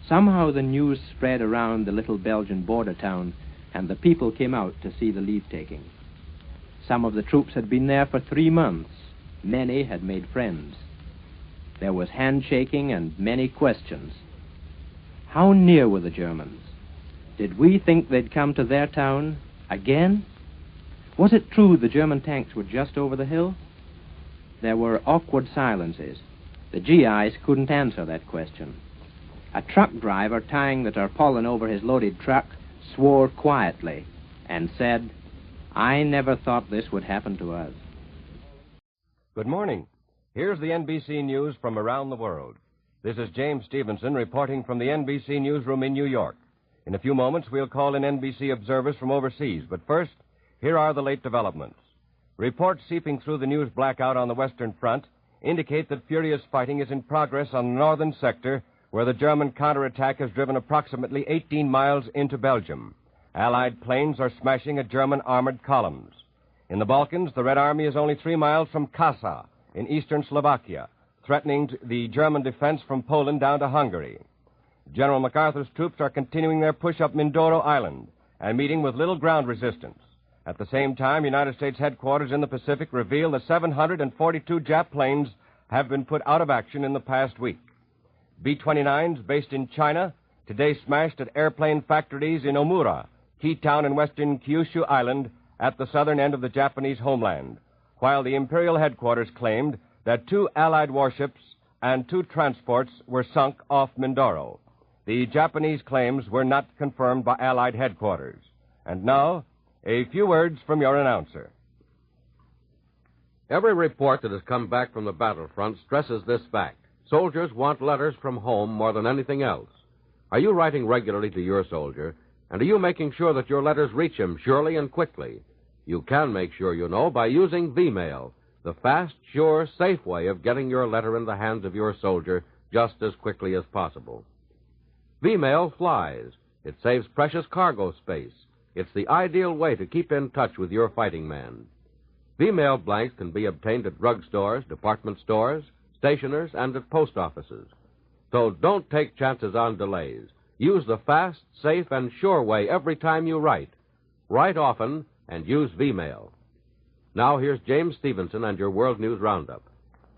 Somehow the news spread around the little Belgian border town, and the people came out to see the leave-taking. Some of the troops had been there for 3 months. Many had made friends. There was handshaking and many questions. How near were the Germans? Did we think they'd come to their town again? Was it true the German tanks were just over the hill? There were awkward silences. The GIs couldn't answer that question. A truck driver tying the tarpaulin over his loaded truck swore quietly and said, "I never thought this would happen to us." Good morning. Here's the NBC News from around the world. This is James Stevenson reporting from the NBC newsroom in New York. In a few moments, we'll call in NBC observers from overseas. But first, here are the late developments. Reports seeping through the news blackout on the Western Front indicate that furious fighting is in progress on the northern sector, where the German counterattack has driven approximately 18 miles into Belgium. Allied planes are smashing at German armored columns. In the Balkans, the Red Army is only 3 miles from Kassa in eastern Slovakia, threatening the German defense from Poland down to Hungary. General MacArthur's troops are continuing their push up Mindoro Island and meeting with little ground resistance. At the same time, United States headquarters in the Pacific reveal that 742 Jap planes have been put out of action in the past week. B-29s based in China today smashed at airplane factories in Omura, key town in western Kyushu Island at the southern end of the Japanese homeland, while the Imperial headquarters claimed that 2 Allied warships and 2 transports were sunk off Mindoro. The Japanese claims were not confirmed by Allied headquarters. And now, a few words from your announcer. Every report that has come back from the battlefront stresses this fact. Soldiers want letters from home more than anything else. Are you writing regularly to your soldier? And are you making sure that your letters reach him surely and quickly? You can make sure, you know, by using V-mail, the fast, sure, safe way of getting your letter in the hands of your soldier just as quickly as possible. V-mail flies. It saves precious cargo space. It's the ideal way to keep in touch with your fighting man. V-mail blanks can be obtained at drugstores, department stores, stationers, and at post offices. So don't take chances on delays. Use the fast, safe, and sure way every time you write. Write often and use V-mail. Now here's James Stevenson and your World News Roundup.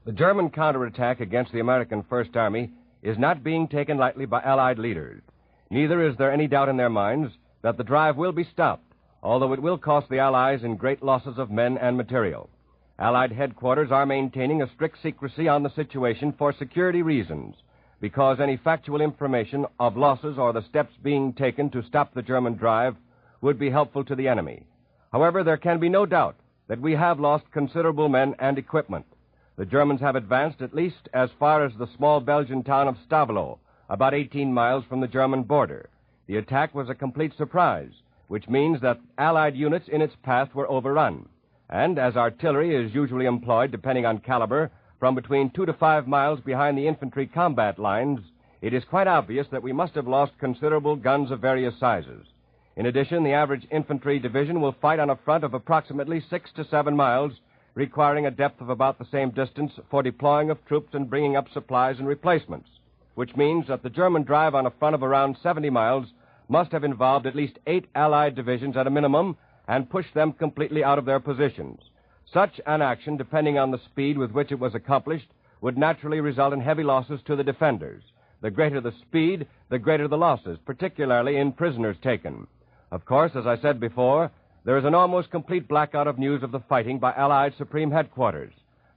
The German counterattack against the American First Army is not being taken lightly by Allied leaders. Neither is there any doubt in their minds that the drive will be stopped, although it will cost the Allies in great losses of men and material. Allied headquarters are maintaining a strict secrecy on the situation for security reasons, because any factual information of losses or the steps being taken to stop the German drive would be helpful to the enemy. However, there can be no doubt that we have lost considerable men and equipment. The Germans have advanced at least as far as the small Belgian town of Stavlo, about 18 miles from the German border. The attack was a complete surprise, which means that Allied units in its path were overrun. And as artillery is usually employed, depending on caliber, from between 2 to 5 miles behind the infantry combat lines, it is quite obvious that we must have lost considerable guns of various sizes. In addition, the average infantry division will fight on a front of approximately 6 to 7 miles, requiring a depth of about the same distance for deploying of troops and bringing up supplies and replacements, which means that the German drive on a front of around 70 miles must have involved at least 8 Allied divisions at a minimum and pushed them completely out of their positions. Such an action, depending on the speed with which it was accomplished, would naturally result in heavy losses to the defenders. The greater the speed, the greater the losses, particularly in prisoners taken. Of course, as I said before, there is an almost complete blackout of news of the fighting by Allied Supreme Headquarters.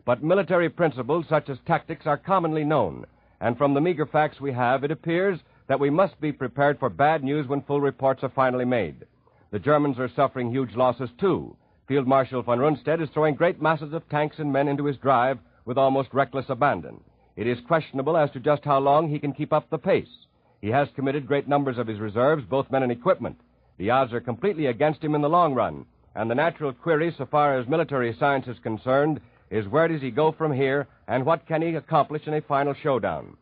But military principles such as tactics are commonly known, and from the meager facts we have, it appears that we must be prepared for bad news when full reports are finally made. The Germans are suffering huge losses, too. Field Marshal von Rundstedt is throwing great masses of tanks and men into his drive with almost reckless abandon. It is questionable as to just how long he can keep up the pace. He has committed great numbers of his reserves, both men and equipment. The odds are completely against him in the long run, and the natural query, so far as military science is concerned, is where does he go from here, and what can he accomplish in a final showdown?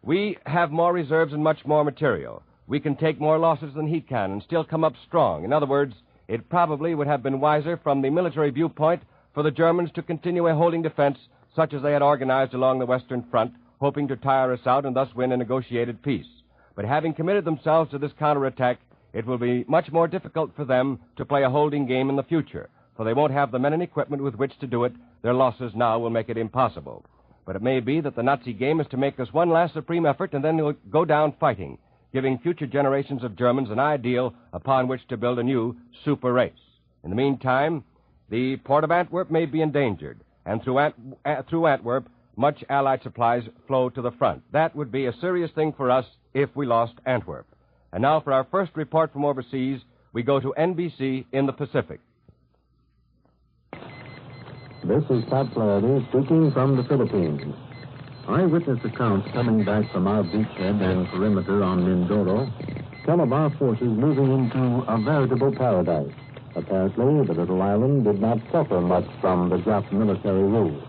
We have more reserves and much more material. We can take more losses than he can and still come up strong. In other words, it probably would have been wiser from the military viewpoint for the Germans to continue a holding defense such as they had organized along the Western Front, hoping to tire us out and thus win a negotiated peace. But having committed themselves to this counterattack, it will be much more difficult for them to play a holding game in the future, for they won't have the men and equipment with which to do it. Their losses now will make it impossible. But it may be that the Nazi game is to make this one last supreme effort and then they'll go down fighting, giving future generations of Germans an ideal upon which to build a new super race. In the meantime, the port of Antwerp may be endangered, and through Antwerp, much Allied supplies flow to the front. That would be a serious thing for us if we lost Antwerp. And now for our first report from overseas, we go to NBC in the Pacific. This is Pat Flaherty speaking from the Philippines. Eyewitness accounts coming back from our beachhead and perimeter on Mindoro tell of our forces moving into a veritable paradise. Apparently, the little island did not suffer much from the Jap military rule.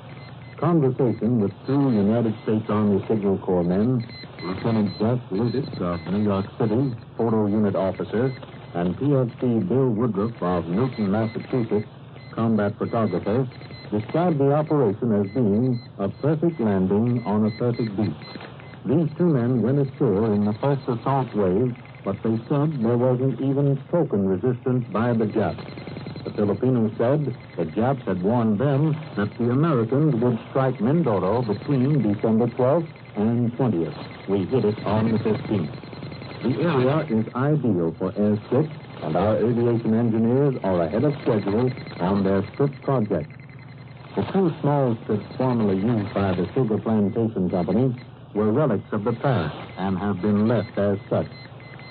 Conversation with two United States Army Signal Corps men, Lieutenant Jeff Luditz of New York City, photo unit officer, and PFC Bill Woodruff of Newton, Massachusetts, combat photographer, described the operation as being a perfect landing on a perfect beach. These two men went ashore in the first assault wave, but they said there wasn't even token resistance by the Japs. The Filipinos said the Japs had warned them that the Americans would strike Mindoro between December 12th and 20th. We hit it on the 15th. The area is ideal for airstrips, and our aviation engineers are ahead of schedule on their strip project. The two small strips formerly used by the Sugar Plantation Company were relics of the past and have been left as such.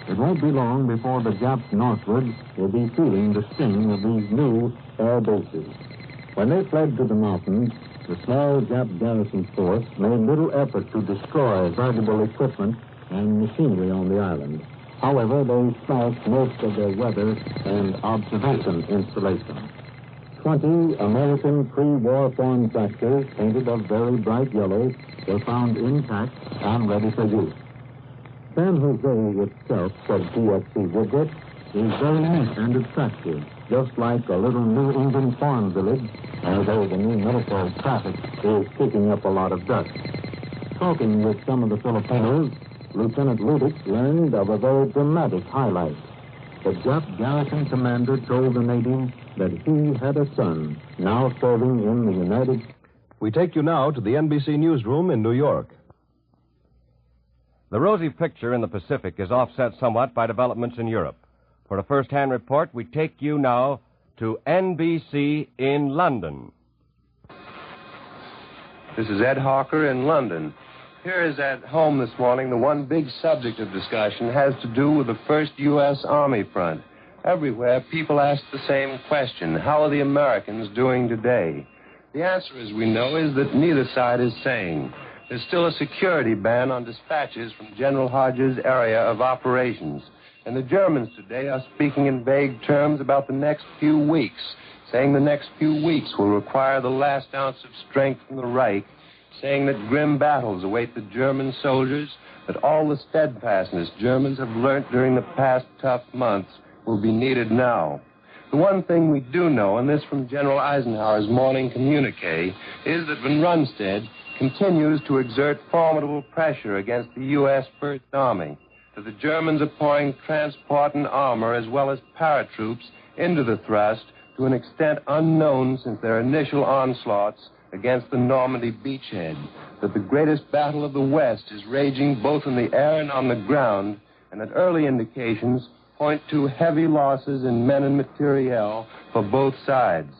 It won't be long before the Japs northward will be feeling the sting of these new air bases. When they fled to the mountains, the small Jap garrison force made little effort to destroy valuable equipment and machinery on the island. However, they smashed most of their weather and observation installations. 20 American pre-war form tractors, painted a very bright yellow, were found intact and ready for use. San Jose itself, said PFC Woodruff, is very neat and attractive, just like a little New England farm village, although the new military traffic is kicking up a lot of dust. Talking with some of the Filipinos, Lieutenant Luditz learned of a very dramatic highlight. The Jap garrison commander told the natives that he had a son now serving in the United States. We take you now to the NBC newsroom in New York. The rosy picture in the Pacific is offset somewhat by developments in Europe. For a first-hand report, we take you now to NBC in London. This is Ed Hawker in London. Here is at home this morning, the one big subject of discussion has to do with the first U.S. Army front. Everywhere, people ask the same question: how are the Americans doing today? The answer, as we know, is that neither side is saying. There's still a security ban on dispatches from General Hodges' area of operations. And the Germans today are speaking in vague terms about the next few weeks, saying the next few weeks will require the last ounce of strength from the Reich, saying that grim battles await the German soldiers, that all the steadfastness Germans have learnt during the past tough months will be needed now. The one thing we do know, and this from General Eisenhower's morning communique, is that Van Rundstedt continues to exert formidable pressure against the U.S. First Army, that the Germans are pouring transport and armor as well as paratroops into the thrust to an extent unknown since their initial onslaughts against the Normandy beachhead, that the greatest battle of the West is raging both in the air and on the ground, and that early indications point to heavy losses in men and materiel for both sides.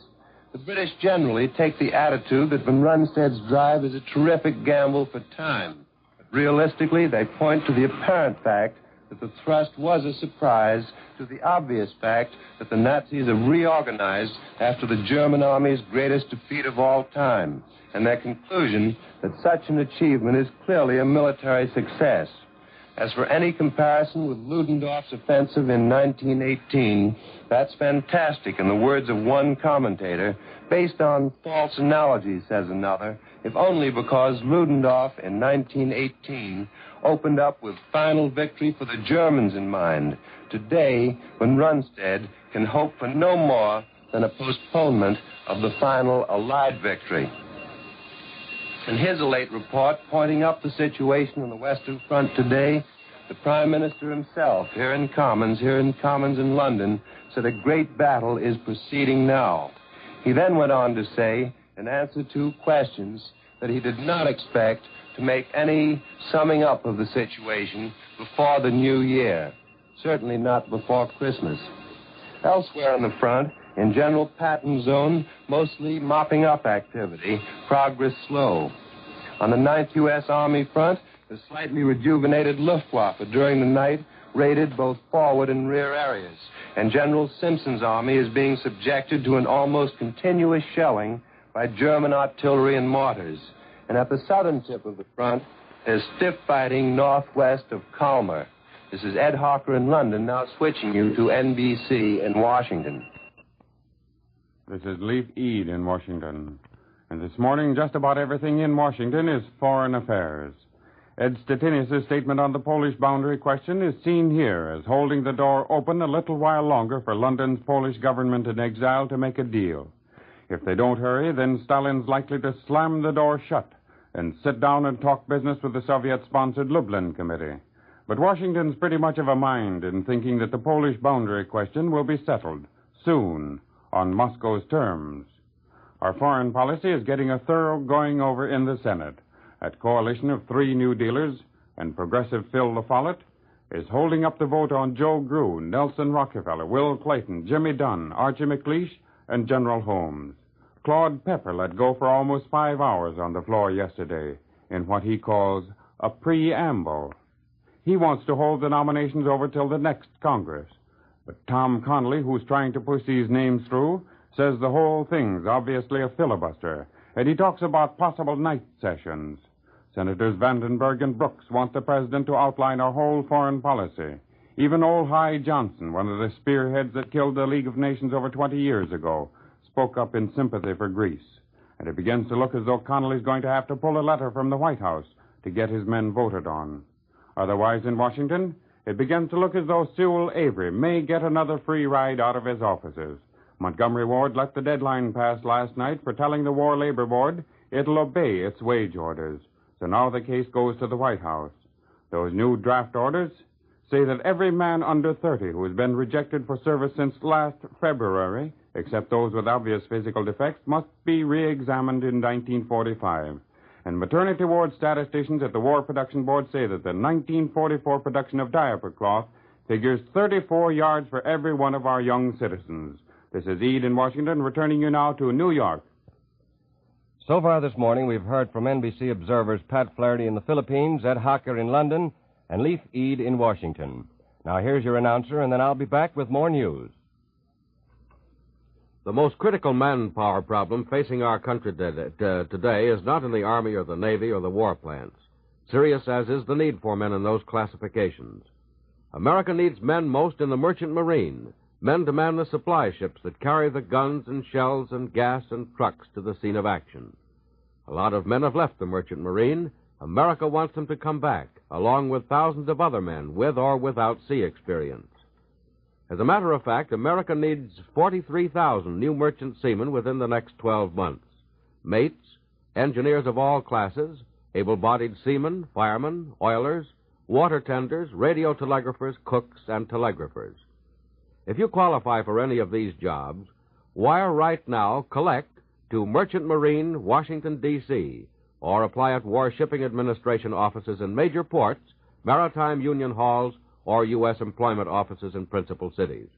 The British generally take the attitude that Van Rundstedt's drive is a terrific gamble for time. But realistically, they point to the apparent fact that the thrust was a surprise, to the obvious fact that the Nazis have reorganized after the German army's greatest defeat of all time, and their conclusion that such an achievement is clearly a military success. As for any comparison with Ludendorff's offensive in 1918, that's fantastic, in the words of one commentator, based on false analogies, says another, if only because Ludendorff in 1918 opened up with final victory for the Germans in mind. Today, Van Rundstedt can hope for no more than a postponement of the final Allied victory. In his late report pointing up the situation on the Western Front today, the Prime Minister himself, here in Commons in London, said a great battle is proceeding now. He then went on to say, in answer to questions, that he did not expect to make any summing up of the situation before the new year, certainly not before Christmas. Elsewhere on the front, in General Patton's zone, mostly mopping up activity, progress slow. On the 9th U.S. Army front, the slightly rejuvenated Luftwaffe during the night raided both forward and rear areas, and General Simpson's army is being subjected to an almost continuous shelling by German artillery and mortars. And at the southern tip of the front, there's stiff fighting northwest of Kalmar. This is Ed Hawker in London, now switching you to NBC in Washington. This is Leif Eade in Washington. And this morning, just about everything in Washington is foreign affairs. Ed Stettinius' statement on the Polish boundary question is seen here as holding the door open a little while longer for London's Polish government in exile to make a deal. If they don't hurry, then Stalin's likely to slam the door shut and sit down and talk business with the Soviet-sponsored Lublin Committee. But Washington's pretty much of a mind in thinking that the Polish boundary question will be settled soon on Moscow's terms. Our foreign policy is getting a thorough going over in the Senate. That coalition of three New Dealers and progressive Phil La Follette is holding up the vote on Joe Grew, Nelson Rockefeller, Will Clayton, Jimmy Dunn, Archie McLeish, and General Holmes. Claude Pepper let go for almost 5 hours on the floor yesterday in what he calls a preamble. He wants to hold the nominations over till the next Congress. But Tom Connolly, who's trying to push these names through, says the whole thing's obviously a filibuster, and he talks about possible night sessions. Senators Vandenberg and Brooks want the president to outline our whole foreign policy. Even old Hy Johnson, one of the spearheads that killed the League of Nations over 20 years ago, spoke up in sympathy for Greece. And it begins to look as though Connolly's going to have to pull a letter from the White House to get his men voted on. Otherwise, in Washington, it begins to look as though Sewell Avery may get another free ride out of his offices. Montgomery Ward let the deadline pass last night for telling the War Labor Board it'll obey its wage orders. So now the case goes to the White House. Those new draft orders say that every man under 30 who has been rejected for service since last February, except those with obvious physical defects, must be re-examined in 1945. And maternity ward statisticians at the War Production Board say that the 1944 production of diaper cloth figures 34 yards for every one of our young citizens. This is Eade in Washington, returning you now to New York. So far this morning, we've heard from NBC observers Pat Flaherty in the Philippines, Ed Hocker in London, and Leif Eade in Washington. Now, here's your announcer, and then I'll be back with more news. The most critical manpower problem facing our country today is not in the Army or the Navy or the war plants, serious as is the need for men in those classifications. America needs men most in the merchant marine, men to man the supply ships that carry the guns and shells and gas and trucks to the scene of action. A lot of men have left the merchant marine. America wants them to come back, along with thousands of other men with or without sea experience. As a matter of fact, America needs 43,000 new merchant seamen within the next 12 months. Mates, engineers of all classes, able-bodied seamen, firemen, oilers, water tenders, radio telegraphers, cooks, and telegraphers. If you qualify for any of these jobs, wire right now, collect, to Merchant Marine, Washington, D.C., or apply at War Shipping Administration offices in major ports, maritime union halls, or U.S. employment offices in principal cities.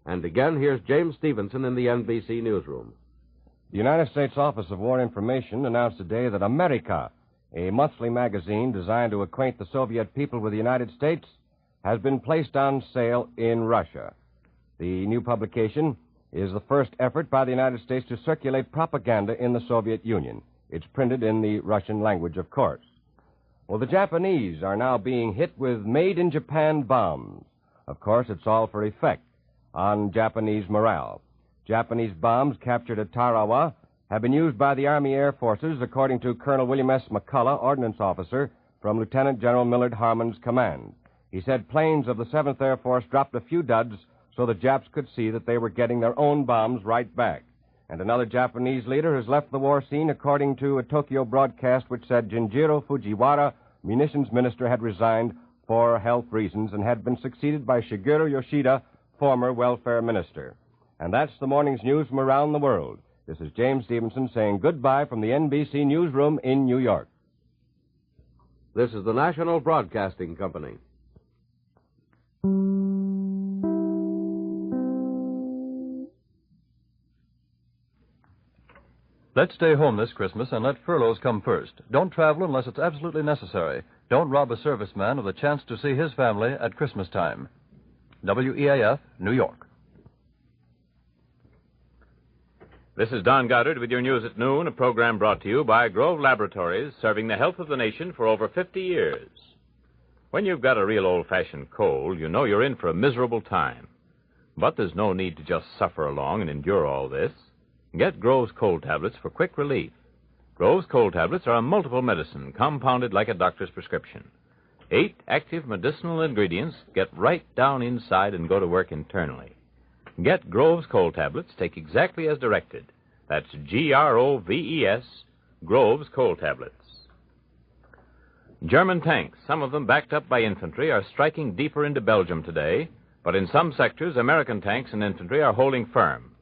And again, here's James Stevenson in the NBC newsroom. The United States Office of War Information announced today that America, a monthly magazine designed to acquaint the Soviet people with the United States, has been placed on sale in Russia. The new publication is the first effort by the United States to circulate propaganda in the Soviet Union. It's printed in the Russian language, of course. Well, the Japanese are now being hit with made-in-Japan bombs. Of course, it's all for effect on Japanese morale. Japanese bombs captured at Tarawa have been used by the Army Air Forces, according to Colonel William S. McCullough, Ordnance Officer from Lieutenant General Millard Harmon's command. He said planes of the 7th Air Force dropped a few duds so the Japs could see that they were getting their own bombs right back. And another Japanese leader has left the war scene, according to a Tokyo broadcast which said Jinjiro Fujiwara, munitions minister, had resigned for health reasons and had been succeeded by Shigeru Yoshida, former welfare minister. And that's the morning's news from around the world. This is James Stevenson saying goodbye from the NBC newsroom in New York. This is the National Broadcasting Company. Let's stay home this Christmas and let furloughs come first. Don't travel unless it's absolutely necessary. Don't rob a serviceman of the chance to see his family at Christmas time. WEAF, New York. This is Don Goddard with your news at noon, a program brought to you by Grove Laboratories, serving the health of the nation for over 50 years. When you've got a real old-fashioned cold, you know you're in for a miserable time. But there's no need to just suffer along and endure all this. Get Grove's cold tablets for quick relief. Grove's cold tablets are a multiple medicine compounded like a doctor's prescription. 8 active medicinal ingredients get right down inside and go to work internally. Get Grove's cold tablets, take exactly as directed. That's Groves, Grove's cold tablets. German tanks, some of them backed up by infantry, are striking deeper into Belgium today, but in some sectors, American tanks and infantry are holding firm.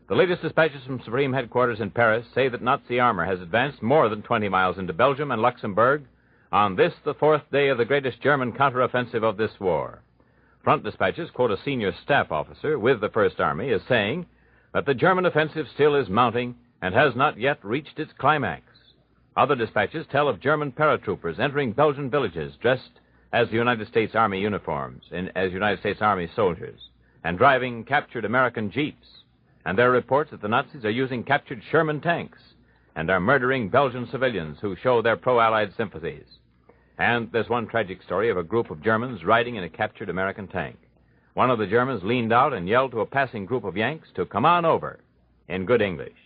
The latest dispatches from Supreme Headquarters in Paris say that Nazi armor has advanced more than 20 miles into Belgium and Luxembourg on this, the 4th day of the greatest German counteroffensive of this war. Front dispatches quote a senior staff officer with the First Army as saying that the German offensive still is mounting and has not yet reached its climax. Other dispatches tell of German paratroopers entering Belgian villages dressed as the United States Army uniforms, as United States Army soldiers, and driving captured American jeeps. And there are reports that the Nazis are using captured Sherman tanks and are murdering Belgian civilians who show their pro-Allied sympathies. And there's one tragic story of a group of Germans riding in a captured American tank. One of the Germans leaned out and yelled to a passing group of Yanks to come on over in good English.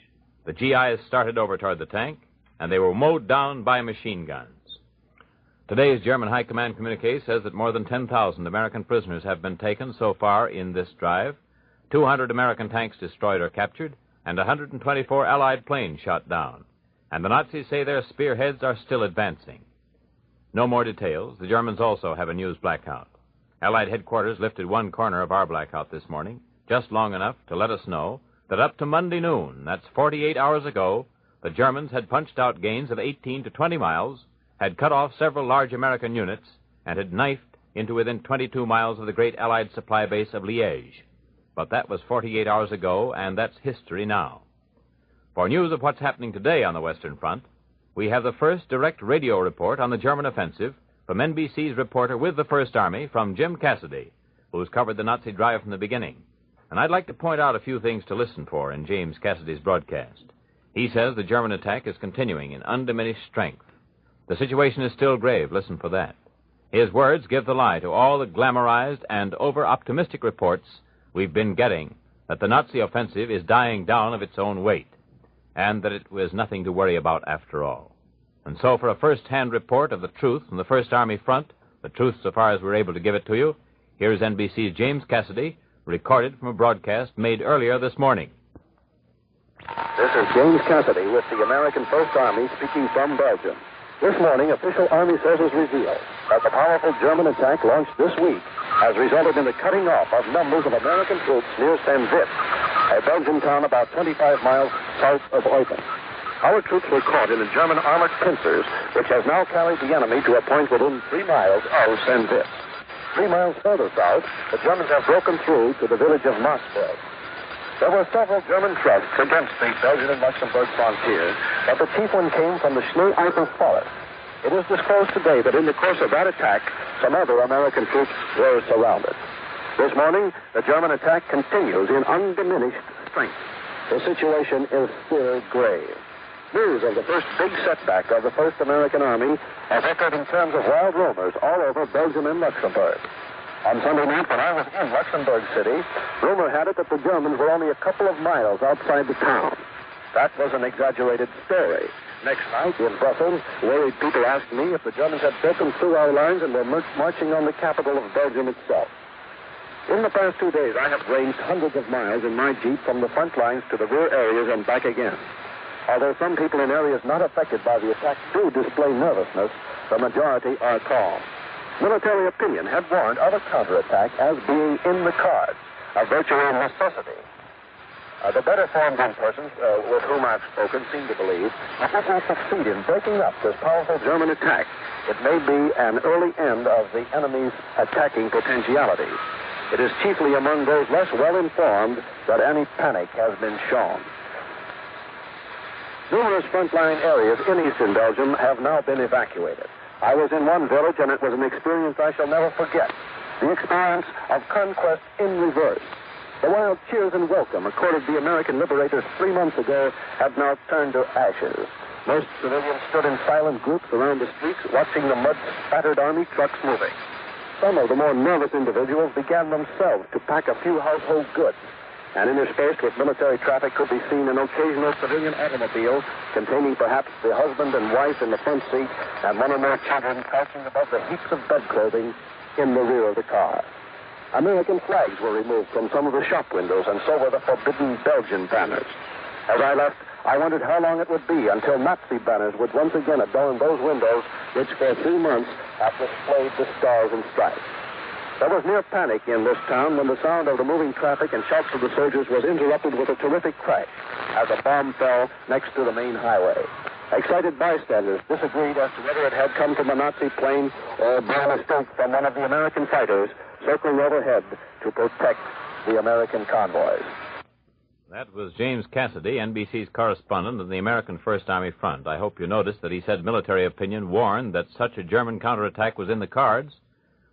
The GIs started over toward the tank, and they were mowed down by machine guns. Today's German High Command communique says that more than 10,000 American prisoners have been taken so far in this drive, 200 American tanks destroyed or captured, and 124 Allied planes shot down. And the Nazis say their spearheads are still advancing. No more details. The Germans also have a news blackout. Allied headquarters lifted one corner of our blackout this morning, just long enough to let us know that up to Monday noon, that's 48 hours ago, the Germans had punched out gains of 18 to 20 miles, had cut off several large American units, and had knifed into within 22 miles of the great Allied supply base of Liège. But that was 48 hours ago, and that's history now. For news of what's happening today on the Western Front, we have the first direct radio report on the German offensive from NBC's reporter with the First Army, from Jim Cassidy, who's covered the Nazi drive from the beginning. And I'd like to point out a few things to listen for in James Cassidy's broadcast. He says the German attack is continuing in undiminished strength. The situation is still grave. Listen for that. His words give the lie to all the glamorized and over-optimistic reports we've been getting that the Nazi offensive is dying down of its own weight, and that it was nothing to worry about after all. And so for a first-hand report of the truth from the First Army front, the truth so far as we're able to give it to you, here's NBC's James Cassidy recorded from a broadcast made earlier this morning. This is James Cassidy with the American First Army speaking from Belgium. This morning, official Army sources reveal that the powerful German attack launched this week has resulted in the cutting off of numbers of American troops near Saint-Vit, a Belgian town about 25 miles south of Eupen. Our troops were caught in a German armored pincers, which has now carried the enemy to a point within 3 miles of Saint-Vit. 3 miles further south, the Germans have broken through to the village of Maasveld. There were several German thrusts against the Belgian and Luxembourg frontier, but the chief one came from the Schnee-Eifel forest. It is disclosed today that in the course of that attack, some other American troops were surrounded. This morning, the German attack continues in undiminished strength. The situation is still grave. News of the first big setback of the First American Army has echoed in terms of wild rumors all over Belgium and Luxembourg. On Sunday night, when I was in Luxembourg City, rumor had it that the Germans were only a couple of miles outside the town. That was an exaggerated story. Next night, in Brussels, worried people asked me if the Germans had broken through our lines and were marching on the capital of Belgium itself. In the past 2 days, I have ranged hundreds of miles in my Jeep from the front lines to the rear areas and back again. Although some people in areas not affected by the attack do display nervousness, the majority are calm. Military opinion had warned of a counterattack as being in the cards, a virtual necessity. The better-formed persons with whom I've spoken seem to believe that if we succeed in breaking up this powerful German attack, it may be an early end of the enemy's attacking potentialities. It is chiefly among those less well-informed that any panic has been shown. Numerous frontline areas in eastern Belgium have now been evacuated. I was in one village, and it was an experience I shall never forget. The experience of conquest in reverse. The wild cheers and welcome accorded the American liberators 3 months ago have now turned to ashes. Most civilians stood in silent groups around the streets, watching the mud-spattered army trucks moving. Some of the more nervous individuals began themselves to pack a few household goods, and interspersed with military traffic could be seen an occasional civilian automobile containing perhaps the husband and wife in the front seat and one or more children crouching above the heaps of bedclothing in the rear of the car. American flags were removed from some of the shop windows, and so were the forbidden Belgian banners. As I left, I wondered how long it would be until Nazi banners would once again adorn those windows which for 3 months have displayed the stars and stripes. There was near panic in this town when the sound of the moving traffic and shouts of the soldiers was interrupted with a terrific crash as a bomb fell next to the main highway. Excited bystanders disagreed as to whether it had come from a Nazi plane or by mistake from one of the American fighters circling overhead to protect the American convoys. That was James Cassidy, NBC's correspondent of the American First Army Front. I hope you noticed that he said military opinion warned that such a German counterattack was in the cards.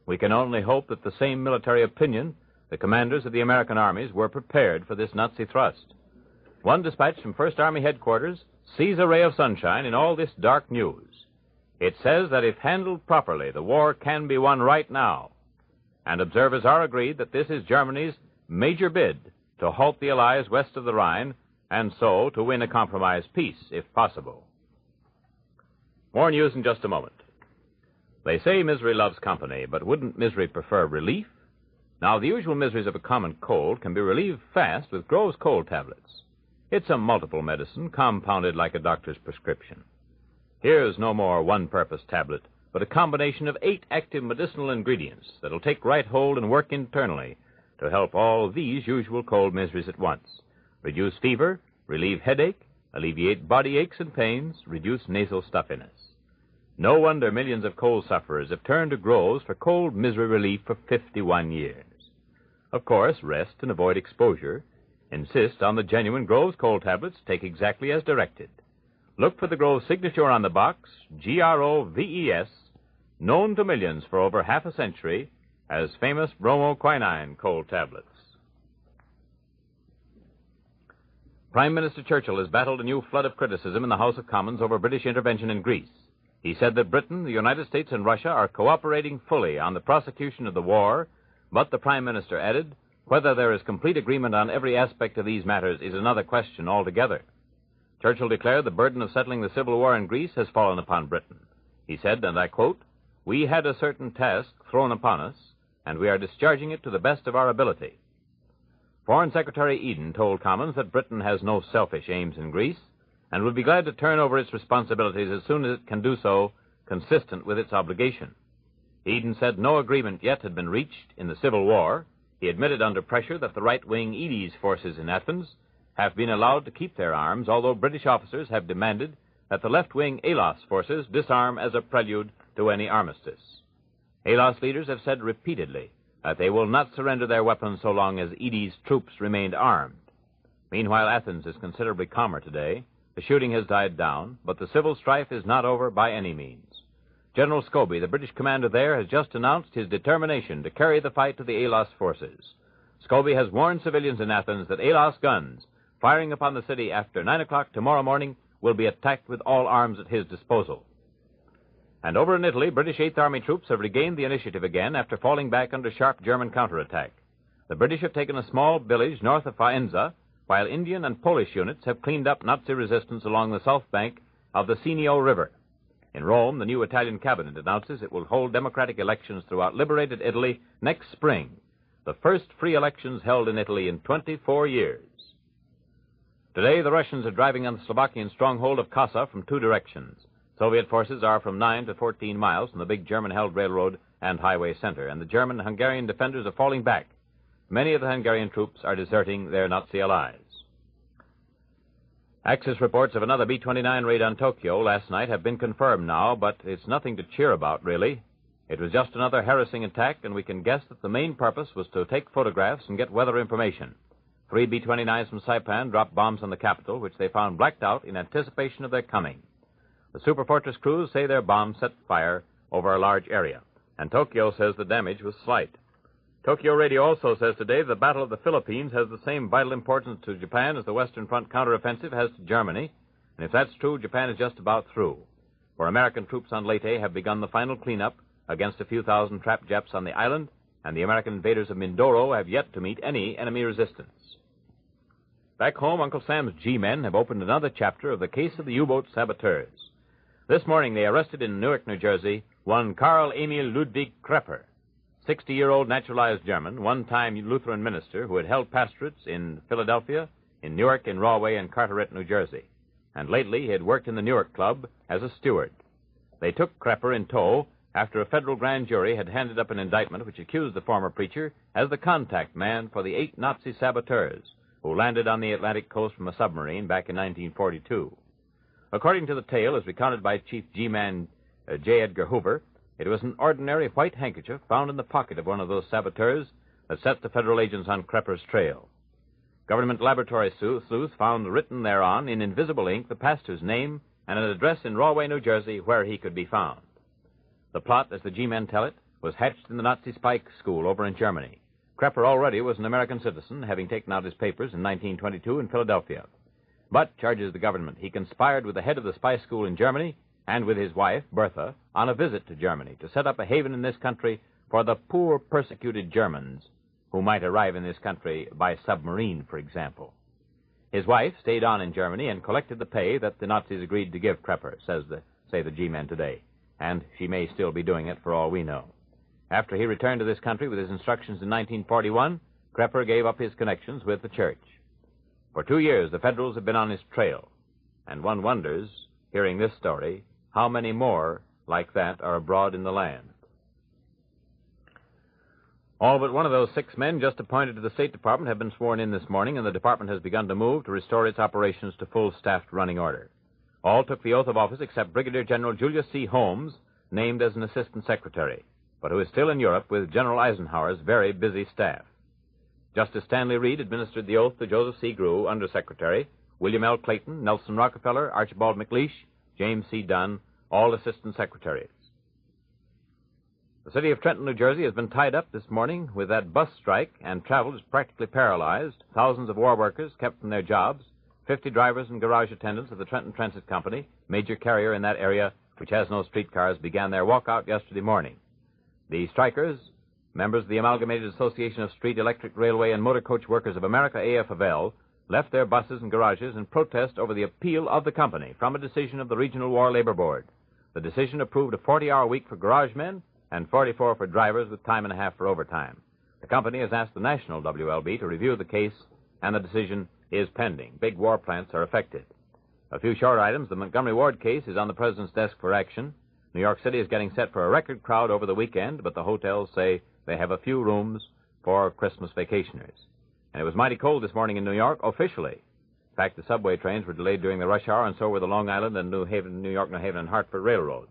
We can only hope that the same military opinion, the commanders of the American armies, were prepared for this Nazi thrust. One dispatch from First Army headquarters sees a ray of sunshine in all this dark news. It says that if handled properly, the war can be won right now. And observers are agreed that this is Germany's major bid to halt the Allies west of the Rhine, and so to win a compromise peace, if possible. More news in just a moment. They say misery loves company, but wouldn't misery prefer relief? Now, the usual miseries of a common cold can be relieved fast with Grove's cold tablets. It's a multiple medicine, compounded like a doctor's prescription. Here's no more one-purpose tablet, but a combination of 8 active medicinal ingredients that'll take right hold and work internally to help all these usual cold miseries at once. Reduce fever, relieve headache, alleviate body aches and pains, reduce nasal stuffiness. No wonder millions of cold sufferers have turned to Groves for cold misery relief for 51 years. Of course, rest and avoid exposure. Insist on the genuine Groves cold tablets. Take exactly as directed. Look for the Groves signature on the box, Groves, known to millions for over half a century as famous bromoquinine cold tablets. Prime Minister Churchill has battled a new flood of criticism in the House of Commons over British intervention in Greece. He said that Britain, the United States, and Russia are cooperating fully on the prosecution of the war, but the Prime Minister added, whether there is complete agreement on every aspect of these matters is another question altogether. Churchill declared the burden of settling the civil war in Greece has fallen upon Britain. He said, and I quote, "We had a certain task thrown upon us, and we are discharging it to the best of our ability." Foreign Secretary Eden told Commons that Britain has no selfish aims in Greece and would be glad to turn over its responsibilities as soon as it can do so consistent with its obligation. Eden said no agreement yet had been reached in the Civil War. He admitted under pressure that the right-wing Edes forces in Athens have been allowed to keep their arms, although British officers have demanded that the left-wing Alos forces disarm as a prelude to any armistice. Alos leaders have said repeatedly that they will not surrender their weapons so long as Edes troops remained armed. Meanwhile, Athens is considerably calmer today. The shooting has died down, but the civil strife is not over by any means. General Scobie, the British commander there, has just announced his determination to carry the fight to the Alos forces. Scobie has warned civilians in Athens that Alos guns, firing upon the city after 9 o'clock tomorrow morning, will be attacked with all arms at his disposal. And over in Italy, British 8th Army troops have regained the initiative again after falling back under sharp German counterattack. The British have taken a small village north of Faenza, while Indian and Polish units have cleaned up Nazi resistance along the south bank of the Sinio River. In Rome, the new Italian cabinet announces it will hold democratic elections throughout liberated Italy next spring, the first free elections held in Italy in 24 years. Today, the Russians are driving on the Slovakian stronghold of Kassa from two directions. Soviet forces are from 9 to 14 miles from the big German-held railroad and highway center, and the German and Hungarian defenders are falling back. Many of the Hungarian troops are deserting their Nazi allies. Axis reports of another B-29 raid on Tokyo last night have been confirmed now, but it's nothing to cheer about, really. It was just another harassing attack, and we can guess that the main purpose was to take photographs and get weather information. 3 B-29s from Saipan dropped bombs on the capital, which they found blacked out in anticipation of their coming. The Superfortress crews say their bombs set fire over a large area, and Tokyo says the damage was slight. Tokyo Radio also says today the Battle of the Philippines has the same vital importance to Japan as the Western Front counteroffensive has to Germany, and if that's true, Japan is just about through. For American troops on Leyte have begun the final cleanup against a few thousand trapped Japs on the island, and the American invaders of Mindoro have yet to meet any enemy resistance. Back home, Uncle Sam's G-men have opened another chapter of the case of the U-boat saboteurs. This morning, they arrested in Newark, New Jersey, one Carl Emil Ludwig Krepper, 60-year-old naturalized German, one-time Lutheran minister who had held pastorates in Philadelphia, in Newark, in Rahway, and Carteret, New Jersey. And lately, he had worked in the Newark Club as a steward. They took Krepper in tow after a federal grand jury had handed up an indictment which accused the former preacher as the contact man for the 8 Nazi saboteurs who landed on the Atlantic coast from a submarine back in 1942. According to the tale, as recounted by Chief G-Man J. Edgar Hoover, it was an ordinary white handkerchief found in the pocket of one of those saboteurs that set the federal agents on Krepper's trail. Government laboratory sleuths found written thereon in invisible ink the pastor's name and an address in Rahway, New Jersey, where he could be found. The plot, as the G-men tell it, was hatched in the Nazi spy school over in Germany. Krepper already was an American citizen, having taken out his papers in 1922 in Philadelphia. But, charges the government, he conspired with the head of the spy school in Germany and with his wife, Bertha, on a visit to Germany to set up a haven in this country for the poor, persecuted Germans who might arrive in this country by submarine, for example. His wife stayed on in Germany and collected the pay that the Nazis agreed to give Krepper, say the G-men today, and she may still be doing it for all we know. After he returned to this country with his instructions in 1941, Krepper gave up his connections with the church. For 2 years, the Federals have been on his trail, and one wonders, hearing this story, how many more like that are abroad in the land. All but one of those 6 men just appointed to the State Department have been sworn in this morning, and the department has begun to move to restore its operations to full-staffed running order. All took the oath of office except Brigadier General Julius C. Holmes, named as an assistant secretary, but who is still in Europe with General Eisenhower's very busy staff. Justice Stanley Reed administered the oath to Joseph C. Grew, Undersecretary, William L. Clayton, Nelson Rockefeller, Archibald McLeish, James C. Dunn, all assistant secretaries. The city of Trenton, New Jersey, has been tied up this morning with that bus strike, and travel is practically paralyzed. Thousands of war workers kept from their jobs. 50 drivers and garage attendants of the Trenton Transit Company, major carrier in that area, which has no streetcars, began their walkout yesterday morning. The strikers, members of the Amalgamated Association of Street, Electric, Railway, and Motor Coach Workers of America, AFRS, left their buses and garages in protest over the appeal of the company from a decision of the Regional War Labor Board. The decision approved a 40-hour week for garage men and 44 for drivers with time and a half for overtime. The company has asked the national WLB to review the case, and the decision is pending. Big war plants are affected. A few short items. The Montgomery Ward case is on the president's desk for action. New York City is getting set for a record crowd over the weekend, but the hotels say they have a few rooms for Christmas vacationers. And it was mighty cold this morning in New York, officially. In fact, the subway trains were delayed during the rush hour, and so were the Long Island and New York, New Haven, and Hartford railroads.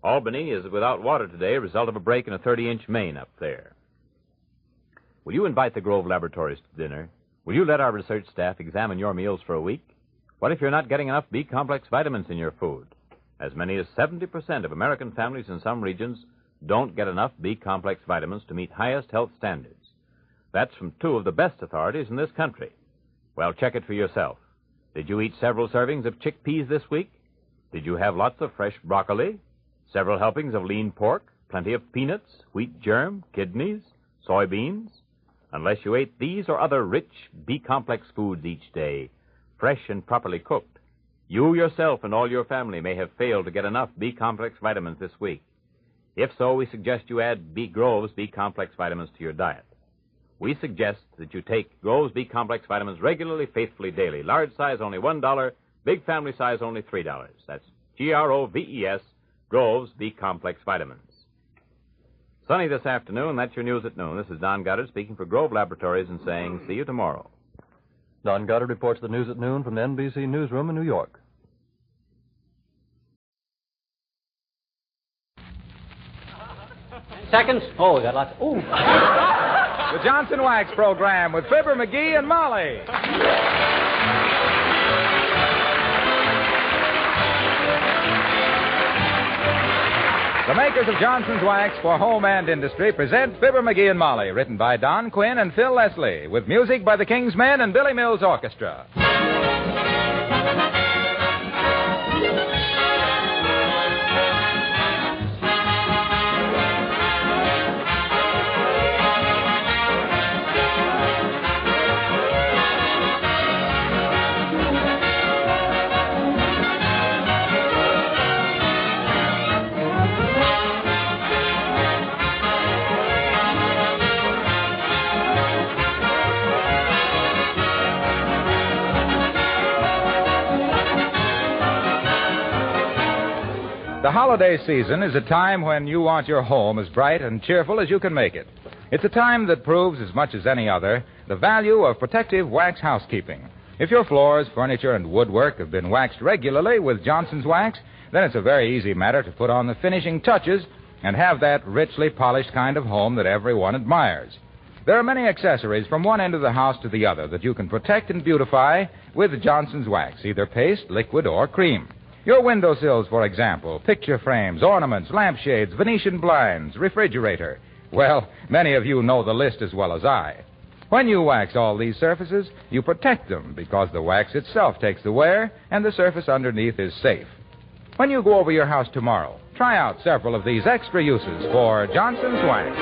Albany is without water today, a result of a break in a 30-inch main up there. Will you invite the Grove Laboratories to dinner? Will you let our research staff examine your meals for a week? What if you're not getting enough B-complex vitamins in your food? As many as 70% of American families in some regions don't get enough B-complex vitamins to meet highest health standards. That's from two of the best authorities in this country. Well, check it for yourself. Did you eat several servings of chickpeas this week? Did you have lots of fresh broccoli? Several helpings of lean pork? Plenty of peanuts, wheat germ, kidneys, soybeans? Unless you ate these or other rich B-complex foods each day, fresh and properly cooked, you yourself and all your family may have failed to get enough B-complex vitamins this week. If so, we suggest you add Grove's B-complex vitamins to your diet. We suggest that you take Grove's B-complex vitamins regularly, faithfully, daily. Large size only $1, big family size only $3. That's Groves, Grove's B-complex vitamins. Sunny this afternoon. That's your news at noon. This is Don Goddard speaking for Grove Laboratories and saying, see you tomorrow. Don Goddard reports the news at noon from the NBC newsroom in New York. Seconds? Oh, we got lots. Oh. The Johnson Wax Program with Fibber McGee and Molly. The makers of Johnson's Wax for home and industry present Fibber McGee and Molly, written by Don Quinn and Phil Leslie, with music by the King's Men and Billy Mills Orchestra. The holiday season is a time when you want your home as bright and cheerful as you can make it. It's a time that proves, as much as any other, the value of protective wax housekeeping. If your floors, furniture, and woodwork have been waxed regularly with Johnson's Wax, then it's a very easy matter to put on the finishing touches and have that richly polished kind of home that everyone admires. There are many accessories from one end of the house to the other that you can protect and beautify with Johnson's Wax, either paste, liquid, or cream. Your windowsills, for example, picture frames, ornaments, lampshades, Venetian blinds, refrigerator. Well, many of you know the list as well as I. When you wax all these surfaces, you protect them because the wax itself takes the wear and the surface underneath is safe. When you go over your house tomorrow, try out several of these extra uses for Johnson's Wax.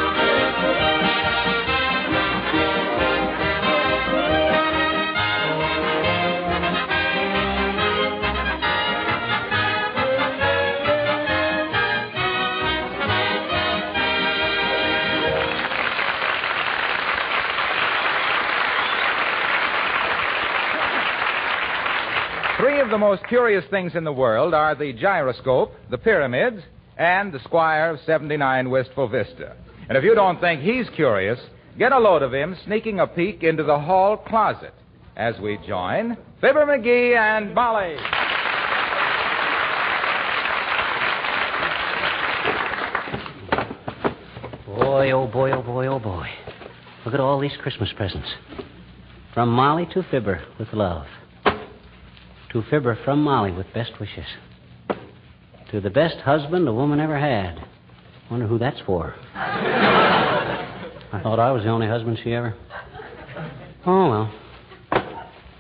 3 of the most curious things in the world are the gyroscope, the pyramids, and the Squire of 79 Wistful Vista. And if you don't think he's curious, get a load of him sneaking a peek into the hall closet as we join Fibber McGee and Molly. Boy, oh boy, oh boy, oh boy. Look at all these Christmas presents. From Molly to Fibber with love. To Fibber from Molly with best wishes. To the best husband a woman ever had. Wonder who that's for. I thought I was the only husband she ever... Oh, well.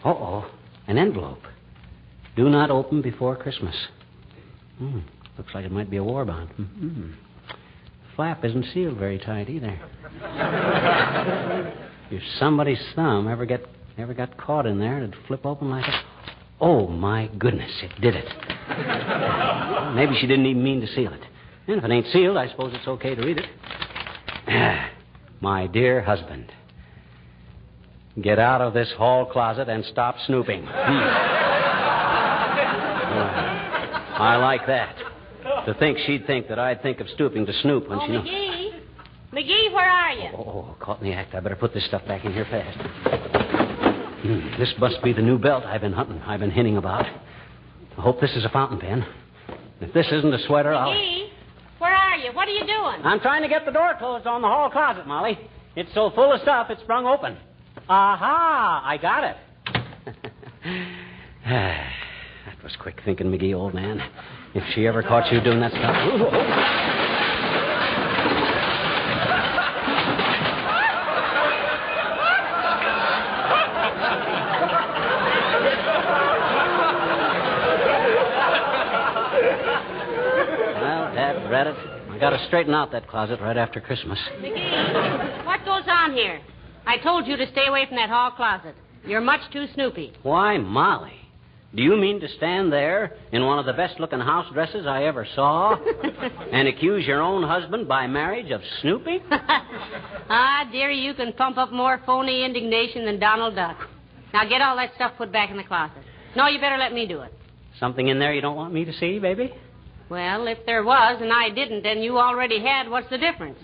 Uh-oh. An envelope. Do not open before Christmas. Looks like it might be a war bond. Flap isn't sealed very tight either. If somebody's thumb ever got caught in there, it'd flip open like a... Oh, my goodness, it did it. Maybe she didn't even mean to seal it. And if it ain't sealed, I suppose it's okay to read it. My dear husband, get out of this hall closet and stop snooping. I like that. To think she'd think that I'd think of stooping to snoop when she knows. McGee? McGee, where are you? Oh, caught in the act. I better put this stuff back in here fast. This must be the new belt I've been hinting about. I hope this is a fountain pen. If this isn't a sweater, McGee, where are you? What are you doing? I'm trying to get the door closed on the hall closet, Molly. It's so full of stuff, it's sprung open. Aha! I got it. That was quick thinking, McGee, old man. If she ever caught you doing that stuff... Well, Dad, read it. I got to straighten out that closet right after Christmas. McGee, what goes on here? I told you to stay away from that hall closet. You're much too snoopy. Why, Molly, do you mean to stand there in one of the best-looking house dresses I ever saw and accuse your own husband by marriage of snooping? Ah, dearie, you can pump up more phony indignation than Donald Duck. Now get all that stuff put back in the closet. No, you better let me do it. Something in there you don't want me to see, baby? Well, if there was and I didn't and you already had, what's the difference?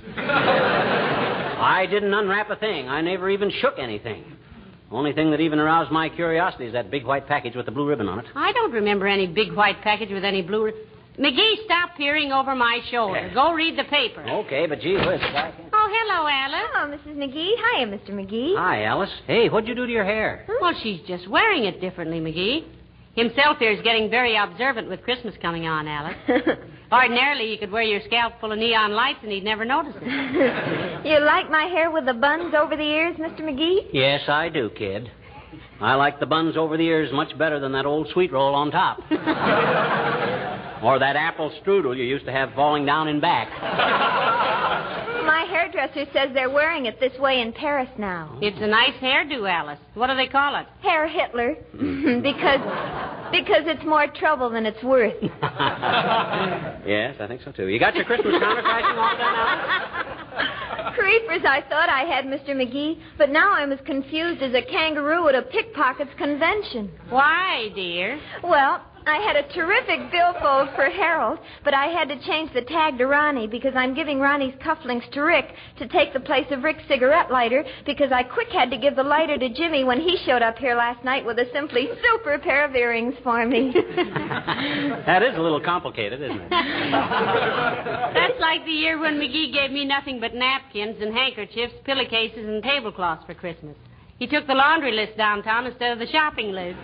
I didn't unwrap a thing. I never even shook anything. Only thing that even aroused my curiosity is that big white package with the blue ribbon on it. I don't remember any big white package with any blue ribbon. McGee, stop peering over my shoulder. Go read the paper. Okay, but gee whiz. Oh, hello, Alice. Hello, Mrs. McGee. Hiya, Mr. McGee. Hi, Alice. Hey, what'd you do to your hair? Well, she's just wearing it differently, McGee. Himself here is getting very observant with Christmas coming on, Alice. Ordinarily, you could wear your scalp full of neon lights and he'd never notice it. You like my hair with the buns over the ears, Mr. McGee? Yes, I do, kid. I like the buns over the ears much better than that old sweet roll on top. Or that apple strudel you used to have falling down in back. My hairdresser says they're wearing it this way in Paris now. It's a nice hairdo, Alice. What do they call it? Hair Hitler. Because it's more trouble than it's worth. Yes, I think so, too. You got your Christmas counterfacing all done, Alice? Creepers, I thought I had, Mr. McGee, but now I'm as confused as a kangaroo at a pickpockets convention. Why, dear? Well, I had a terrific billfold for Harold, but I had to change the tag to Ronnie because I'm giving Ronnie's cufflinks to Rick to take the place of Rick's cigarette lighter because I quick had to give the lighter to Jimmy when he showed up here last night with a simply super pair of earrings for me. That is a little complicated, isn't it? That's like the year when McGee gave me nothing but napkins and handkerchiefs, pillowcases, and tablecloths for Christmas. He took the laundry list downtown instead of the shopping list.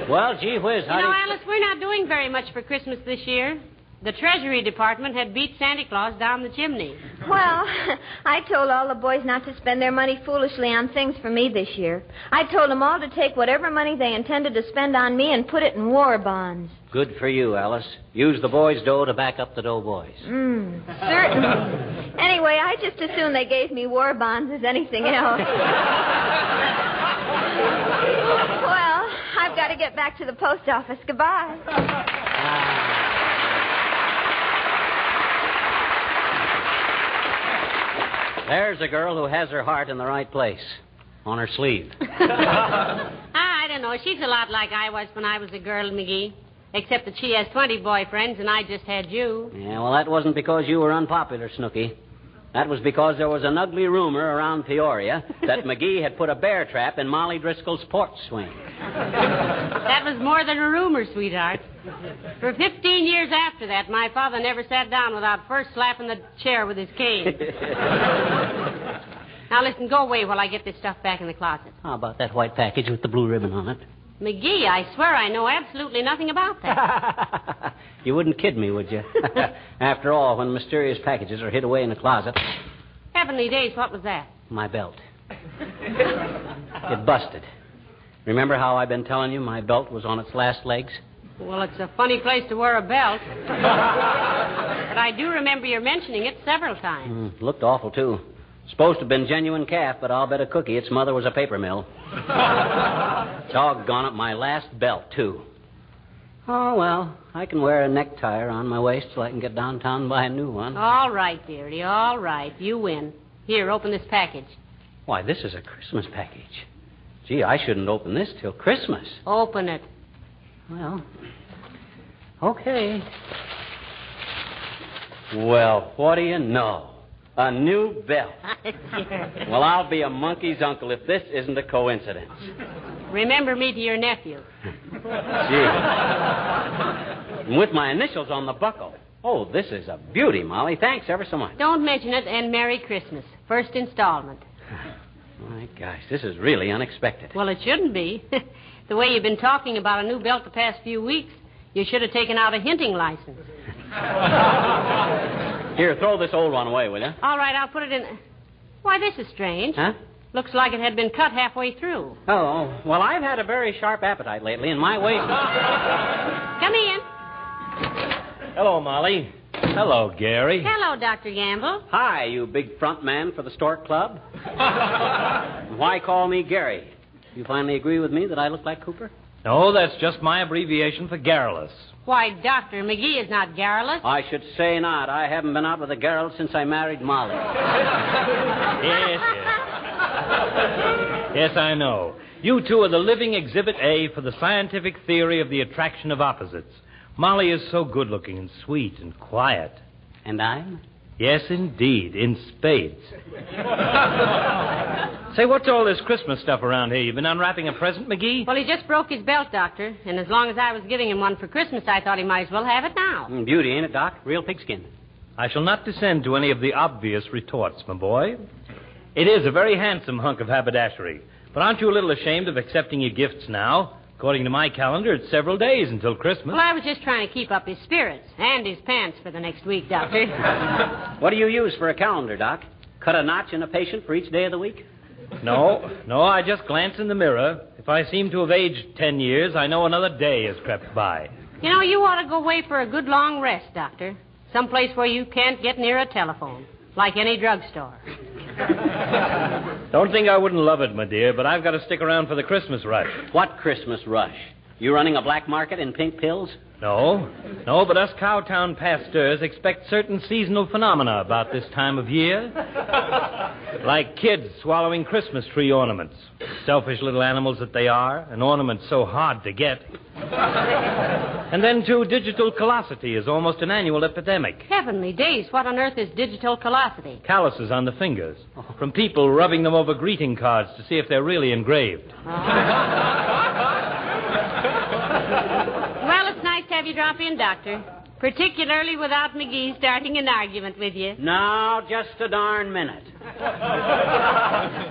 Well, gee whiz. Alice, we're not doing very much for Christmas this year. The Treasury Department had beat Santa Claus down the chimney. Well, I told all the boys not to spend their money foolishly on things for me this year. I told them all to take whatever money they intended to spend on me and put it in war bonds. Good for you, Alice. Use the boys' dough to back up the doughboys. Certainly. Anyway, I just assume they gave me war bonds as anything else. Well, I've got to get back to the post office. Goodbye. There's a girl who has her heart in the right place. On her sleeve. I don't know. She's a lot like I was when I was a girl, McGee. Except that she has 20 boyfriends and I just had you. Yeah, well, that wasn't because you were unpopular, Snooky. That was because there was an ugly rumor around Peoria that McGee had put a bear trap in Molly Driscoll's porch swing. That was more than a rumor, sweetheart. For 15 years after that, my father never sat down without first slapping the chair with his cane. Now, listen, go away while I get this stuff back in the closet. How about that white package with the blue ribbon on it? McGee, I swear I know absolutely nothing about that. You wouldn't kid me, would you? After all, when mysterious packages are hid away in a closet... Heavenly days, what was that? My belt. It busted. Remember how I've been telling you my belt was on its last legs? Well, it's a funny place to wear a belt. But I do remember your mentioning it several times. Looked awful, too. Supposed to have been genuine calf, but I'll bet a cookie its mother was a paper mill. Doggone it, my last belt, too. Oh, well, I can wear a necktie around my waist till I can get downtown and buy a new one. All right, dearie, all right. You win. Here, open this package. Why, this is a Christmas package. Gee, I shouldn't open this till Christmas. Open it. Well, okay. Well, what do you know? A new belt. Well, I'll be a monkey's uncle if this isn't a coincidence. Remember me to your nephew. Gee. And with my initials on the buckle. Oh, this is a beauty, Molly. Thanks ever so much. Don't mention it, and Merry Christmas. First installment. My gosh, this is really unexpected. Well, it shouldn't be. The way you've been talking about a new belt the past few weeks, you should have taken out a hinting license. Here, throw this old one away, will you? All right, I'll put it in. Why, this is strange. Huh? Looks like it had been cut halfway through. Oh, well, I've had a very sharp appetite lately, and my waist... Come in. Hello, Molly. Hello, Gary. Hello, Dr. Gamble. Hi, you big front man for the Stork Club. Why call me Gary? You finally agree with me that I look like Cooper? No, that's just my abbreviation for garrulous. Why, Dr. McGee is not garrulous. I should say not. I haven't been out with a garrel since I married Molly. Yes, I know. You two are the living exhibit A for the scientific theory of the attraction of opposites. Molly is so good-looking and sweet and quiet. And I'm? Yes, indeed, in spades. Say, what's all this Christmas stuff around here? You been unwrapping a present, McGee? Well, he just broke his belt, Doctor. And as long as I was giving him one for Christmas, I thought he might as well have it now. Beauty, ain't it, Doc? Real pigskin. I shall not descend to any of the obvious retorts, my boy. It is a very handsome hunk of haberdashery. But aren't you a little ashamed of accepting your gifts now? According to my calendar, it's several days until Christmas. Well, I was just trying to keep up his spirits and his pants for the next week, Doctor. What do you use for a calendar, Doc? Cut a notch in a patient for each day of the week? No, I just glance in the mirror. If I seem to have aged 10 years, I know another day has crept by. You know, you ought to go away for a good long rest, Doctor. Someplace where you can't get near a telephone, like any drugstore. Don't think I wouldn't love it, my dear, but I've got to stick around for the Christmas rush. What Christmas rush? You running a black market in pink pills? No, but us Cowtown pasteurs expect certain seasonal phenomena about this time of year. Like kids swallowing Christmas tree ornaments. Selfish little animals that they are, and ornaments so hard to get. And then, too, digital callosity is almost an annual epidemic. Heavenly days, what on earth is digital callosity? Calluses on the fingers. From people rubbing them over greeting cards to see if they're really engraved. Well, it's nice to have you drop in, Doctor. Particularly without McGee starting an argument with you. No, just a darn minute.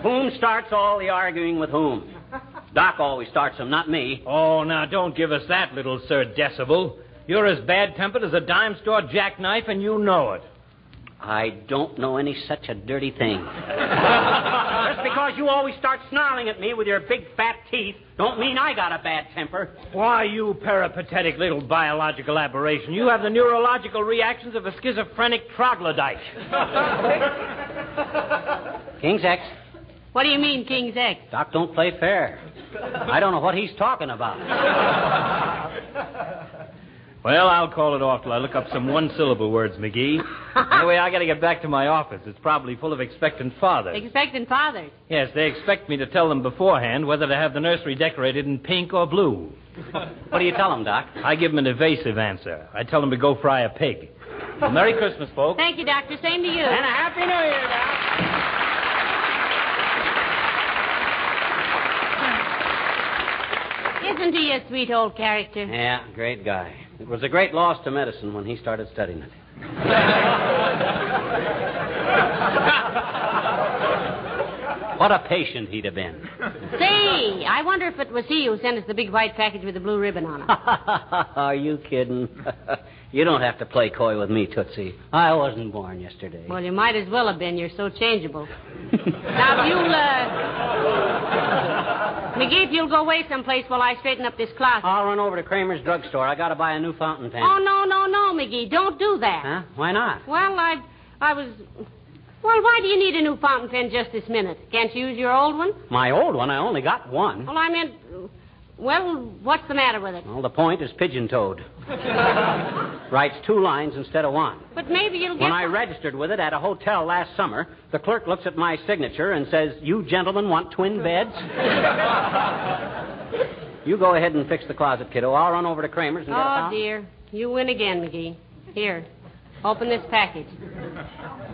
Whom starts all the arguing with whom? Doc always starts them, not me. Oh, now, don't give us that, little Sir Decibel. You're as bad-tempered as a dime store jackknife, and you know it. I don't know any such a dirty thing. Just because you always start snarling at me with your big fat teeth don't mean I got a bad temper. Why, you peripatetic little biological aberration. You have the neurological reactions of a schizophrenic troglodyte. King's X. What do you mean, King's X? Doc don't play fair. I don't know what he's talking about. Well, I'll call it off till I look up some one-syllable words, McGee. Anyway, I got to get back to my office. It's probably full of expectant fathers. Expectant fathers? Yes, they expect me to tell them beforehand whether to have the nursery decorated in pink or blue. What do you tell them, Doc? I give them an evasive answer. I tell them to go fry a pig. Well, Merry Christmas, folks. Thank you, Doctor. Same to you. And a Happy New Year, Doc. Isn't he a sweet old character? Yeah, great guy. It was a great loss to medicine when he started studying it. What a patient he'd have been. Say, I wonder if it was he who sent us the big white package with the blue ribbon on it. Are you kidding? You don't have to play coy with me, Tootsie. I wasn't born yesterday. Well, you might as well have been. You're so changeable. Now, if you'll, McGee, if you'll go away someplace while I straighten up this closet. I'll run over to Kramer's drugstore. I got to buy a new fountain pen. Oh, no, McGee. Don't do that. Huh? Why not? Well, I was... Well, why do you need a new fountain pen just this minute? Can't you use your old one? My old one? I only got one. Well, I meant... Well, what's the matter with it? Well, the point is pigeon-toed. Writes 2 lines instead of 1. But maybe you'll get... When I registered with it at a hotel last summer, the clerk looks at my signature and says, "You gentlemen want twin beds?" You go ahead and fix the closet, kiddo. I'll run over to Kramer's and get a Oh, pound. dear. You win again, McGee. Here, open this package.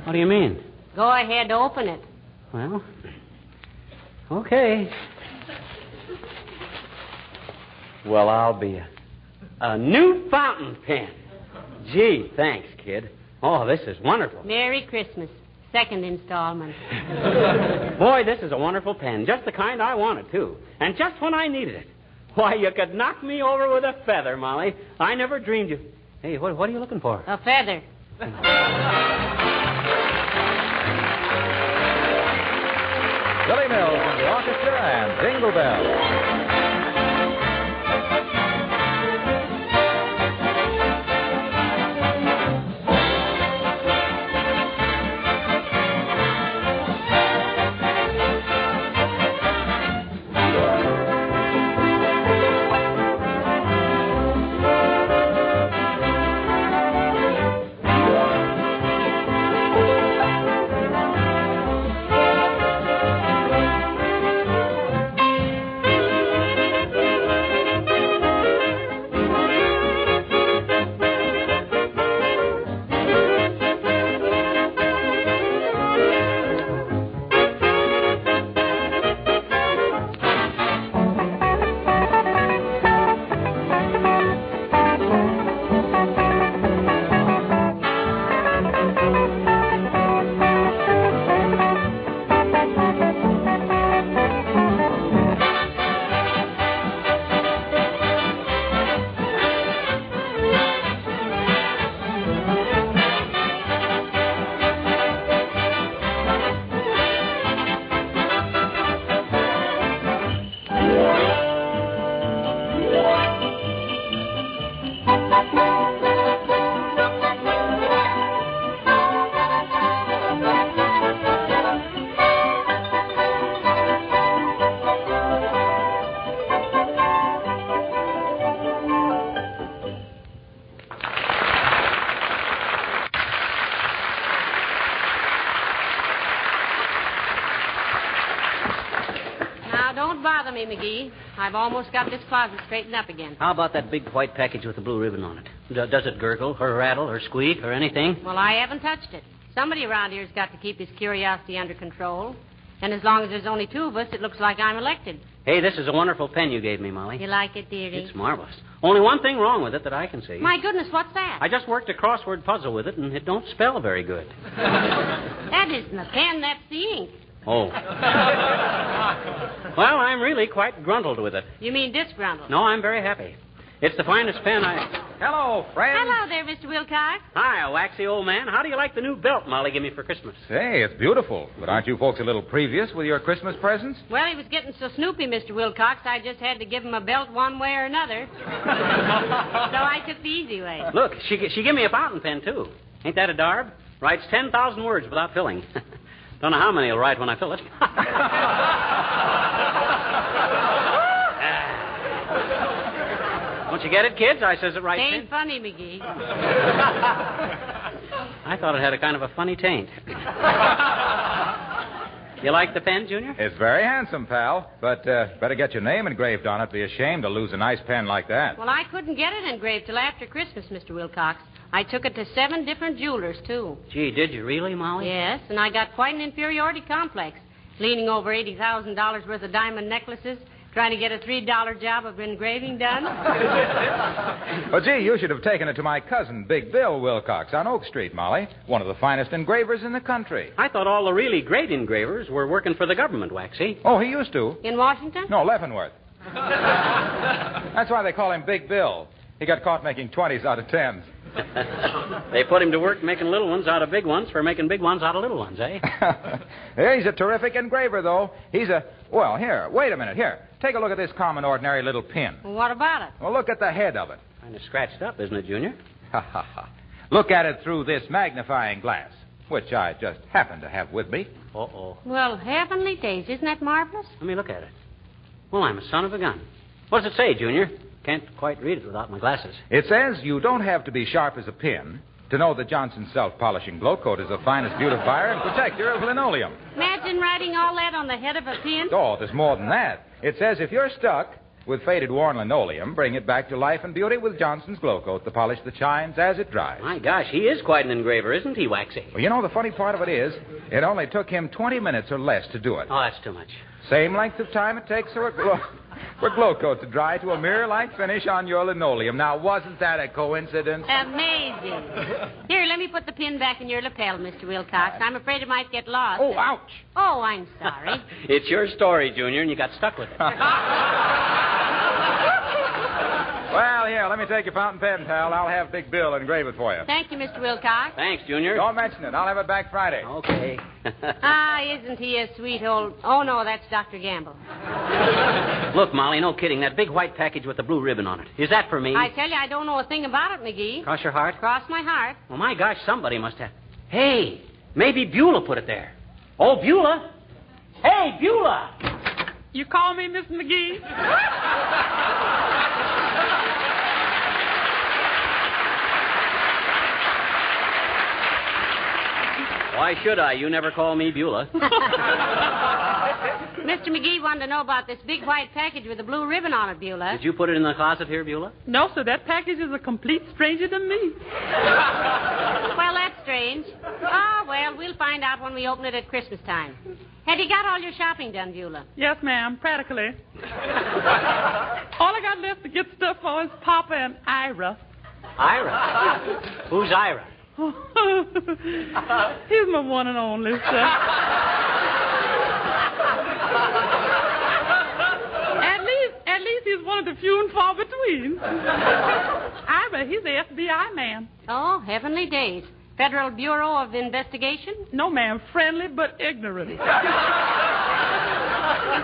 What do you mean? Go ahead, open it. Well, okay. Well, I'll be a new fountain pen. Gee, thanks, kid. Oh, this is wonderful. Merry Christmas. 2nd installment. Boy, this is a wonderful pen. Just the kind I wanted, too. And just when I needed it. Why, you could knock me over with a feather, Molly. I never dreamed you... Hey, what are you looking for? A feather. Billy Mills and the orchestra and Jingle Bells. Bother me, McGee. I've almost got this closet straightened up again. How about that big white package with the blue ribbon on it? Does it gurgle or rattle or squeak or anything? Well, I haven't touched it. Somebody around here's got to keep his curiosity under control. And as long as there's only 2 of us, it looks like I'm elected. Hey, this is a wonderful pen you gave me, Molly. You like it, dearie? It's marvelous. Only one thing wrong with it that I can see. My goodness, what's that? I just worked a crossword puzzle with it, and it don't spell very good. That isn't a pen, that's the ink. Oh. Well, I'm really quite gruntled with it. You mean disgruntled? No, I'm very happy. It's the finest pen I... Hello, friend. Hello there, Mr. Wilcox. Hi, a waxy old man. How do you like the new belt Molly gave me for Christmas? Say, it's beautiful. But aren't you folks a little previous with your Christmas presents? Well, he was getting so snoopy, Mr. Wilcox, I just had to give him a belt one way or another. So I took the easy way. Look, she gave me a fountain pen, too. Ain't that a darb? Writes 10,000 words without filling. Don't know how many he'll write when I fill it. Don't you get it, kids? I says it right. Ain't funny, McGee. I thought it had a kind of a funny taint. You like the pen, Junior? It's very handsome, pal. But better get your name engraved on it. Be ashamed to lose a nice pen like that. Well, I couldn't get it engraved till after Christmas, Mr. Wilcox. I took it to 7 different jewelers, too. Gee, did you really, Molly? Yes, and I got quite an inferiority complex, leaning over $80,000 worth of diamond necklaces, trying to get a $3 job of engraving done. Well, gee, you should have taken it to my cousin, Big Bill Wilcox, on Oak Street, Molly. One of the finest engravers in the country. I thought all the really great engravers were working for the government, Waxy. Oh, he used to. In Washington? No, Leavenworth. That's why they call him Big Bill. He got caught making 20s out of 10s. They put him to work making little ones out of big ones for making big ones out of little ones, eh? Yeah, he's a terrific engraver, though. He's a... Well, here, wait a minute. Here, take a look at this common, ordinary little pin. Well, what about it? Well, look at the head of it. Kind of scratched up, isn't it, Junior? Ha, ha, ha. Look at it through this magnifying glass, which I just happen to have with me. Uh-oh. Well, heavenly days, isn't that marvelous? Let me look at it. Well, I'm a son of a gun. What does it say, Junior? Can't quite read it without my glasses. It says you don't have to be sharp as a pin to know that Johnson's self-polishing glow coat is the finest beautifier and protector of linoleum. Imagine writing all that on the head of a pin. Oh, there's more than that. It says if you're stuck with faded, worn linoleum, bring it back to life and beauty with Johnson's glow coat, the polish that shines as it dries. My gosh, he is quite an engraver, isn't he, Waxy? Well, you know, the funny part of it is, it only took him 20 minutes or less to do it. Oh, that's too much. Same length of time it takes for a glow coat to dry to a mirror-like finish on your linoleum. Now, wasn't that a coincidence? Amazing. Here, let me put the pin back in your lapel, Mr. Wilcox. I'm afraid it might get lost. Oh, ouch. Oh, I'm sorry. It's your story, Junior, and you got stuck with it. Well, here, let me take your fountain pen, pal. I'll have Big Bill engrave it for you. Thank you, Mr. Wilcox. Thanks, Junior. Don't mention it. I'll have it back Friday. Okay. Isn't he a sweet old... Oh, no, that's Dr. Gamble. Look, Molly, no kidding. That big white package with the blue ribbon on it. Is that for me? I tell you, I don't know a thing about it, McGee. Cross your heart? Cross my heart. Well, my gosh, somebody must have... Hey, maybe Beulah put it there. Oh, Beulah. Hey, Beulah. You call me Miss McGee? Why should I? You never call me Beulah. Mr. McGee wanted to know about this big white package with a blue ribbon on it, Beulah. Did you put it in the closet here, Beulah? No, sir. That package is a complete stranger to me. Well, that's strange. Oh, well, we'll find out when we open it at Christmas time. Have you got all your shopping done, Beulah? Yes, ma'am, practically. All I got left to get stuff for is Papa and Ira. Ira? Who's Ira? He's my one and only, sir. At least he's one of the few and far between. Ira, he's the FBI man. Oh, heavenly days. Federal Bureau of Investigation? No, ma'am. Friendly but ignorant.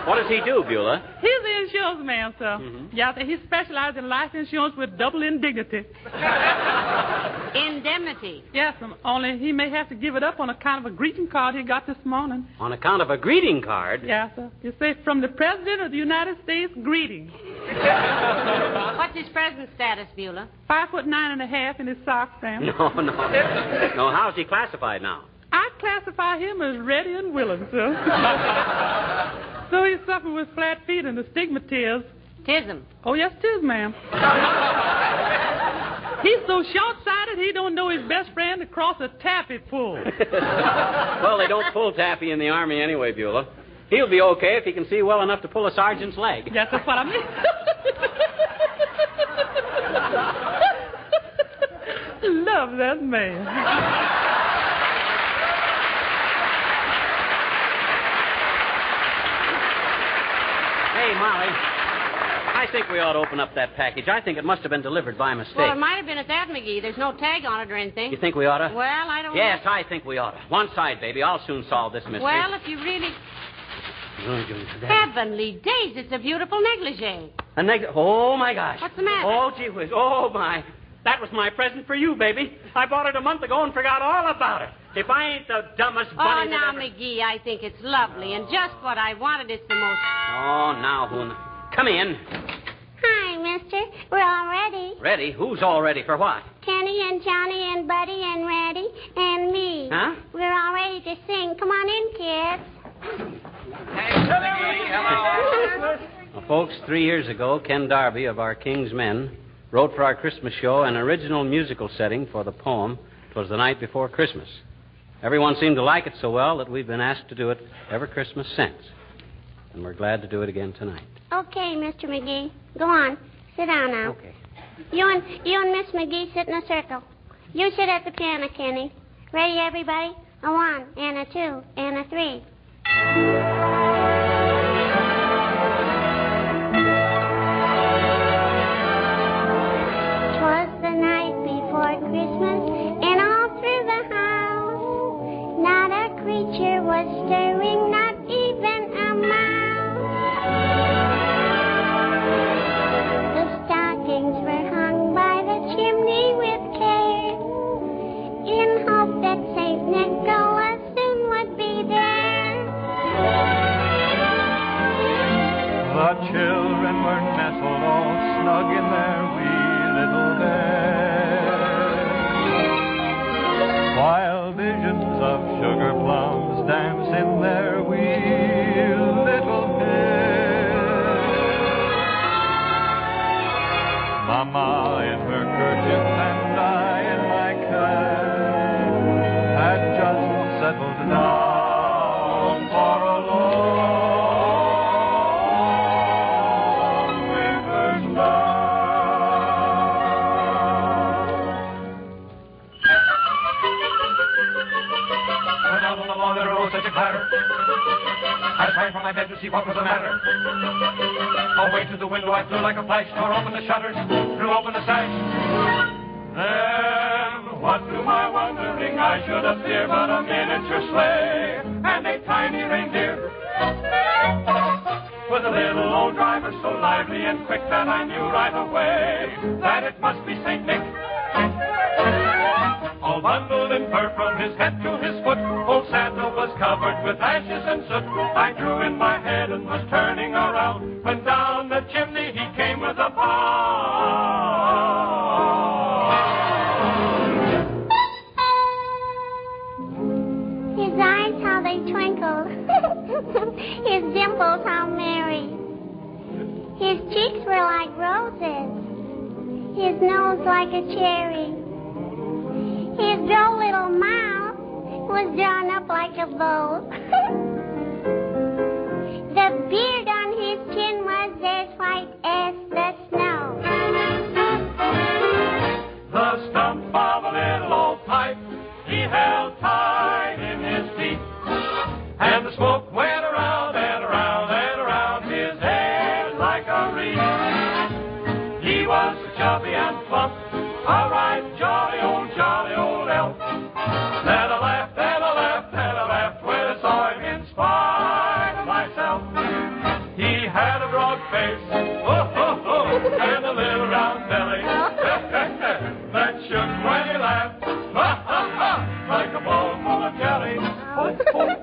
What does he do, Beulah? He's the insurance man, sir. Mm-hmm. Yeah, he specializes in life insurance with double indignity. Indemnity? Yes, only he may have to give it up on account of a greeting card he got this morning. On account of a greeting card? Yes, sir. You say, from the President of the United States, greetings. What's his present status, Beulah? 5'9.5" in his socks, Sam. No. No, how's he classified now? I classify him as ready and willing, sir. So he's suffering with flat feet and astigmatism. Tism? Oh, yes, tis, ma'am. He's so short-sighted he don't know his best friend across a taffy pull. Well, they don't pull taffy in the Army anyway, Beulah. He'll be okay if he can see well enough to pull a sergeant's leg. Yes, that's what I mean. Love that man. Hey, Molly, I think we ought to open up that package. I think it must have been delivered by mistake. Well, it might have been at that, McGee. There's no tag on it or anything. You think we ought to? Well, I don't know. Yes, I think we ought to. One side, baby. I'll soon solve this mystery. Well, if you really... Heavenly days, it's a beautiful negligee. A Oh, my gosh. What's the matter? Oh, gee whiz. Oh, my. That was my present for you, baby. I bought it a month ago and forgot all about it. If I ain't the dumbest bunny... Oh, now, McGee, I think it's lovely and just what I wanted. It's the most... Oh, now, come in. Hi, mister. We're all ready. Ready? Who's all ready for what? Kenny and Johnny and Buddy and Reddy and me. Huh? We're all ready to sing. Come on in, kids. Well, folks, 3 years ago, Ken Darby of our King's Men wrote for our Christmas show an original musical setting for the poem, "'Twas the Night Before Christmas." Everyone seemed to like it so well that we've been asked to do it every Christmas since. And we're glad to do it again tonight. Okay, Mr. McGee. Go on. Sit down now. Okay. You and Miss McGee sit in a circle. You sit at the piano, Kenny. Ready, everybody? A 1 and a 2 and a 3. "'Twas the night before Christmas, and all through the house, not a creature was stirring, not even a mouse. The stockings were hung by the chimney with care, in hope that St. Nicholas soon would be there. oh, such a clatter. I sprang from my bed to see what was the matter. Away to the window I flew like a flash, tore open the shutters, threw open the sash. Then, what to my wondering I should appear but a miniature sleigh and a tiny reindeer. With a little old driver so lively and quick that I knew right away that it must be St. Nick. All bundled in fur from his head to his foot, old Santa was covered with ashes and soot. I drew in my head and was turning around when down the chimney he came with a bound. His eyes, how they twinkled. His dimples, how merry. His cheeks were like roses. His nose like a cherry. His droll little mouth was drawn up like a bow. The beard on his chin was as white as the snow. The stump of a little old pipe he held tight in his teeth, and the smoke went around and around and around his head like a wreath. He was so chubby and plump, a right jolly old elf. Then I laughed and I laughed and I laughed when I saw him in spite of myself. He had a broad face, and a little round belly that shook when he laughed, like a bowl full of jelly.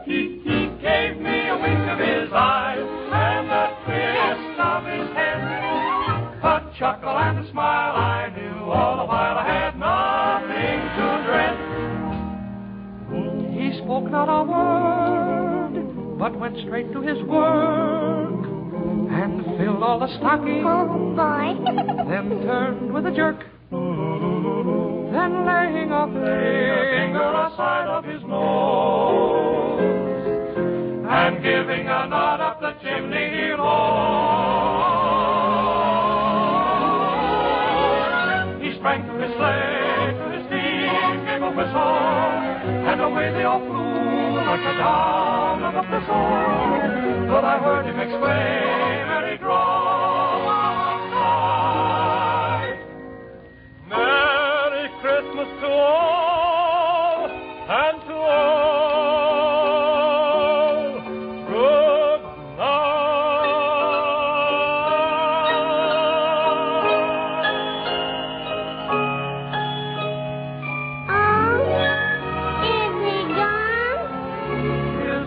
He gave me a wink of his eyes and a twist of his head. A chuckle and a smile I knew all the while I had nothing to dread. He spoke not a word, but went straight to his work and filled all the stockings. Oh, boy. Then turned with a jerk. Then laying a finger aside of his nose and giving a nod up the chimney he rode. He sprang to his sleigh, to his team, gave a whistle, and away they all flew like the down of a thistle. But I heard him exclaim, and he cried, Merry Christmas to all, and to all,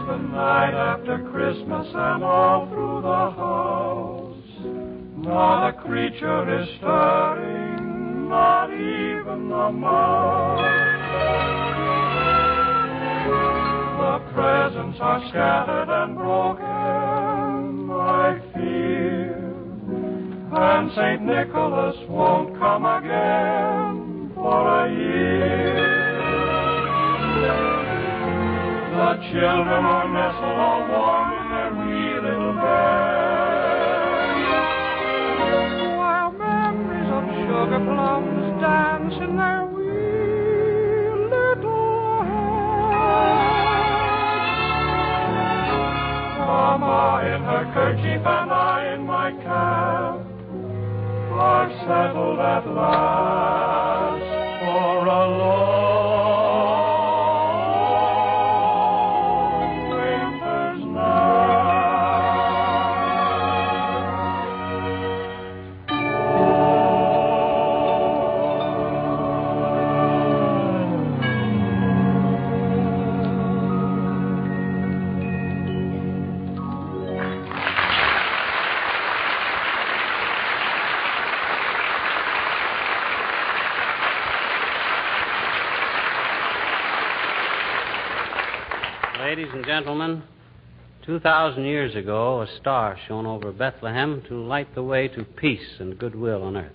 good night after Christmas and all through the house. Not a creature is stirring, not even a mouse. The presents are scattered and broken, I fear, and St. Nicholas won't come again for a year. The children are nestled all warm in their wee little beds, while memories of sugar plums dance in their wee little heads. Mama in her kerchief and I in my cap are settled at last for a long Ladies and gentlemen, 2,000 years ago, a star shone over Bethlehem to light the way to peace and goodwill on earth.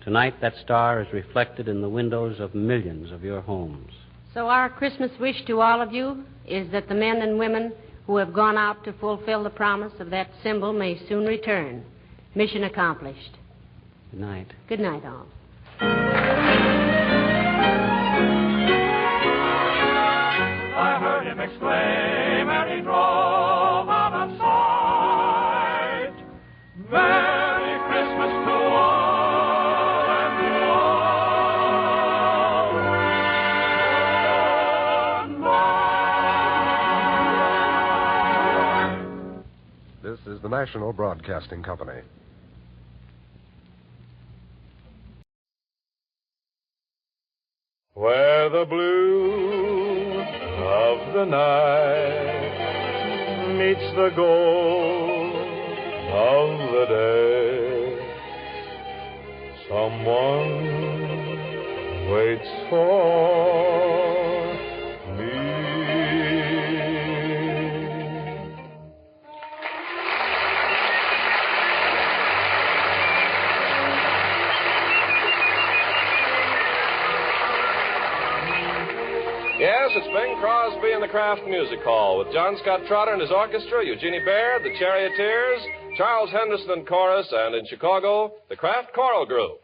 Tonight, that star is reflected in the windows of millions of your homes. So our Christmas wish to all of you is that the men and women who have gone out to fulfill the promise of that symbol may soon return. Mission accomplished. Good night. Good night, all. I heard him exclaim, National Broadcasting Company. Where the blue of the night meets the gold of the day, someone waits for me. Yes, it's Bing Crosby and the Kraft Music Hall with John Scott Trotter and his orchestra, Eugenie Baird, the Charioteers, Charles Henderson and chorus, and in Chicago, the Kraft Choral Group.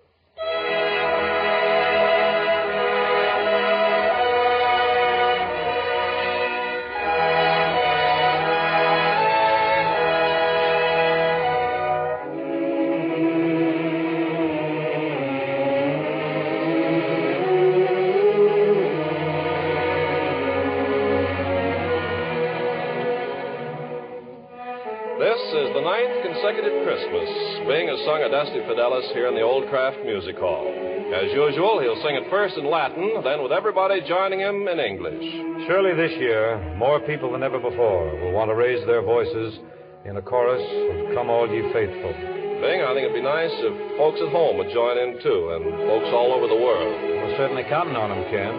This is the 9th consecutive Christmas Bing has sung Adeste Fidelis here in the Old Kraft Music Hall. As usual, he'll sing it first in Latin, then with everybody joining him in English. Surely this year, more people than ever before will want to raise their voices in a chorus of Come All Ye Faithful. Bing, I think it'd be nice if folks at home would join in, too, and folks all over the world. We're certainly counting on them, Ken.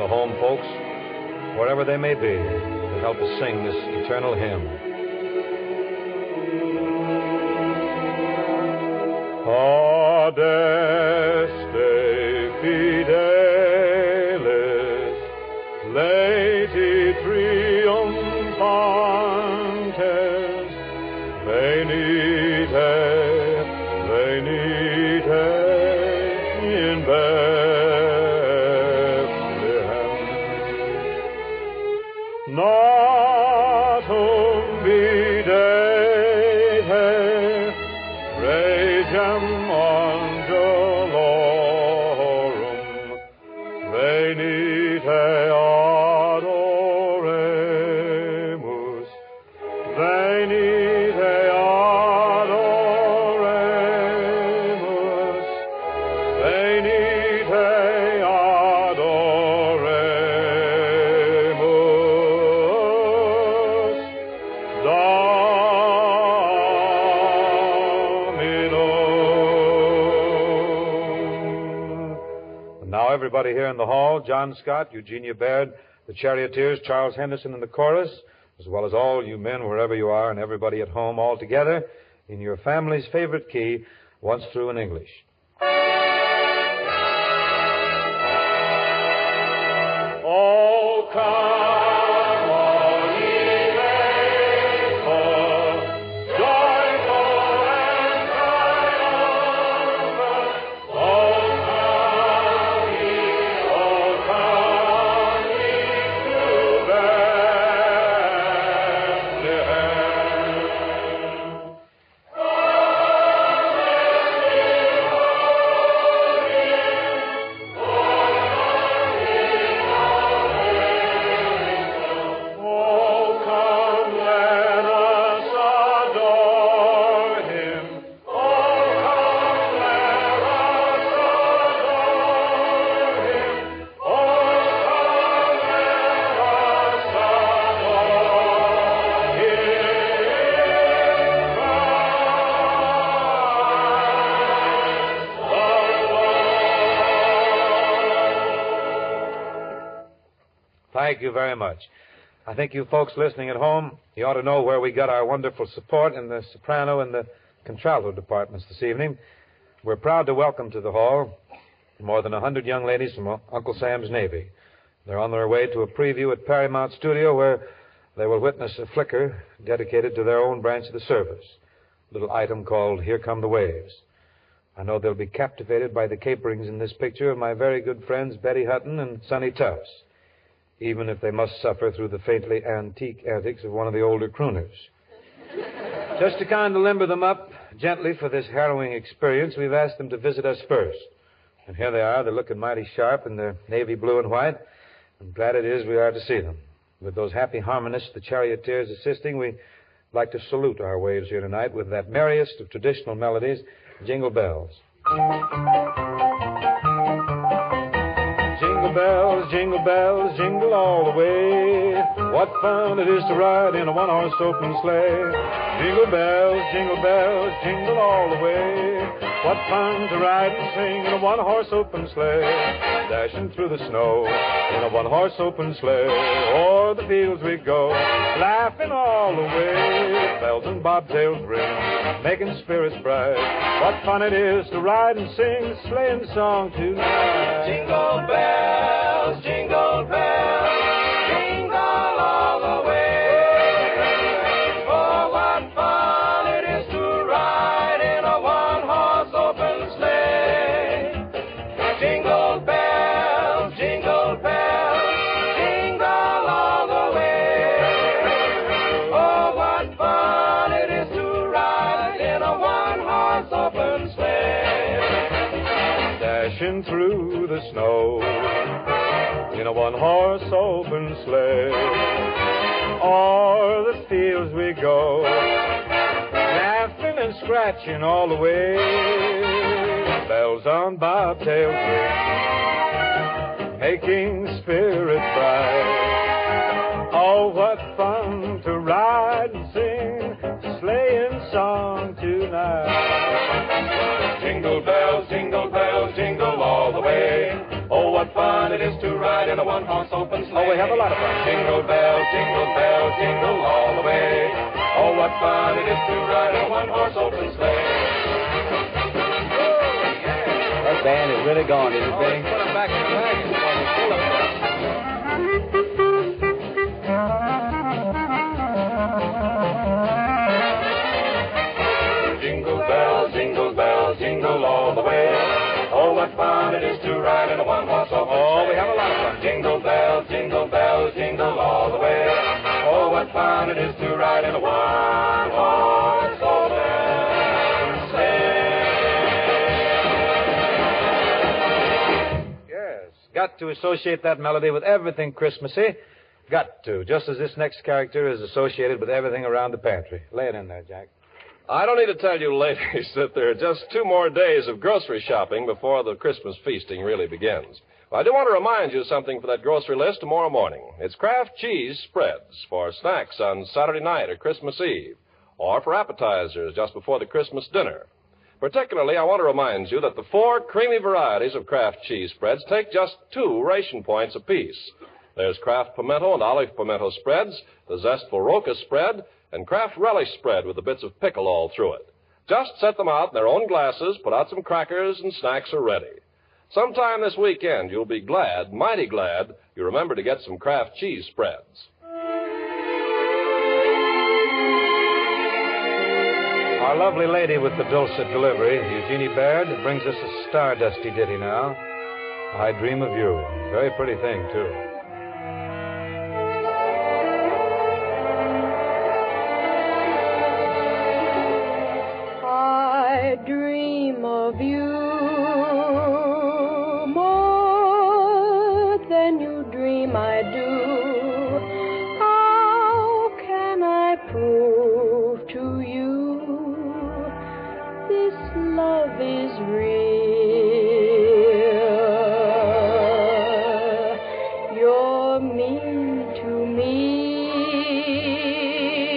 The home folks, wherever they may be, to help us sing this eternal hymn. Adeste fidelis, leti triumphantes, venite, venite in Bethlehem. Natum videte, regem angelorum, venite adoremus, venite adoremus, venite adoremus, Everybody here in the hall, John Scott, Eugenia Baird, the Charioteers, Charles Henderson in the chorus, as well as all you men wherever you are and everybody at home all together in your family's favorite key, once through in English. Oh, come. Thank you very much. I think you folks listening at home, you ought to know where we got our wonderful support in the soprano and the contralto departments this evening. We're proud to welcome to the hall more than 100 young ladies from Uncle Sam's Navy. They're on their way to a preview at Paramount Studio where they will witness a flicker dedicated to their own branch of the service, a little item called Here Come the Waves. I know they'll be captivated by the caperings in this picture of my very good friends Betty Hutton and Sonny Tufts, even if they must suffer through the faintly antique antics of one of the older crooners. Just to kind of limber them up gently for this harrowing experience, we've asked them to visit us first. And here they are. They're looking mighty sharp in their navy blue and white. I'm glad it is we are to see them. With those happy harmonists, the Charioteers, assisting, we I'd like to salute our waves here tonight with that merriest of traditional melodies, Jingle Bells. Jingle bells, jingle all the way. What fun it is to ride in a one-horse open sleigh. Jingle bells, jingle all the way. What fun to ride and sing in a one-horse open sleigh. Dashing through the snow in a one-horse open sleigh. O'er the fields we go, laughing all the way. Bells and bobtails ring, making spirits bright. What fun it is to ride and sing the sleighing song tonight. Jingle bells, jingle bells, jingle all the way. Oh, what fun it is to ride in a one-horse open sleigh. Jingle bells, jingle all the way. Oh, what fun it is to ride in a one-horse open sleigh. Dashing through the snow in a one-horse open sleigh. O'er the fields we go, laughing and scratching all the way. Bells on bobtails ring, making spirits bright. Oh, what fun to ride and sing a sleighing song tonight. Jingle bells, jingle all the way. Oh, what fun it is to ride in a one-horse open sleigh. Oh, we have a lot of fun. Jingle bells, jingle all the way. Oh, what fun it is to ride in a one-horse open sleigh. That band is really gone, isn't they? Put them back in the wagon. Jingle bells, jingle all the way. Oh, what fun it is to ride in a one-horse open sleigh. Oh, we have a lot of fun. Jingle bells, jingle all the way. Oh, what fun it is to ride in a one-horse open sleigh. Yes, got to associate that melody with everything Christmassy. Got to, just as this next character is associated with everything around the pantry. Lay it in there, Jack. I don't need to tell you, ladies, that there are just 2 more days of grocery shopping before the Christmas feasting really begins. Well, I do want to remind you of something for that grocery list tomorrow morning. It's Kraft cheese spreads for snacks on Saturday night or Christmas Eve, or for appetizers just before the Christmas dinner. Particularly, I want to remind you that the 4 creamy varieties of Kraft cheese spreads take just 2 ration points apiece. There's Kraft pimento and olive pimento spreads, the zestful roca spread, and Kraft relish spread with the bits of pickle all through it. Just set them out in their own glasses, put out some crackers, and snacks are ready. Sometime this weekend, you'll be glad, mighty glad, you remember to get some Kraft cheese spreads. Our lovely lady with the dulcet delivery, Eugenie Baird, brings us a stardusty ditty now. I Dream of You. Very pretty thing, too. I dream of you more than you dream I do. How can I prove to you this love is real? You're mean to me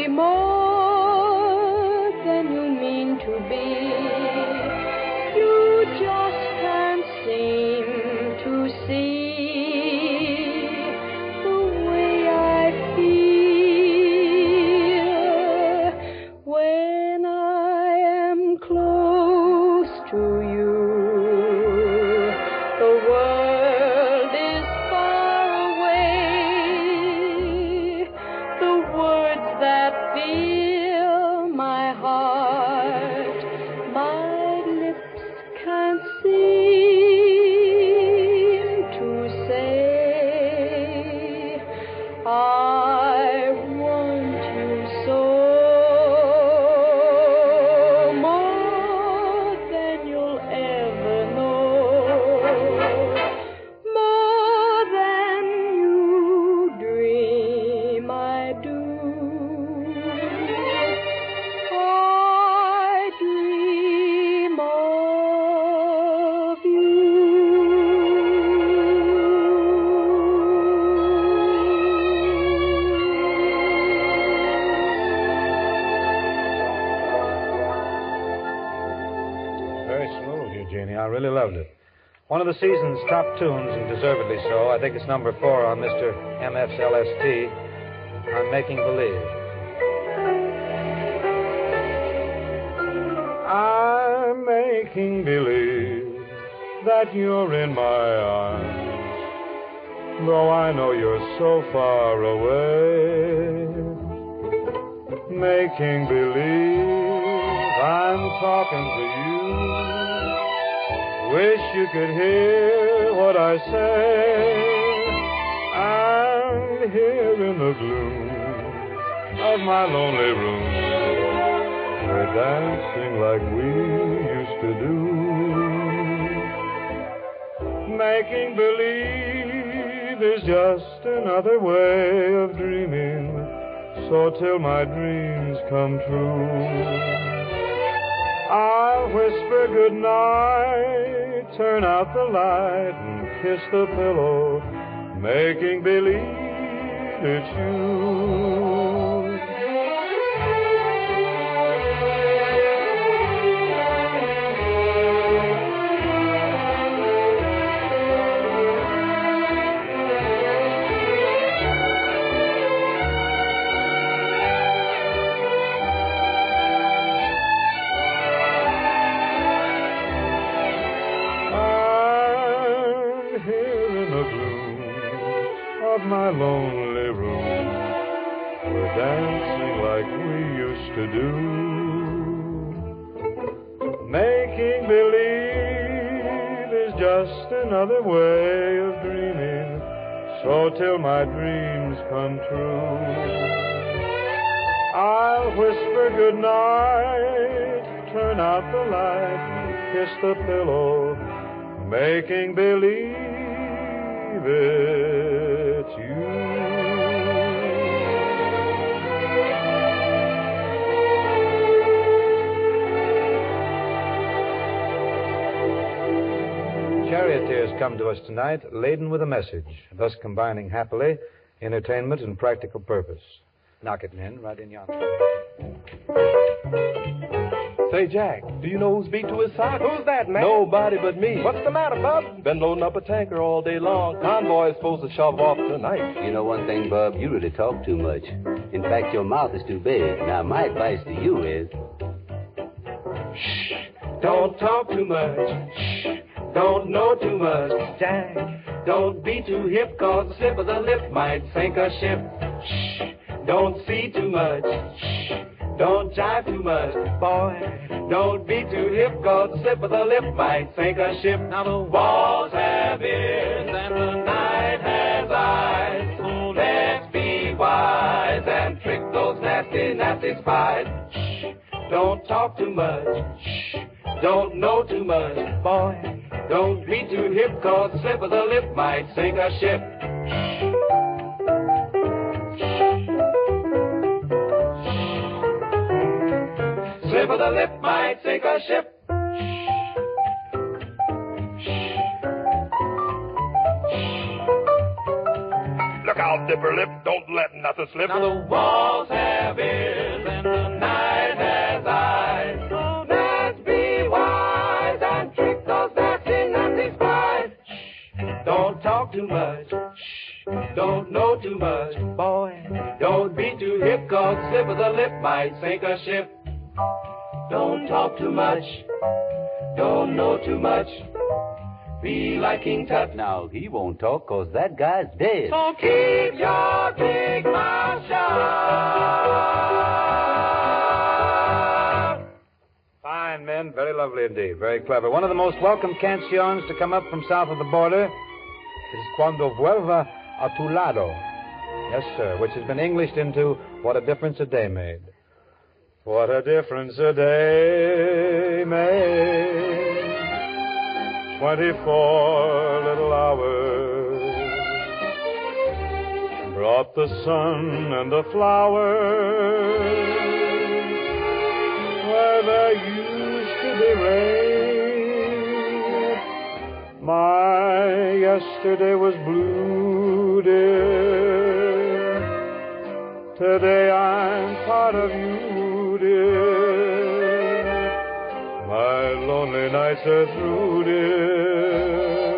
more than you mean to be. You just can't seem to see the way I feel when I am close to you. The world is far away really loved it. One of the season's top tunes, and deservedly so. I think it's number 4 on Mr. MF's LST. I'm Making Believe. I'm making believe that you're in my arms, though I know you're so far away. Making believe I'm talking to you. Wish you could hear what I say. And here in the gloom of my lonely room, we're dancing like we used to do. Making believe is just another way of dreaming, so till my dreams come true, I'll whisper goodnight, turn out the light, and kiss the pillow, making believe it's you. My lonely room, we're dancing like we used to do. Making believe is just another way of dreaming, so till my dreams come true, I'll whisper goodnight, turn out the light, and kiss the pillow, making believe it's you. Charioteers come to us tonight laden with a message, thus combining happily entertainment and practical purpose. Knock it in, right in yonder. Say, Jack, do you know who's beat to his sock? Who's that, man? Nobody but me. What's the matter, Bub? Been loading up a tanker all day long. Convoy's supposed to shove off tonight. You know one thing, Bub, you really talk too much. In fact, your mouth is too big. Now, my advice to you is... Shh, don't talk too much. Shh, don't know too much. Jack, don't be too hip, cause the slip of the lip might sink a ship. Shh, don't see too much. Shh, don't jive too much, boy. Don't be too hip, cause the slip of the lip might sink a ship. Now the walls have ears and the night has eyes. So let's be wise and trick those nasty, nasty spies. Shh, don't talk too much. Shh, don't know too much, boy. Don't be too hip, cause the slip of the lip might sink a ship. Slip of the lip might sink a ship. Look out, dipper lip, don't let nothing slip. Now the walls have ears and the night has eyes. So let's be wise and trick those nasty, nasty spies. Shh, don't talk too much. Shh, don't know too much, boy. Don't be too hip, cause the slip of the lip might sink a ship. Don't talk too much, don't know too much. Be like King Tut. Now, he won't talk, cause that guy's dead. So keep your big mouth shut. Fine men, very lovely indeed, very clever. One of the most welcome canciones to come up from south of the border is Cuando Vuelva a Tu Lado. Yes, sir, which has been Englished into What a Difference a Day Made. What a difference a day made, 24 little hours, brought the sun and the flowers, where there used to be rain. My yesterday was blue, dear, today I'm part of you. My lonely lonely nights are through, dear,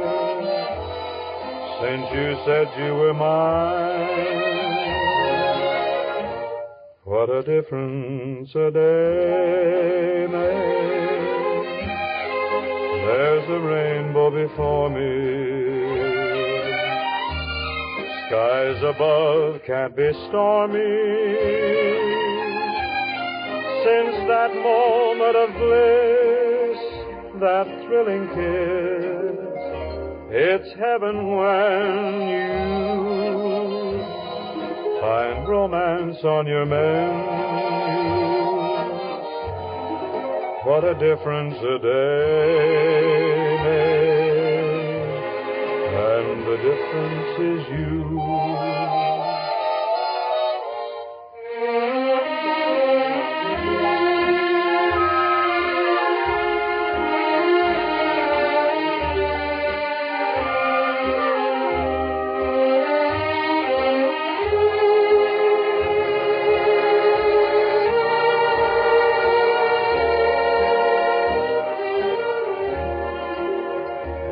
since you said you were mine. What a difference a day makes. There's a rainbow before me. Skies above can't be stormy. Since that moment of bliss, that thrilling kiss, it's heaven when you find romance on your menu. What a difference a day makes, and the difference is you.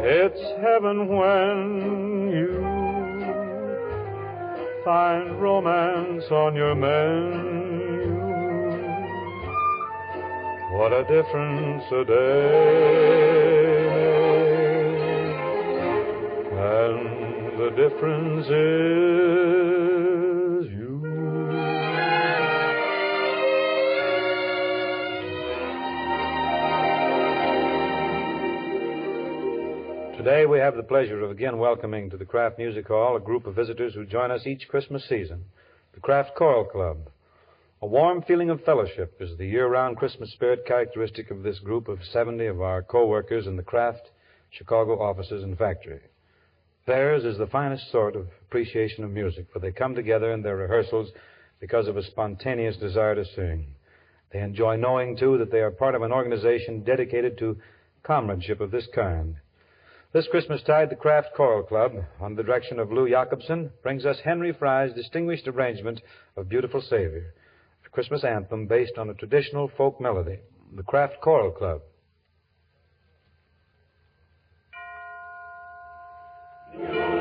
It's heaven when you find romance on your menu. What a difference a day makes, and the difference is you. Today we have the pleasure of again welcoming to the Kraft Music Hall a group of visitors who join us each Christmas season, the Kraft Choral Club. A warm feeling of fellowship is the year-round Christmas spirit characteristic of this group of 70 of our co-workers in the Kraft Chicago offices and factory. Theirs is the finest sort of appreciation of music, for they come together in their rehearsals because of a spontaneous desire to sing. They enjoy knowing, too, that they are part of an organization dedicated to comradeship of this kind. This Christmastide, the Kraft Choral Club, under the direction of Lou Jacobson, brings us Henry Fry's distinguished arrangement of Beautiful Savior, a Christmas anthem based on a traditional folk melody. The Kraft Choral Club. Glory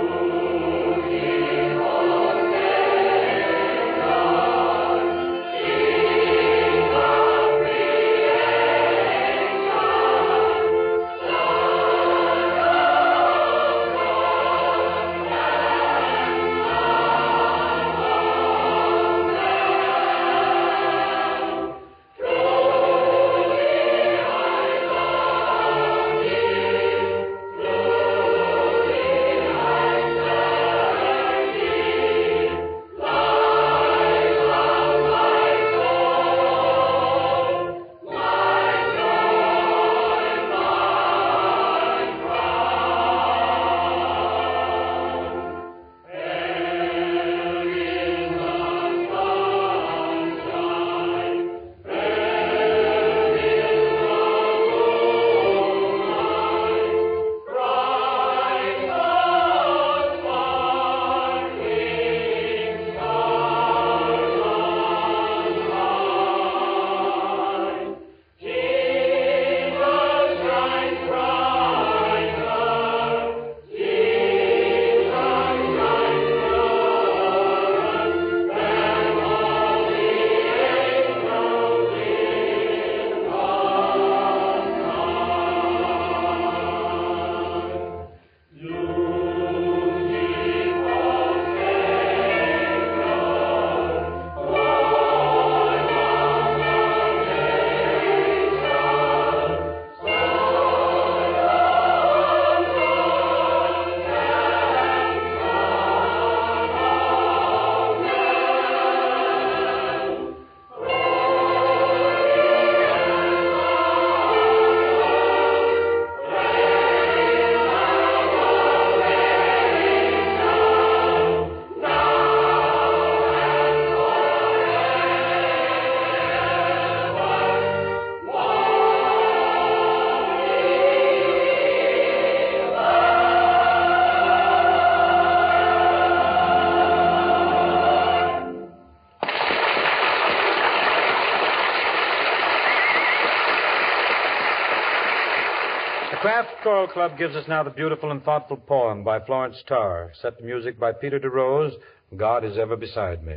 Choral Club gives us now the beautiful and thoughtful poem by Florence Tarr, set to music by Peter DeRose, God Is Ever Beside Me.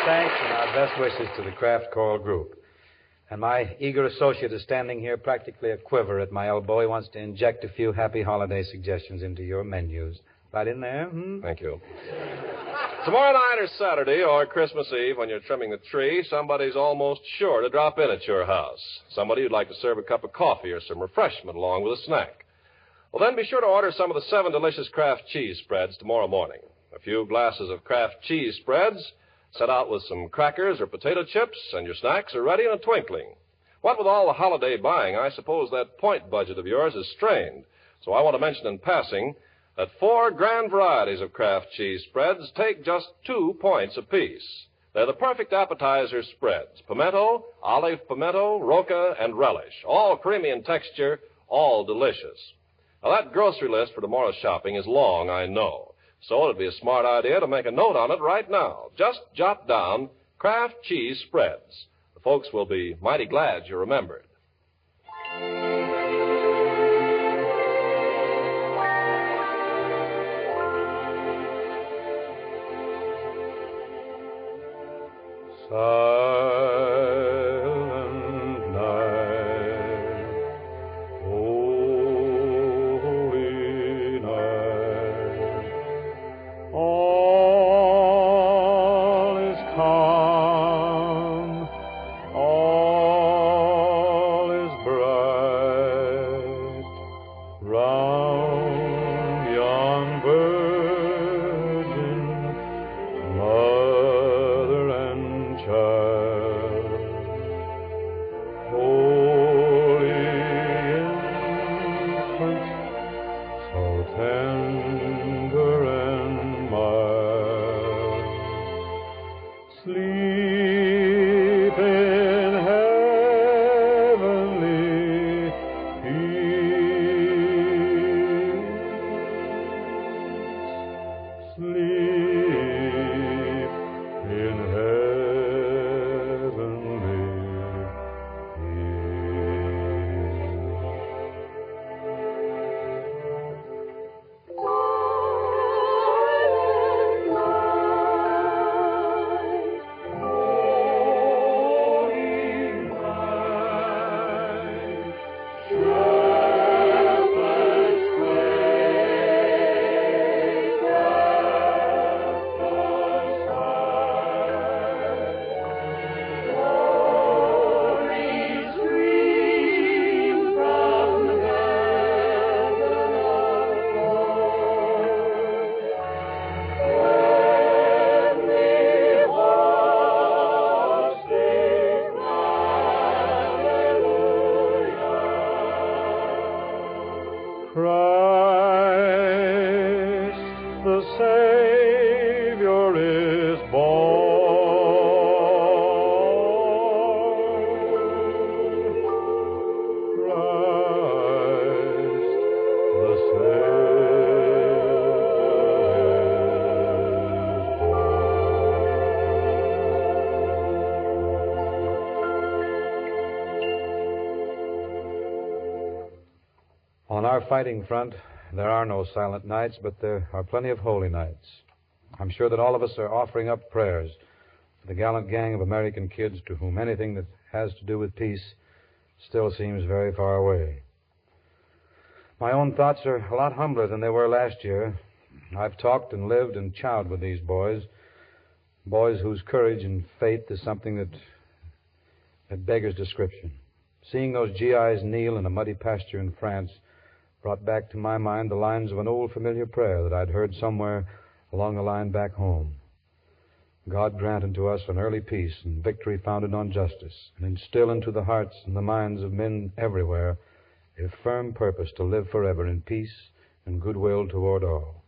Thanks and our best wishes to the Kraft Choral Group. And my eager associate is standing here practically a quiver at my elbow. He wants to inject a few happy holiday suggestions into your menus. Right in there? Thank you. Tomorrow night or Saturday or Christmas Eve when you're trimming the tree, somebody's almost sure to drop in at your house. Somebody who'd like to serve a cup of coffee or some refreshment along with a snack. Well, then be sure to order some of the 7 delicious Kraft cheese spreads tomorrow morning. A few glasses of Kraft cheese spreads, set out with some crackers or potato chips, and your snacks are ready in a twinkling. What with all the holiday buying, I suppose that point budget of yours is strained. So I want to mention in passing that 4 grand varieties of Kraft cheese spreads take just 2 points apiece. They're the perfect appetizer spreads: pimento, olive pimento, roca, and relish. All creamy in texture, all delicious. Now, that grocery list for tomorrow's shopping is long, I know. So it'd be a smart idea to make a note on it right now. Just jot down Kraft cheese spreads. The folks will be mighty glad you remembered. Silent night, sleep in heavenly On our fighting front, there are no silent nights, but there are plenty of holy nights. I'm sure that all of us are offering up prayers for the gallant gang of American kids to whom anything that has to do with peace still seems very far away. My own thoughts are a lot humbler than they were last year. I've talked and lived and chowed with these boys whose courage and faith is something that beggars description. Seeing those GIs kneel in a muddy pasture in France brought back to my mind the lines of an old familiar prayer that I'd heard somewhere along the line back home. God grant unto us an early peace and victory founded on justice, and instill into the hearts and the minds of men everywhere a firm purpose to live forever in peace and goodwill toward all.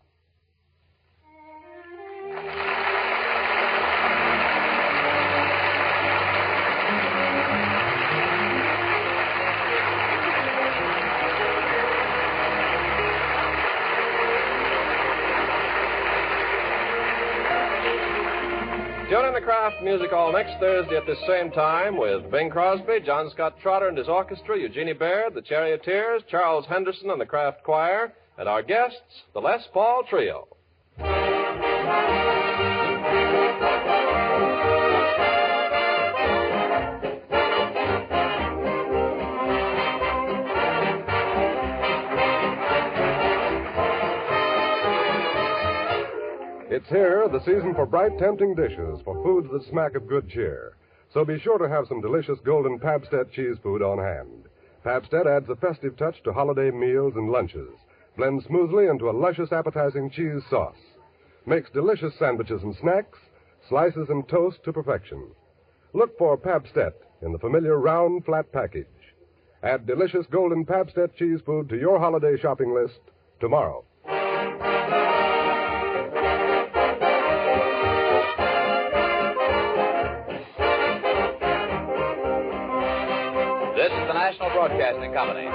Tune in to Kraft Music Hall next Thursday at the same time with Bing Crosby, John Scott Trotter and his orchestra, Eugenie Baird, the Charioteers, Charles Henderson and the Kraft Choir, and our guests, the Les Paul Trio. It's here, the season for bright, tempting dishes, for foods that smack of good cheer. So be sure to have some delicious golden Pabst-ett cheese food on hand. Pabst-ett adds a festive touch to holiday meals and lunches, blends smoothly into a luscious, appetizing cheese sauce, makes delicious sandwiches and snacks, slices and toast to perfection. Look for Pabst-ett in the familiar round, flat package. Add delicious golden Pabst-ett cheese food to your holiday shopping list tomorrow. This is the National Broadcasting Company.